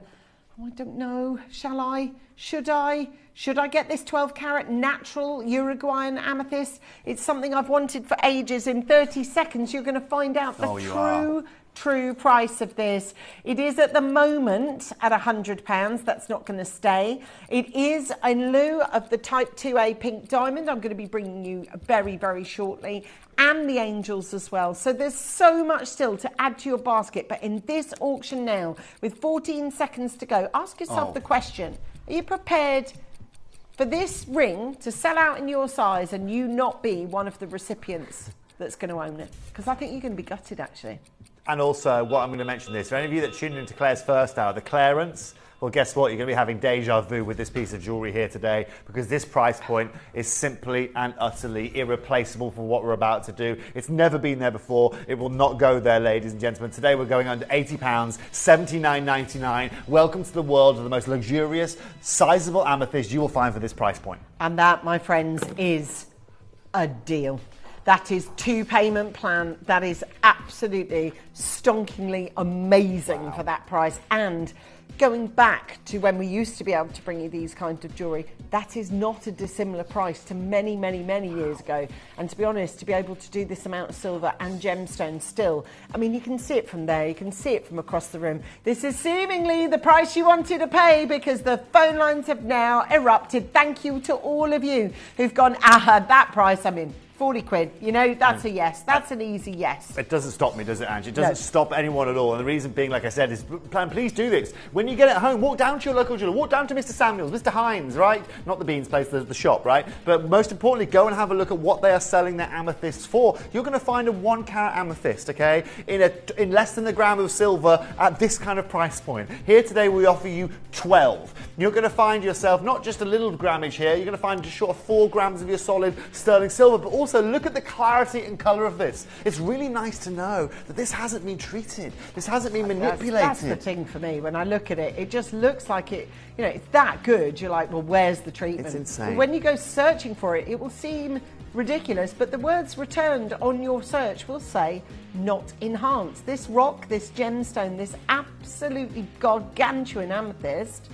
oh, I don't know, shall I? Should I? Should I get this 12 carat natural Uruguayan amethyst? It's something I've wanted for ages. In 30 seconds, you're going to find out the true price of this. It is at the moment at £100. That's not going to stay. It is in lieu of the Type 2A pink diamond I'm going to be bringing you very shortly, and the angels as well. So there's so much still to add to your basket. But in this auction now, with 14 seconds to go, ask yourself the question, are you prepared for this ring to sell out in your size and you not be one of the recipients that's going to own it. Because I think you're going to be gutted, actually. And also, what I'm going to mention this, for any of you that tuned into Claire's first hour, the clearance, well, guess what? You're going to be having deja vu with this piece of jewellery here today, because this price point is simply and utterly irreplaceable for what we're about to do. It's never been there before. It will not go there, ladies and gentlemen. Today we're going under £80, $79.99. Welcome to the world of the most luxurious, sizable amethyst you will find for this price point. And that, my friends, is a deal. That is 2 payment plan. That is absolutely stonkingly amazing for that price. And going back to when we used to be able to bring you these kinds of jewellery, that is not a dissimilar price to many, many, many years ago. And to be honest, to be able to do this amount of silver and gemstones still, I mean, you can see it from there, you can see it from across the room. This is seemingly the price you wanted to pay, because the phone lines have now erupted. Thank you to all of you who've gone, that price, I'm in. 40 quid, you know, that's a yes. That's an easy yes. It doesn't stop me, does it, Ange? It doesn't stop anyone at all. And the reason being, like I said, is please do this. When you get it home, walk down to your local jeweler, walk down to Mr. Samuels, Mr. Hines, right? Not the Beans place, the shop, right? But most importantly, go and have a look at what they are selling their amethysts for. You're going to find a 1 carat amethyst, okay, in less than a gram of silver at this kind of price point. Here today, we offer you 12. You're going to find yourself not just a little grammage here, you're going to find just short of 4 grams of your solid sterling silver, but also look at the clarity and colour of this. It's really nice to know that this hasn't been treated. This hasn't been manipulated. That's the thing for me. When I look at it, it just looks like it, you know, it's that good. You're like, well, where's the treatment? It's insane. But when you go searching for it, it will seem ridiculous, but the words returned on your search will say not enhanced. This rock, this gemstone, this absolutely gargantuan amethyst,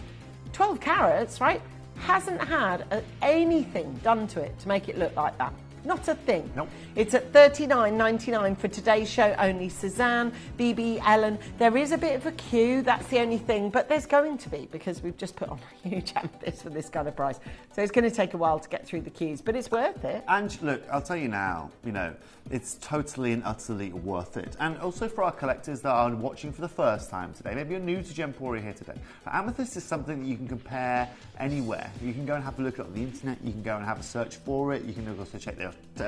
12 carats, right, hasn't had anything done to it to make it look like that. Not a thing. Nope. It's at $39.99 for today's show only. Suzanne, BB, Ellen. There is a bit of a queue, that's the only thing, but there's going to be, because we've just put on a huge amethyst for this kind of price. So it's going to take a while to get through the queues, but it's worth it. And look, I'll tell you now, you know, it's totally and utterly worth it. And also for our collectors that are watching for the first time today, maybe you're new to Gemporia here today. Amethyst is something that you can compare anywhere. You can go and have a look on the internet, you can go and have a search for it, you can also check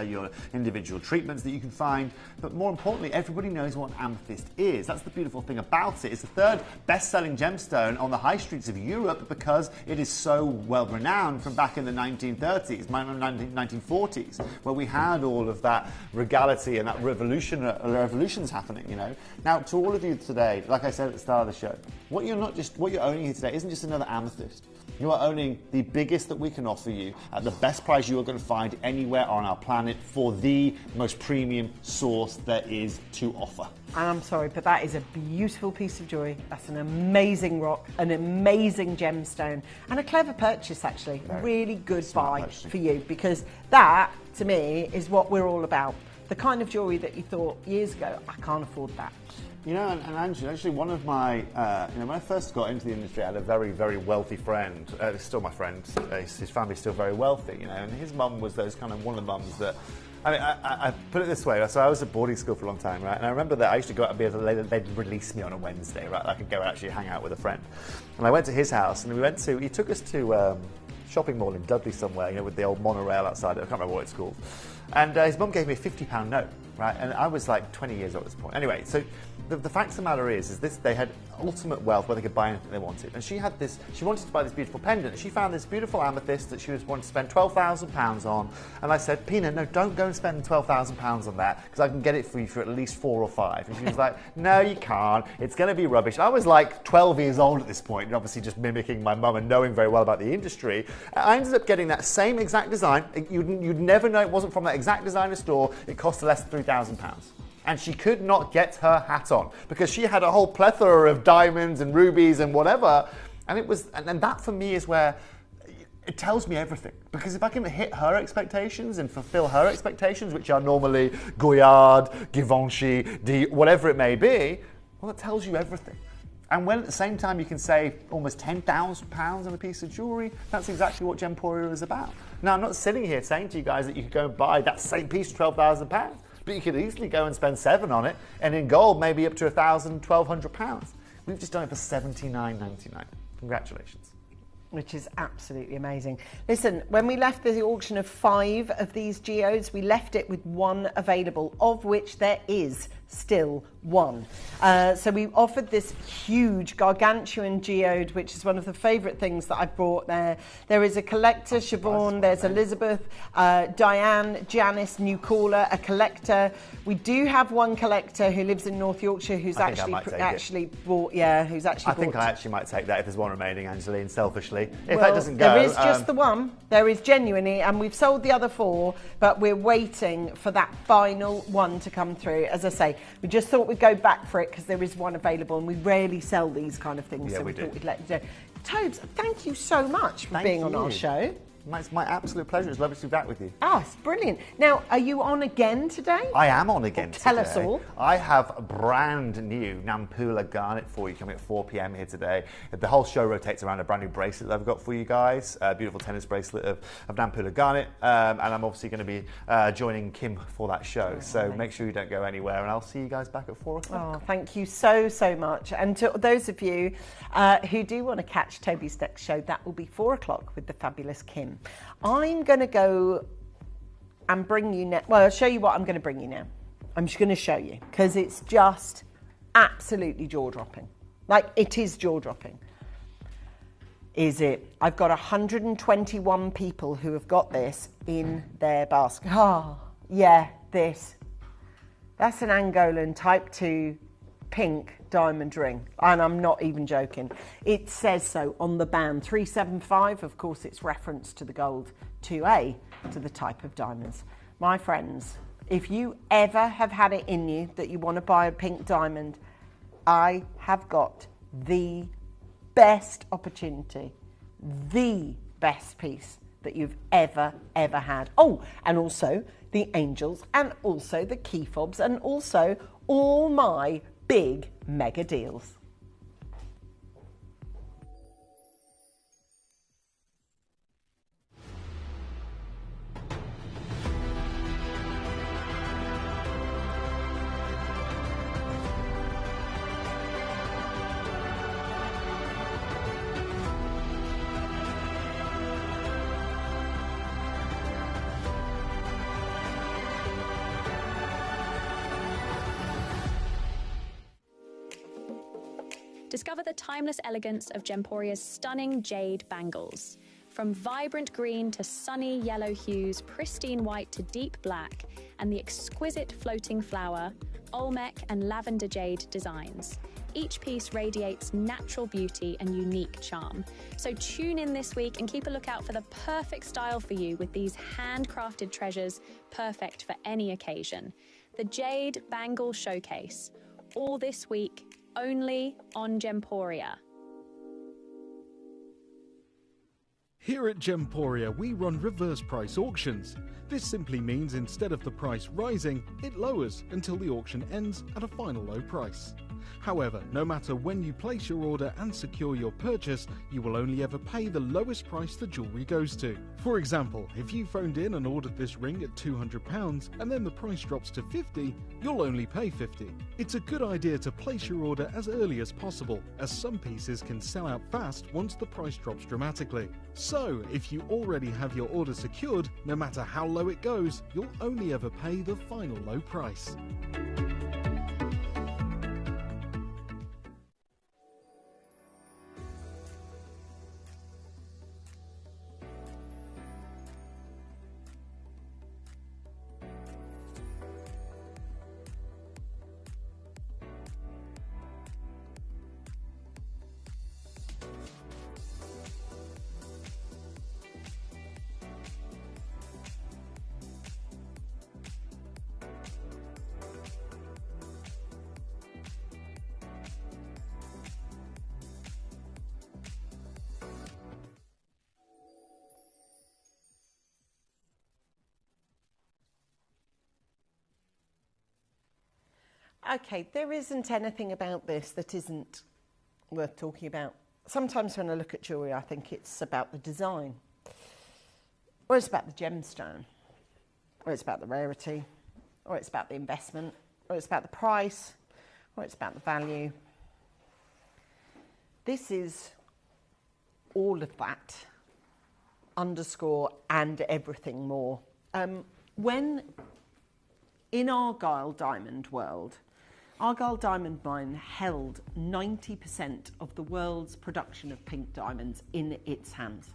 your individual treatments that you can find, but more importantly, everybody knows what an amethyst is. That's the beautiful thing about it. It's the 3rd best-selling gemstone on the high streets of Europe because it is so well renowned from back in the 1930s, 1940s, where we had all of that regality and that revolutions happening, you know. Now, to all of you today, like I said at the start of the show, what you're owning here today isn't just another amethyst. You are owning the biggest that we can offer you at the best price you are going to find anywhere on our planet for the most premium source there is to offer. I'm sorry, but that is a beautiful piece of jewellery. That's an amazing rock, an amazing gemstone, and a clever purchase, actually. Really good buy for you, because that, to me, is what we're all about. The kind of jewellery that you thought years ago, I can't afford that. You know, and actually one of my, when I first got into the industry, I had a very, very wealthy friend. He's still my friend. His family's still very wealthy, you know, and his mum was those kind of one of the mums that, I mean, I put it this way. So I was at boarding school for a long time, right? And I remember that I used to go out and be able to, they'd release me on a Wednesday, right? I could go and actually hang out with a friend. And I went to his house, and he took us to shopping mall in Dudley somewhere, you know, with the old monorail outside it. I can't remember what it's called. And his mum gave me a £50 note, right? And I was like 20 years old at this point. Anyway, so the fact of the matter is this: they had ultimate wealth where they could buy anything they wanted. And she wanted to buy this beautiful pendant. She found this beautiful amethyst that she was wanting to spend £12,000 on. And I said, Pina, no, don't go and spend £12,000 on that, because I can get it for you for at least 4 or 5. And she was like, no, you can't. It's going to be rubbish. I was like 12 years old at this point, and obviously just mimicking my mum and knowing very well about the industry. I ended up getting that same exact design. You'd never know it wasn't from that exact designer store. It cost less than £3,000. And she could not get her hat on because she had a whole plethora of diamonds and rubies and whatever. And and that for me is where it tells me everything. Because if I can hit her expectations and fulfill her expectations, which are normally Goyard, Givenchy, whatever it may be, well, it tells you everything. And when at the same time you can save almost £10,000 on a piece of jewellery, that's exactly what Gemporia is about. Now, I'm not sitting here saying to you guys that you could go and buy that same piece for £12,000. But you could easily go and spend £7,000 on it, and in gold, maybe up to £1,000, £1,200. We've just done it for $79.99. Congratulations. Which is absolutely amazing. Listen, when we left the auction of 5 of these geodes, we left it with 1 available, of which there is still 1. So we offered this huge gargantuan geode, which is one of the favourite things that I've brought there. There is a collector, Siobhan, there's Elizabeth, Diane, Janice, new caller, a collector. We do have one collector who lives in North Yorkshire who's I think I actually might take that if there's one remaining, Angeline, selfishly. If that doesn't go... There is just the one. There is genuinely, and we've sold the other 4, but we're waiting for that final one to come through. As I say, we just thought we'd go back for it because there is one available, and we rarely sell these kind of things, so we thought we'd let you know. Tobes, thank you so much for being on our show. It's my absolute pleasure. It's lovely to be back with you. Oh, it's brilliant. Now, are you on again today? I am on again today. Tell us all. I have a brand new Nampula garnet for you coming at 4 p.m. here today. The whole show rotates around a brand new bracelet that I've got for you guys. A beautiful tennis bracelet of Nampula garnet. And I'm obviously going to be joining Kim for that show. So make sure you don't go anywhere, and I'll see you guys back at 4 o'clock. Oh, thank you so much. And to those of you who do want to catch Toby's next show, that will be 4 o'clock with the fabulous Kim. I'm going to go and bring you now. Well, I'll show you what I'm going to bring you now. I'm just going to show you because it's just absolutely jaw-dropping. Like, it is jaw-dropping. Is it? I've got 121 people who have got this in their basket. Oh, yeah, this. That's an Angolan Type 2 pink diamond ring, and I'm not even joking. It says so on the band. 375, of course, it's reference to the gold. 2A, to the type of diamonds. My friends, if you ever have had it in you that you want to buy a pink diamond, I have got the best opportunity, the best piece that you've ever had. Oh, and also the angels, and also the key fobs, and also all my big mega deals. Discover the timeless elegance of Gemporia's stunning jade bangles. From vibrant green to sunny yellow hues, pristine white to deep black, and the exquisite floating flower, Olmec and lavender jade designs. Each piece radiates natural beauty and unique charm. So tune in this week and keep a lookout for the perfect style for you with these handcrafted treasures, perfect for any occasion. The Jade Bangle Showcase. All this week, only on Gemporia. Here at Gemporia, we run reverse price auctions. This simply means instead of the price rising, it lowers until the auction ends at a final low price. However, no matter when you place your order and secure your purchase, you will only ever pay the lowest price the jewellery goes to. For example, if you phoned in and ordered this ring at £200 and then the price drops to £50, you'll only pay £50. It's a good idea to place your order as early as possible, as some pieces can sell out fast once the price drops dramatically. So, if you already have your order secured, no matter how low it goes, you'll only ever pay the final low price. Okay, there isn't anything about this that isn't worth talking about. Sometimes when I look at jewellery, I think it's about the design, or it's about the gemstone, or it's about the rarity, or it's about the investment, or it's about the price, or it's about the value. This is all of that underscore and everything more. When in Argyle Diamond World, Argyle Diamond Mine held 90% of the world's production of pink diamonds in its hands.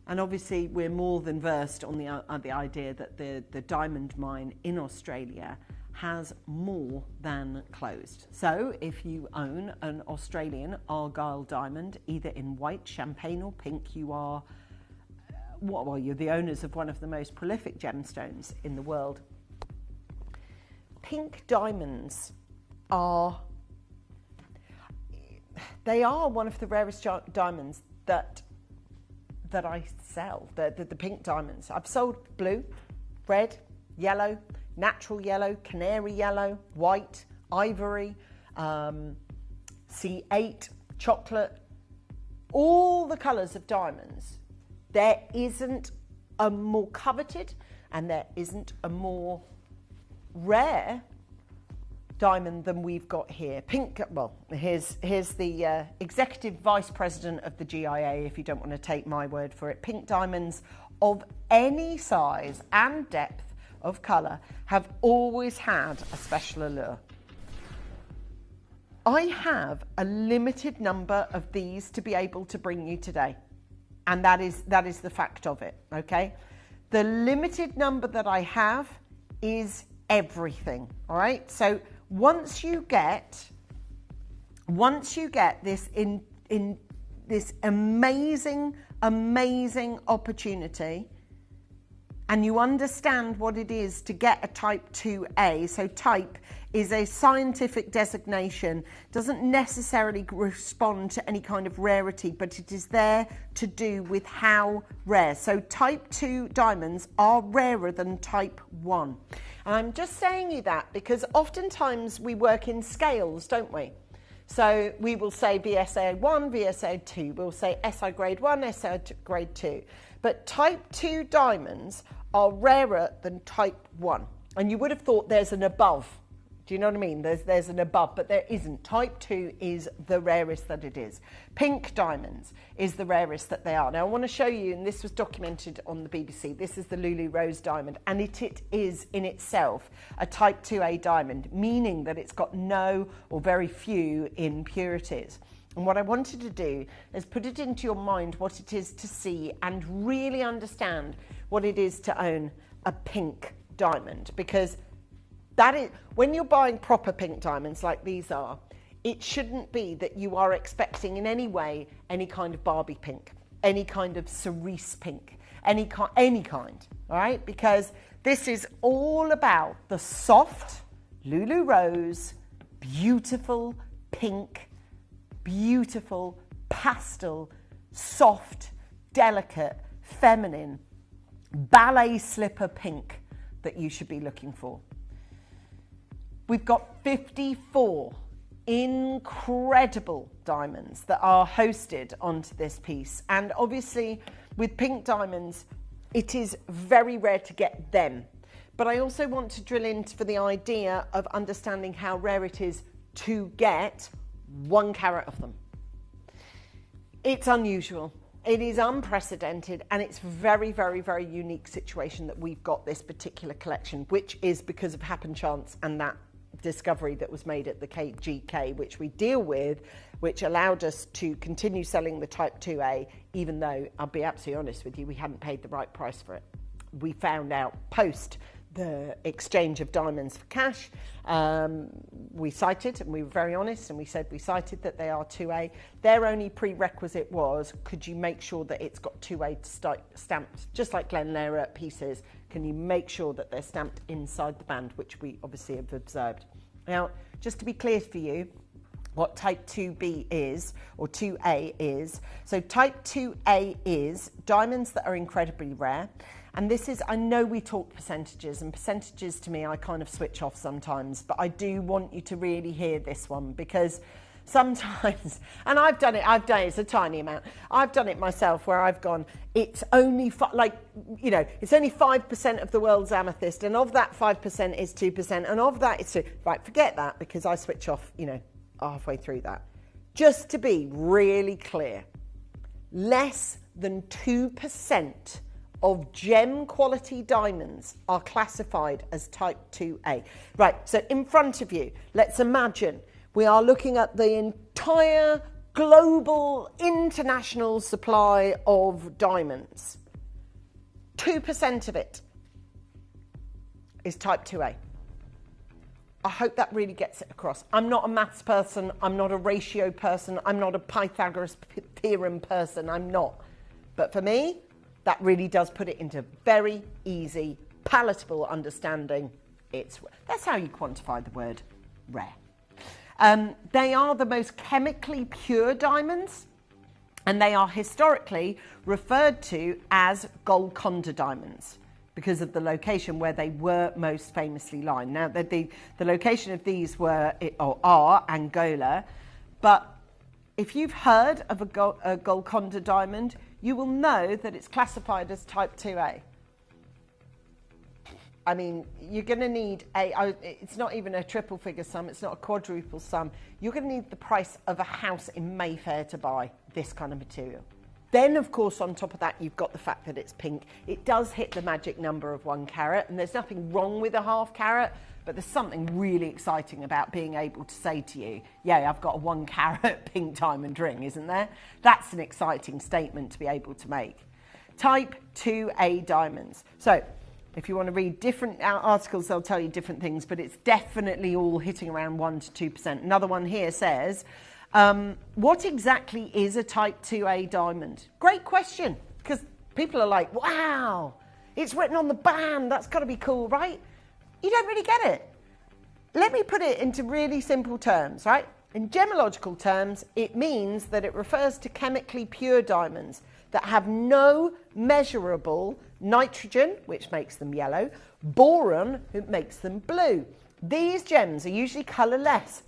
And obviously we're more than versed on the idea that the diamond mine in Australia has more than closed. So if you own an Australian Argyle diamond, either in white, champagne or pink, you are, well, you're the owners of one of the most prolific gemstones in the world. Pink diamonds are one of the rarest diamonds that I sell, the pink diamonds. I've sold blue, red, yellow, natural yellow, canary yellow, white, ivory, C8, chocolate, all the colours of diamonds. There isn't a more coveted and there isn't a more rare diamond than we've got here. Pink, well, here's the executive vice president of the GIA, if you don't want to take my word for it. Pink diamonds of any size and depth of colour have always had a special allure. I have a limited number of these to be able to bring you today, and that is the fact of it, okay? The limited number that I have is everything, all right? So once you get this in this amazing opportunity, and you understand what it is to get a type 2A. So type is a scientific designation, doesn't necessarily respond to any kind of rarity, but it is there to do with how rare. So type 2 diamonds are rarer than type 1. And I'm just saying you that because oftentimes we work in scales, don't we? So we will say VSA 1, VSA 2, we'll say SI grade 1, SI grade 2. But type 2 diamonds are rarer than type 1. And you would have thought there's an above. Do you know what I mean? There's an above, but there isn't. Type 2 is the rarest that it is. Pink diamonds is the rarest that they are. Now I want to show you, and this was documented on the BBC, this is the Lulu Rose diamond, and it is in itself a type 2A diamond, meaning that it's got no or very few impurities. And what I wanted to do is put it into your mind what it is to see and really understand what it is to own a pink diamond. Because that is, when you're buying proper pink diamonds like these are, it shouldn't be that you are expecting in any way any kind of Barbie pink, any kind of cerise pink, any kind, all right? Because this is all about the soft Lulu Rose, beautiful pink, beautiful pastel, soft, delicate, feminine, ballet slipper pink that you should be looking for. We've got 54 incredible diamonds that are hosted onto this piece. And obviously with pink diamonds, it is very rare to get them. But I also want to drill into for the idea of understanding how rare it is to get 1 carat of them. It's unusual. It is unprecedented, and it's very, very, very unique situation that we've got this particular collection, which is because of happen chance and that discovery that was made at the KGK, which we deal with, which allowed us to continue selling the type 2A, even though, I'll be absolutely honest with you, we hadn't paid the right price for it. We found out post the exchange of diamonds for cash. We cited, and we were very honest, and we said we cited that they are 2A. Their only prerequisite was, could you make sure that it's got 2A stamped, just like Glen Lerner pieces, can you make sure that they're stamped inside the band, which we obviously have observed. Now, just to be clear for you, what type 2B is, or 2A is. So type 2A is diamonds that are incredibly rare. And this is, I know we talk percentages, and percentages to me I kind of switch off sometimes, but I do want you to really hear this one, because sometimes, and I've done it, it's a tiny amount, I've done it myself where I've gone, it's only, it's only 5% of the world's amethyst, and of that 5% is 2%, and of that it's 2. Right, forget that, because I switch off, halfway through that. Just to be really clear, less than 2% of gem quality diamonds are classified as type 2A. Right, so in front of you, let's imagine we are looking at the entire global international supply of diamonds. 2% of it is type 2A. I hope that really gets it across. I'm not a maths person, I'm not a ratio person, I'm not a Pythagoras theorem person, I'm not. But for me, that really does put it into very easy, palatable understanding. That's how you quantify the word rare. They are the most chemically pure diamonds, and they are historically referred to as Golconda diamonds because of the location where they were most famously lying. Now, the location of these are Angola, but if you've heard of a Golconda diamond, you will know that it's classified as type 2A. I mean, you're going to need it's not even a triple figure sum, it's not a quadruple sum. You're going to need the price of a house in Mayfair to buy this kind of material. Then, of course, on top of that, you've got the fact that it's pink. It does hit the magic number of 1 carat, and there's nothing wrong with a half carat, but there's something really exciting about being able to say to you, yeah, I've got a 1 carat pink diamond ring, isn't there? That's an exciting statement to be able to make. Type 2A diamonds. So, if you want to read different articles, they'll tell you different things, but it's definitely all hitting around 1 to 2%. Another one here says, what exactly is a type 2A diamond? Great question, because people are like, wow, it's written on the band, that's got to be cool, right? You don't really get it. Let me put it into really simple terms, right? In gemological terms, it means that it refers to chemically pure diamonds that have no measurable nitrogen, which makes them yellow, boron, which makes them blue. These gems are usually colourless,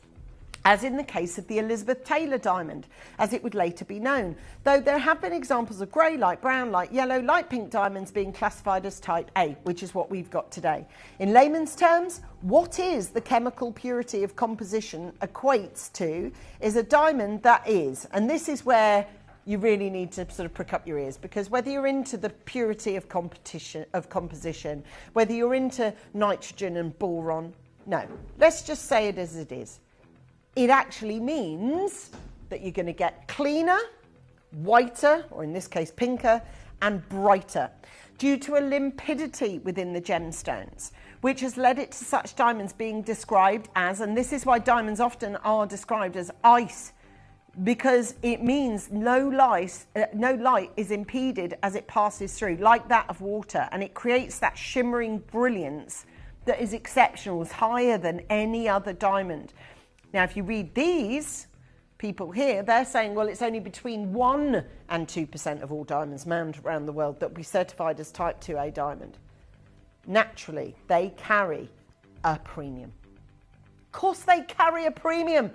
as in the case of the Elizabeth Taylor diamond, as it would later be known, though there have been examples of grey, light brown, light yellow, light pink diamonds being classified as type A, which is what we've got today. In layman's terms, what is the chemical purity of composition equates to is a diamond that is, and this is where you really need to sort of prick up your ears, because whether you're into the purity of composition, whether you're into nitrogen and boron, no, let's just say it as it is. It actually means that you're going to get cleaner, whiter, or in this case pinker, and brighter, due to a limpidity within the gemstones, which has led it to such diamonds being described as, and this is why diamonds often are described as ice, because it means no light is impeded as it passes through, like that of water, and it creates that shimmering brilliance that is exceptional, is higher than any other diamond. Now, if you read these people here, they're saying, well, it's only between 1 and 2% of all diamonds mined around the world that will be certified as type 2A diamond. Naturally, they carry a premium. Of course they carry a premium.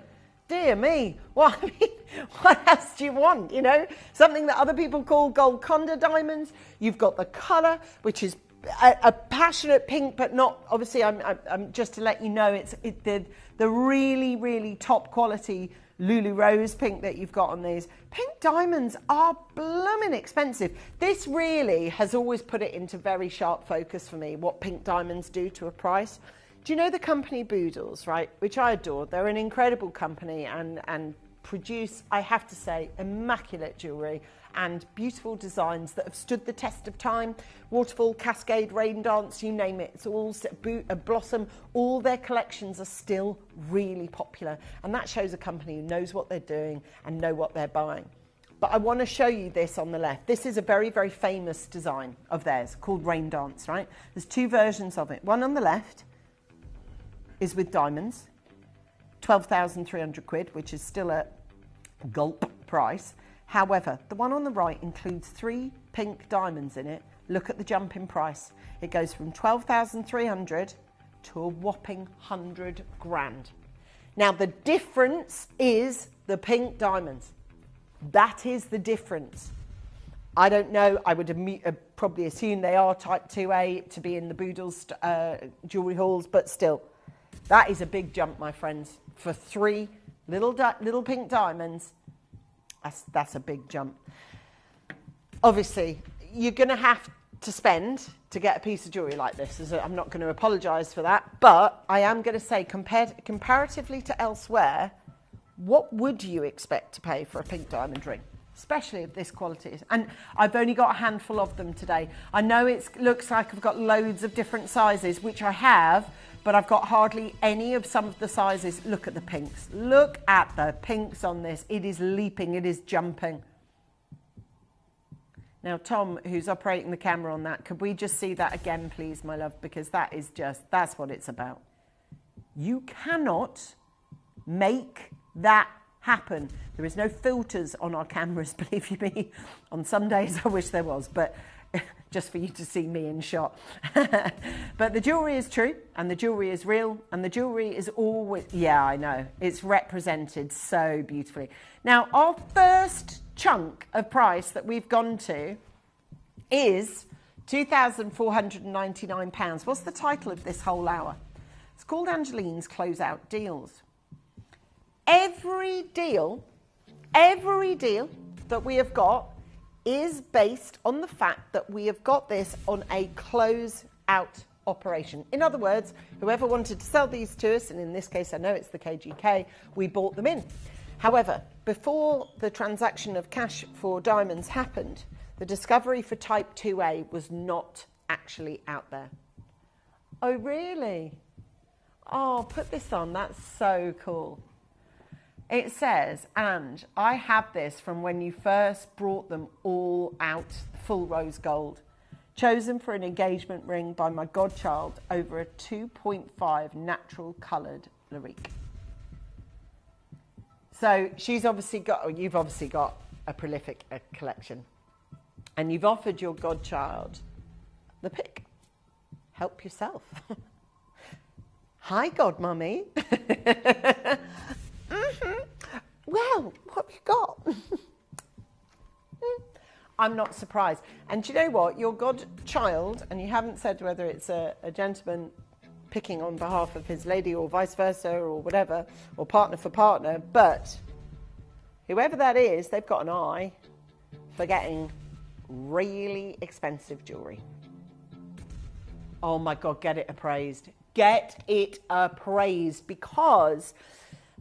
Dear me, well, I mean, what else do you want, you know? Something that other people call Golconda diamonds. You've got the colour, which is a passionate pink, but not, obviously, I'm just to let you know, it's the really, really top quality Lulu Rose pink that you've got on these. Pink diamonds are blooming expensive. This really has always put it into very sharp focus for me, what pink diamonds do to a price. Do you know the company Boodles, right, which I adore? They're an incredible company and produce, I have to say, immaculate jewellery and beautiful designs that have stood the test of time. Waterfall, Cascade, Rain Dance, you name it. It's all Blossom. All their collections are still really popular. And that shows a company who knows what they're doing and know what they're buying. But I want to show you this on the left. This is a very, very famous design of theirs called Rain Dance, right? There's 2 versions of it. One on the left is with diamonds, 12,300 quid, which is still a gulp price. However, the one on the right includes 3 pink diamonds in it. Look at the jump in price. It goes from 12,300 to a whopping 100 grand. Now, the difference is the pink diamonds. That is the difference. I don't know. I would probably assume they are type 2A to be in the Boodles jewellery halls, but still, that is a big jump, my friends. For 3 little pink diamonds, that's a big jump. obviously, you're going to have to spend to get a piece of jewellery like this. I'm not going to apologise for that, but I am going to say, comparatively to elsewhere, what would you expect to pay for a pink diamond ring? Especially of this quality. And I've only got a handful of them today. I know it looks like I've got loads of different sizes, which I have, but I've got hardly any of some of the sizes. Look at the pinks. Look at the pinks on this. It is leaping. It is jumping. Now, Tom, who's operating the camera on that, could we just see that again, please, my love? Because that is just, that's what it's about. You cannot make that happen. There is no filters on our cameras, believe you me. On some days I wish there was, but just for you to see me in shot. But the jewellery is true, and the jewellery is real, and the jewellery is always, yeah, I know, it's represented so beautifully. Now, our first chunk of price that we've gone to is £2,499. What's the title of this whole hour? It's called Angeline's Closeout Deals. Every deal that we have got is based on the fact that we have got this on a close-out operation. In other words, whoever wanted to sell these to us, and in this case I know it's the KGK, we bought them in. However, before the transaction of cash for diamonds happened, the discovery for Type 2A was not actually out there. Oh, really? Oh, put this on. That's so cool. It says, and I have this from when you first brought them all out, full rose gold, chosen for an engagement ring by my godchild over a 2.5 natural coloured Larique. So she's obviously got, or you've obviously got a prolific collection, and you've offered your godchild the pick. Help yourself. Hi, godmummy. Well, what have you got? I'm not surprised. And do you know what? Your godchild, and you haven't said whether it's a gentleman picking on behalf of his lady or vice versa or whatever, or partner for partner, but whoever that is, they've got an eye for getting really expensive jewellery. Oh my God, get it appraised. Get it appraised, because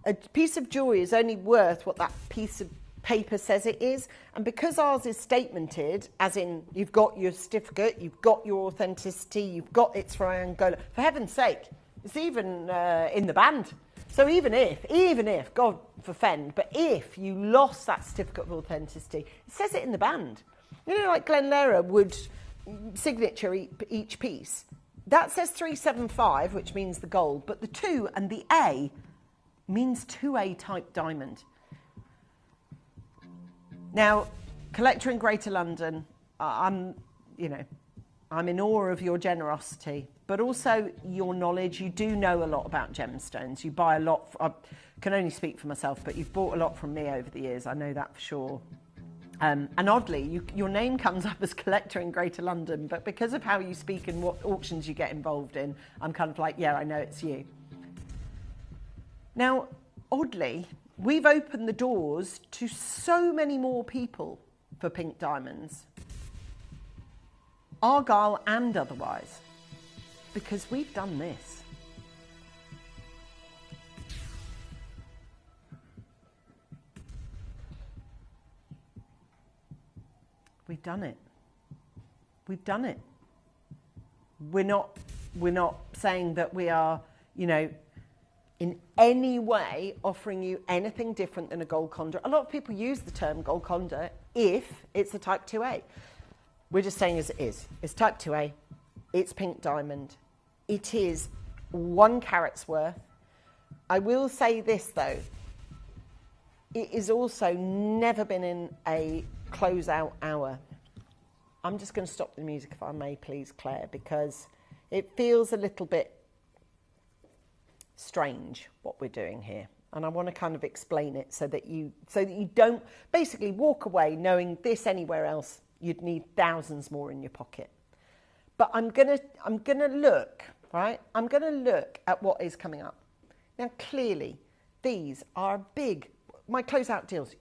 a piece of jewellery is only worth what that piece of paper says it is. And because ours is statemented, as in you've got your certificate, you've got your authenticity, you've got it's for Angola, for heaven's sake, it's even in the band. So even if, God forfend, but if you lost that certificate of authenticity, it says it in the band. You know, like Glen Lehrer would signature each piece. That says 375, which means the gold, but the 2 and the A means 2A type diamond. Now, collector in Greater London, I'm in awe of your generosity, but also your knowledge. You do know a lot about gemstones. You buy a lot. I can only speak for myself, but you've bought a lot from me over the years. I know that for sure. And oddly, your name comes up as collector in Greater London, but because of how you speak and what auctions you get involved in, I'm kind of like, yeah, I know it's you. Now, oddly, we've opened the doors to so many more people for pink diamonds, Argyle and otherwise, because we've done this. We've done it. We've done it. We're not saying that we are, in any way offering you anything different than a gold conduit. A lot of people use the term gold conduit if it's a Type 2A. We're just saying as it is. It's Type 2A. It's pink diamond. It is 1 carat's worth. I will say this, though. It is also never been in a close-out hour. I'm just going to stop the music, if I may, please, Claire, because it feels a little bit strange what we're doing here, and I want to kind of explain it so that you don't basically walk away knowing this anywhere else you'd need thousands more in your pocket. But I'm gonna look, right? I'm gonna look at what is coming up. Now, clearly, these are big. My closeout deals,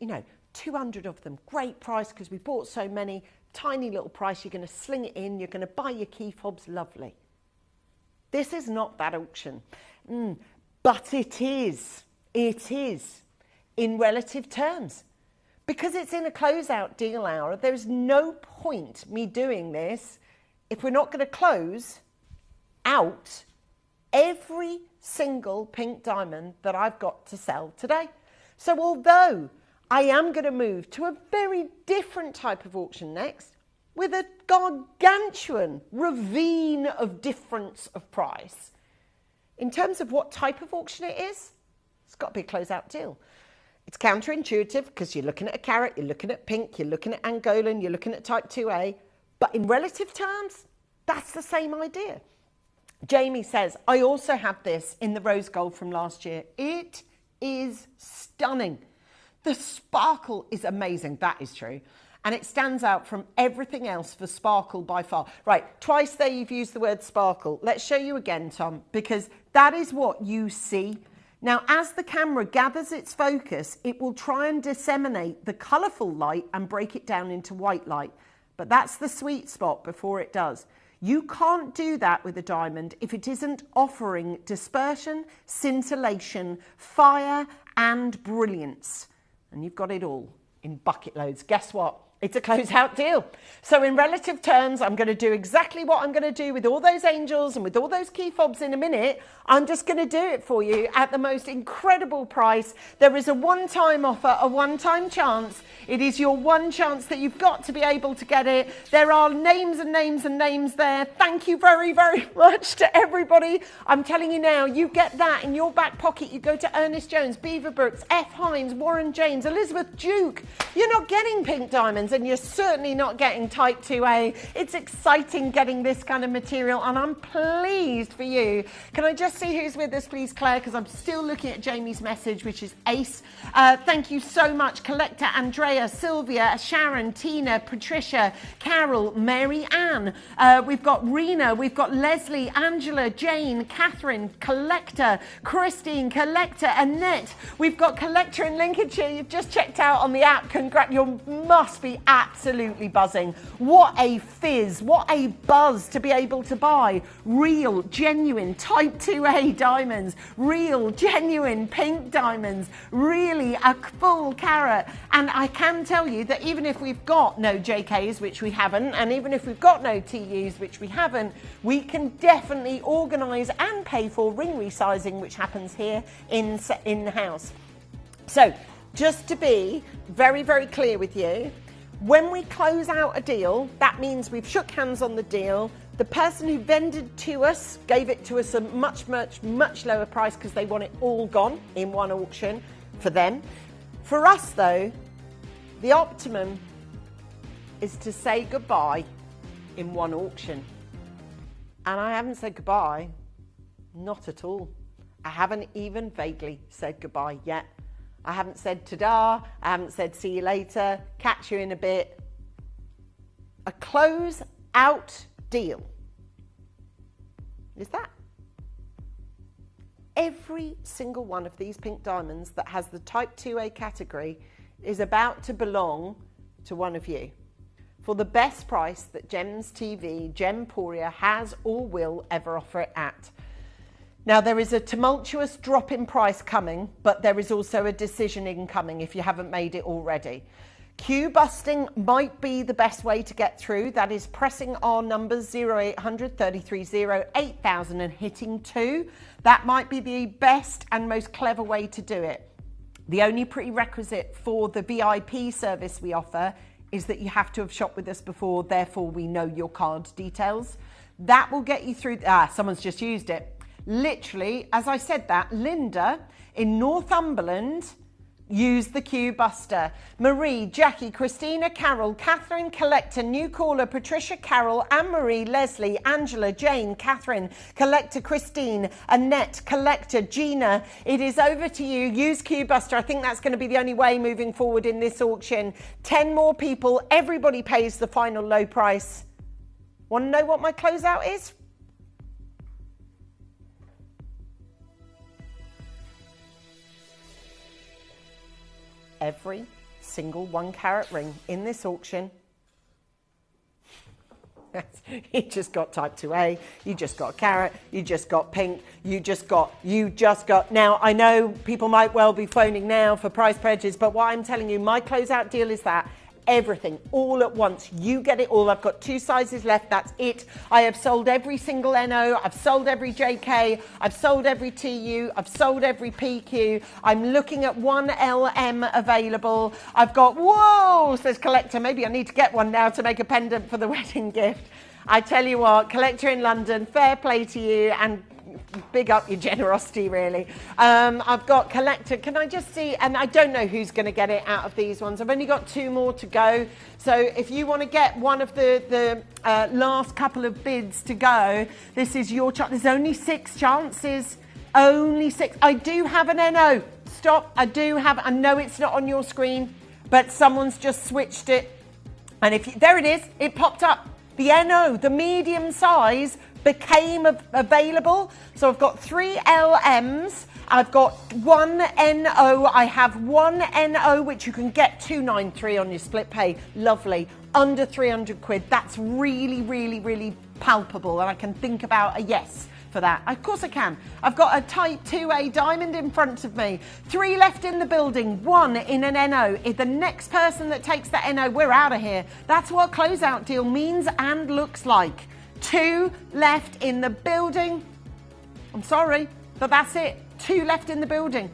200 of them, great price because we bought so many. tiny little price. You're going to sling it in. You're going to buy your key fobs. Lovely. This is not that auction. But it is. It is in relative terms. Because it's in a closeout deal hour, there's no point me doing this if we're not going to close out every single pink diamond that I've got to sell today. So although I am going to move to a very different type of auction next, with a gargantuan ravine of difference of price, in terms of what type of auction it is, it's got to be a closeout deal. It's counterintuitive because you're looking at a carat, you're looking at pink, you're looking at Angolan, you're looking at type 2A, but in relative terms, that's the same idea. Jamie says, I also have this in the rose gold from last year. It is stunning. The sparkle is amazing. That is true. And it stands out from everything else for sparkle by far. Right, twice there you've used the word sparkle. Let's show you again, Tom, because that is what you see. Now, as the camera gathers its focus, it will try and disseminate the colourful light and break it down into white light. But that's the sweet spot before it does. You can't do that with a diamond if it isn't offering dispersion, scintillation, fire, and brilliance. And you've got it all in bucket loads. Guess what? It's a closeout deal. So in relative terms, I'm going to do exactly what I'm going to do with all those angels and with all those key fobs in a minute. I'm just going to do it for you at the most incredible price. There is a one-time offer, a one-time chance. It is your one chance that you've got to be able to get it. There are names and names and names there. Thank you very, very much to everybody. I'm telling you now, you get that in your back pocket. You go to Ernest Jones, Beaverbrooks, F. Hines, Warren James, Elizabeth Duke. You're not getting pink diamonds, and you're certainly not getting type 2A. It's exciting getting this kind of material, and I'm pleased for you. Can I just see who's with us, please, Claire? Because I'm still looking at Jamie's message, which is ace. Thank you so much, Collector, Andrea, Sylvia, Sharon, Tina, Patricia, Carol, Mary Ann. We've got Rena, we've got Leslie, Angela, Jane, Catherine, Collector, Christine, Collector, Annette. We've got Collector in Lincolnshire. You've just checked out on the app. You must be absolutely buzzing. What a fizz, what a buzz to be able to buy real, genuine type 2A diamonds, real, genuine pink diamonds, really a full carat. And I can tell you that even if we've got no JKs, which we haven't, and even if we've got no TUs, which we haven't, we can definitely organise and pay for ring resizing, which happens here in the house. So just to be very, very clear with you, when we close out a deal, that means we've shook hands on the deal. The person who vended to us gave it to us a much, much, much lower price because they want it all gone in one auction for them. For us, though, the optimum is to say goodbye in one auction. And I haven't said goodbye, not at all. I haven't even vaguely said goodbye yet. I haven't said ta-da, I haven't said see you later, catch you in a bit. A close out deal is that. Every single one of these pink diamonds that has the type 2A category is about to belong to one of you for the best price that Gems TV, Gemporia has or will ever offer it at. Now, there is a tumultuous drop in price coming, but there is also a decision incoming if you haven't made it already. Queue busting might be the best way to get through. That is pressing our numbers 0800 330 8000 and hitting 2. That might be the best and most clever way to do it. The only prerequisite for the VIP service we offer is that you have to have shopped with us before, therefore we know your card details. That will get you through. Someone's just used it. Literally, as I said that, Linda in Northumberland used the Queue Buster. Marie, Jackie, Christina, Carol, Catherine, Collector, new caller, Patricia, Carol, Anne-Marie, Leslie, Angela, Jane, Catherine, Collector, Christine, Annette, Collector, Gina. It is over to you. Use Queue Buster. I think that's going to be the only way moving forward in this auction. 10 more people. Everybody pays the final low price. Want to know what my closeout is? Every single 1 carat ring in this auction You just got type 2A, you just got carrot, you just got pink, you just got. Now, I know people might well be phoning now for price prejudice, but what I'm telling you, my closeout deal is that everything, all at once. You get it all. I've got 2 sizes left. That's it. I have sold every single NO. I've sold every JK. I've sold every TU. I've sold every PQ. I'm looking at 1 LM available. I've got, whoa, says Collector. Maybe I need to get one now to make a pendant for the wedding gift. I tell you what, Collector in London, fair play to you, and big up your generosity, really. I've got Collector. Can I just see? And I don't know who's going to get it out of these ones. I've only got 2 more to go. So if you want to get one of the last couple of bids to go, this is your chance. There's only 6 chances. Only 6. I do have an NO. Stop. I know it's not on your screen, but someone's just switched it. And there it is. It popped up. The NO, the medium size, became available. So I've got 3 LMs. I've got 1 NO. I have 1 NO, which you can get 293 on your split pay. Lovely. Under 300 quid. That's really, really, really palpable. And I can think about a yes for that. Of course I can. I've got a type 2A diamond in front of me. 3 left in the building, 1 in an NO. If the next person that takes that NO, we're out of here. That's what a closeout deal means and looks like. 2 left in the building. I'm sorry, but that's it. 2 left in the building.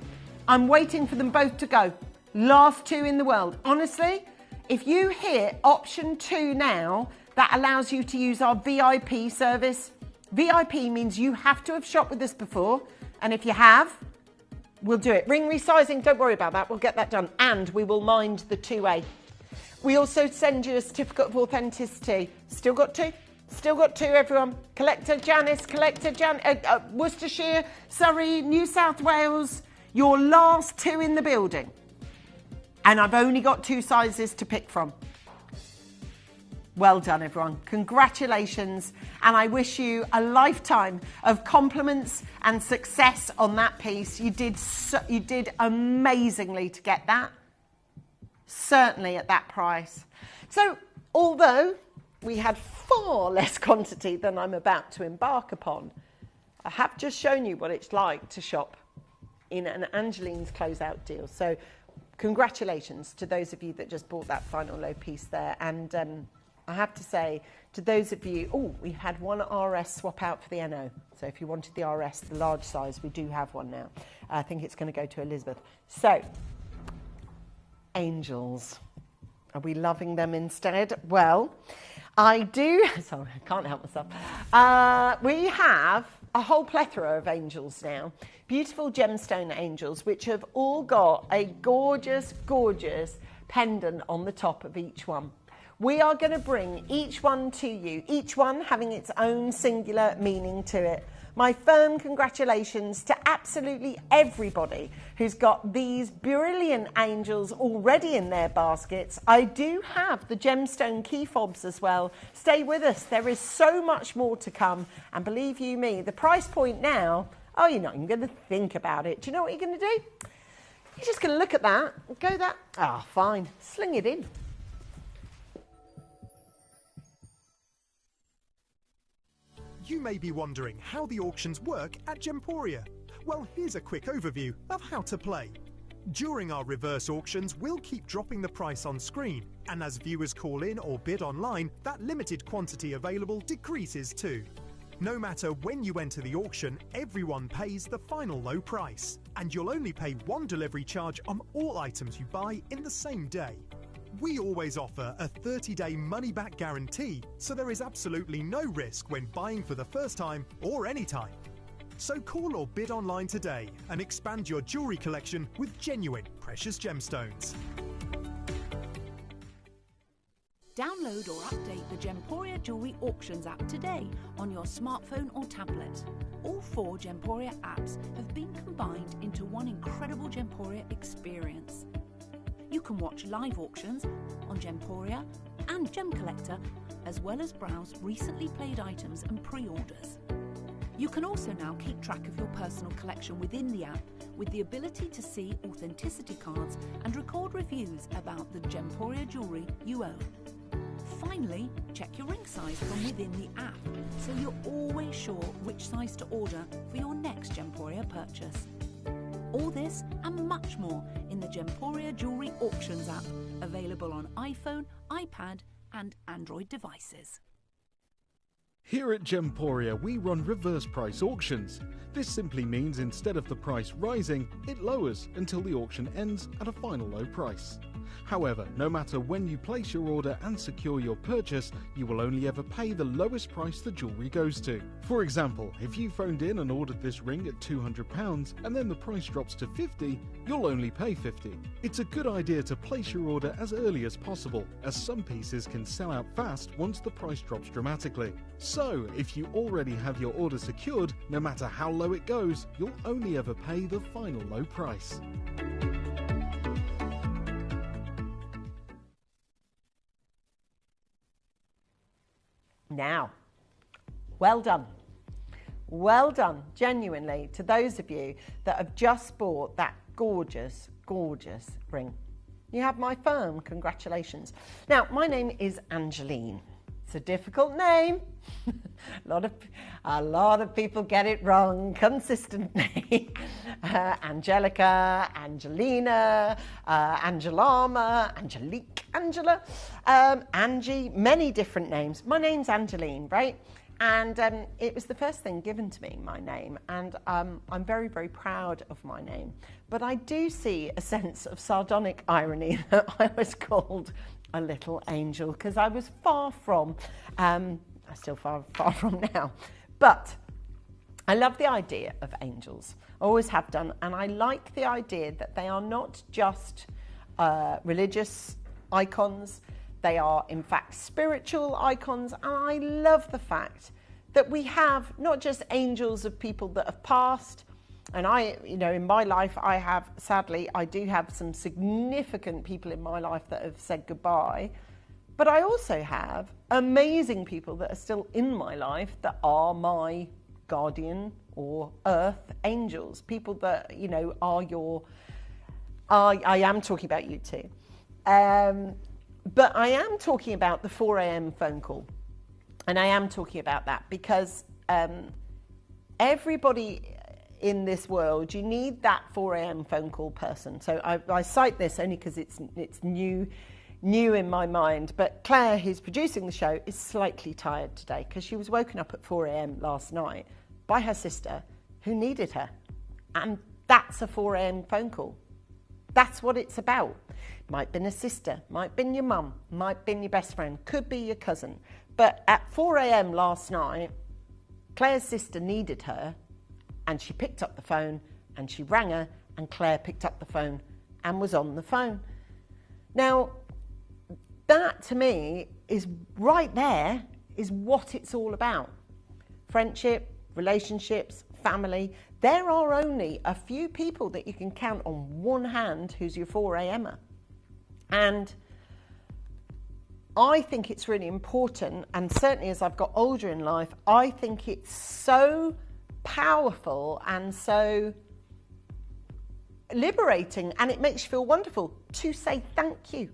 I'm waiting for them both to go. Last 2 in the world. Honestly, if you hit option 2 now, that allows you to use our VIP service. VIP means you have to have shopped with us before, and if you have, we'll do it. Ring resizing, don't worry about that, we'll get that done, and we will mind the 2A. We also send you a certificate of authenticity. Still got 2? Still got 2, everyone. Collector Janice, Worcestershire, Surrey, New South Wales, your last 2 in the building. And I've only got 2 sizes to pick from. Well done, everyone. Congratulations. And I wish you a lifetime of compliments and success on that piece. You did amazingly to get that. Certainly at that price. So, although we had far less quantity than I'm about to embark upon, I have just shown you what it's like to shop in an Angeline's closeout deal. So, congratulations to those of you that just bought that final low piece there. And I have to say, to those of you, we had 1 RS swap out for the NO. So if you wanted the RS, the large size, we do have one now. I think it's going to go to Elizabeth. So, angels. Are we loving them instead? Well, I do. Sorry, I can't help myself. We have a whole plethora of angels now. Beautiful gemstone angels, which have all got a gorgeous, gorgeous pendant on the top of each one. We are going to bring each one to you, each one having its own singular meaning to it. My firm congratulations to absolutely everybody who's got these brilliant angels already in their baskets. I do have the gemstone key fobs as well. Stay with us. There is so much more to come. And believe you me, the price point now, you're not even going to think about it. Do you know what you're going to do? You're just going to look at that and go that, fine, sling it in. You may be wondering how the auctions work at Gemporia. Well, here's a quick overview of how to play. During our reverse auctions, we'll keep dropping the price on screen, and as viewers call in or bid online, that limited quantity available decreases too. No matter when you enter the auction, everyone pays the final low price, and you'll only pay 1 delivery charge on all items you buy in the same day. We always offer a 30-day money-back guarantee, so there is absolutely no risk when buying for the first time or any time. So call or bid online today and expand your jewellery collection with genuine precious gemstones. Download or update the Gemporia Jewellery Auctions app today on your smartphone or tablet. All 4 Gemporia apps have been combined into one incredible Gemporia experience. You can watch live auctions on Gemporia and Gem Collector, as well as browse recently played items and pre-orders. You can also now keep track of your personal collection within the app with the ability to see authenticity cards and record reviews about the Gemporia jewellery you own. Finally, check your ring size from within the app, so you're always sure which size to order for your next Gemporia purchase. All this and much more in the Gemporia Jewellery Auctions app, available on iPhone, iPad and Android devices. Here at Gemporia, we run reverse price auctions. This simply means instead of the price rising, it lowers until the auction ends at a final low price. However, no matter when you place your order and secure your purchase, you will only ever pay the lowest price the jewellery goes to. For example, if you phoned in and ordered this ring at £200 and then the price drops to £50, you'll only pay £50. It's a good idea to place your order as early as possible, as some pieces can sell out fast once the price drops dramatically. So, if you already have your order secured, no matter how low it goes, you'll only ever pay the final low price. Now, well done. Well done, genuinely, to those of you that have just bought that gorgeous, gorgeous ring. You have my firm congratulations. Now, my name is Angeline. It's a difficult name. A lot of people get it wrong consistently. Angelica, Angelina, Angelama, Angelique, Angela, Angie, many different names. My name's Angeline, right? And it was the first thing given to me, my name, and I'm very, very proud of my name. But I do see a sense of sardonic irony that I was called a little angel, because I was far from, I'm still far from now. But I love the idea of angels, always have done, and I like the idea that they are not just religious icons, they are in fact spiritual icons, and I love the fact that we have not just angels of people that have passed, and I, you know, in my life I have, sadly, I do have some significant people in my life that have said goodbye, but I also have amazing people that are still in my life that are my guardian or earth angels, people that, you know, are your, I am talking about you too. But I am talking about the 4 a.m. phone call. And I am talking about that because everybody in this world, you need that 4 a.m. phone call person. So I cite this only because it's new in my mind. But Claire, who's producing the show, is slightly tired today because she was woken up at 4 a.m. last night by her sister who needed her. And that's a 4 a.m. phone call. That's what it's about. Might have been a sister, might have been your mum, might have been your best friend, could be your cousin. But at 4 a.m. last night, Claire's sister needed her, and she picked up the phone, and she rang her, and Claire picked up the phone and was on the phone. Now, that to me is right there, is what it's all about. Friendship, relationships, family. There are only a few people that you can count on one hand who's your 4 a.m.er. And I think it's really important, and certainly as I've got older in life, I think it's so powerful and so liberating, and it makes you feel wonderful to say thank you,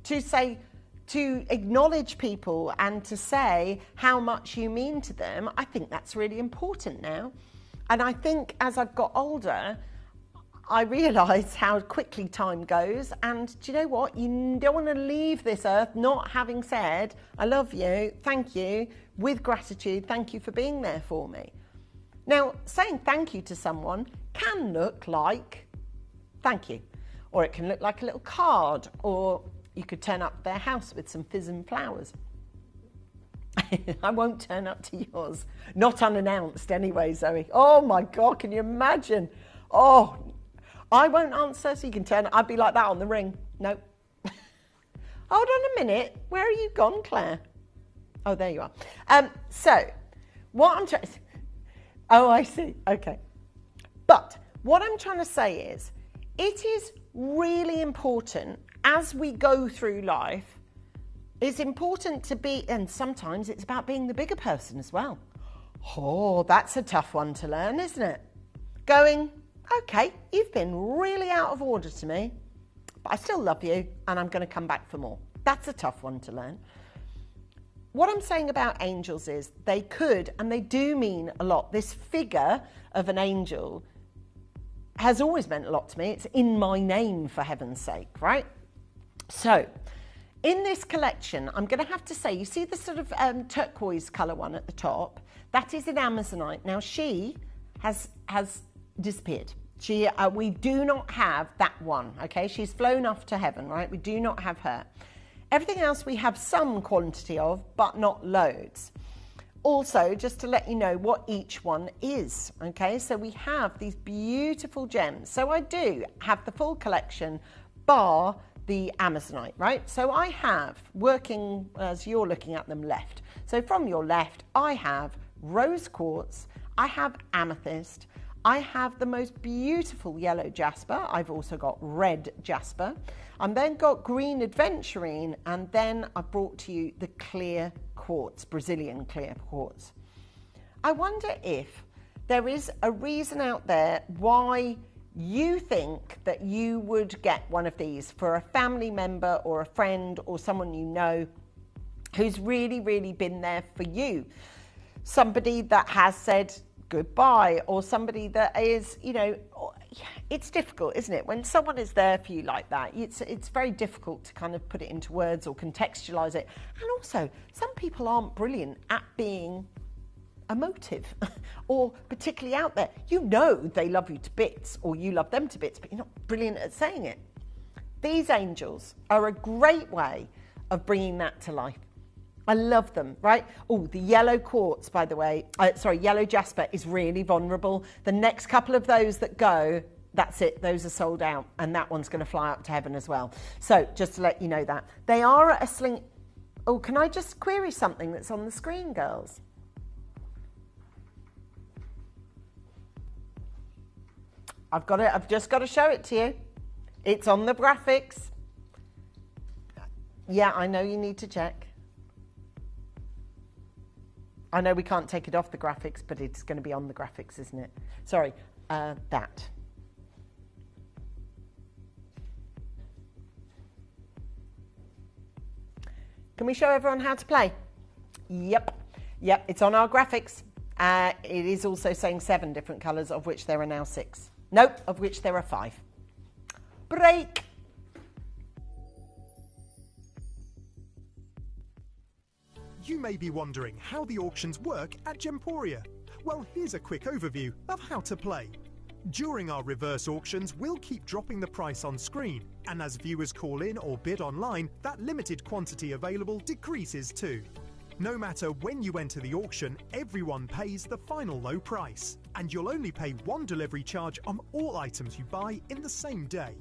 to acknowledge people and to say how much you mean to them. I think that's really important now. And I think as I've got older, I realise how quickly time goes, and do you know what? You don't want to leave this earth not having said, I love you, thank you, with gratitude, thank you for being there for me. Now, saying thank you to someone can look like thank you, or it can look like a little card, or you could turn up their house with some fizz and flowers. I won't turn up to yours, not unannounced anyway, Zoe. Oh my God, can you imagine? Oh, I won't answer, so you can turn. I'd be like that on the ring. Nope. Hold on a minute. Where are you gone, Claire? Oh, there you are. So, what I'm trying to... Oh, I see. Okay. But what I'm trying to say is, it is really important as we go through life, it's important to be, and sometimes it's about being the bigger person as well. Oh, that's a tough one to learn, isn't it? Going, okay, you've been really out of order to me, but I still love you and I'm going to come back for more. That's a tough one to learn. what I'm saying about angels is they could, and they do mean a lot. This figure of an angel has always meant a lot to me. It's in my name, for heaven's sake, right? So, in this collection, I'm going to have to say, you see the sort of turquoise colour one at the top? That is an Amazonite. Now, she has disappeared. We do not have that one, okay? She's flown off to heaven, right? We do not have her. Everything else we have some quantity of, but not loads. Also, just to let you know what each one is, okay? So we have these beautiful gems. So I do have the full collection, bar the Amazonite, right? So I have, working as you're looking at them left. So from your left, I have rose quartz, I have amethyst, I have the most beautiful yellow jasper, I've also got red jasper, I've then got green adventurine, and then I brought to you the clear quartz, Brazilian clear quartz. I wonder if there is a reason out there why you think that you would get one of these for a family member or a friend or someone you know who's really, really been there for you. Somebody that has said goodbye, or somebody that is, you know, it's difficult, isn't it? When someone is there for you like that, it's very difficult to kind of put it into words or contextualize it. And also, some people aren't brilliant at being emotive or particularly out there. You know they love you to bits, or you love them to bits, but you're not brilliant at saying it. These angels are a great way of bringing that to life. I love them, right? Oh, the yellow quartz, by the way, yellow jasper is really vulnerable. The next couple of those that go, that's it, those are sold out, and that one's going to fly up to heaven as well. So just to let you know that. They are at a sling... Oh, can I just query something that's on the screen, girls? I've just got to show it to you. It's on the graphics. Yeah, I know you need to check. I know we can't take it off the graphics, but it's going to be on the graphics, isn't it? Sorry, that. Can we show everyone how to play? Yep, it's on our graphics. It is also saying 7 different colours, of which there are now 6. Nope, of which there are 5. Break! You may be wondering how the auctions work at Gemporia. Well, here's a quick overview of how to play. During our reverse auctions, we'll keep dropping the price on screen, and as viewers call in or bid online, that limited quantity available decreases too. No matter when you enter the auction, everyone pays the final low price, and you'll only pay one delivery charge on all items you buy in the same day.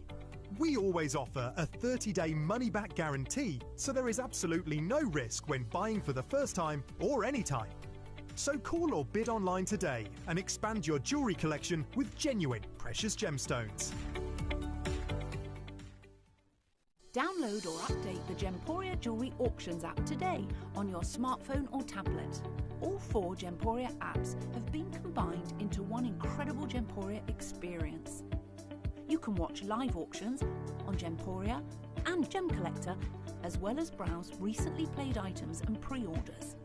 We always offer a 30-day money-back guarantee, so there is absolutely no risk when buying for the first time or any time. So call or bid online today and expand your jewellery collection with genuine precious gemstones. Download or update the Gemporia Jewellery Auctions app today on your smartphone or tablet. All 4 Gemporia apps have been combined into one incredible Gemporia experience. You can watch live auctions on Gemporia and Gem Collector, as well as browse recently played items and pre-orders.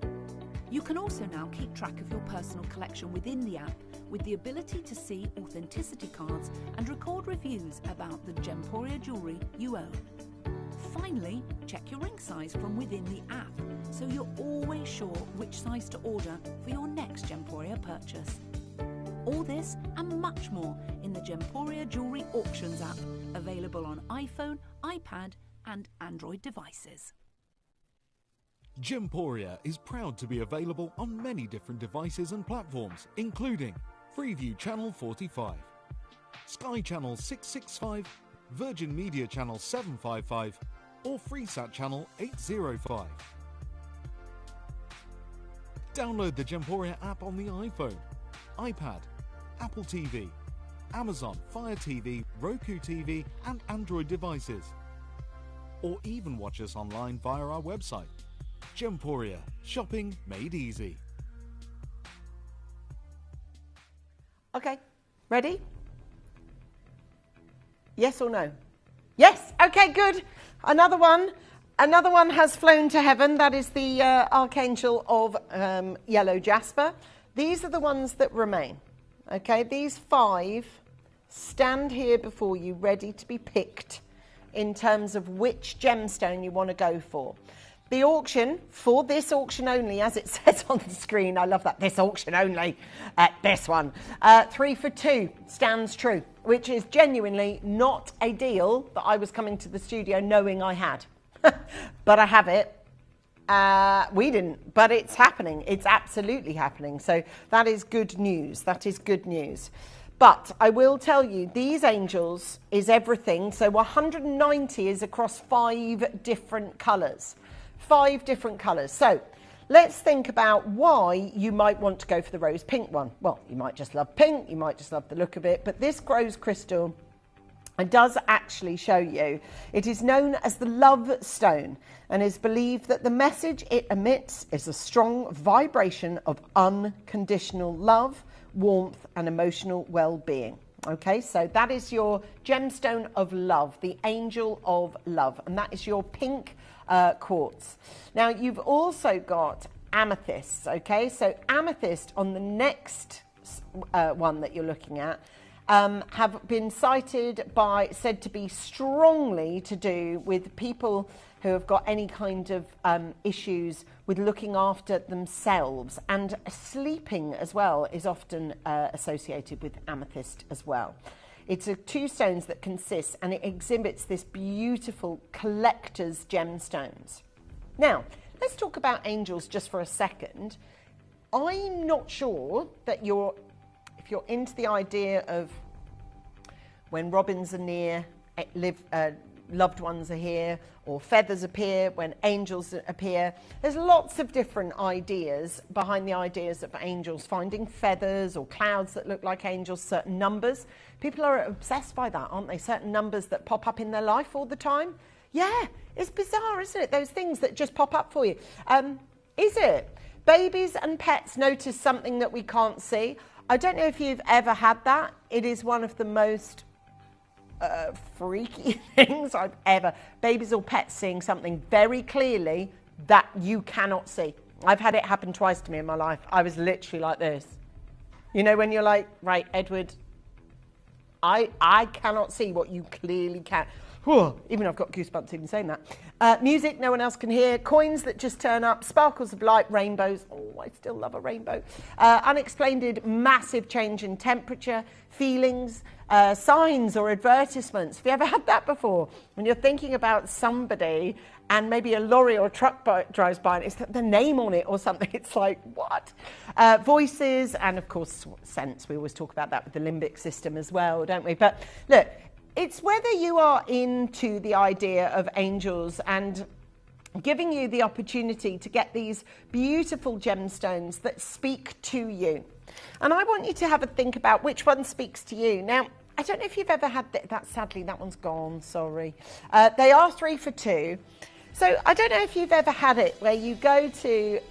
You can also now keep track of your personal collection within the app, with the ability to see authenticity cards and record reviews about the Gemporia jewellery you own. Finally, check your ring size from within the app, so you're always sure which size to order for your next Gemporia purchase. All this and much more in the Gemporia Jewellery Auctions app, available on iPhone, iPad and Android devices. Gemporia is proud to be available on many different devices and platforms, including Freeview Channel 45, Sky Channel 665, Virgin Media Channel 755 or Freesat Channel 805. Download the Gemporia app on the iPhone, iPad, Apple TV, Amazon Fire TV, Roku TV and Android devices. Or even watch us online via our website. Gemporia, shopping made easy. Okay, ready? Yes or no? Yes, okay, good. Another one. Another one has flown to heaven. That is the Archangel of Yellow Jasper. These are the ones that remain. Okay, these 5 stand here before you ready to be picked in terms of which gemstone you want to go for. The auction, for this auction only, as it says on the screen, I love that, this auction only, this one, 3 for 2 stands true, which is genuinely not a deal that I was coming to the studio knowing I had. But I have it. We didn't, but it's happening. It's absolutely happening. So that is good news. That is good news. But I will tell you, these angels is everything. So 190 is across 5 different colours. 5 different colours. So let's think about why you might want to go for the rose pink one. Well, you might just love pink. You might just love the look of it. But this rose crystal, it does actually show you. It is known as the love stone and is believed that the message it emits is a strong vibration of unconditional love, warmth and emotional well-being. Okay, so that is your gemstone of love, the angel of love, and that is your pink quartz. Now you've also got amethyst. Okay, so amethyst on the next one that you're looking at have been said to be strongly to do with people who have got any kind of issues with looking after themselves, and sleeping as well is often associated with amethyst as well. It's 2 stones that consist, and it exhibits this beautiful collector's gemstones. Now, let's talk about angels just for a second. I'm not sure that if you're into the idea of when robins are near, loved ones are here, or feathers appear, when angels appear. There's lots of different ideas behind the ideas of angels, finding feathers or clouds that look like angels, certain numbers. People are obsessed by that, aren't they? Certain numbers that pop up in their life all the time. Yeah, it's bizarre, isn't it? Those things that just pop up for you. Is it? Babies and pets notice something that we can't see. I don't know if you've ever had that. It is one of the most freaky things I've ever. Babies or pets seeing something very clearly that you cannot see. I've had it happen twice to me in my life. I was literally like this. You know, when you're like, right, Edward, I cannot see what you clearly can. Whew, even I've got goosebumps even saying that. Music no one else can hear. Coins that just turn up. Sparkles of light. Rainbows. Oh, I still love a rainbow. Unexplained massive change in temperature. Feelings. Signs or advertisements. Have you ever had that before? When you're thinking about somebody and maybe a lorry or a truck drives by and it's the name on it or something. It's like, what? Voices and, of course, sense. We always talk about that with the limbic system as well, don't we? But look, it's whether you are into the idea of angels and giving you the opportunity to get these beautiful gemstones that speak to you. And I want you to have a think about which one speaks to you. Now, I don't know if you've ever had that. Sadly, that one's gone. Sorry. They are 3 for 2. So I don't know if you've ever had it where you go to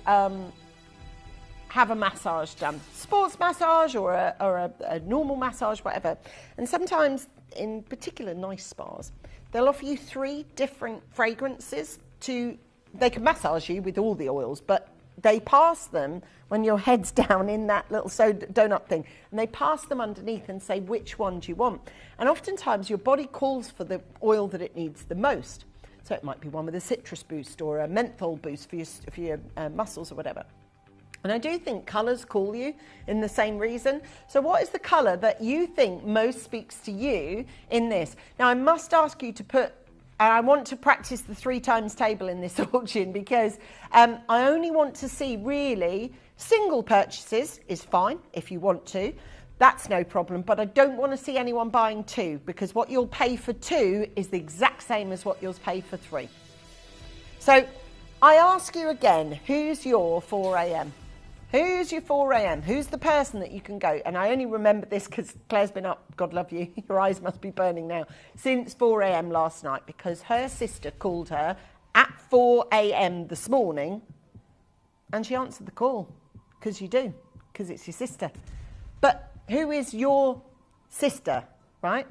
have a massage done, sports massage or a normal massage, whatever. And sometimes, in particular nice spas, they'll offer you 3 different fragrances they can massage you with all the oils, but they pass them when your head's down in that little donut thing, and they pass them underneath and say, which one do you want? And oftentimes your body calls for the oil that it needs the most. So it might be one with a citrus boost or a menthol boost for your muscles or whatever. And I do think colours call you in the same reason. So what is the colour that you think most speaks to you in this? Now, I must ask you to put, and I want to practice the 3 times table in this auction because I only want to see really single purchases is fine if you want to. That's no problem, but I don't want to see anyone buying 2 because what you'll pay for 2 is the exact same as what you'll pay for 3. So I ask you again, who's your 4 a.m.? Who's your 4 a.m.? Who's the person that you can go? And I only remember this because Claire's been up, God love you, your eyes must be burning now, since 4 a.m. last night because her sister called her at 4 a.m. this morning and she answered the call because you do, because it's your sister. But who is your sister, right?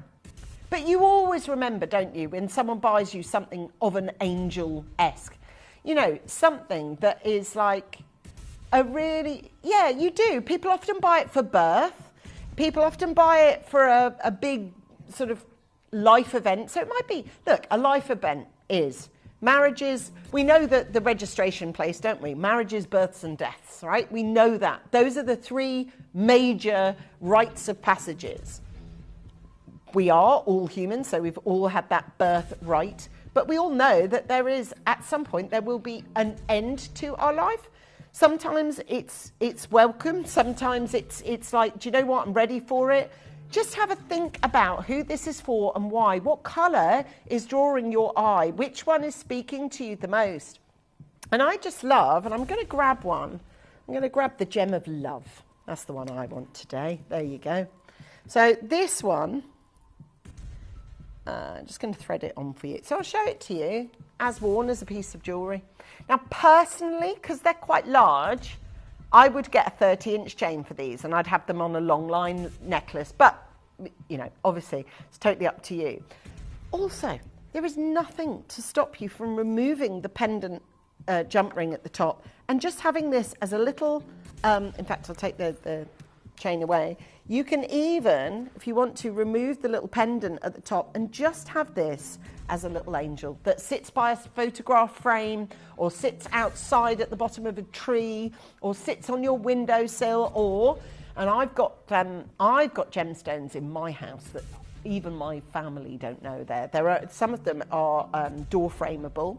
But you always remember, don't you, when someone buys you something of an angel-esque, you know, something that is like a really, yeah, you do. People often buy it for birth. People often buy it for a big sort of life event. So it might be, look, a life event is marriages. We know that the registration place, don't we? Marriages, births and deaths, right? We know that. Those are the three major rites of passages. We are all human, so we've all had that birth right. But we all know that there is, at some point, there will be an end to our life. Sometimes it's welcome. Sometimes it's like, do you know what? I'm ready for it. Just have a think about who this is for and why. What colour is drawing your eye? Which one is speaking to you the most? And I just love, and I'm going to grab one. I'm going to grab the Gem of Love. That's the one I want today. There you go. So this one, I'm just going to thread it on for you. So I'll show it to you as worn as a piece of jewellery. Now, personally, because they're quite large, I would get a 30-inch chain for these, and I'd have them on a long line necklace. But, you know, obviously, it's totally up to you. Also, there is nothing to stop you from removing the pendant jump ring at the top and just having this as a little, in fact, I'll take the chain away. You can even, if you want to, remove the little pendant at the top and just have this as a little angel that sits by a photograph frame or sits outside at the bottom of a tree or sits on your windowsill, or, and I've got gemstones in my house that even my family don't know there are, some of them are door frameable.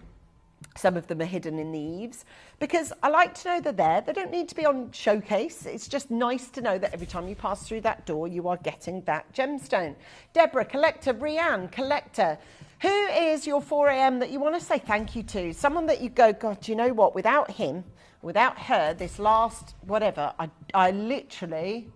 Some of them are hidden in the eaves because I like to know they're there. They don't need to be on showcase. It's just nice to know that every time you pass through that door, you are getting that gemstone. Deborah, collector. Brianne, collector. Who is your 4 a.m. that you want to say thank you to? Someone that you go, God, do you know what? Without him, without her, this last whatever, I literally,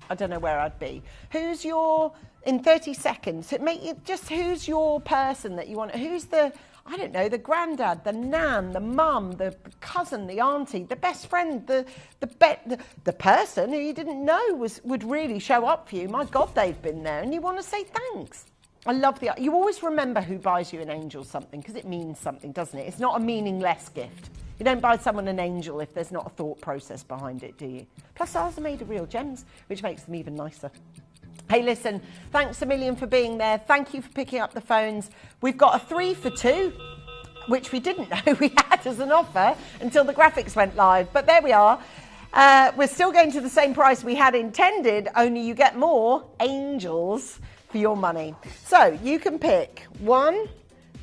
I don't know where I'd be. Who's your, in 30 seconds, who's your person that you want? Who's the, I don't know, the granddad, the nan, the mum, the cousin, the auntie, the best friend, the person who you didn't know would really show up for you. My God, they've been there, and you want to say thanks. I love you always remember who buys you an angel something because it means something, doesn't it? It's not a meaningless gift. You don't buy someone an angel if there's not a thought process behind it, do you? Plus, ours are made of real gems, which makes them even nicer. Hey, listen, thanks a million for being there. Thank you for picking up the phones. We've got a 3 for 2, which we didn't know we had as an offer until the graphics went live. But there we are. We're still going to the same price we had intended, only you get more angels for your money. So you can pick 1,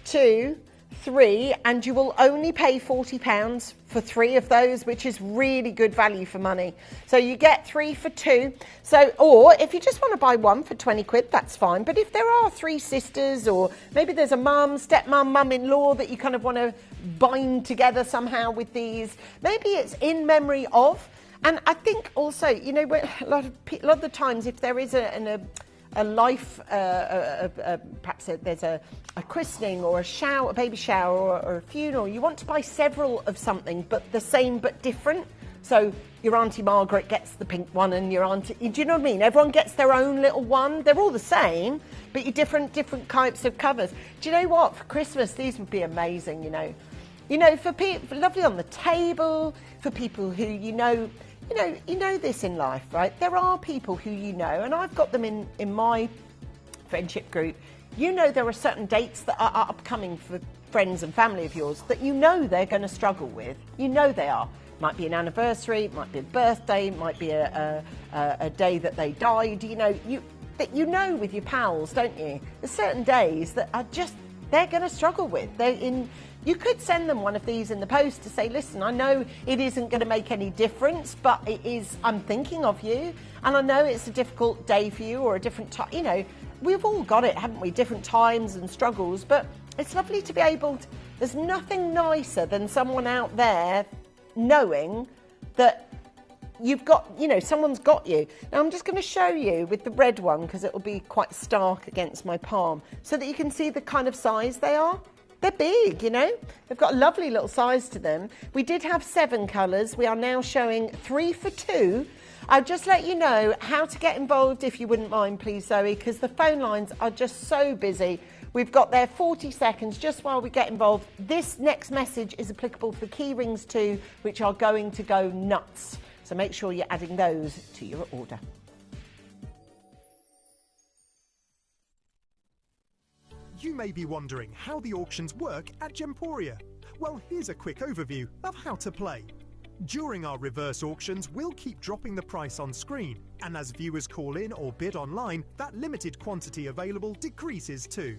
2, 3, and you will only pay £40 for 3 of those, which is really good value for money. So you get 3 for 2. So, or if you just want to buy one for 20 quid, that's fine. But if there are 3 sisters, or maybe there's a mum, stepmom, mum-in-law that you kind of want to bind together somehow with these, maybe it's in memory of. And I think also, you know, a lot of the times if there is a life, perhaps there's a christening or a shower, a baby shower or a funeral, you want to buy several of something, but the same but different. So your Auntie Margaret gets the pink one and your auntie, do you know what I mean? Everyone gets their own little one. They're all the same, but you different types of covers. Do you know what? For Christmas, these would be amazing, you know. You know, for people, lovely on the table, for people who, you know this in life, right? There are people who you know, and I've got them in my friendship group. You know there are certain dates that are upcoming for friends and family of yours that you know they're going to struggle with. You know they are. Might be an anniversary, might be a birthday, might be a day that they died. You know with your pals, don't you? There's certain days that are just, they're going to struggle with. You could send them one of these in the post to say, listen, I know it isn't going to make any difference, but it is, I'm thinking of you, and I know it's a difficult day for you or a different time. You know, we've all got it, haven't we? Different times and struggles, but it's lovely to be able to, there's nothing nicer than someone out there knowing that you've got, you know, someone's got you. Now I'm just going to show you with the red one because it will be quite stark against my palm so that you can see the kind of size they are. They're big, you know. They've got a lovely little size to them. We did have 7 colours. We are now showing 3 for 2. I'll just let you know how to get involved if you wouldn't mind, please, Zoe, because the phone lines are just so busy. We've got there 40 seconds just while we get involved. This next message is applicable for key rings too, which are going to go nuts. So make sure you're adding those to your order. You may be wondering how the auctions work at Gemporia. Well, here's a quick overview of how to play. During our reverse auctions, we'll keep dropping the price on screen, and as viewers call in or bid online, that limited quantity available decreases too.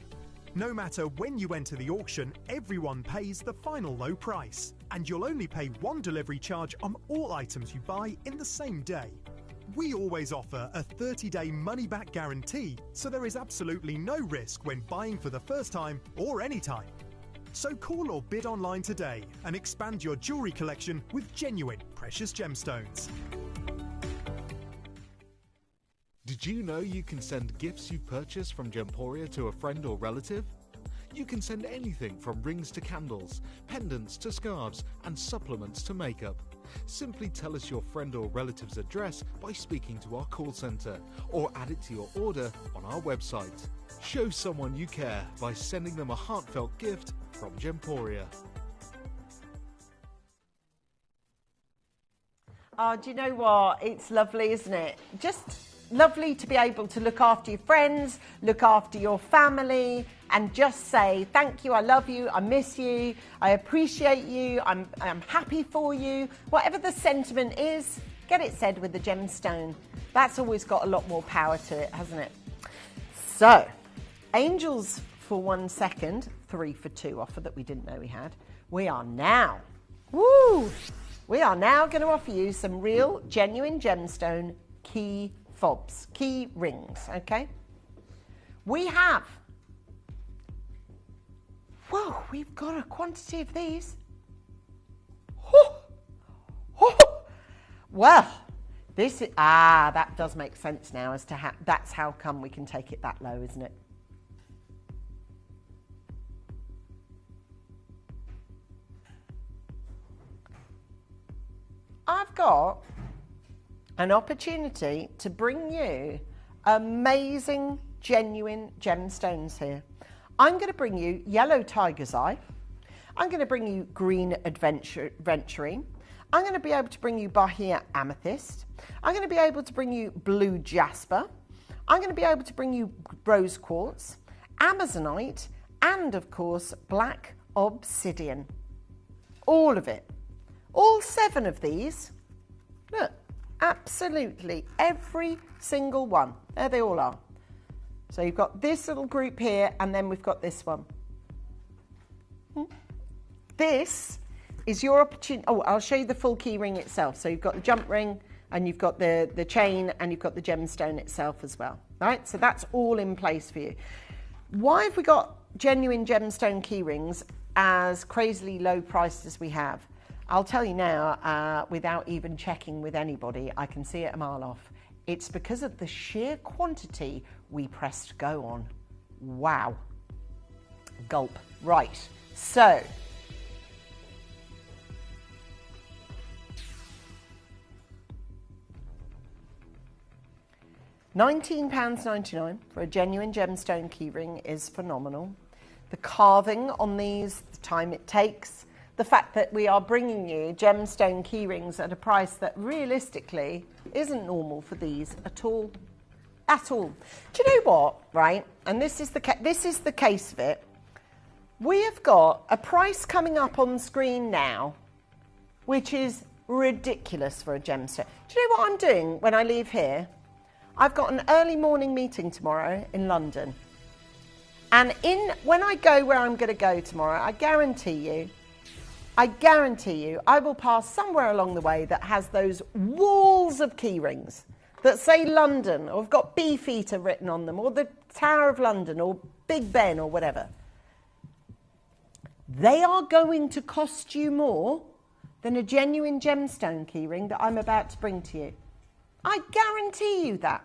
No matter when you enter the auction, everyone pays the final low price, and you'll only pay one delivery charge on all items you buy in the same day. We always offer a 30-day money-back guarantee, so there is absolutely no risk when buying for the first time or any time. So call or bid online today and expand your jewellery collection with genuine precious gemstones. Did you know you can send gifts you purchase from Gemporia to a friend or relative? You can send anything from rings to candles, pendants to scarves, and supplements to makeup. Simply tell us your friend or relative's address by speaking to our call centre, or add it to your order on our website. Show someone you care by sending them a heartfelt gift from Gemporia. Oh, do you know what? It's lovely, isn't it? Just lovely to be able to look after your friends, look after your family, and just say, thank you, I love you, I miss you, I appreciate you, I'm happy for you. Whatever the sentiment is, get it said with the gemstone. That's always got a lot more power to it, hasn't it? So, Angels for 1 second, 3 for 2 offer that we didn't know we had. We are now going to offer you some real, genuine gemstone key fobs, key rings, okay? We've got a quantity of these. Well, this is, that does make sense now as to how, that's how come we can take it that low, isn't it? I've got an opportunity to bring you amazing, genuine gemstones here. I'm going to bring you yellow tiger's eye. I'm going to bring you green aventurine. I'm going to be able to bring you Bahia amethyst. I'm going to be able to bring you blue jasper. I'm going to be able to bring you rose quartz, amazonite, and of course, black obsidian. All of it. All 7 of these. Look, absolutely every single one. There they all are. So you've got this little group here, and then we've got this one. This is your opportunity. Oh, I'll show you the full key ring itself. So you've got the jump ring, and you've got the chain, and you've got the gemstone itself as well. Right? So that's all in place for you. Why have we got genuine gemstone key rings as crazily low priced as we have? I'll tell you now, without even checking with anybody, I can see it a mile off. It's because of the sheer quantity we pressed go on. Wow. Gulp. Right. So, £19.99 for a genuine gemstone keyring is phenomenal. The carving on these, the time it takes, the fact that we are bringing you gemstone key rings at a price that realistically isn't normal for these at all. At all. Do you know what, right? And this is the case of it. We have got a price coming up on screen now, which is ridiculous for a gemstone. Do you know what I'm doing when I leave here? I've got an early morning meeting tomorrow in London. And when I go where I'm going to go tomorrow, I guarantee you, I will pass somewhere along the way that has those walls of key rings that say London, or have got Beefeater written on them, or the Tower of London, or Big Ben, or whatever. They are going to cost you more than a genuine gemstone key ring that I'm about to bring to you. I guarantee you that.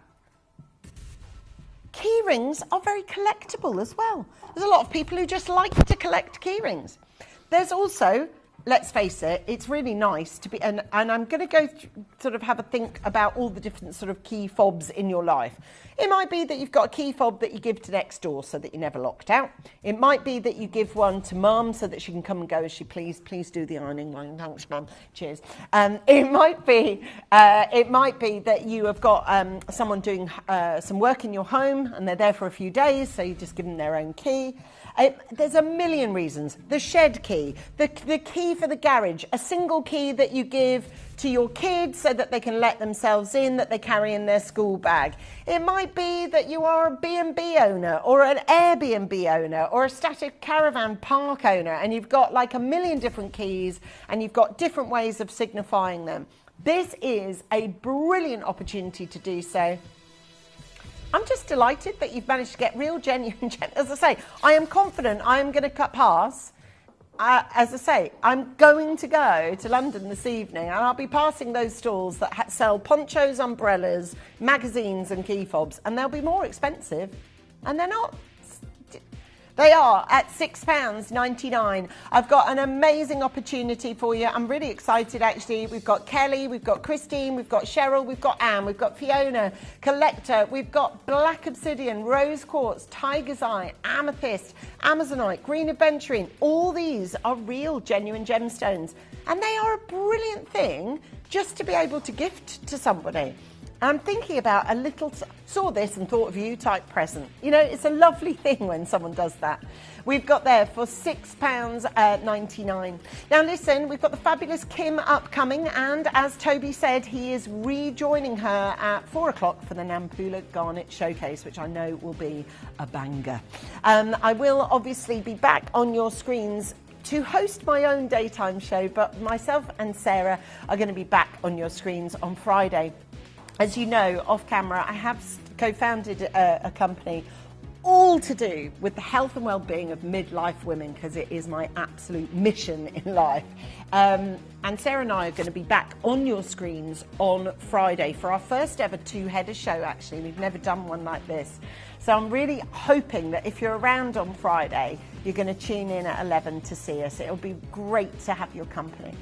Key rings are very collectible as well. There's a lot of people who just like to collect key rings. There's also let's face it, it's really nice to be, and I'm going to go sort of have a think about all the different sort of key fobs in your life. It might be that you've got a key fob that you give to next door so that you're never locked out. It might be that you give one to mum so that she can come and go as she please. Please do the ironing line. Thanks, mum. Cheers. It might be that you have got someone doing some work in your home and they're there for a few days, so you just give them their own key. There's a million reasons. The shed key, the key for the garage, a single key that you give to your kids so that they can let themselves in, that they carry in their school bag. It might be that you are a B&B owner or an Airbnb owner or a static caravan park owner, and you've got like a million different keys and you've got different ways of signifying them. This is a brilliant opportunity to do so. I'm just delighted that you've managed to get real, genuine, as I say, I am confident I am going to cut pass. As I say, I'm going to go to London this evening and I'll be passing those stalls that sell ponchos, umbrellas, magazines and key fobs, and they'll be more expensive, and they're not. They are at £6.99. I've got an amazing opportunity for you. I'm really excited, actually. We've got Kelly, we've got Christine, we've got Cheryl, we've got Anne, we've got Fiona, Collector, we've got Black Obsidian, Rose Quartz, Tiger's Eye, Amethyst, Amazonite, Green Aventurine. All these are real, genuine gemstones. And they are a brilliant thing just to be able to gift to somebody. I'm thinking about a little, saw this and thought of you type present. You know, it's a lovely thing when someone does that. We've got there for £6.99. Now listen, we've got the fabulous Kim upcoming, and as Toby said, he is rejoining her at 4 o'clock for the Nampula Garnet Showcase, which I know will be a banger. I will obviously be back on your screens to host my own daytime show, but myself and Sarah are going to be back on your screens on Friday. As you know, off camera, I have co-founded a company all to do with the health and well-being of midlife women, because it is my absolute mission in life. And Sarah and I are going to be back on your screens on Friday for our first ever two-header show, actually. We've never done one like this. So I'm really hoping that if you're around on Friday, you're going to tune in at 11 to see us. It'll be great to have your company.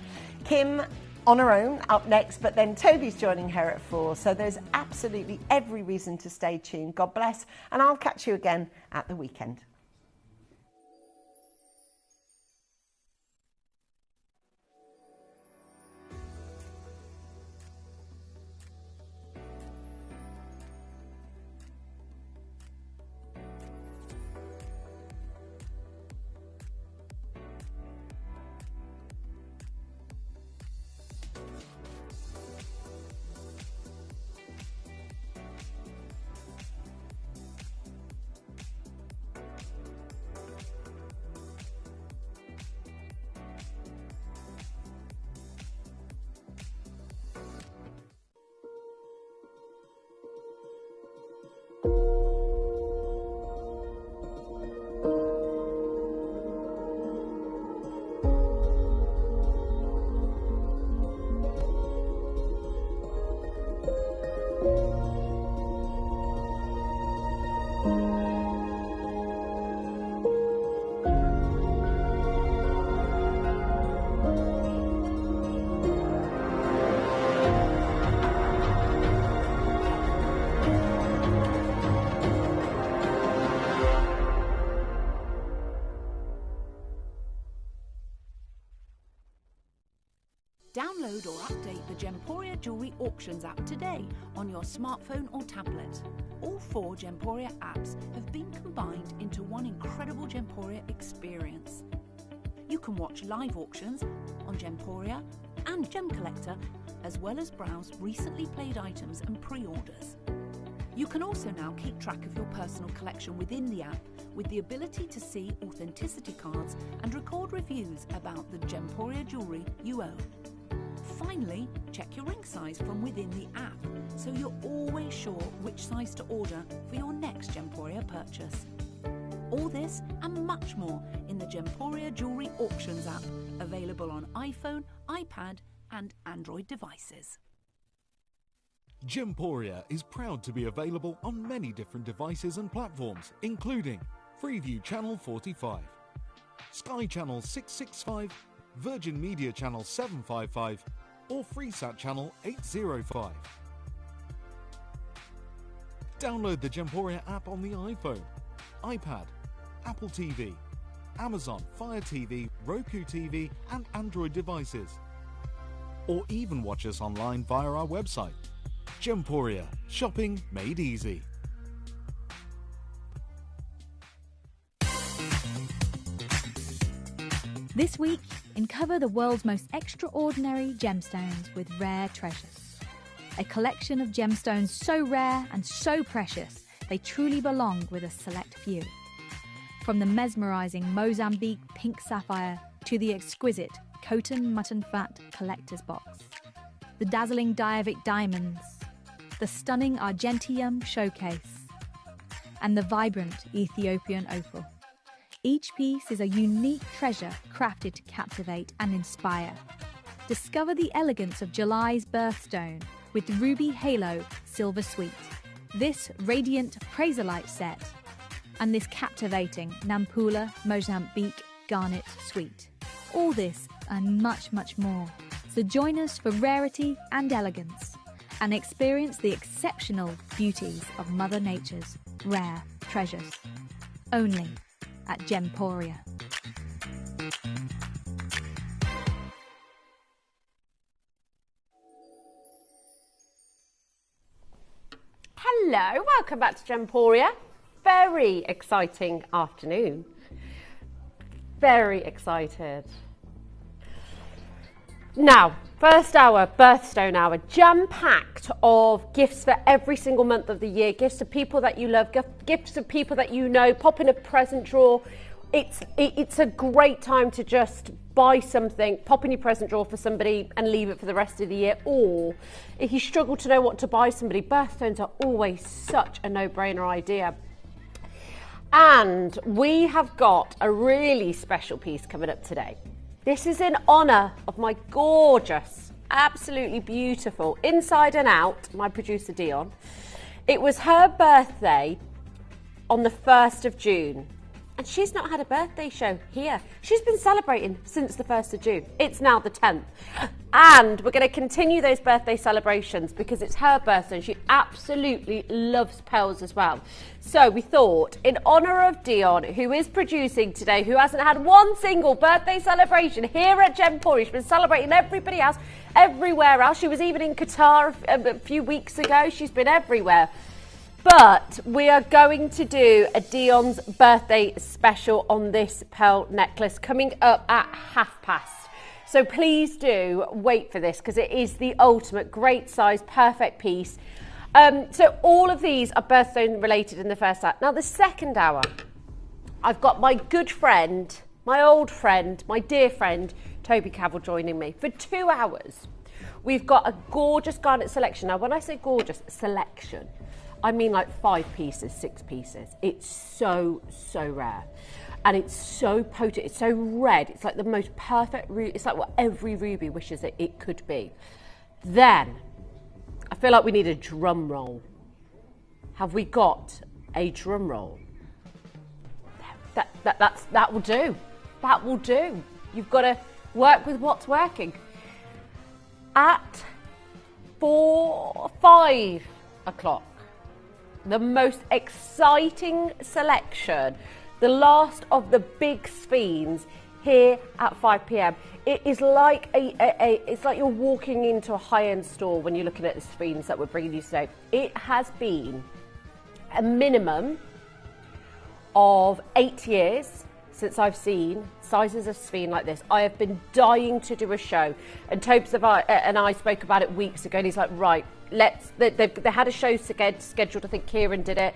Kim on her own up next, but then Toby's joining her at 4, so there's absolutely every reason to stay tuned. God bless, and I'll catch you again at the weekend. Download or update the Gemporia Jewellery Auctions app today on your smartphone or tablet. All 4 Gemporia apps have been combined into one incredible Gemporia experience. You can watch live auctions on Gemporia and Gem Collector, as well as browse recently played items and pre-orders. You can also now keep track of your personal collection within the app, with the ability to see authenticity cards and record reviews about the Gemporia jewellery you own. Finally, check your ring size from within the app, so you're always sure which size to order for your next Gemporia purchase. All this and much more in the Gemporia Jewellery Auctions app, available on iPhone, iPad and Android devices. Gemporia is proud to be available on many different devices and platforms, including Freeview Channel 45, Sky Channel 665, Virgin Media Channel 755 or Freesat Channel 805. Download the Gemporia app on the iPhone, iPad, Apple TV, Amazon Fire TV, Roku TV and Android devices. Or even watch us online via our website. Gemporia, shopping made easy. This week, uncover the world's most extraordinary gemstones with Rare Treasures. A collection of gemstones so rare and so precious, they truly belong with a select few. From the mesmerizing Mozambique pink sapphire to the exquisite Khotan mutton fat collector's box, the dazzling Diavik diamonds, the stunning Argentium showcase, and the vibrant Ethiopian opal. Each piece is a unique treasure crafted to captivate and inspire. Discover the elegance of July's birthstone with the Ruby Halo Silver Suite, this radiant Praisolite set, and this captivating Nampula Mozambique Garnet Suite. All this and much, much more. So join us for rarity and elegance and experience the exceptional beauties of Mother Nature's rare treasures. Only at Gemporia. Hello, welcome back to Gemporia. Very exciting afternoon. Very excited. Now, first hour, birthstone hour, jam-packed of gifts for every single month of the year, gifts to people that you love, gifts to people that you know, pop in a present drawer. It's a great time to just buy something, pop in your present drawer for somebody and leave it for the rest of the year. Or if you struggle to know what to buy somebody, birthstones are always such a no-brainer idea. And we have got a really special piece coming up today. This is in honour of my gorgeous, absolutely beautiful, inside and out, my producer Dion. It was her birthday on the 1st of June. And she's not had a birthday show here. She's been celebrating since the 1st of June. It's now the 10th. And we're going to continue those birthday celebrations because it's her birthday and she absolutely loves pearls as well. So we thought, in honour of Dion, who is producing today, who hasn't had one single birthday celebration here at Gemporia, she's been celebrating everybody else, everywhere else. She was even in Qatar a few weeks ago. She's been everywhere. But we are going to do a Dion's birthday special on this pearl necklace coming up at 12:30. So please do wait for this because it is the ultimate great size, perfect piece. So all of these are birthday related in the first hour. Now the second hour, I've got my good friend, my old friend, my dear friend, Toby Cavill joining me for 2 hours. We've got a gorgeous garnet selection. Now when I say gorgeous selection, I mean like 5 pieces, 6 pieces. It's so, so rare. And it's so potent, it's so red. It's like the most perfect ruby. It's like what every ruby wishes that it could be. Then, I feel like we need a drum roll. Have we got a drum roll? That will do. That will do. You've got to work with what's working. At 5 o'clock, the most exciting selection, the last of the big sphines here at 5 p.m. It is like it's like you're walking into a high-end store when you're looking at the sphines that we're bringing you today. It has been a minimum of 8 years since I've seen sizes of sphene like this. I have been dying to do a show, and Tobes and I spoke about it weeks ago, and he's like, right, they had a show scheduled, I think Kieran did it.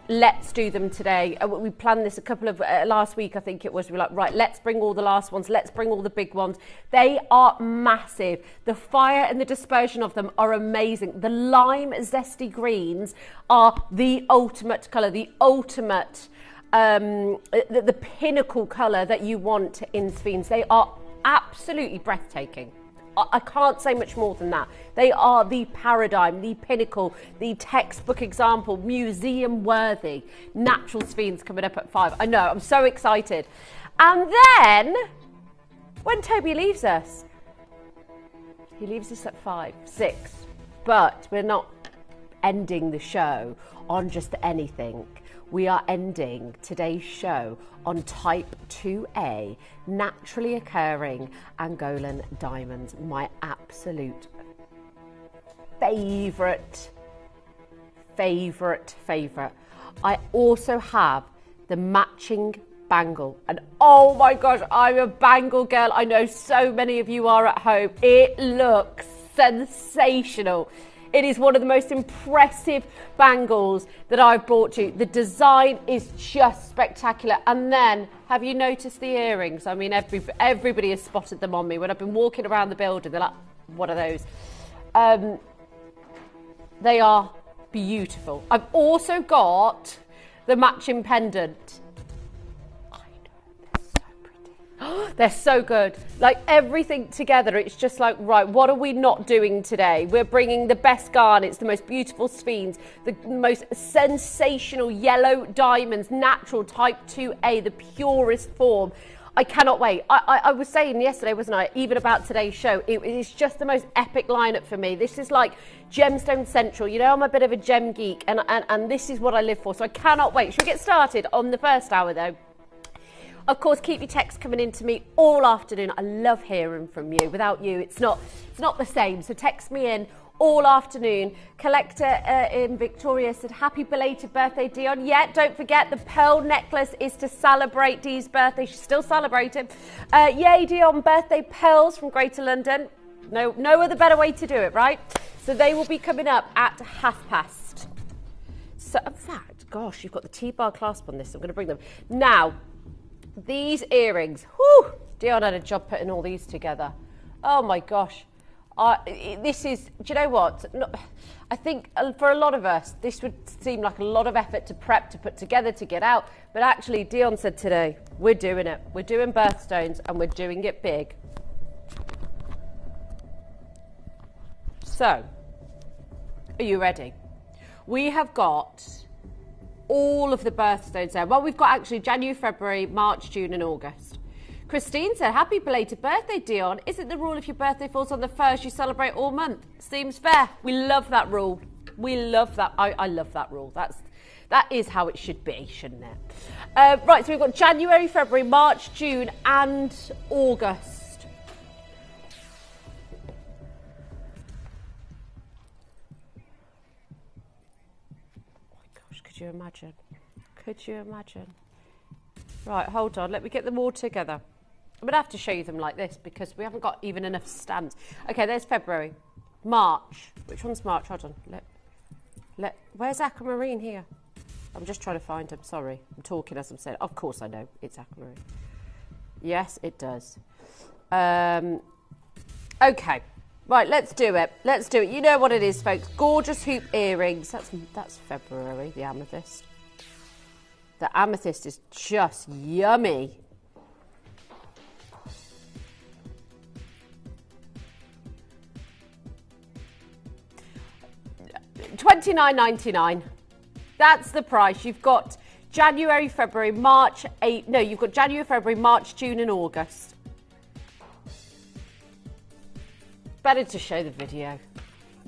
Let's do them today. We planned this a couple of, last week I think it was, we were like, right, let's bring all the last ones, let's bring all the big ones. They are massive. The fire and the dispersion of them are amazing. The lime zesty greens are the ultimate colour, the ultimate, the pinnacle colour that you want in sphines. They are absolutely breathtaking. I can't say much more than that. They are the paradigm, the pinnacle, the textbook example, museum worthy. Natural sphines coming up at 5. I know, I'm so excited. And then when Toby leaves us. He leaves us at 6. But we're not ending the show on just anything. We are ending today's show on type 2A, naturally occurring Angolan diamonds. My absolute favourite. I also have the matching bangle, and oh my gosh, I'm a bangle girl. I know so many of you are at home. It looks sensational. It is one of the most impressive bangles that I've brought you. The design is just spectacular. And then, have you noticed the earrings? I mean, everybody has spotted them on me. When I've been walking around the building, they're like, what are those? They are beautiful. I've also got the matching pendant. They're so good. Like everything together, it's just like, right, what are we not doing today? We're bringing the best garnets, the most beautiful sphenes, the most sensational yellow diamonds, natural type 2A, the purest form. I cannot wait. I was saying yesterday, wasn't I, even about today's show, it is just the most epic lineup for me. This is like Gemstone Central. You know, I'm a bit of a gem geek, and this is what I live for. So I cannot wait. Should we get started on the first hour, though? Of course, keep your texts coming in to me all afternoon. I love hearing from you. Without you, it's not the same. So text me in all afternoon. Collector in Victoria said, happy belated birthday, Dion. Yeah, don't forget the pearl necklace is to celebrate Dee's birthday. She's still celebrating. Yay, Dion, birthday pearls from Greater London. No other better way to do it, right? So they will be coming up at 12:30. So, in fact, gosh, you've got the T-bar clasp on this. I'm going to bring them. Now, these earrings, whew, Dion had a job putting all these together. Oh my gosh. This is, do you know what? No, I think for a lot of us, this would seem like a lot of effort to prep, to put together, to get out. But actually, Dion said today, we're doing it. We're doing birthstones and we're doing it big. So, are you ready? We have got all of the birthstones there. Well, we've got actually January, February, March, June and August. Christine said, happy belated birthday, Dion. Is it the rule if your birthday falls on the 1st, you celebrate all month? Seems fair. We love that rule. We love that. I love that rule. That is how it should be, shouldn't it? Right, so we've got January, February, March, June and August. Could you imagine? Could you imagine? Right, hold on. Let me get them all together. I'm going to have to show you them like this because we haven't got even enough stands. Okay, there's February. March. Which one's March? Hold on. Where's Aquamarine here? I'm just trying to find him. Sorry. I'm talking as I'm saying. Of course I know. It's Aquamarine. Yes, it does. Okay. Right, let's do it. Let's do it. You know what it is, folks. Gorgeous hoop earrings. That's February, the amethyst. The amethyst is just yummy. $29.99. That's the price. You've got January, February, March, you've got January, February, March, June and August. Better to show the video.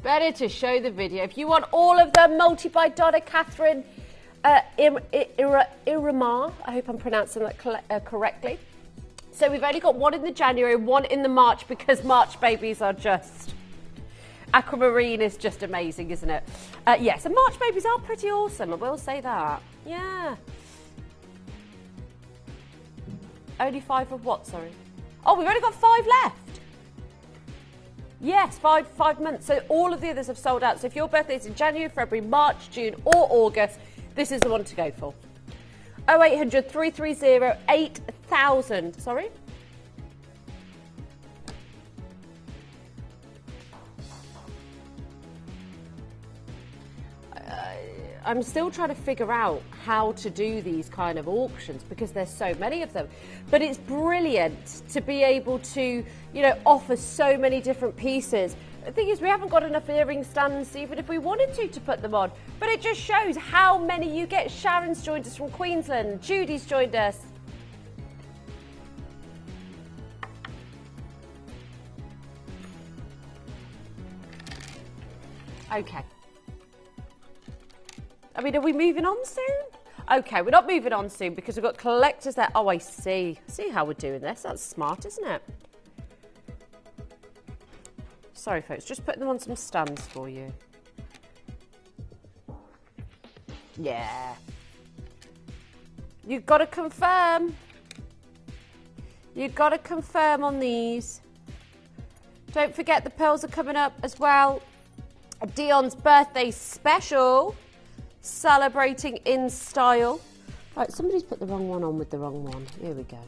Better to show the video. If you want all of them, multi by Donna Catherine Iramar. I hope I'm pronouncing that correctly. So we've only got one in the January, one in the March because March babies are just... Aquamarine is just amazing, isn't it? Yes, and March babies are pretty awesome, I will say that. Yeah. Only 5 of what, sorry? Oh, we've only got 5 left. Yes, 5 months. So all of the others have sold out. So if your birthday is in January, February, March, June or August, this is the one to go for. 0800 330 8000. Sorry? I'm still trying to figure out how to do these kind of auctions because there's so many of them. But it's brilliant to be able to, you know, offer so many different pieces. The thing is, we haven't got enough earring stands even if we wanted to put them on. But it just shows how many you get. Sharon's joined us from Queensland. Judy's joined us. Okay. I mean, are we moving on soon? Okay, we're not moving on soon because we've got collectors there. Oh, I see. See how we're doing this? That's smart, isn't it? Sorry, folks. Just putting them on some stands for you. Yeah. You've got to confirm. You've got to confirm on these. Don't forget the pearls are coming up as well. Dion's birthday special. Celebrating in style. Right, somebody's put the wrong one on with the wrong one. Here we go.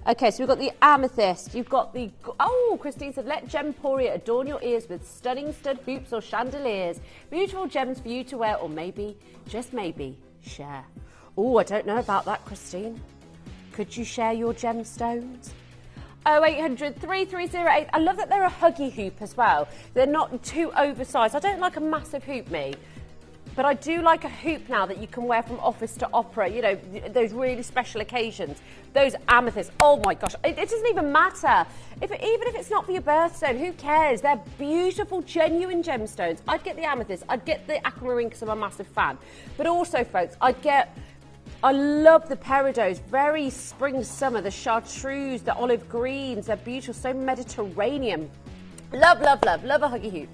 Okay, so we've got the amethyst. You've got the... Oh, Christine said, let Gemporia adorn your ears with stunning stud hoops or chandeliers. Beautiful gems for you to wear or maybe, just maybe, share. Oh, I don't know about that, Christine. Could you share your gemstones? 0800 3308. I love that they're a huggy hoop as well. They're not too oversized. I don't like a massive hoop, me. But I do like a hoop now that you can wear from office to opera, you know, those really special occasions. Those amethysts, oh my gosh, it doesn't even matter. Even if it's not for your birthstone, who cares? They're beautiful, genuine gemstones. I'd get the amethyst, I'd get the aquamarine because I'm a massive fan. But also, folks, I love the peridots, very spring, summer, the chartreuse, the olive greens, they're beautiful, so Mediterranean. Love, love, love, love a huggy hoop.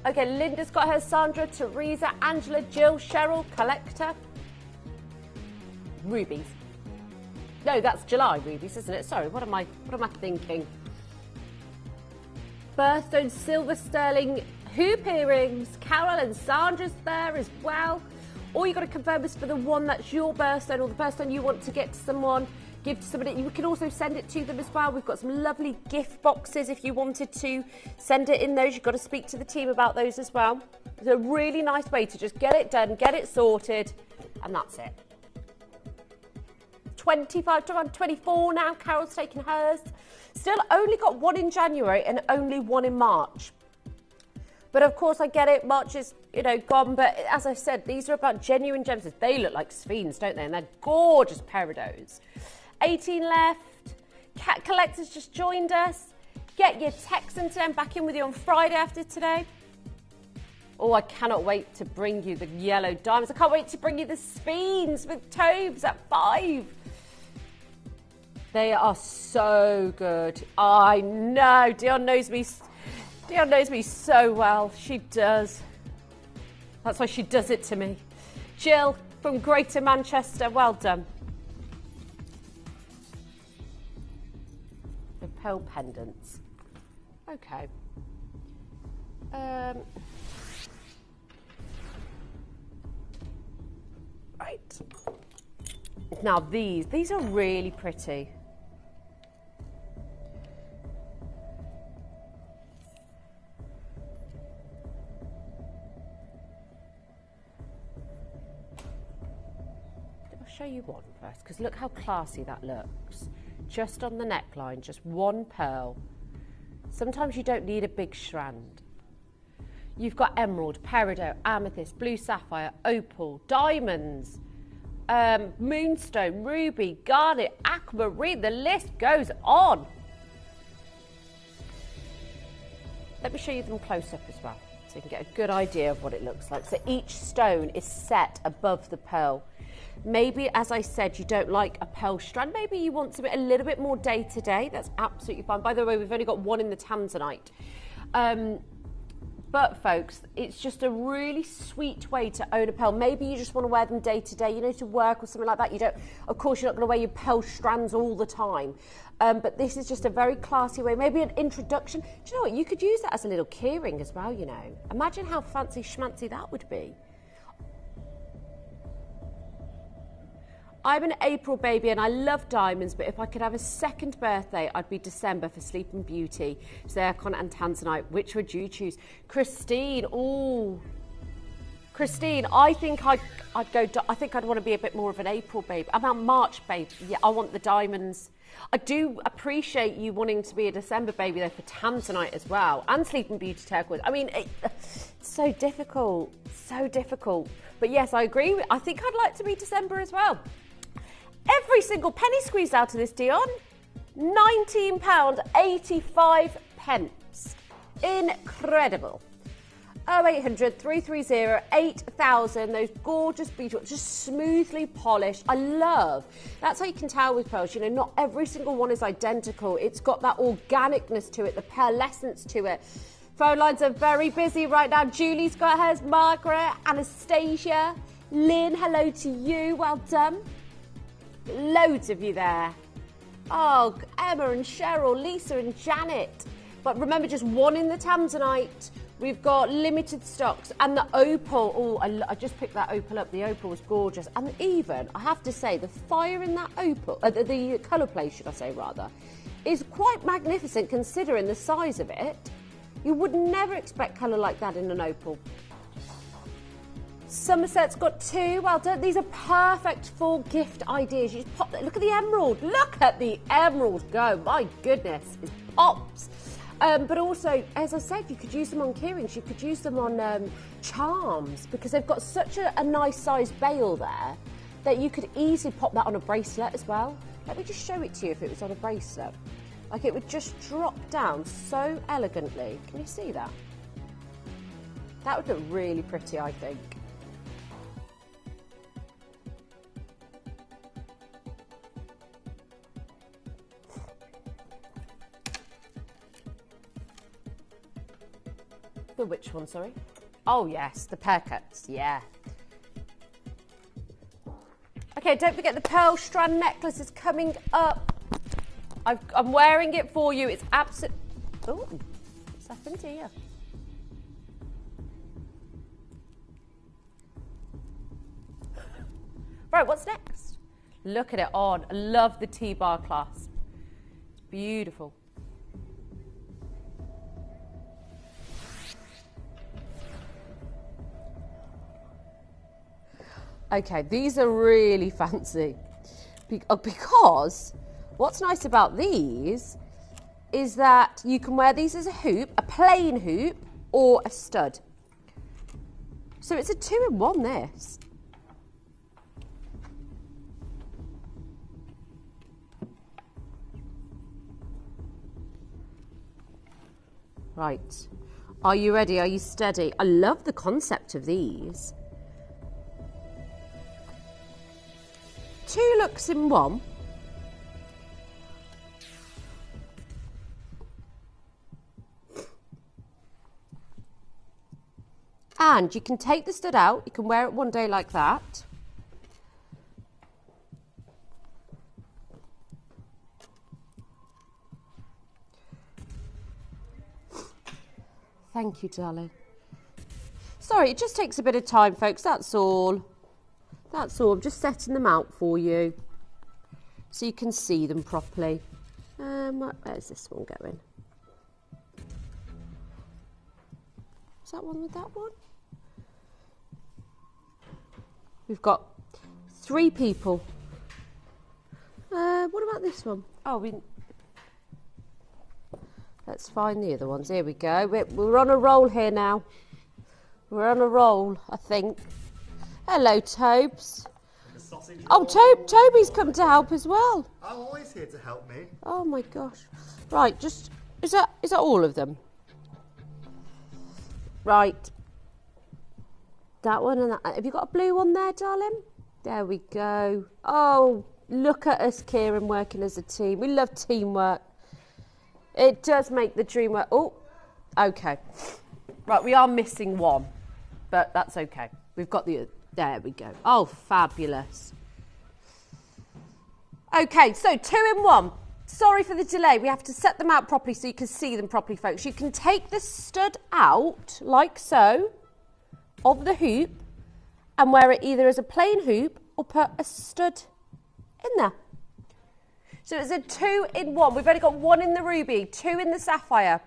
Okay, Linda's got her, Sandra, Teresa, Angela, Jill, Cheryl, Collector. Rubies. No, that's July rubies, isn't it? Sorry, what am I thinking? Birthstone silver sterling hoop earrings. Carol and Sandra's there as well. All you got to confirm is for the one that's your birthstone or the birthstone you want to get to someone. Give to somebody. You can also send it to them as well. We've got some lovely gift boxes if you wanted to send it in those. You've got to speak to the team about those as well. It's a really nice way to just get it done, get it sorted, and that's it. 25 to 24 now. Carol's taking hers. Still only got one in January and only one in March. But of course, I get it. March is, gone. But as I said, these are about genuine gems. They look like sphenes, don't they? And they're gorgeous peridots. 18 left. Cat Collectors just joined us. Get your texts in today. I'm back in with you on Friday after today. Oh, I cannot wait to bring you the yellow diamonds. I can't wait to bring you the sphenes with Toves at 5. They are so good. I know. Dion knows me so well. She does. That's why she does it to me. Jill from Greater Manchester. Well done. The pearl pendants. Okay. Right. Now these are really pretty. I'll show you one first, because look how classy that looks. Just on the neckline, just one pearl. Sometimes you don't need a big strand. You've got emerald, peridot, amethyst, blue sapphire, opal, diamonds, moonstone, ruby, garnet, aquamarine. The list goes on. Let me show you them close up as well, so you can get a good idea of what it looks like. So each stone is set above the pearl. Maybe, as I said, you don't like a pearl strand. Maybe you want something a little bit more day to day. That's absolutely fine. By the way, we've only got one in the tanzanite. But folks, it's just a really sweet way to own a pearl. Maybe you just want to wear them day to day, to work or something like that. You don't, of course, you're not going to wear your pearl strands all the time. But this is just a very classy way. Maybe an introduction. Do you know what? You could use that as a little keyring as well, Imagine how fancy schmancy that would be. I'm an April baby and I love diamonds, but if I could have a second birthday, I'd be December for Sleeping Beauty, zircon and tanzanite. Which would you choose? Christine, ooh. Christine, I think I'd want to be a bit more of an April baby. I'm a March baby. Yeah, I want the diamonds. I do appreciate you wanting to be a December baby though for tanzanite as well, and Sleeping Beauty turquoise. I mean, it's so difficult, so difficult. But yes, I agree. I think I'd like to be December as well. Every single penny squeezed out of this, Dion. £19.85. Incredible. 0800 330 8000. Those gorgeous beads, just smoothly polished. I love. That's how you can tell with pearls. You know, not every single one is identical. It's got that organicness to it, the pearlescence to it. Phone lines are very busy right now. Julie's got hers, Margaret, Anastasia, Lynn, hello to you. Well done. Loads of you there. Oh, Emma and Cheryl, Lisa and Janet. But remember, just one in the Tanzanite. We've got limited stocks. And the opal. Oh, I just picked that opal up. The opal was gorgeous. And even, I have to say, the fire in that opal, the colour play, should I say, rather, is quite magnificent considering the size of it. You would never expect colour like that in an opal. Somerset's got 2. Well done. These are perfect for gift ideas. You just pop that. Look at the emerald. Look at the emerald go. My goodness, it pops. But also, as I said, you could use them on keyrings. You could use them on charms because they've got such a nice sized bail there that you could easily pop that on a bracelet as well. Let me just show it to you if it was on a bracelet. Like it would just drop down so elegantly. Can you see that? That would look really pretty, I think. The which one, sorry? Oh, yes, the pear cuts, yeah. Okay, don't forget the pearl strand necklace is coming up. I'm wearing it for you. It's absolute. Oh, what's happened here? Right, what's next? Look at it on. I love the T-bar clasp. It's beautiful. Okay, these are really fancy because what's nice about these is that you can wear these as a hoop, a plain hoop, or a stud. So it's a 2-in-1, this. Right. Are you ready? Are you steady? I love the concept of these. 2 looks in one. And you can take the stud out. You can wear it one day like that. Thank you, darling. Sorry, it just takes a bit of time, folks. That's all. That's all. I'm just setting them out for you so you can see them properly. Where's this one going? Is that one with that one? We've got 3 people. What about this one? Oh, let's find the other ones. Here we go. We're on a roll here now. We're on a roll, I think. Hello, Tobes. Oh, Toby's come to help as well. I'm always here to help me. Oh my gosh. Right, just is that all of them? Right. That one and that. Have you got a blue one there, darling? There we go. Oh, look at us, Kieran, working as a team. We love teamwork. It does make the dream work. Oh, okay. Right, we are missing one, but that's okay. We've got the. There we go. Oh, fabulous. Okay, so 2-in-1. Sorry for the delay. We have to set them out properly so you can see them properly, folks. You can take the stud out, like so, of the hoop, and wear it either as a plain hoop or put a stud in there. So it's a 2-in-1. We've only got 1 in the ruby, 2 in the sapphire.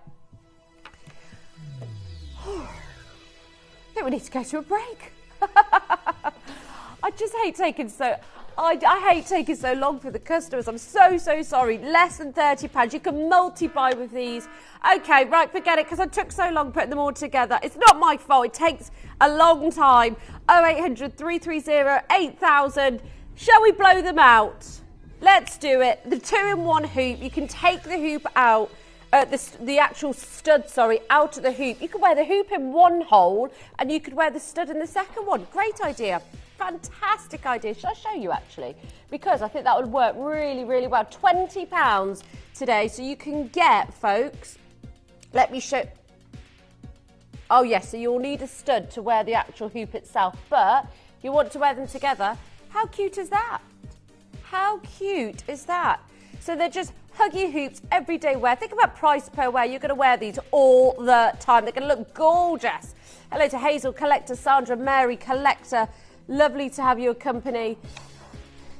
I think we need to go to a break. I just hate taking I hate taking so long for the customers. I'm so sorry. Less than £30. You can multi-buy with these. Okay, right, forget it, because I took so long putting them all together. It's not my fault. It takes a long time. 0800 330 8000. Shall we blow them out? Let's do it. The 2-in-1 hoop. You can take the hoop out the actual stud, out of the hoop. You could wear the hoop in one hole and you could wear the stud in the second one. Great idea. Fantastic idea. Shall I show you actually? Because I think that would work really, really well. £20 today. So you can get, folks, let me show. Oh yes, so you'll need a stud to wear the actual hoop itself, but you want to wear them together. How cute is that? How cute is that? So they're just huggy hoops, everyday wear. Think about price per wear. You're going to wear these all the time. They're going to look gorgeous. Hello to Hazel, Collector, Sandra, Mary, Collector. Lovely to have your company.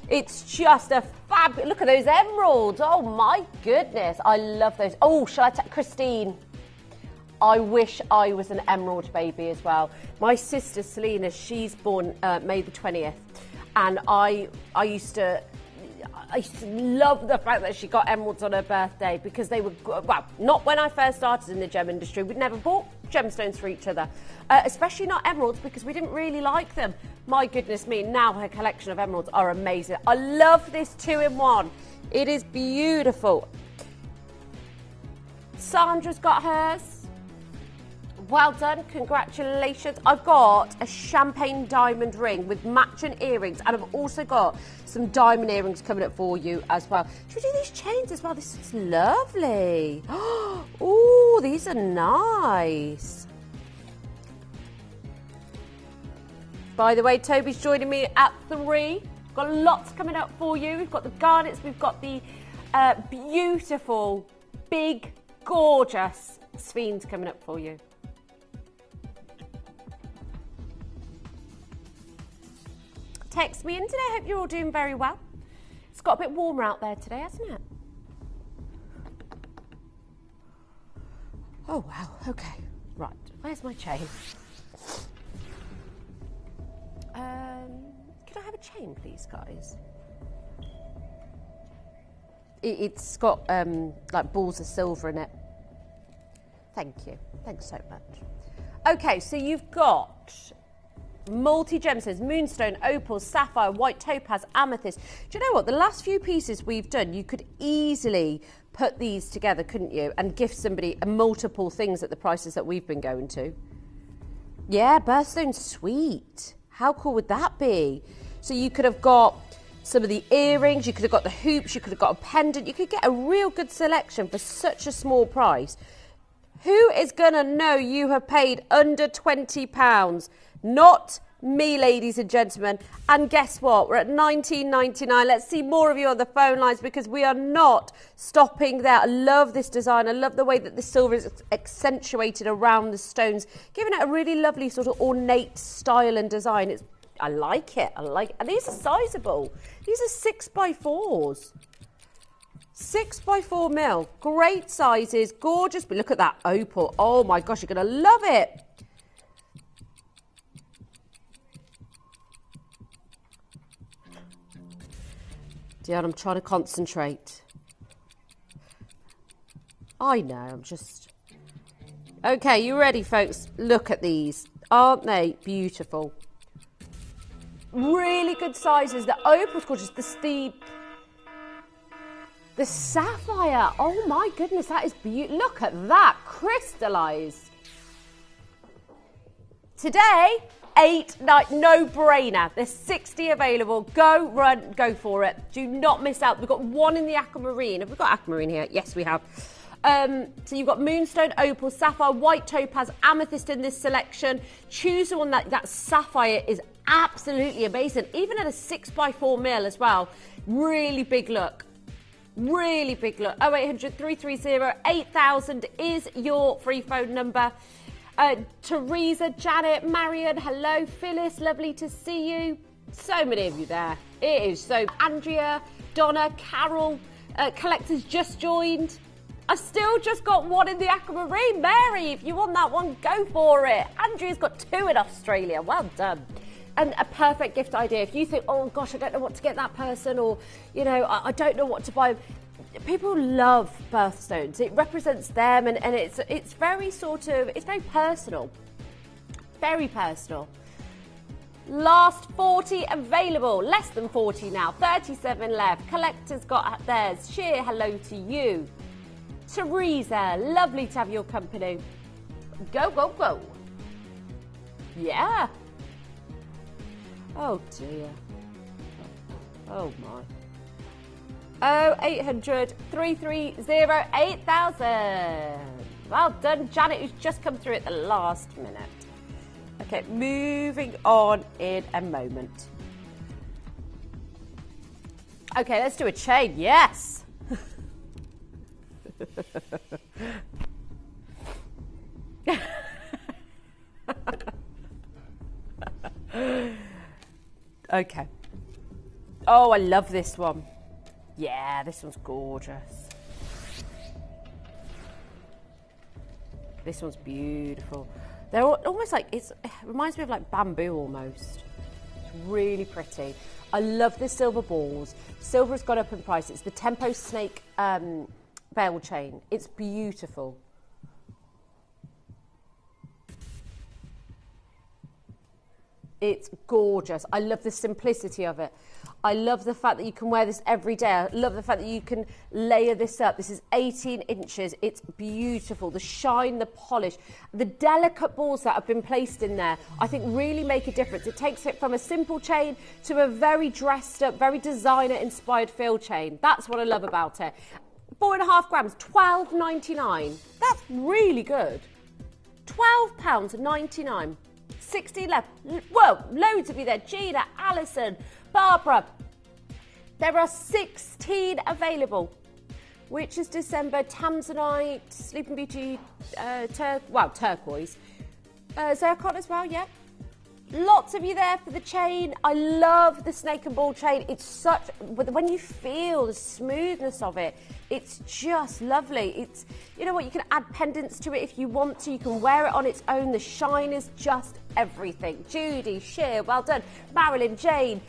It's just a fab. Look at those emeralds. Oh, my goodness. I love those. Oh, shall I take Christine? I wish I was an emerald baby as well. My sister, Selena, she's born May the 20th. And I used to love the fact that she got emeralds on her birthday because they were, well, not when I first started in the gem industry. We'd never bought gemstones for each other, especially not emeralds because we didn't really like them. My goodness me, now her collection of emeralds are amazing. I love this 2-in-1. It is beautiful. Sandra's got hers. Well done, congratulations. I've got a champagne diamond ring with matching earrings and I've also got some diamond earrings coming up for you as well. Should we do these chains as well? This is lovely. Oh, these are nice. By the way, Toby's joining me at 3. Got lots coming up for you. We've got the garnets, we've got the beautiful, big, gorgeous sphenes coming up for you. Text me in today. I hope you're all doing very well. It's got a bit warmer out there today, hasn't it? Oh, wow. Okay. Right. Where's my chain? Could I have a chain, please, guys? It's got, like, balls of silver in it. Thank you. Thanks so much. Okay, so you've got multi-gemstones, moonstone, opal, sapphire, white topaz, amethyst. Do you know what? The last few pieces we've done, you could easily put these together, couldn't you? And gift somebody multiple things at the prices that we've been going to. Yeah, birthstone sweet. How cool would that be? So you could have got some of the earrings, you could have got the hoops, you could have got a pendant. You could get a real good selection for such a small price. Who is going to know you have paid under £20? Not me, ladies and gentlemen. And guess what? We're at £19.99. Let's see more of you on the phone lines because we are not stopping there. I love this design. I love the way that the silver is accentuated around the stones, giving it a really lovely sort of ornate style and design. I like it. I like it. And these are sizable. These are 6x4s. 6x4 mil. Great sizes. Gorgeous. But look at that opal. Oh my gosh, you're going to love it. Dion, I'm trying to concentrate. I know, I'm just... Okay, you ready, folks? Look at these. Aren't they beautiful? Really good sizes. The opal's gorgeous. The sapphire. Oh my goodness, that is beautiful. Look at that, crystallized. Today, 8, 9, no brainer. There's 60 available. Go, run, go for it. Do not miss out. We've got one in the aquamarine. Have we got aquamarine here? Yes, we have. So you've got moonstone, opal, sapphire, white topaz, amethyst in this selection. Choose the one that sapphire is absolutely amazing. Even at a 6x4 mil as well. Really big look. Really big look. 0800 330 8000 is your free phone number. Teresa, Janet, Marion, hello. Phyllis, lovely to see you. So many of you there. It is so. Andrea, Donna, Carol, Collectors just joined. I've still just got one in the aquamarine. Mary, if you want that one, go for it. Andrea's got 2 in Australia. Well done. And a perfect gift idea. If you think, oh gosh, I don't know what to get that person, or, you know, I don't know what to buy. People love birthstones. It represents them, and it's very sort of, it's very personal. Very personal. Last 40 available. Less than 40 now. 37 left. Collectors got theirs. Sheer hello to you. Teresa, lovely to have your company. Go, go, go. Yeah. Oh dear. Oh my. 0800 330 8000. Well done, Janet, who's just come through at the last minute. Okay, moving on in a moment. Okay, let's do a chain. Yes. Okay. Oh, I love this one. Yeah, this one's gorgeous. This one's beautiful. They're almost like, it reminds me of like bamboo almost. It's really pretty. I love the silver balls. Silver has gone up in price. It's the Tempo Snake bell chain. It's beautiful. It's gorgeous. I love the simplicity of it. I love the fact that you can wear this every day. I love the fact that you can layer this up. This is 18 inches. It's beautiful. The shine, the polish, the delicate balls that have been placed in there, I think really make a difference. It takes it from a simple chain to a very dressed up, very designer inspired field chain. That's what I love about it. 4.5 grams, £12.99. That's really good. £12.99. 16 left. Whoa, loads of you there. Gina, Alison, Barbara. There are 16 available, which is December. Tanzanite, Sleeping Beauty, turquoise. Zircon as well, yeah. Lots of you there for the chain. I love the snake and ball chain. It's such, when you feel the smoothness of it, it's just lovely. It's, you know what, you can add pendants to it if you want to. You can wear it on its own. The shine is just everything. Judy, Sheer, well done. Marilyn, Jane.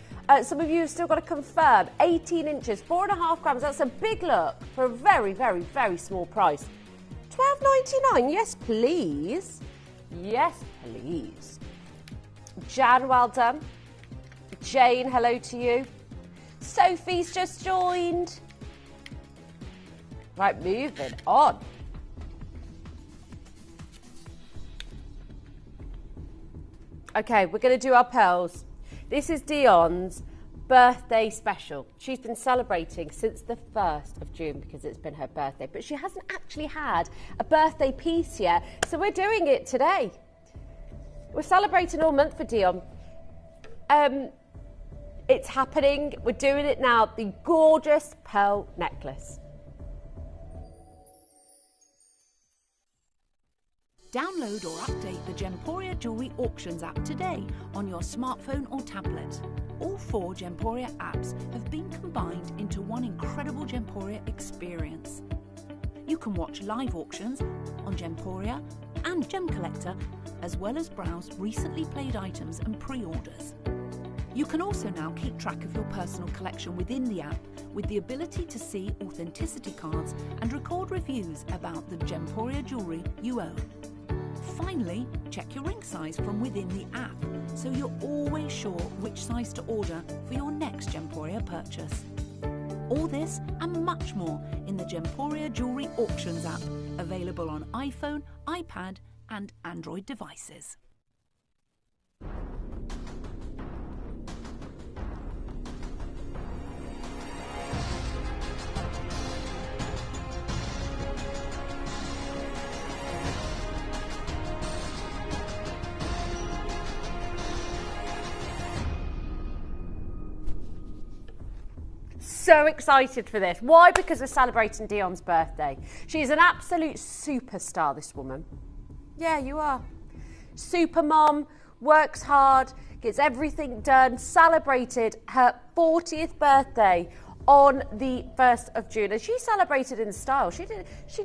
Some of you have still got to confirm. 18 inches, 4.5 grams. That's a big look for a very, very, very small price. £12.99. Yes, please. Yes, please. Jan, well done. Jane, hello to you. Sophie's just joined. Right, moving on. Okay, we're going to do our pearls. This is Dion's birthday special. She's been celebrating since the 1st of June because it's been her birthday, but she hasn't actually had a birthday piece yet, so we're doing it today. We're celebrating all month for Dion. It's happening. We're doing it now. The gorgeous pearl necklace. Download or update the Gemporia Jewellery Auctions app today on your smartphone or tablet. All 4 Gemporia apps have been combined into one incredible Gemporia experience. You can watch live auctions on Gemporia and Gem Collector, as well as browse recently played items and pre-orders. You can also now keep track of your personal collection within the app with the ability to see authenticity cards and record reviews about the Gemporia jewellery you own. Finally, check your ring size from within the app so you're always sure which size to order for your next Gemporia purchase. All this and much more in the Gemporia Jewellery Auctions app, available on iPhone, iPad and Android devices. So excited for this. Why? Because we're celebrating Dion's birthday. She's an absolute superstar, this woman. Yeah, you are. Super mom, works hard, gets everything done, celebrated her 40th birthday on the 1st of June. And she celebrated in style. She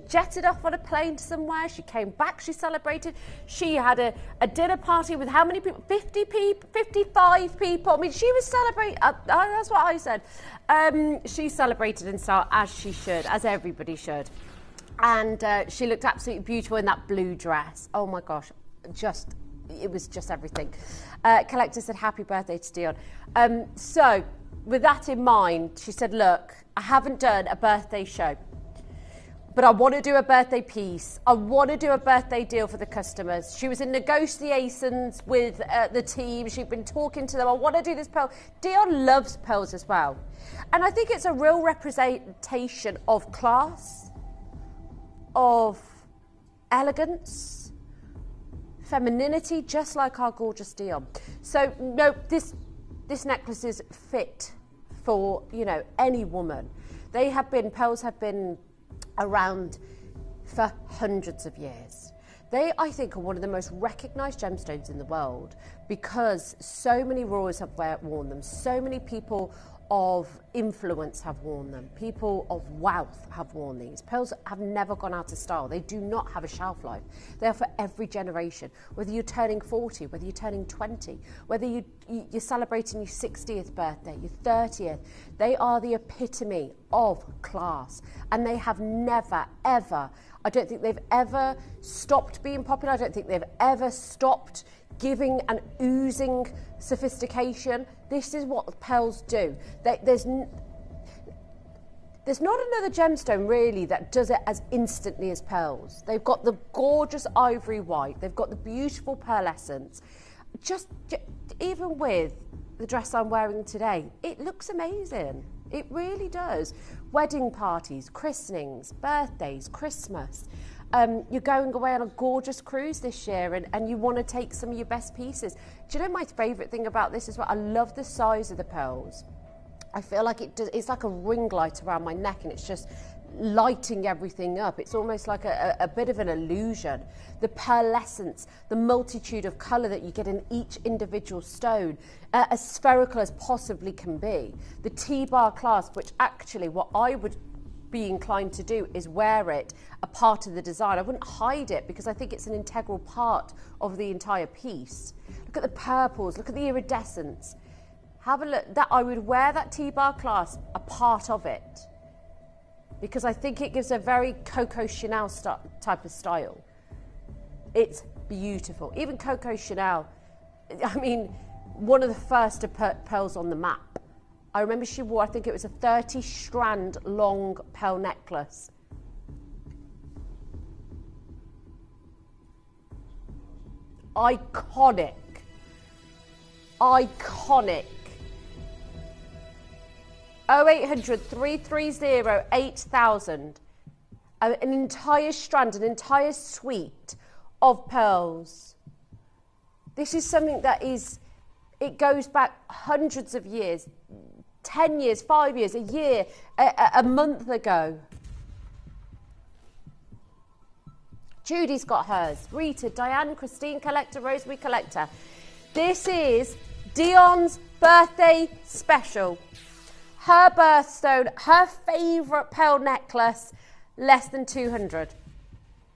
jetted off on a plane somewhere. She came back, she celebrated. She had a dinner party with how many people? 50 people, 55 people. I mean, she was celebrating, that's what I said. She celebrated in style, as she should, as everybody should. And she looked absolutely beautiful in that blue dress. Oh my gosh, it was just everything. Collector said, happy birthday to Dion. So, with that in mind, she said, look, I haven't done a birthday show. but I want to do a birthday piece. I want to do a birthday deal for the customers. She was in negotiations with the team. She'd been talking to them. I want to do this pearl. Dion loves pearls as well. And I think it's a real representation of class, of elegance, femininity, just like our gorgeous Dion. So, no, this necklace is fit for, you know, any woman. Pearls have been around for hundreds of years. They, I think, are one of the most recognised gemstones in the world because so many royals have worn them, so many people of influence have worn them, people of wealth have worn these. Pearls have never gone out of style. They do not have a shelf life. They are for every generation, whether you're turning 40, whether you're turning 20, whether you're celebrating your 60th birthday, your 30th. They are the epitome of class, and they have never, ever, I don't think they've ever stopped being popular. I don't think they've ever stopped giving and oozing sophistication. This is what pearls do. There's not another gemstone really that does it as instantly as pearls. They've got the gorgeous ivory white. They've got the beautiful pearlescence. Just even with the dress I'm wearing today, it looks amazing. It really does. Wedding parties, christenings, birthdays, Christmas. You're going away on a gorgeous cruise this year and you want to take some of your best pieces. Do you know my favourite thing about this as well? I love the size of the pearls. I feel like it's like a ring light around my neck and it's just lighting everything up. It's almost like a bit of an illusion. The pearlescence, the multitude of colour that you get in each individual stone, as spherical as possibly can be. The T-bar clasp, which actually what I would be inclined to do is wear it a part of the design. I wouldn't hide it because I think it's an integral part of the entire piece. Look at the purples, look at the iridescence. Have a look. That I would wear that T-bar clasp a part of it because I think it gives a very Coco Chanel type of style. It's beautiful. Even Coco Chanel, I mean, one of the first to put pearls on the map. I remember she wore, I think it was a 30-strand long pearl necklace. Iconic. Iconic. 0800 330 8000. An entire strand, an entire suite of pearls. This is something that it goes back hundreds of years. 10 years, 5 years, a year, a month ago. Judy's got hers. Rita, Diane, Christine Collector, Rosemary Collector. This is Dion's birthday special. Her birthstone, her favourite pearl necklace, less than 200.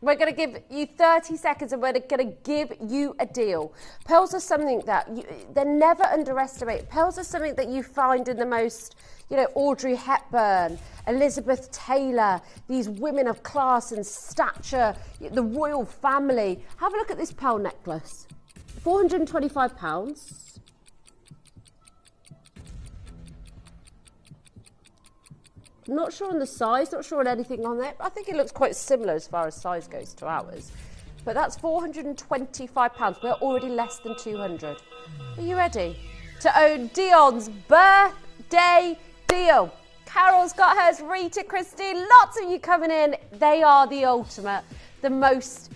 We're going to give you 30 seconds and we're going to give you a deal. Pearls are something that they're never underestimated. Pearls are something that you find in the most, you know, Audrey Hepburn, Elizabeth Taylor, these women of class and stature, the royal family. Have a look at this pearl necklace. £425. Not sure on the size, not sure on anything on it. I think it looks quite similar as far as size goes to ours. But that's £425. We're already less than 200. Are you ready to own Dion's birthday deal? Carol's got hers, Rita, Christine, lots of you coming in. They are the ultimate, the most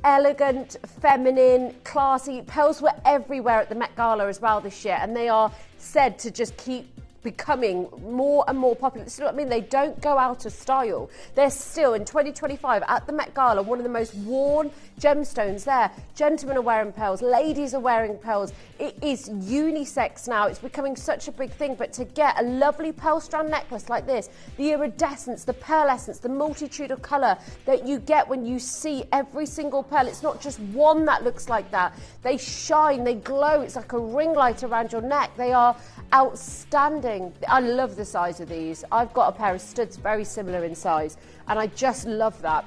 elegant, feminine, classy. Pearls were everywhere at the Met Gala as well this year, and they are said to just keep becoming more and more popular. This is what I mean, they don't go out of style. They're still, in 2025, at the Met Gala, one of the most worn gemstones there. Gentlemen are wearing pearls, ladies are wearing pearls. It is unisex now, it's becoming such a big thing, but to get a lovely pearl strand necklace like this, the iridescence, the pearlescence, the multitude of colour that you get when you see every single pearl, it's not just one that looks like that. They shine, they glow, it's like a ring light around your neck. They are outstanding. I love the size of these. I've got a pair of studs very similar in size and I just love that.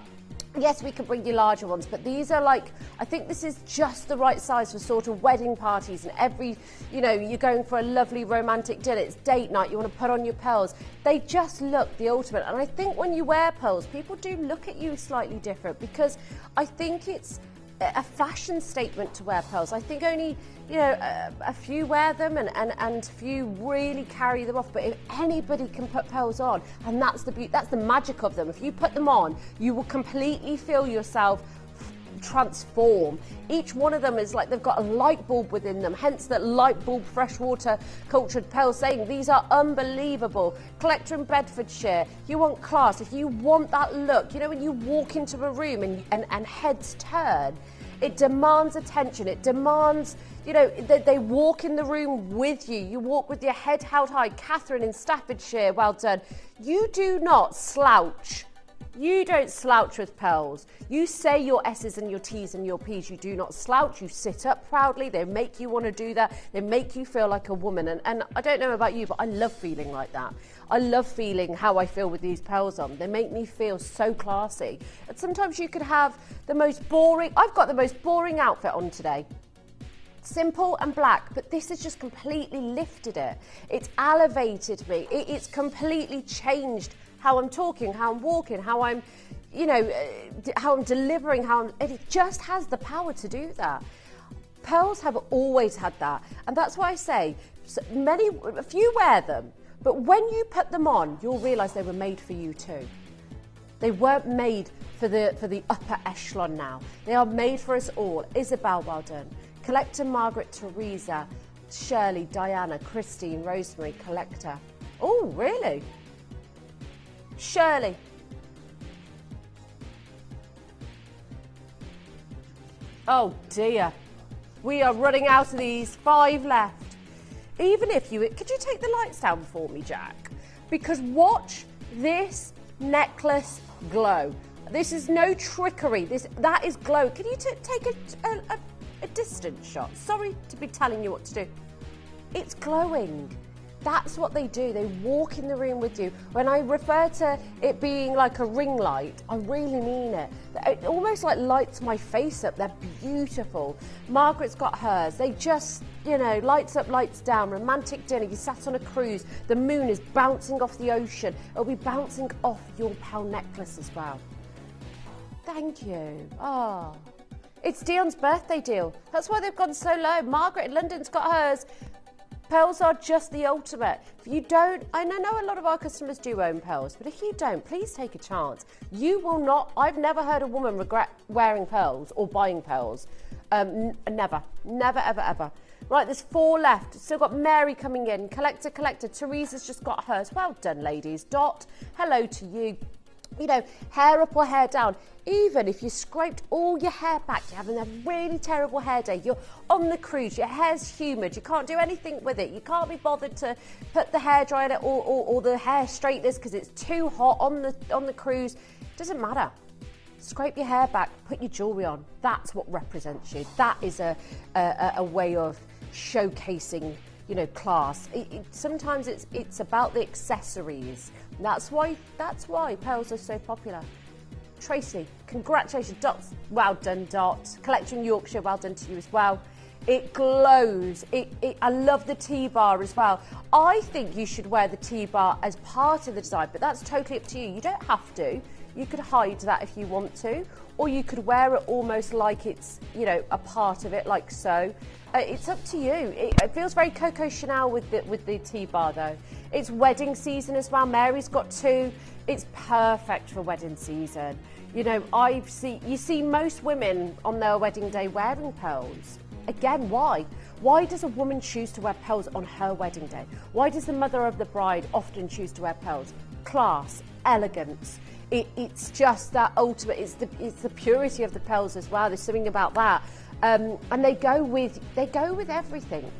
Yes, we could bring you larger ones, but these are like, I think this is just the right size for sort of wedding parties and you're going for a lovely romantic dinner, it's date night, you want to put on your pearls. They just look the ultimate. And I think when you wear pearls, people do look at you slightly different, because I think it's a fashion statement to wear pearls. I think only, a few wear them and few really carry them off. But if anybody can put pearls on, and that's the magic of them. If you put them on, you will completely feel yourself transform. Each one of them is like they've got a light bulb within them, hence that light bulb freshwater cultured pearl saying these are unbelievable. Collector in Bedfordshire, if you want class, if you want that look, when you walk into a room and heads turn, it demands attention, it demands, they walk in the room with you, you walk with your head held high. Catherine in Staffordshire, well done. You do not slouch. You don't slouch with pearls. You say your S's and your T's and your P's. You do not slouch. You sit up proudly. They make you want to do that. They make you feel like a woman. And I don't know about you, but I love feeling like that. I love feeling how I feel with these pearls on. They make me feel so classy. And sometimes you could have the most boring... I've got the most boring outfit on today. Simple and black, but this has just completely lifted it. It's elevated me. It's completely changed how I'm talking, how I'm walking, how I'm, how I'm delivering, it just has the power to do that. Pearls have always had that, and that's why I say a few wear them, but when you put them on, you'll realise they were made for you too. They weren't made for the upper echelon now. They are made for us all. Isabel, well done. Collector Margaret, Teresa, Shirley, Diana, Christine, Rosemary, Collector. Oh, really? Shirley. Oh dear. We are running out of these. 5 left. Even if could you take the lights down for me, Jack? Because watch this necklace glow. This is no trickery. That is glow. Can you take a distance shot? Sorry to be telling you what to do. It's glowing. That's what they do. They walk in the room with you. When I refer to it being like a ring light, I really mean it. It almost like lights my face up. They're beautiful. Margaret's got hers. They just, lights up, lights down. Romantic dinner. You sat on a cruise. The moon is bouncing off the ocean. It'll be bouncing off your pearl necklace as well. Thank you. Oh, it's Dion's birthday deal. That's why they've gone so low. Margaret in London's got hers. Pearls are just the ultimate. If you don't, I know a lot of our customers do own pearls, but if you don't, please take a chance. You will not, I've never heard a woman regret wearing pearls or buying pearls. Never, ever, ever. Right, there's 4 left. Still got Mary coming in. Collector. Teresa's just got hers. Well done, ladies. Dot, hello to you. Hair up or hair down. Even if you scraped all your hair back, you're having a really terrible hair day, you're on the cruise, your hair's humid, you can't do anything with it, you can't be bothered to put the hairdryer in it or the hair straighteners because it's too hot on the cruise, doesn't matter. Scrape your hair back, put your jewellery on. That's what represents you. That is a way of showcasing, class. Sometimes it's about the accessories. That's why pearls are so popular. Tracy, congratulations. Dot, well done, Dot. Collection Yorkshire, well done to you as well. It glows. I love the T-bar as well. I think you should wear the T-bar as part of the design, but that's totally up to you. You don't have to. You could hide that if you want to, or you could wear it almost like it's, a part of it, like so. It's up to you. It feels very Coco Chanel with the T-bar though. It's wedding season as well. Mary's got 2. It's perfect for wedding season. You see most women on their wedding day wearing pearls. Again, why? Why does a woman choose to wear pearls on her wedding day? Why does the mother of the bride often choose to wear pearls? Class, elegance. It's just that ultimate. It's the purity of the pearls as well. There's something about that. And they go with everything.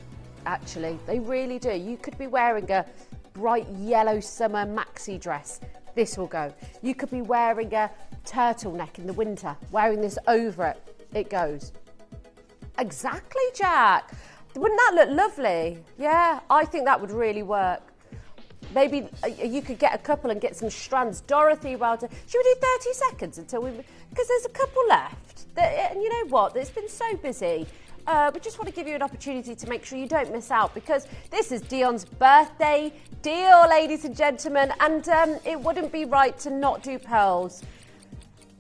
Actually, they really do. You could be wearing a bright yellow summer maxi dress. This will go. You could be wearing a turtleneck in the winter, wearing this over it. It goes. Exactly, Jack. Wouldn't that look lovely? Yeah, I think that would really work. Maybe you could get a couple and get some strands. Dorothy Wilder, should we do 30 seconds until we... Because there's a couple left. And you know what? It's been so busy. We just want to give you an opportunity to make sure you don't miss out, because this is Dion's birthday deal, ladies and gentlemen, and it wouldn't be right to not do pearls.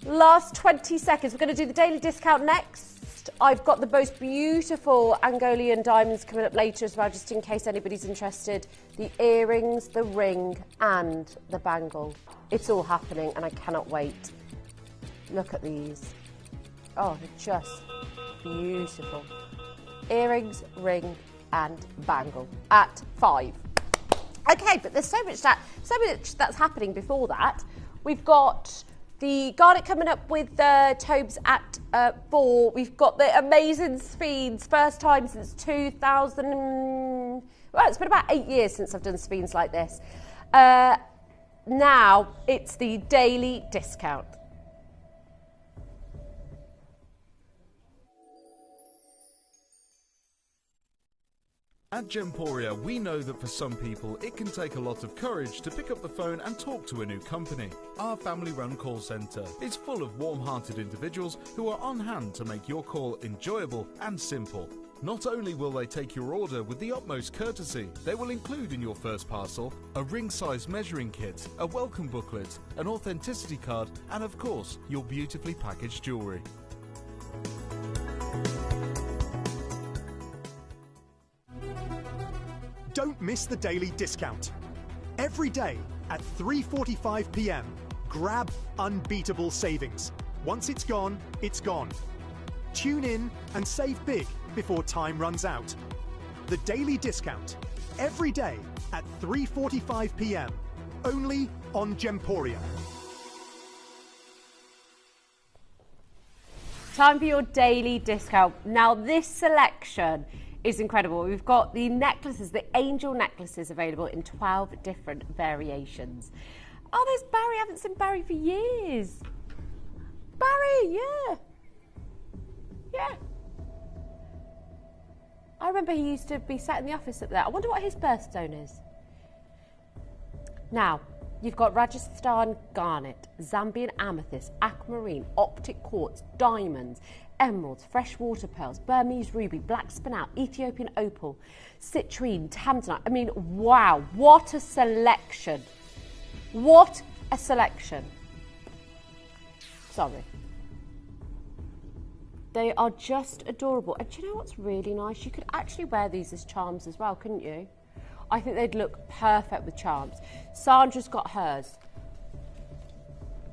Last 20 seconds. We're going to do the daily discount next. I've got the most beautiful Angolian diamonds coming up later as well, just in case anybody's interested. The earrings, the ring, and the bangle. It's all happening, and I cannot wait. Look at these. Oh, they're just beautiful. Earrings, ring, and bangle at 5. Okay, but there's so much that's happening before that. We've got the Garnet coming up with Tobes at 4. We've got the amazing Sphines, first time since 2000. Well, it's been about 8 years since I've done Sphines like this. Now it's the daily discount. At Gemporia, we know that for some people, it can take a lot of courage to pick up the phone and talk to a new company. Our family-run call centre is full of warm-hearted individuals who are on hand to make your call enjoyable and simple. Not only will they take your order with the utmost courtesy, they will include in your first parcel a ring-size measuring kit, a welcome booklet, an authenticity card, and of course, your beautifully packaged jewellery. Don't miss the daily discount. Every day at 3:45 p.m, grab unbeatable savings. Once it's gone, it's gone. Tune in and save big before time runs out. The daily discount, every day at 3:45 p.m, only on Gemporia. Time for your daily discount. Now this selection is incredible. We've got the necklaces, the angel necklaces available in 12 different variations. Oh, there's Barry. I haven't seen Barry for years. Barry, yeah. Yeah. I remember he used to be sat in the office up there. I wonder what his birthstone is. Now, you've got Rajasthan garnet, Zambian amethyst, aquamarine, optic quartz, diamonds, emeralds, freshwater pearls, Burmese ruby, black spinel, Ethiopian opal, citrine, tanzanite. I mean, wow, what a selection. What a selection. Sorry. They are just adorable. And do you know what's really nice? You could actually wear these as charms as well, couldn't you? I think they'd look perfect with charms. Sandra's got hers.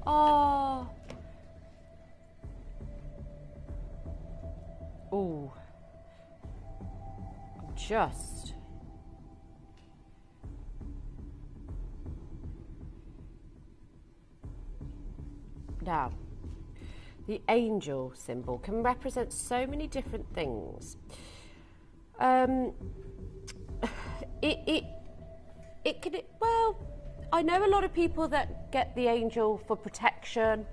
Oh. Ooh. Just. Now, the angel symbol can represent so many different things. It can, well, I know a lot of people that get the angel for protection,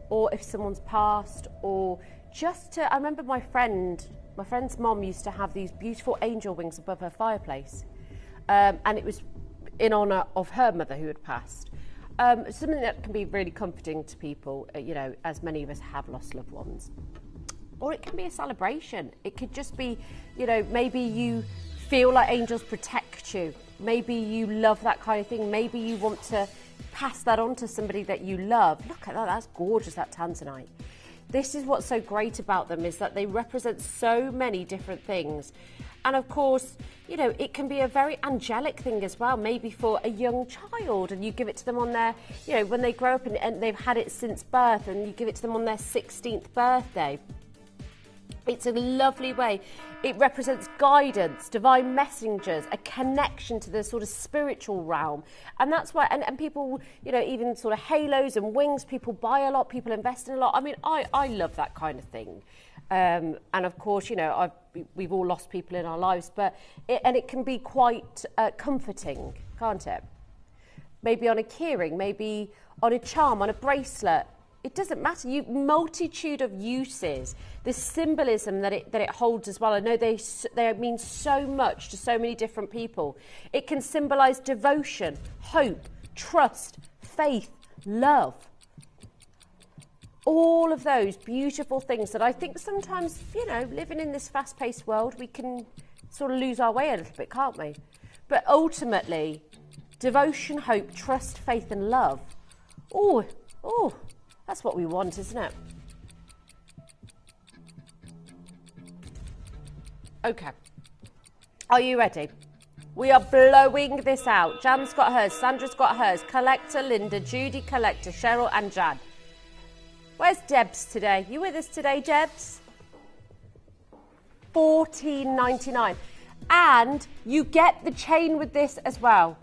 or if someone's passed, or just to, I remember my friend's mom used to have these beautiful angel wings above her fireplace, and it was in honour of her mother who had passed. Something that can be really comforting to people, you know, as many of us have lost loved ones. Or it can be a celebration. It could just be, you know, maybe you feel like angels protect you. Maybe you love that kind of thing. Maybe you want to pass that on to somebody that you love. Look at that, that's gorgeous, that tanzanite. This is what's so great about them, is that they represent so many different things. And of course, you know, it can be a very angelic thing as well, maybe for a young child, and you give it to them on their, you know, when they grow up and they've had it since birth, and you give it to them on their 16th birthday. It's a lovely way. It represents guidance, divine messengers, a connection to the sort of spiritual realm. And that's why, and people, you know, even sort of halos and wings, people buy a lot, people invest in a lot. I mean, I love that kind of thing. And of course, you know, we've all lost people in our lives, but it can be quite comforting, can't it? Maybe on a keyring, maybe on a charm, on a bracelet. It doesn't matter. Multitude of uses, the symbolism that it holds as well. I know they mean so much to so many different people. It can symbolise devotion, hope, trust, faith, love. All of those beautiful things that I think sometimes, living in this fast-paced world, we can sort of lose our way a little bit, can't we? But ultimately, devotion, hope, trust, faith and love. Oh, that's what we want, isn't it? Okay. Are you ready? We are blowing this out. Jan's got hers, Sandra's got hers, Collector, Linda, Judy, Collector, Cheryl and Jan. Where's Debs today? You with us today, Debs? $14.99. And you get the chain with this as well.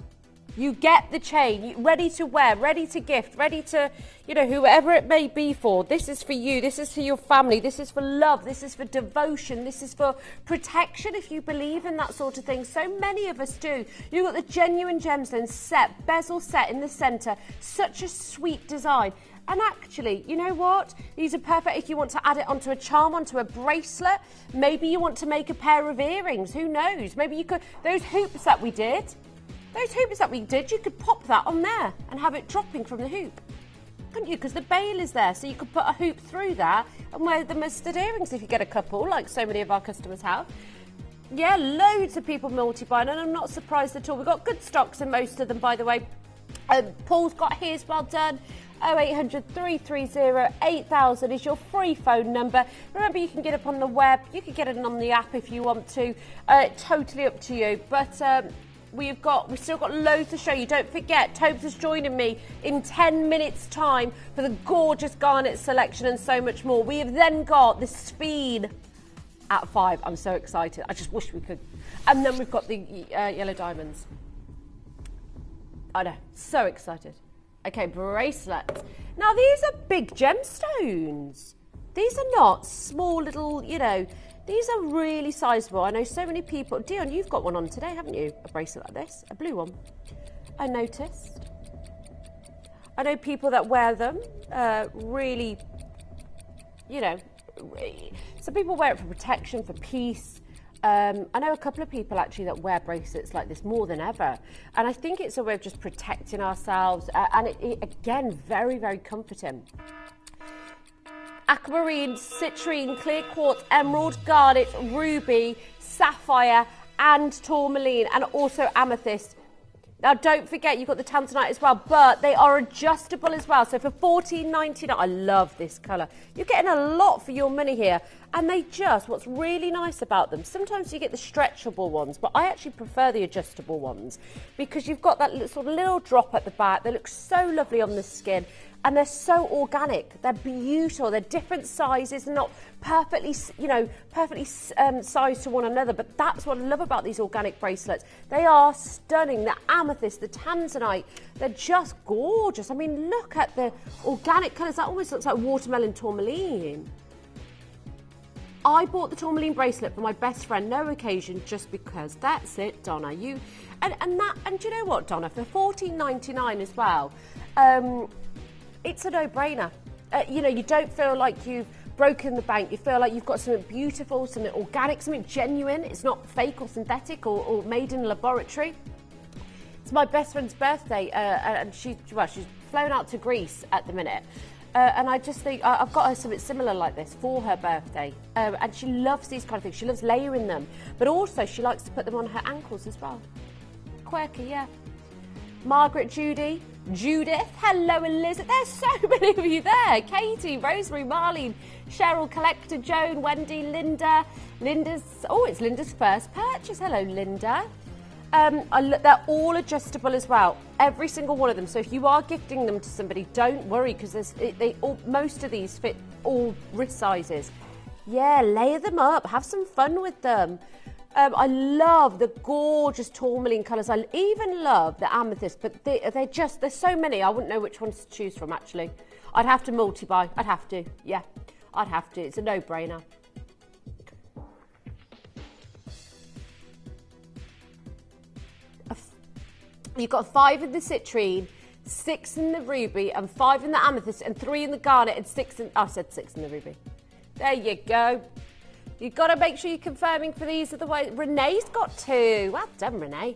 You get the chain, ready to wear, ready to gift, ready to, whoever it may be for. This is for you, this is for your family, this is for love, this is for devotion, this is for protection if you believe in that sort of thing. So many of us do. You've got the genuine gemstone set, bezel set in the centre, such a sweet design. And actually, you know what? These are perfect if you want to add it onto a charm, onto a bracelet. Maybe you want to make a pair of earrings, who knows? Maybe you could, those hoops that we did, you could pop that on there and have it dropping from the hoop. Couldn't you? Because the bail is there, so you could put a hoop through that and wear the mustard earrings if you get a couple, like so many of our customers have. Yeah, loads of people multi-buying, and I'm not surprised at all. We've got good stocks in most of them, by the way. Paul's got his, well done. 0800 330 8000 is your free phone number. Remember, you can get it on the web. You can get it on the app if you want to. Totally up to you. But we've still got loads to show you. Don't forget, Tobes is joining me in 10 minutes time for the gorgeous garnet selection and so much more. We have then got the Speed at 5. I'm so excited. I just wish we could. And then we've got the yellow diamonds. I know, so excited. Okay, bracelets. Now, these are big gemstones. These are not small little, these are really sizable. I know so many people. Dion, you've got one on today, haven't you? A bracelet like this, a blue one. I noticed. I know people that wear them, really, some people wear it for protection, for peace. I know a couple of people actually that wear bracelets like this more than ever. And I think it's a way of just protecting ourselves. And it again, very, very comforting. Aquamarine, citrine, clear quartz, emerald, garnet, ruby, sapphire and tourmaline and also amethyst. Now, don't forget, you've got the tanzanite as well, but they are adjustable as well. So for $14.99, I love this colour. You're getting a lot for your money here. And what's really nice about them, sometimes you get the stretchable ones, but I actually prefer the adjustable ones because you've got that sort of little drop at the back. They look so lovely on the skin. And they're so organic. They're beautiful. They're different sizes, not perfectly sized to one another. But that's what I love about these organic bracelets. They are stunning. The amethyst, the tanzanite, they're just gorgeous. I mean, look at the organic colours. That almost looks like watermelon tourmaline. I bought the tourmaline bracelet for my best friend, no occasion, just because. That's it, Donna. And you know what, Donna? For $14.99 as well. It's a no-brainer. You don't feel like you've broken the bank. You feel like you've got something beautiful, something organic, something genuine. It's not fake or synthetic or made in a laboratory. It's my best friend's birthday, and she's flown out to Greece at the minute. And I just think I've got her something similar like this for her birthday. And she loves these kind of things. She loves layering them. But also she likes to put them on her ankles as well. Quirky, yeah. Margaret, Judith, hello Elizabeth, there's so many of you there. Katie, Rosemary, Marlene, Cheryl, Collector, Joan, Wendy, Linda. It's Linda's first purchase. Hello, Linda. They're all adjustable as well, every single one of them. So if you are gifting them to somebody, don't worry because most of these fit all wrist sizes. Yeah, layer them up, have some fun with them. I love the gorgeous tourmaline colours. I even love the amethyst, but there's so many. I wouldn't know which ones to choose from, actually. I'd have to multi-buy. I'd have to. Yeah, I'd have to. It's a no-brainer. You've got 5 in the citrine, 6 in the ruby, and 5 in the amethyst, and 3 in the garnet, and 6 in... I said 6 in the ruby. There you go. You've got to make sure you're confirming for these, otherwise... Renee's got 2. Well done, Renee.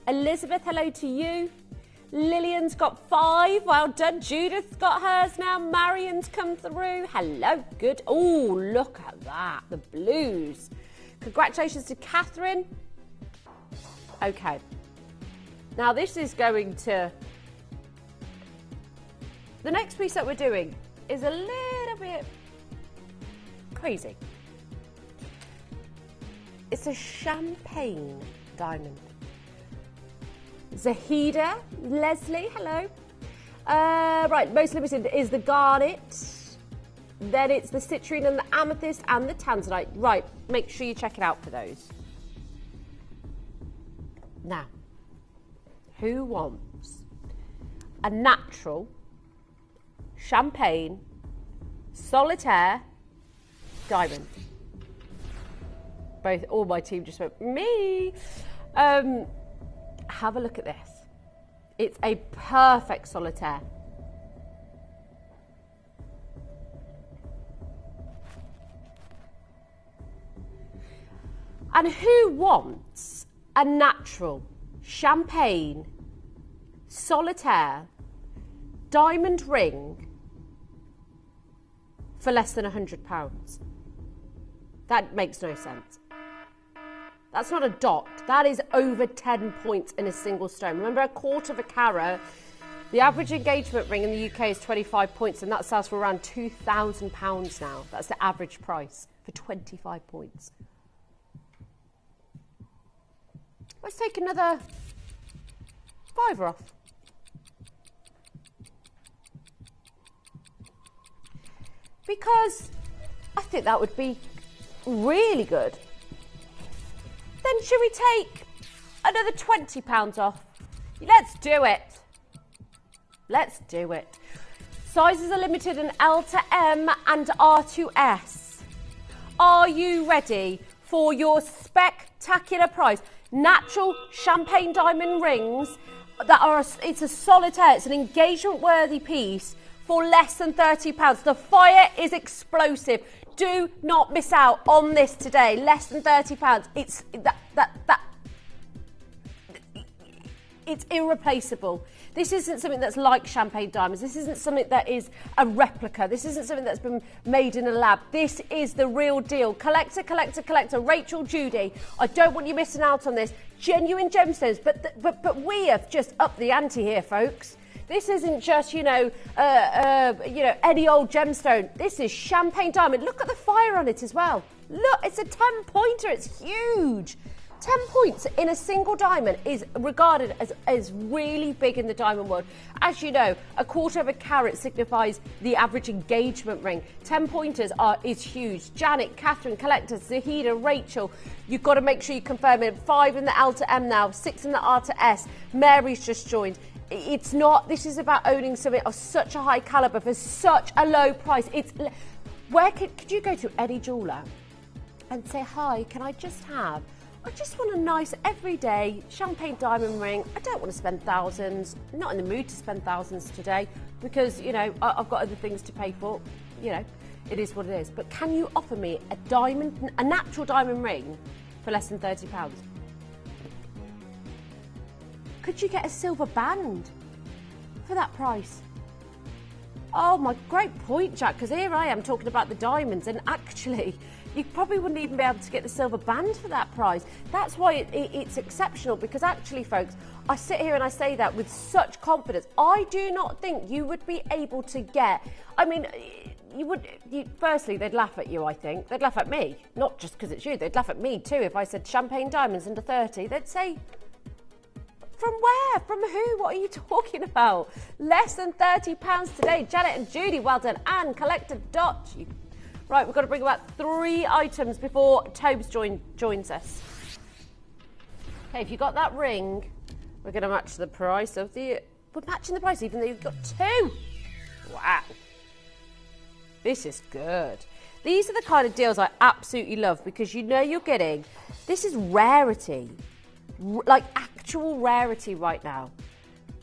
Elizabeth, hello to you. Lillian's got 5. Well done. Judith's got hers now. Marion's come through. Hello. Good. Oh, look at that. The blues. Congratulations to Catherine. Okay. Now, this is going to... The next piece that we're doing is a little bit crazy. It's a champagne diamond. Zahida, Leslie, hello. Right, most limited is the garnet. Then it's the citrine and the amethyst and the tanzanite. Right, make sure you check it out for those. Now, who wants a natural champagne solitaire diamond? All my team just went, me. Have a look at this. It's a perfect solitaire. And who wants a natural champagne solitaire diamond ring for less than £100? That makes no sense. That's not a dot. That is over 10 points in a single stone. Remember, a quarter of a carat, the average engagement ring in the UK is 25 points, and that sells for around £2,000 now. That's the average price for 25 points. Let's take another £5 off. Because I think that would be really good. Then should we take another £20 off? Let's do it. Let's do it. Sizes are limited in L to M and R to S. Are you ready for your spectacular prize? Natural champagne diamond rings that are, it's a solitaire, it's an engagement worthy piece for less than £30. The fire is explosive. Do not miss out on this today. Less than £30. It's it's irreplaceable. This isn't something that's like champagne diamonds. This isn't something that is a replica. This isn't something that's been made in a lab. This is the real deal. Collector, collector, collector. Rachel, Judy, I don't want you missing out on this. Genuine gemstones, but we have just upped the ante here, folks. This isn't just, any old gemstone. This is champagne diamond. Look at the fire on it as well. Look, it's a 10-pointer. It's huge. 10 points in a single diamond is regarded as really big in the diamond world. As you know, a quarter of a carat signifies the average engagement ring. 10 pointers is huge. Janet, Catherine, Collector, Zahida, Rachel, you've got to make sure you confirm it. 5 in the L to M now, 6 in the R to S. Mary's just joined. It's not, this is about owning something of such a high calibre for such a low price. Could you go to Eddie Jeweller and say, hi, can I just want a nice everyday champagne diamond ring. I don't want to spend thousands. I'm not in the mood to spend thousands today because, I've got other things to pay for. It is what it is. But can you offer me a natural diamond ring for less than £30? Could you get a silver band for that price? Oh, my great point, Jack, because here I am talking about the diamonds, and actually, you probably wouldn't even be able to get the silver band for that price. That's why it's exceptional, because actually, folks, I sit here and I say that with such confidence. I do not think you would be able to get, firstly, they'd laugh at you, I think. They'd laugh at me, not just because it's you. They'd laugh at me, too, if I said champagne diamonds under 30. They'd say, from where? From who? What are you talking about? Less than £30 today. Janet and Judy, well done. Anne, Collector, Dot. Right, we've got to bring about 3 items before Tobes joins us. Okay, if you got that ring, we're going to match the price of the... We're matching the price even though you've got 2. Wow. This is good. These are the kind of deals I absolutely love because you're getting... This is rarity. Like actual rarity right now.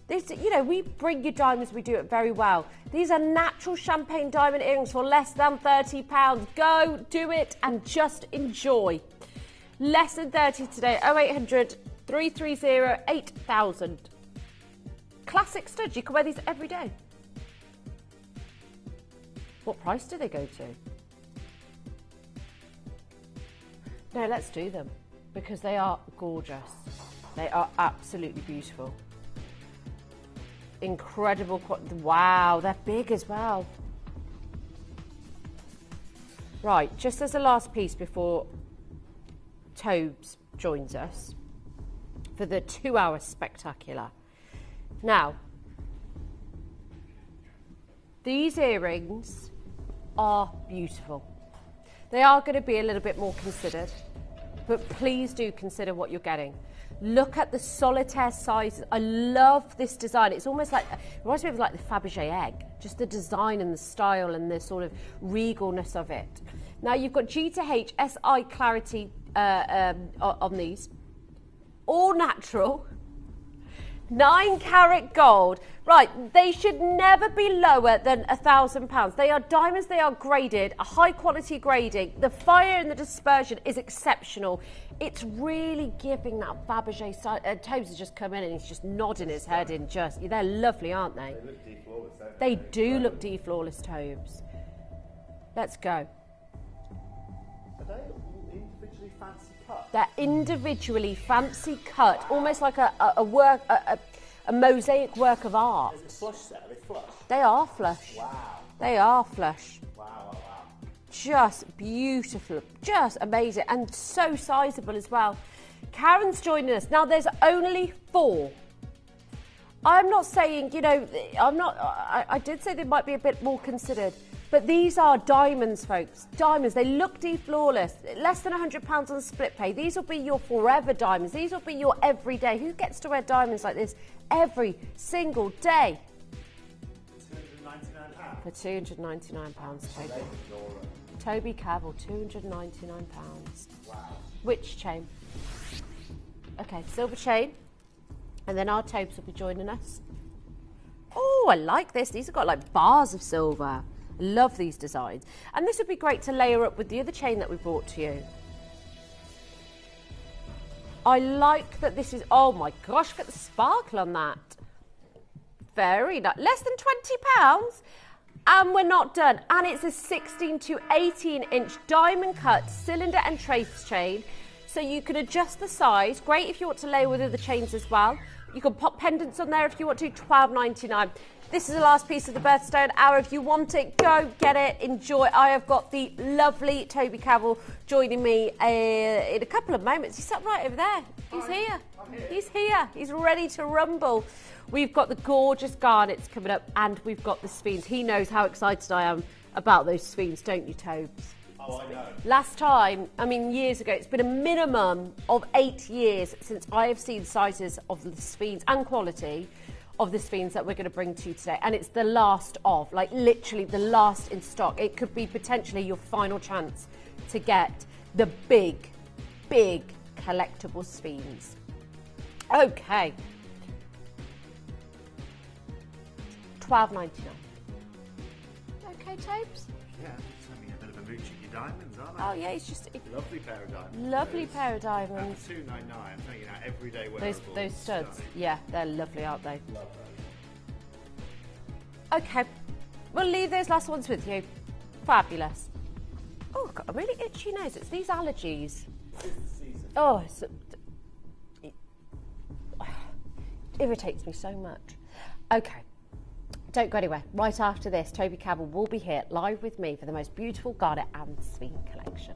This, you know, we bring you diamonds, we do it very well. These are natural champagne diamond earrings for less than £30. Go, do it, and just enjoy. Less than 30 today, 0800 330 8000. Classic studs, you can wear these every day. What price do they go to? No, let's do them, because they are gorgeous. They are absolutely beautiful. Incredible quality. Wow, they're big as well. Right, just as a last piece before Tobes joins us for the 2-hour spectacular. Now, these earrings are beautiful. They are going to be a little bit more considered, but please do consider what you're getting. Look at the solitaire sizes. I love this design. It's almost like, it reminds me of like the Fabergé egg, just the design and the style and the sort of regalness of it. Now you've got G to H, SI clarity on these. All natural. 9 carat gold. Right, they should never be lower than £1,000. They are diamonds, they are graded, a high quality grading. The fire and the dispersion is exceptional. It's really giving that Fabergé side. Tobes has just come in and he's just nodding his head in just. They're lovely, aren't they? They look de-flawless, don't they? They do look de-flawless, Tobes. Let's go. Are they individually fancy cut? They're individually fancy cut, almost like a mosaic work of art. Is it flush set? Are they flush? They are flush. Wow. They are flush. Wow. Just beautiful, just amazing, and so sizable as well. Karen's joining us. Now there's only 4. I'm not saying, you know, I did say they might be a bit more considered, but these are diamonds, folks. Diamonds, they look de-flawless. Less than £100 on split pay. These will be your forever diamonds. These will be your everyday. Who gets to wear diamonds like this every single day? £299. For £299, Toby. Toby Cavill, £299. Wow. Which chain? Okay, silver chain. And then our Tobes will be joining us. Oh, I like this. These have got like bars of silver. Love these designs. And this would be great to layer up with the other chain that we brought to you. I like that this is, oh my gosh, look at the sparkle on that. Very nice. Less than £20. And we're not done. And it's a 16 to 18 inch diamond cut cylinder and trace chain. So you can adjust the size. Great if you want to layer with other chains as well. You can pop pendants on there if you want to, £12.99. This is the last piece of the birthstone hour. If you want it, go get it, enjoy. I have got the lovely Toby Cavill joining me in a couple of moments. He's sat right over there. He's here. He's here. He's ready to rumble. We've got the gorgeous garnets coming up, and we've got the sphenes. He knows how excited I am about those sphenes, don't you, Tobes? Oh, I know. Last time, I mean years ago, it's been a minimum of 8 years since I have seen sizes of the sphenes and quality of the sphenes that we're going to bring to you today. And it's the last of, like literally the last in stock. It could be potentially your final chance to get the big, big collectible sphenes. Okay. £12.99. Okay, Tobes? Yeah, it's having a bit of a mooch at your diamonds, aren't they? Oh yeah, it's just Lovely pair of diamonds. lovely pair of diamonds. And for £299, I'm thinking out everyday wearable. Those studs, Stunning. yeah, they're lovely, aren't they? Love Okay, we'll leave those last ones with you. Fabulous. Oh, I've got a really itchy nose. It's these allergies. Oh, it irritates me so much. Okay, don't go anywhere. Right after this, Toby Cavill will be here live with me for the most beautiful garnet and sphene collection.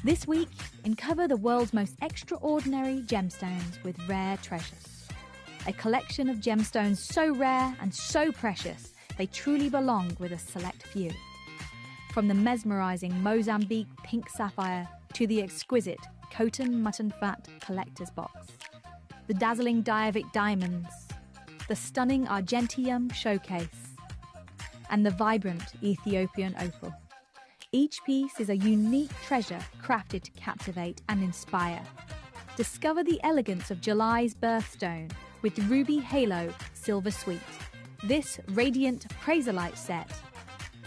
This week, uncover the world's most extraordinary gemstones with Rare Treasures. A collection of gemstones so rare and so precious, they truly belong with a select few. From the mesmerising Mozambique pink sapphire to the exquisite Coton mutton fat collector's box, the dazzling Diavik diamonds, the stunning Argentium showcase, and the vibrant Ethiopian opal. Each piece is a unique treasure crafted to captivate and inspire. Discover the elegance of July's birthstone with Ruby Halo Silver Suite, this radiant Chrysolite set,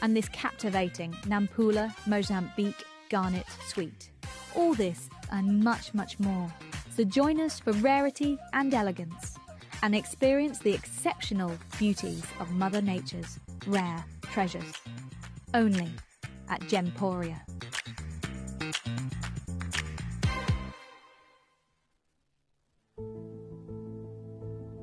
and this captivating Nampula Mozambique Garnet Suite. All this and much, much more. So join us for rarity and elegance and experience the exceptional beauties of Mother Nature's rare treasures. Only at Gemporia.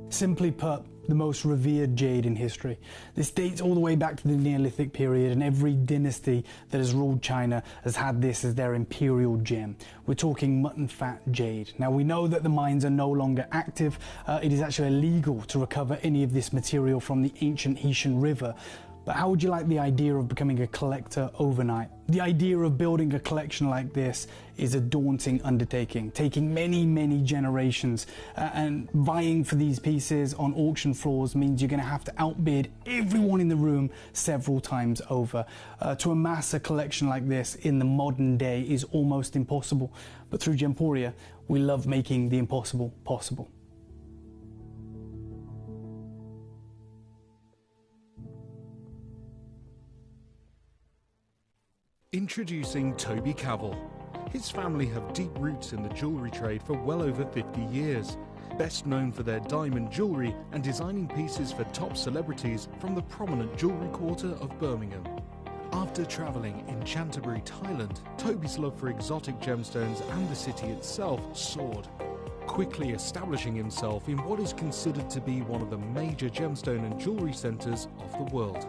Simply put, the most revered jade in history. This dates all the way back to the Neolithic period, and every dynasty that has ruled China has had this as their imperial gem. We're talking mutton fat jade. Now, we know that the mines are no longer active. It is actually illegal to recover any of this material from the ancient Heshan River. But how would you like the idea of becoming a collector overnight? The idea of building a collection like this is a daunting undertaking, taking many, many generations. And vying for these pieces on auction floors means you're going to have to outbid everyone in the room several times over. To amass a collection like this in the modern day is almost impossible. But through Gemporia, we love making the impossible possible. Introducing Toby Cavell. His family have deep roots in the jewellery trade for well over 50 years. Best known for their diamond jewellery and designing pieces for top celebrities from the prominent jewellery quarter of Birmingham. After travelling in Canterbury, Thailand, Toby's love for exotic gemstones and the city itself soared, quickly establishing himself in what is considered to be one of the major gemstone and jewellery centres of the world.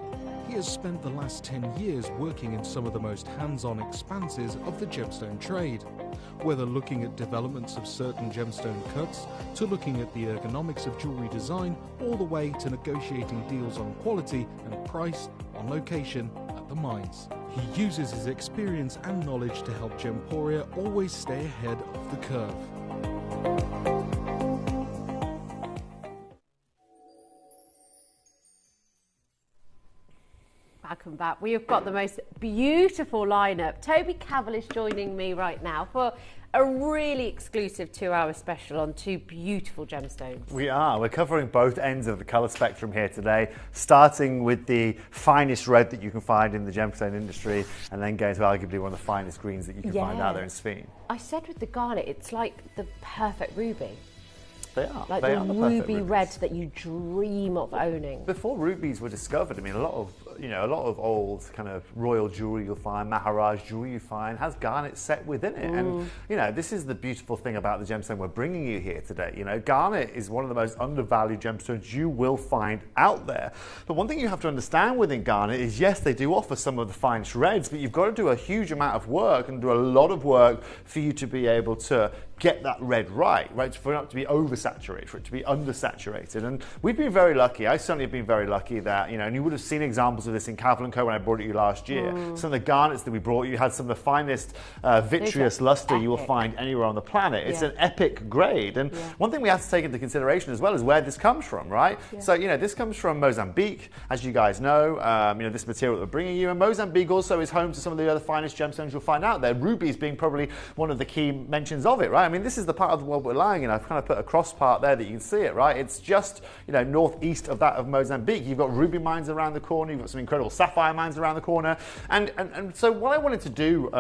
He has spent the last 10 years working in some of the most hands-on expanses of the gemstone trade, whether looking at developments of certain gemstone cuts, to looking at the ergonomics of jewellery design, all the way to negotiating deals on quality and price, on location, at the mines. He uses his experience and knowledge to help Gemporia always stay ahead of the curve. Welcome back. We have got the most beautiful lineup. Toby Cavell is joining me right now for a really exclusive 2-hour special on two beautiful gemstones. We are. We're covering both ends of the colour spectrum here today, starting with the finest red that you can find in the gemstone industry, and then going to arguably one of the finest greens that you can find out there in Sphene. I said with the garnet, it's like the perfect ruby. They are. Like they the are the ruby perfect red that you dream of owning. Before rubies were discovered, I mean, a lot of old kind of royal jewelry you'll find, Maharaj jewelry you find, has garnet set within it. And, this is the beautiful thing about the gemstone we're bringing you here today. Garnet is one of the most undervalued gemstones you will find out there. But one thing you have to understand within garnet is, yes, they do offer some of the finest reds, but you've got to do a huge amount of work and do a lot of work for you to be able to get that red right, for it not to be oversaturated, for it to be undersaturated. And we've been very lucky. I certainly have been very lucky that, and you would have seen examples of this in Cavell & Co when I brought it you last year. Some of the garnets that we brought you had some of the finest vitreous luster you will find anywhere on the planet. It's an epic grade. And one thing we have to take into consideration as well is where this comes from, right? So, this comes from Mozambique, as you guys know, this material that we're bringing you. And Mozambique also is home to some of the other finest gemstones you'll find out there, rubies being probably one of the key mentions of it, right? I mean, this is the part of the world we're lying in. I've kind of put a cross part there that you can see it, right? It's just, northeast of that of Mozambique. You've got ruby mines around the corner. You've got some incredible sapphire mines around the corner. And so what I wanted to do,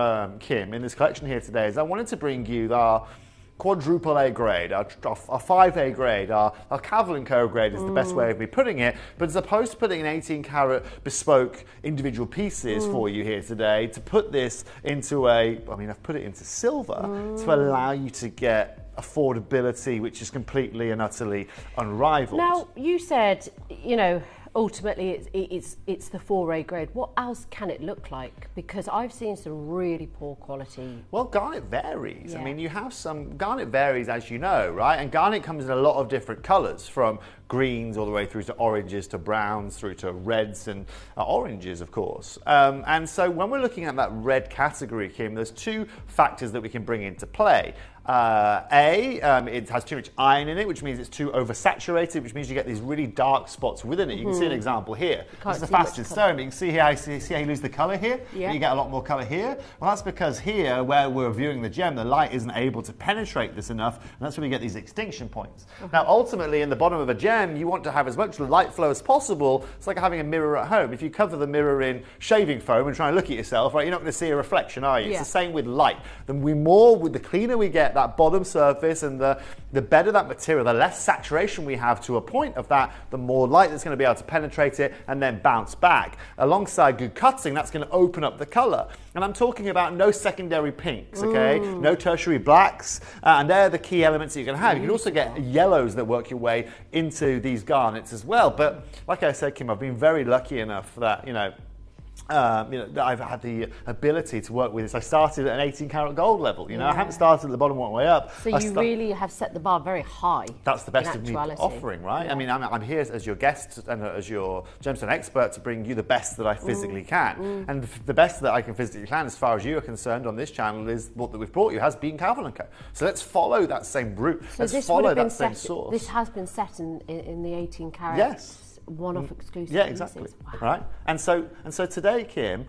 Kim, in this collection here today is I wanted to bring you our quadruple A grade, our 5A grade, our Cavell & Co grade is the best way of me putting it, but as opposed to putting in 18 carat bespoke individual pieces for you here today, to put this into I've put it into silver to allow you to get affordability which is completely and utterly unrivaled. Now, you said, ultimately it's the 4A grade. What else can it look like? Because I've seen some really poor quality. Well, garnet varies. I mean, you have some, garnet varies as you know, right? And garnet comes in a lot of different colours, from greens all the way through to oranges to browns through to reds and oranges, of course. And so when we're looking at that red category, Kim, there's two factors that we can bring into play. It has too much iron in it, which means it's too oversaturated, which means you get these really dark spots within it. You can see an example here. Can't This is the see much fastest colour. stone, but you can see here, see how you lose the colour here? Yeah. But you get a lot more colour here. Well, that's because here, where we're viewing the gem, the light isn't able to penetrate this enough, and that's where we get these extinction points. Now, ultimately, in the bottom of a gem, you want to have as much light flow as possible. It's like having a mirror at home. If you cover the mirror in shaving foam and try and look at yourself, right, you're not going to see a reflection, are you? Yeah. It's the same with light. The cleaner we get that bottom surface and the better that material, the less saturation we have to a point of that, the more light that's going to be able to penetrate it and then bounce back. Alongside good cutting, that's going to open up the colour. And I'm talking about no secondary pinks, okay? No tertiary blacks, and they're the key elements that you can have. You can also get yellows that work your way into these garnets as well. But like I said, Kim, I've been very lucky enough that, that I've had the ability to work with this. I started at an 18 karat gold level. I haven't started at the bottom one way up. So you really have set the bar very high. That's the best in of me actuality. offering, right? Yeah. I mean, I'm here as your guest and as your gemstone expert to bring you the best that I physically can. And the best that I can physically can, as far as you are concerned on this channel, is what that we've brought you has been Calvin & Co. So let's follow that same route. So let's this follow would have been that same set, source. This has been set in the 18 karat. Yes. One-off exclusive. Yeah, exactly. Wow. Right. And so today, Kim,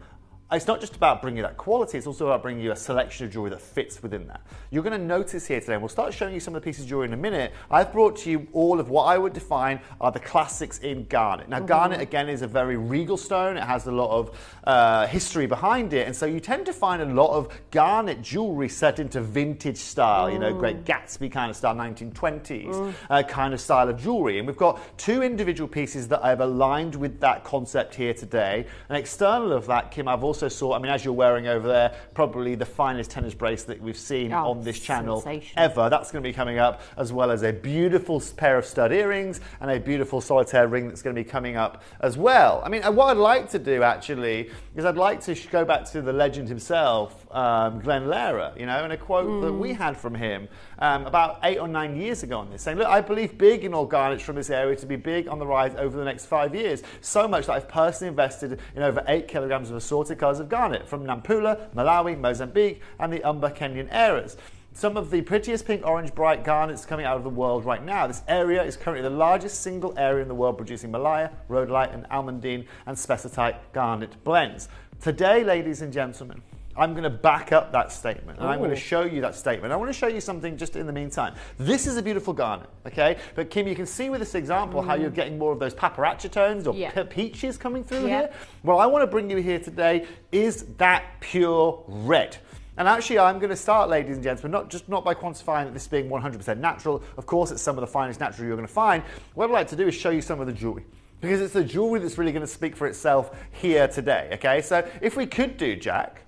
it's not just about bringing you that quality, it's also about bringing you a selection of jewellery that fits within that. You're going to notice here today, and we'll start showing you some of the pieces of jewellery in a minute, I've brought to you all of what I would define are the classics in garnet. Now, garnet, again, is a very regal stone. It has a lot of history behind it, and so you tend to find a lot of garnet jewellery set into vintage style, Great Gatsby kind of style, 1920s kind of style of jewellery. And we've got two individual pieces that I've aligned with that concept here today. And external of that, Kim, I've also saw, as you're wearing over there, probably the finest tennis bracelet we've seen on this channel ever. That's going to be coming up, as well as a beautiful pair of stud earrings and a beautiful solitaire ring that's going to be coming up as well. What I'd like to do, actually, is I'd like to go back to the legend himself, Glenn Lehrer, and a quote that we had from him about 8 or 9 years ago on this, saying, look, I believe big in all garnets from this area to be big on the rise over the next 5 years. So much that I've personally invested in over 8 kilograms of assorted colours of garnet from Nampula, Malawi, Mozambique, and the Umba Kenyan areas. Some of the prettiest pink, orange, bright garnets coming out of the world right now. This area is currently the largest single area in the world producing Malaya, rhodolite, and almandine and spessartite garnet blends. Today, ladies and gentlemen, I'm going to back up that statement, and I'm going to show you that statement. I want to show you something just in the meantime. This is a beautiful garnet, okay? But Kim, you can see with this example how you're getting more of those paparazzi tones or peaches coming through here. Well, I want to bring you here today is that pure red. And actually, I'm going to start, ladies and gentlemen, not by quantifying that this being 100% natural. Of course, it's some of the finest natural you're going to find. What I'd like to do is show you some of the jewellery, because it's the jewellery that's really going to speak for itself here today, okay? So if we could do, Jack,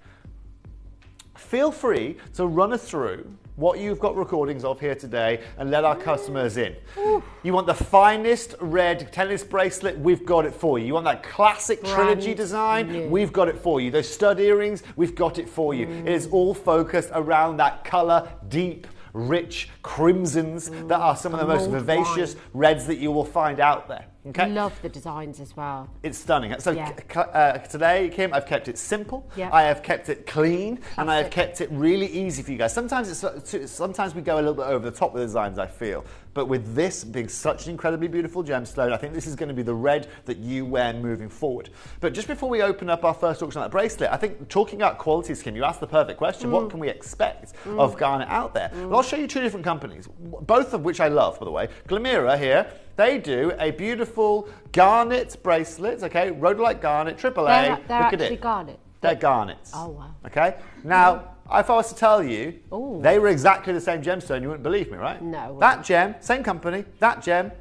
feel free to run us through what you've got recordings of here today and let our customers in. You want the finest red tennis bracelet, we've got it for you. You want that classic trilogy design, we've got it for you. Those stud earrings, we've got it for you. It is all focused around that colour, deep, rich crimsons that are some of the most vivacious reds that you will find out there. Okay. Love the designs as well. It's stunning. So today, Kim, I've kept it simple. Yeah. I have kept it clean, and I have kept it really easy for you guys. Sometimes we go a little bit over the top with the designs, I feel. But with this being such an incredibly beautiful gemstone, I think this is going to be the red that you wear moving forward. But just before we open up our first auction on that bracelet, I think talking about qualities, Kim, you asked the perfect question. What can we expect of garnet out there? Well, I'll show you two different companies, both of which I love, by the way. Glamira here, they do a beautiful garnet bracelet, okay? Rhodolite garnet, AAA. They're Look actually at it. garnet. They're garnets. Oh, wow. Okay? Now, if I was to tell you they were exactly the same gemstone, you wouldn't believe me, right? No. That gem, same company, that gem,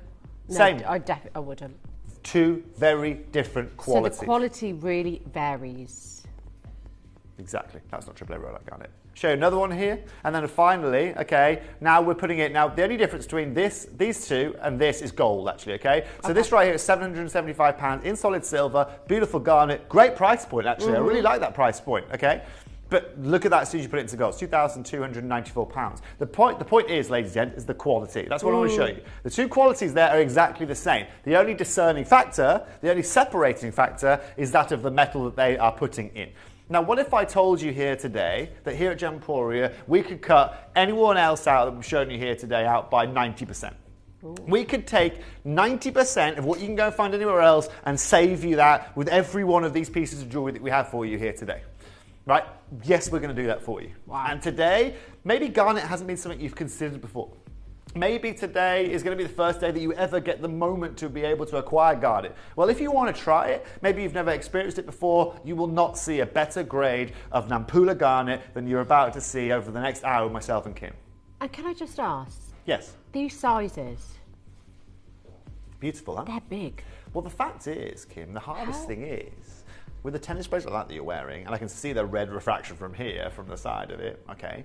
same. No, I wouldn't. Two very different qualities. So the quality really varies. Exactly. That's not AAA rhodolite garnet. Show you another one here, and then finally, okay, now we're putting it, now the only difference between these two and this is gold, actually, okay? So this right here is £775 in solid silver, beautiful garnet, great price point, actually. I really like that price point, okay? But look at that as soon as you put it into gold, it's £2,294. The point is, ladies and gents, is the quality. That's what I want to show you. The two qualities there are exactly the same. The only discerning factor, the only separating factor is that of the metal that they are putting in. Now, what if I told you here today that here at Gemporia, we could cut anyone else out that we've shown you here today out by 90%? We could take 90% of what you can go and find anywhere else and save you that with every one of these pieces of jewelry that we have for you here today. Right? Yes, we're going to do that for you. Wow. And today, maybe garnet hasn't been something you've considered before. Maybe today is going to be the first day that you ever get the moment to be able to acquire garnet. Well, if you want to try it, maybe you've never experienced it before, you will not see a better grade of Nampula garnet than you're about to see over the next hour with myself and Kim. And can I just ask? Yes. These sizes. Beautiful, huh? They're big. Well, the fact is, Kim, the hardest thing is, with the tennis bracelet like that you're wearing, and I can see the red refraction from here, from the side of it, okay,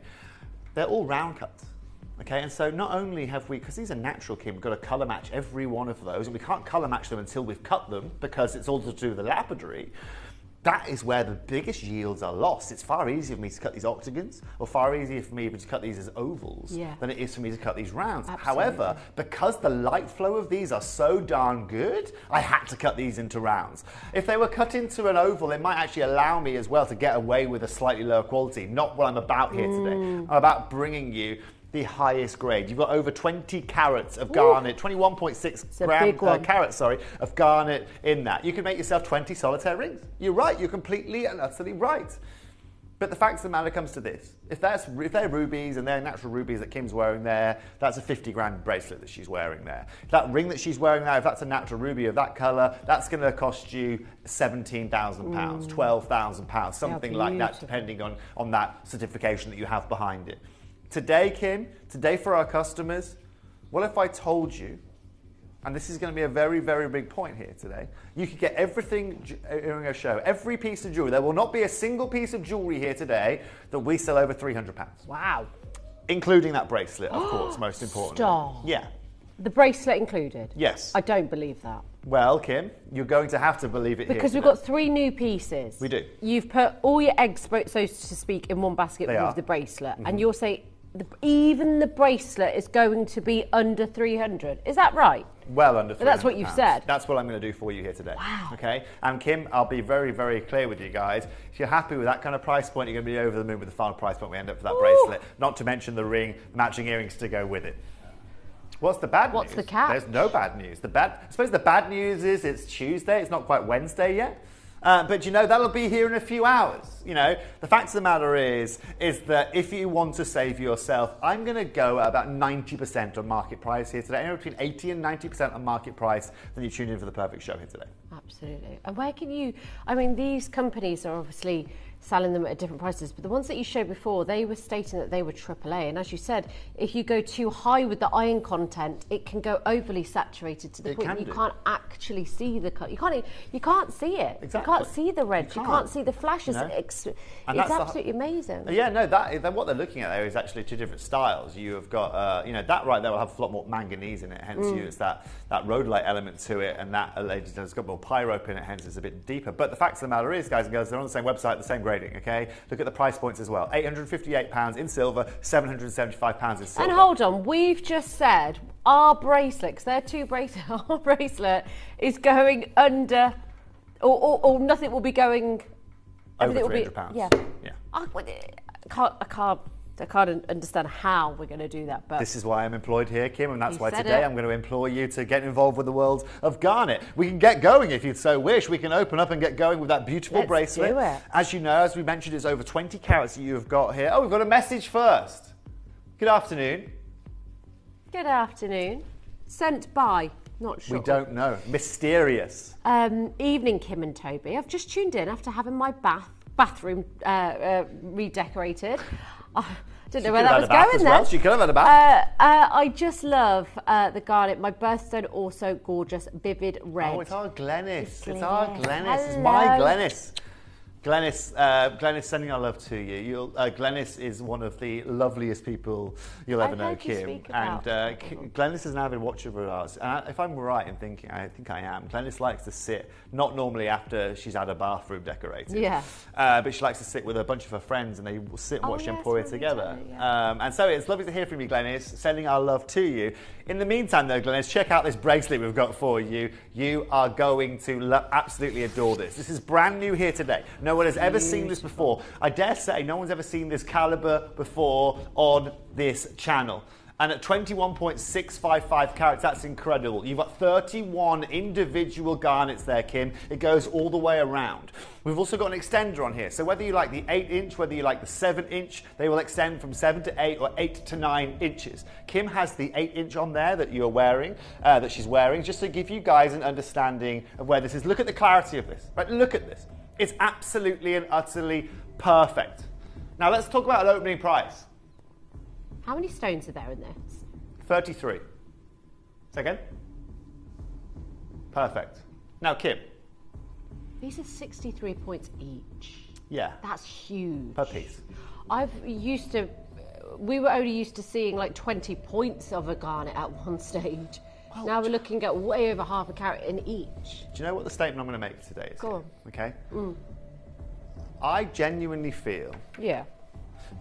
they're all round cuts. Okay, and so not only have we, because these are natural, Kim, we've got to colour match every one of those, and we can't colour match them until we've cut them, because it's all to do with the lapidary. That is where the biggest yields are lost. It's far easier for me to cut these octagons, or far easier for me even to cut these as ovals, than it is for me to cut these rounds. Absolutely. However, because the light flow of these are so darn good, I had to cut these into rounds. If they were cut into an oval, it might actually allow me as well to get away with a slightly lower quality. Not what I'm about here today. I'm about bringing you the highest grade. You've got over 20 carats of garnet, 21.6 carats, of garnet in that. You can make yourself 20 solitaire rings. You're right, you're completely and utterly right. But the fact of the matter comes to this. If they're rubies and they're natural rubies that Kim's wearing there, that's a 50 grand bracelet that she's wearing there. If that ring that she's wearing there, if that's a natural ruby of that colour, that's going to cost you £17,000, £12,000, something like that, depending on that certification that you have behind it. Today, Kim, today for our customers, what if I told you, and this is going to be a very, very big point here today, you could get everything during a show, every piece of jewelry. There will not be a single piece of jewelry here today that we sell over £300. Wow. Including that bracelet, of course, most importantly. Stop. Yeah. The bracelet included? Yes. I don't believe that. Well, Kim, you're going to have to believe it because here we've got 3 new pieces. We do. You've put all your eggs, so to speak, in one basket with the bracelet, and you're saying even the bracelet is going to be under 300. Is that right? Well under 300. That's what you've said. That's what I'm going to do for you here today. Wow. Okay? And Kim, I'll be very, very clear with you guys. If you're happy with that kind of price point, you're going to be over the moon with the final price point we end up for that bracelet. Not to mention the ring, matching earrings to go with it. What's the bad news? What's the catch? There's no bad news. I suppose the bad news is it's Tuesday. It's not quite Wednesday yet. But you know, that'll be here in a few hours. You know, the fact of the matter is that if you want to save yourself, I'm going to go at about 90% on market price here today. Anywhere between 80 and 90% on market price, then you tune in for the perfect show here today. Absolutely. And where can you, I mean, these companies are obviously selling them at different prices, but the ones that you showed before, they were stating that they were AAA, and as you said, if you go too high with the iron content, it can go overly saturated to the point you can't actually see the cut. You can't see it. Exactly. You can't see the reds. You can't see the flashes. No. It's absolutely amazing. Yeah, no, what they're looking at there is actually 2 different styles. You have got, you know, that right there will have a lot more manganese in it, hence it's that rhodolite element to it, and that has got more pyrope in it, hence it's a bit deeper. But the fact of the matter is, guys and girls, they're on the same website, the same grading, okay? Look at the price points as well. £858 in silver, £775 in silver. And hold on, we've just said our bracelet, because they're 2 bracelets, our bracelet is going under, or nothing will be going... Over £300. Yeah. I can't understand how we're going to do that. But this is why I'm employed here, Kim, and that's why today I'm going to implore you to get involved with the world of garnet. We can get going if you so wish. We can open up and get going with that beautiful bracelet. Do it. As you know, as we mentioned, it's over 20 carats that you've got here. Oh, we've got a message first. Good afternoon. Good afternoon. Sent by, not sure. We don't know. Mysterious. Evening, Kim and Toby. I've just tuned in after having my bathroom redecorated. I didn't know where that was going then. She could have had a bath. I just love the garnet. My birthstone also gorgeous, vivid red. Oh, it's our Glenys. It's our Glenys. It's my Glenys. Glenys, sending our love to you. Glenys is one of the loveliest people you'll ever know, Kim. And Glenys is an avid watcher of ours. And if I'm right in thinking, I think I am, Glenys likes to sit, not normally after she's had a bathroom decorated, but she likes to sit with a bunch of her friends and they will sit and watch Emporia together. And so it's lovely to hear from you, Glenys, sending our love to you. In the meantime, though, Glenys, check out this bracelet we've got for you. You are going to absolutely adore this. This is brand new here today. No one has ever seen this before. I dare say no one's ever seen this caliber before on this channel. And at 21.655 carats, that's incredible. You've got 31 individual garnets there, Kim. It goes all the way around. We've also got an extender on here. So whether you like the 8-inch, whether you like the 7-inch, they will extend from 7 to 8 or 8 to 9 inches. Kim has the 8-inch on there that you're wearing, that she's wearing, just to give you guys an understanding of where this is. Look at the clarity of this. Right? Look at this. It's absolutely and utterly perfect. Now let's talk about an opening price. How many stones are there in this? 33. Say again? Perfect. Now, Kim. These are 63 points each. Yeah. That's huge. Per piece. We were only used to seeing like 20 points of a garnet at one stage. Well, now we're looking at way over half a carat in each. Do you know what the statement I'm going to make today is? Go on. Okay? I genuinely feel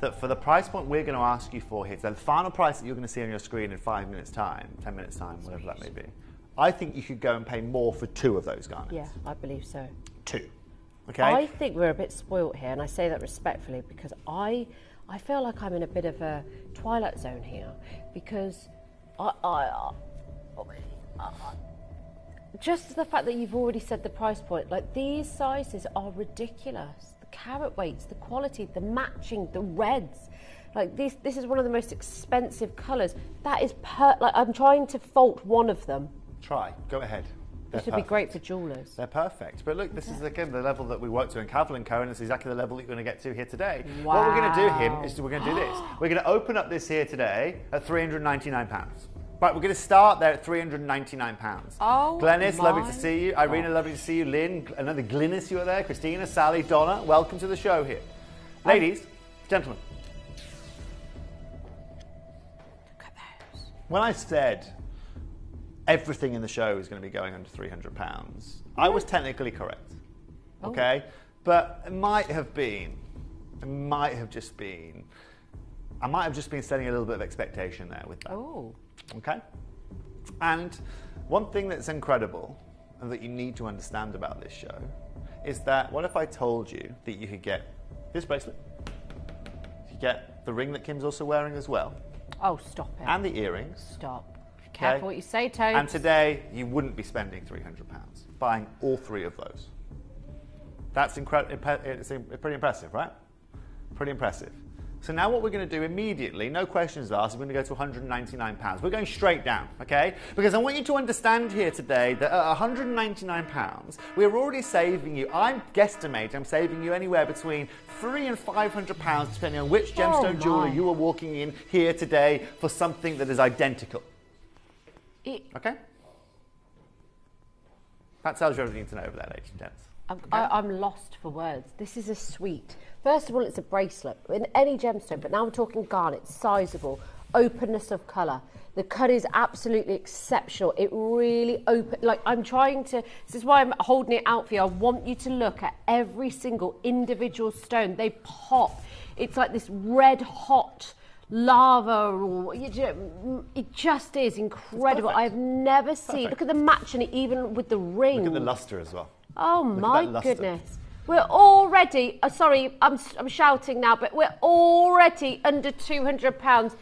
that for the price point we're going to ask you for here, so the final price that you're going to see on your screen in 5 minutes' time, 10 minutes' time, whatever that may be, I think you could go and pay more for 2 of those garnets. Yeah, I believe so. 2. Okay? I think we're a bit spoilt here, and I say that respectfully because I feel like I'm in a bit of a twilight zone here because just the fact that you've already said the price point, like these sizes are ridiculous. The carat weights, the quality, the matching, the reds. Like this is one of the most expensive colours. That is like I'm trying to fault one of them. Try. Go ahead. This would be great for jewellers. They're perfect. But look, this is again the level that we work to in Cavell & Co, and it's exactly the level that you're going to get to here today. Wow. What we're going to do here is we're going to do this. We're going to open up this here today at £399. Right, we're going to start there at £399. Oh, Glenys, lovely to see you. Irina, lovely to see you. Lynn, another Glynis, you are there. Christina, Sally, Donna, welcome to the show here. Ladies, gentlemen. Look at those. When I said everything in the show is going to be going under £300, I was technically correct. Okay? But it might have just been setting a little bit of expectation there with that. Oh. Okay? And one thing that's incredible and that you need to understand about this show is that what if I told you that you could get this bracelet, you could get the ring that Kim's also wearing as well. Oh, stop it. And the earrings. Stop. Careful what you say, Toad. And today, you wouldn't be spending £300 buying all 3 of those. That's it's pretty impressive, right? Pretty impressive. So now what we're going to do immediately, no questions asked, we're going to go to £199. We're going straight down, okay? Because I want you to understand here today that at £199, we're already saving you, I'm saving you anywhere between £300 and £500 depending on which gemstone jeweller you are walking in here today for something that is identical. Okay? That tells you everything you need to know over there, ladies and gents. I'm lost for words. This is a sweet. First of all, it's a bracelet in any gemstone, but now we're talking garnet, sizable, openness of colour. The cut is absolutely exceptional. It really I'm trying to, this is why I'm holding it out for you. I want you to look at every single individual stone. They pop. It's like this red hot lava, or it just is incredible. I've never seen, look at the match in it, even with the ring. Look at the lustre as well. Oh my goodness. We're already, sorry, I'm shouting now, but we're already under £200.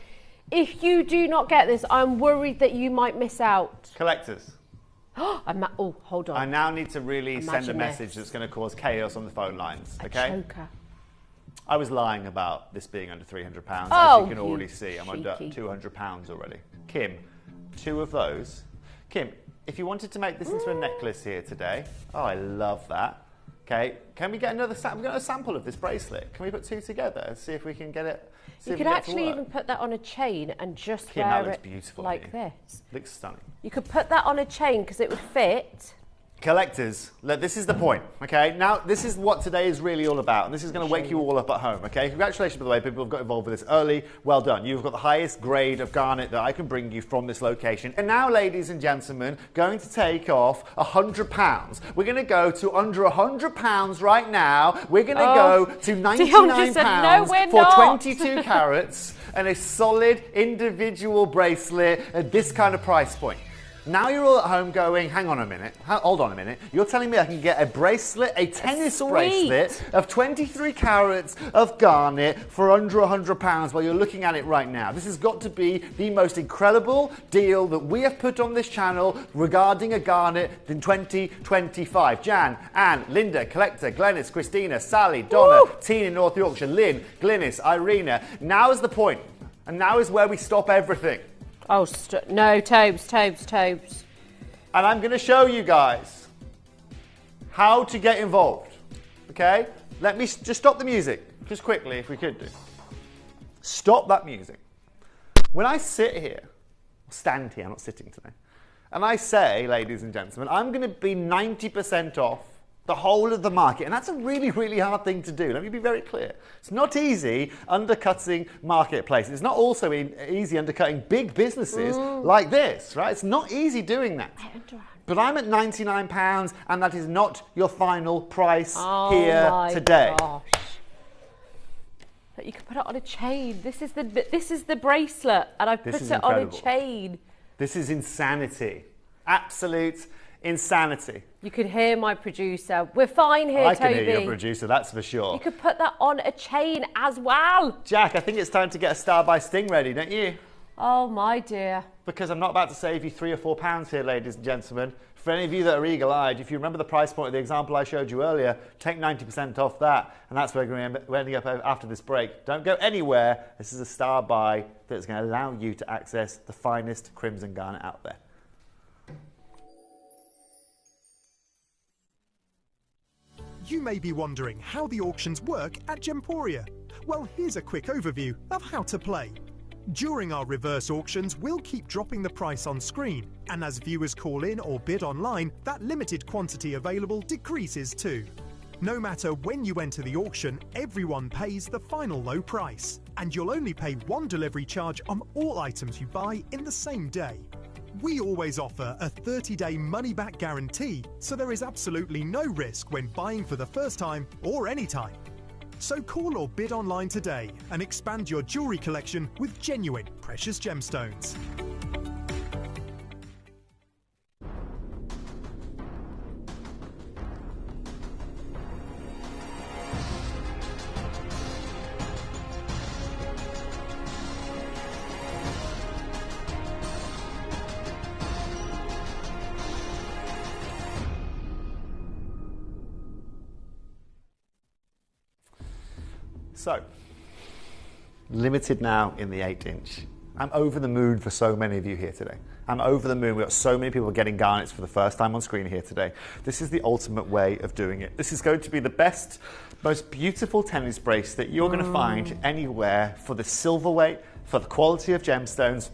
If you do not get this, I'm worried that you might miss out. Collectors. Hold on. I now need to really send a message that's going to cause chaos on the phone lines, okay? A choker. I was lying about this being under £300, as you can already see. I'm under £200 already. Kim, 2 of those. Kim, if you wanted to make this into a necklace here today, I love that. Okay, can we get another sample? We've got a sample of this bracelet. Can we put 2 together and see if we can get it? You could actually even put that on a chain and just Kim, wear that looks it beautiful like this. Looks stunning. You could put that on a chain because it would fit. Collectors, look, this is the point, okay? Now, this is what today is really all about, and this is going to wake you all up at home, okay? Congratulations, by the way, people have got involved with this early. Well done. You've got the highest grade of garnet that I can bring you from this location. And now, ladies and gentlemen, going to take off £100. We're going to go to under £100 right now. We're going to go to £99 for 22 carats and a solid individual bracelet at this kind of price point. Now you're all at home going, hang on a minute, hold on a minute. You're telling me I can get a bracelet, a tennis bracelet of 23 carats of garnet for under £100 while you're looking at it right now. This has got to be the most incredible deal that we have put on this channel regarding a garnet in 2025. Jan, Anne, Linda, Collector, Glenys, Christina, Sally, Donna, Tina, North Yorkshire, Lynn, Glynis, Irina. Now is the point, and now is where we stop everything. Oh, no, Tobes. And I'm going to show you guys how to get involved, okay? Let me just stop the music, just quickly, if we could do. Stop that music. When I sit here, stand here, I'm not sitting today, and I say, ladies and gentlemen, I'm going to be 90% off the whole of the market. And that's a really, really hard thing to do. Let me be very clear. It's not easy undercutting marketplaces. It's not also easy undercutting big businesses like this, right? It's not easy doing that. But I'm at £99 and that is not your final price here today. Gosh. But you can put it on a chain. This is the bracelet and I've put it on a chain. This is insanity. Absolute insanity. You could hear my producer. We're fine here, Toby. I can hear your producer, that's for sure. You could put that on a chain as well. Jack, I think it's time to get a Star by Sting ready, don't you? Oh, my dear. Because I'm not about to save you £3 or £4 here, ladies and gentlemen. For any of you that are eagle-eyed, if you remember the price point of the example I showed you earlier, take 90% off that, and that's where we're ending up after this break. Don't go anywhere. This is a Star buy that's going to allow you to access the finest crimson garnet out there. You may be wondering how the auctions work at Gemporia. Well, here's a quick overview of how to play. During our reverse auctions, we'll keep dropping the price on screen, and as viewers call in or bid online, that limited quantity available decreases too. No matter when you enter the auction, everyone pays the final low price, and you'll only pay one delivery charge on all items you buy in the same day. We always offer a 30-day money-back guarantee, so there is absolutely no risk when buying for the first time or any time. So call or bid online today and expand your jewellery collection with genuine precious gemstones. So, limited now in the 8-inch. I'm over the moon for so many of you here today. I'm over the moon. We've got so many people getting garnets for the first time on screen here today. This is the ultimate way of doing it. This is going to be the best, most beautiful tennis bracelet you're going to find anywhere for the silver weight, for the quality of gemstones,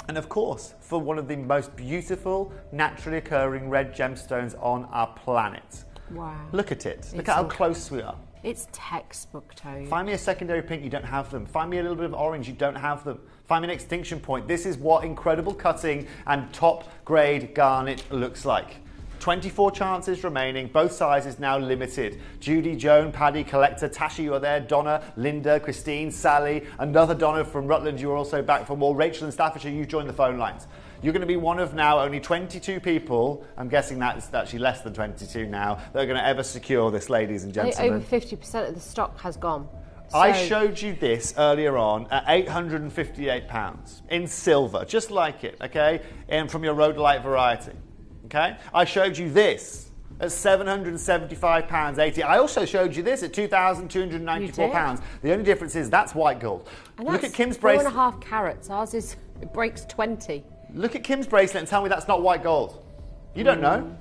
and of course, for one of the most beautiful, naturally occurring red gemstones on our planet. Wow. Look at it. Look at how close we are. It's textbook, Toby. Find me a secondary pink, you don't have them. Find me a little bit of orange, you don't have them. Find me an extinction point. This is what incredible cutting and top grade garnet looks like. 24 chances remaining, both sizes now limited. Judy, Joan, Paddy, Collector, Tasha, you are there, Donna, Linda, Christine, Sally, another Donna from Rutland, you're also back for more. Rachel in Staffordshire, you joined the phone lines. You're going to be one of now only 22 people, I'm guessing that's actually less than 22 now, that are going to ever secure this, ladies and gentlemen. Over 50% of the stock has gone. So I showed you this earlier on at £858 in silver, just like it, okay, and from your Rhodolite variety, okay? I showed you this at £775.80. I also showed you this at £2,294. The only difference is that's white gold. And look at Kim's bracelet. 4.5 carats. Ours is, it breaks 20. Look at Kim's bracelet and tell me that's not white gold. You don't know.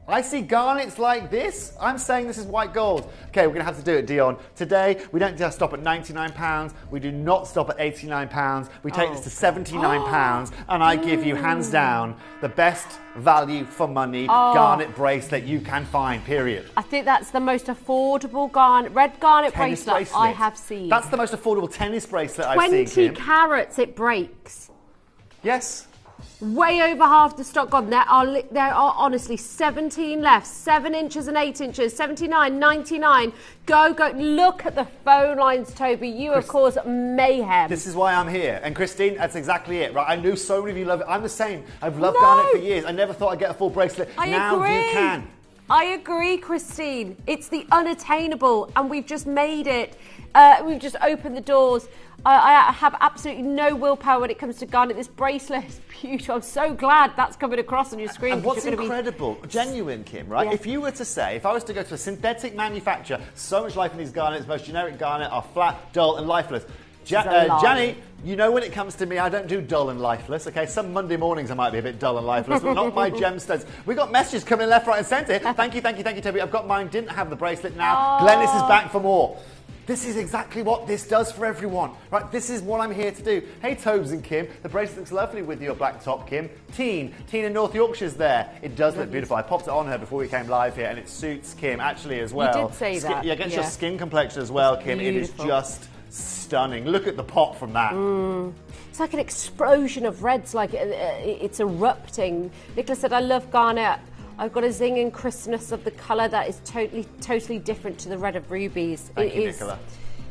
I see garnets like this. I'm saying this is white gold. Okay, we're going to have to do it, Dion. Today, we don't just stop at £99. We do not stop at £89. We take this to £79. And I give you, hands down, the best value for money garnet bracelet you can find, period. I think that's the most affordable red garnet bracelet I have seen. That's the most affordable tennis bracelet I've seen, 20 carats it breaks. Yes. Way over half the stock gone. There are honestly 17 left. 7 inches and 8 inches. 79, 99. Go. Look at the phone lines, Toby. You have caused mayhem. This is why I'm here. And Christine, that's exactly it, right? I knew so many of you love it. I'm the same. I've loved garnet for years. I never thought I'd get a full bracelet. Now you can. I agree, Christine. It's the unattainable, and we've just made it. We've just opened the doors. I have absolutely no willpower when it comes to garnet. This bracelet is beautiful. I'm so glad that's coming across on your screen. And what's incredible, genuine, Kim, right? Yeah. If you were to say, if I was to go to a synthetic manufacturer, so much life in these garnets, most generic garnet are flat, dull, and lifeless. Janny, you know when it comes to me, I don't do dull and lifeless, okay? Some Monday mornings I might be a bit dull and lifeless, but not my gemstones. We got messages coming left, right, and centre. Thank you, Toby. I've got mine, didn't have the bracelet now. Glennis is back for more. This is exactly what this does for everyone, right? This is what I'm here to do. Hey, Tobes and Kim, the bracelet looks lovely with your black top, Kim. Teen in North Yorkshire's there. It does look beautiful. I popped it on her before we came live here, and it suits Kim actually as well. You did say that. Yeah, against your skin complexion as well, Kim. Beautiful. It is just stunning. Look at the pop from that. It's like an explosion of reds, like it's erupting. Nicola said, I love garnet. I've got a zing and crispness of the colour that is totally different to the red of rubies. Thank you, Nicola.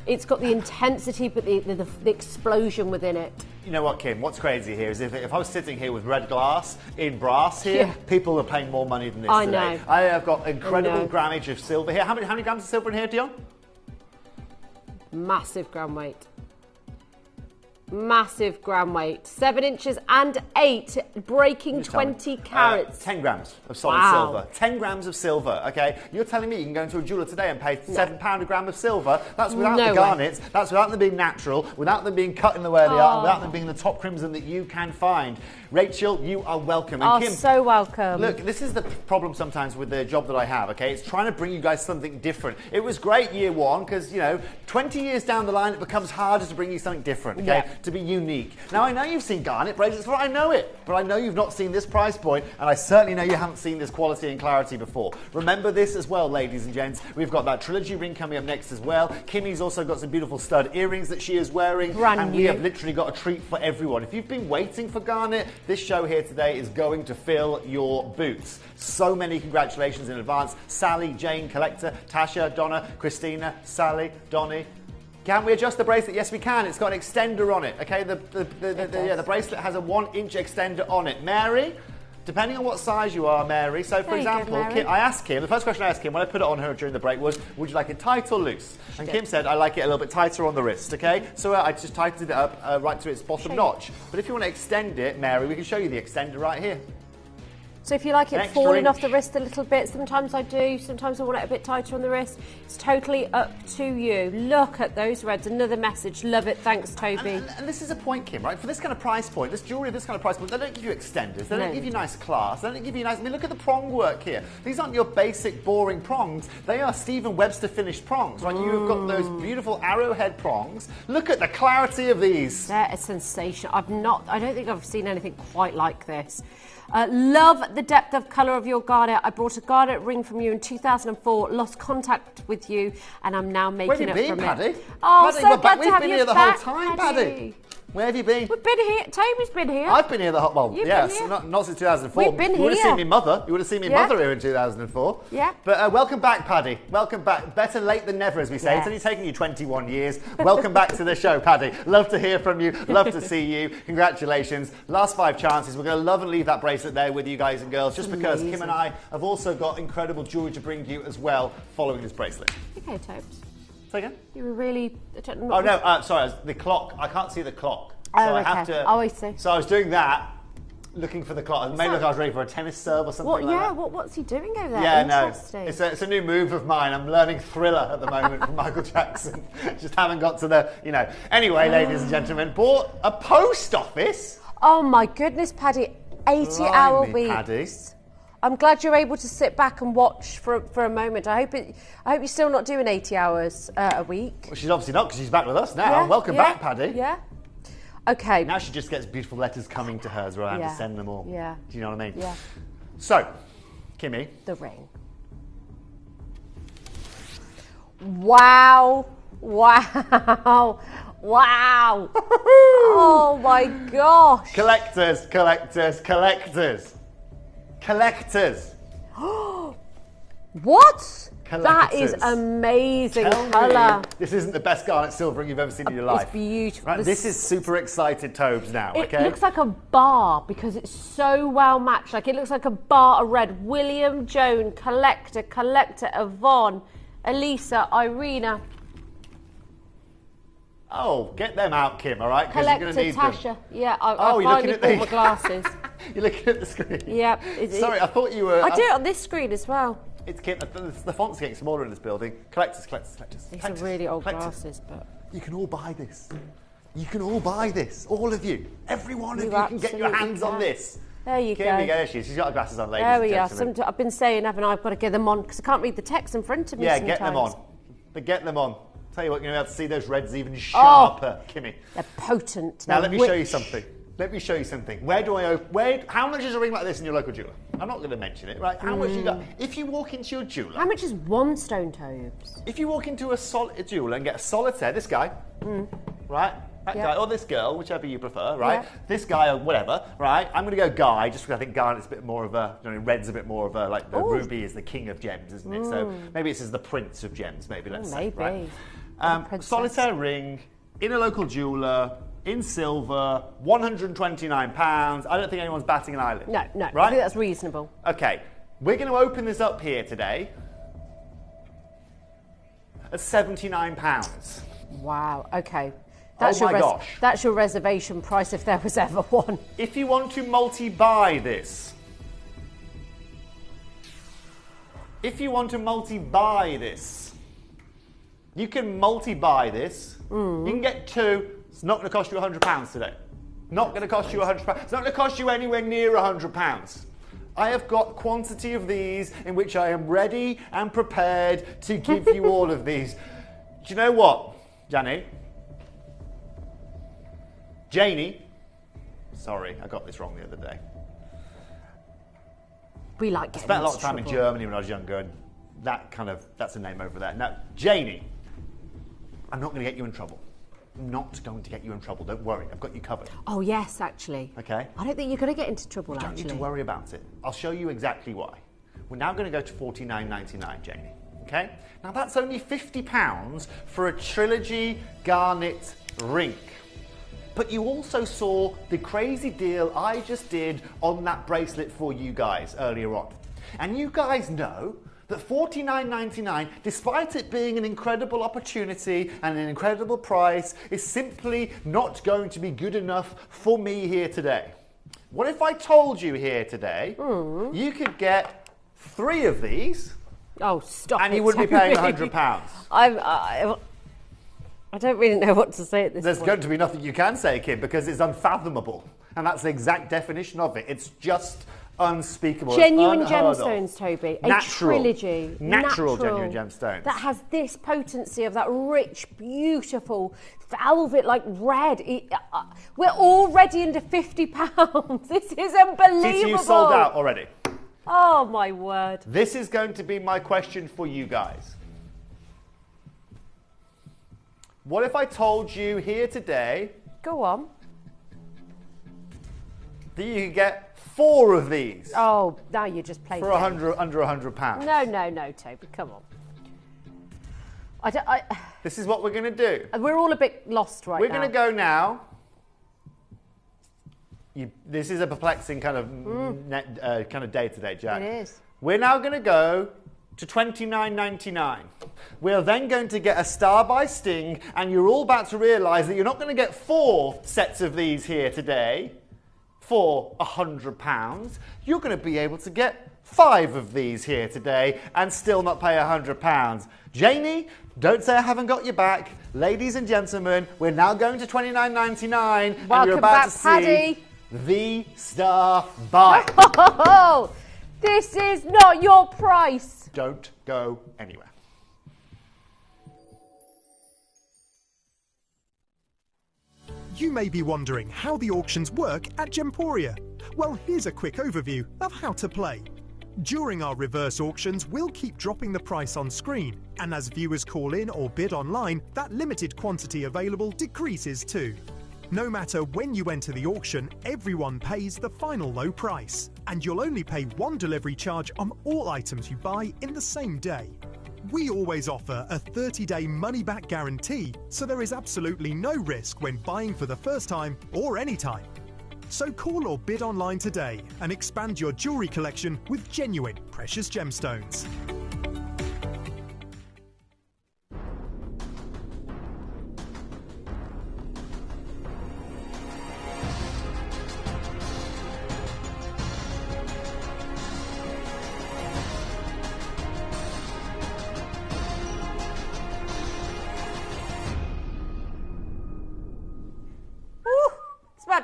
It's got the intensity, but the explosion within it. You know what, Kim? What's crazy here is if I was sitting here with red glass in brass here, people are paying more money than this today. Know. I have got incredible grammage of silver here. How many grams of silver in here, Dion? Massive gram weight. Massive gram weight. 7 inches and 8, breaking 20 carats. 10 grams of solid silver. 10 grams of silver, okay? You're telling me you can go into a jeweller today and pay £7 a gram of silver? That's without the garnets. That's without them being natural, without them being cut in the way they are, and without them being the top crimson that you can find. Rachel, you are welcome. And Kim, so welcome. Look, this is the problem sometimes with the job that I have, okay? It's trying to bring you guys something different. It was great year one, because, 20 years down the line, it becomes harder to bring you something different, okay? To be unique. Now, I know you've seen garnet bracelets before, I know it, but I know you've not seen this price point, and I certainly know you haven't seen this quality and clarity before. Remember this as well, ladies and gents. We've got that trilogy ring coming up next as well. Kimmy's also got some beautiful stud earrings that she is wearing, and we have literally got a treat for everyone. If you've been waiting for garnet, this show here today is going to fill your boots. So many congratulations in advance. Sally, Jane, Collector, Tasha, Donna, Christina, Sally, Donnie. Can we adjust the bracelet? Yes, we can. It's got an extender on it. Okay, the bracelet has a 1-inch extender on it. Mary, depending on what size you are, Mary. So, for example, I asked Kim, the first question I asked Kim when I put it on her during the break was, would you like it tight or loose? And Kim said, I like it a little bit tighter on the wrist, okay? So I just tightened it up right to its bottom notch. But if you want to extend it, Mary, we can show you the extender right here. So if you like it falling off the wrist a little bit, sometimes I do, sometimes I want it a bit tighter on the wrist. It's totally up to you. Look at those reds, another message. Love it, thanks Toby. And this is a point, Kim, right? For this kind of price point, this jewellery, this kind of price point, they don't give you extenders, they don't give you nice class, they don't give you nice, look at the prong work here. These aren't your basic boring prongs, they are Stephen Webster finished prongs, right? You've got those beautiful arrowhead prongs. Look at the clarity of these. They're a sensation. I don't think I've seen anything quite like this. Love the depth of colour of your garnet. I brought a garnet ring from you in 2004, lost contact with you, and I'm now making it from Paddy? it. Oh, Paddy, so glad to have been you here the back, whole time, Paddy. Where have you been? We've been here. Toby's been here. I've been here the whole... Well, You've yes, been here. not since 2004. We've been You would have here. seen me mother. You would have seen me mother here in 2004. Yeah. But welcome back, Paddy. Welcome back. Better late than never, as we say. Yes. It's only taken you 21 years. Welcome back to the show, Paddy. Love to hear from you. Love to see you. Congratulations. Last 5 chances. We're going to love and leave that bracelet there with you guys and girls, just because Kim and I have also got incredible jewelry to bring you as well following this bracelet. Okay, Tobes. Say again? You were really... Oh, no, sorry. The clock. I can't see the clock. Oh, so okay. I have to, I see. So I was doing that, looking for the clock. Maybe I was ready for a tennis serve or something like that. What's he doing over there? Yeah, no. Interesting. It's a new move of mine. I'm learning Thriller at the moment from Michael Jackson. Just haven't got to the, Anyway, ladies and gentlemen, bought a post office. Oh my goodness, Paddy. 80-hour Blimey, weeks. Paddy. I'm glad you're able to sit back and watch for a moment. I hope you're still not doing 80 hours a week. Well, she's obviously not, because she's back with us now. Yeah, Welcome back, Paddy. Yeah. Okay. Now she just gets beautiful letters coming to her as well. I have to send them all. Yeah. Do you know what I mean? Yeah. So, Kimmy. The ring. Wow. Wow. Wow. Oh my gosh. Collectors, collectors, collectors. Collectors. What? Collectors. That is amazing Tell colour. me this isn't the best garnet silver you've ever seen in your life. It's beautiful. Right, this is super excited Tobes now, It okay? looks like a bar because it's so well matched. Like it looks like a bar of red. William, Joan, Collector, Yvonne, Elisa, Irina. Oh, get them out, Kim, all right? Because you're going to need Tasha. them. Yeah, I you're finally looking at bought my glasses. You're looking at the screen. Yep. Sorry, I thought you were... I do it on this screen as well. It's Kim, the font's getting smaller in this building. Collectors, collectors, collectors. These collectors, are really old collectors. glasses, but... You can all buy this. You can all buy this. All of you. Every one of you can get your absolutely hands on this. There you go. Kim, there she is. She's got her glasses on, ladies There we and are. gentlemen. I've been saying, haven't I? I've got to get them on because I can't read the text in front of me sometimes. Get them on. But get them on. Tell you what, you're going to be able to see those reds even sharper, Kimmy. They're potent. Now, They're let me show you rich. something. Let me show you something. Where do I open? How much is a ring like this in your local jeweler? I'm not going to mention it, right? How much you got? If you walk into your jeweler. How much is one stone, Tobes? If you walk into a jeweler and get a solitaire, this guy, right? That Yep. guy, or this girl, whichever you prefer, right? Yep. This guy or whatever, right? I'm going to go guy, just because I think garnet's a bit more of a, red's a bit more of a, like the Ooh. ruby is the king of gems, isn't it? So maybe this is the prince of gems, maybe, let's say, right? Princess. Solitaire ring, in a local jeweler, in silver, £129. I don't think anyone's batting an eyelid. No, I Right? think that's reasonable. Okay, we're going to open this up here today at £79. Wow. Okay. Gosh. That's your reservation price if there was ever one. If you want to multi-buy this, you can multi-buy this. You can get two. It's not going to cost you £100 today. Not going to cost you £100. It's not going to cost you anywhere near £100. I have got quantity of these in which I am ready and prepared to give you all of these. Do you know what, Janie? Sorry, I got this wrong the other day. We like I getting spent a lot of into time in trouble. Germany when I was younger, and that's a name over there. Now, Janie, I'm not going to get you in trouble. I'm not going to get you in trouble. Don't worry, I've got you covered. Oh, yes, actually. Okay? I don't think you're going to get into trouble, You don't actually. need to worry about it. I'll show you exactly why. We're now going to go to $49.99, Janie. Okay? Now, that's only £50 for a Trilogy garnet ring. But you also saw the crazy deal I just did on that bracelet for you guys earlier on. And you guys know that $49.99, despite it being an incredible opportunity and an incredible price, is simply not going to be good enough for me here today. What if I told you here today you could get 3 of these? Oh, stop and it, you wouldn't be paying Toby. £100. I don't really know what to say at this There's point. going to be nothing you can say, Kim, because it's unfathomable. And that's the exact definition of it. It's just unspeakable. Genuine It's unheard of. gemstones, Toby. A Natural. trilogy. Natural genuine gemstones. That has this potency of that rich, beautiful, velvet-like red. We're already into £50. This is unbelievable. Since you sold out already. Oh, my word. This is going to be my question for you guys. What if I told you here today... Go on. ...that you could get 4 of these? Oh, now you just played for under £100. No, Toby, come on. This is what we're going to do. We're all a bit lost right We're now. going to go now. This is a perplexing kind of day-to-day, Jack. It is. We're now going to go to $29.99. We're then going to get a Star by Sting, and you're all about to realise that you're not going to get 4 sets of these here today for £100. You're going to be able to get 5 of these here today and still not pay £100. Janie, don't say I haven't got your back. Ladies and gentlemen, we're now going to $29.99, and you're Welcome about back, to see Paddy. the Star by. Oh, this is not your price. Don't go anywhere. You may be wondering how the auctions work at Gemporia. Well, here's a quick overview of how to play. During our reverse auctions, we'll keep dropping the price on screen, and as viewers call in or bid online, that limited quantity available decreases too. No matter when you enter the auction, everyone pays the final low price, and you'll only pay one delivery charge on all items you buy in the same day. We always offer a 30-day money-back guarantee, so there is absolutely no risk when buying for the first time or any time. So call or bid online today and expand your jewellery collection with genuine precious gemstones.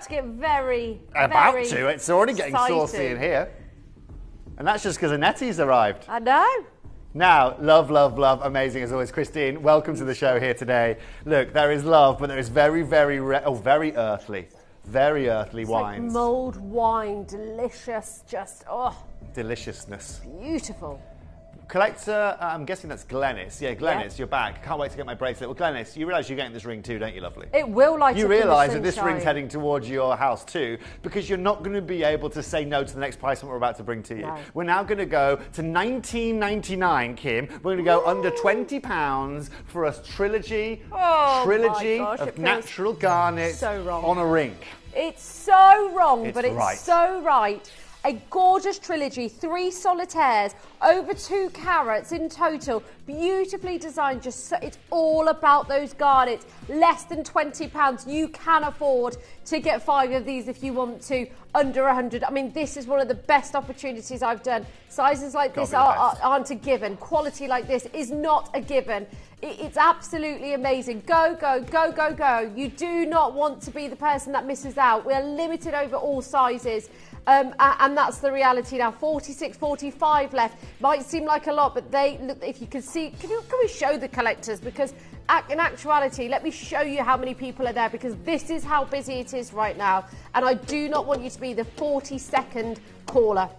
To get very It's already getting exciting. saucy in here. And that's just because Annette's arrived. I know. Now, love, love, love, amazing as always. Christine, welcome to the show here today. Look, there is love, but there is very earthly It's wines. like mulled wine, delicious, just, Deliciousness. beautiful. Collector, I'm guessing that's Glenys. Yeah, Glenys, You're back. Can't wait to get my bracelet. Well, Glenys, you realise you're getting this ring too, don't you, lovely? It will light up You in the realise that this sunshine. ring's heading towards your house too, because you're not going to be able to say no to the next price that we're about to bring to you. No. We're now going to go to $19.99, Kim. We're going to go under £20 for a trilogy my gosh, it of feels natural garnet so wrong. on a ring. It's so wrong, It's but it's right. so right. A gorgeous trilogy, 3 solitaires, over 2 carats in total, beautifully designed. It's all about those garnets. Less than £20. You can afford to get 5 of these if you want to. Under 100. I mean, this is one of the best opportunities I've done. Sizes like this aren't a given. Quality like this is not a given. It's absolutely amazing. Go, go, go, go, go. You do not want to be the person that misses out. We're limited over all sizes. And that's the reality now. 46, 45 left. Might seem like a lot, but look, if you can see, can we show the collectors? Because in actuality, let me show you how many people are there, because this is how busy it is right now. And I do not want you to be the 42nd caller.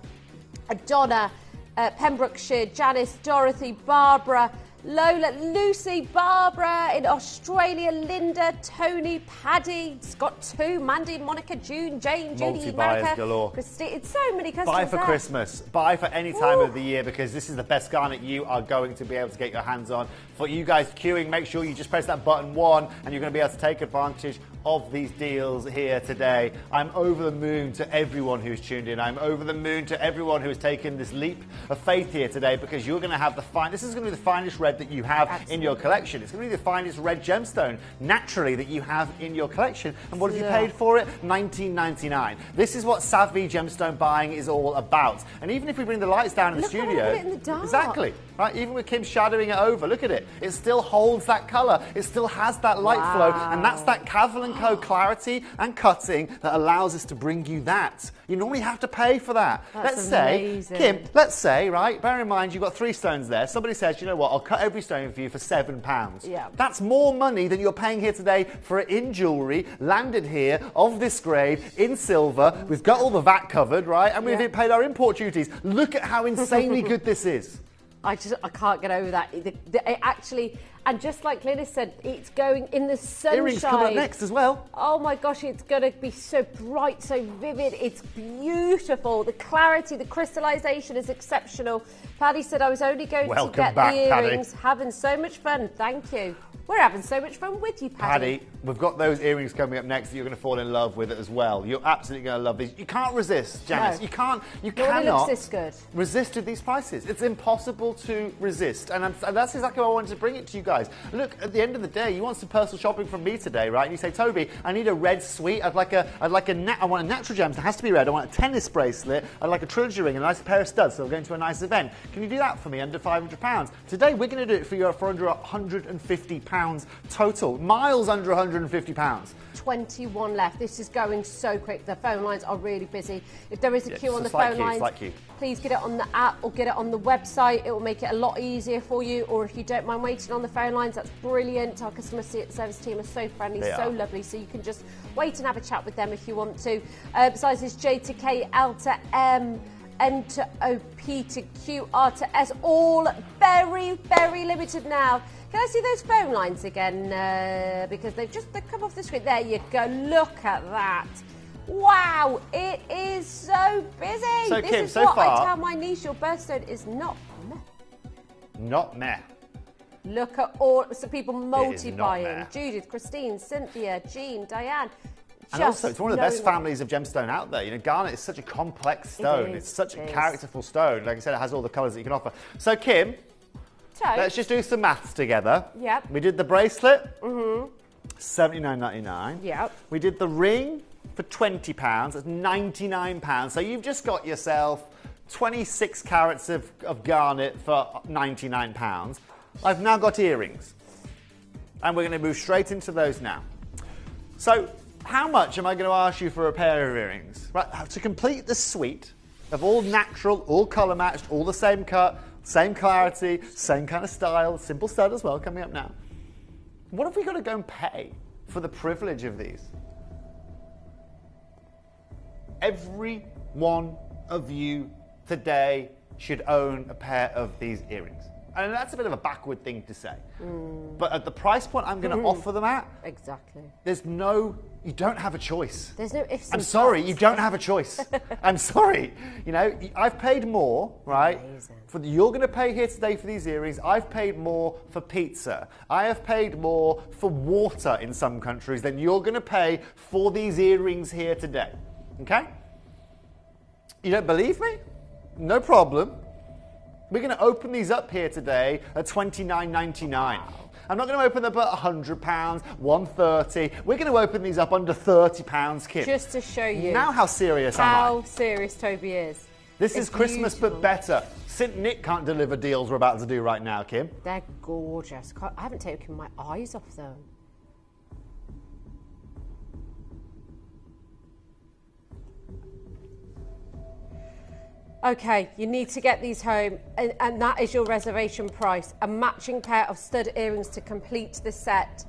Donna, Pembrokeshire, Janice, Dorothy, Barbara, Lola, Lucy, Barbara in Australia, Linda, Tony, Paddy, Scott 2, Mandy, Monica, June, Jane, Judy, Multi-buyers America, galore. Christine. It's so many customers. Buy for there. Christmas. Buy for any time of the year, because this is the best garnet you are going to be able to get your hands on. For you guys queuing, make sure you just press that button 1 and you're going to be able to take advantage of these deals here today. I'm over the moon to everyone who's tuned in. I'm over the moon to everyone who has taken this leap of faith here today, because you're going to have this is going to be the finest red that you have in your collection. It's going to be the finest red gemstone, naturally, that you have in your collection. And what have you paid for it? $19.99. This is what savvy gemstone buying is all about. And even if we bring the lights down in the studio, look how I put it in the dark. Exactly. Right, even with Kim shadowing it over, look at it. It still holds that colour. It still has that light flow, and that's that Cavil & Co clarity and cutting that allows us to bring you that. You normally have to pay for that. That's amazing. Kim, let's say, right, bear in mind you've got 3 stones there. Somebody says, you know what, I'll cut every stone for you for £7. Yeah. That's more money than you're paying here today for it in jewellery, landed here, of this grade, in silver. We've got all the VAT covered, right, and we've paid our import duties. Look at how insanely good this is. I can't get over that. It actually, and just like Glynis said, it's going in the sunshine. Earrings come up next as well. Oh my gosh, it's going to be so bright, so vivid. It's beautiful. The clarity, the crystallization is exceptional. Paddy said I was only going to get back, the earrings. Paddy. Having so much fun. Thank you. We're having so much fun with you, Paddy. Paddy, we've got those earrings coming up next that you're going to fall in love with as well. You're absolutely going to love these. You can't resist, Janice. No. You Nobody cannot looks this good. resist at these prices. It's impossible to resist. And that's exactly why I wanted to bring it to you guys. Look, at the end of the day, you want some personal shopping from me today, right? And you say, Toby, I need a red suite. I want a natural gem. It has to be red. I want a tennis bracelet. I'd like a trilogy ring and a nice pair of studs. So we're going to a nice event. Can you do that for me under £500? Today, we're going to do it for you for under £150 total. Miles under £150. 21 left. This is going so quick. The phone lines are really busy. If there is a queue on the slight phone queue, lines, slight queue. please get it on the app or get it on the website. It will make it a lot easier for you. Or if you don't mind waiting on the phone lines, that's brilliant. Our customer service team are so friendly, so lovely. So you can just wait and have a chat with them if you want to. Sizes J to K, L to M. enter OP to QR to S. All very, very limited now. Can I see those phone lines again? Because they've come off the screen. There you go. Look at that. Wow, it is so busy. So, this Kim, is so what far, I tell my niece, your birthstone is not meh. Not meh. Look at all the people It is not multi-buying. meh. Judith, Christine, Cynthia, Jean, Diane. And also, it's one of the best knowing- families of gemstone out there. You know, garnet is such a complex stone. is, It's such a it is. characterful stone. Like I said, it has all the colours that you can offer. So, Kim, let's just do some maths together. Yep. We did the bracelet, Mm-hmm. $79.99. Yep. We did the ring for £20. That's £99. So you've just got yourself 26 carats of garnet for £99. I've now got earrings. And we're going to move straight into those now. So, how much am I going to ask you for a pair of earrings? Right, to complete the suite of all natural, all colour matched, all the same cut, same clarity, same kind of style, simple stud as well, coming up now. What have we got to go and pay for the privilege of these? Every one of you today should own a pair of these earrings. And that's a bit of a backward thing to say. But at the price point I'm going to offer them at, Exactly. you don't have a choice. There's no ifs I'm and sorry, buts. you don't have a choice. I'm sorry. You know, I've paid more, right? You're going to pay here today for these earrings. I've paid more for pizza. I have paid more for water in some countries than you're going to pay for these earrings here today. Okay? You don't believe me? No problem. We're going to open these up here today at $29.99. I'm not going to open them at £100, $130. We're going to open these up under £30, Kim. Just to show you. Now how serious am How I? serious Toby is. This is It's Christmas, beautiful. but better. St. Nick can't deliver deals we're about to do right now, Kim. They're gorgeous. I haven't taken my eyes off them. Okay, you need to get these home, and that is your reservation price. A matching pair of stud earrings to complete the set.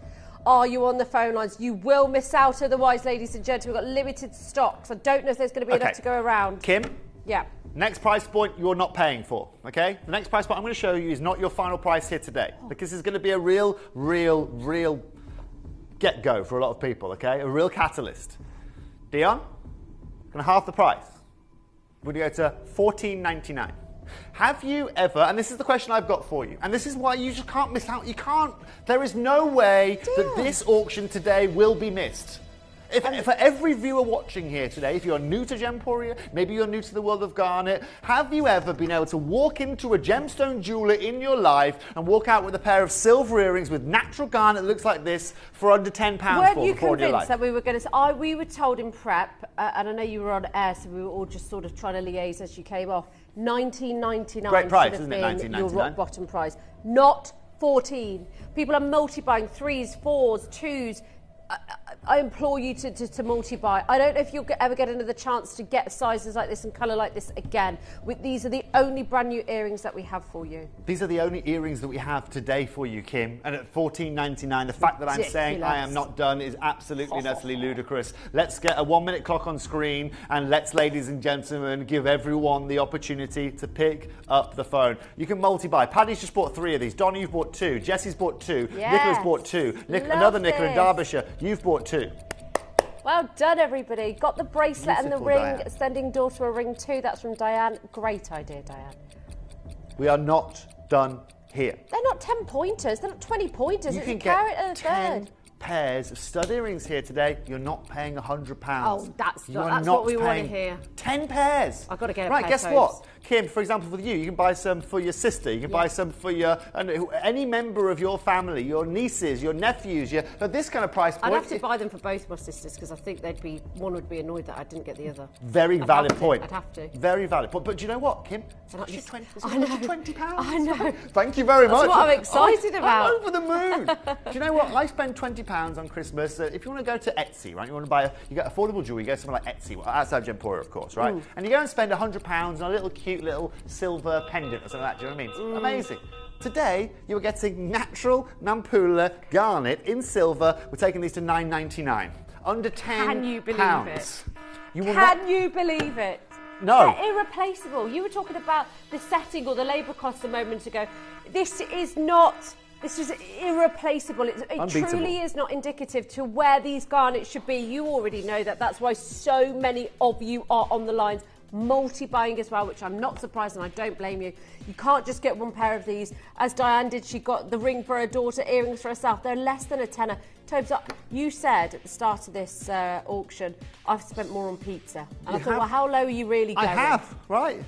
Are you on the phone lines? You will miss out otherwise, ladies and gentlemen. We've got limited stocks. I don't know if there's going to be enough to go around. Kim? Yeah. Next price point you're not paying for, okay? The next price point I'm going to show you is not your final price here today, because it's going to be a real get-go for a lot of people, okay? A real catalyst. Dion, going to half the price. We're going to go to $14.99. Have you ever, and this is the question I've got for you, and this is why you just can't miss out. You can't, there is no way that this auction today will be missed. If for every viewer watching here today, if you're new to Gemporia, maybe you're new to the world of garnet, have you ever been able to walk into a gemstone jeweler in your life and walk out with a pair of silver earrings with natural garnet that looks like this for under £10 Weren't you before in your life? convinced that we were going to... we were told in prep, and I know you were on air, so we were all just sort of trying to liaise as you came off, $19.99 Great price, should have isn't it, been your $19.99? rock bottom price, not 14. People are multi-buying 3s, 4s, 2s. I implore you to multi-buy. I don't know if you'll ever get another chance to get sizes like this and colour like this again. These are the only brand new earrings that we have for you. These are the only earrings that we have today for you, Kim. And at $14.99, the fact that I'm saying I am not done is absolutely utterly ludicrous. Let's get a 1-minute clock on screen, and let's, ladies and gentlemen, give everyone the opportunity to pick up the phone. You can multi-buy. Paddy's just bought 3 of these. Donna, you've bought 2. Jesse's bought 2. Yes. Nicola's bought 2. Another Nicola in this. Derbyshire. You've bought 2. Well done, everybody. Got the bracelet and the Beautiful, ring. Diane. Sending daughter a ring too. That's from Diane. Great idea, Diane. We are not done here. They're not 10 pointers. They're not 20 pointers. You It's can a carat get and a 10 third. pairs of stud earrings here today. You're not paying £100. Oh, that's You are what not we want to paying hear. 10 pairs. I've got to get a Right, pair guess of what? those. Kim, for example, for you, you can buy some for your sister. You can buy some for your any member of your family, your nieces, your nephews. At this kind of price point, I'd have to buy them for both my sisters because I think one would be annoyed that I didn't get the other. very I'd valid have to. point. I'd have to. Very valid point. But do you know what, Kim? I know. £20. I know. Thank you very much. That's what I'm excited about. I'm over the moon. Do you know what? I spend £20 on Christmas. If you want to go to Etsy, right? You want to buy, you get affordable jewelry. You go somewhere like Etsy, outside Gemporia, of course, right? Mm. And you go and spend £100 on a little cute little silver pendant or something like that. Do you know what I mean? It's amazing. Today, you are getting natural Nampula garnet in silver. We're taking these to $9.99. Under £10. Can you believe it? You will Can you believe it? No. They're irreplaceable. You were talking about the setting or the labour costs a moment ago. This is irreplaceable. It truly is not indicative to where these garnets should be. You already know that. That's why so many of you are on the lines, multi-buying as well, which I'm not surprised, and I don't blame you. You can't just get one pair of these. As Diane did, she got the ring for her daughter, earrings for herself. They're less than a tenner. Tobes, you said at the start of this auction, I've spent more on pizza. And I thought, well, how low are you really going? I have, right?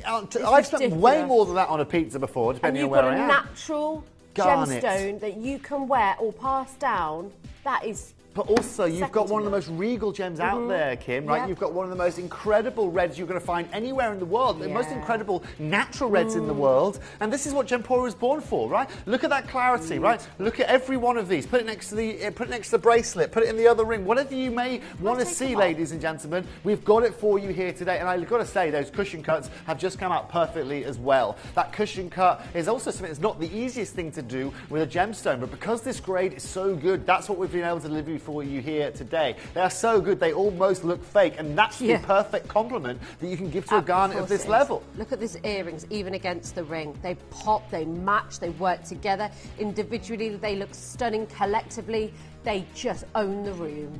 I've spent way more than that on a pizza before, depending on where I am. And you've got a natural gemstone that you can wear or pass down. That is... But also, you've got one of the most regal gems out there, Kim, right? Yep. You've got one of the most incredible reds you're going to find anywhere in the world. The most incredible natural reds in the world. And this is what Gemporia was born for, right? Look at that clarity, right? Look at every one of these. Put it next to the bracelet. Put it in the other ring. Whatever you may want to see, ladies and gentlemen, we've got it for you here today. And I've got to say, those cushion cuts have just come out perfectly as well. That cushion cut is also something that's not the easiest thing to do with a gemstone. But because this grade is so good, that's what we've been able to deliver for you here today. They are so good, they almost look fake, and that's the perfect compliment that you can give to a garnet of this level. Look at these earrings, even against the ring. They pop, they match, they work together. Individually, they look stunning. Collectively, they just own the room.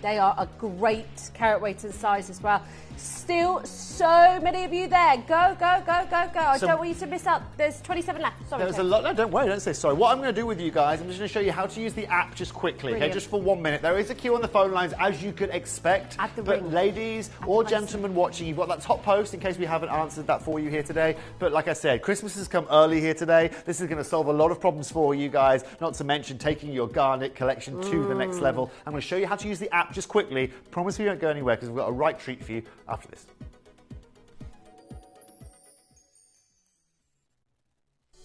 They are a great carat weight and size as well. Still so many of you there. Go, go, go, go, go. I don't want you to miss out. There's 27 left. Sorry. There's a lot. No, don't worry. Don't say sorry. What I'm going to do with you guys, I'm just going to show you how to use the app just quickly. Okay, just for 1 minute. There is a queue on the phone lines, as you could expect. But ladies or gentlemen watching, you've got that top post in case we haven't answered that for you here today. But like I said, Christmas has come early here today. This is going to solve a lot of problems for you guys, not to mention taking your garnet collection to the next level. I'm going to show you how to use the app just quickly. Promise we don't go anywhere because we've got a right treat for you after this.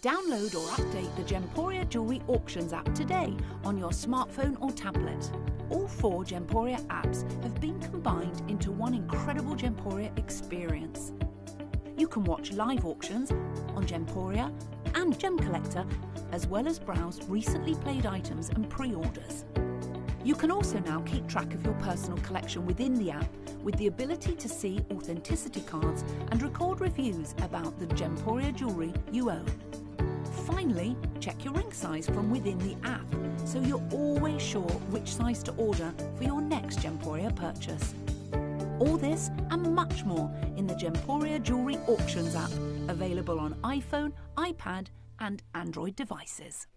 Download or update the Gemporia Jewellery Auctions app today on your smartphone or tablet. All 4 Gemporia apps have been combined into one incredible Gemporia experience. You can watch live auctions on Gemporia and Gem Collector, as well as browse recently played items and pre-orders. You can also now keep track of your personal collection within the app with the ability to see authenticity cards and record reviews about the Gemporia jewellery you own. Finally, check your ring size from within the app so you're always sure which size to order for your next Gemporia purchase. All this and much more in the Gemporia Jewellery Auctions app, available on iPhone, iPad and Android devices.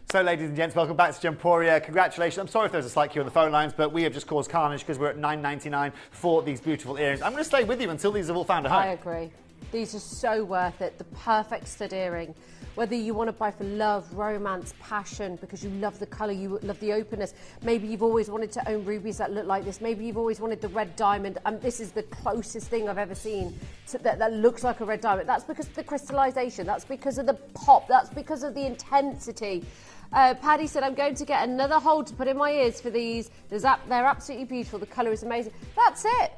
So, ladies and gents, welcome back to Gemporia. Congratulations. I'm sorry if there's a slight queue on the phone lines, but we have just caused carnage because we're at $9.99 for these beautiful earrings. I'm going to stay with you until these have all found a home. I agree. These are so worth it. The perfect stud earring. Whether you want to buy for love, romance, passion, because you love the colour, you love the openness. Maybe you've always wanted to own rubies that look like this. Maybe you've always wanted the red diamond. This is the closest thing I've ever seen to that looks like a red diamond. That's because of the crystallisation. That's because of the pop. That's because of the intensity. Paddy said, I'm going to get another hold to put in my ears for these. They're absolutely beautiful. The colour is amazing. That's it.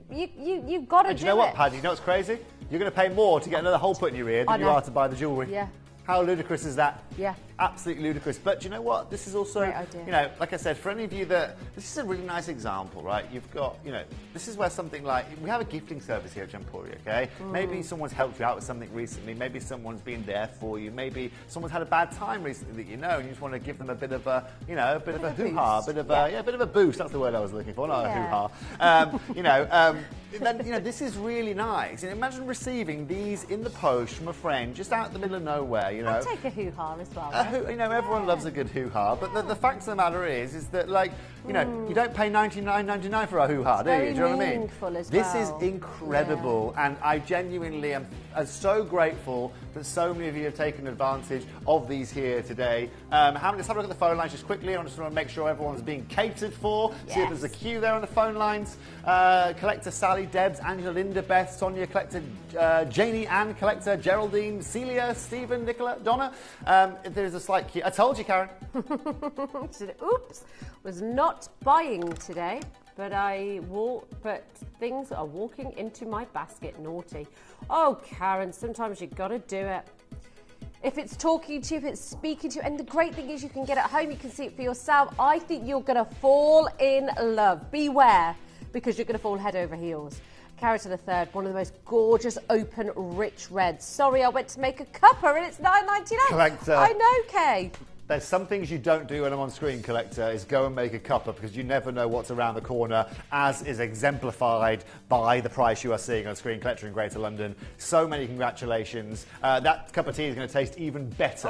You've got to do it. And you know what, Paddy? You know what's crazy? You're going to pay more to get another hole put in your ear than you are to buy the jewellery. Yeah. How ludicrous is that? Yeah. Absolutely ludicrous. But do you know what? This is also, you know, like I said, for any of you that, this is a really nice example, right? You've got, you know, this is where something like, we have a gifting service here at Gemporia, okay? Maybe someone's helped you out with something recently. Maybe someone's been there for you. Maybe someone's had a bad time recently that you know, and you just want to give them a bit of a, you know, a bit of a hoo-ha, a bit of a, a bit of a boost. That's the word I was looking for, not a hoo-ha. You know, then, you know, this is really nice. And imagine receiving these in the post from a friend just out in the middle of nowhere, you know. I'd take a hoo-ha as well. You know, everyone loves a good hoo-ha, but the fact of the matter is that, like, you know, you don't pay $99.99 for a hoo-ha, do you? Do you know what I mean? This is incredible, and I genuinely am so grateful that so many of you have taken advantage of these here today. Let's have a look at the phone lines just quickly. I just want to make sure everyone's being catered for. See if there's a queue there on the phone lines. Collector Sally, Debs, Angela, Linda, Beth, Sonia, Collector Janie, Ann, Collector Geraldine, Celia, Stephen, Nicola, Donna. If there's a slight queue. I told you, Karen. Oops. Was not buying today, but things are walking into my basket. Naughty. Oh, Karen, sometimes you got to do it. if it's talking to you, if it's speaking to you. And the great thing is you can get it at home, you can see it for yourself. I think you're going to fall in love. Beware, because you're going to fall head over heels. Carrot and a third, one of the most gorgeous, open, rich reds. Sorry, I went to make a cuppa and it's $9.99. Collector. I know, Kay. There's some things you don't do when I'm on Screen Collector, is go and make a cuppa, because you never know what's around the corner, as is exemplified by the price you are seeing on Screen Collector in Greater London. So many congratulations. That cup of tea is going to taste even better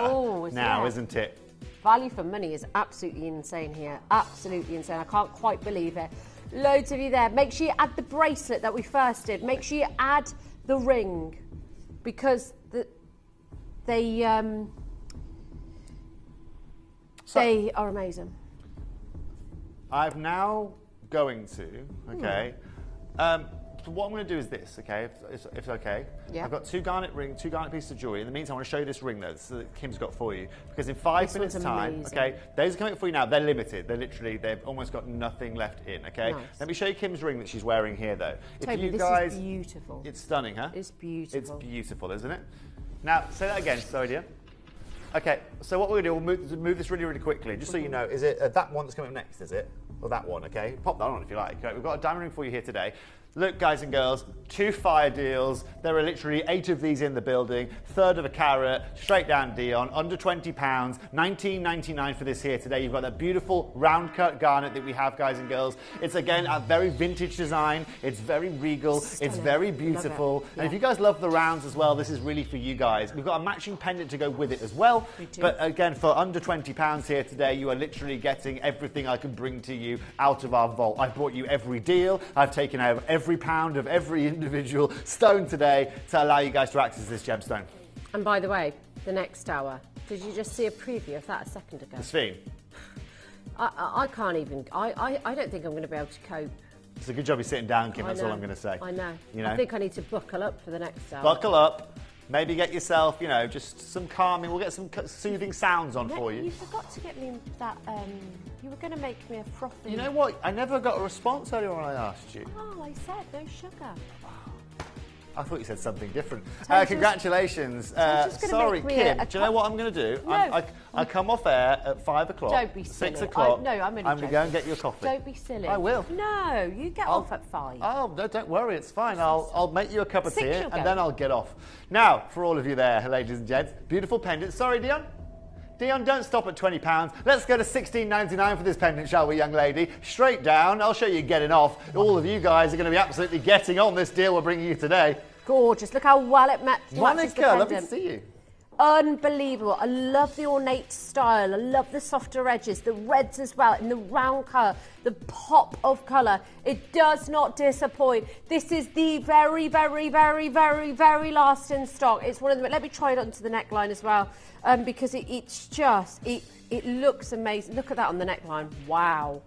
now, isn't it? Value for money is absolutely insane here. Absolutely insane. I can't quite believe it. Loads of you there. Make sure you add the bracelet that we first did. Make sure you add the ring, because they are amazing. I'm now going to, okay. So what I'm going to do is this, okay, if it's okay. Yeah. I've got two garnet pieces of jewellery. In the meantime, I want to show you this ring, though, that Kim's got for you. Because in 5 minutes' time, okay, those are coming up for you now. They're limited. They've almost got nothing left in, okay? Nice. Let me show you Kim's ring that she's wearing here, though. Toby, if you guys, this is beautiful. It's stunning, huh? It's beautiful. It's beautiful, isn't it? Now, say that again. Sorry, dear. Okay, so what we're going to do, we'll move this really, really quickly, just so you know. Is it that one that's coming up next, is it? Or that one, okay? Pop that on if you like. Okay, we've got a diamond ring for you here today. Look, guys and girls, 2 fire deals. There are literally 8 of these in the building. Third of a carat, straight down Dion, under £20, $19.99 for this here today. You've got that beautiful round cut garnet that we have, guys and girls. It's, again, a very vintage design. It's very regal. Stunning. It's very beautiful. And if you guys love the rounds as well, this is really for you guys. We've got a matching pendant to go with it as well. We do. But again, for under £20 here today, you are literally getting everything I can bring to you out of our vault. I've brought you every deal. I've taken out every pound of every individual stone today to allow you guys to access this gemstone. And by the way, the next hour, did you just see a preview of that a second ago? The Sphene. I can't even, I don't think I'm going to be able to cope. It's a good job you're sitting down, Kim, that's all I'm going to say. I know. You know. I think I need to buckle up for the next hour. Buckle up. Maybe get yourself, you know, just some calming. We'll get some soothing sounds on for you. You forgot to get me that, you were going to make me a frothy... You know what? I never got a response earlier when I asked you. Oh, I said no sugar. I thought you said something different. Toby's Congratulations. Sorry, Kim. Do you know what I'm going to do? No. I come off air at 5 o'clock. Don't be silly. 6 o'clock. No, I'm only going to joking. go and get you a coffee. Don't be silly. I will. No, you get off at 5. Oh, no, don't worry. It's fine. I'll make you a cup of 6 tea you'll go. and then I'll get off. Now, for all of you there, ladies and gents, beautiful pendant. Sorry, Dion. Dion, don't stop at £20. Let's go to $16.99 for this pendant, shall we, young lady? Straight down. I'll show you getting off. All of you guys are going to be absolutely getting on this deal we're bringing you today. Gorgeous. Look how well it matches the Monica, pendant. lovely to see you. Unbelievable. I love the ornate style. I love the softer edges, the reds as well, and the round colour, the pop of colour. It does not disappoint. This is the very, very, very, very, very last in stock. It's one of the... Let me try it onto the neckline as well, because it's just... It looks amazing. Look at that on the neckline. Wow.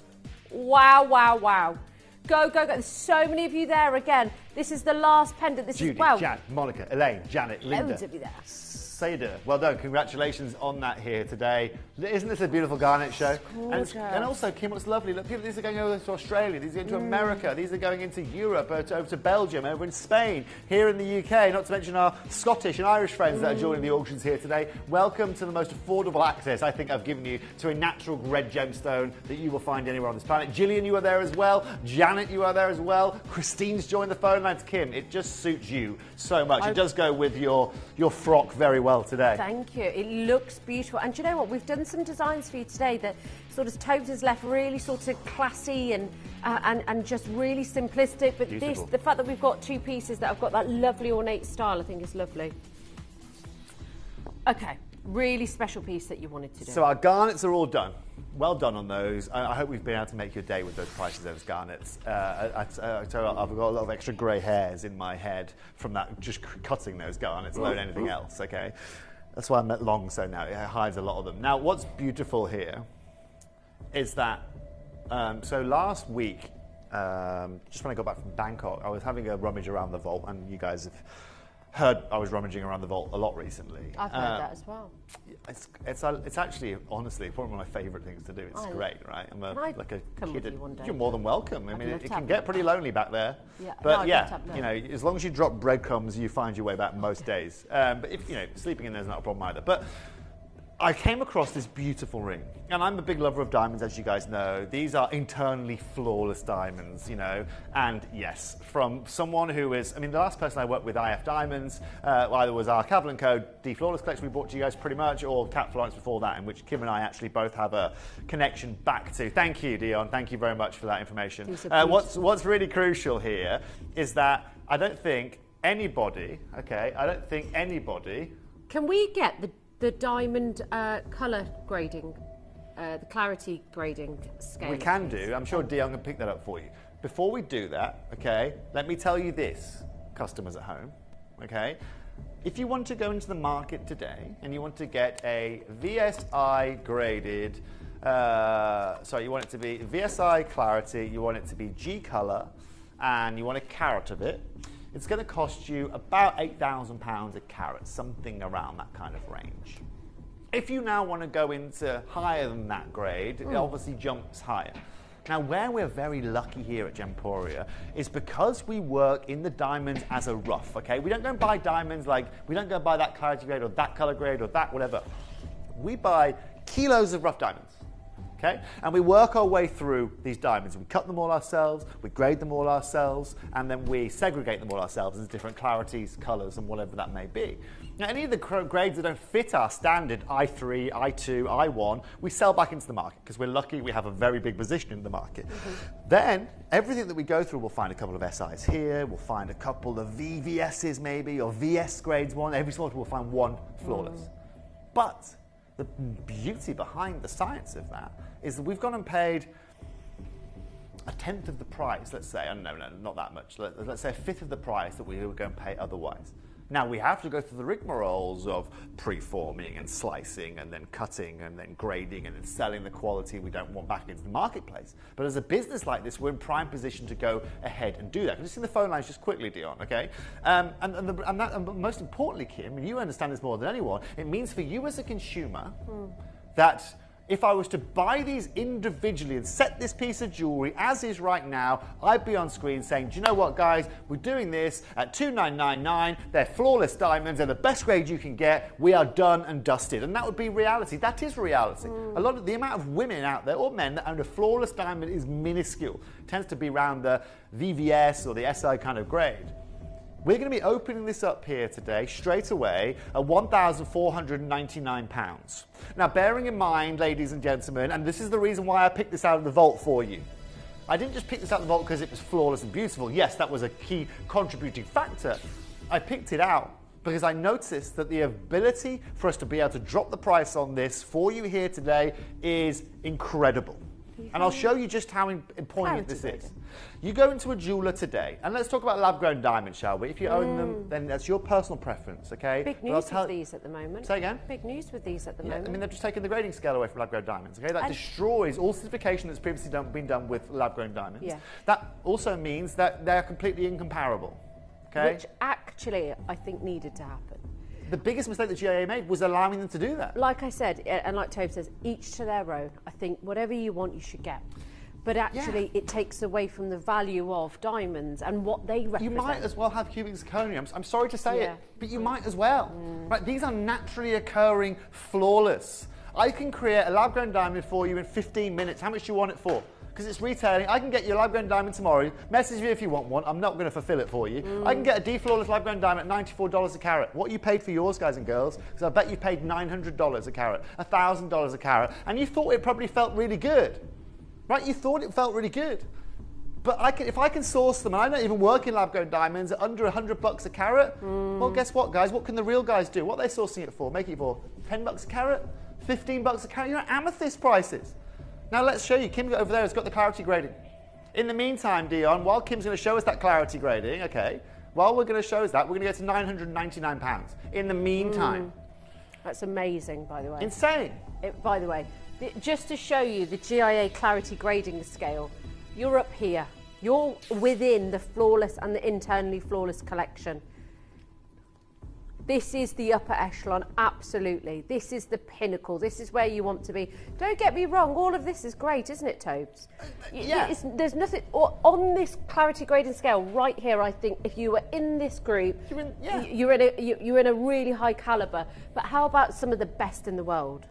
Wow, wow, wow. Go, go, go. There's so many of you there again. This is the last pendant. This Judy, is, well... Jan, Monica, Elaine, Janet, Linda. Loads of you there. Seda. Well done. Congratulations on that here today. Isn't this a beautiful garnet show? And also, Kim, what's lovely, look, these are going over to Australia, these are going to America, these are going into Europe, over to Belgium, over in Spain, here in the UK, not to mention our Scottish and Irish friends that are joining the auctions here today. Welcome to the most affordable access I think I've given you to a natural red gemstone that you will find anywhere on this planet. Gillian, you are there as well. Janet, you are there as well. Christine's joined the phone lines. Kim, it just suits you so much. It does go with your frock very well today. Thank you. It looks beautiful. And do you know what? We've done some designs for you today that sort of Tobes has left really sort of classy and just really simplistic. But Beautiful. the fact that we've got 2 pieces that have got that lovely ornate style, I think is lovely. Okay. Really special piece that you wanted to do. So our garnets are all done. Well done on those. I hope we've been able to make your day with those prices, those garnets. I've got a lot of extra grey hairs in my head from that, just cutting those garnets, alone anything else, okay? That's why I'm at long so now. It hides a lot of them. Now, what's beautiful here is that, so last week, just when I got back from Bangkok, I was having a rummage around the vault, and you guys have heard I was rummaging around the vault a lot recently. I've heard that as well. It's actually, honestly, one of my favourite things to do. It's great, right? I'm like a come kid. with you one day? You're more than welcome. I mean, love it to can have get a pretty look. lonely back there. Yeah. But No, I'd love to have a you know, as long as you drop breadcrumbs, you find your way back most days. But if, you know, sleeping in there is not a problem either. But I came across this beautiful ring, and I'm a big lover of diamonds, as you guys know. These are internally flawless diamonds, you know, and yes, from someone who is, I mean, the last person I worked with, IF Diamonds, either was our Cavalier & Co. D Flawless collection we brought to you guys pretty much, or Cat Florence before that, in which Kim and I actually both have a connection back to. Thank you, Dion. Thank you very much for that information. What's really crucial here is that I don't think anybody, Can we get the diamond colour grading, the clarity grading scale? We can do. I'm sure Dion can pick that up for you. Before we do that, okay, let me tell you this, customers at home, okay? If you want to go into the market today and you want to get a VSI graded, you want it to be VSI clarity, you want it to be G colour, and you want a carat of it, it's going to cost you about £8,000 a carat, something around that kind of range. If you now want to go into higher than that grade, it obviously jumps higher. Now, where we're very lucky here at Gemporia is because we work in the diamonds as a rough, okay? We don't go and buy diamonds we don't go and buy that clarity grade or that color grade or that whatever. We buy kilos of rough diamonds. Okay? And we work our way through these diamonds. We cut them all ourselves, we grade them all ourselves, and then we segregate them all ourselves into different clarities, colours, and whatever that may be. Now, any of the grades that don't fit our standard I3, I2, I1, we sell back into the market because we're lucky we have a very big position in the market. Then, everything that we go through, we'll find a couple of SIs here, we'll find a couple of VVSs maybe, or VS grades one. Every so often we'll find one flawless. But the beauty behind the science of that is that we've gone and paid a tenth of the price, let's say, no, not that much, let's say a fifth of the price that we were going to pay otherwise. Now, we have to go through the rigmaroles of preforming and slicing and then cutting and then grading and then selling the quality we don't want back into the marketplace. But as a business like this, we're in prime position to go ahead and do that. Can you see the phone lines just quickly, Dion, okay? And most importantly, Kim, and you understand this more than anyone, it means for you as a consumer that if I was to buy these individually and set this piece of jewellery as is right now, I'd be on screen saying, do you know what, guys, we're doing this at $2,999, they're flawless diamonds, they're the best grade you can get, we are done and dusted. And that would be reality. That is reality. A lot of the amount of women out there, or men, that own a flawless diamond is minuscule. It tends to be around the VVS or the SI kind of grade. We're going to be opening this up here today, straight away, at £1,499. Now, bearing in mind, ladies and gentlemen, and this is the reason why I picked this out of the vault for you. I didn't just pick this out of the vault because it was flawless and beautiful. Yes, that was a key contributing factor. I picked it out because I noticed that the ability for us to be able to drop the price on this for you here today is incredible. And I'll show you just how important this is. You go into a jeweler today, and let's talk about lab-grown diamonds, shall we? If you own them, then that's your personal preference, okay? Big news with these at the moment. Say again? Big news with these at the moment. I mean, they've just taken the grading scale away from lab-grown diamonds, okay? That destroys all certification that's previously been done with lab-grown diamonds. Yeah. That also means that they're completely incomparable, okay? Which actually, I think, needed to happen. The biggest mistake the GIA made was allowing them to do that. Like I said, and like Toby says, each to their own. I think whatever you want, you should get. But actually, it takes away from the value of diamonds and what they represent. You might as well have cubic zirconia. I'm sorry to say it, but you might as well. Right? These are naturally occurring, flawless. I can create a lab-grown diamond for you in 15 minutes. How much do you want it for? Because it's retailing. I can get you a lab-grown diamond tomorrow. Message me if you want one. I'm not going to fulfill it for you. I can get a D-Flawless lab-grown diamond at $94 a carat. What you paid for yours, guys and girls, because I bet you paid $900 a carat, $1,000 a carat, and you thought it probably felt really good. Right? You thought it felt really good. But if I can source them, and I don't even work in lab-grown diamonds, at under $100 a carat, well, guess what, guys? What can the real guys do? What are they sourcing it for? Make it for $10 a carat? $15 a carat? You're at amethyst prices. Now let's show you. Kim over there has got the clarity grading. In the meantime, Dion, while Kim's going to show us that clarity grading, okay, while we're going to show us that, we're going to go to £999. In the meantime. That's amazing, by the way. Insane. By the way, just to show you the GIA clarity grading scale, you're up here. You're within the flawless and the internally flawless collection. This is the upper echelon, absolutely. This is the pinnacle. This is where you want to be. Don't get me wrong, all of this is great, isn't it, Tobes? Yeah. There's nothing on this clarity grading scale right here. I think if you were in this group, you're in a really high caliber. But how about some of the best in the world?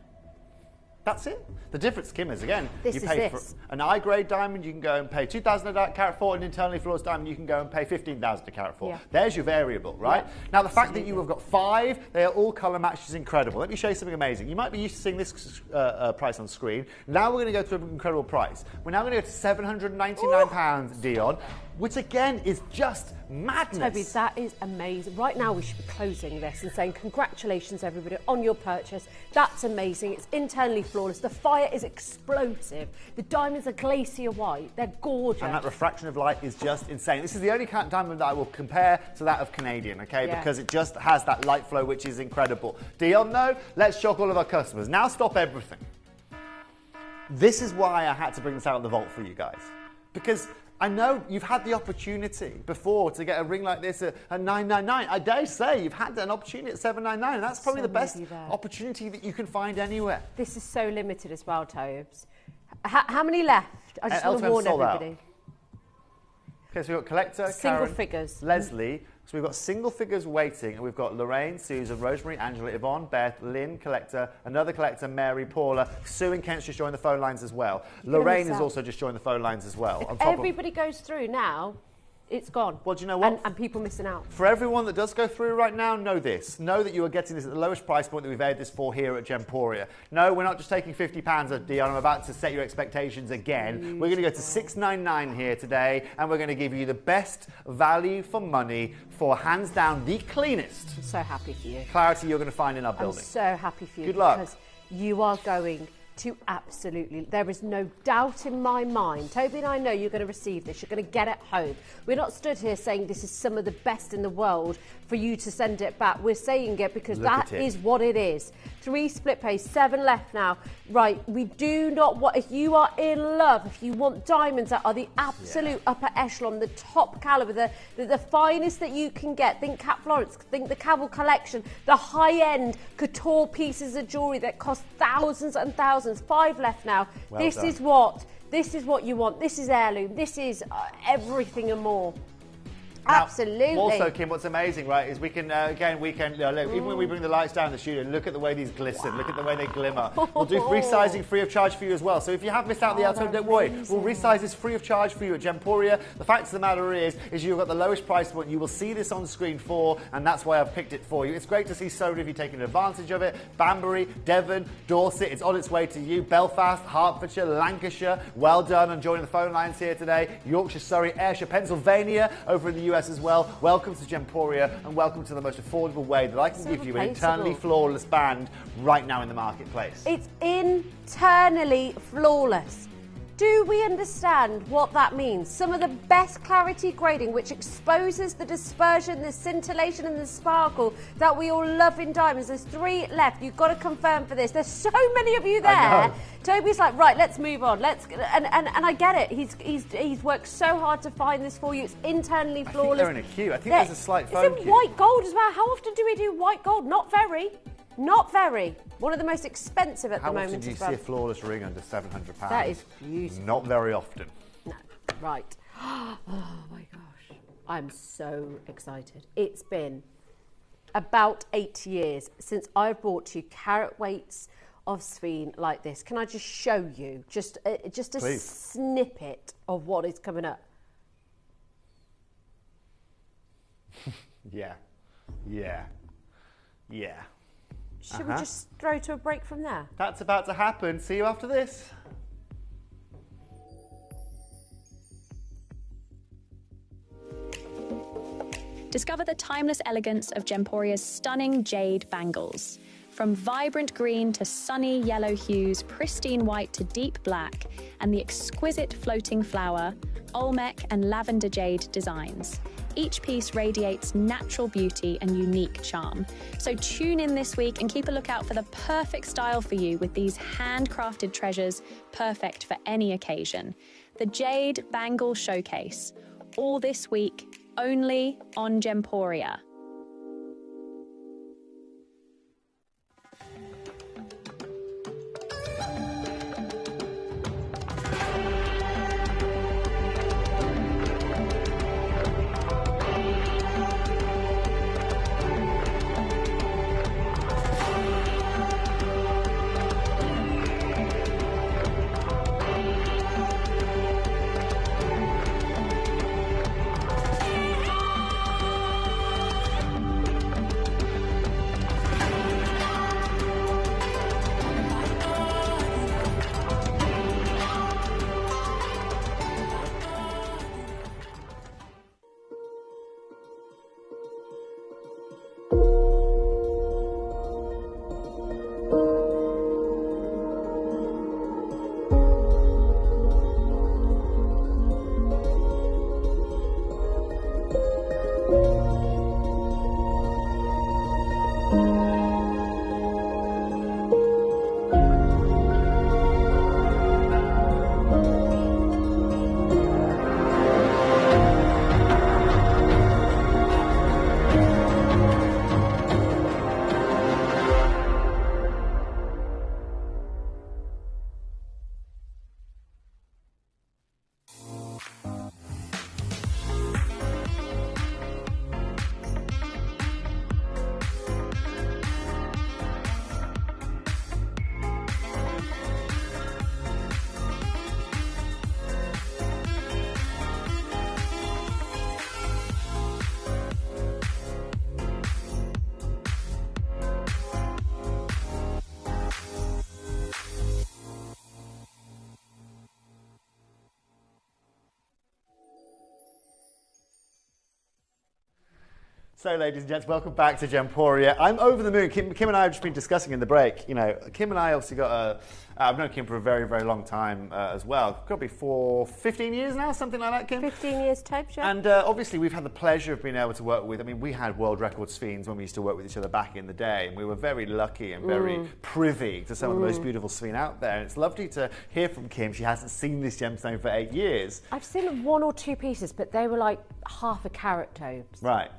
That's it. The difference, Kim, is again, This you is pay this. for an I-grade diamond, you can go and pay 2,000 a carat for, an internally flawless diamond, you can go and pay 15,000 a carat for. Yeah. There's your variable, right? Yeah, now, the fact that you have got 5, they are all colour matched is incredible. Let me show you something amazing. You might be used to seeing this price on screen. Now we're going to go to an incredible price. We're now going to go to £799, Dion, which again is just madness. Toby, that is amazing. Right now we should be closing this and saying congratulations everybody on your purchase. That's amazing. It's internally flawless. The fire is explosive. The diamonds are glacier white. They're gorgeous. And that refraction of light is just insane. This is the only diamond that I will compare to that of Canadian, okay? Yeah. Because it just has that light flow, which is incredible. Dion, though, let's shock all of our customers. Now stop everything. This is why I had to bring this out of the vault for you guys. Because I know you've had the opportunity before to get a ring like this at $999. I dare say you've had an opportunity at $799, and that's probably the best opportunity that you can find anywhere. This is so limited as well, Tobes. How many left? I just want to warn everybody. Okay, so we've got Collector, Single Karen, figures. Leslie. So we've got single figures waiting, and we've got Lorraine, Susan, Rosemary, Angela, Yvonne, Beth, Lynn, Collector, another Collector, Mary, Paula, Sue and Kent's just joined the phone lines as well. Lorraine has also just joined the phone lines as well. If everybody goes through now, it's gone. Well, do you know what? And people missing out. For everyone that does go through right now, know this. Know that you are getting this at the lowest price point that we've aired this for here at Gemporia. No, we're not just taking £50 of Dion. I'm about to set your expectations again. We're going to go to $699 here today, and we're going to give you the best value for money for hands down the cleanest. I'm so happy for you. Clarity you're going to find in our building. I'm so happy for you. Good luck. Because you are going to absolutely, there is no doubt in my mind. Toby and I know you're going to receive this. You're going to get it home. We're not stood here saying this is some of the best in the world for you to send it back. We're saying it because that is what it is. 3 split pays, 7 left now. Right, we do not want, if you are in love, if you want diamonds that are the absolute upper echelon, the top caliber, the finest that you can get, think Cat Florence, think the Cavell collection, the high-end couture pieces of jewellery that cost thousands and thousands. 5 left now. Well this done. is what you want. This is heirloom. This is everything and more. Now, Absolutely. Also, Kim, what's amazing, right, is we can, again, look, even when we bring the lights down the studio, look at the way these glisten, look at the way they glimmer. We'll do resizing free of charge for you as well. So if you have missed out the outside, don't worry. We'll resize this free of charge for you at Gemporia. The fact of the matter is you've got the lowest price point. You will see this on screen for, and that's why I've picked it for you. It's great to see so many of you taking advantage of it. Banbury, Devon, Dorset, it's on its way to you. Belfast, Hertfordshire, Lancashire, well done on joining the phone lines here today. Yorkshire, Surrey, Ayrshire, Pennsylvania, over in the US as well. Welcome to Gemporia, and welcome to the most affordable way that I can give you an internally flawless band right now in the marketplace. It's internally flawless. Do we understand what that means? Some of the best clarity grading, which exposes the dispersion, the scintillation and the sparkle that we all love in diamonds. There's 3 left. You've got to confirm for this. There's so many of you there. Toby's like, right, let's move on. And I get it. He's worked so hard to find this for you. It's internally flawless. I think they're in a queue. I think there's a slight phone It's in queue. white gold as well. How often do we do white gold? Not very. Not very. One of the most expensive at the moment. How often do you see a flawless ring under £700? That is beautiful. Not very often. No, right. Oh my gosh. I'm so excited. It's been about 8 years since I brought you carat weights of Sphene like this. Can I just show you just a Please. snippet of what is coming up? Yeah. Should we just throw to a break from there? That's about to happen. See you after this. Discover the timeless elegance of Gemporia's stunning jade bangles. From vibrant green to sunny yellow hues, pristine white to deep black, and the exquisite floating flower, Olmec and lavender jade designs. Each piece radiates natural beauty and unique charm. So tune in this week and keep a lookout for the perfect style for you with these handcrafted treasures, perfect for any occasion. The Jade Bangle Showcase. All this week, only on Gemporia. So, ladies and gents, welcome back to Gemporia. I'm over the moon. Kim and I have just been discussing in the break. You know, Kim and I obviously got I've known Kim for a very, very long time as well. Could be 15 years now, something like that, Kim? 15 years, Tobes, yeah. And obviously we've had the pleasure of being able to work with, I mean, we had world record sphines when we used to work with each other back in the day, and we were very lucky and very privy to some of the most beautiful sphine out there. And it's lovely to hear from Kim. She hasn't seen this gemstone for 8 years. I've seen 1 or 2 pieces, but they were like half a carat, Tobes. Right.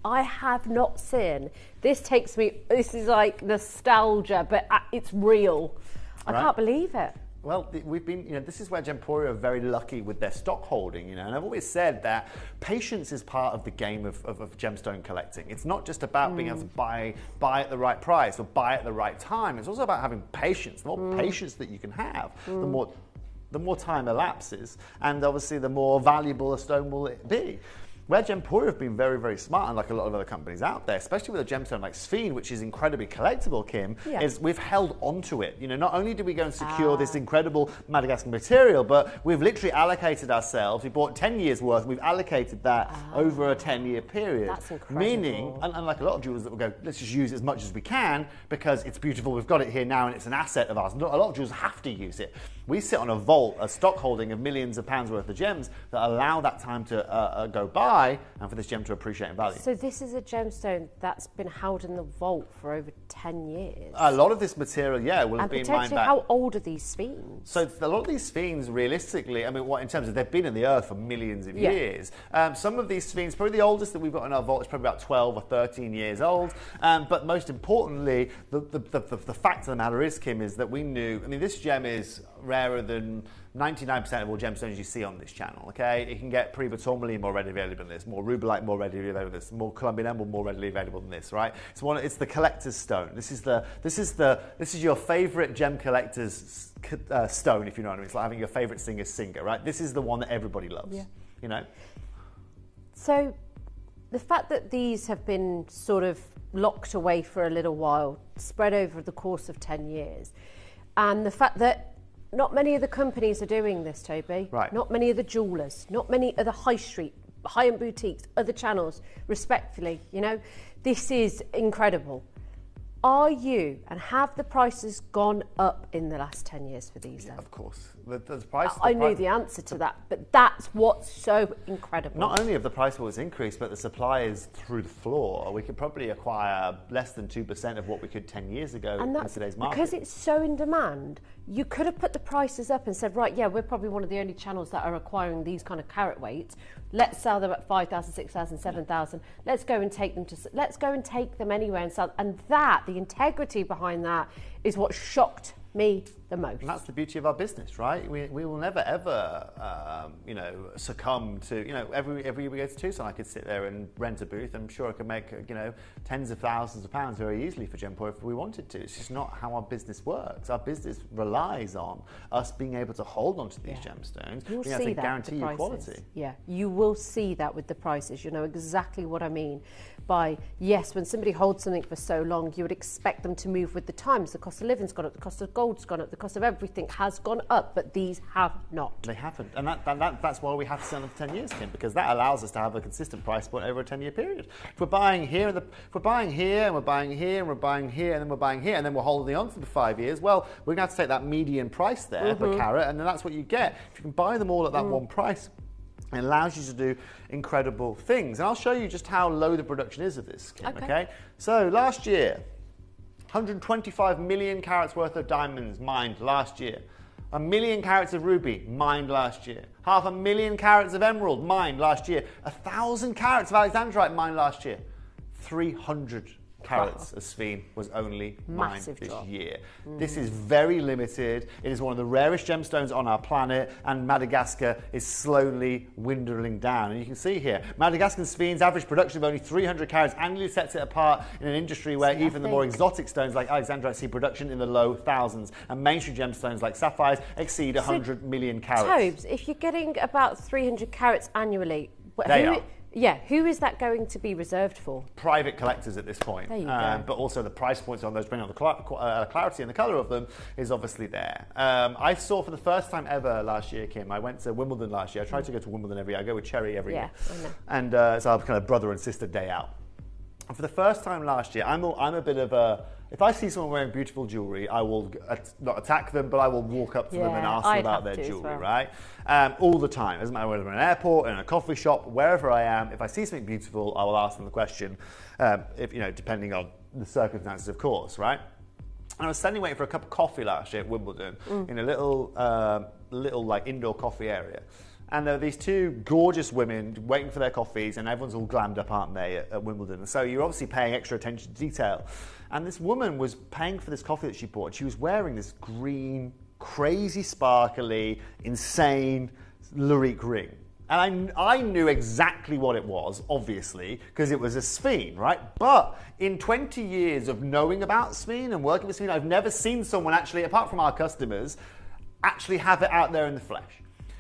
I have not seen. This is like nostalgia, but it's real. I can't believe it. Well, we've been, you know, this is where Gemporia are very lucky with their stock holding, you know, and I've always said that patience is part of the game of gemstone collecting. It's not just about being able to buy at the right price or buy at the right time. It's also about having patience. The more patience that you can have, the more time elapses, and obviously the more valuable a stone will it be. Where Gemporia have been very, very smart, and like a lot of other companies out there, especially with a gemstone like Sphene, which is incredibly collectible, Kim, is we've held onto it. You know, not only did we go and secure this incredible Madagascar material, but we've literally allocated ourselves. We bought 10 years worth. We've allocated that over a 10-year period. That's incredible. Meaning, unlike a lot of jewels that will go, let's just use it as much as we can because it's beautiful. We've got it here now, and it's an asset of ours. A lot of jewels have to use it. We sit on a vault, a stock holding of millions of pounds worth of gems that allow that time to go by and for this gem to appreciate in value. So this is a gemstone that's been held in the vault for over 10 years. A lot of this material, will have been mined back. How old are these sphines? So a lot of these sphines, realistically, I mean, in terms of they've been in the earth for millions of years. Some of these sphines, probably the oldest that we've got in our vault is probably about 12 or 13 years old. But most importantly, the fact of the matter is, Kim, is that we knew, I mean, this gem is rarer than 99% of all gemstones you see on this channel, okay? It can get pre-tourmaline more readily available than this, more rubellite more readily available than this, more Colombian emerald more readily available than this, right? It's the collector's stone. This is your favorite gem collector's stone, if you know what I mean. It's like having your favorite singer's singer, right? This is the one that everybody loves, you know? So the fact that these have been sort of locked away for a little while, spread over the course of 10 years, and the fact that not many of the companies are doing this, Toby. Right. Not many of the jewellers, not many of the high street, high-end boutiques, other channels, respectfully, you know. This is incredible. Are you, and have the prices gone up in the last 10 years for these? Of course. The price. I knew the answer to that, but that's what's so incredible. Not only have the price was increased, but the supply is through the floor. We could probably acquire less than 2% of what we could 10 years ago in today's market. Because it's so in demand, you could have put the prices up and said, right, we're probably one of the only channels that are acquiring these kind of carat weights. Let's sell them at 5,000, 6,000, 7,000. Let's go and take them anywhere and sell. And the integrity behind that is what shocked me the most. And that's the beauty of our business, right? We will never ever, succumb to, every year we go to Tucson, I could sit there and rent a booth. I'm sure I could make, tens of thousands of pounds very easily for Gemporia if we wanted to. It's just not how our business works. Our business relies on us being able to hold on to these gemstones, You'll being able see to guarantee you quality. Yeah, you will see that with the prices. You know exactly what I mean by, yes, when somebody holds something for so long, you would expect them to move with the times. The cost of living's gone up, the cost of gold's gone up, the cost of everything has gone up, but these have not. They haven't, and that's why we have to sell them for 10 years, Kim, because that allows us to have a consistent price point over a 10-year period. If we're buying here, and we're buying here, and we're buying here, and we're buying here, and then we're buying here, and then we're holding on for the 5 years, well, we're going to have to take that median price there per carat, and then that's what you get. If you can buy them all at that one price, it allows you to do incredible things. And I'll show you just how low the production is of this, Kim, okay? So last year, 125 million carats worth of diamonds mined last year. 1 million carats of ruby mined last year. 500,000 carats of emerald mined last year. 1,000 carats of alexandrite mined last year. 300 carats of sphene was only mined this year. This is very limited. It is one of the rarest gemstones on our planet, and Madagascar is slowly dwindling down. And you can see here, Madagascan sphene's average production of only 300 carats annually sets it apart in an industry where even the more exotic stones like alexandrite see production in the low thousands, and mainstream gemstones like sapphires exceed 100 million carats. Tobes, if you're getting about 300 carats annually, who is that going to be reserved for? Private collectors at this point. There you go. But also the price points on those, depending on the clarity and the colour of them, is obviously there. I saw for the first time ever last year, Kim, I went to Wimbledon last year. I try to go to Wimbledon every year. I go with Cherry every year. I know. And it's our kind of brother and sister day out. And for the first time last year, I'm a bit of a... If I see someone wearing beautiful jewellery, I will not attack them, but I will walk up to them and ask them about their jewellery, right? All the time. It doesn't matter whether I'm in an airport, in a coffee shop, wherever I am. If I see something beautiful, I will ask them the question, if depending on the circumstances, of course, right? And I was standing waiting for a cup of coffee last year at Wimbledon in a little like indoor coffee area. And there were these two gorgeous women waiting for their coffees, and everyone's all glammed up, aren't they, at Wimbledon? And so you're obviously paying extra attention to detail. And this woman was paying for this coffee that she bought, and she was wearing this green, crazy, sparkly, insane Lurique ring. And I knew exactly what it was, obviously, because it was a Sphene, right? But in 20 years of knowing about Sphene and working with Sphene, I've never seen someone actually, apart from our customers, actually have it out there in the flesh,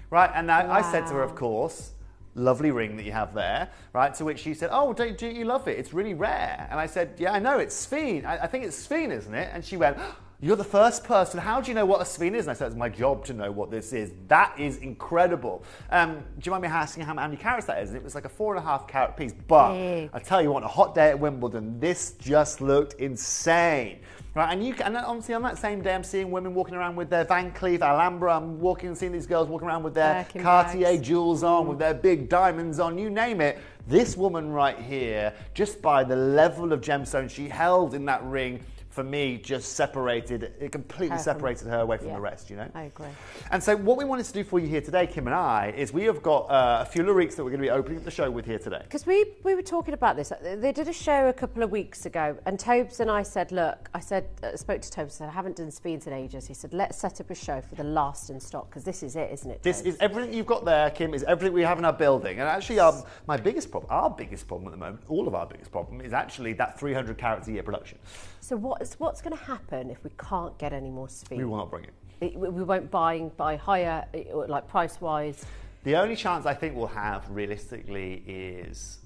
right? And I said to her, of course, lovely ring that you have there, right? To which she said, oh, do you love it? It's really rare. And I said, yeah, I know, it's Sphene. I think it's Sphene, isn't it? And she went, you're the first person. How do you know what a Sphene is? And I said, it's my job to know what this is. That is incredible. Do you mind me asking how many carats that is? And it was like a 4.5 carat piece. But I tell you what, on a hot day at Wimbledon, this just looked insane. Right, and obviously on that same day, I'm seeing women walking around with their Van Cleef, Alhambra. I'm walking and seeing these girls walking around with their Cartier jewels on, with their big diamonds on, you name it. This woman right here, just by the level of gemstones she held in that ring, for me, just it completely separated her away from the rest, you know? I agree. And so what we wanted to do for you here today, Kim and I, is we have got a few Luriques that we're going to be opening up the show with here today. Because we were talking about this. They did a show a couple of weeks ago, and Tobes and I said, look, I spoke to Tobes, said, I haven't done Sphenes in ages. He said, let's set up a show for the last in stock, because this is it, isn't it, Tobes? This is everything you've got there, Kim, is everything we have in our building. And actually, our biggest problem at the moment, all of our biggest problem, is actually that 300 carats a year production. So what's going to happen if we can't get any more Sphene? We will not bring it. We won't buy higher, like price-wise? The only chance I think we'll have, realistically, is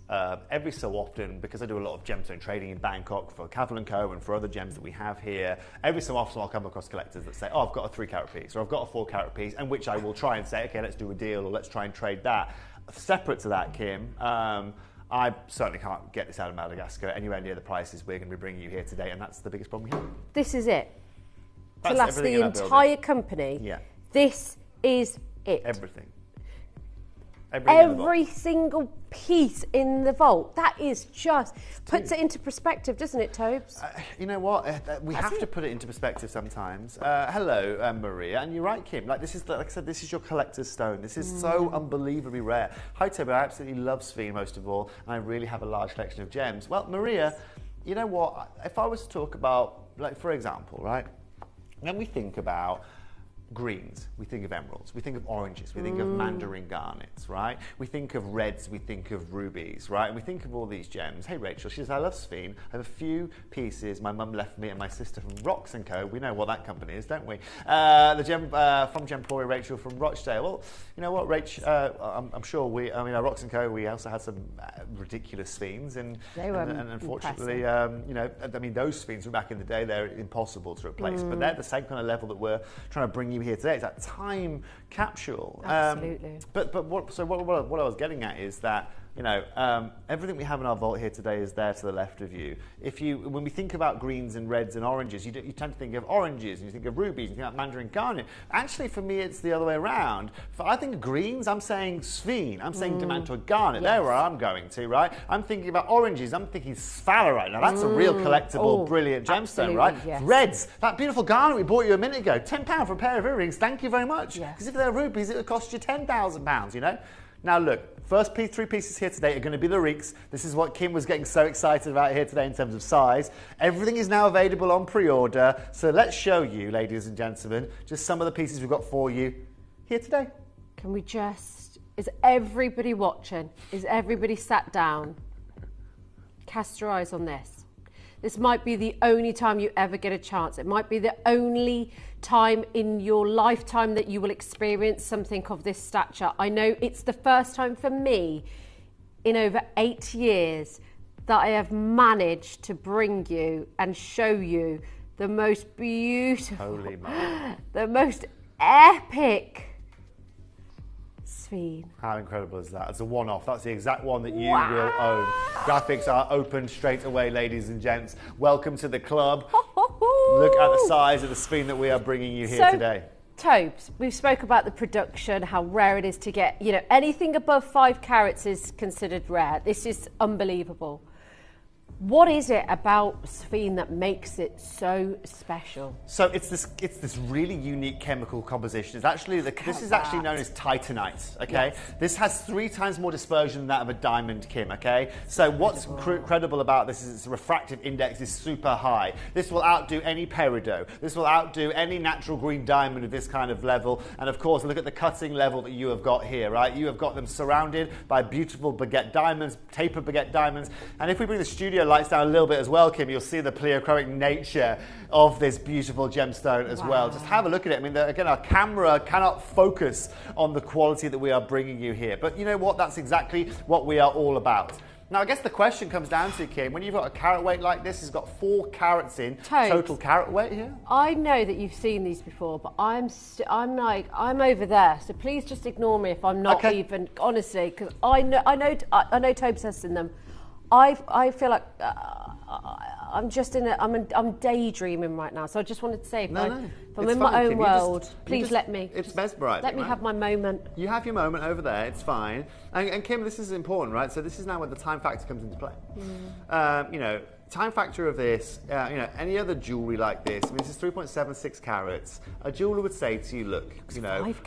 every so often, because I do a lot of gemstone trading in Bangkok for Cavell & Co. and for other gems that we have here, every so often I'll come across collectors that say, oh, I've got a 3 carat piece, or I've got a 4 carat piece, and which I will try and say, okay, let's do a deal, or let's try and trade that. Separate to that, Kim, I certainly can't get this out of Madagascar anywhere near the prices we're going to be bringing you here today, and that's the biggest problem we have. This is it. To last the entire company. Yeah. This is it. Everything. Every single piece in the vault. That is just puts it into perspective, doesn't it, Tobes? You know what? We have to put it into perspective sometimes. Hello, Maria, and you're right, Kim. Like I said, this is your collector's stone. This is so unbelievably rare. Hi, Toby. I absolutely love Sphene most of all, and I really have a large collection of gems. Well, Maria, you know what? If I was to talk about, like, for example, right? When we think about greens, we think of emeralds, we think of oranges, we think of mandarin garnets, right? We think of reds, we think of rubies, right? And we think of all these gems. Hey, Rachel, she says, I love Sphene. I have a few pieces my mum left me and my sister from Rox & Co. We know what that company is, don't we? The gem from Gemporia, Rachel from Rochdale. Well, you know what, Rach, I'm sure our Rox & Co., we also had some ridiculous Sphenes, and unfortunately, those Sphenes from back in the day, they're impossible to replace, but they're the same kind of level that we're trying to bring you here today. It's that time capsule. Absolutely. But what I was getting at is that, you know, everything we have in our vault here today is there to the left of you. When we think about greens and reds and oranges, you tend to think of oranges, and you think of rubies, and you think about mandarin garnet. Actually, for me, it's the other way around. I think of greens, I'm saying Sphene, I'm saying Demantoid garnet. Yes. There where I'm going to, right? I'm thinking about oranges, I'm thinking sphalerite. Now that's a real collectible, brilliant gemstone, right? Yes. Reds, that beautiful garnet we bought you a minute ago, £10 for a pair of earrings, thank you very much. Because if they're rubies, it would cost you £10,000, you know? Now look, first 3 pieces here today are going to be the Luriques. This is what Kim was getting so excited about here today in terms of size. Everything is now available on pre-order. So let's show you, ladies and gentlemen, just some of the pieces we've got for you here today. Can we is everybody watching? Is everybody sat down? Cast your eyes on this. This might be the only time you ever get a chance. It might be the only time in your lifetime that you will experience something of this stature. I know it's the first time for me in over 8 years that I have managed to bring you and show you the most beautiful, the most epic Sphene. How incredible is that? It's a one-off. That's the exact one that you will own. Graphics are open straight away, ladies and gents. Welcome to the club. Look at the size of the Sphene that we are bringing you here today. Tobes, we've spoke about the production, how rare it is to get, anything above 5 carats is considered rare. This is unbelievable. What is it about Sphene that makes it so special? So it's this really unique chemical composition. It's actually this is actually known as titanite. Okay, yes. This has 3 times more dispersion than that of a diamond, Kim. Okay, so what's credible about this is its refractive index is super high. This will outdo any peridot. This will outdo any natural green diamond of this kind of level. And of course, look at the cutting level that you have got here. Right, you have got them surrounded by beautiful baguette diamonds, tapered baguette diamonds. And if we bring the studio lights down a little bit as well, Kim, you'll see the pleochroic nature of this beautiful gemstone as well. Just have a look at it. I mean, again, our camera cannot focus on the quality that we are bringing you here. But you know what? That's exactly what we are all about. Now, I guess the question comes down to, Kim, when you've got a carat weight like this, it's got 4 carats in total carat weight here. I know that you've seen these before, but I'm over there. So please just ignore me if I'm not even, honestly, because I know Tobes has seen them. I feel like I'm just I'm daydreaming right now. So I just wanted to say, if I'm in my own world, please let me. It's mesmerising. Let me have my moment. You have your moment over there. It's fine. And Kim, this is important, right? So this is now where the time factor comes into play. Time factor of this, any other jewellery like this, I mean, this is 3.76 carats. A jeweller would say to you, look,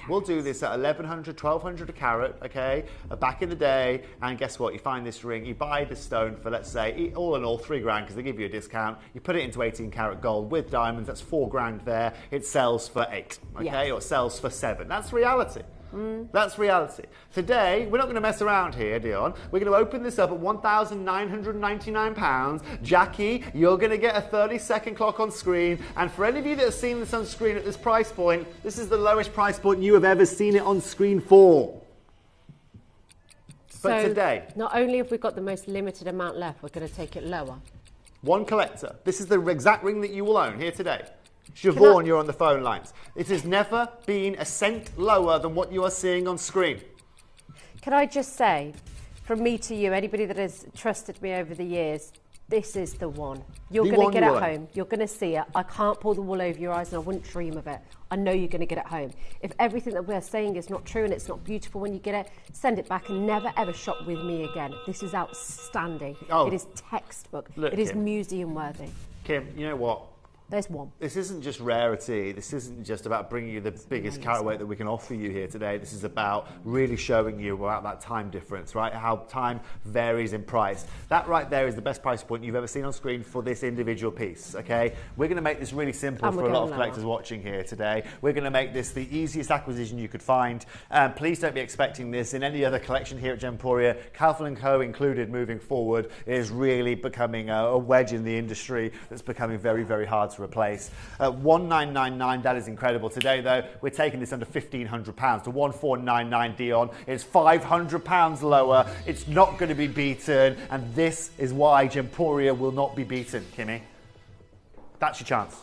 we'll do this at 1,100, 1,200 a carat, okay, back in the day, and guess what? You find this ring, you buy the stone for, let's say, all in all, 3 grand, because they give you a discount. You put it into 18 carat gold with diamonds, that's 4 grand there. It sells for 8, okay, or it sells for 7. That's reality. That's reality. Today, we're not going to mess around here, Dion. We're going to open this up at £1,999. Jackie, you're going to get a 30-second clock on screen. And for any of you that have seen this on screen at this price point, this is the lowest price point you have ever seen it on screen for. But today, not only have we got the most limited amount left, we're going to take it lower. One collector. This is the exact ring that you will own here today. Siobhan, you're on the phone lines. It has never been a cent lower than what you are seeing on screen. Can I just say, from me to you, anybody that has trusted me over the years, this is the one. You're going to get it home. You're going to see it. I can't pull the wool over your eyes and I wouldn't dream of it. I know you're going to get it home. If everything that we're saying is not true and it's not beautiful when you get it, send it back and never ever shop with me again. This is outstanding. It is textbook. Look, it is Kim. Museum worthy. Kim, you know what? There's one. This isn't just rarity. This isn't just about bringing you the biggest carat weight that we can offer you here today. This is about really showing you about that time difference, right? How time varies in price. That right there is the best price point you've ever seen on screen for this individual piece, okay? We're going to make this really simple for a lot of collectors watching here today. We're going to make this the easiest acquisition you could find. Please don't be expecting this in any other collection here at Gemporia, Calvin & Co included moving forward. It is really becoming a wedge in the industry that's becoming very, very hard to replace. 1,999, that is incredible. Today, though, we're taking this under £1,500 to 1,499, Dion. It's £500 lower. It's not going to be beaten, and this is why Gemporia will not be beaten, Kimmy. That's your chance.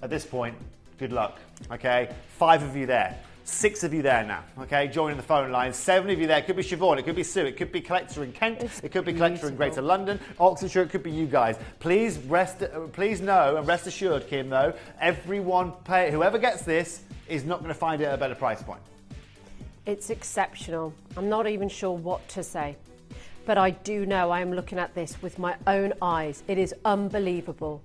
At this point, good luck, okay? 5 of you there. 6 of you there now, okay, joining the phone lines. 7 of you there. It could be Siobhan, it could be Sue, it could be Collector in Kent, it could be Collector in Greater London, Oxfordshire, it could be you guys. Please know and rest assured, Kim, though, whoever gets this is not going to find it at a better price point. It's exceptional. I'm not even sure what to say. But I do know I am looking at this with my own eyes. It is unbelievable.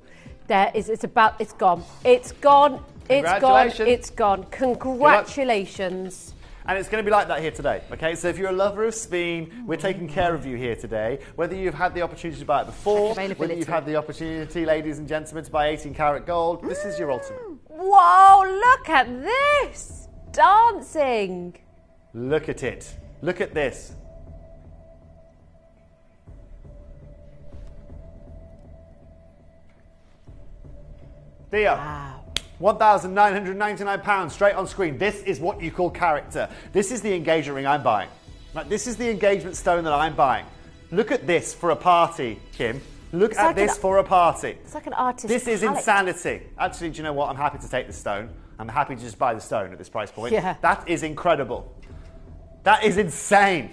It's gone. It's gone. It's gone. It's gone. Congratulations. And it's going to be like that here today, okay? So if you're a lover of Sphene, we're taking care of you here today. Whether you've had the opportunity to buy it before, whether you've had the opportunity, ladies and gentlemen, to buy 18 karat gold, this is your ultimate. Whoa, look at this. Dancing. Look at it. Look at this. Dia. Wow. £1,999 straight on screen. This is what you call character. This is the engagement ring I'm buying. This is the engagement stone that I'm buying. Look at this for a party, Kim. Look at this for a party. It's like an artist. This is palette. insanity. Actually, do you know what? I'm happy to take the stone. I'm happy to just buy the stone at this price point. Yeah. That is incredible. That is insane.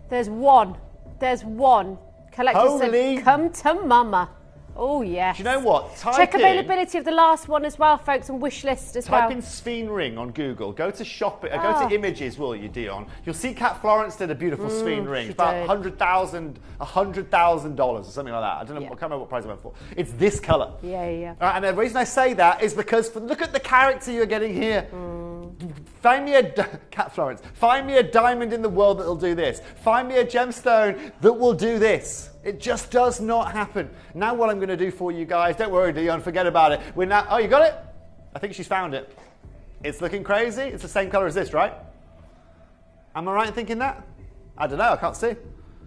There's one. Collector Holy- said, come to mama. Oh, yes. Do you know what? Check availability of the last one as well, folks, and wish list as well. Type in Sphene on Google. Go to shop it. Go to images, will you, Dion? You'll see Cat Florence did a beautiful Sphene ring. It's about $100,000 or something like that. I don't know. I can't remember what price it went for. It's this colour. Yeah. And the reason I say that is because look at the character you're getting here. Find me Cat Florence. Find me a diamond in the world that'll do this. Find me a gemstone that will do this. It just does not happen. Now what I'm going to do for you guys, don't worry, Dion, forget about it. We're now, oh, you got it? I think she's found it. It's looking crazy. It's the same colour as this, right? Am I right in thinking that? I don't know, I can't see.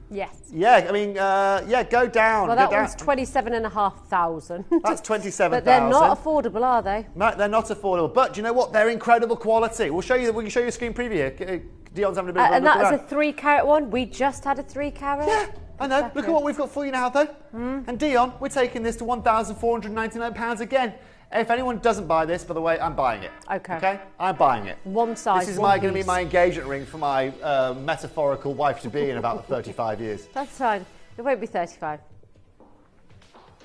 Yes. Yeah, I mean, go down. Well, that one's 27,500. That's 27,000. But they're not affordable, are they? No, they're not affordable. But do you know what? They're incredible quality. We can show you a screen preview here. Dion's having a bit of a And look that is around. a 3-carat one. We just had a 3-carat. Yeah, I know. Exactly. Look at what we've got for you now, though. And Dion, we're taking this to £1,499 again. If anyone doesn't buy this, by the way, I'm buying it. Okay? I'm buying it. One size, This is one going to be piece. my engagement ring for my metaphorical wife-to-be in about 35 years. That's fine. It won't be 35.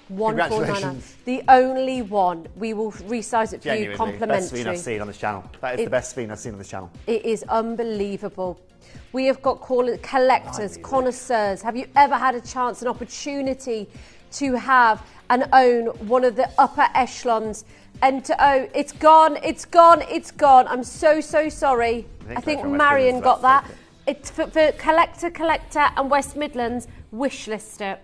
1499. Congratulations. The only one. We will resize it for you Genuinely, complimentary. best Sphene I've seen on this channel. That is the best Sphene I've seen on this channel. It is unbelievable. We have got collectors, connoisseurs. Have you ever had a chance, an opportunity to have and own one of the upper echelons? And it's gone. I'm so sorry. I think Marion got that. It's for collector and West Midlands. Wish list it.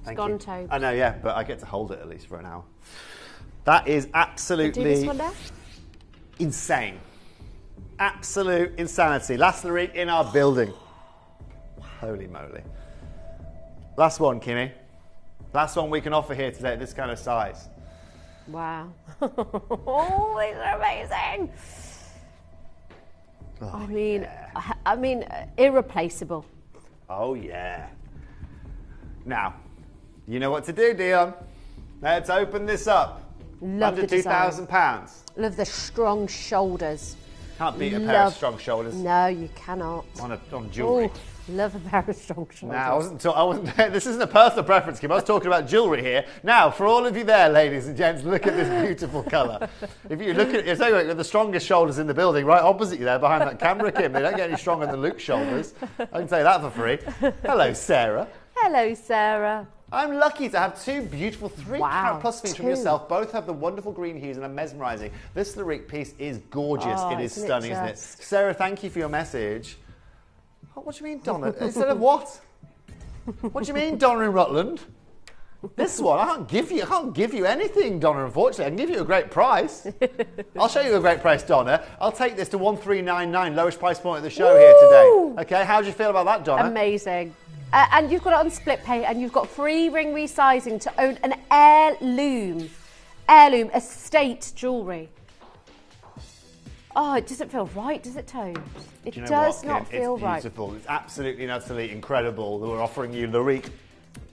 It's gone, Toby. I know, yeah, but I get to hold it at least for an hour. That is Do absolutely this one now? insane. Absolute insanity. Last Larique in our building. Holy moly. Last one, Kimmy. Last one we can offer here today at this kind of size. Wow. Oh, these are amazing. Oh, I mean, irreplaceable. Oh, yeah. Now, you know what to do, Dion. Let's open this up. Love Under the design. £2,000. Love the strong shoulders. Can't beat a pair of strong shoulders. No, you cannot. On jewellery. Ooh, love a pair of strong shoulders. Now, I wasn't. This isn't a personal preference, Kim. I was talking about jewellery here. Now, for all of you there, ladies and gents, look at this beautiful colour. If you look at it, you've got the strongest shoulders in the building, right opposite you there, behind that camera, Kim. They don't get any stronger than Luke's shoulders. I can say that for free. Hello, Sarah. Hello, Sarah. I'm lucky to have two beautiful 3-carat plus Sphene from two. yourself. Both have the wonderful green hues and are mesmerising. This Larique piece is gorgeous. Oh, it is isn't it stunning, isn't it? just? Sarah, thank you for your message. Oh, what do you mean, Donna? Instead of what? What do you mean, Donna in Rutland? This one, I can't give you anything, Donna, unfortunately. I can give you a great price. I'll show you a great price, Donna. I'll take this to $1,399, lowest price point of the show here today. Okay, how do you feel about that, Donna? Amazing. And you've got it on split pay, and you've got free ring resizing to own an heirloom estate jewellery. Oh, it doesn't feel right, does it, Toad? It Do you know does what, not Kim? feel It's right. beautiful. It's absolutely and utterly incredible that we're offering you Larique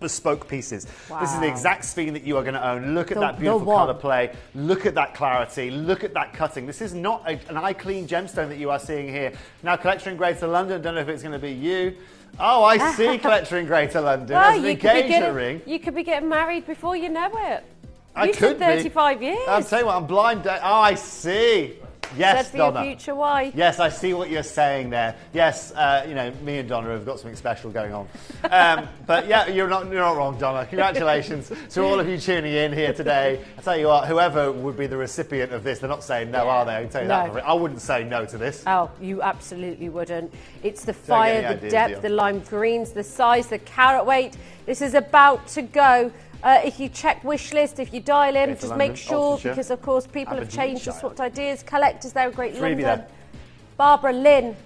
bespoke pieces. This is the Wow. exact Sphene that you are going to own. Look at that The beautiful one. colour play. Look at that clarity. Look at that cutting. This is not an eye clean gemstone that you are seeing here. Now, Collector in Greater London, don't know if it's going to be you. Oh, I see, Collector in Greater London. Well, There's an engagement ring. You could be getting married before you know it. I You could said be. 35 years. I'll tell you what, I'm blind. Oh, I see. Yes, Said for your Donna. future wife. Yes, I see what you're saying there. Yes, me and Donna have got something special going on. But yeah, you're not wrong, Donna. Congratulations to all of you tuning in here today. I tell you what, whoever would be the recipient of this, they're not saying no, are they? I can tell you that. No. For free. I wouldn't say no to this. Oh, you absolutely wouldn't. It's the Don't get fire, any the ideas, depth, do you? the lime greens, the size, the carat weight. This is about to go. If you check wish list, if you dial in, Greater just London, make sure, Oxfordshire, because of course people have changed and Aberdeenshire. swapped ideas. Collectors there, Great Freebie London. then. Barbara Lynn.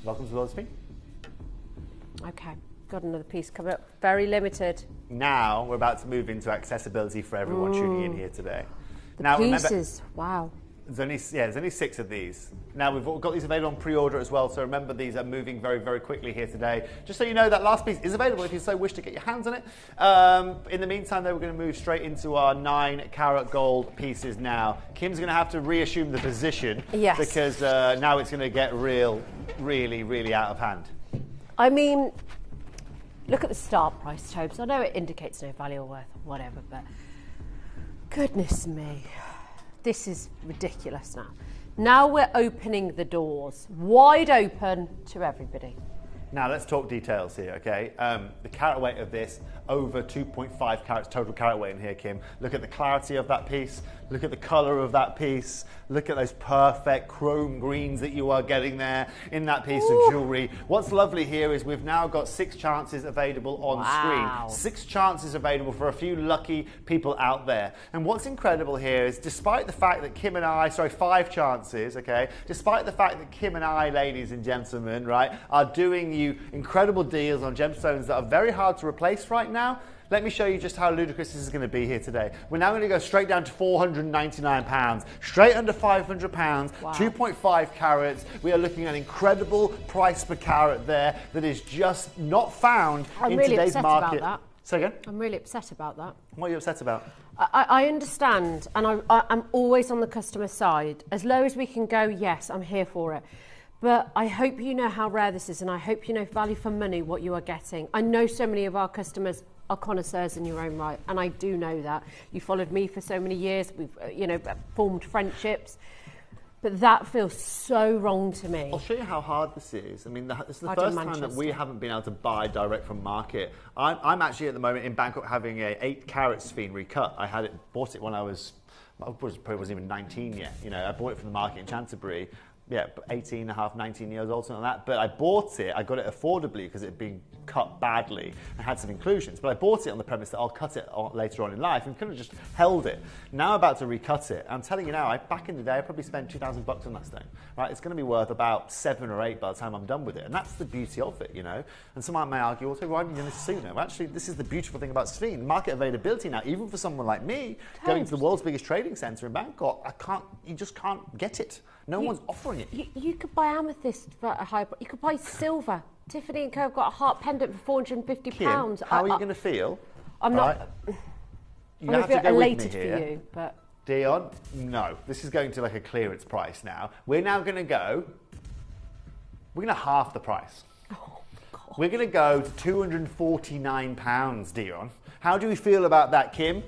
Welcome to Lord's Feet. Okay, got another piece coming up. Very limited. Now we're about to move into accessibility for everyone tuning in here today. The Now, pieces, wow. There's only 6 of these. Now, we've got these available on pre-order as well, so remember these are moving very, very quickly here today. Just so you know, that last piece is available if you so wish to get your hands on it. In the meantime, though, we're going to move straight into our 9-carat gold pieces now. Kim's going to have to reassume the position. Yes. Because now it's going to get really, really out of hand. I mean, look at the start price, Tobes. I know it indicates no value or worth or whatever, but goodness me. This is ridiculous now. Now we're opening the doors wide open to everybody. Now let's talk details here, okay? The carat weight of this, over 2.5 carats total carat weight in here, Kim. Look at the clarity of that piece. Look at the colour of that piece. Look at those perfect chrome greens that you are getting there in that piece of jewellery. What's lovely here is we've now got 6 chances available on screen. 6 chances available for a few lucky people out there. And what's incredible here is despite the fact that Kim and I, 5 chances, okay? Despite the fact that Kim and I, ladies and gentlemen, right, are doing you incredible deals on gemstones that are very hard to replace right now, let me show you just how ludicrous this is going to be here today. We're now going to go straight down to £499, straight under £500, 2.5 carats. We are looking at an incredible price per carat there that is just not found in today's market. About that. Say again? I'm really upset about that. What are you upset about? I understand, and I'm always on the customer side. As low as we can go, yes, I'm here for it. But I hope you know how rare this is, and I hope you know value for money, what you are getting. I know so many of our customers are connoisseurs in your own right, and I do know that. You followed me for so many years. We've, formed friendships. But that feels so wrong to me. I'll show you how hard this is. I mean, this is the first time that we haven't been able to buy direct from market. I'm actually at the moment in Bangkok having a 8-carat sphene recut. Bought it when I probably wasn't even 19 yet. I bought it from the market in Canterbury. 18 and a half, 19 years old, something like that. But I bought it, I got it affordably because it had been cut badly and had some inclusions. But I bought it on the premise that I'll cut it later on in life and kind of just held it. Now I'm about to recut it. I'm telling you now, back in the day, I probably spent $2,000 on that stone. Right? It's going to be worth about 7 or 8 by the time I'm done with it. And that's the beauty of it, And someone may argue, well, why haven't you done this sooner? Well, actually, this is the beautiful thing about sphene. Market availability now, even for someone like me, going to the world's biggest trading centre in Bangkok, you just can't get it. No one's offering it. You could buy amethyst for a high price. You could buy silver. Tiffany & Co have got a heart pendant for £450. Kim, how are you going to feel? I'm not. You have to go with me here. For you, but Dion, no. This is going to like a clearance price now. We're now going to go. We're going to half the price. Oh, God. We're going to go to £249, Dion. How do we feel about that, Kim?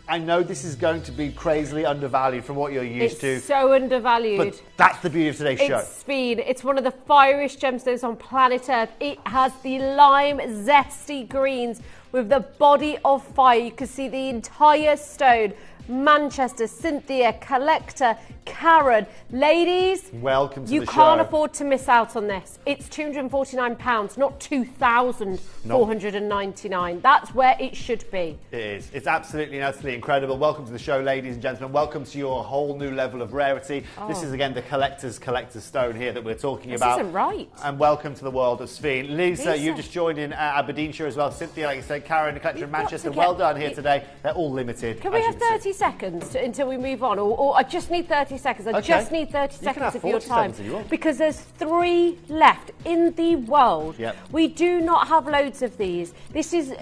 I know this is going to be crazily undervalued from what you're used to. It's so undervalued. But that's the beauty of today's show. It's sphene. It's one of the fieriest gemstones on planet Earth. It has the lime zesty greens with the body of fire. You can see the entire stone. Manchester, Cynthia, Collector, Karen. Ladies, welcome to the show. You can't afford to miss out on this. It's £249, not $2,499. That's where it should be. It is. It's absolutely and utterly incredible. Welcome to the show, ladies and gentlemen. Welcome to your whole new level of rarity. This is, again, the collector's stone here that we're talking about. This isn't right. And welcome to the world of sphene. Lisa, you've just joined in Aberdeenshire as well. Cynthia, like you said, Karen, the collector in Manchester. Well done here today. They're all limited. Can we have 30 seconds until we move on? Or I just need 30 seconds. I just need 30 seconds of your time. Because there's 3 left in the world. Yep. We do not have loads of these. This is,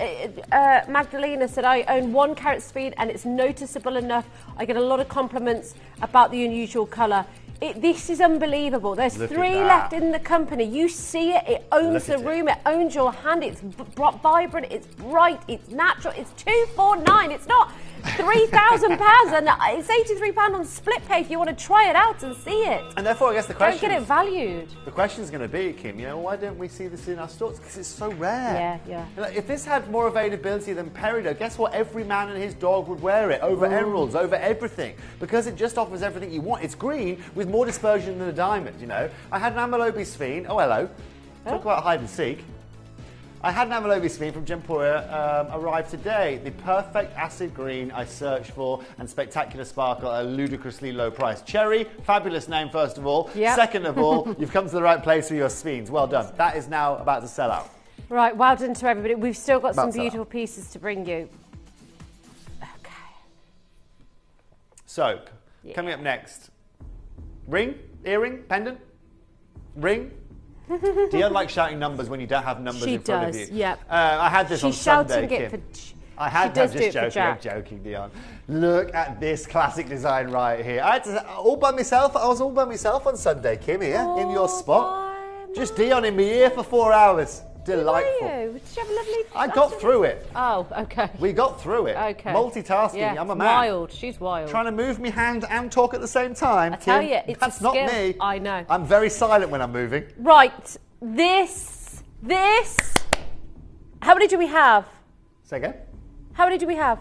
Magdalena said, I own 1 carat sphene and it's noticeable enough. I get a lot of compliments about the unusual colour. This is unbelievable. There's 3 left in the company. You see it. It owns the room. It owns your hand. It's vibrant. It's bright. It's natural. It's £249. It's not £3,000, and it's £83 on split pay if you want to try it out and see it. And therefore, I guess the question... Don't get it valued. The question is going to be, Kim, why don't we see this in our stores? Because it's so rare. Yeah. If this had more availability than peridot, guess what? Every man and his dog would wear it over emeralds, over everything, because it just offers everything you want. It's green with more dispersion than a diamond, I had an Amalobi sphene. Oh, hello. Talk about hide and seek. I had an Amalobi sphene from Gemporia arrive today. The perfect acid green I searched for and spectacular sparkle at a ludicrously low price. Cherry, fabulous name first of all. Yep. Second of all, you've come to the right place for your sphenes. Well done. That is now about to sell out. Right, well done to everybody. We've still got some beautiful pieces to bring you. Okay. So, Yeah. Coming up next. Ring? Earring? Pendant? Ring? Dion likes shouting numbers when you don't have numbers in front of you. Yep. I had this on Sunday, Kim. I had that, just joking. I'm joking, Dion. Look at this classic design right here. I was all by myself on Sunday, Kim, here in your spot. Just Dion in my ear for 4 hours. Delightful. Were you? Did you have a lovely I got through it. Oh, okay. We got through it. Okay. Multitasking. Yeah, I'm a man. Wild. She's wild. Trying to move my hand and talk at the same time. I tell you, it's that's a not skill. me. I know. I'm very silent when I'm moving. Right. This. How many do we have? Say again? How many do we have?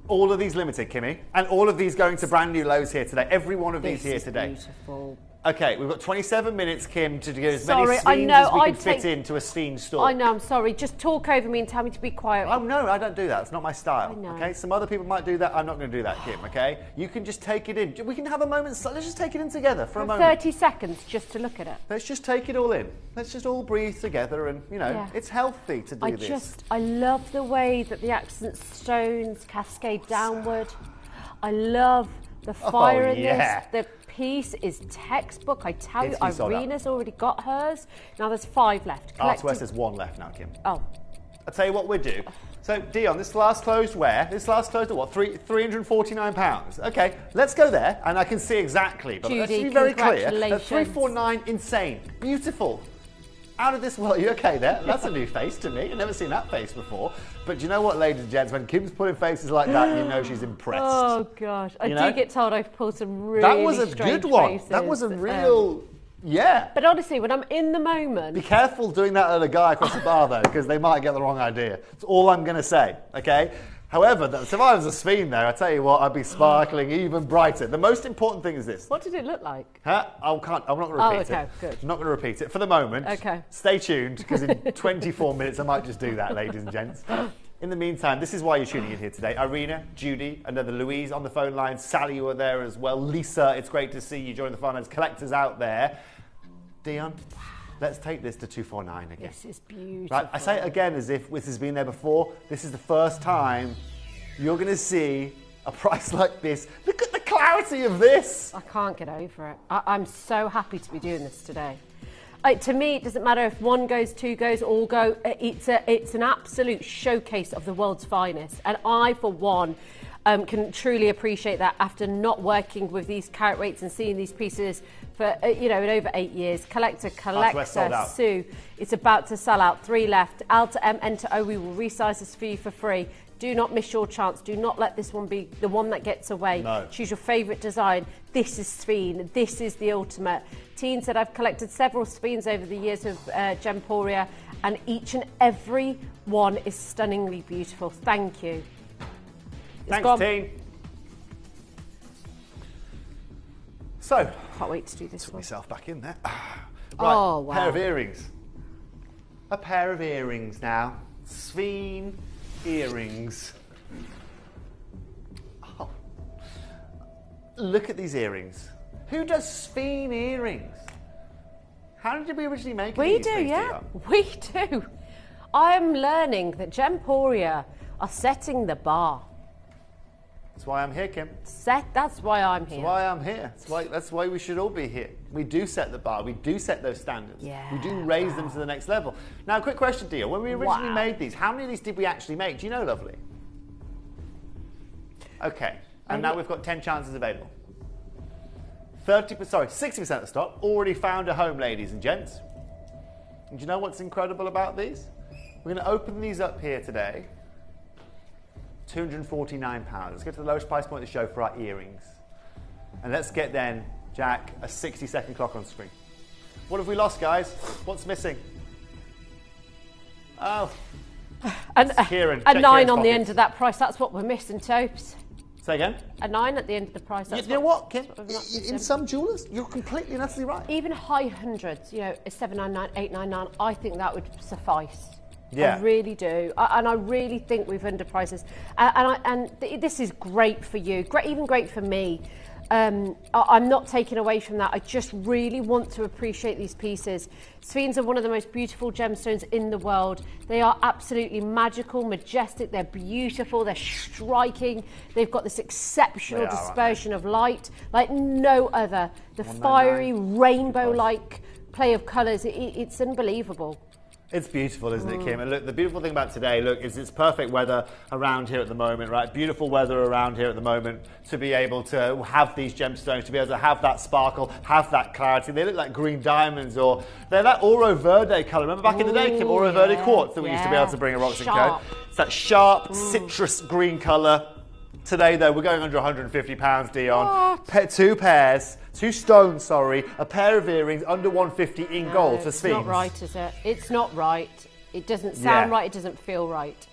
All of these limited, Kimmy, and all of these going to brand new lows here today. Every one of these here today. Beautiful. Okay, we've got 27 minutes, Kim, to get as Sorry, many I scenes know, as we I'd can fit take- into a scene store. I know, I'm sorry. Just talk over me and tell me to be quiet. Oh, no, I don't do that. It's not my style. I know. Okay, some other people might do that. I'm not going to do that, Kim, okay? You can just take it in. We can have a moment. Let's just take it in together for a moment. 30 seconds just to look at it. Let's just take it all in. Let's just all breathe together and, you know, Yeah. it's healthy to do this. I love the way that the accent stones cascade downward. I love the fire in yeah. this. The piece is textbook. I tell you, It's sold out. Irina's already got hers. Now there's 5 left. Artwest there's 1 left now, Kim. Oh. I'll tell you what we'll do. So, Dion, this last closed at what? £349. Okay, let's go there, and I can see exactly. But let's Judy, be very clear. At congratulations. 349, insane, beautiful, out of this world. You okay there? That's a new face to me. I've never seen that face before. But you know what, ladies and gents, when Kim's putting faces like that, you know she's impressed. Oh gosh, I You do know? get told I've pulled some really That was a strange good one. faces. That was a real, yeah. But honestly, when I'm in the moment, Be careful doing that at a guy across the bar, though, because they might get the wrong idea. That's all I'm going to say, okay? However, if I was a Sveen there, I tell you what, I'd be sparkling even brighter. The most important thing is this. what did it look like? Huh? I'm not going to repeat okay, it. good. I'm not going to repeat it for the moment. Okay. Stay tuned, because in 24 minutes I might just do that, ladies and gents. In the meantime, this is why you're tuning in here today. Irina, Judy, another Louise on the phone line. Sally, you are there as well. Lisa, it's great to see you join the phone lines. Collectors out there. Dion, let's take this to 249 again. This is beautiful. Right, I say it again as if this has been there before. This is the first time you're going to see a price like this. Look at the clarity of this. I can't get over it. I'm so happy to be doing this today. To me, it doesn't matter if 1 goes, 2 goes, all go. It's an absolute showcase of the world's finest. And I, for one, can truly appreciate that after not working with these carat weights and seeing these pieces for, in over 8 years. Collector, Sue, it's about to sell out. 3 left. Alta M, enter O. We will resize this for you for free. Do not miss your chance. Do not let this one be the one that gets away. No. Choose your favourite design. This is Sveen. This is the ultimate. Teen said, I've collected several Sveens over the years of Gemporia, and each and every one is stunningly beautiful. Thank you. Thanks, Teen. So, can't wait to do this put one. myself back in there. Right, Oh, wow. pair of earrings. A pair of earrings now. Sveen earrings. Oh. Look at these earrings. Who does Sveen earrings? How did we originally make We these do, things, yeah. Dion? We do. I'm learning that Gemporia are setting the bar. That's why I'm here, Kim. That's why I'm here. That's why I'm here. That's why we should all be here. We do set the bar. We do set those standards. Yeah, we do raise them to the next level. Now, quick question, Dia. When we originally Wow. made these, how many of these did we actually make? Do you know, lovely? Okay. And now we've got 10 chances available. 60% of the stock already found a home, ladies and gents. And do you know what's incredible about these? We're going to open these up here today. £249. Let's get to the lowest price point of the show for our earrings. And let's get then, Jack, a 60-second clock on screen. What have we lost, guys? What's missing? Oh. Kieran, A check 9 Kieran's on the pockets. end of that price. That's what we're missing, Topes. Say again? A 9 at the end of the price. That's You know what, Kim? that's we've not In missing. some jewellers, you're completely and utterly right. Even high hundreds, a 799, 899, I think that would suffice. Yeah. I really do. And I really think we've underpriced this. This is great for you, even great for me. I'm not taking away from that. I just really want to appreciate these pieces. Sphines are one of the most beautiful gemstones in the world. They are absolutely magical, majestic, they're beautiful, they're striking. They've got this exceptional dispersion of light like no other. The fiery rainbow-like play of colours, it's unbelievable. It's beautiful, isn't it, Kim? And look, the beautiful thing about today, look, is it's perfect weather around here at the moment, right? Beautiful weather around here at the moment to be able to have these gemstones, to be able to have that sparkle, have that clarity. They look like green diamonds, or they're that Oro Verde colour. Remember back in the day, Kim, Oro Verde quartz that we used to be able to bring at Rox & Co? It's that sharp citrus green colour. Today, though, we're going under £150, Dion. Two stones, sorry, a pair of earrings under 150 in gold for Sphines. It's not right, is it? It's not right. It doesn't sound right. It doesn't feel right.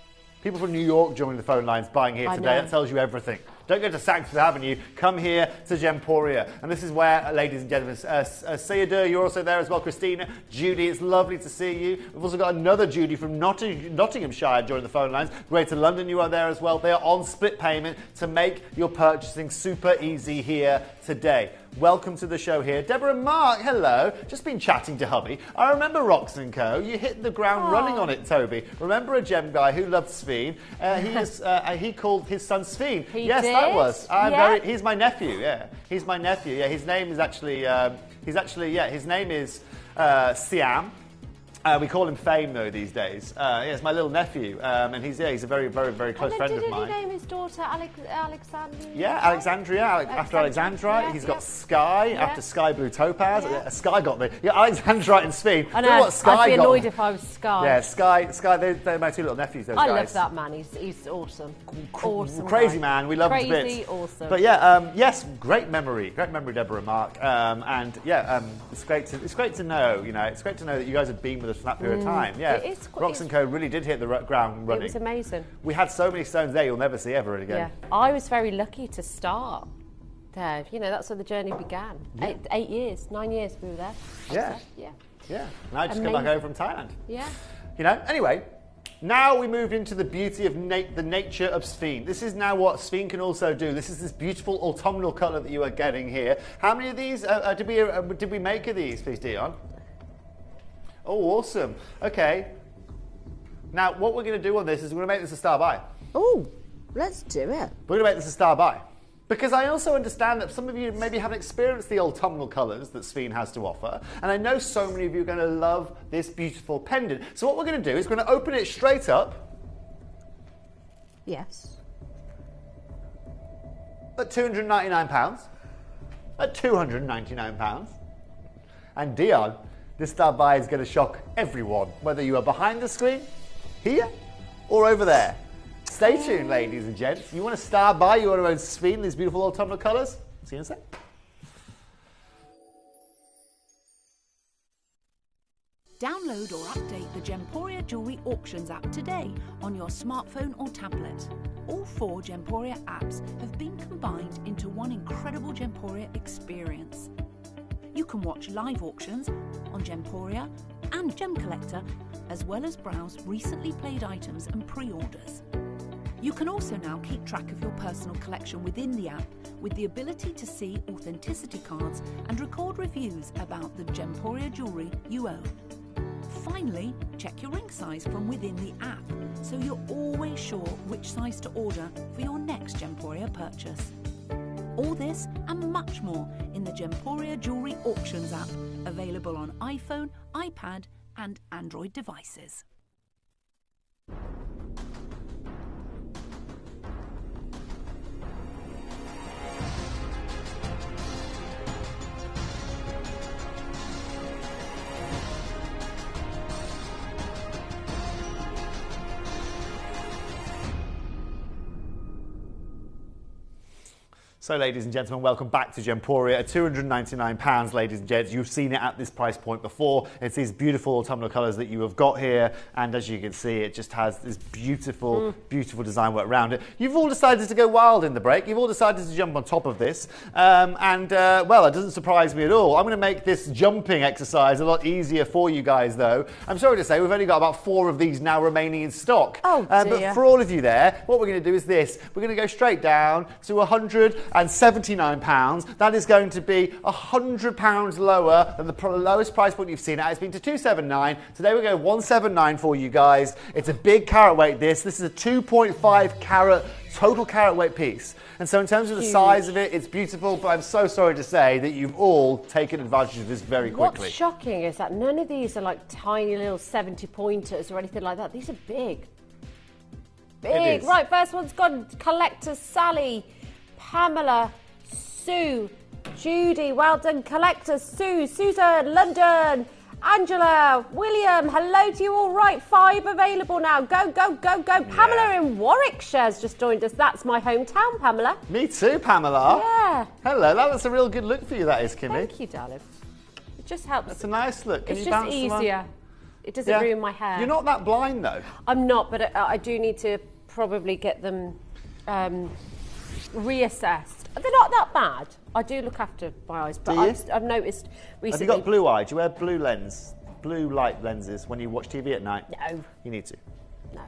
People from New York joining the phone lines buying here today. That tells you everything. Don't go to Saxford Avenue. Come here to Gemporia. And this is where, ladies and gentlemen, Sayada, you're also there as well. Christina, Judy, it's lovely to see you. We've also got another Judy from Nottinghamshire joining the phone lines. Greater London, you are there as well. They are on split payment to make your purchasing super easy here today. Welcome to the show here. Deborah and Mark, hello. Just been chatting to hubby. I remember Rox & Co. You hit the ground running on it, Toby. Remember a gem guy who loved Sphene? He called his son Sphene. Yes, did? That was. He's my nephew, yeah. He's my nephew, yeah. His name is actually, his name is Siam. We call him Fame, though, these days. It's my little nephew, and he's a very, very, very close friend of mine. Did he name his daughter Alexandria? Yeah, Alexandria, after Alexandrite. He's got Sky, after Sky Blue Topaz. Sky got me. Yeah, Alexandrite and Sphene. I know, I'd be annoyed if I was Sky. Yeah, Sky, they're my two little nephews, those guys. I love that man, he's awesome. Awesome crazy man, we love him to bits. Crazy, awesome. But yeah, yes, great memory, Deborah and Mark. It's great to know, it's great to know that you guys have been with us for that period of time. Yeah, Rox & Co. really did hit the ground running. It was amazing. We had so many stones there you'll never see ever again. Yeah, I was very lucky to start there. That's where the journey began. Yeah. 9 years we were there. Yeah. And I just come back home from Thailand. Yeah. Anyway, now we move into the beauty of the nature of Sphene. This is now what Sphene can also do. This is this beautiful autumnal colour that you are getting here. How many of these did we make of these, please, Dion? Oh, awesome. Okay. Now, what we're going to do on this is we're going to make this a star buy. Oh, let's do it. We're going to make this a star buy. Because I also understand that some of you maybe haven't experienced the autumnal colours that Sphene has to offer. And I know so many of you are going to love this beautiful pendant. So what we're going to do is we're going to open it straight up. Yes. At £299. At £299. And Dion, this star buy is going to shock everyone, whether you are behind the screen, here, or over there. Stay tuned, ladies and gents. You want a star buy, you want to own Sphene, these beautiful autumnal colours? See you in a sec. Download or update the Gemporia Jewellery Auctions app today on your smartphone or tablet. All 4 Gemporia apps have been combined into one incredible Gemporia experience. You can watch live auctions on Gemporia and Gem Collector, as well as browse recently played items and pre-orders. You can also now keep track of your personal collection within the app with the ability to see authenticity cards and record reviews about the Gemporia jewellery you own. Finally, check your ring size from within the app so you're always sure which size to order for your next Gemporia purchase. All this and much more in the Gemporia Jewellery Auctions app, available on iPhone, iPad and Android devices. So, ladies and gentlemen, welcome back to Gemporia at £299, ladies and gents. You've seen it at this price point before. It's these beautiful autumnal colours that you have got here. And as you can see, it just has this beautiful, beautiful design work around it. You've all decided to go wild in the break. You've all decided to jump on top of this. Well, it doesn't surprise me at all. I'm going to make this jumping exercise a lot easier for you guys, though. I'm sorry to say, we've only got about 4 of these now remaining in stock. Oh, dear. But for all of you there, what we're going to do is this. We're going to go straight down to 100 £279. That is going to be £100 lower than the lowest price point you've seen. It's been to £279. Today we're going 179 for you guys. It's a big carat weight. This is a 2.5 carat total carat weight piece. And so in terms of the size of it, it's beautiful, but I'm so sorry to say that you've all taken advantage of this very quickly. What's shocking is that none of these are like tiny little 70 pointers or anything like that. These are big. Big. Right, first one's gone. Collectors Sally, Pamela, Sue, Judy. Well done, Collectors. Sue, Susan, London, Angela, William. Hello to you all. Right, 5 available now. Go, go, go, go. Pamela in Warwickshire has just joined us. That's my hometown, Pamela. Me too, Pamela. Yeah. Hello, that's a real good look for you, that is, Kimmy. Thank you, darling. It just helps. That's a nice look. Can it's you just bounce easier. It doesn't ruin my hair. You're not that blind, though. I'm not, but I do need to probably get them reassessed. They're not that bad. I do look after my eyes, but I've noticed recently. Have you got blue eye? Do you wear blue light lenses when you watch TV at night? No. You need to. No.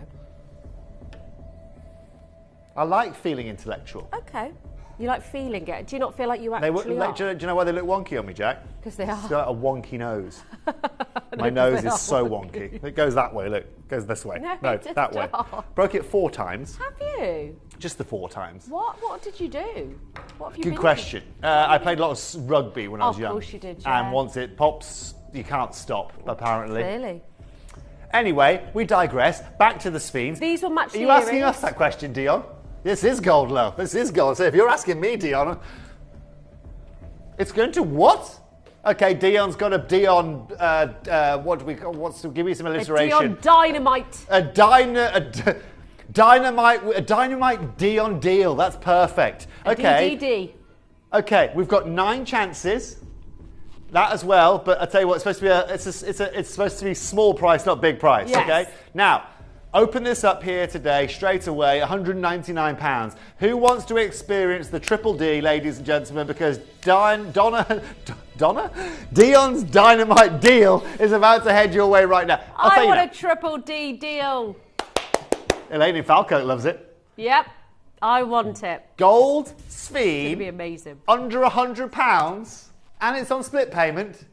I like feeling intellectual. Okay. You like feeling it. Do you not feel like you They actually are? do you know why they look wonky on me, Jack? Because they are. It's got a wonky nose. My nose is so wonky. It goes that way, look. It goes this way. No, that way. Broke it 4 times. Have you? Just the 4 times. What did you do? What have you Good been question. I played a lot of rugby when I was young. Of course you did, yeah. And once it pops, you can't stop, apparently. Really? Anyway, we digress. Back to the Sphenes. These will match the Are you asking earrings. us that question, Dion? This is gold, love. This is gold. So if you're asking me, Dion, it's going to what? Okay, Dion's got a Dion. What do we call? Give me some alliteration. A Dion Dynamite. A dynamite Dion deal. That's perfect. Okay. DDD. Okay, we've got 9 chances. That as well, but I tell you what, it's supposed to be it's supposed to be small price, not big price. Yes. Okay. Now, open this up here today, straight away, £199. Who wants to experience the triple D, ladies and gentlemen? Because Dion's dynamite deal is about to head your way right now. I want a triple D deal. Elaine Falco loves it. Yep, I want it. Gold It's going to be Sphene, amazing. under £100, and it's on split payment.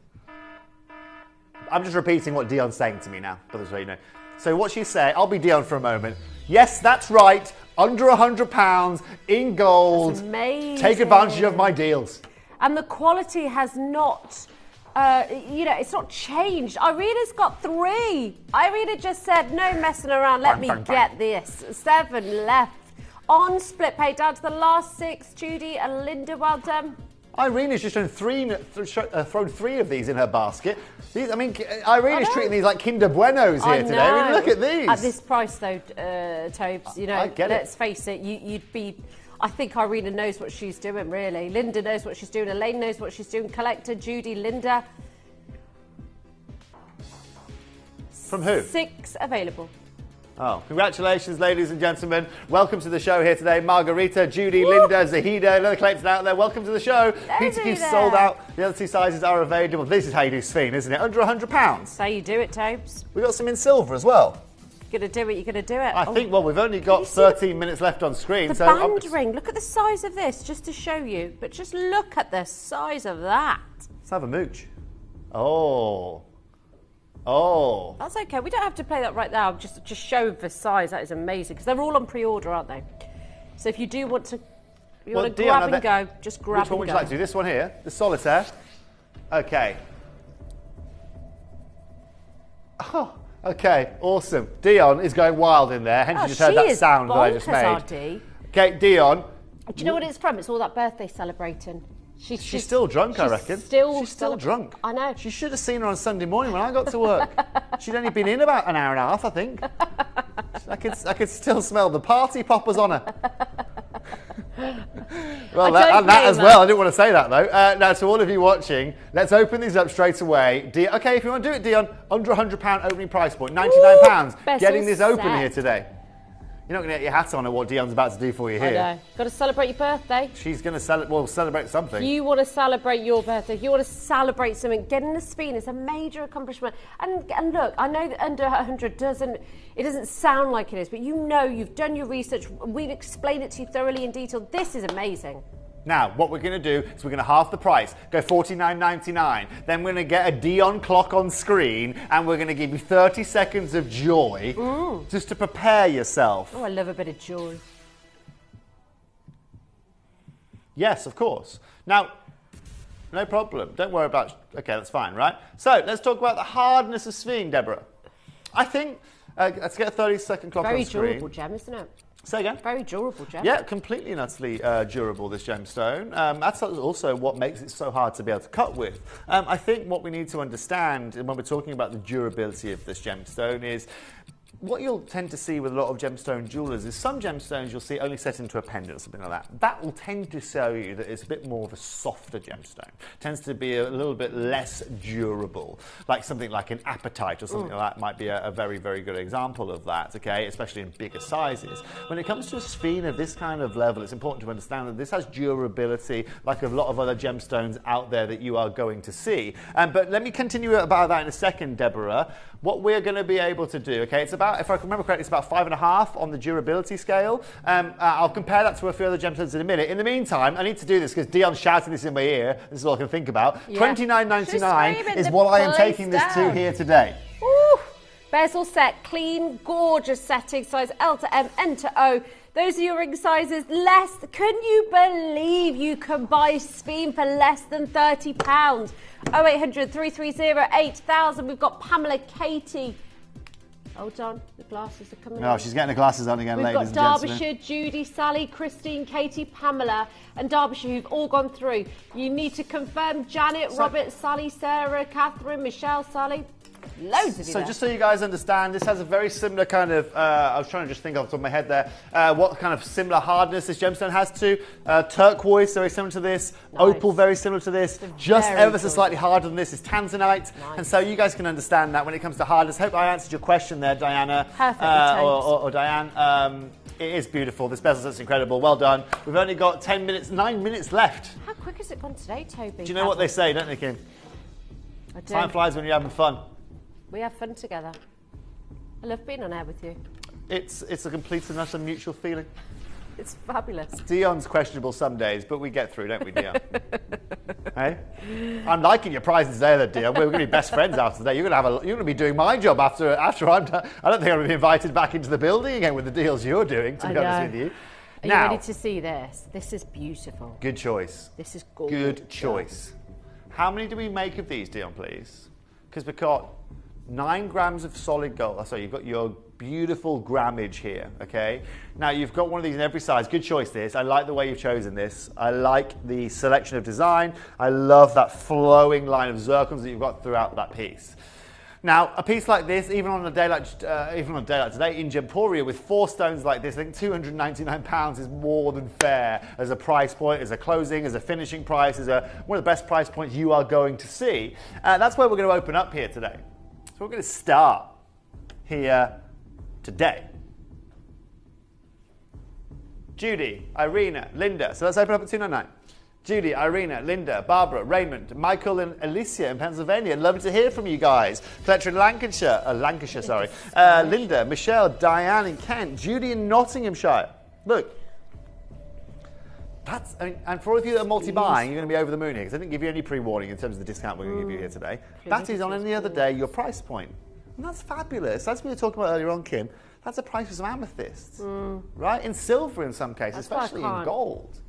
I'm just repeating what Dion's saying to me now, but that's what you know. So what she's saying, I'll be Dion for a moment. Yes, that's right, under £100 in gold. That's amazing. Take advantage of my deals. And the quality has not, it's not changed. Irina's got 3. Irina just said, no messing around, let me get this. 7 left. On split pay, down to the last 6. Judy and Linda, well done. Irina's just thrown 3 of these in her basket. Irina's treating these like Kinder Buenos here today. I mean, look at these. At this price, though, Tobes, I get it. let's face it, you'd be... I think Irina knows what she's doing, really. Linda knows what she's doing. Elaine knows what she's doing. Collector, Judy, Linda. From who? 6 available. Oh, congratulations, ladies and gentlemen. Welcome to the show here today. Margarita, Judy, Linda, Zahida, another collector out there. Welcome to the show. Peter Q's sold out. The other 2 sizes are available. This is how you do Sphene, isn't it? Under £100. So you do it, Tobes. We got some in silver as well. You're going to do it, you're going to do it. I think, well, we've only got 13 minutes left on screen. The band ring, look at the size of this, just to show you. But just look at the size of that. Let's have a mooch. Oh. That's okay. We don't have to play that right now. Just show the size. That is amazing because they're all on pre-order, aren't they? So if you do want to, grab and go, just grab and go. Which one would you like to do? This one here, the solitaire. Okay. Oh, okay, awesome. Dion is going wild in there. Hence, you just heard that sound that I just made. Okay, Dion. Do you know what it's from? It's all that birthday celebrating. She's still drunk, I reckon. She's still drunk. I know. You should have seen her on Sunday morning when I got to work. She'd only been in about an hour and a half, I think. I could still smell the party poppers on her. Well, that as well. I didn't want to say that, though. Now, to all of you watching, let's open these up straight away. Okay, if you want to do it, Dion, under £100 opening price point, £99. Getting this open here today. You're not going to get your hat on at what Dion's about to do for you here. I know. Got to celebrate your birthday. She's going to celebrate something. You want to celebrate your birthday. If you want to celebrate something, getting the Sphene is a major accomplishment. And look, I know that under 100 doesn't sound like it is, but you know you've done your research. We've explained it to you thoroughly in detail. This is amazing. Now, what we're going to do is we're going to half the price, go $49.99. Then we're going to get a Dion clock on screen, and we're going to give you 30 seconds of joy just to prepare yourself. Oh, I love a bit of joy. Yes, of course. Now, no problem. Don't worry about... Okay, that's fine, right? So, let's talk about the hardness of Sphene, Deborah. I think... let's get a 30-second clock on screen. Very durable gem, isn't it? Say again? Very durable gem. Yeah, completely and utterly durable, this gemstone. That's also what makes it so hard to be able to cut with. I think what we need to understand when we're talking about the durability of this gemstone is what you'll tend to see with a lot of gemstone jewelers is some gemstones you'll see only set into a pendant or something like that. That will tend to show you that it's a bit more of a softer gemstone. Tends to be a little bit less durable, like something like an apatite or something like that might be a very, very good example of that, okay, especially in bigger sizes. When it comes to a Sphene of this kind of level, it's important to understand that this has durability like a lot of other gemstones out there that you are going to see. But let me continue about that in a second, Deborah. What we're going to be able to do, okay, it's about, if I can remember correctly, it's about 5.5 on the durability scale. I'll compare that to a few other gemstones in a minute. In the meantime, I need to do this because Dion's shouting this in my ear. This is all I can think about. Yeah. $29.99 is what I am taking this to here today. Ooh, bezel set, clean, gorgeous setting, size L to M, N to O. Those are your ring sizes less. Can you believe you can buy Sphene for less than £30? 0800 330 8000. We've got Pamela, Katie. Hold on, the glasses are coming on. She's getting the glasses on again, ladies and gentlemen. We've got gentlemen. Derbyshire, Judy, Sally, Christine, Katie, Pamela, and Derbyshire who've all gone through. You need to confirm Janet, Robert, Sally, Sarah, Catherine, Michelle, Sally. Loads of you So there. just so you guys understand, this has a very similar kind of, I was trying to just think off the top of my head there, what kind of similar hardness this gemstone has to. Turquoise, very similar to this. Nice. Opal, very similar to this. Just ever so slightly harder than this is tanzanite. Nice. And so you guys can understand that when it comes to hardness. Hope I answered your question there, Diana. Perfectly or Diane. It is beautiful. This bezel set's incredible. Well done. We've only got 9 minutes left. How quick has it gone today, Toby? Do you know what they say, don't they, Kim? I do. Time flies when you're having fun. We have fun together. I love being on air with you. It's a complete and utter mutual feeling. It's fabulous. Dion's questionable some days, but we get through, don't we, Dion? Hey? I'm liking your prizes today, though, Dion. We're going to be best friends after today. You're going to be doing my job after I'm done. I don't think I'm going to be invited back into the building again with the deals you're doing, to be honest with you. Are you ready to see this? This is beautiful. Good choice. This is gorgeous. Good choice. How many do we make of these, Dion, please? Because we've got 9 grams of solid gold. So you've got your beautiful grammage here, okay? Now, you've got one of these in every size. Good choice, this. I like the way you've chosen this. I like the selection of design. I love that flowing line of zircons that you've got throughout that piece. Now, a piece like this, even on a day like today in Gemporia, with 4 stones like this, I think £299 is more than fair as a price point, as a closing, as a finishing price, as one of the best price points you are going to see. That's where we're going to open up here today. So we're going to start here today. Judy, Irina, Linda. So let's open up at 299. Judy, Irina, Linda, Barbara, Raymond, Michael and Alicia in Pennsylvania. Lovely to hear from you guys. Fletcher in Lancashire, Linda, Michelle, Diane in Kent, Judy in Nottinghamshire. Look. And for all of you that are multi-buying, you're going to be over the moon here because I didn't give you any pre-warning in terms of the discount we're going to give you here today. That is on any other day your price point. And that's fabulous. That's what we were talking about earlier on, Kim. That's the price of some amethysts, right? In silver in some cases, especially in gold.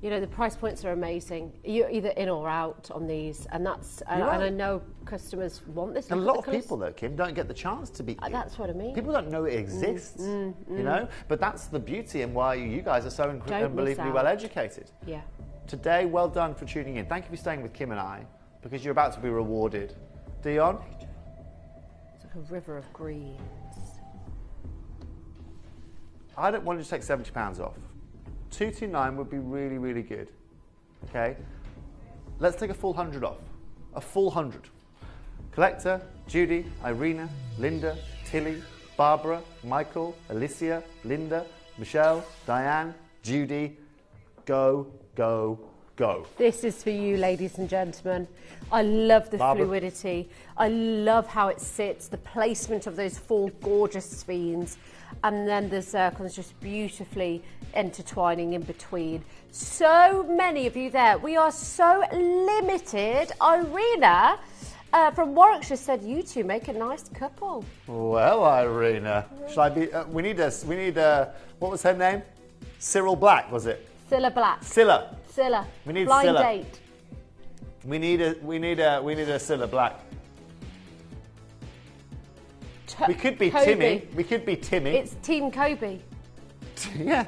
You know, the price points are amazing. You're either in or out on these, and and I know customers want this. And a lot of people, though, Kim, don't get the chance to be. That's what I mean. People don't know it exists, you know. But that's the beauty and why you guys are so unbelievably well educated. Yeah. Today, well done for tuning in. Thank you for staying with Kim and I, because you're about to be rewarded. Dion? It's like a river of greens. I don't want you to take £70 off. 229 would be really, really good. Okay? Let's take a full 100 off. A full 100. Collector, Judy, Irina, Linda, Tilly, Barbara, Michael, Alicia, Linda, Michelle, Diane, Judy. Go, go, Go. This is for you, ladies and gentlemen. I love the Barbara? fluidity. I love how it sits, the placement of those 4 gorgeous sphenes, and then the zircons just beautifully intertwining in between. So many of you there. We are so limited. Irina from Warwickshire said you two make a nice couple. Well, Irina, shall I be? We need what was her name? Cyril Black, was it? Cilla Black. Cilla. Cilla. We need Blind Cilla. date. We need a Cilla Black. We could be Kobe. Timmy. We could be Timmy. It's Team Kobe. Yeah.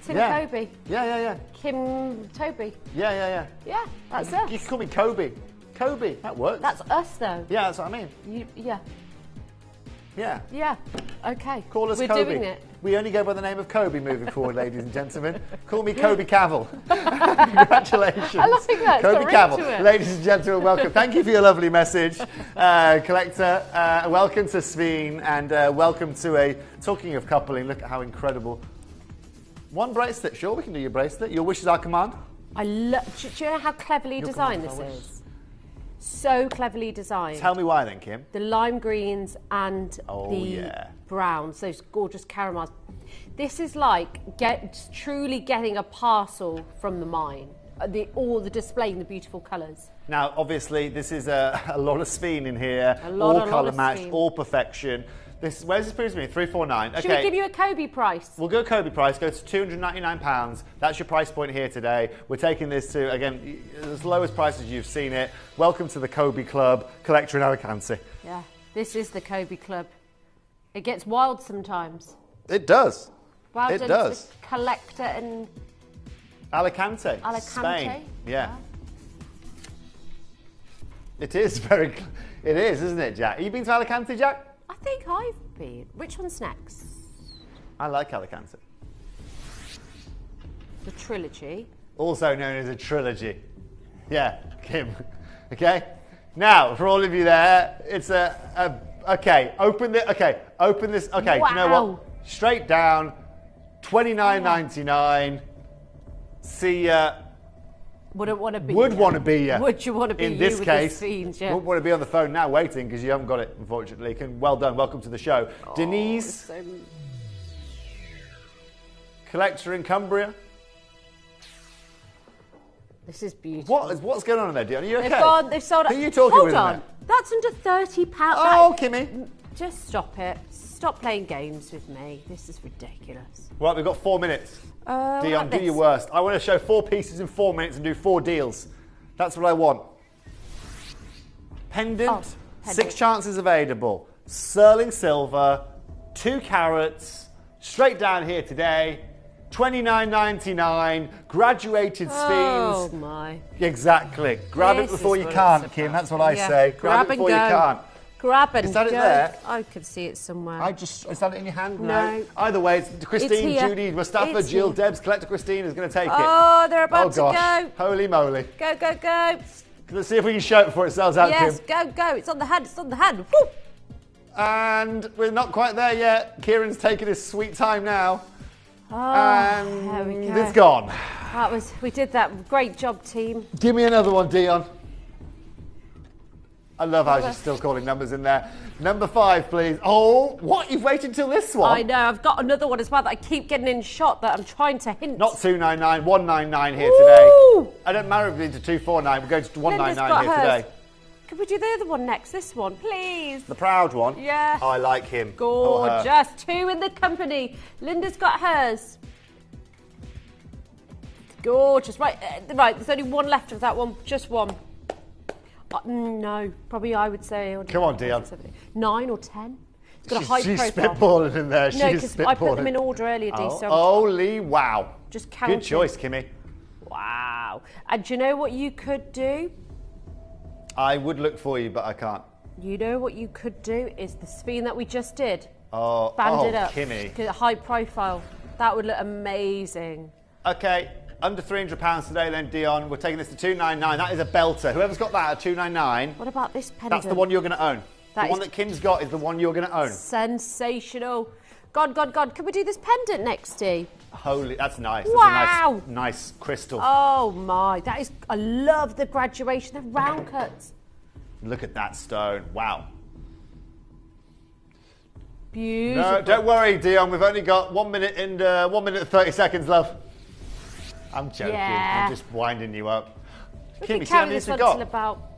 Tim Yeah. Kobe. Yeah. Kim Toby. Yeah. Yeah, that's You us. can call me Kobe. Kobe, that works. That's us, though. Yeah, that's what I mean. Yeah. Yeah. Okay. Call us We're Kobe. doing it. We only go by the name of Kobe moving forward, ladies and gentlemen. Call me Kobe Cavill. Congratulations. I like that. Kobe Got ring to Cavill. it. Ladies and gentlemen, welcome. Thank you for your lovely message. Collector, welcome to Sveen, and welcome to talking of coupling, look at how incredible. One bracelet, sure, we can do your bracelet. Your wish is our command. Do you know how cleverly designed this is? So cleverly designed. Tell me why then, Kim. The lime greens and the yeah. browns, those gorgeous caramels. This is like truly getting a parcel from the mine. All the displaying the beautiful colours. Now, obviously, this is a lot of Sveen in here. A lot colour of matched, Sveen. all perfection. Where's this brings me? 349. Okay. Should we give you a Kobe price? We'll go Kobe price, go to £299. That's your price point here today. We're taking this to, again, as low as prices you've seen it. Welcome to the Kobe Club, collector in Alicante. Yeah, this is the Kobe Club. It gets wild sometimes. It does. Well it done does. to the collector in Alicante, Spain. Yeah. It is it is, isn't it, Jack? Have you been to Alicante, Jack? I think I've been. Which one's next? I like Alicante. The trilogy. Also known as a trilogy. Yeah, Kim. Okay? Now, for all of you there, it's okay, open this. Okay, do you know what? Straight down, $29.99. See ya. Wouldn't want to be. Would want to be ya. Would you want to be in you this with case? the scenes, yeah. Wouldn't want to be on the phone now waiting because you haven't got it, unfortunately. Well done. Welcome to the show. Denise, collector in Cumbria. This is beautiful. What's going on in there, Dion? Are you okay? They've sold out. Who are you talking Hold with? on. That's under £30. Oh, Kimmy. Just stop it. Stop playing games with me. This is ridiculous. Right, we've got 4 minutes. Dion, like do this. your worst. I want to show 4 pieces in 4 minutes and do 4 deals. That's what I want. Pendant, 6 chances available. Sterling silver, 2 carats, straight down here today. $29.99, graduated Oh Sphenes. my. Exactly. Grab it This before is you what can't, it's Kim. about. That's what I Yeah. say. Grab it and before you go. can't. Grab and Is that it go. there? I could see it somewhere. Is that it in your hand? No. Either way, it's Christine, It's here. Judy, Mustafa, It's Jill, here. Debs, Collector Christine is going to take it. Oh, they're about Oh, to gosh. go. Holy moly. Go, go, go. Let's see if we can show it before it sells out, Yes, Kim. go, go. It's on the hand. It's on the hand. Woo! And we're not quite there yet. Kieran's taking his sweet time now. Oh, and there we go. it's gone. We did that. Great job, team. Give me another one, Dion. I love how she's still calling numbers in there. Number 5, please. Oh, what? You've waited till this one? I know. I've got another one as well that I keep getting in shot that I'm trying to hint. Not 299, 199 here today. I don't matter if it's into 249. We're going to 199 here today. Could we do the other one next? This one, please. The proud one? Yeah. Oh, I like him. Or her. Gorgeous. 2 in the company. Linda's got hers. Gorgeous. Right, there's only 1 left of that one. Just 1. No, probably I would say. Come on, Dion. 9 or 10. It's got a high She's profile. spitballing in there. No, She's because I put them spitballing. in order earlier, Dee. So Holy wow. Just counting. Good choice, Kimmy. Wow. And do you know what you could do? I would look for you, but I can't. You know what you could do is the Sphene that we just did. Oh, Band it up. Kimmy. High profile. That would look amazing. Okay, under £300 today then, Dion. We're taking this to 299. That is a belter. Whoever's got that at 299. What about this pendant? That's the one you're going to own. That the one is that Kim's got is the one you're going to own. sensational. God. Can we do this pendant next, Steve? Holy, that's nice. Wow. That's a nice crystal. Oh my, that is, I love the graduation, the round cuts. Look at that stone. Wow. Beautiful. No, don't worry, Dion. We've only got 1 minute and 1 minute 30 seconds, love. I'm joking. Yeah. I'm just winding you up. We Kim, can you see how carry many this we've one got? till about...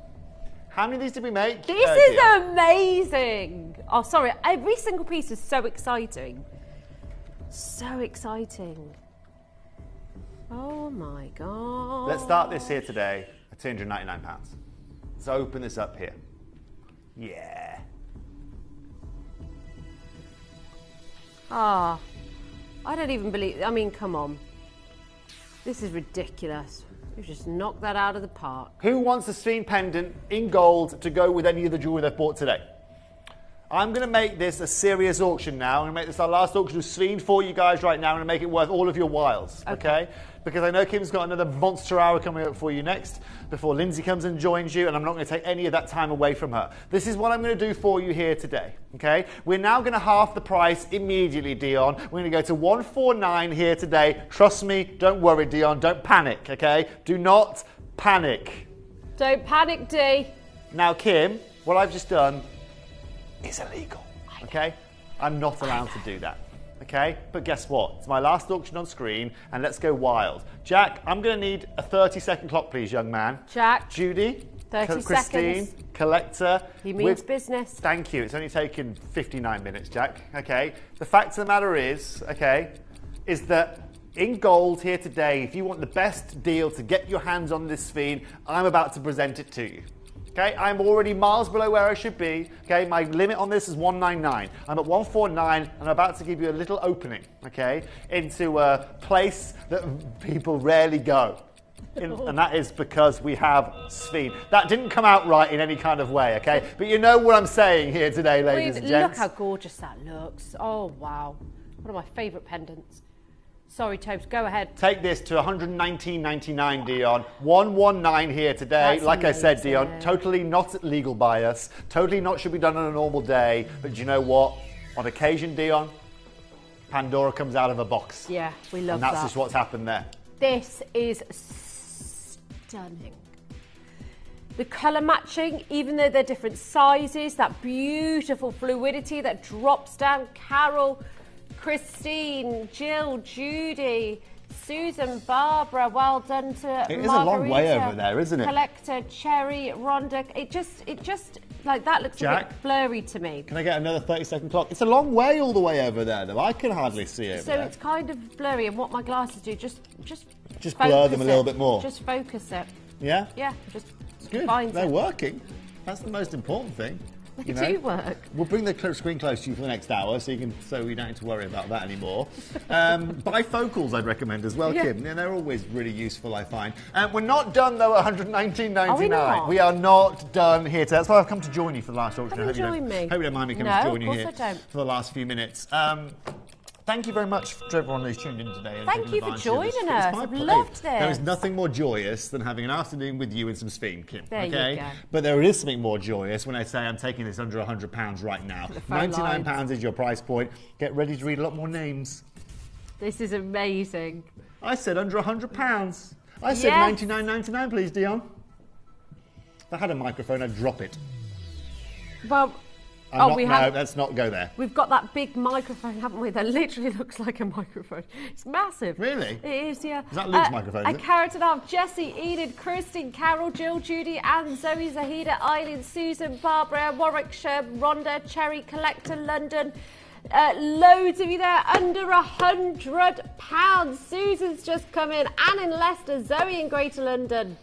How many of these did we make? This is Dion? amazing. Oh, sorry. Every single piece is so exciting. So exciting. Oh my God. Let's start this here today at £299. Let's open this up here. Yeah. Ah, I don't even believe, I mean, come on. This is ridiculous. You've just knocked that out of the park. Who wants a Sphene pendant in gold to go with any of the jewellery they've bought today? I'm going to make this a serious auction now. I'm going to make this our last auction of Sphene for you guys right now. I'm going to make it worth all of your whiles, okay? Because I know Kim's got another monster hour coming up for you next before Lindsay comes and joins you, and I'm not going to take any of that time away from her. This is what I'm going to do for you here today, okay? We're now going to half the price immediately, Dion. We're going to go to $149 here today. Trust me, don't worry, Dion. Don't panic, okay? Do not panic. Don't panic, Dee. Now, Kim, what I've just done is illegal, okay? I'm not allowed to do that, okay? But guess what? It's my last auction on screen, and let's go wild. Jack, I'm going to need a 30-second clock, please, young man. Jack. Judy. 30 Christine. seconds. Collector. He means business. Thank you. It's only taken 59 minutes, Jack, okay? The fact of the matter is, okay, is that in gold here today, if you want the best deal to get your hands on this Sphene, I'm about to present it to you. Okay, I'm already miles below where I should be. Okay, my limit on this is 199. I'm at 149, and I'm about to give you a little opening, okay, into a place that people rarely go. And that is because we have Sphene. That didn't come out right in any kind of way, okay? But you know what I'm saying here today, ladies and gents. Look how gorgeous that looks. Oh, wow. One of my favourite pendants. Sorry, Tobes, go ahead. Take this to $119.99, Dion. 119 here today. That's like amazing. I said, Dion, totally not legal by us. Totally not should be done on a normal day. But do you know what? On occasion, Dion, Pandora comes out of a box. Yeah, we love and that's that. just what's happened there. This is stunning. The colour matching, even though they're different sizes, that beautiful fluidity that drops down. Carol, Christine, Jill, Judy, Susan, Barbara, well done to Margarita. It is a long way over there, isn't it? Collector, Cherry, Rhonda. It just like that looks a bit blurry to me. Can I get another 30-second clock? It's a long way all the way over there, though. I can hardly see it. So it's kind of blurry, and what my glasses do, just blur them a little bit more. Just focus it. Yeah? Yeah, just It's good. finds They're it. working. That's the most important thing. They do work. We'll bring the screen close to you for the next hour, so you don't need to worry about that anymore. Bifocals, I'd recommend as well, Yeah. Kim. Yeah, they're always really useful, I find. We're not done though at $119.99. Are we not? We are not done here. That's why I've come to join you for the last auction. Come and join me. Hope you don't mind me coming No, to join you of here course I don't. for the last few minutes. Thank you very much to everyone who's tuned in today. And Thank taken you for advantage of this. joining It's us. my I've pleasure. loved this. There is nothing more joyous than having an afternoon with you and some Sphene, Kim. There you okay? go. But there is something more joyous when I say I'm taking this under £100 right now. The phone £99 is your price point. Get ready to read a lot more names. This is amazing. I said under £100. I said Yes. $99.99, please, Dion. If I had a microphone, I'd drop it. Well, Let's not go there. We've got that big microphone, haven't we? That literally looks like a microphone. It's massive. Really? It is, yeah. Is that Luke's microphone, A is it? carrot and a half. Jesse, Enid, Christine, Carol, Jill, Judy, Anne, Zoe, Zahida, Eileen, Susan, Barbara, Warwickshire, Rhonda, Cherry, Collector, London. Loads of you there, under £100. Susan's just come in. Anne in Leicester, Zoe in Greater London.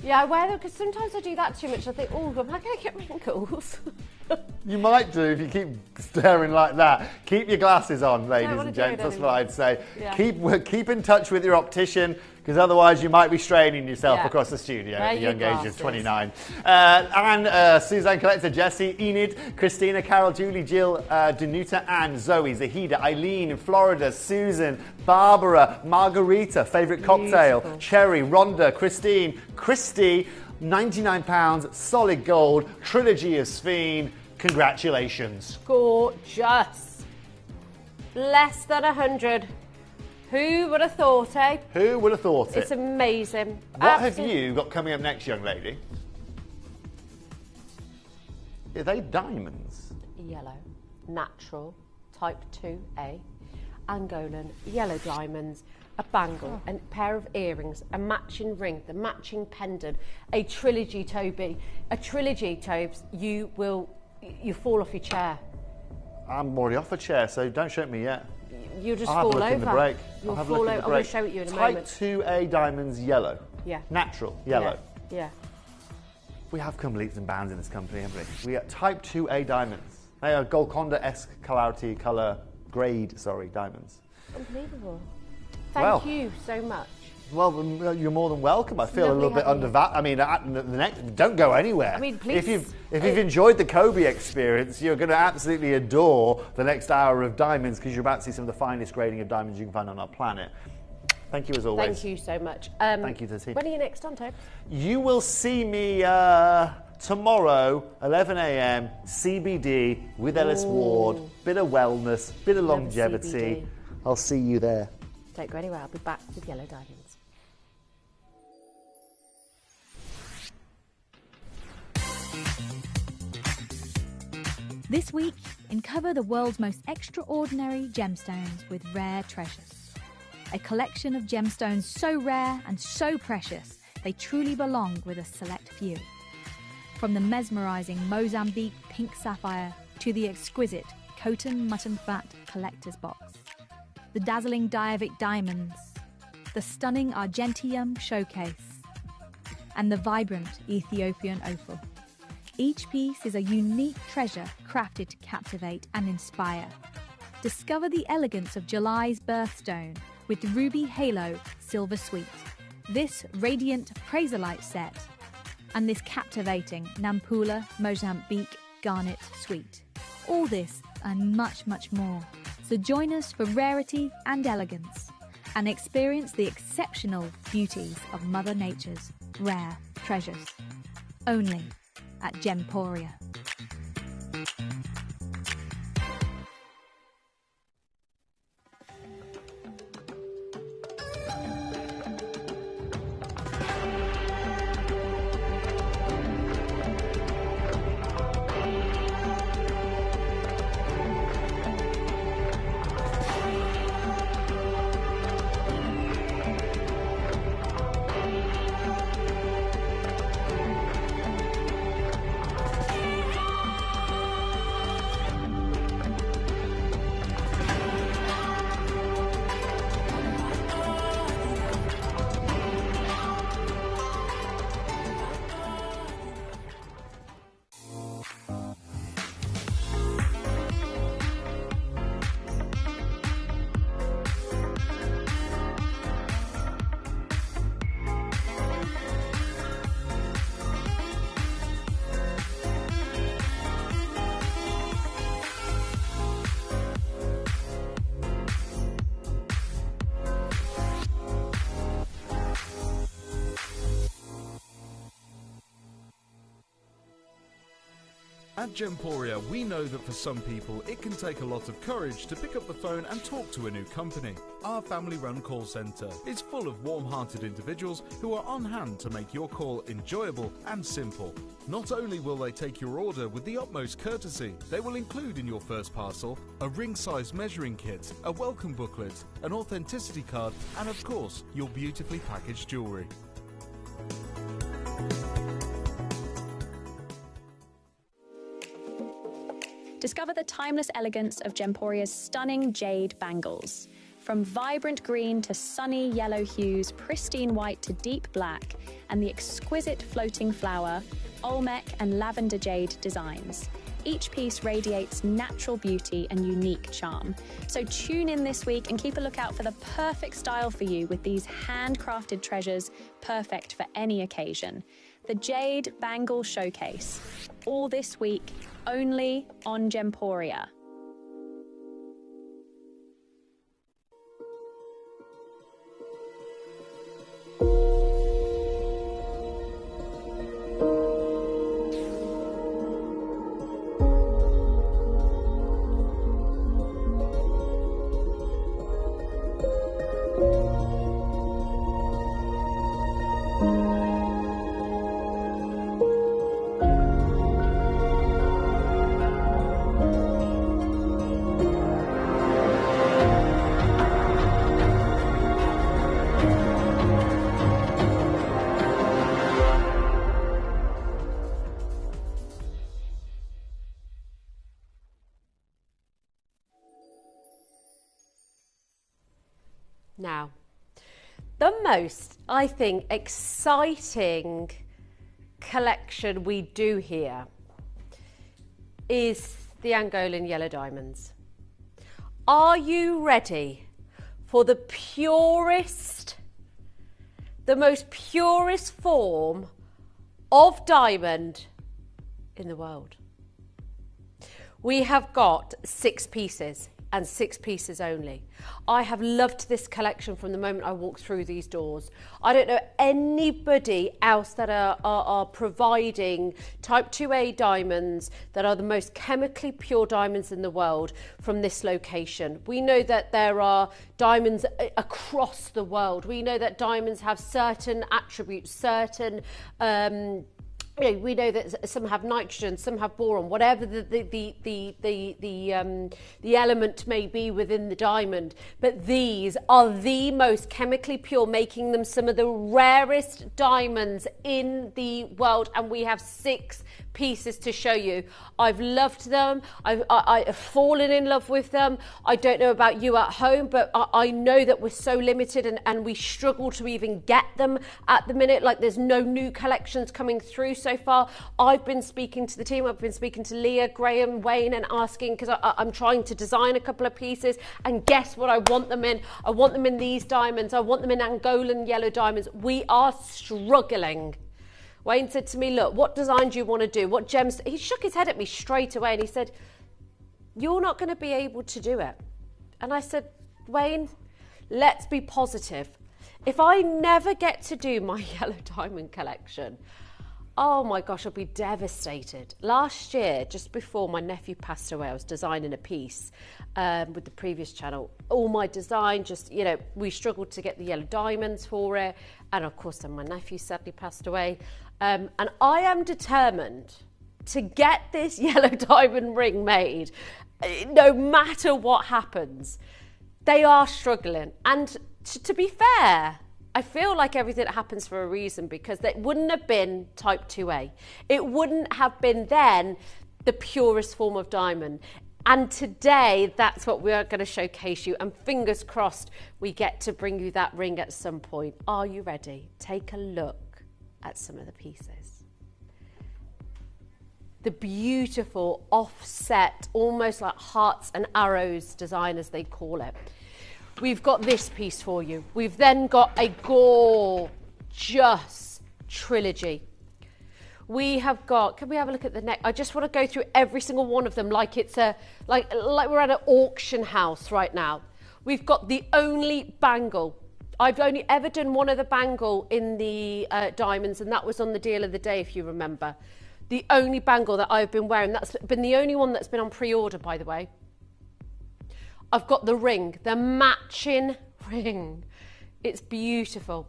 Yeah, I wear them because sometimes I do that too much. I think, oh, am I going to get wrinkles? You might do if you keep staring like that. Keep your glasses on, ladies wanna and do it gents. That's anymore. what I'd say. Yeah. Keep in touch with your optician, because otherwise you might be straining yourself Yeah. across the studio Wear at the your young age glasses. of 29. Anne, Suzanne Collector, Jessie, Enid, Christina, Carol, Julie, Jill, Danuta, Anne, Zoe, Zahida, Eileen in Florida, Susan, Barbara, Margarita, favourite cocktail, Beautiful. Cherry, Rhonda, Christine, Christy, £99, solid gold, trilogy of Sphene. Congratulations. Gorgeous. Less than 100. Who would have thought, eh? Who would have thought it? It's amazing. What have you got coming up next, young lady? Are they diamonds? Yellow, natural, type 2A, Angolan, yellow diamonds, a bangle, a pair of earrings, a matching ring, the matching pendant, a trilogy, Toby. A trilogy, Tobes, you fall off your chair. I'm already off a chair, so don't show me yet. You'll just I'll fall have a look over. in the break. You'll I'll have a fall look in over. the I'm going to show it you in a moment. Type 2A diamonds, yellow. Yeah. Natural, yellow. Yeah. We have come leaps and bounds in this company, haven't we? We are Type 2A diamonds. They are Golconda-esque clarity, colour, grade, diamonds. Unbelievable. Well. Thank you so much. Well, you're more than welcome. I feel a little bit undervalued. I mean, the next, don't go anywhere. I mean, please. If you've enjoyed the Kobe experience, you're going to absolutely adore the next hour of diamonds because you're about to see some of the finest grading of diamonds you can find on our planet. Thank you as always. Thank you so much. Thank you to the team. When are you next on, Tobe? You will see me tomorrow, 11 a.m, CBD with Ellis Ward. Bit of wellness, bit of longevity. CBD. I'll see you there. Don't go anywhere. I'll be back with yellow diamonds. This week, uncover the world's most extraordinary gemstones with Rare Treasures. A collection of gemstones so rare and so precious, they truly belong with a select few. From the mesmerising Mozambique pink sapphire to the exquisite Coton mutton fat collector's box, the dazzling Diavik diamonds, the stunning Argentium showcase, and the vibrant Ethiopian opal. Each piece is a unique treasure crafted to captivate and inspire. Discover the elegance of July's birthstone with the Ruby Halo Silver Suite, this radiant Praisolite set, and this captivating Nampula Mozambique Garnet Suite. All this and much, much more. So join us for rarity and elegance and experience the exceptional beauties of Mother Nature's rare treasures. Only at Gemporia. At Gemporia, we know that for some people, it can take a lot of courage to pick up the phone and talk to a new company. Our family-run call centre is full of warm-hearted individuals who are on hand to make your call enjoyable and simple. Not only will they take your order with the utmost courtesy, they will include in your first parcel a ring-size measuring kit, a welcome booklet, an authenticity card, and of course, your beautifully packaged jewellery. Discover the timeless elegance of Gemporia's stunning jade bangles. From vibrant green to sunny yellow hues, pristine white to deep black, and the exquisite floating flower, Olmec and lavender jade designs. Each piece radiates natural beauty and unique charm. So tune in this week and keep a lookout for the perfect style for you with these handcrafted treasures, perfect for any occasion. The Jade Bangle Showcase. All this week, only on Gemporia. Now, the most, I think, exciting collection we do here is the Angolan yellow diamonds. Are you ready for the purest, the most purest form of diamond in the world? We have got 6 pieces and 6 pieces only. I have loved this collection from the moment I walked through these doors. I don't know anybody else that are providing type 2A diamonds that are the most chemically pure diamonds in the world from this location. We know that there are diamonds across the world. We know that diamonds have certain attributes, certain we know that some have nitrogen, some have boron, whatever the element may be within the diamond. But these are the most chemically pure, making them some of the rarest diamonds in the world. And we have 6 pieces to show you. I've loved them. I've fallen in love with them. I don't know about you at home, but I know that we're so limited and we struggle to even get them at the minute. Like, there's no new collections coming through so far. I've been speaking to the team. I've been speaking to Leah, Graham, Wayne, and asking, because I'm trying to design a couple of pieces, and guess what I want them in? I want them in these diamonds. I want them in Angolan yellow diamonds. We are struggling. Wayne said to me, look, what design do you want to do? What gems? He shook his head at me straight away and he said, you're not going to be able to do it. And I said, Wayne, let's be positive. If I never get to do my yellow diamond collection, oh my gosh, I'll be devastated. Last year, just before my nephew passed away, I was designing a piece with the previous channel. All my design, just, you know, we struggled to get the yellow diamonds for it. And of course, then my nephew sadly passed away. And I am determined to get this yellow diamond ring made, no matter what happens. They are struggling. And to be fair, I feel like everything happens for a reason, because it wouldn't have been type 2A. It wouldn't have been then the purest form of diamond. And today, that's what we are going to showcase you. And fingers crossed, we get to bring you that ring at some point. Are you ready? Take a look at some of the pieces. The beautiful offset, almost like hearts and arrows design, as they call it. We've got this piece for you. We've then got a gorgeous trilogy. We have got, can we have a look at the neck? I just want to go through every single one of them like it's like we're at an auction house right now. We've got the only bangle. I've only ever done one of the bangle in the diamonds, and that was on the deal of the day, if you remember. The only bangle that I've been wearing. That's been the only one that's been on pre-order, by the way. I've got the ring, the matching ring. It's beautiful.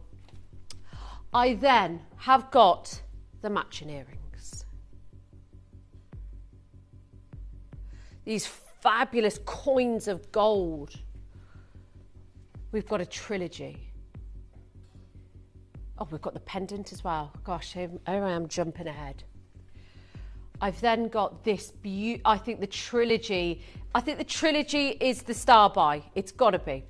I then have got the matching earrings. These fabulous coins of gold. We've got a trilogy. Oh, we've got the pendant as well. Gosh, here I am jumping ahead. I've then got this I think the trilogy is the star buy. It's got to be.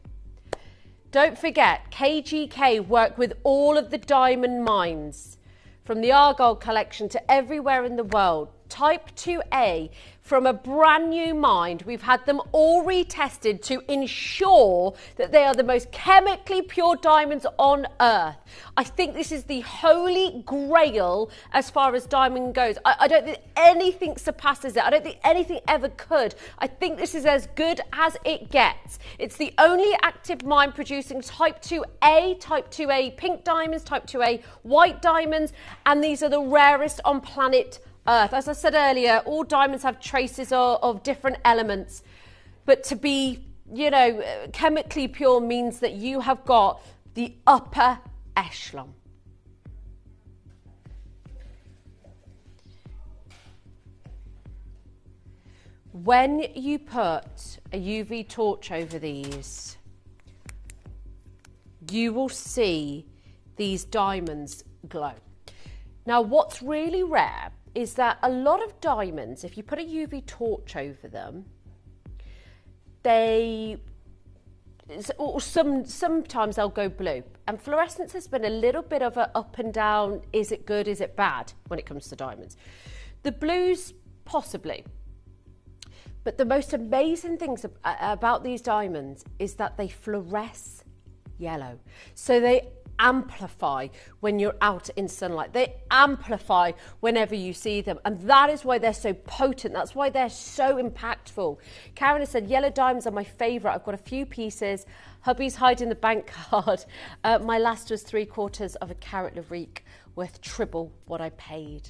Don't forget, KGK work with all of the diamond mines, from the Argyle collection to everywhere in the world. Type 2A, from a brand new mine, we've had them all retested to ensure that they are the most chemically pure diamonds on earth. I think this is the holy grail as far as diamond goes. I don't think anything surpasses it. I don't think anything ever could. I think this is as good as it gets. It's the only active mine producing type 2A pink diamonds, type 2A white diamonds, and these are the rarest on planet Earth. As I said earlier, all diamonds have traces of different elements, but to be, you know, chemically pure means that you have got the upper echelon. When you put a UV torch over these, you will see these diamonds glow. Now, what's really rare is that a lot of diamonds, if you put a UV torch over them, they or sometimes they'll go blue. And fluorescence has been a little bit of a up and down, is it good, is it bad when it comes to diamonds. The blues, possibly. But the most amazing things about these diamonds is that they fluoresce yellow. So they amplify when you're out in sunlight. They amplify whenever you see them. And that is why they're so potent. That's why they're so impactful. Karen has said, yellow diamonds are my favourite. I've got a few pieces. Hubby's hiding the bank card. My last was 3/4 of a carat Larique, worth triple what I paid.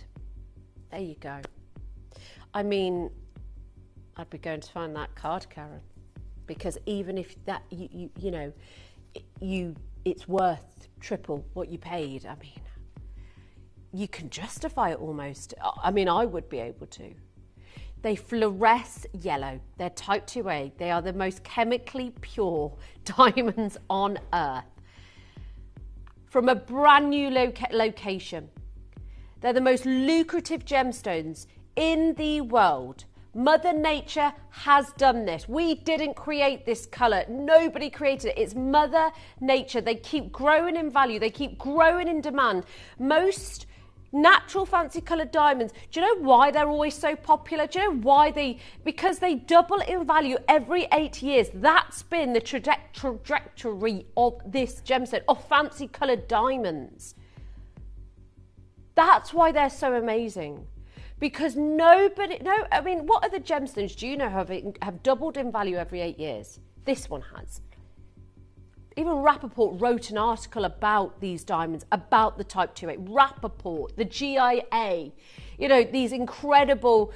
There you go. I mean, I'd be going to find that card, Karen, because even if that you know it's worth triple what you paid. I mean, you can justify it almost. I mean, I would be able to. They fluoresce yellow. They're type 2A. They are the most chemically pure diamonds on earth. From a brand new location. They're the most lucrative gemstones in the world. Mother Nature has done this. We didn't create this colour. Nobody created it. It's Mother Nature. They keep growing in value. They keep growing in demand. Most natural fancy coloured diamonds, do you know why they're always so popular? Do you know why because they double in value every 8 years. That's been the trajectory of this gemstone, of fancy coloured diamonds. That's why they're so amazing. Because I mean, what other gemstones do you know have doubled in value every 8 years? This one has. Even Rappaport wrote an article about these diamonds, about the Type 2A. Rappaport, the GIA, these incredible,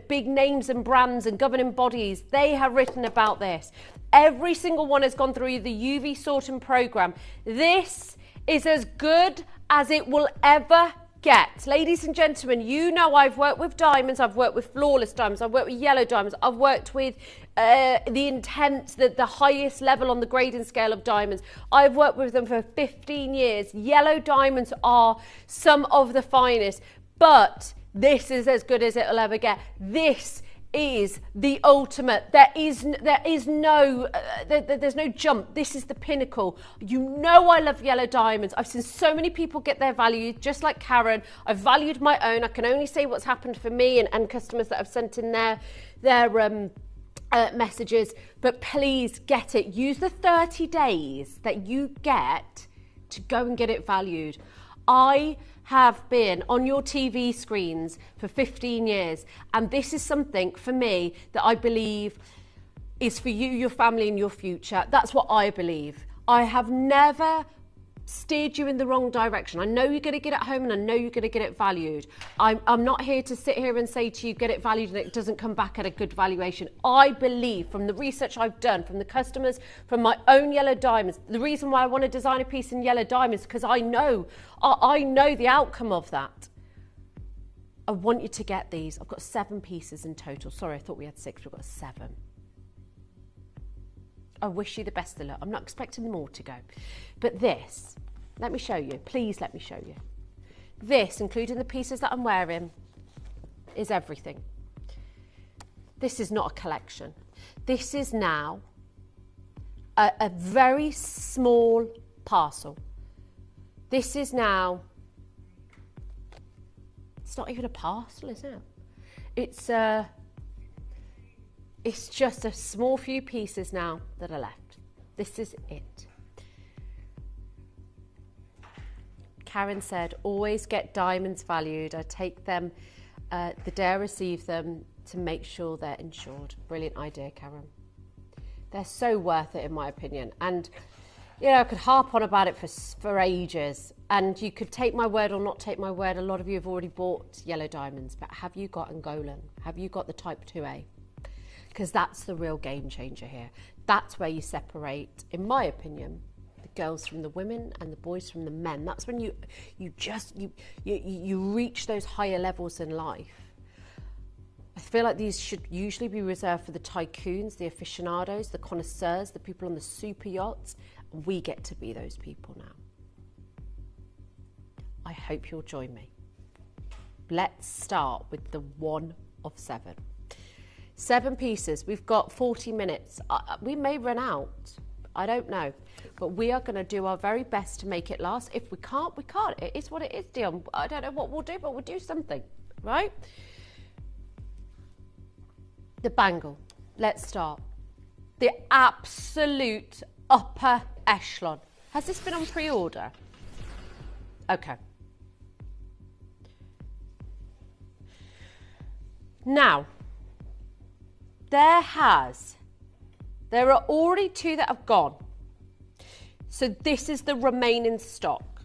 big names and brands and governing bodies, they have written about this. Every single one has gone through the UV sorting program. This is as good as it will ever get. Ladies and gentlemen, I've worked with diamonds, I've worked with flawless diamonds, I've worked with yellow diamonds, I've worked with the intense, the highest level on the grading scale of diamonds. I've worked with them for 15 years. Yellow diamonds are some of the finest, but this is as good as it'll ever get. This is the ultimate. There's no jump. This is the pinnacle. I love yellow diamonds. I've seen so many people get their value, just like Karen. I've valued my own. I can only say what's happened for me and customers that have sent in their messages. But please get it. Use the 30 days that you get to go and get it valued. I have been on your TV screens for 15 years, and this is something for me that I believe is for you, your family, and your future. That's what I believe. I have never steered you in the wrong direction. I know you're going to get it home, and I know you're going to get it valued. I'm not here to sit here and say to you, get it valued and it doesn't come back at a good valuation. I believe, from the research I've done, from the customers, from my own yellow diamonds, the reason why I want to design a piece in yellow diamonds, because I know the outcome of that. I want you to get these. I've got 7 pieces in total. Sorry, I thought we had 6. We've got 7. I wish you the best of luck. I'm not expecting more to go. But this, let me show you. Please let me show you. This, including the pieces that I'm wearing, is everything. This is not a collection. This is now a very small parcel. This is now, it's not even a parcel, is it? It's just a small few pieces now that are left. This is it. Karen said, always get diamonds valued. I take them the day I receive them to make sure they're insured. Brilliant idea, Karen. They're so worth it, in my opinion. And, I could harp on about it for ages. And you could take my word or not take my word. A lot of you have already bought yellow diamonds. But have you got Angolan? Have you got the Type 2A? Because that's the real game changer here. That's where you separate, in my opinion, the girls from the women and the boys from the men. That's when you reach those higher levels in life. I feel like these should usually be reserved for the tycoons, the aficionados, the connoisseurs, the people on the super yachts. And we get to be those people now. I hope you'll join me. Let's start with the 1 of 7. 7 pieces. We've got 40 minutes. We may run out. I don't know. But we are going to do our very best to make it last. If we can't, we can't. It is what it is, Dion. I don't know what we'll do, but we'll do something, right? The bangle. Let's start. The absolute upper echelon. Has this been on pre-order? Okay. Now, there are already 2 that have gone. So this is the remaining stock.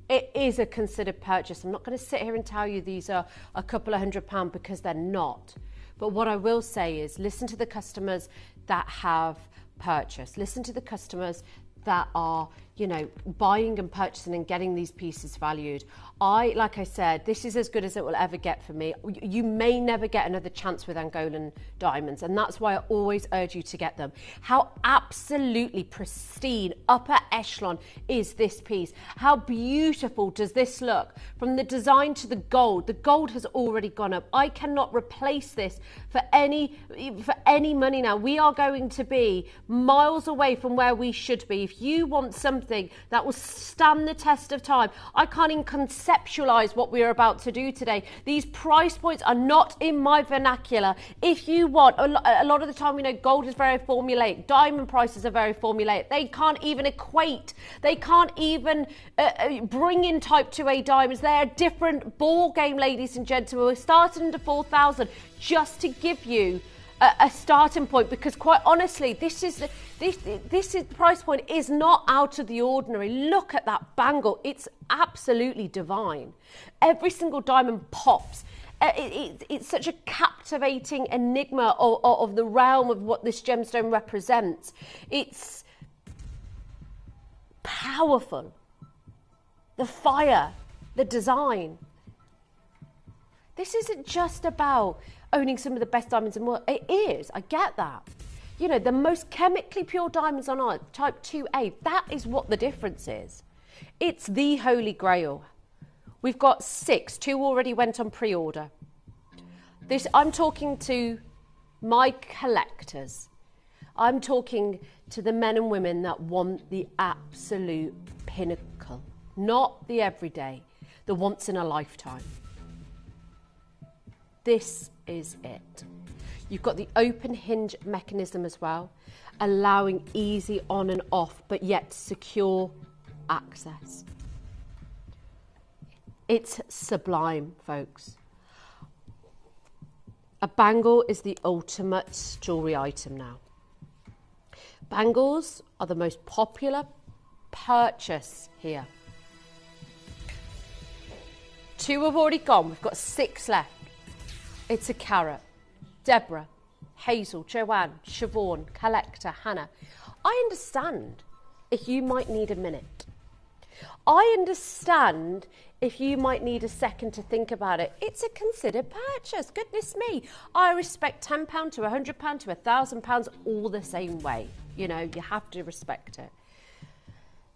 It is a considered purchase. I'm not going to sit here and tell you these are a couple of £100 because they're not. But what I will say is listen to the customers that have purchased. Listen to the customers that are, you know, buying and purchasing and getting these pieces valued. Like I said, this is as good as it will ever get for me. You may never get another chance with Angolan diamonds, and that's why I always urge you to get them. How absolutely pristine, upper echelon is this piece? How beautiful does this look? From the design to the gold has already gone up. I cannot replace this for any money now. We are going to be miles away from where we should be. If you want something that will stand the test of time, I can't even conceptualize what we are about to do today. These price points are not in my vernacular. If you want, a lot of the time, we know gold is very formulaic. Diamond prices are very formulaic. They can't even equate. They can't even bring in type 2A diamonds. They're a different ball game, ladies and gentlemen. We're starting into 4,000 just to give you a starting point, because quite honestly, this price point is not out of the ordinary. Look at that bangle. It's absolutely divine. Every single diamond pops. It's such a captivating enigma of the realm of what this gemstone represents. It's powerful. The fire, the design. This isn't just about owning some of the best diamonds in the world. It is, I get that. You know, the most chemically pure diamonds on earth, type 2A, that is what the difference is. It's the holy grail. We've got 6, 2 already went on pre-order. I'm talking to my collectors. I'm talking to the men and women that want the absolute pinnacle, not the everyday, the once in a lifetime. This is it. You've got the open hinge mechanism as well, allowing easy on and off, but yet secure access. It's sublime, folks. A bangle is the ultimate jewellery item now. Bangles are the most popular purchase here. 2 have already gone. We've got 6 left. It's a carat. Deborah, Hazel, Joanne, Siobhan, Collector, Hannah. I understand if you might need a minute. I understand if you might need a second to think about it. It's a considered purchase. Goodness me. I respect £10 to £100 to £1,000 all the same way. You know, you have to respect it.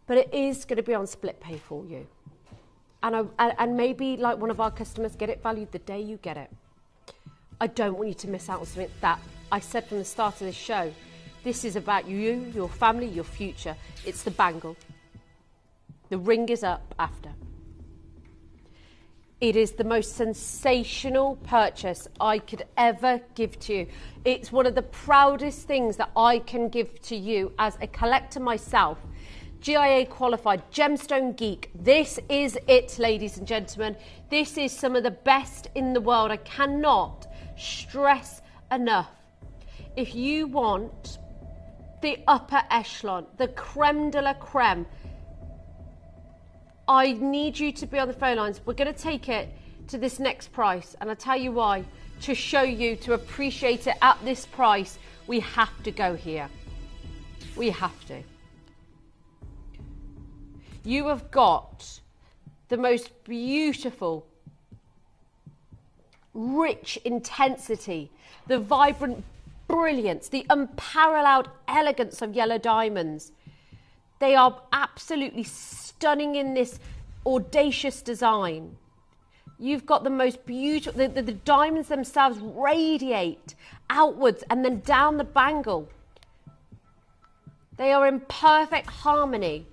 But it is going to be on split pay for you. And maybe, like one of our customers, get it valued the day you get it. I don't want you to miss out on something that I said from the start of this show. This is about you, your family, your future. It's the bangle. The ring is up after. It is the most sensational purchase I could ever give to you. It's one of the proudest things that I can give to you as a collector myself. GIA qualified, gemstone geek. This is it, ladies and gentlemen. This is some of the best in the world. I cannot stress enough. If you want the upper echelon, the creme de la creme, I need you to be on the phone lines. We're going to take it to this next price, and I'll tell you why. To show you, to appreciate it at this price, we have to go here. We have to. You have got the most beautiful, rich intensity, the vibrant brilliance, the unparalleled elegance of yellow diamonds. They are absolutely stunning in this audacious design. You've got the most beautiful, the diamonds themselves radiate outwards and then down the bangle. They are in perfect harmony.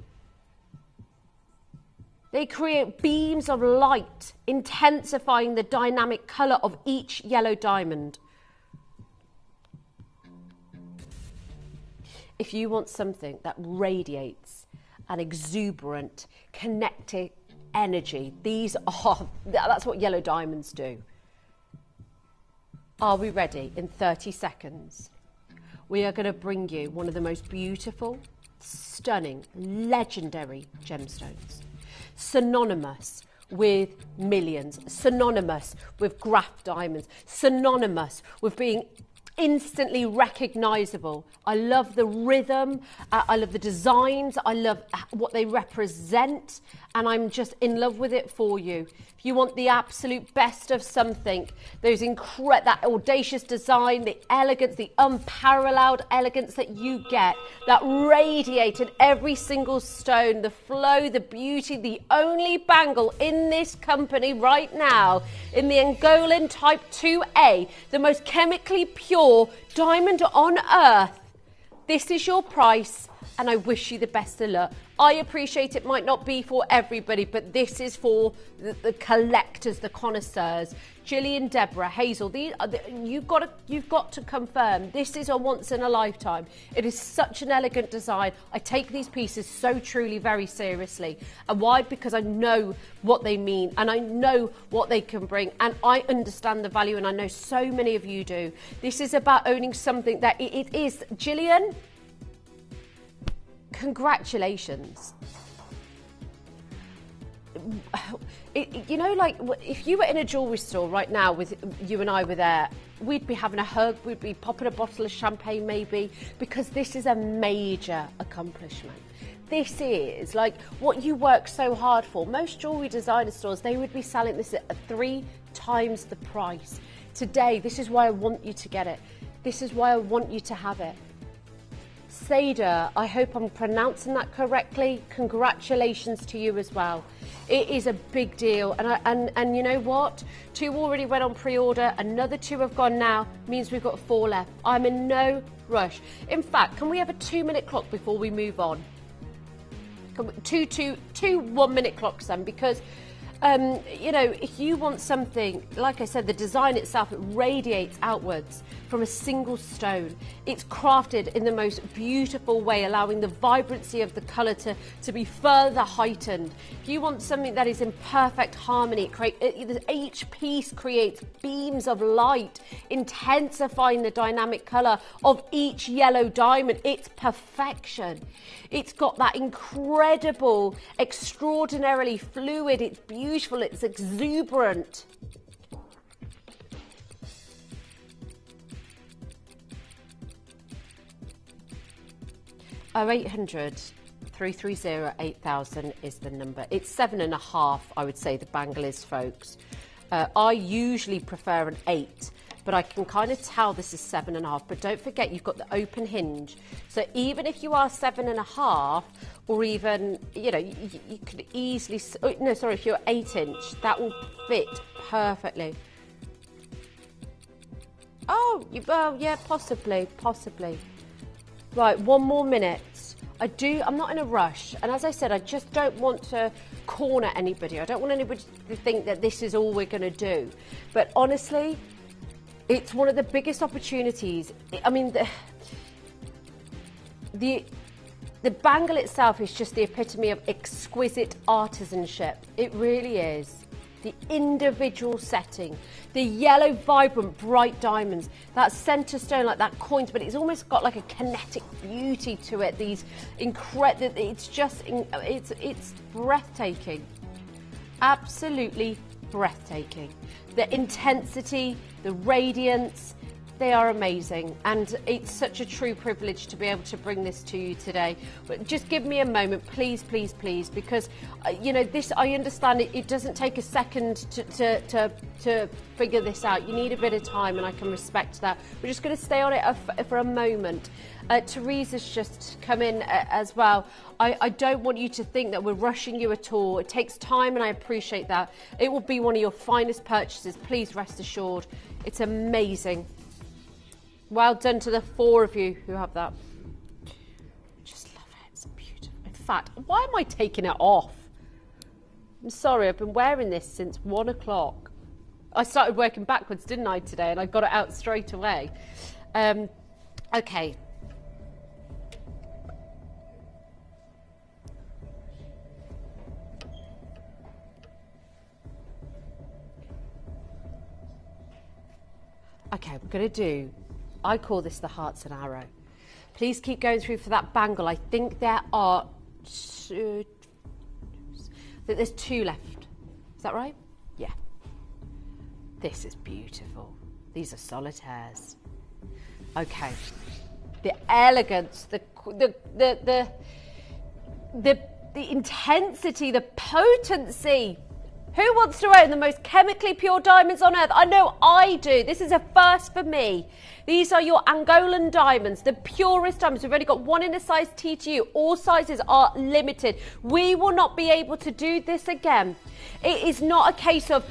They create beams of light, intensifying the dynamic colour of each yellow diamond. If you want something that radiates an exuberant, kinetic energy, that's what yellow diamonds do. Are we ready? In 30 seconds, we are going to bring you one of the most beautiful, stunning, legendary gemstones. Synonymous with millions, synonymous with Graf diamonds, synonymous with being instantly recognizable. I love the rhythm, I love the designs, I love what they represent, and I'm just in love with it for you. If you want the absolute best of something, that audacious design, the elegance, the unparalleled elegance that you get, that radiated every single stone, the flow, the beauty, the only bangle in this company right now, in the Angolan Type 2A, the most chemically pure diamond on earth. This is your price, and I wish you the best of luck. I appreciate it might not be for everybody, but this is for the collectors, the connoisseurs. Gillian, Deborah, Hazel, you've got to confirm this is a once in a lifetime. It is such an elegant design. I take these pieces so truly very seriously. And why? Because I know what they mean and I know what they can bring, and I understand the value, and I know so many of you do. This is about owning something that it is. Gillian, congratulations. You know, like if you were in a jewellery store right now with you and I were there, we'd be having a hug, we'd be popping a bottle of champagne maybe, because this is a major accomplishment. This is like what you work so hard for. Most jewellery designer stores, they would be selling this at 3 times the price. Today, this is why I want you to get it. This is why I want you to have it. Seda, I hope I'm pronouncing that correctly. Congratulations to you as well. It is a big deal, and you know what? 2 already went on pre-order. Another 2 have gone now. Means we've got 4 left. I'm in no rush. In fact, can we have a 2-minute clock before we move on? Two 1-minute clocks then, because you know, if you want something, like I said, the design itself, it radiates outwards from a single stone. It's crafted in the most beautiful way, allowing the vibrancy of the colour to be further heightened. If you want something that is in perfect harmony, each piece creates beams of light, intensifying the dynamic colour of each yellow diamond. It's perfection. It's got that incredible, extraordinarily fluid, it's beautiful, it's exuberant. Oh, 800 330 8000 is the number. It's 7.5, I would say, the bangle is, folks. I usually prefer an 8, but I can kind of tell this is 7.5. But don't forget, you've got the open hinge. So even if you are 7.5, or even, you know, you could easily, no, sorry, if you're 8-inch, that will fit perfectly. Oh, well, yeah, possibly. Right, 1 more minute. I'm not in a rush. And as I said, I just don't want to corner anybody. I don't want anybody to think that this is all we're going to do. But honestly, it's one of the biggest opportunities. I mean, the bangle itself is just the epitome of exquisite artisanship. It really is. The individual setting, the yellow, vibrant, bright diamonds, that centre stone, like that coins, but it's almost got like a kinetic beauty to it. These incredible, it's breathtaking, absolutely breathtaking. The intensity, the radiance, they are amazing, and it's such a true privilege to be able to bring this to you today. But just give me a moment, please, because you know, this, I understand it doesn't take a second to figure this out. You need a bit of time, and I can respect that. We're just going to stay on it for a moment. Teresa's just come in as well. I don't want you to think that we're rushing you at all. It takes time, and I appreciate that. It will be one of your finest purchases. Please rest assured. It's amazing. Well done to the 4 of you who have that. fact, why am I taking it off? I'm sorry, I've been wearing this since 1 o'clock. I started working backwards, didn't I, today? And I got it out straight away. Okay. Okay, we're going to do, I call this the hearts and arrow. Please keep going through for that bangle. I think there are two, there's 2 left. Is that right? Yeah. This is beautiful. These are solitaires. Okay. The elegance, the intensity, the potency. Who wants to own the most chemically pure diamonds on earth? I know I do. This is a first for me. These are your Angolan diamonds, the purest diamonds. We've only got one in a size TTU. All sizes are limited. We will not be able to do this again. It is not a case of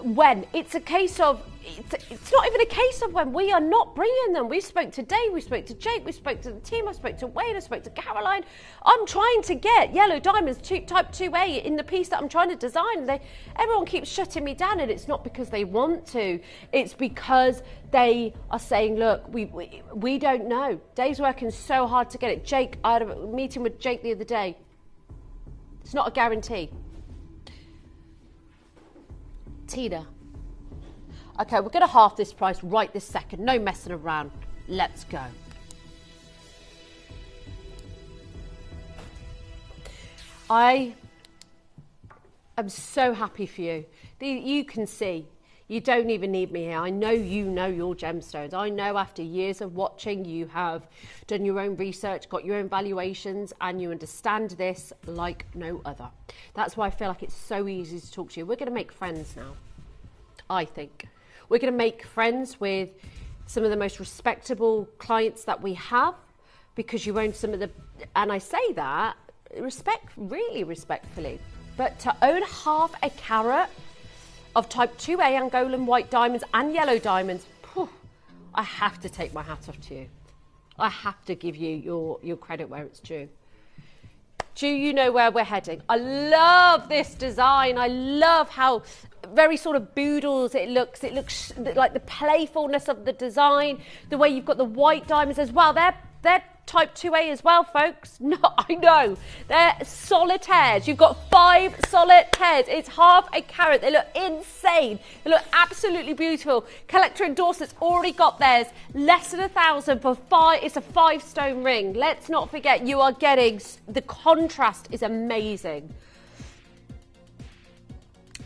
when. It's a case of, it's not even a case of when. We are not bringing them. We spoke to Dave, we spoke to Jake, we spoke to the team, I spoke to Wayne, I spoke to Caroline. I'm trying to get yellow diamonds type 2A in the piece that I'm trying to design. Everyone keeps shutting me down, and it's not because they want to. It's because they are saying, look, we don't know. Dave's working so hard to get it. Jake, I had a meeting with Jake the other day. It's not a guarantee. Tina. Okay, we're going to half this price right this second. No messing around. Let's go. I am so happy for you. You can see. You don't even need me here. I know you know your gemstones. I know after years of watching, you have done your own research, got your own valuations, and you understand this like no other. That's why I feel like it's so easy to talk to you. We're going to make friends now, I think. We're going to make friends with some of the most respectable clients that we have, because you own some of the, and I say that really respectfully, but to own half a carat of type 2A Angolan white diamonds and yellow diamonds, I have to take my hat off to you. I have to give you your credit where it's due. Do you know where we're heading? I love this design. I love how very sort of boodles it looks. It looks like the playfulness of the design, the way you've got the white diamonds as well. They're type 2A as well, folks. No, I know. They're solitaires. You've got 5 solitaires. It's half a carat. They look insane. They look absolutely beautiful. Collector Endorsement's already got theirs. Less than 1,000 for 5. It's a 5-stone ring. Let's not forget, you are getting, the contrast is amazing.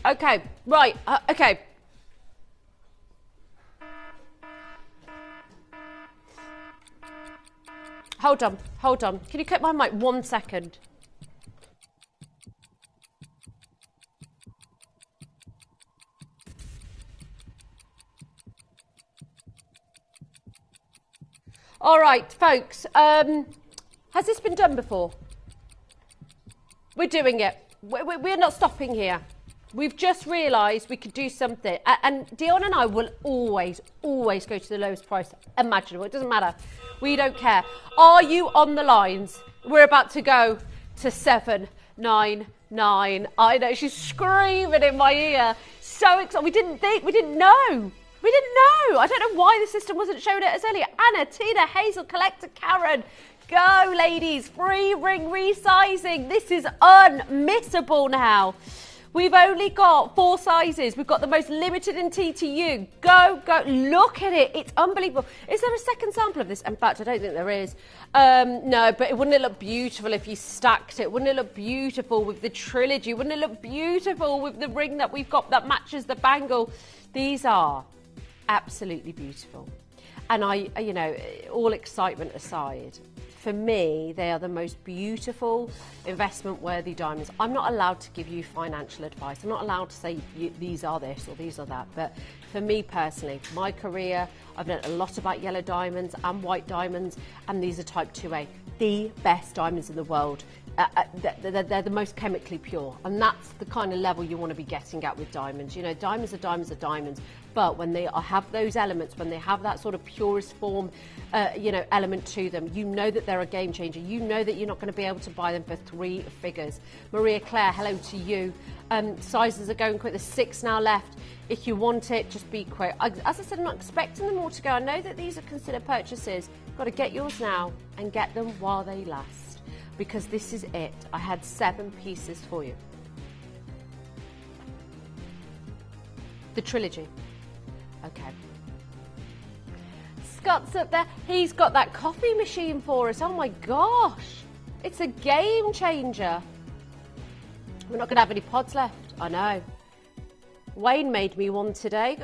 Okay, right, okay. Hold on. Can you click my mic 1 second? All right, folks, has this been done before? We're doing it. We're not stopping here. We've just realised we could do something. And Dion and I will always go to the lowest price imaginable. It doesn't matter. We don't care. Are you on the lines? We're about to go to 799. I know, she's screaming in my ear. So excited. We didn't know. I don't know why the system wasn't showing it as earlier. Anna, Tina, Hazel, Collector, Karen. Go, ladies. Free ring resizing. This is unmissable now. We've only got 4 sizes. We've got the most limited in TTU. Go. Look at it. It's unbelievable. Is there a second sample of this? In fact, I don't think there is. No, but wouldn't it look beautiful if you stacked it? Wouldn't it look beautiful with the trilogy? Wouldn't it look beautiful with the ring that we've got that matches the bangle? These are absolutely beautiful. And I, you know, all excitement aside, for me, they are the most beautiful, investment-worthy diamonds. I'm not allowed to give you financial advice. I'm not allowed to say these are this or these are that. But for me personally, my career, I've learned a lot about yellow diamonds and white diamonds, and these are type 2A, the best diamonds in the world. They're the most chemically pure, and that's the kind of level you want to be getting at with diamonds. You know, diamonds are diamonds are diamonds. But when they have those elements, when they have that sort of purest form, element to them, you know that they're a game changer. You know that you're not going to be able to buy them for 3 figures. Maria Claire, hello to you. Sizes are going quick. There's 6 now left. If you want it, just be quick. As I said, I'm not expecting them all to go. I know that these are considered purchases. You've got to get yours now and get them while they last, because this is it. I had 7 pieces for you. The trilogy. Okay. Scott's up there. He's got that coffee machine for us. Oh my gosh. It's a game changer. We're not going to have any pods left. I know. Wayne made me one today.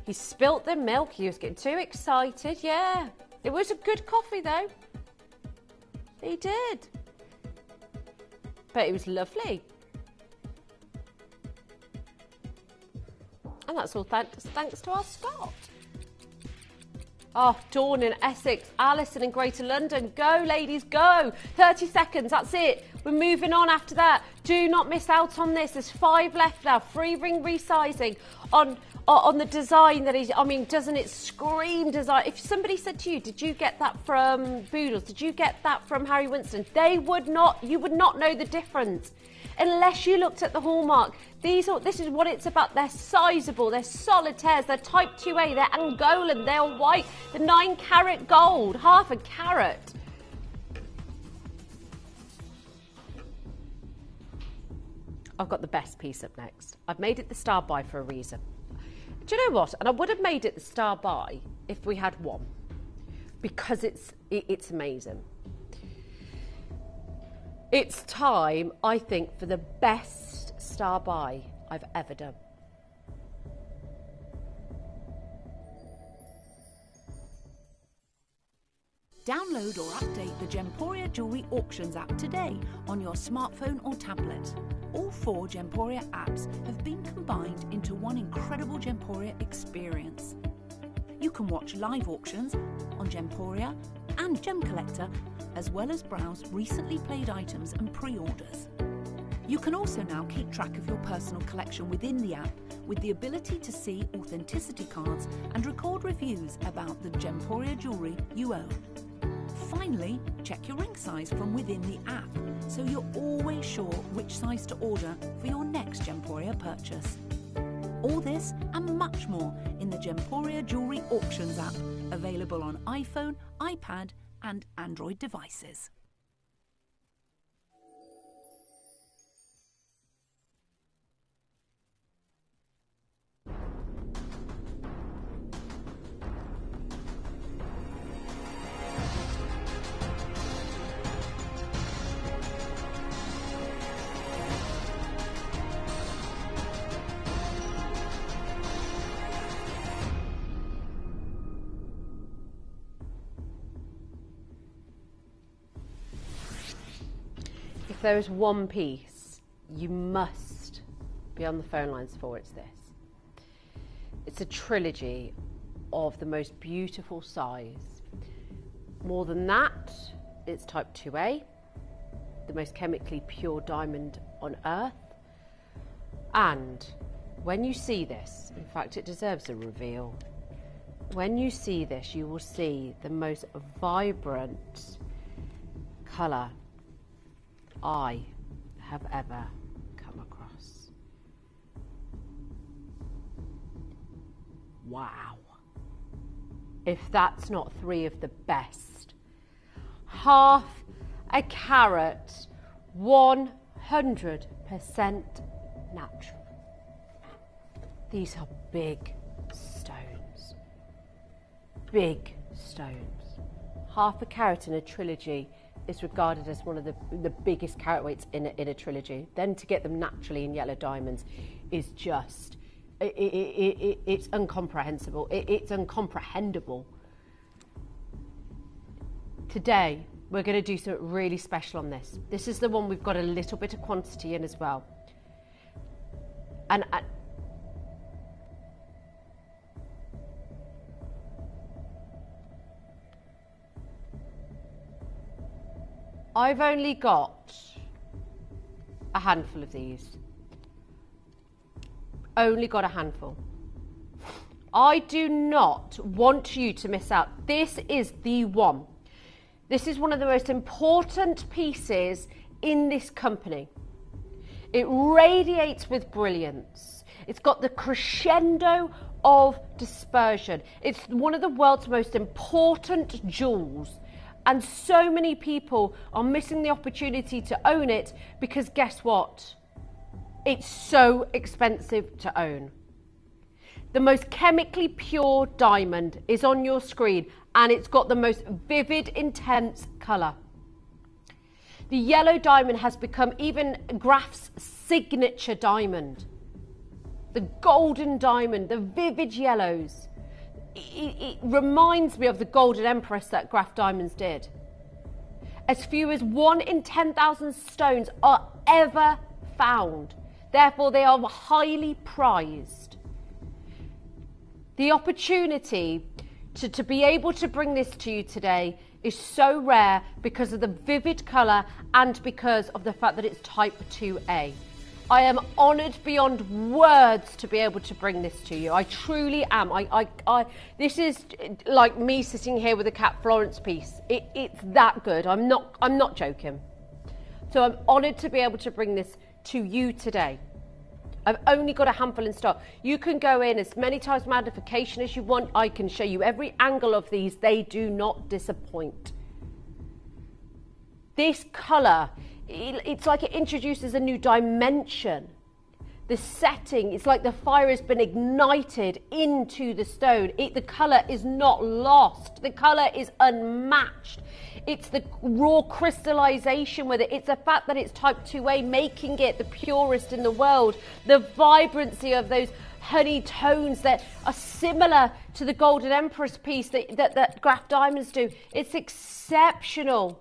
He spilt the milk. He was getting too excited. Yeah. It was a good coffee though. He did. But it was lovely. And that's all thanks to our Scott. Oh, Dawn in Essex, Alison in Greater London. Go, ladies, go. 30 seconds, that's it. We're moving on after that. Do not miss out on this. There's 5 left now. Free ring resizing on the design that is, I mean, doesn't it scream design? If somebody said to you, did you get that from Boodles? Did you get that from Harry Winston? You would not know the difference unless you looked at the hallmark. This is what it's about. They're sizable, they're solitaires, they're type 2A, they're Angolan, they're white, the 9 carat gold, half a carat. I've got the best piece up next. I've made it the star buy for a reason. Do you know what? And I would have made it the star buy if we had one, because it's amazing. It's time, I think, for the best star buy I've ever done. Download or update the Gemporia Jewellery Auctions app today on your smartphone or tablet. All 4 Gemporia apps have been combined into one incredible Gemporia experience. You can watch live auctions on Gemporia and Gem Collector, as well as browse recently played items and pre-orders. You can also now keep track of your personal collection within the app, with the ability to see authenticity cards and record reviews about the Gemporia jewellery you own. Finally, check your ring size from within the app, so you're always sure which size to order for your next Gemporia purchase. All this and much more in the Gemporia Jewellery Auctions app, available on iPhone, iPad and Android devices. If there is one piece you must be on the phone lines for, it's this. It's a trilogy of the most beautiful size. More than that, it's type 2A, the most chemically pure diamond on earth. And when you see this, in fact, it deserves a reveal. When you see this, you will see the most vibrant colour I have ever come across. Wow. If that's not 3 of the best. Half a carat, 100% natural. These are big stones. Big stones. Half a carat in a trilogy is regarded as one of the biggest carat weights in a trilogy. Then to get them naturally in yellow diamonds is just, it's incomprehensible. It's incomprehensible. Today, we're going to do something really special on this. This is the one we've got a little bit of quantity in as well. And I've only got a handful of these. Only got a handful. I do not want you to miss out. This is the one. This is one of the most important pieces in this company. It radiates with brilliance. It's got the crescendo of dispersion. It's one of the world's most important jewels. And so many people are missing the opportunity to own it because guess what? It's so expensive to own. The most chemically pure diamond is on your screen, and it's got the most vivid, intense colour. The yellow diamond has become even Graff's signature diamond. The golden diamond, the vivid yellows. It reminds me of the Golden Empress that Graff Diamonds did. As few as 1 in 10,000 stones are ever found. Therefore, they are highly prized. The opportunity to be able to bring this to you today is so rare because of the vivid colour and because of the fact that it's type 2A. I am honoured beyond words to be able to bring this to you. I truly am. This is like me sitting here with a Cat Florence piece. It's that good. I'm not joking. So I'm honoured to be able to bring this to you today. I've only got a handful in stock. You can go in as many times magnification as you want. I can show you every angle of these. They do not disappoint. This colour, it's like it introduces a new dimension. The setting, it's like the fire has been ignited into the stone. The colour is not lost. The colour is unmatched. It's the raw crystallization with it. It's the fact that it's type 2A, making it the purest in the world. The vibrancy of those honey tones that are similar to the Golden Empress piece that Graff Diamonds do. It's exceptional.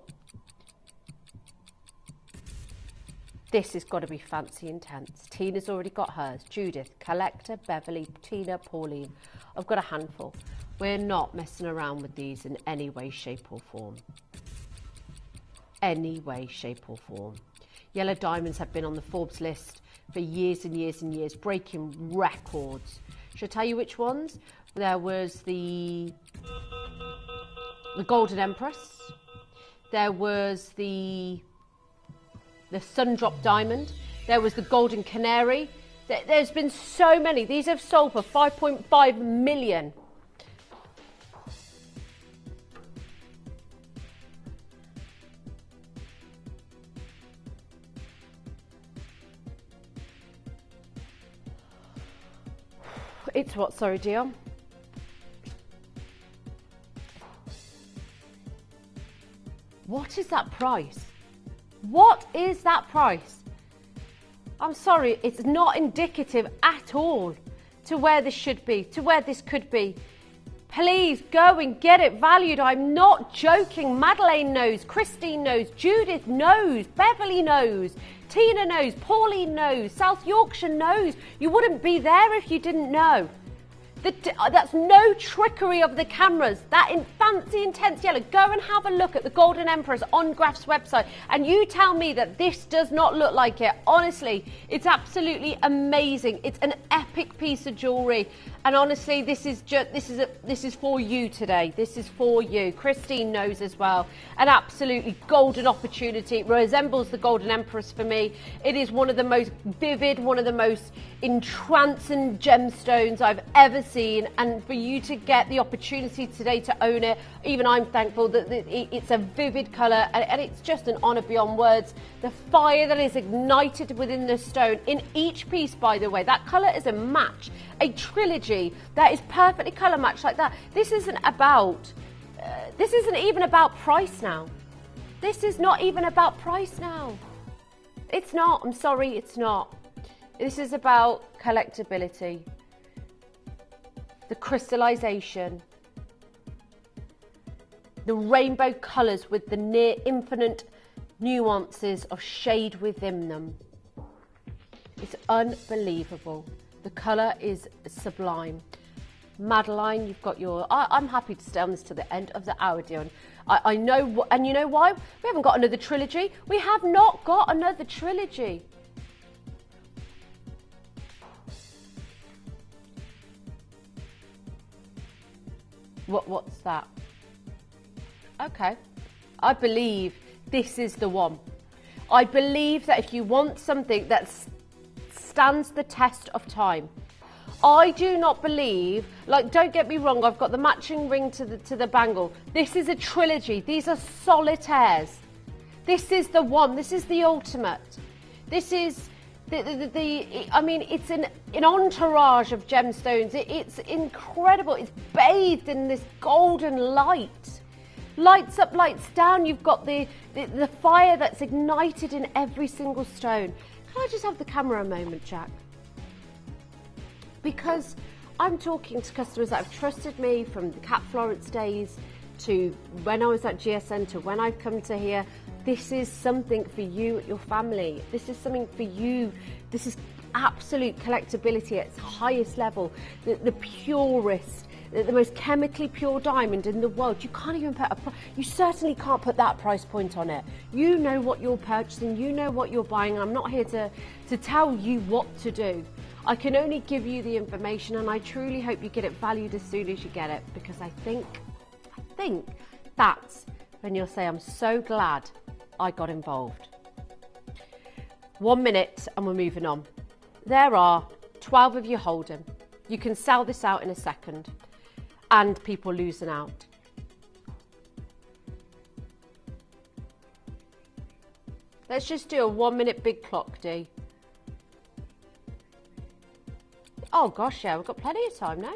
This has got to be fancy intense. Tina's already got hers. Judith, Collector, Beverly, Tina, Pauline. I've got a handful. We're not messing around with these in any way, shape or form. Any way, shape or form. Yellow diamonds have been on the Forbes list for years and years and years, breaking records. Should I tell you which ones? There was the Golden Empress. There was the Sundrop Diamond. There was the Golden Canary. There's been so many. These have sold for 5.5 million. It's what, sorry, Dion? What is that price? What is that price? I'm sorry, it's not indicative at all to where this should be, to where this could be. Please go and get it valued. I'm not joking. Madeleine knows, Christine knows, Judith knows, Beverly knows, Tina knows, Pauline knows, South Yorkshire knows. You wouldn't be there if you didn't know. That's no trickery of the cameras. That in fancy intense yellow. Go and have a look at the Golden Empress on Graff's website and you tell me that this does not look like it. Honestly, it's absolutely amazing. It's an epic piece of jewellery. And honestly, this is for you today. This is for you. Christine knows as well. An absolutely golden opportunity. It resembles the Golden Empress for me. It is one of the most vivid, one of the most entrancing gemstones I've ever seen. And for you to get the opportunity today to own it, even I'm thankful that it's a vivid colour and it's just an honour beyond words. The fire that is ignited within the stone in each piece, by the way, that colour is a match, a trilogy that is perfectly colour matched like that. This isn't even about price now. This is not even about price now. It's not. I'm sorry, it's not. This is about collectability, the crystallization, the rainbow colours with the near infinite nuances of shade within them. It's unbelievable. The colour is sublime. Madeline, you've got your... I'm happy to stay on this to the end of the hour, Dion. I know, and you know why? We haven't got another trilogy. We have not got another trilogy. What's that? Okay. I believe this is the one. I believe that if you want something that stands the test of time, I do not believe, like, don't get me wrong, I've got the matching ring to the bangle. This is a trilogy. These are solitaires. This is the one. This is the ultimate. This is I mean, it's an entourage of gemstones. It's incredible. It's bathed in this golden light. Lights up, lights down. You've got the fire that's ignited in every single stone. Can I just have the camera a moment, Jack? Because I'm talking to customers that have trusted me from the Cat Florence days to when I was at GSN to when I've come to here. This is something for you, your family. This is something for you. This is absolute collectability at its highest level. The purest, the most chemically pure diamond in the world. You can't even put you certainly can't put that price point on it. You know what you're purchasing. You know what you're buying. I'm not here to tell you what to do. I can only give you the information, and I truly hope you get it valued as soon as you get it, because I think that's when you'll say, I'm so glad I got involved. 1 minute and we're moving on. There are 12 of you holding. You can sell this out in a second and people losing out. Let's just do a 1 minute big clock, Dee. Oh gosh, yeah, we've got plenty of time now.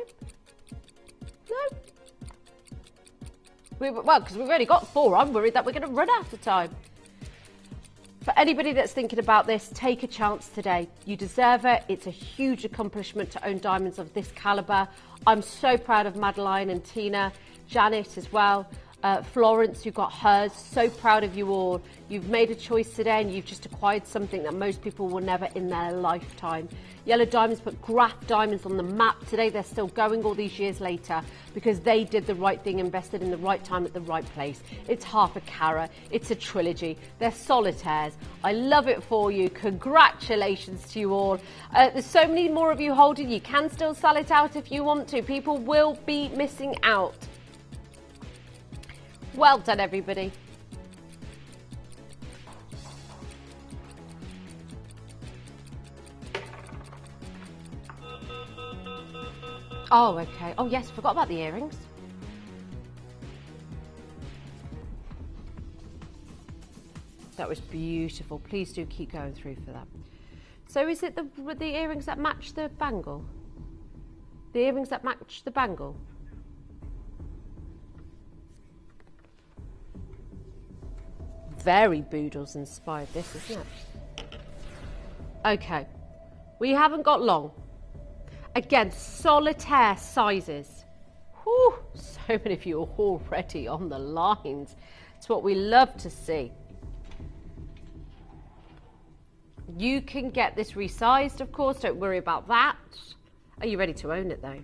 No. Well, because we've already got 4. I'm worried that we're going to run out of time. For anybody that's thinking about this, take a chance today. You deserve it. It's a huge accomplishment to own diamonds of this calibre. I'm so proud of Madeline and Tina, Janet as well, Florence, who got hers. So proud of you all. You've made a choice today and you've just acquired something that most people will never in their lifetime. Yellow Diamonds put Graff Diamonds on the map. Today they're still going all these years later because they did the right thing, invested in the right time at the right place. It's half a carat. It's a trilogy. They're solitaires. I love it for you. Congratulations to you all. There's so many more of you holding. You can still sell it out if you want to. People will be missing out. Well done, everybody. Oh, okay. Oh, yes, forgot about the earrings. That was beautiful. Please do keep going through for that. So is it the earrings that match the bangle? The earrings that match the bangle? Very Boodles inspired, this, isn't it? Okay. We haven't got long. Again, solitaire sizes. Whew, so many of you are already on the lines. It's what we love to see. You can get this resized, of course. Don't worry about that. Are you ready to own it, though?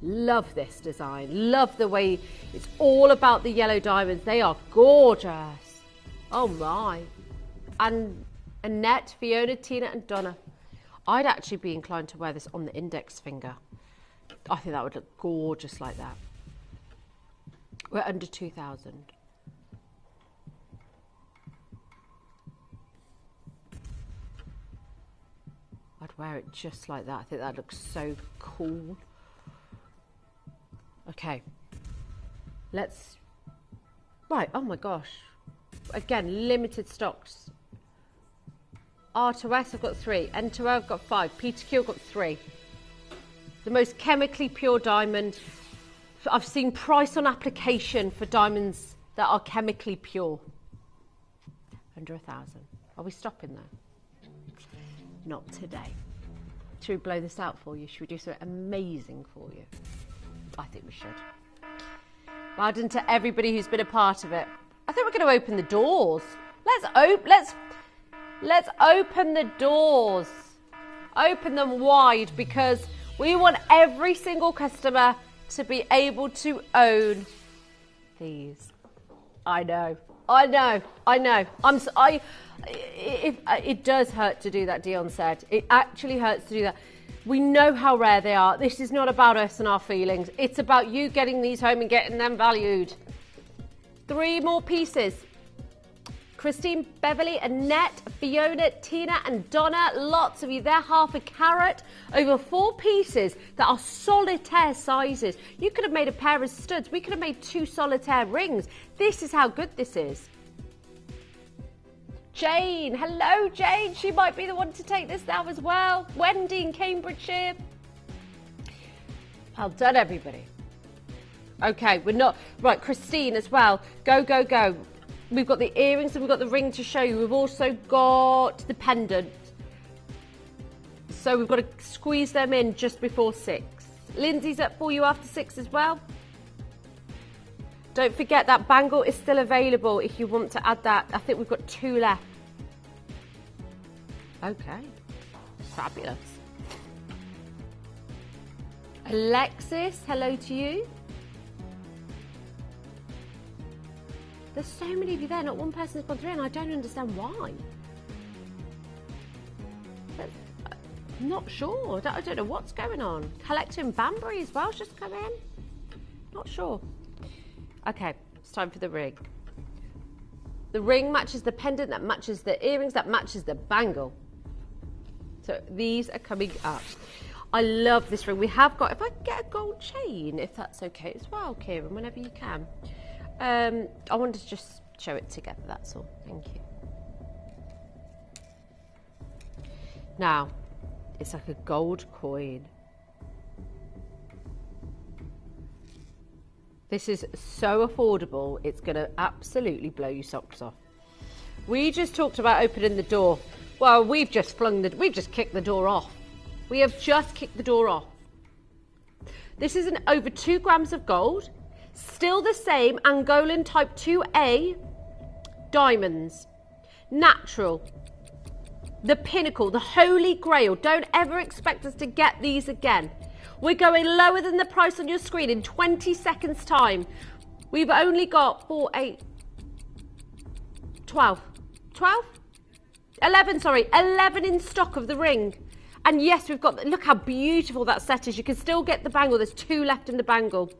Love this design. Love the way it's all about the yellow diamonds. They are gorgeous. Oh, my. And Annette, Fiona, Tina, and Donna. I'd actually be inclined to wear this on the index finger. I think that would look gorgeous like that. We're under 2,000. I'd wear it just like that. I think that looks so cool. Okay. Let's... Right, oh my gosh. Again, limited stocks. R2S, I've got 3. N2O, I've got 5. P2Q, I've got 3. The most chemically pure diamond. I've seen price on application for diamonds that are chemically pure. Under 1,000. Are we stopping there? Not today. Should we blow this out for you? Should we do something amazing for you? I think we should. Well done to everybody who's been a part of it. I think we're going to open the doors. Let's open the doors. Open them wide because we want every single customer to be able to own these. I know. It does hurt to do that, Dion said. It actually hurts to do that. We know how rare they are. This is not about us and our feelings. It's about you getting these home and getting them valued. 3 more pieces. Christine, Beverly, Annette, Fiona, Tina and Donna, lots of you. They're half a carat, over 4 pieces that are solitaire sizes. You could have made a pair of studs. We could have made 2 solitaire rings. This is how good this is. Jane, hello Jane. She might be the one to take this now as well. Wendy in Cambridgeshire. Well done, everybody. Okay, we're not... Right, Christine as well. Go, go, go. We've got the earrings and we've got the ring to show you. We've also got the pendant. So we've got to squeeze them in just before 6. Lindsay's up for you after 6 as well. Don't forget that bangle is still available if you want to add that. I think we've got 2 left. Okay. Fabulous. Alexis, hello to you. There's so many of you there, not one person's gone through, and I don't understand why. But I'm not sure. I don't know what's going on. Collecting Banbury as well, just come in. Not sure. Okay, it's time for the ring. The ring matches the pendant, that matches the earrings, that matches the bangle. So these are coming up. I love this ring. We have got, if I can get a gold chain, if that's okay as well, Kieran, whenever you can. I wanted to just show it together, that's all. Thank you. Now, it's like a gold coin. This is so affordable, it's going to absolutely blow your socks off. We just talked about opening the door. Well, we've just kicked the door off. We have just kicked the door off. This is over 2 grams of gold. Still the same Angolan type 2A diamonds. Natural. The pinnacle, the holy grail. Don't ever expect us to get these again. We're going lower than the price on your screen in 20 seconds time. We've only got 4, 8, 12, 12? 11, sorry, 11 in stock of the ring. And yes, we've got, look how beautiful that set is. You can still get the bangle. There's 2 left in the bangle.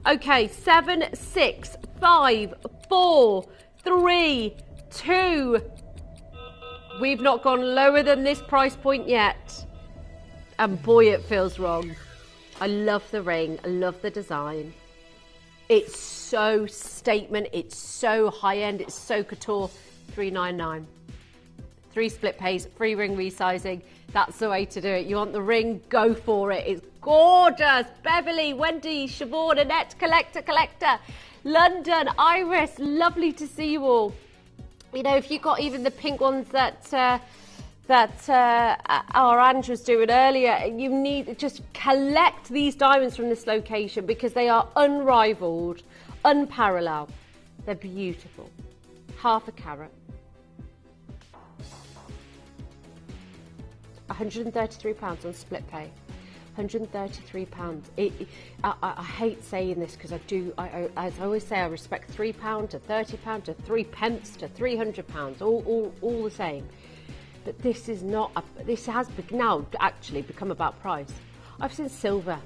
Okay, 7, 6, 5, 4, 3, 2. We've not gone lower than this price point yet. And boy, it feels wrong. I love the ring. I love the design. It's so statement. It's so high end. It's so couture. $399. 3 split pays, free ring resizing. That's the way to do it. You want the ring? Go for it. It's gorgeous. Beverly, Wendy, Siobhan, Annette, Collector, London, Iris, lovely to see you all. You know, if you got even the pink ones that our Andrew was doing earlier, you need just collect these diamonds from this location because they are unrivaled, unparalleled. They're beautiful. Half a carat. £133 on split pay. £133. I hate saying this because as I always say, I respect £3 to £30 to 3 pence to £300, all the same. But this is not. This has now actually become about price. I've seen silver.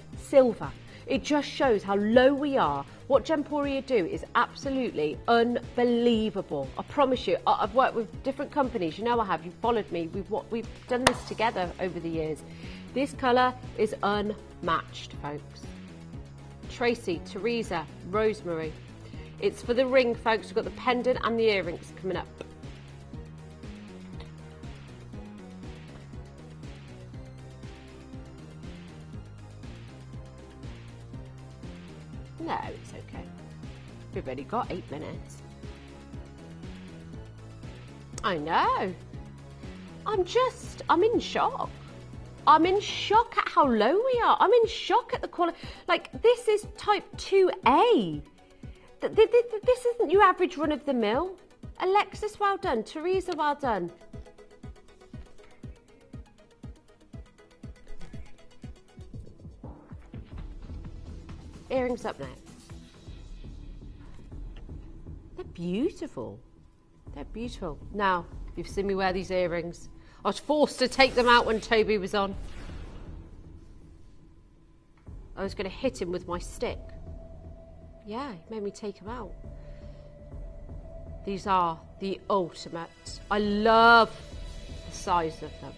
It just shows how low we are. What Gemporia do is absolutely unbelievable. I promise you. I've worked with different companies. You know I have. You've followed me. We've done this together over the years. This colour is unmatched, folks. Tracy, Teresa, Rosemary. It's for the ring, folks. We've got the pendant and the earrings coming up. No, it's okay. We've only got 8 minutes. I know. I'm in shock. I'm in shock at how low we are. I'm in shock at the quality. Like, this is type 2A. This isn't your average run of the mill. Alexis, well done. Teresa, well done. Earrings up next. They're beautiful. They're beautiful. Now, you've seen me wear these earrings. I was forced to take them out when Toby was on. I was going to hit him with my stick. Yeah, he made me take him out. These are the ultimate. I love the size of them.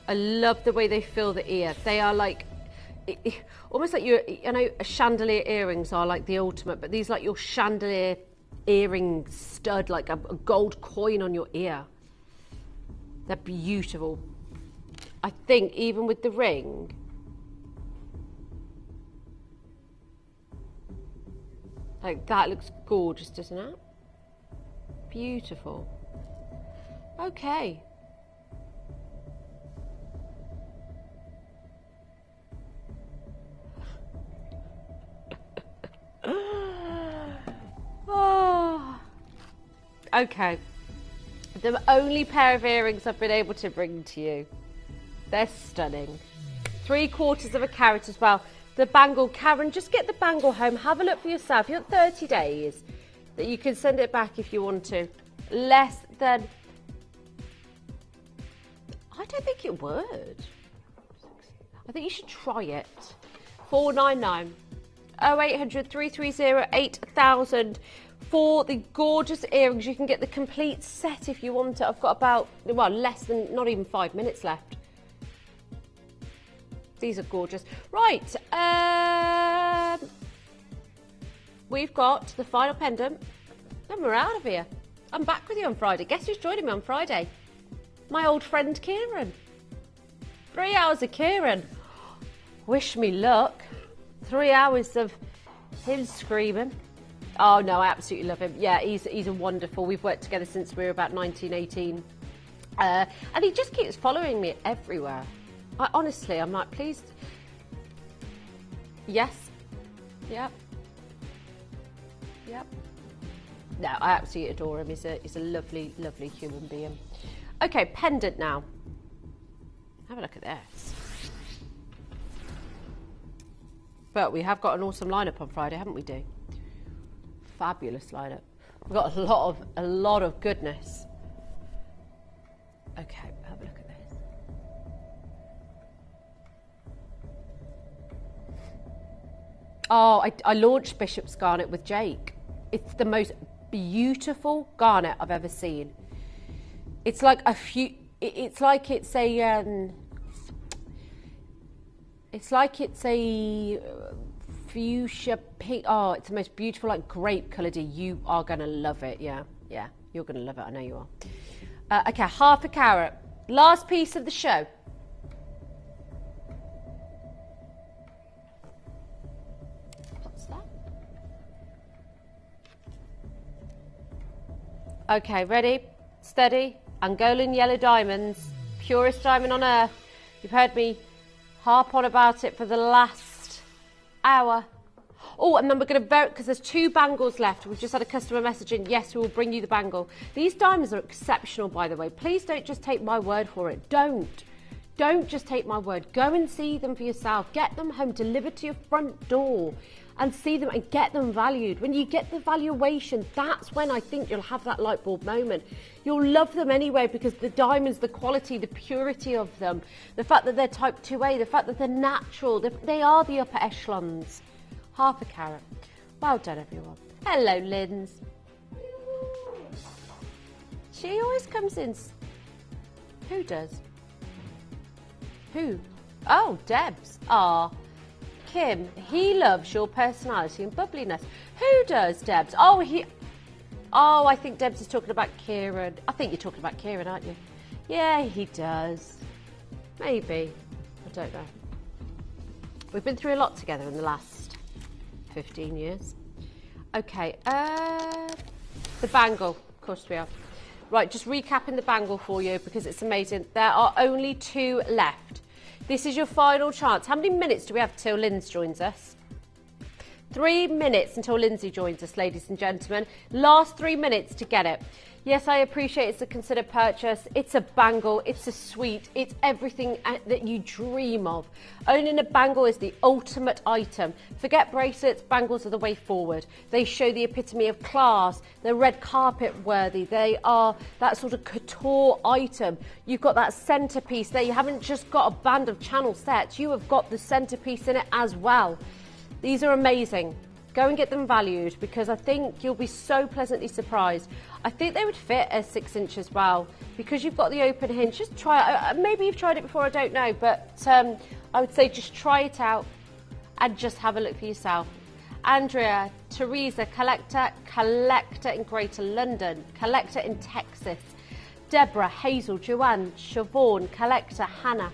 I love the way they fill the ear. They are like, almost like chandelier earrings are like the ultimate, but these are like your chandelier earring stud, like a gold coin on your ear. They're beautiful. I think even with the ring, like that looks gorgeous, doesn't it? Beautiful. Okay. Oh. Okay. The only pair of earrings I've been able to bring to you. They're stunning. 3/4 of a carat as well. The bangle, Karen, just get the bangle home. Have a look for yourself. You have 30 days that you can send it back if you want to. Less than... I don't think it would. I think you should try it. 499 0800 330 8000 for the gorgeous earrings. You can get the complete set if you want it. I've got about, well, less than, not even 5 minutes left. These are gorgeous. Right, we've got the final pendant, and we're out of here. I'm back with you on Friday. Guess who's joining me on Friday? My old friend Kieran. 3 hours of Kieran. Wish me luck. 3 hours of him screaming. Oh no, I absolutely love him. Yeah, he's a wonderful. We've worked together since we were about 1918, and he just keeps following me everywhere. Honestly, I'm like, please. Yes. Yep. Yep. No, I absolutely adore him. He's a lovely, lovely human being. Okay, pendant now. Have a look at this. But we have got an awesome lineup on Friday, haven't we, Dee? Fabulous lineup. We've got a lot of goodness. Okay, have a look at this. Oh, I launched Bishop's Garnet with Jake. It's the most beautiful garnet I've ever seen. It's like a few. It's like it's a. It's like it's a fuchsia pink. Oh, it's the most beautiful, like grape coloured. You are gonna love it. Yeah, yeah, you're gonna love it. I know you are. Okay, 1/2 carat. Last piece of the show. What's that? Okay, ready, steady. Angolan yellow diamonds, purest diamond on earth. You've heard me harp on about it for the last hour. Oh, and then we're going to vote because there's 2 bangles left. We've just had a customer message in. Yes, we will bring you the bangle. These diamonds are exceptional, by the way. Please don't just take my word for it. Don't just take my word. Go and see them for yourself. Get them home, delivered to your front door, and see them and get them valued. When you get the valuation, that's when I think you'll have that light bulb moment. You'll love them anyway because the diamonds, the quality, the purity of them, the fact that they're type 2A, the fact that they're natural, they are the upper echelons. 1/2 carat. Well done, everyone. Hello, Linz. She always comes in. Who does? Who? Oh, Debs. Ah. Kim, he loves your personality and bubbliness. Who does, Debs? Oh, I think Debs is talking about Kieran. I think you're talking about Kieran, aren't you? Yeah, he does. Maybe. I don't know. We've been through a lot together in the last 15 years. Okay, the bangle. Of course we are. Right, just recapping the bangle for you because it's amazing. There are only 2 left. This is your final chance. How many minutes do we have till Linz joins us? 3 minutes until Lindsay joins us, ladies and gentlemen. Last 3 minutes to get it. Yes, I appreciate it's a considered purchase. It's a bangle. It's a sweet. It's everything that you dream of. Owning a bangle is the ultimate item. Forget bracelets. Bangles are the way forward. They show the epitome of class. They're red carpet worthy. They are that sort of couture item. You've got that centerpiece there. You haven't just got a band of channel sets. You have got the centerpiece in it as well. These are amazing. Go and get them valued because I think you'll be so pleasantly surprised. I think they would fit a 6-inch as well because you've got the open hinge. Just try it. Maybe you've tried it before, I don't know, but I would say just try it out and just have a look for yourself. Andrea, Teresa, collector in Greater London, collector in Texas. Deborah, Hazel, Joanne, Siobhan, collector, Hannah.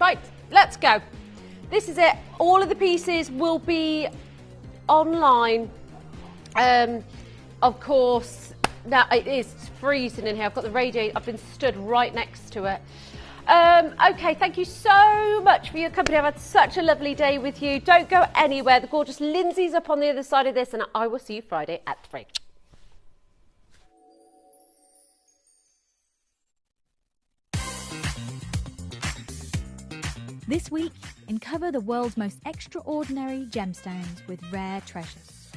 Right, let's go. This is it. All of the pieces will be online. Of course, now it is freezing in here. I've got the radiator. I've been stood right next to it. Okay, thank you so much for your company. I've had such a lovely day with you. Don't go anywhere. The gorgeous Lindsay's up on the other side of this, and I will see you Friday at 3. This week, uncover the world's most extraordinary gemstones with Rare Treasures.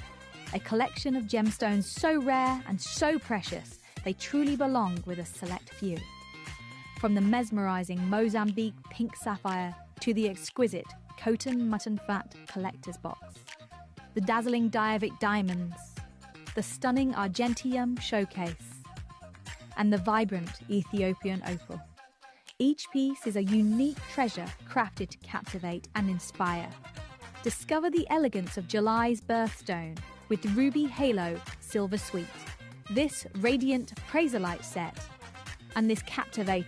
A collection of gemstones so rare and so precious, they truly belong with a select few. From the mesmerising Mozambique pink sapphire to the exquisite Coton mutton fat collector's box. The dazzling Diavik diamonds, the stunning Argentium showcase, and the vibrant Ethiopian opal. Each piece is a unique treasure crafted to captivate and inspire. Discover the elegance of July's birthstone with Ruby Halo Silver Suite, this radiant Praisalite set, and this captivating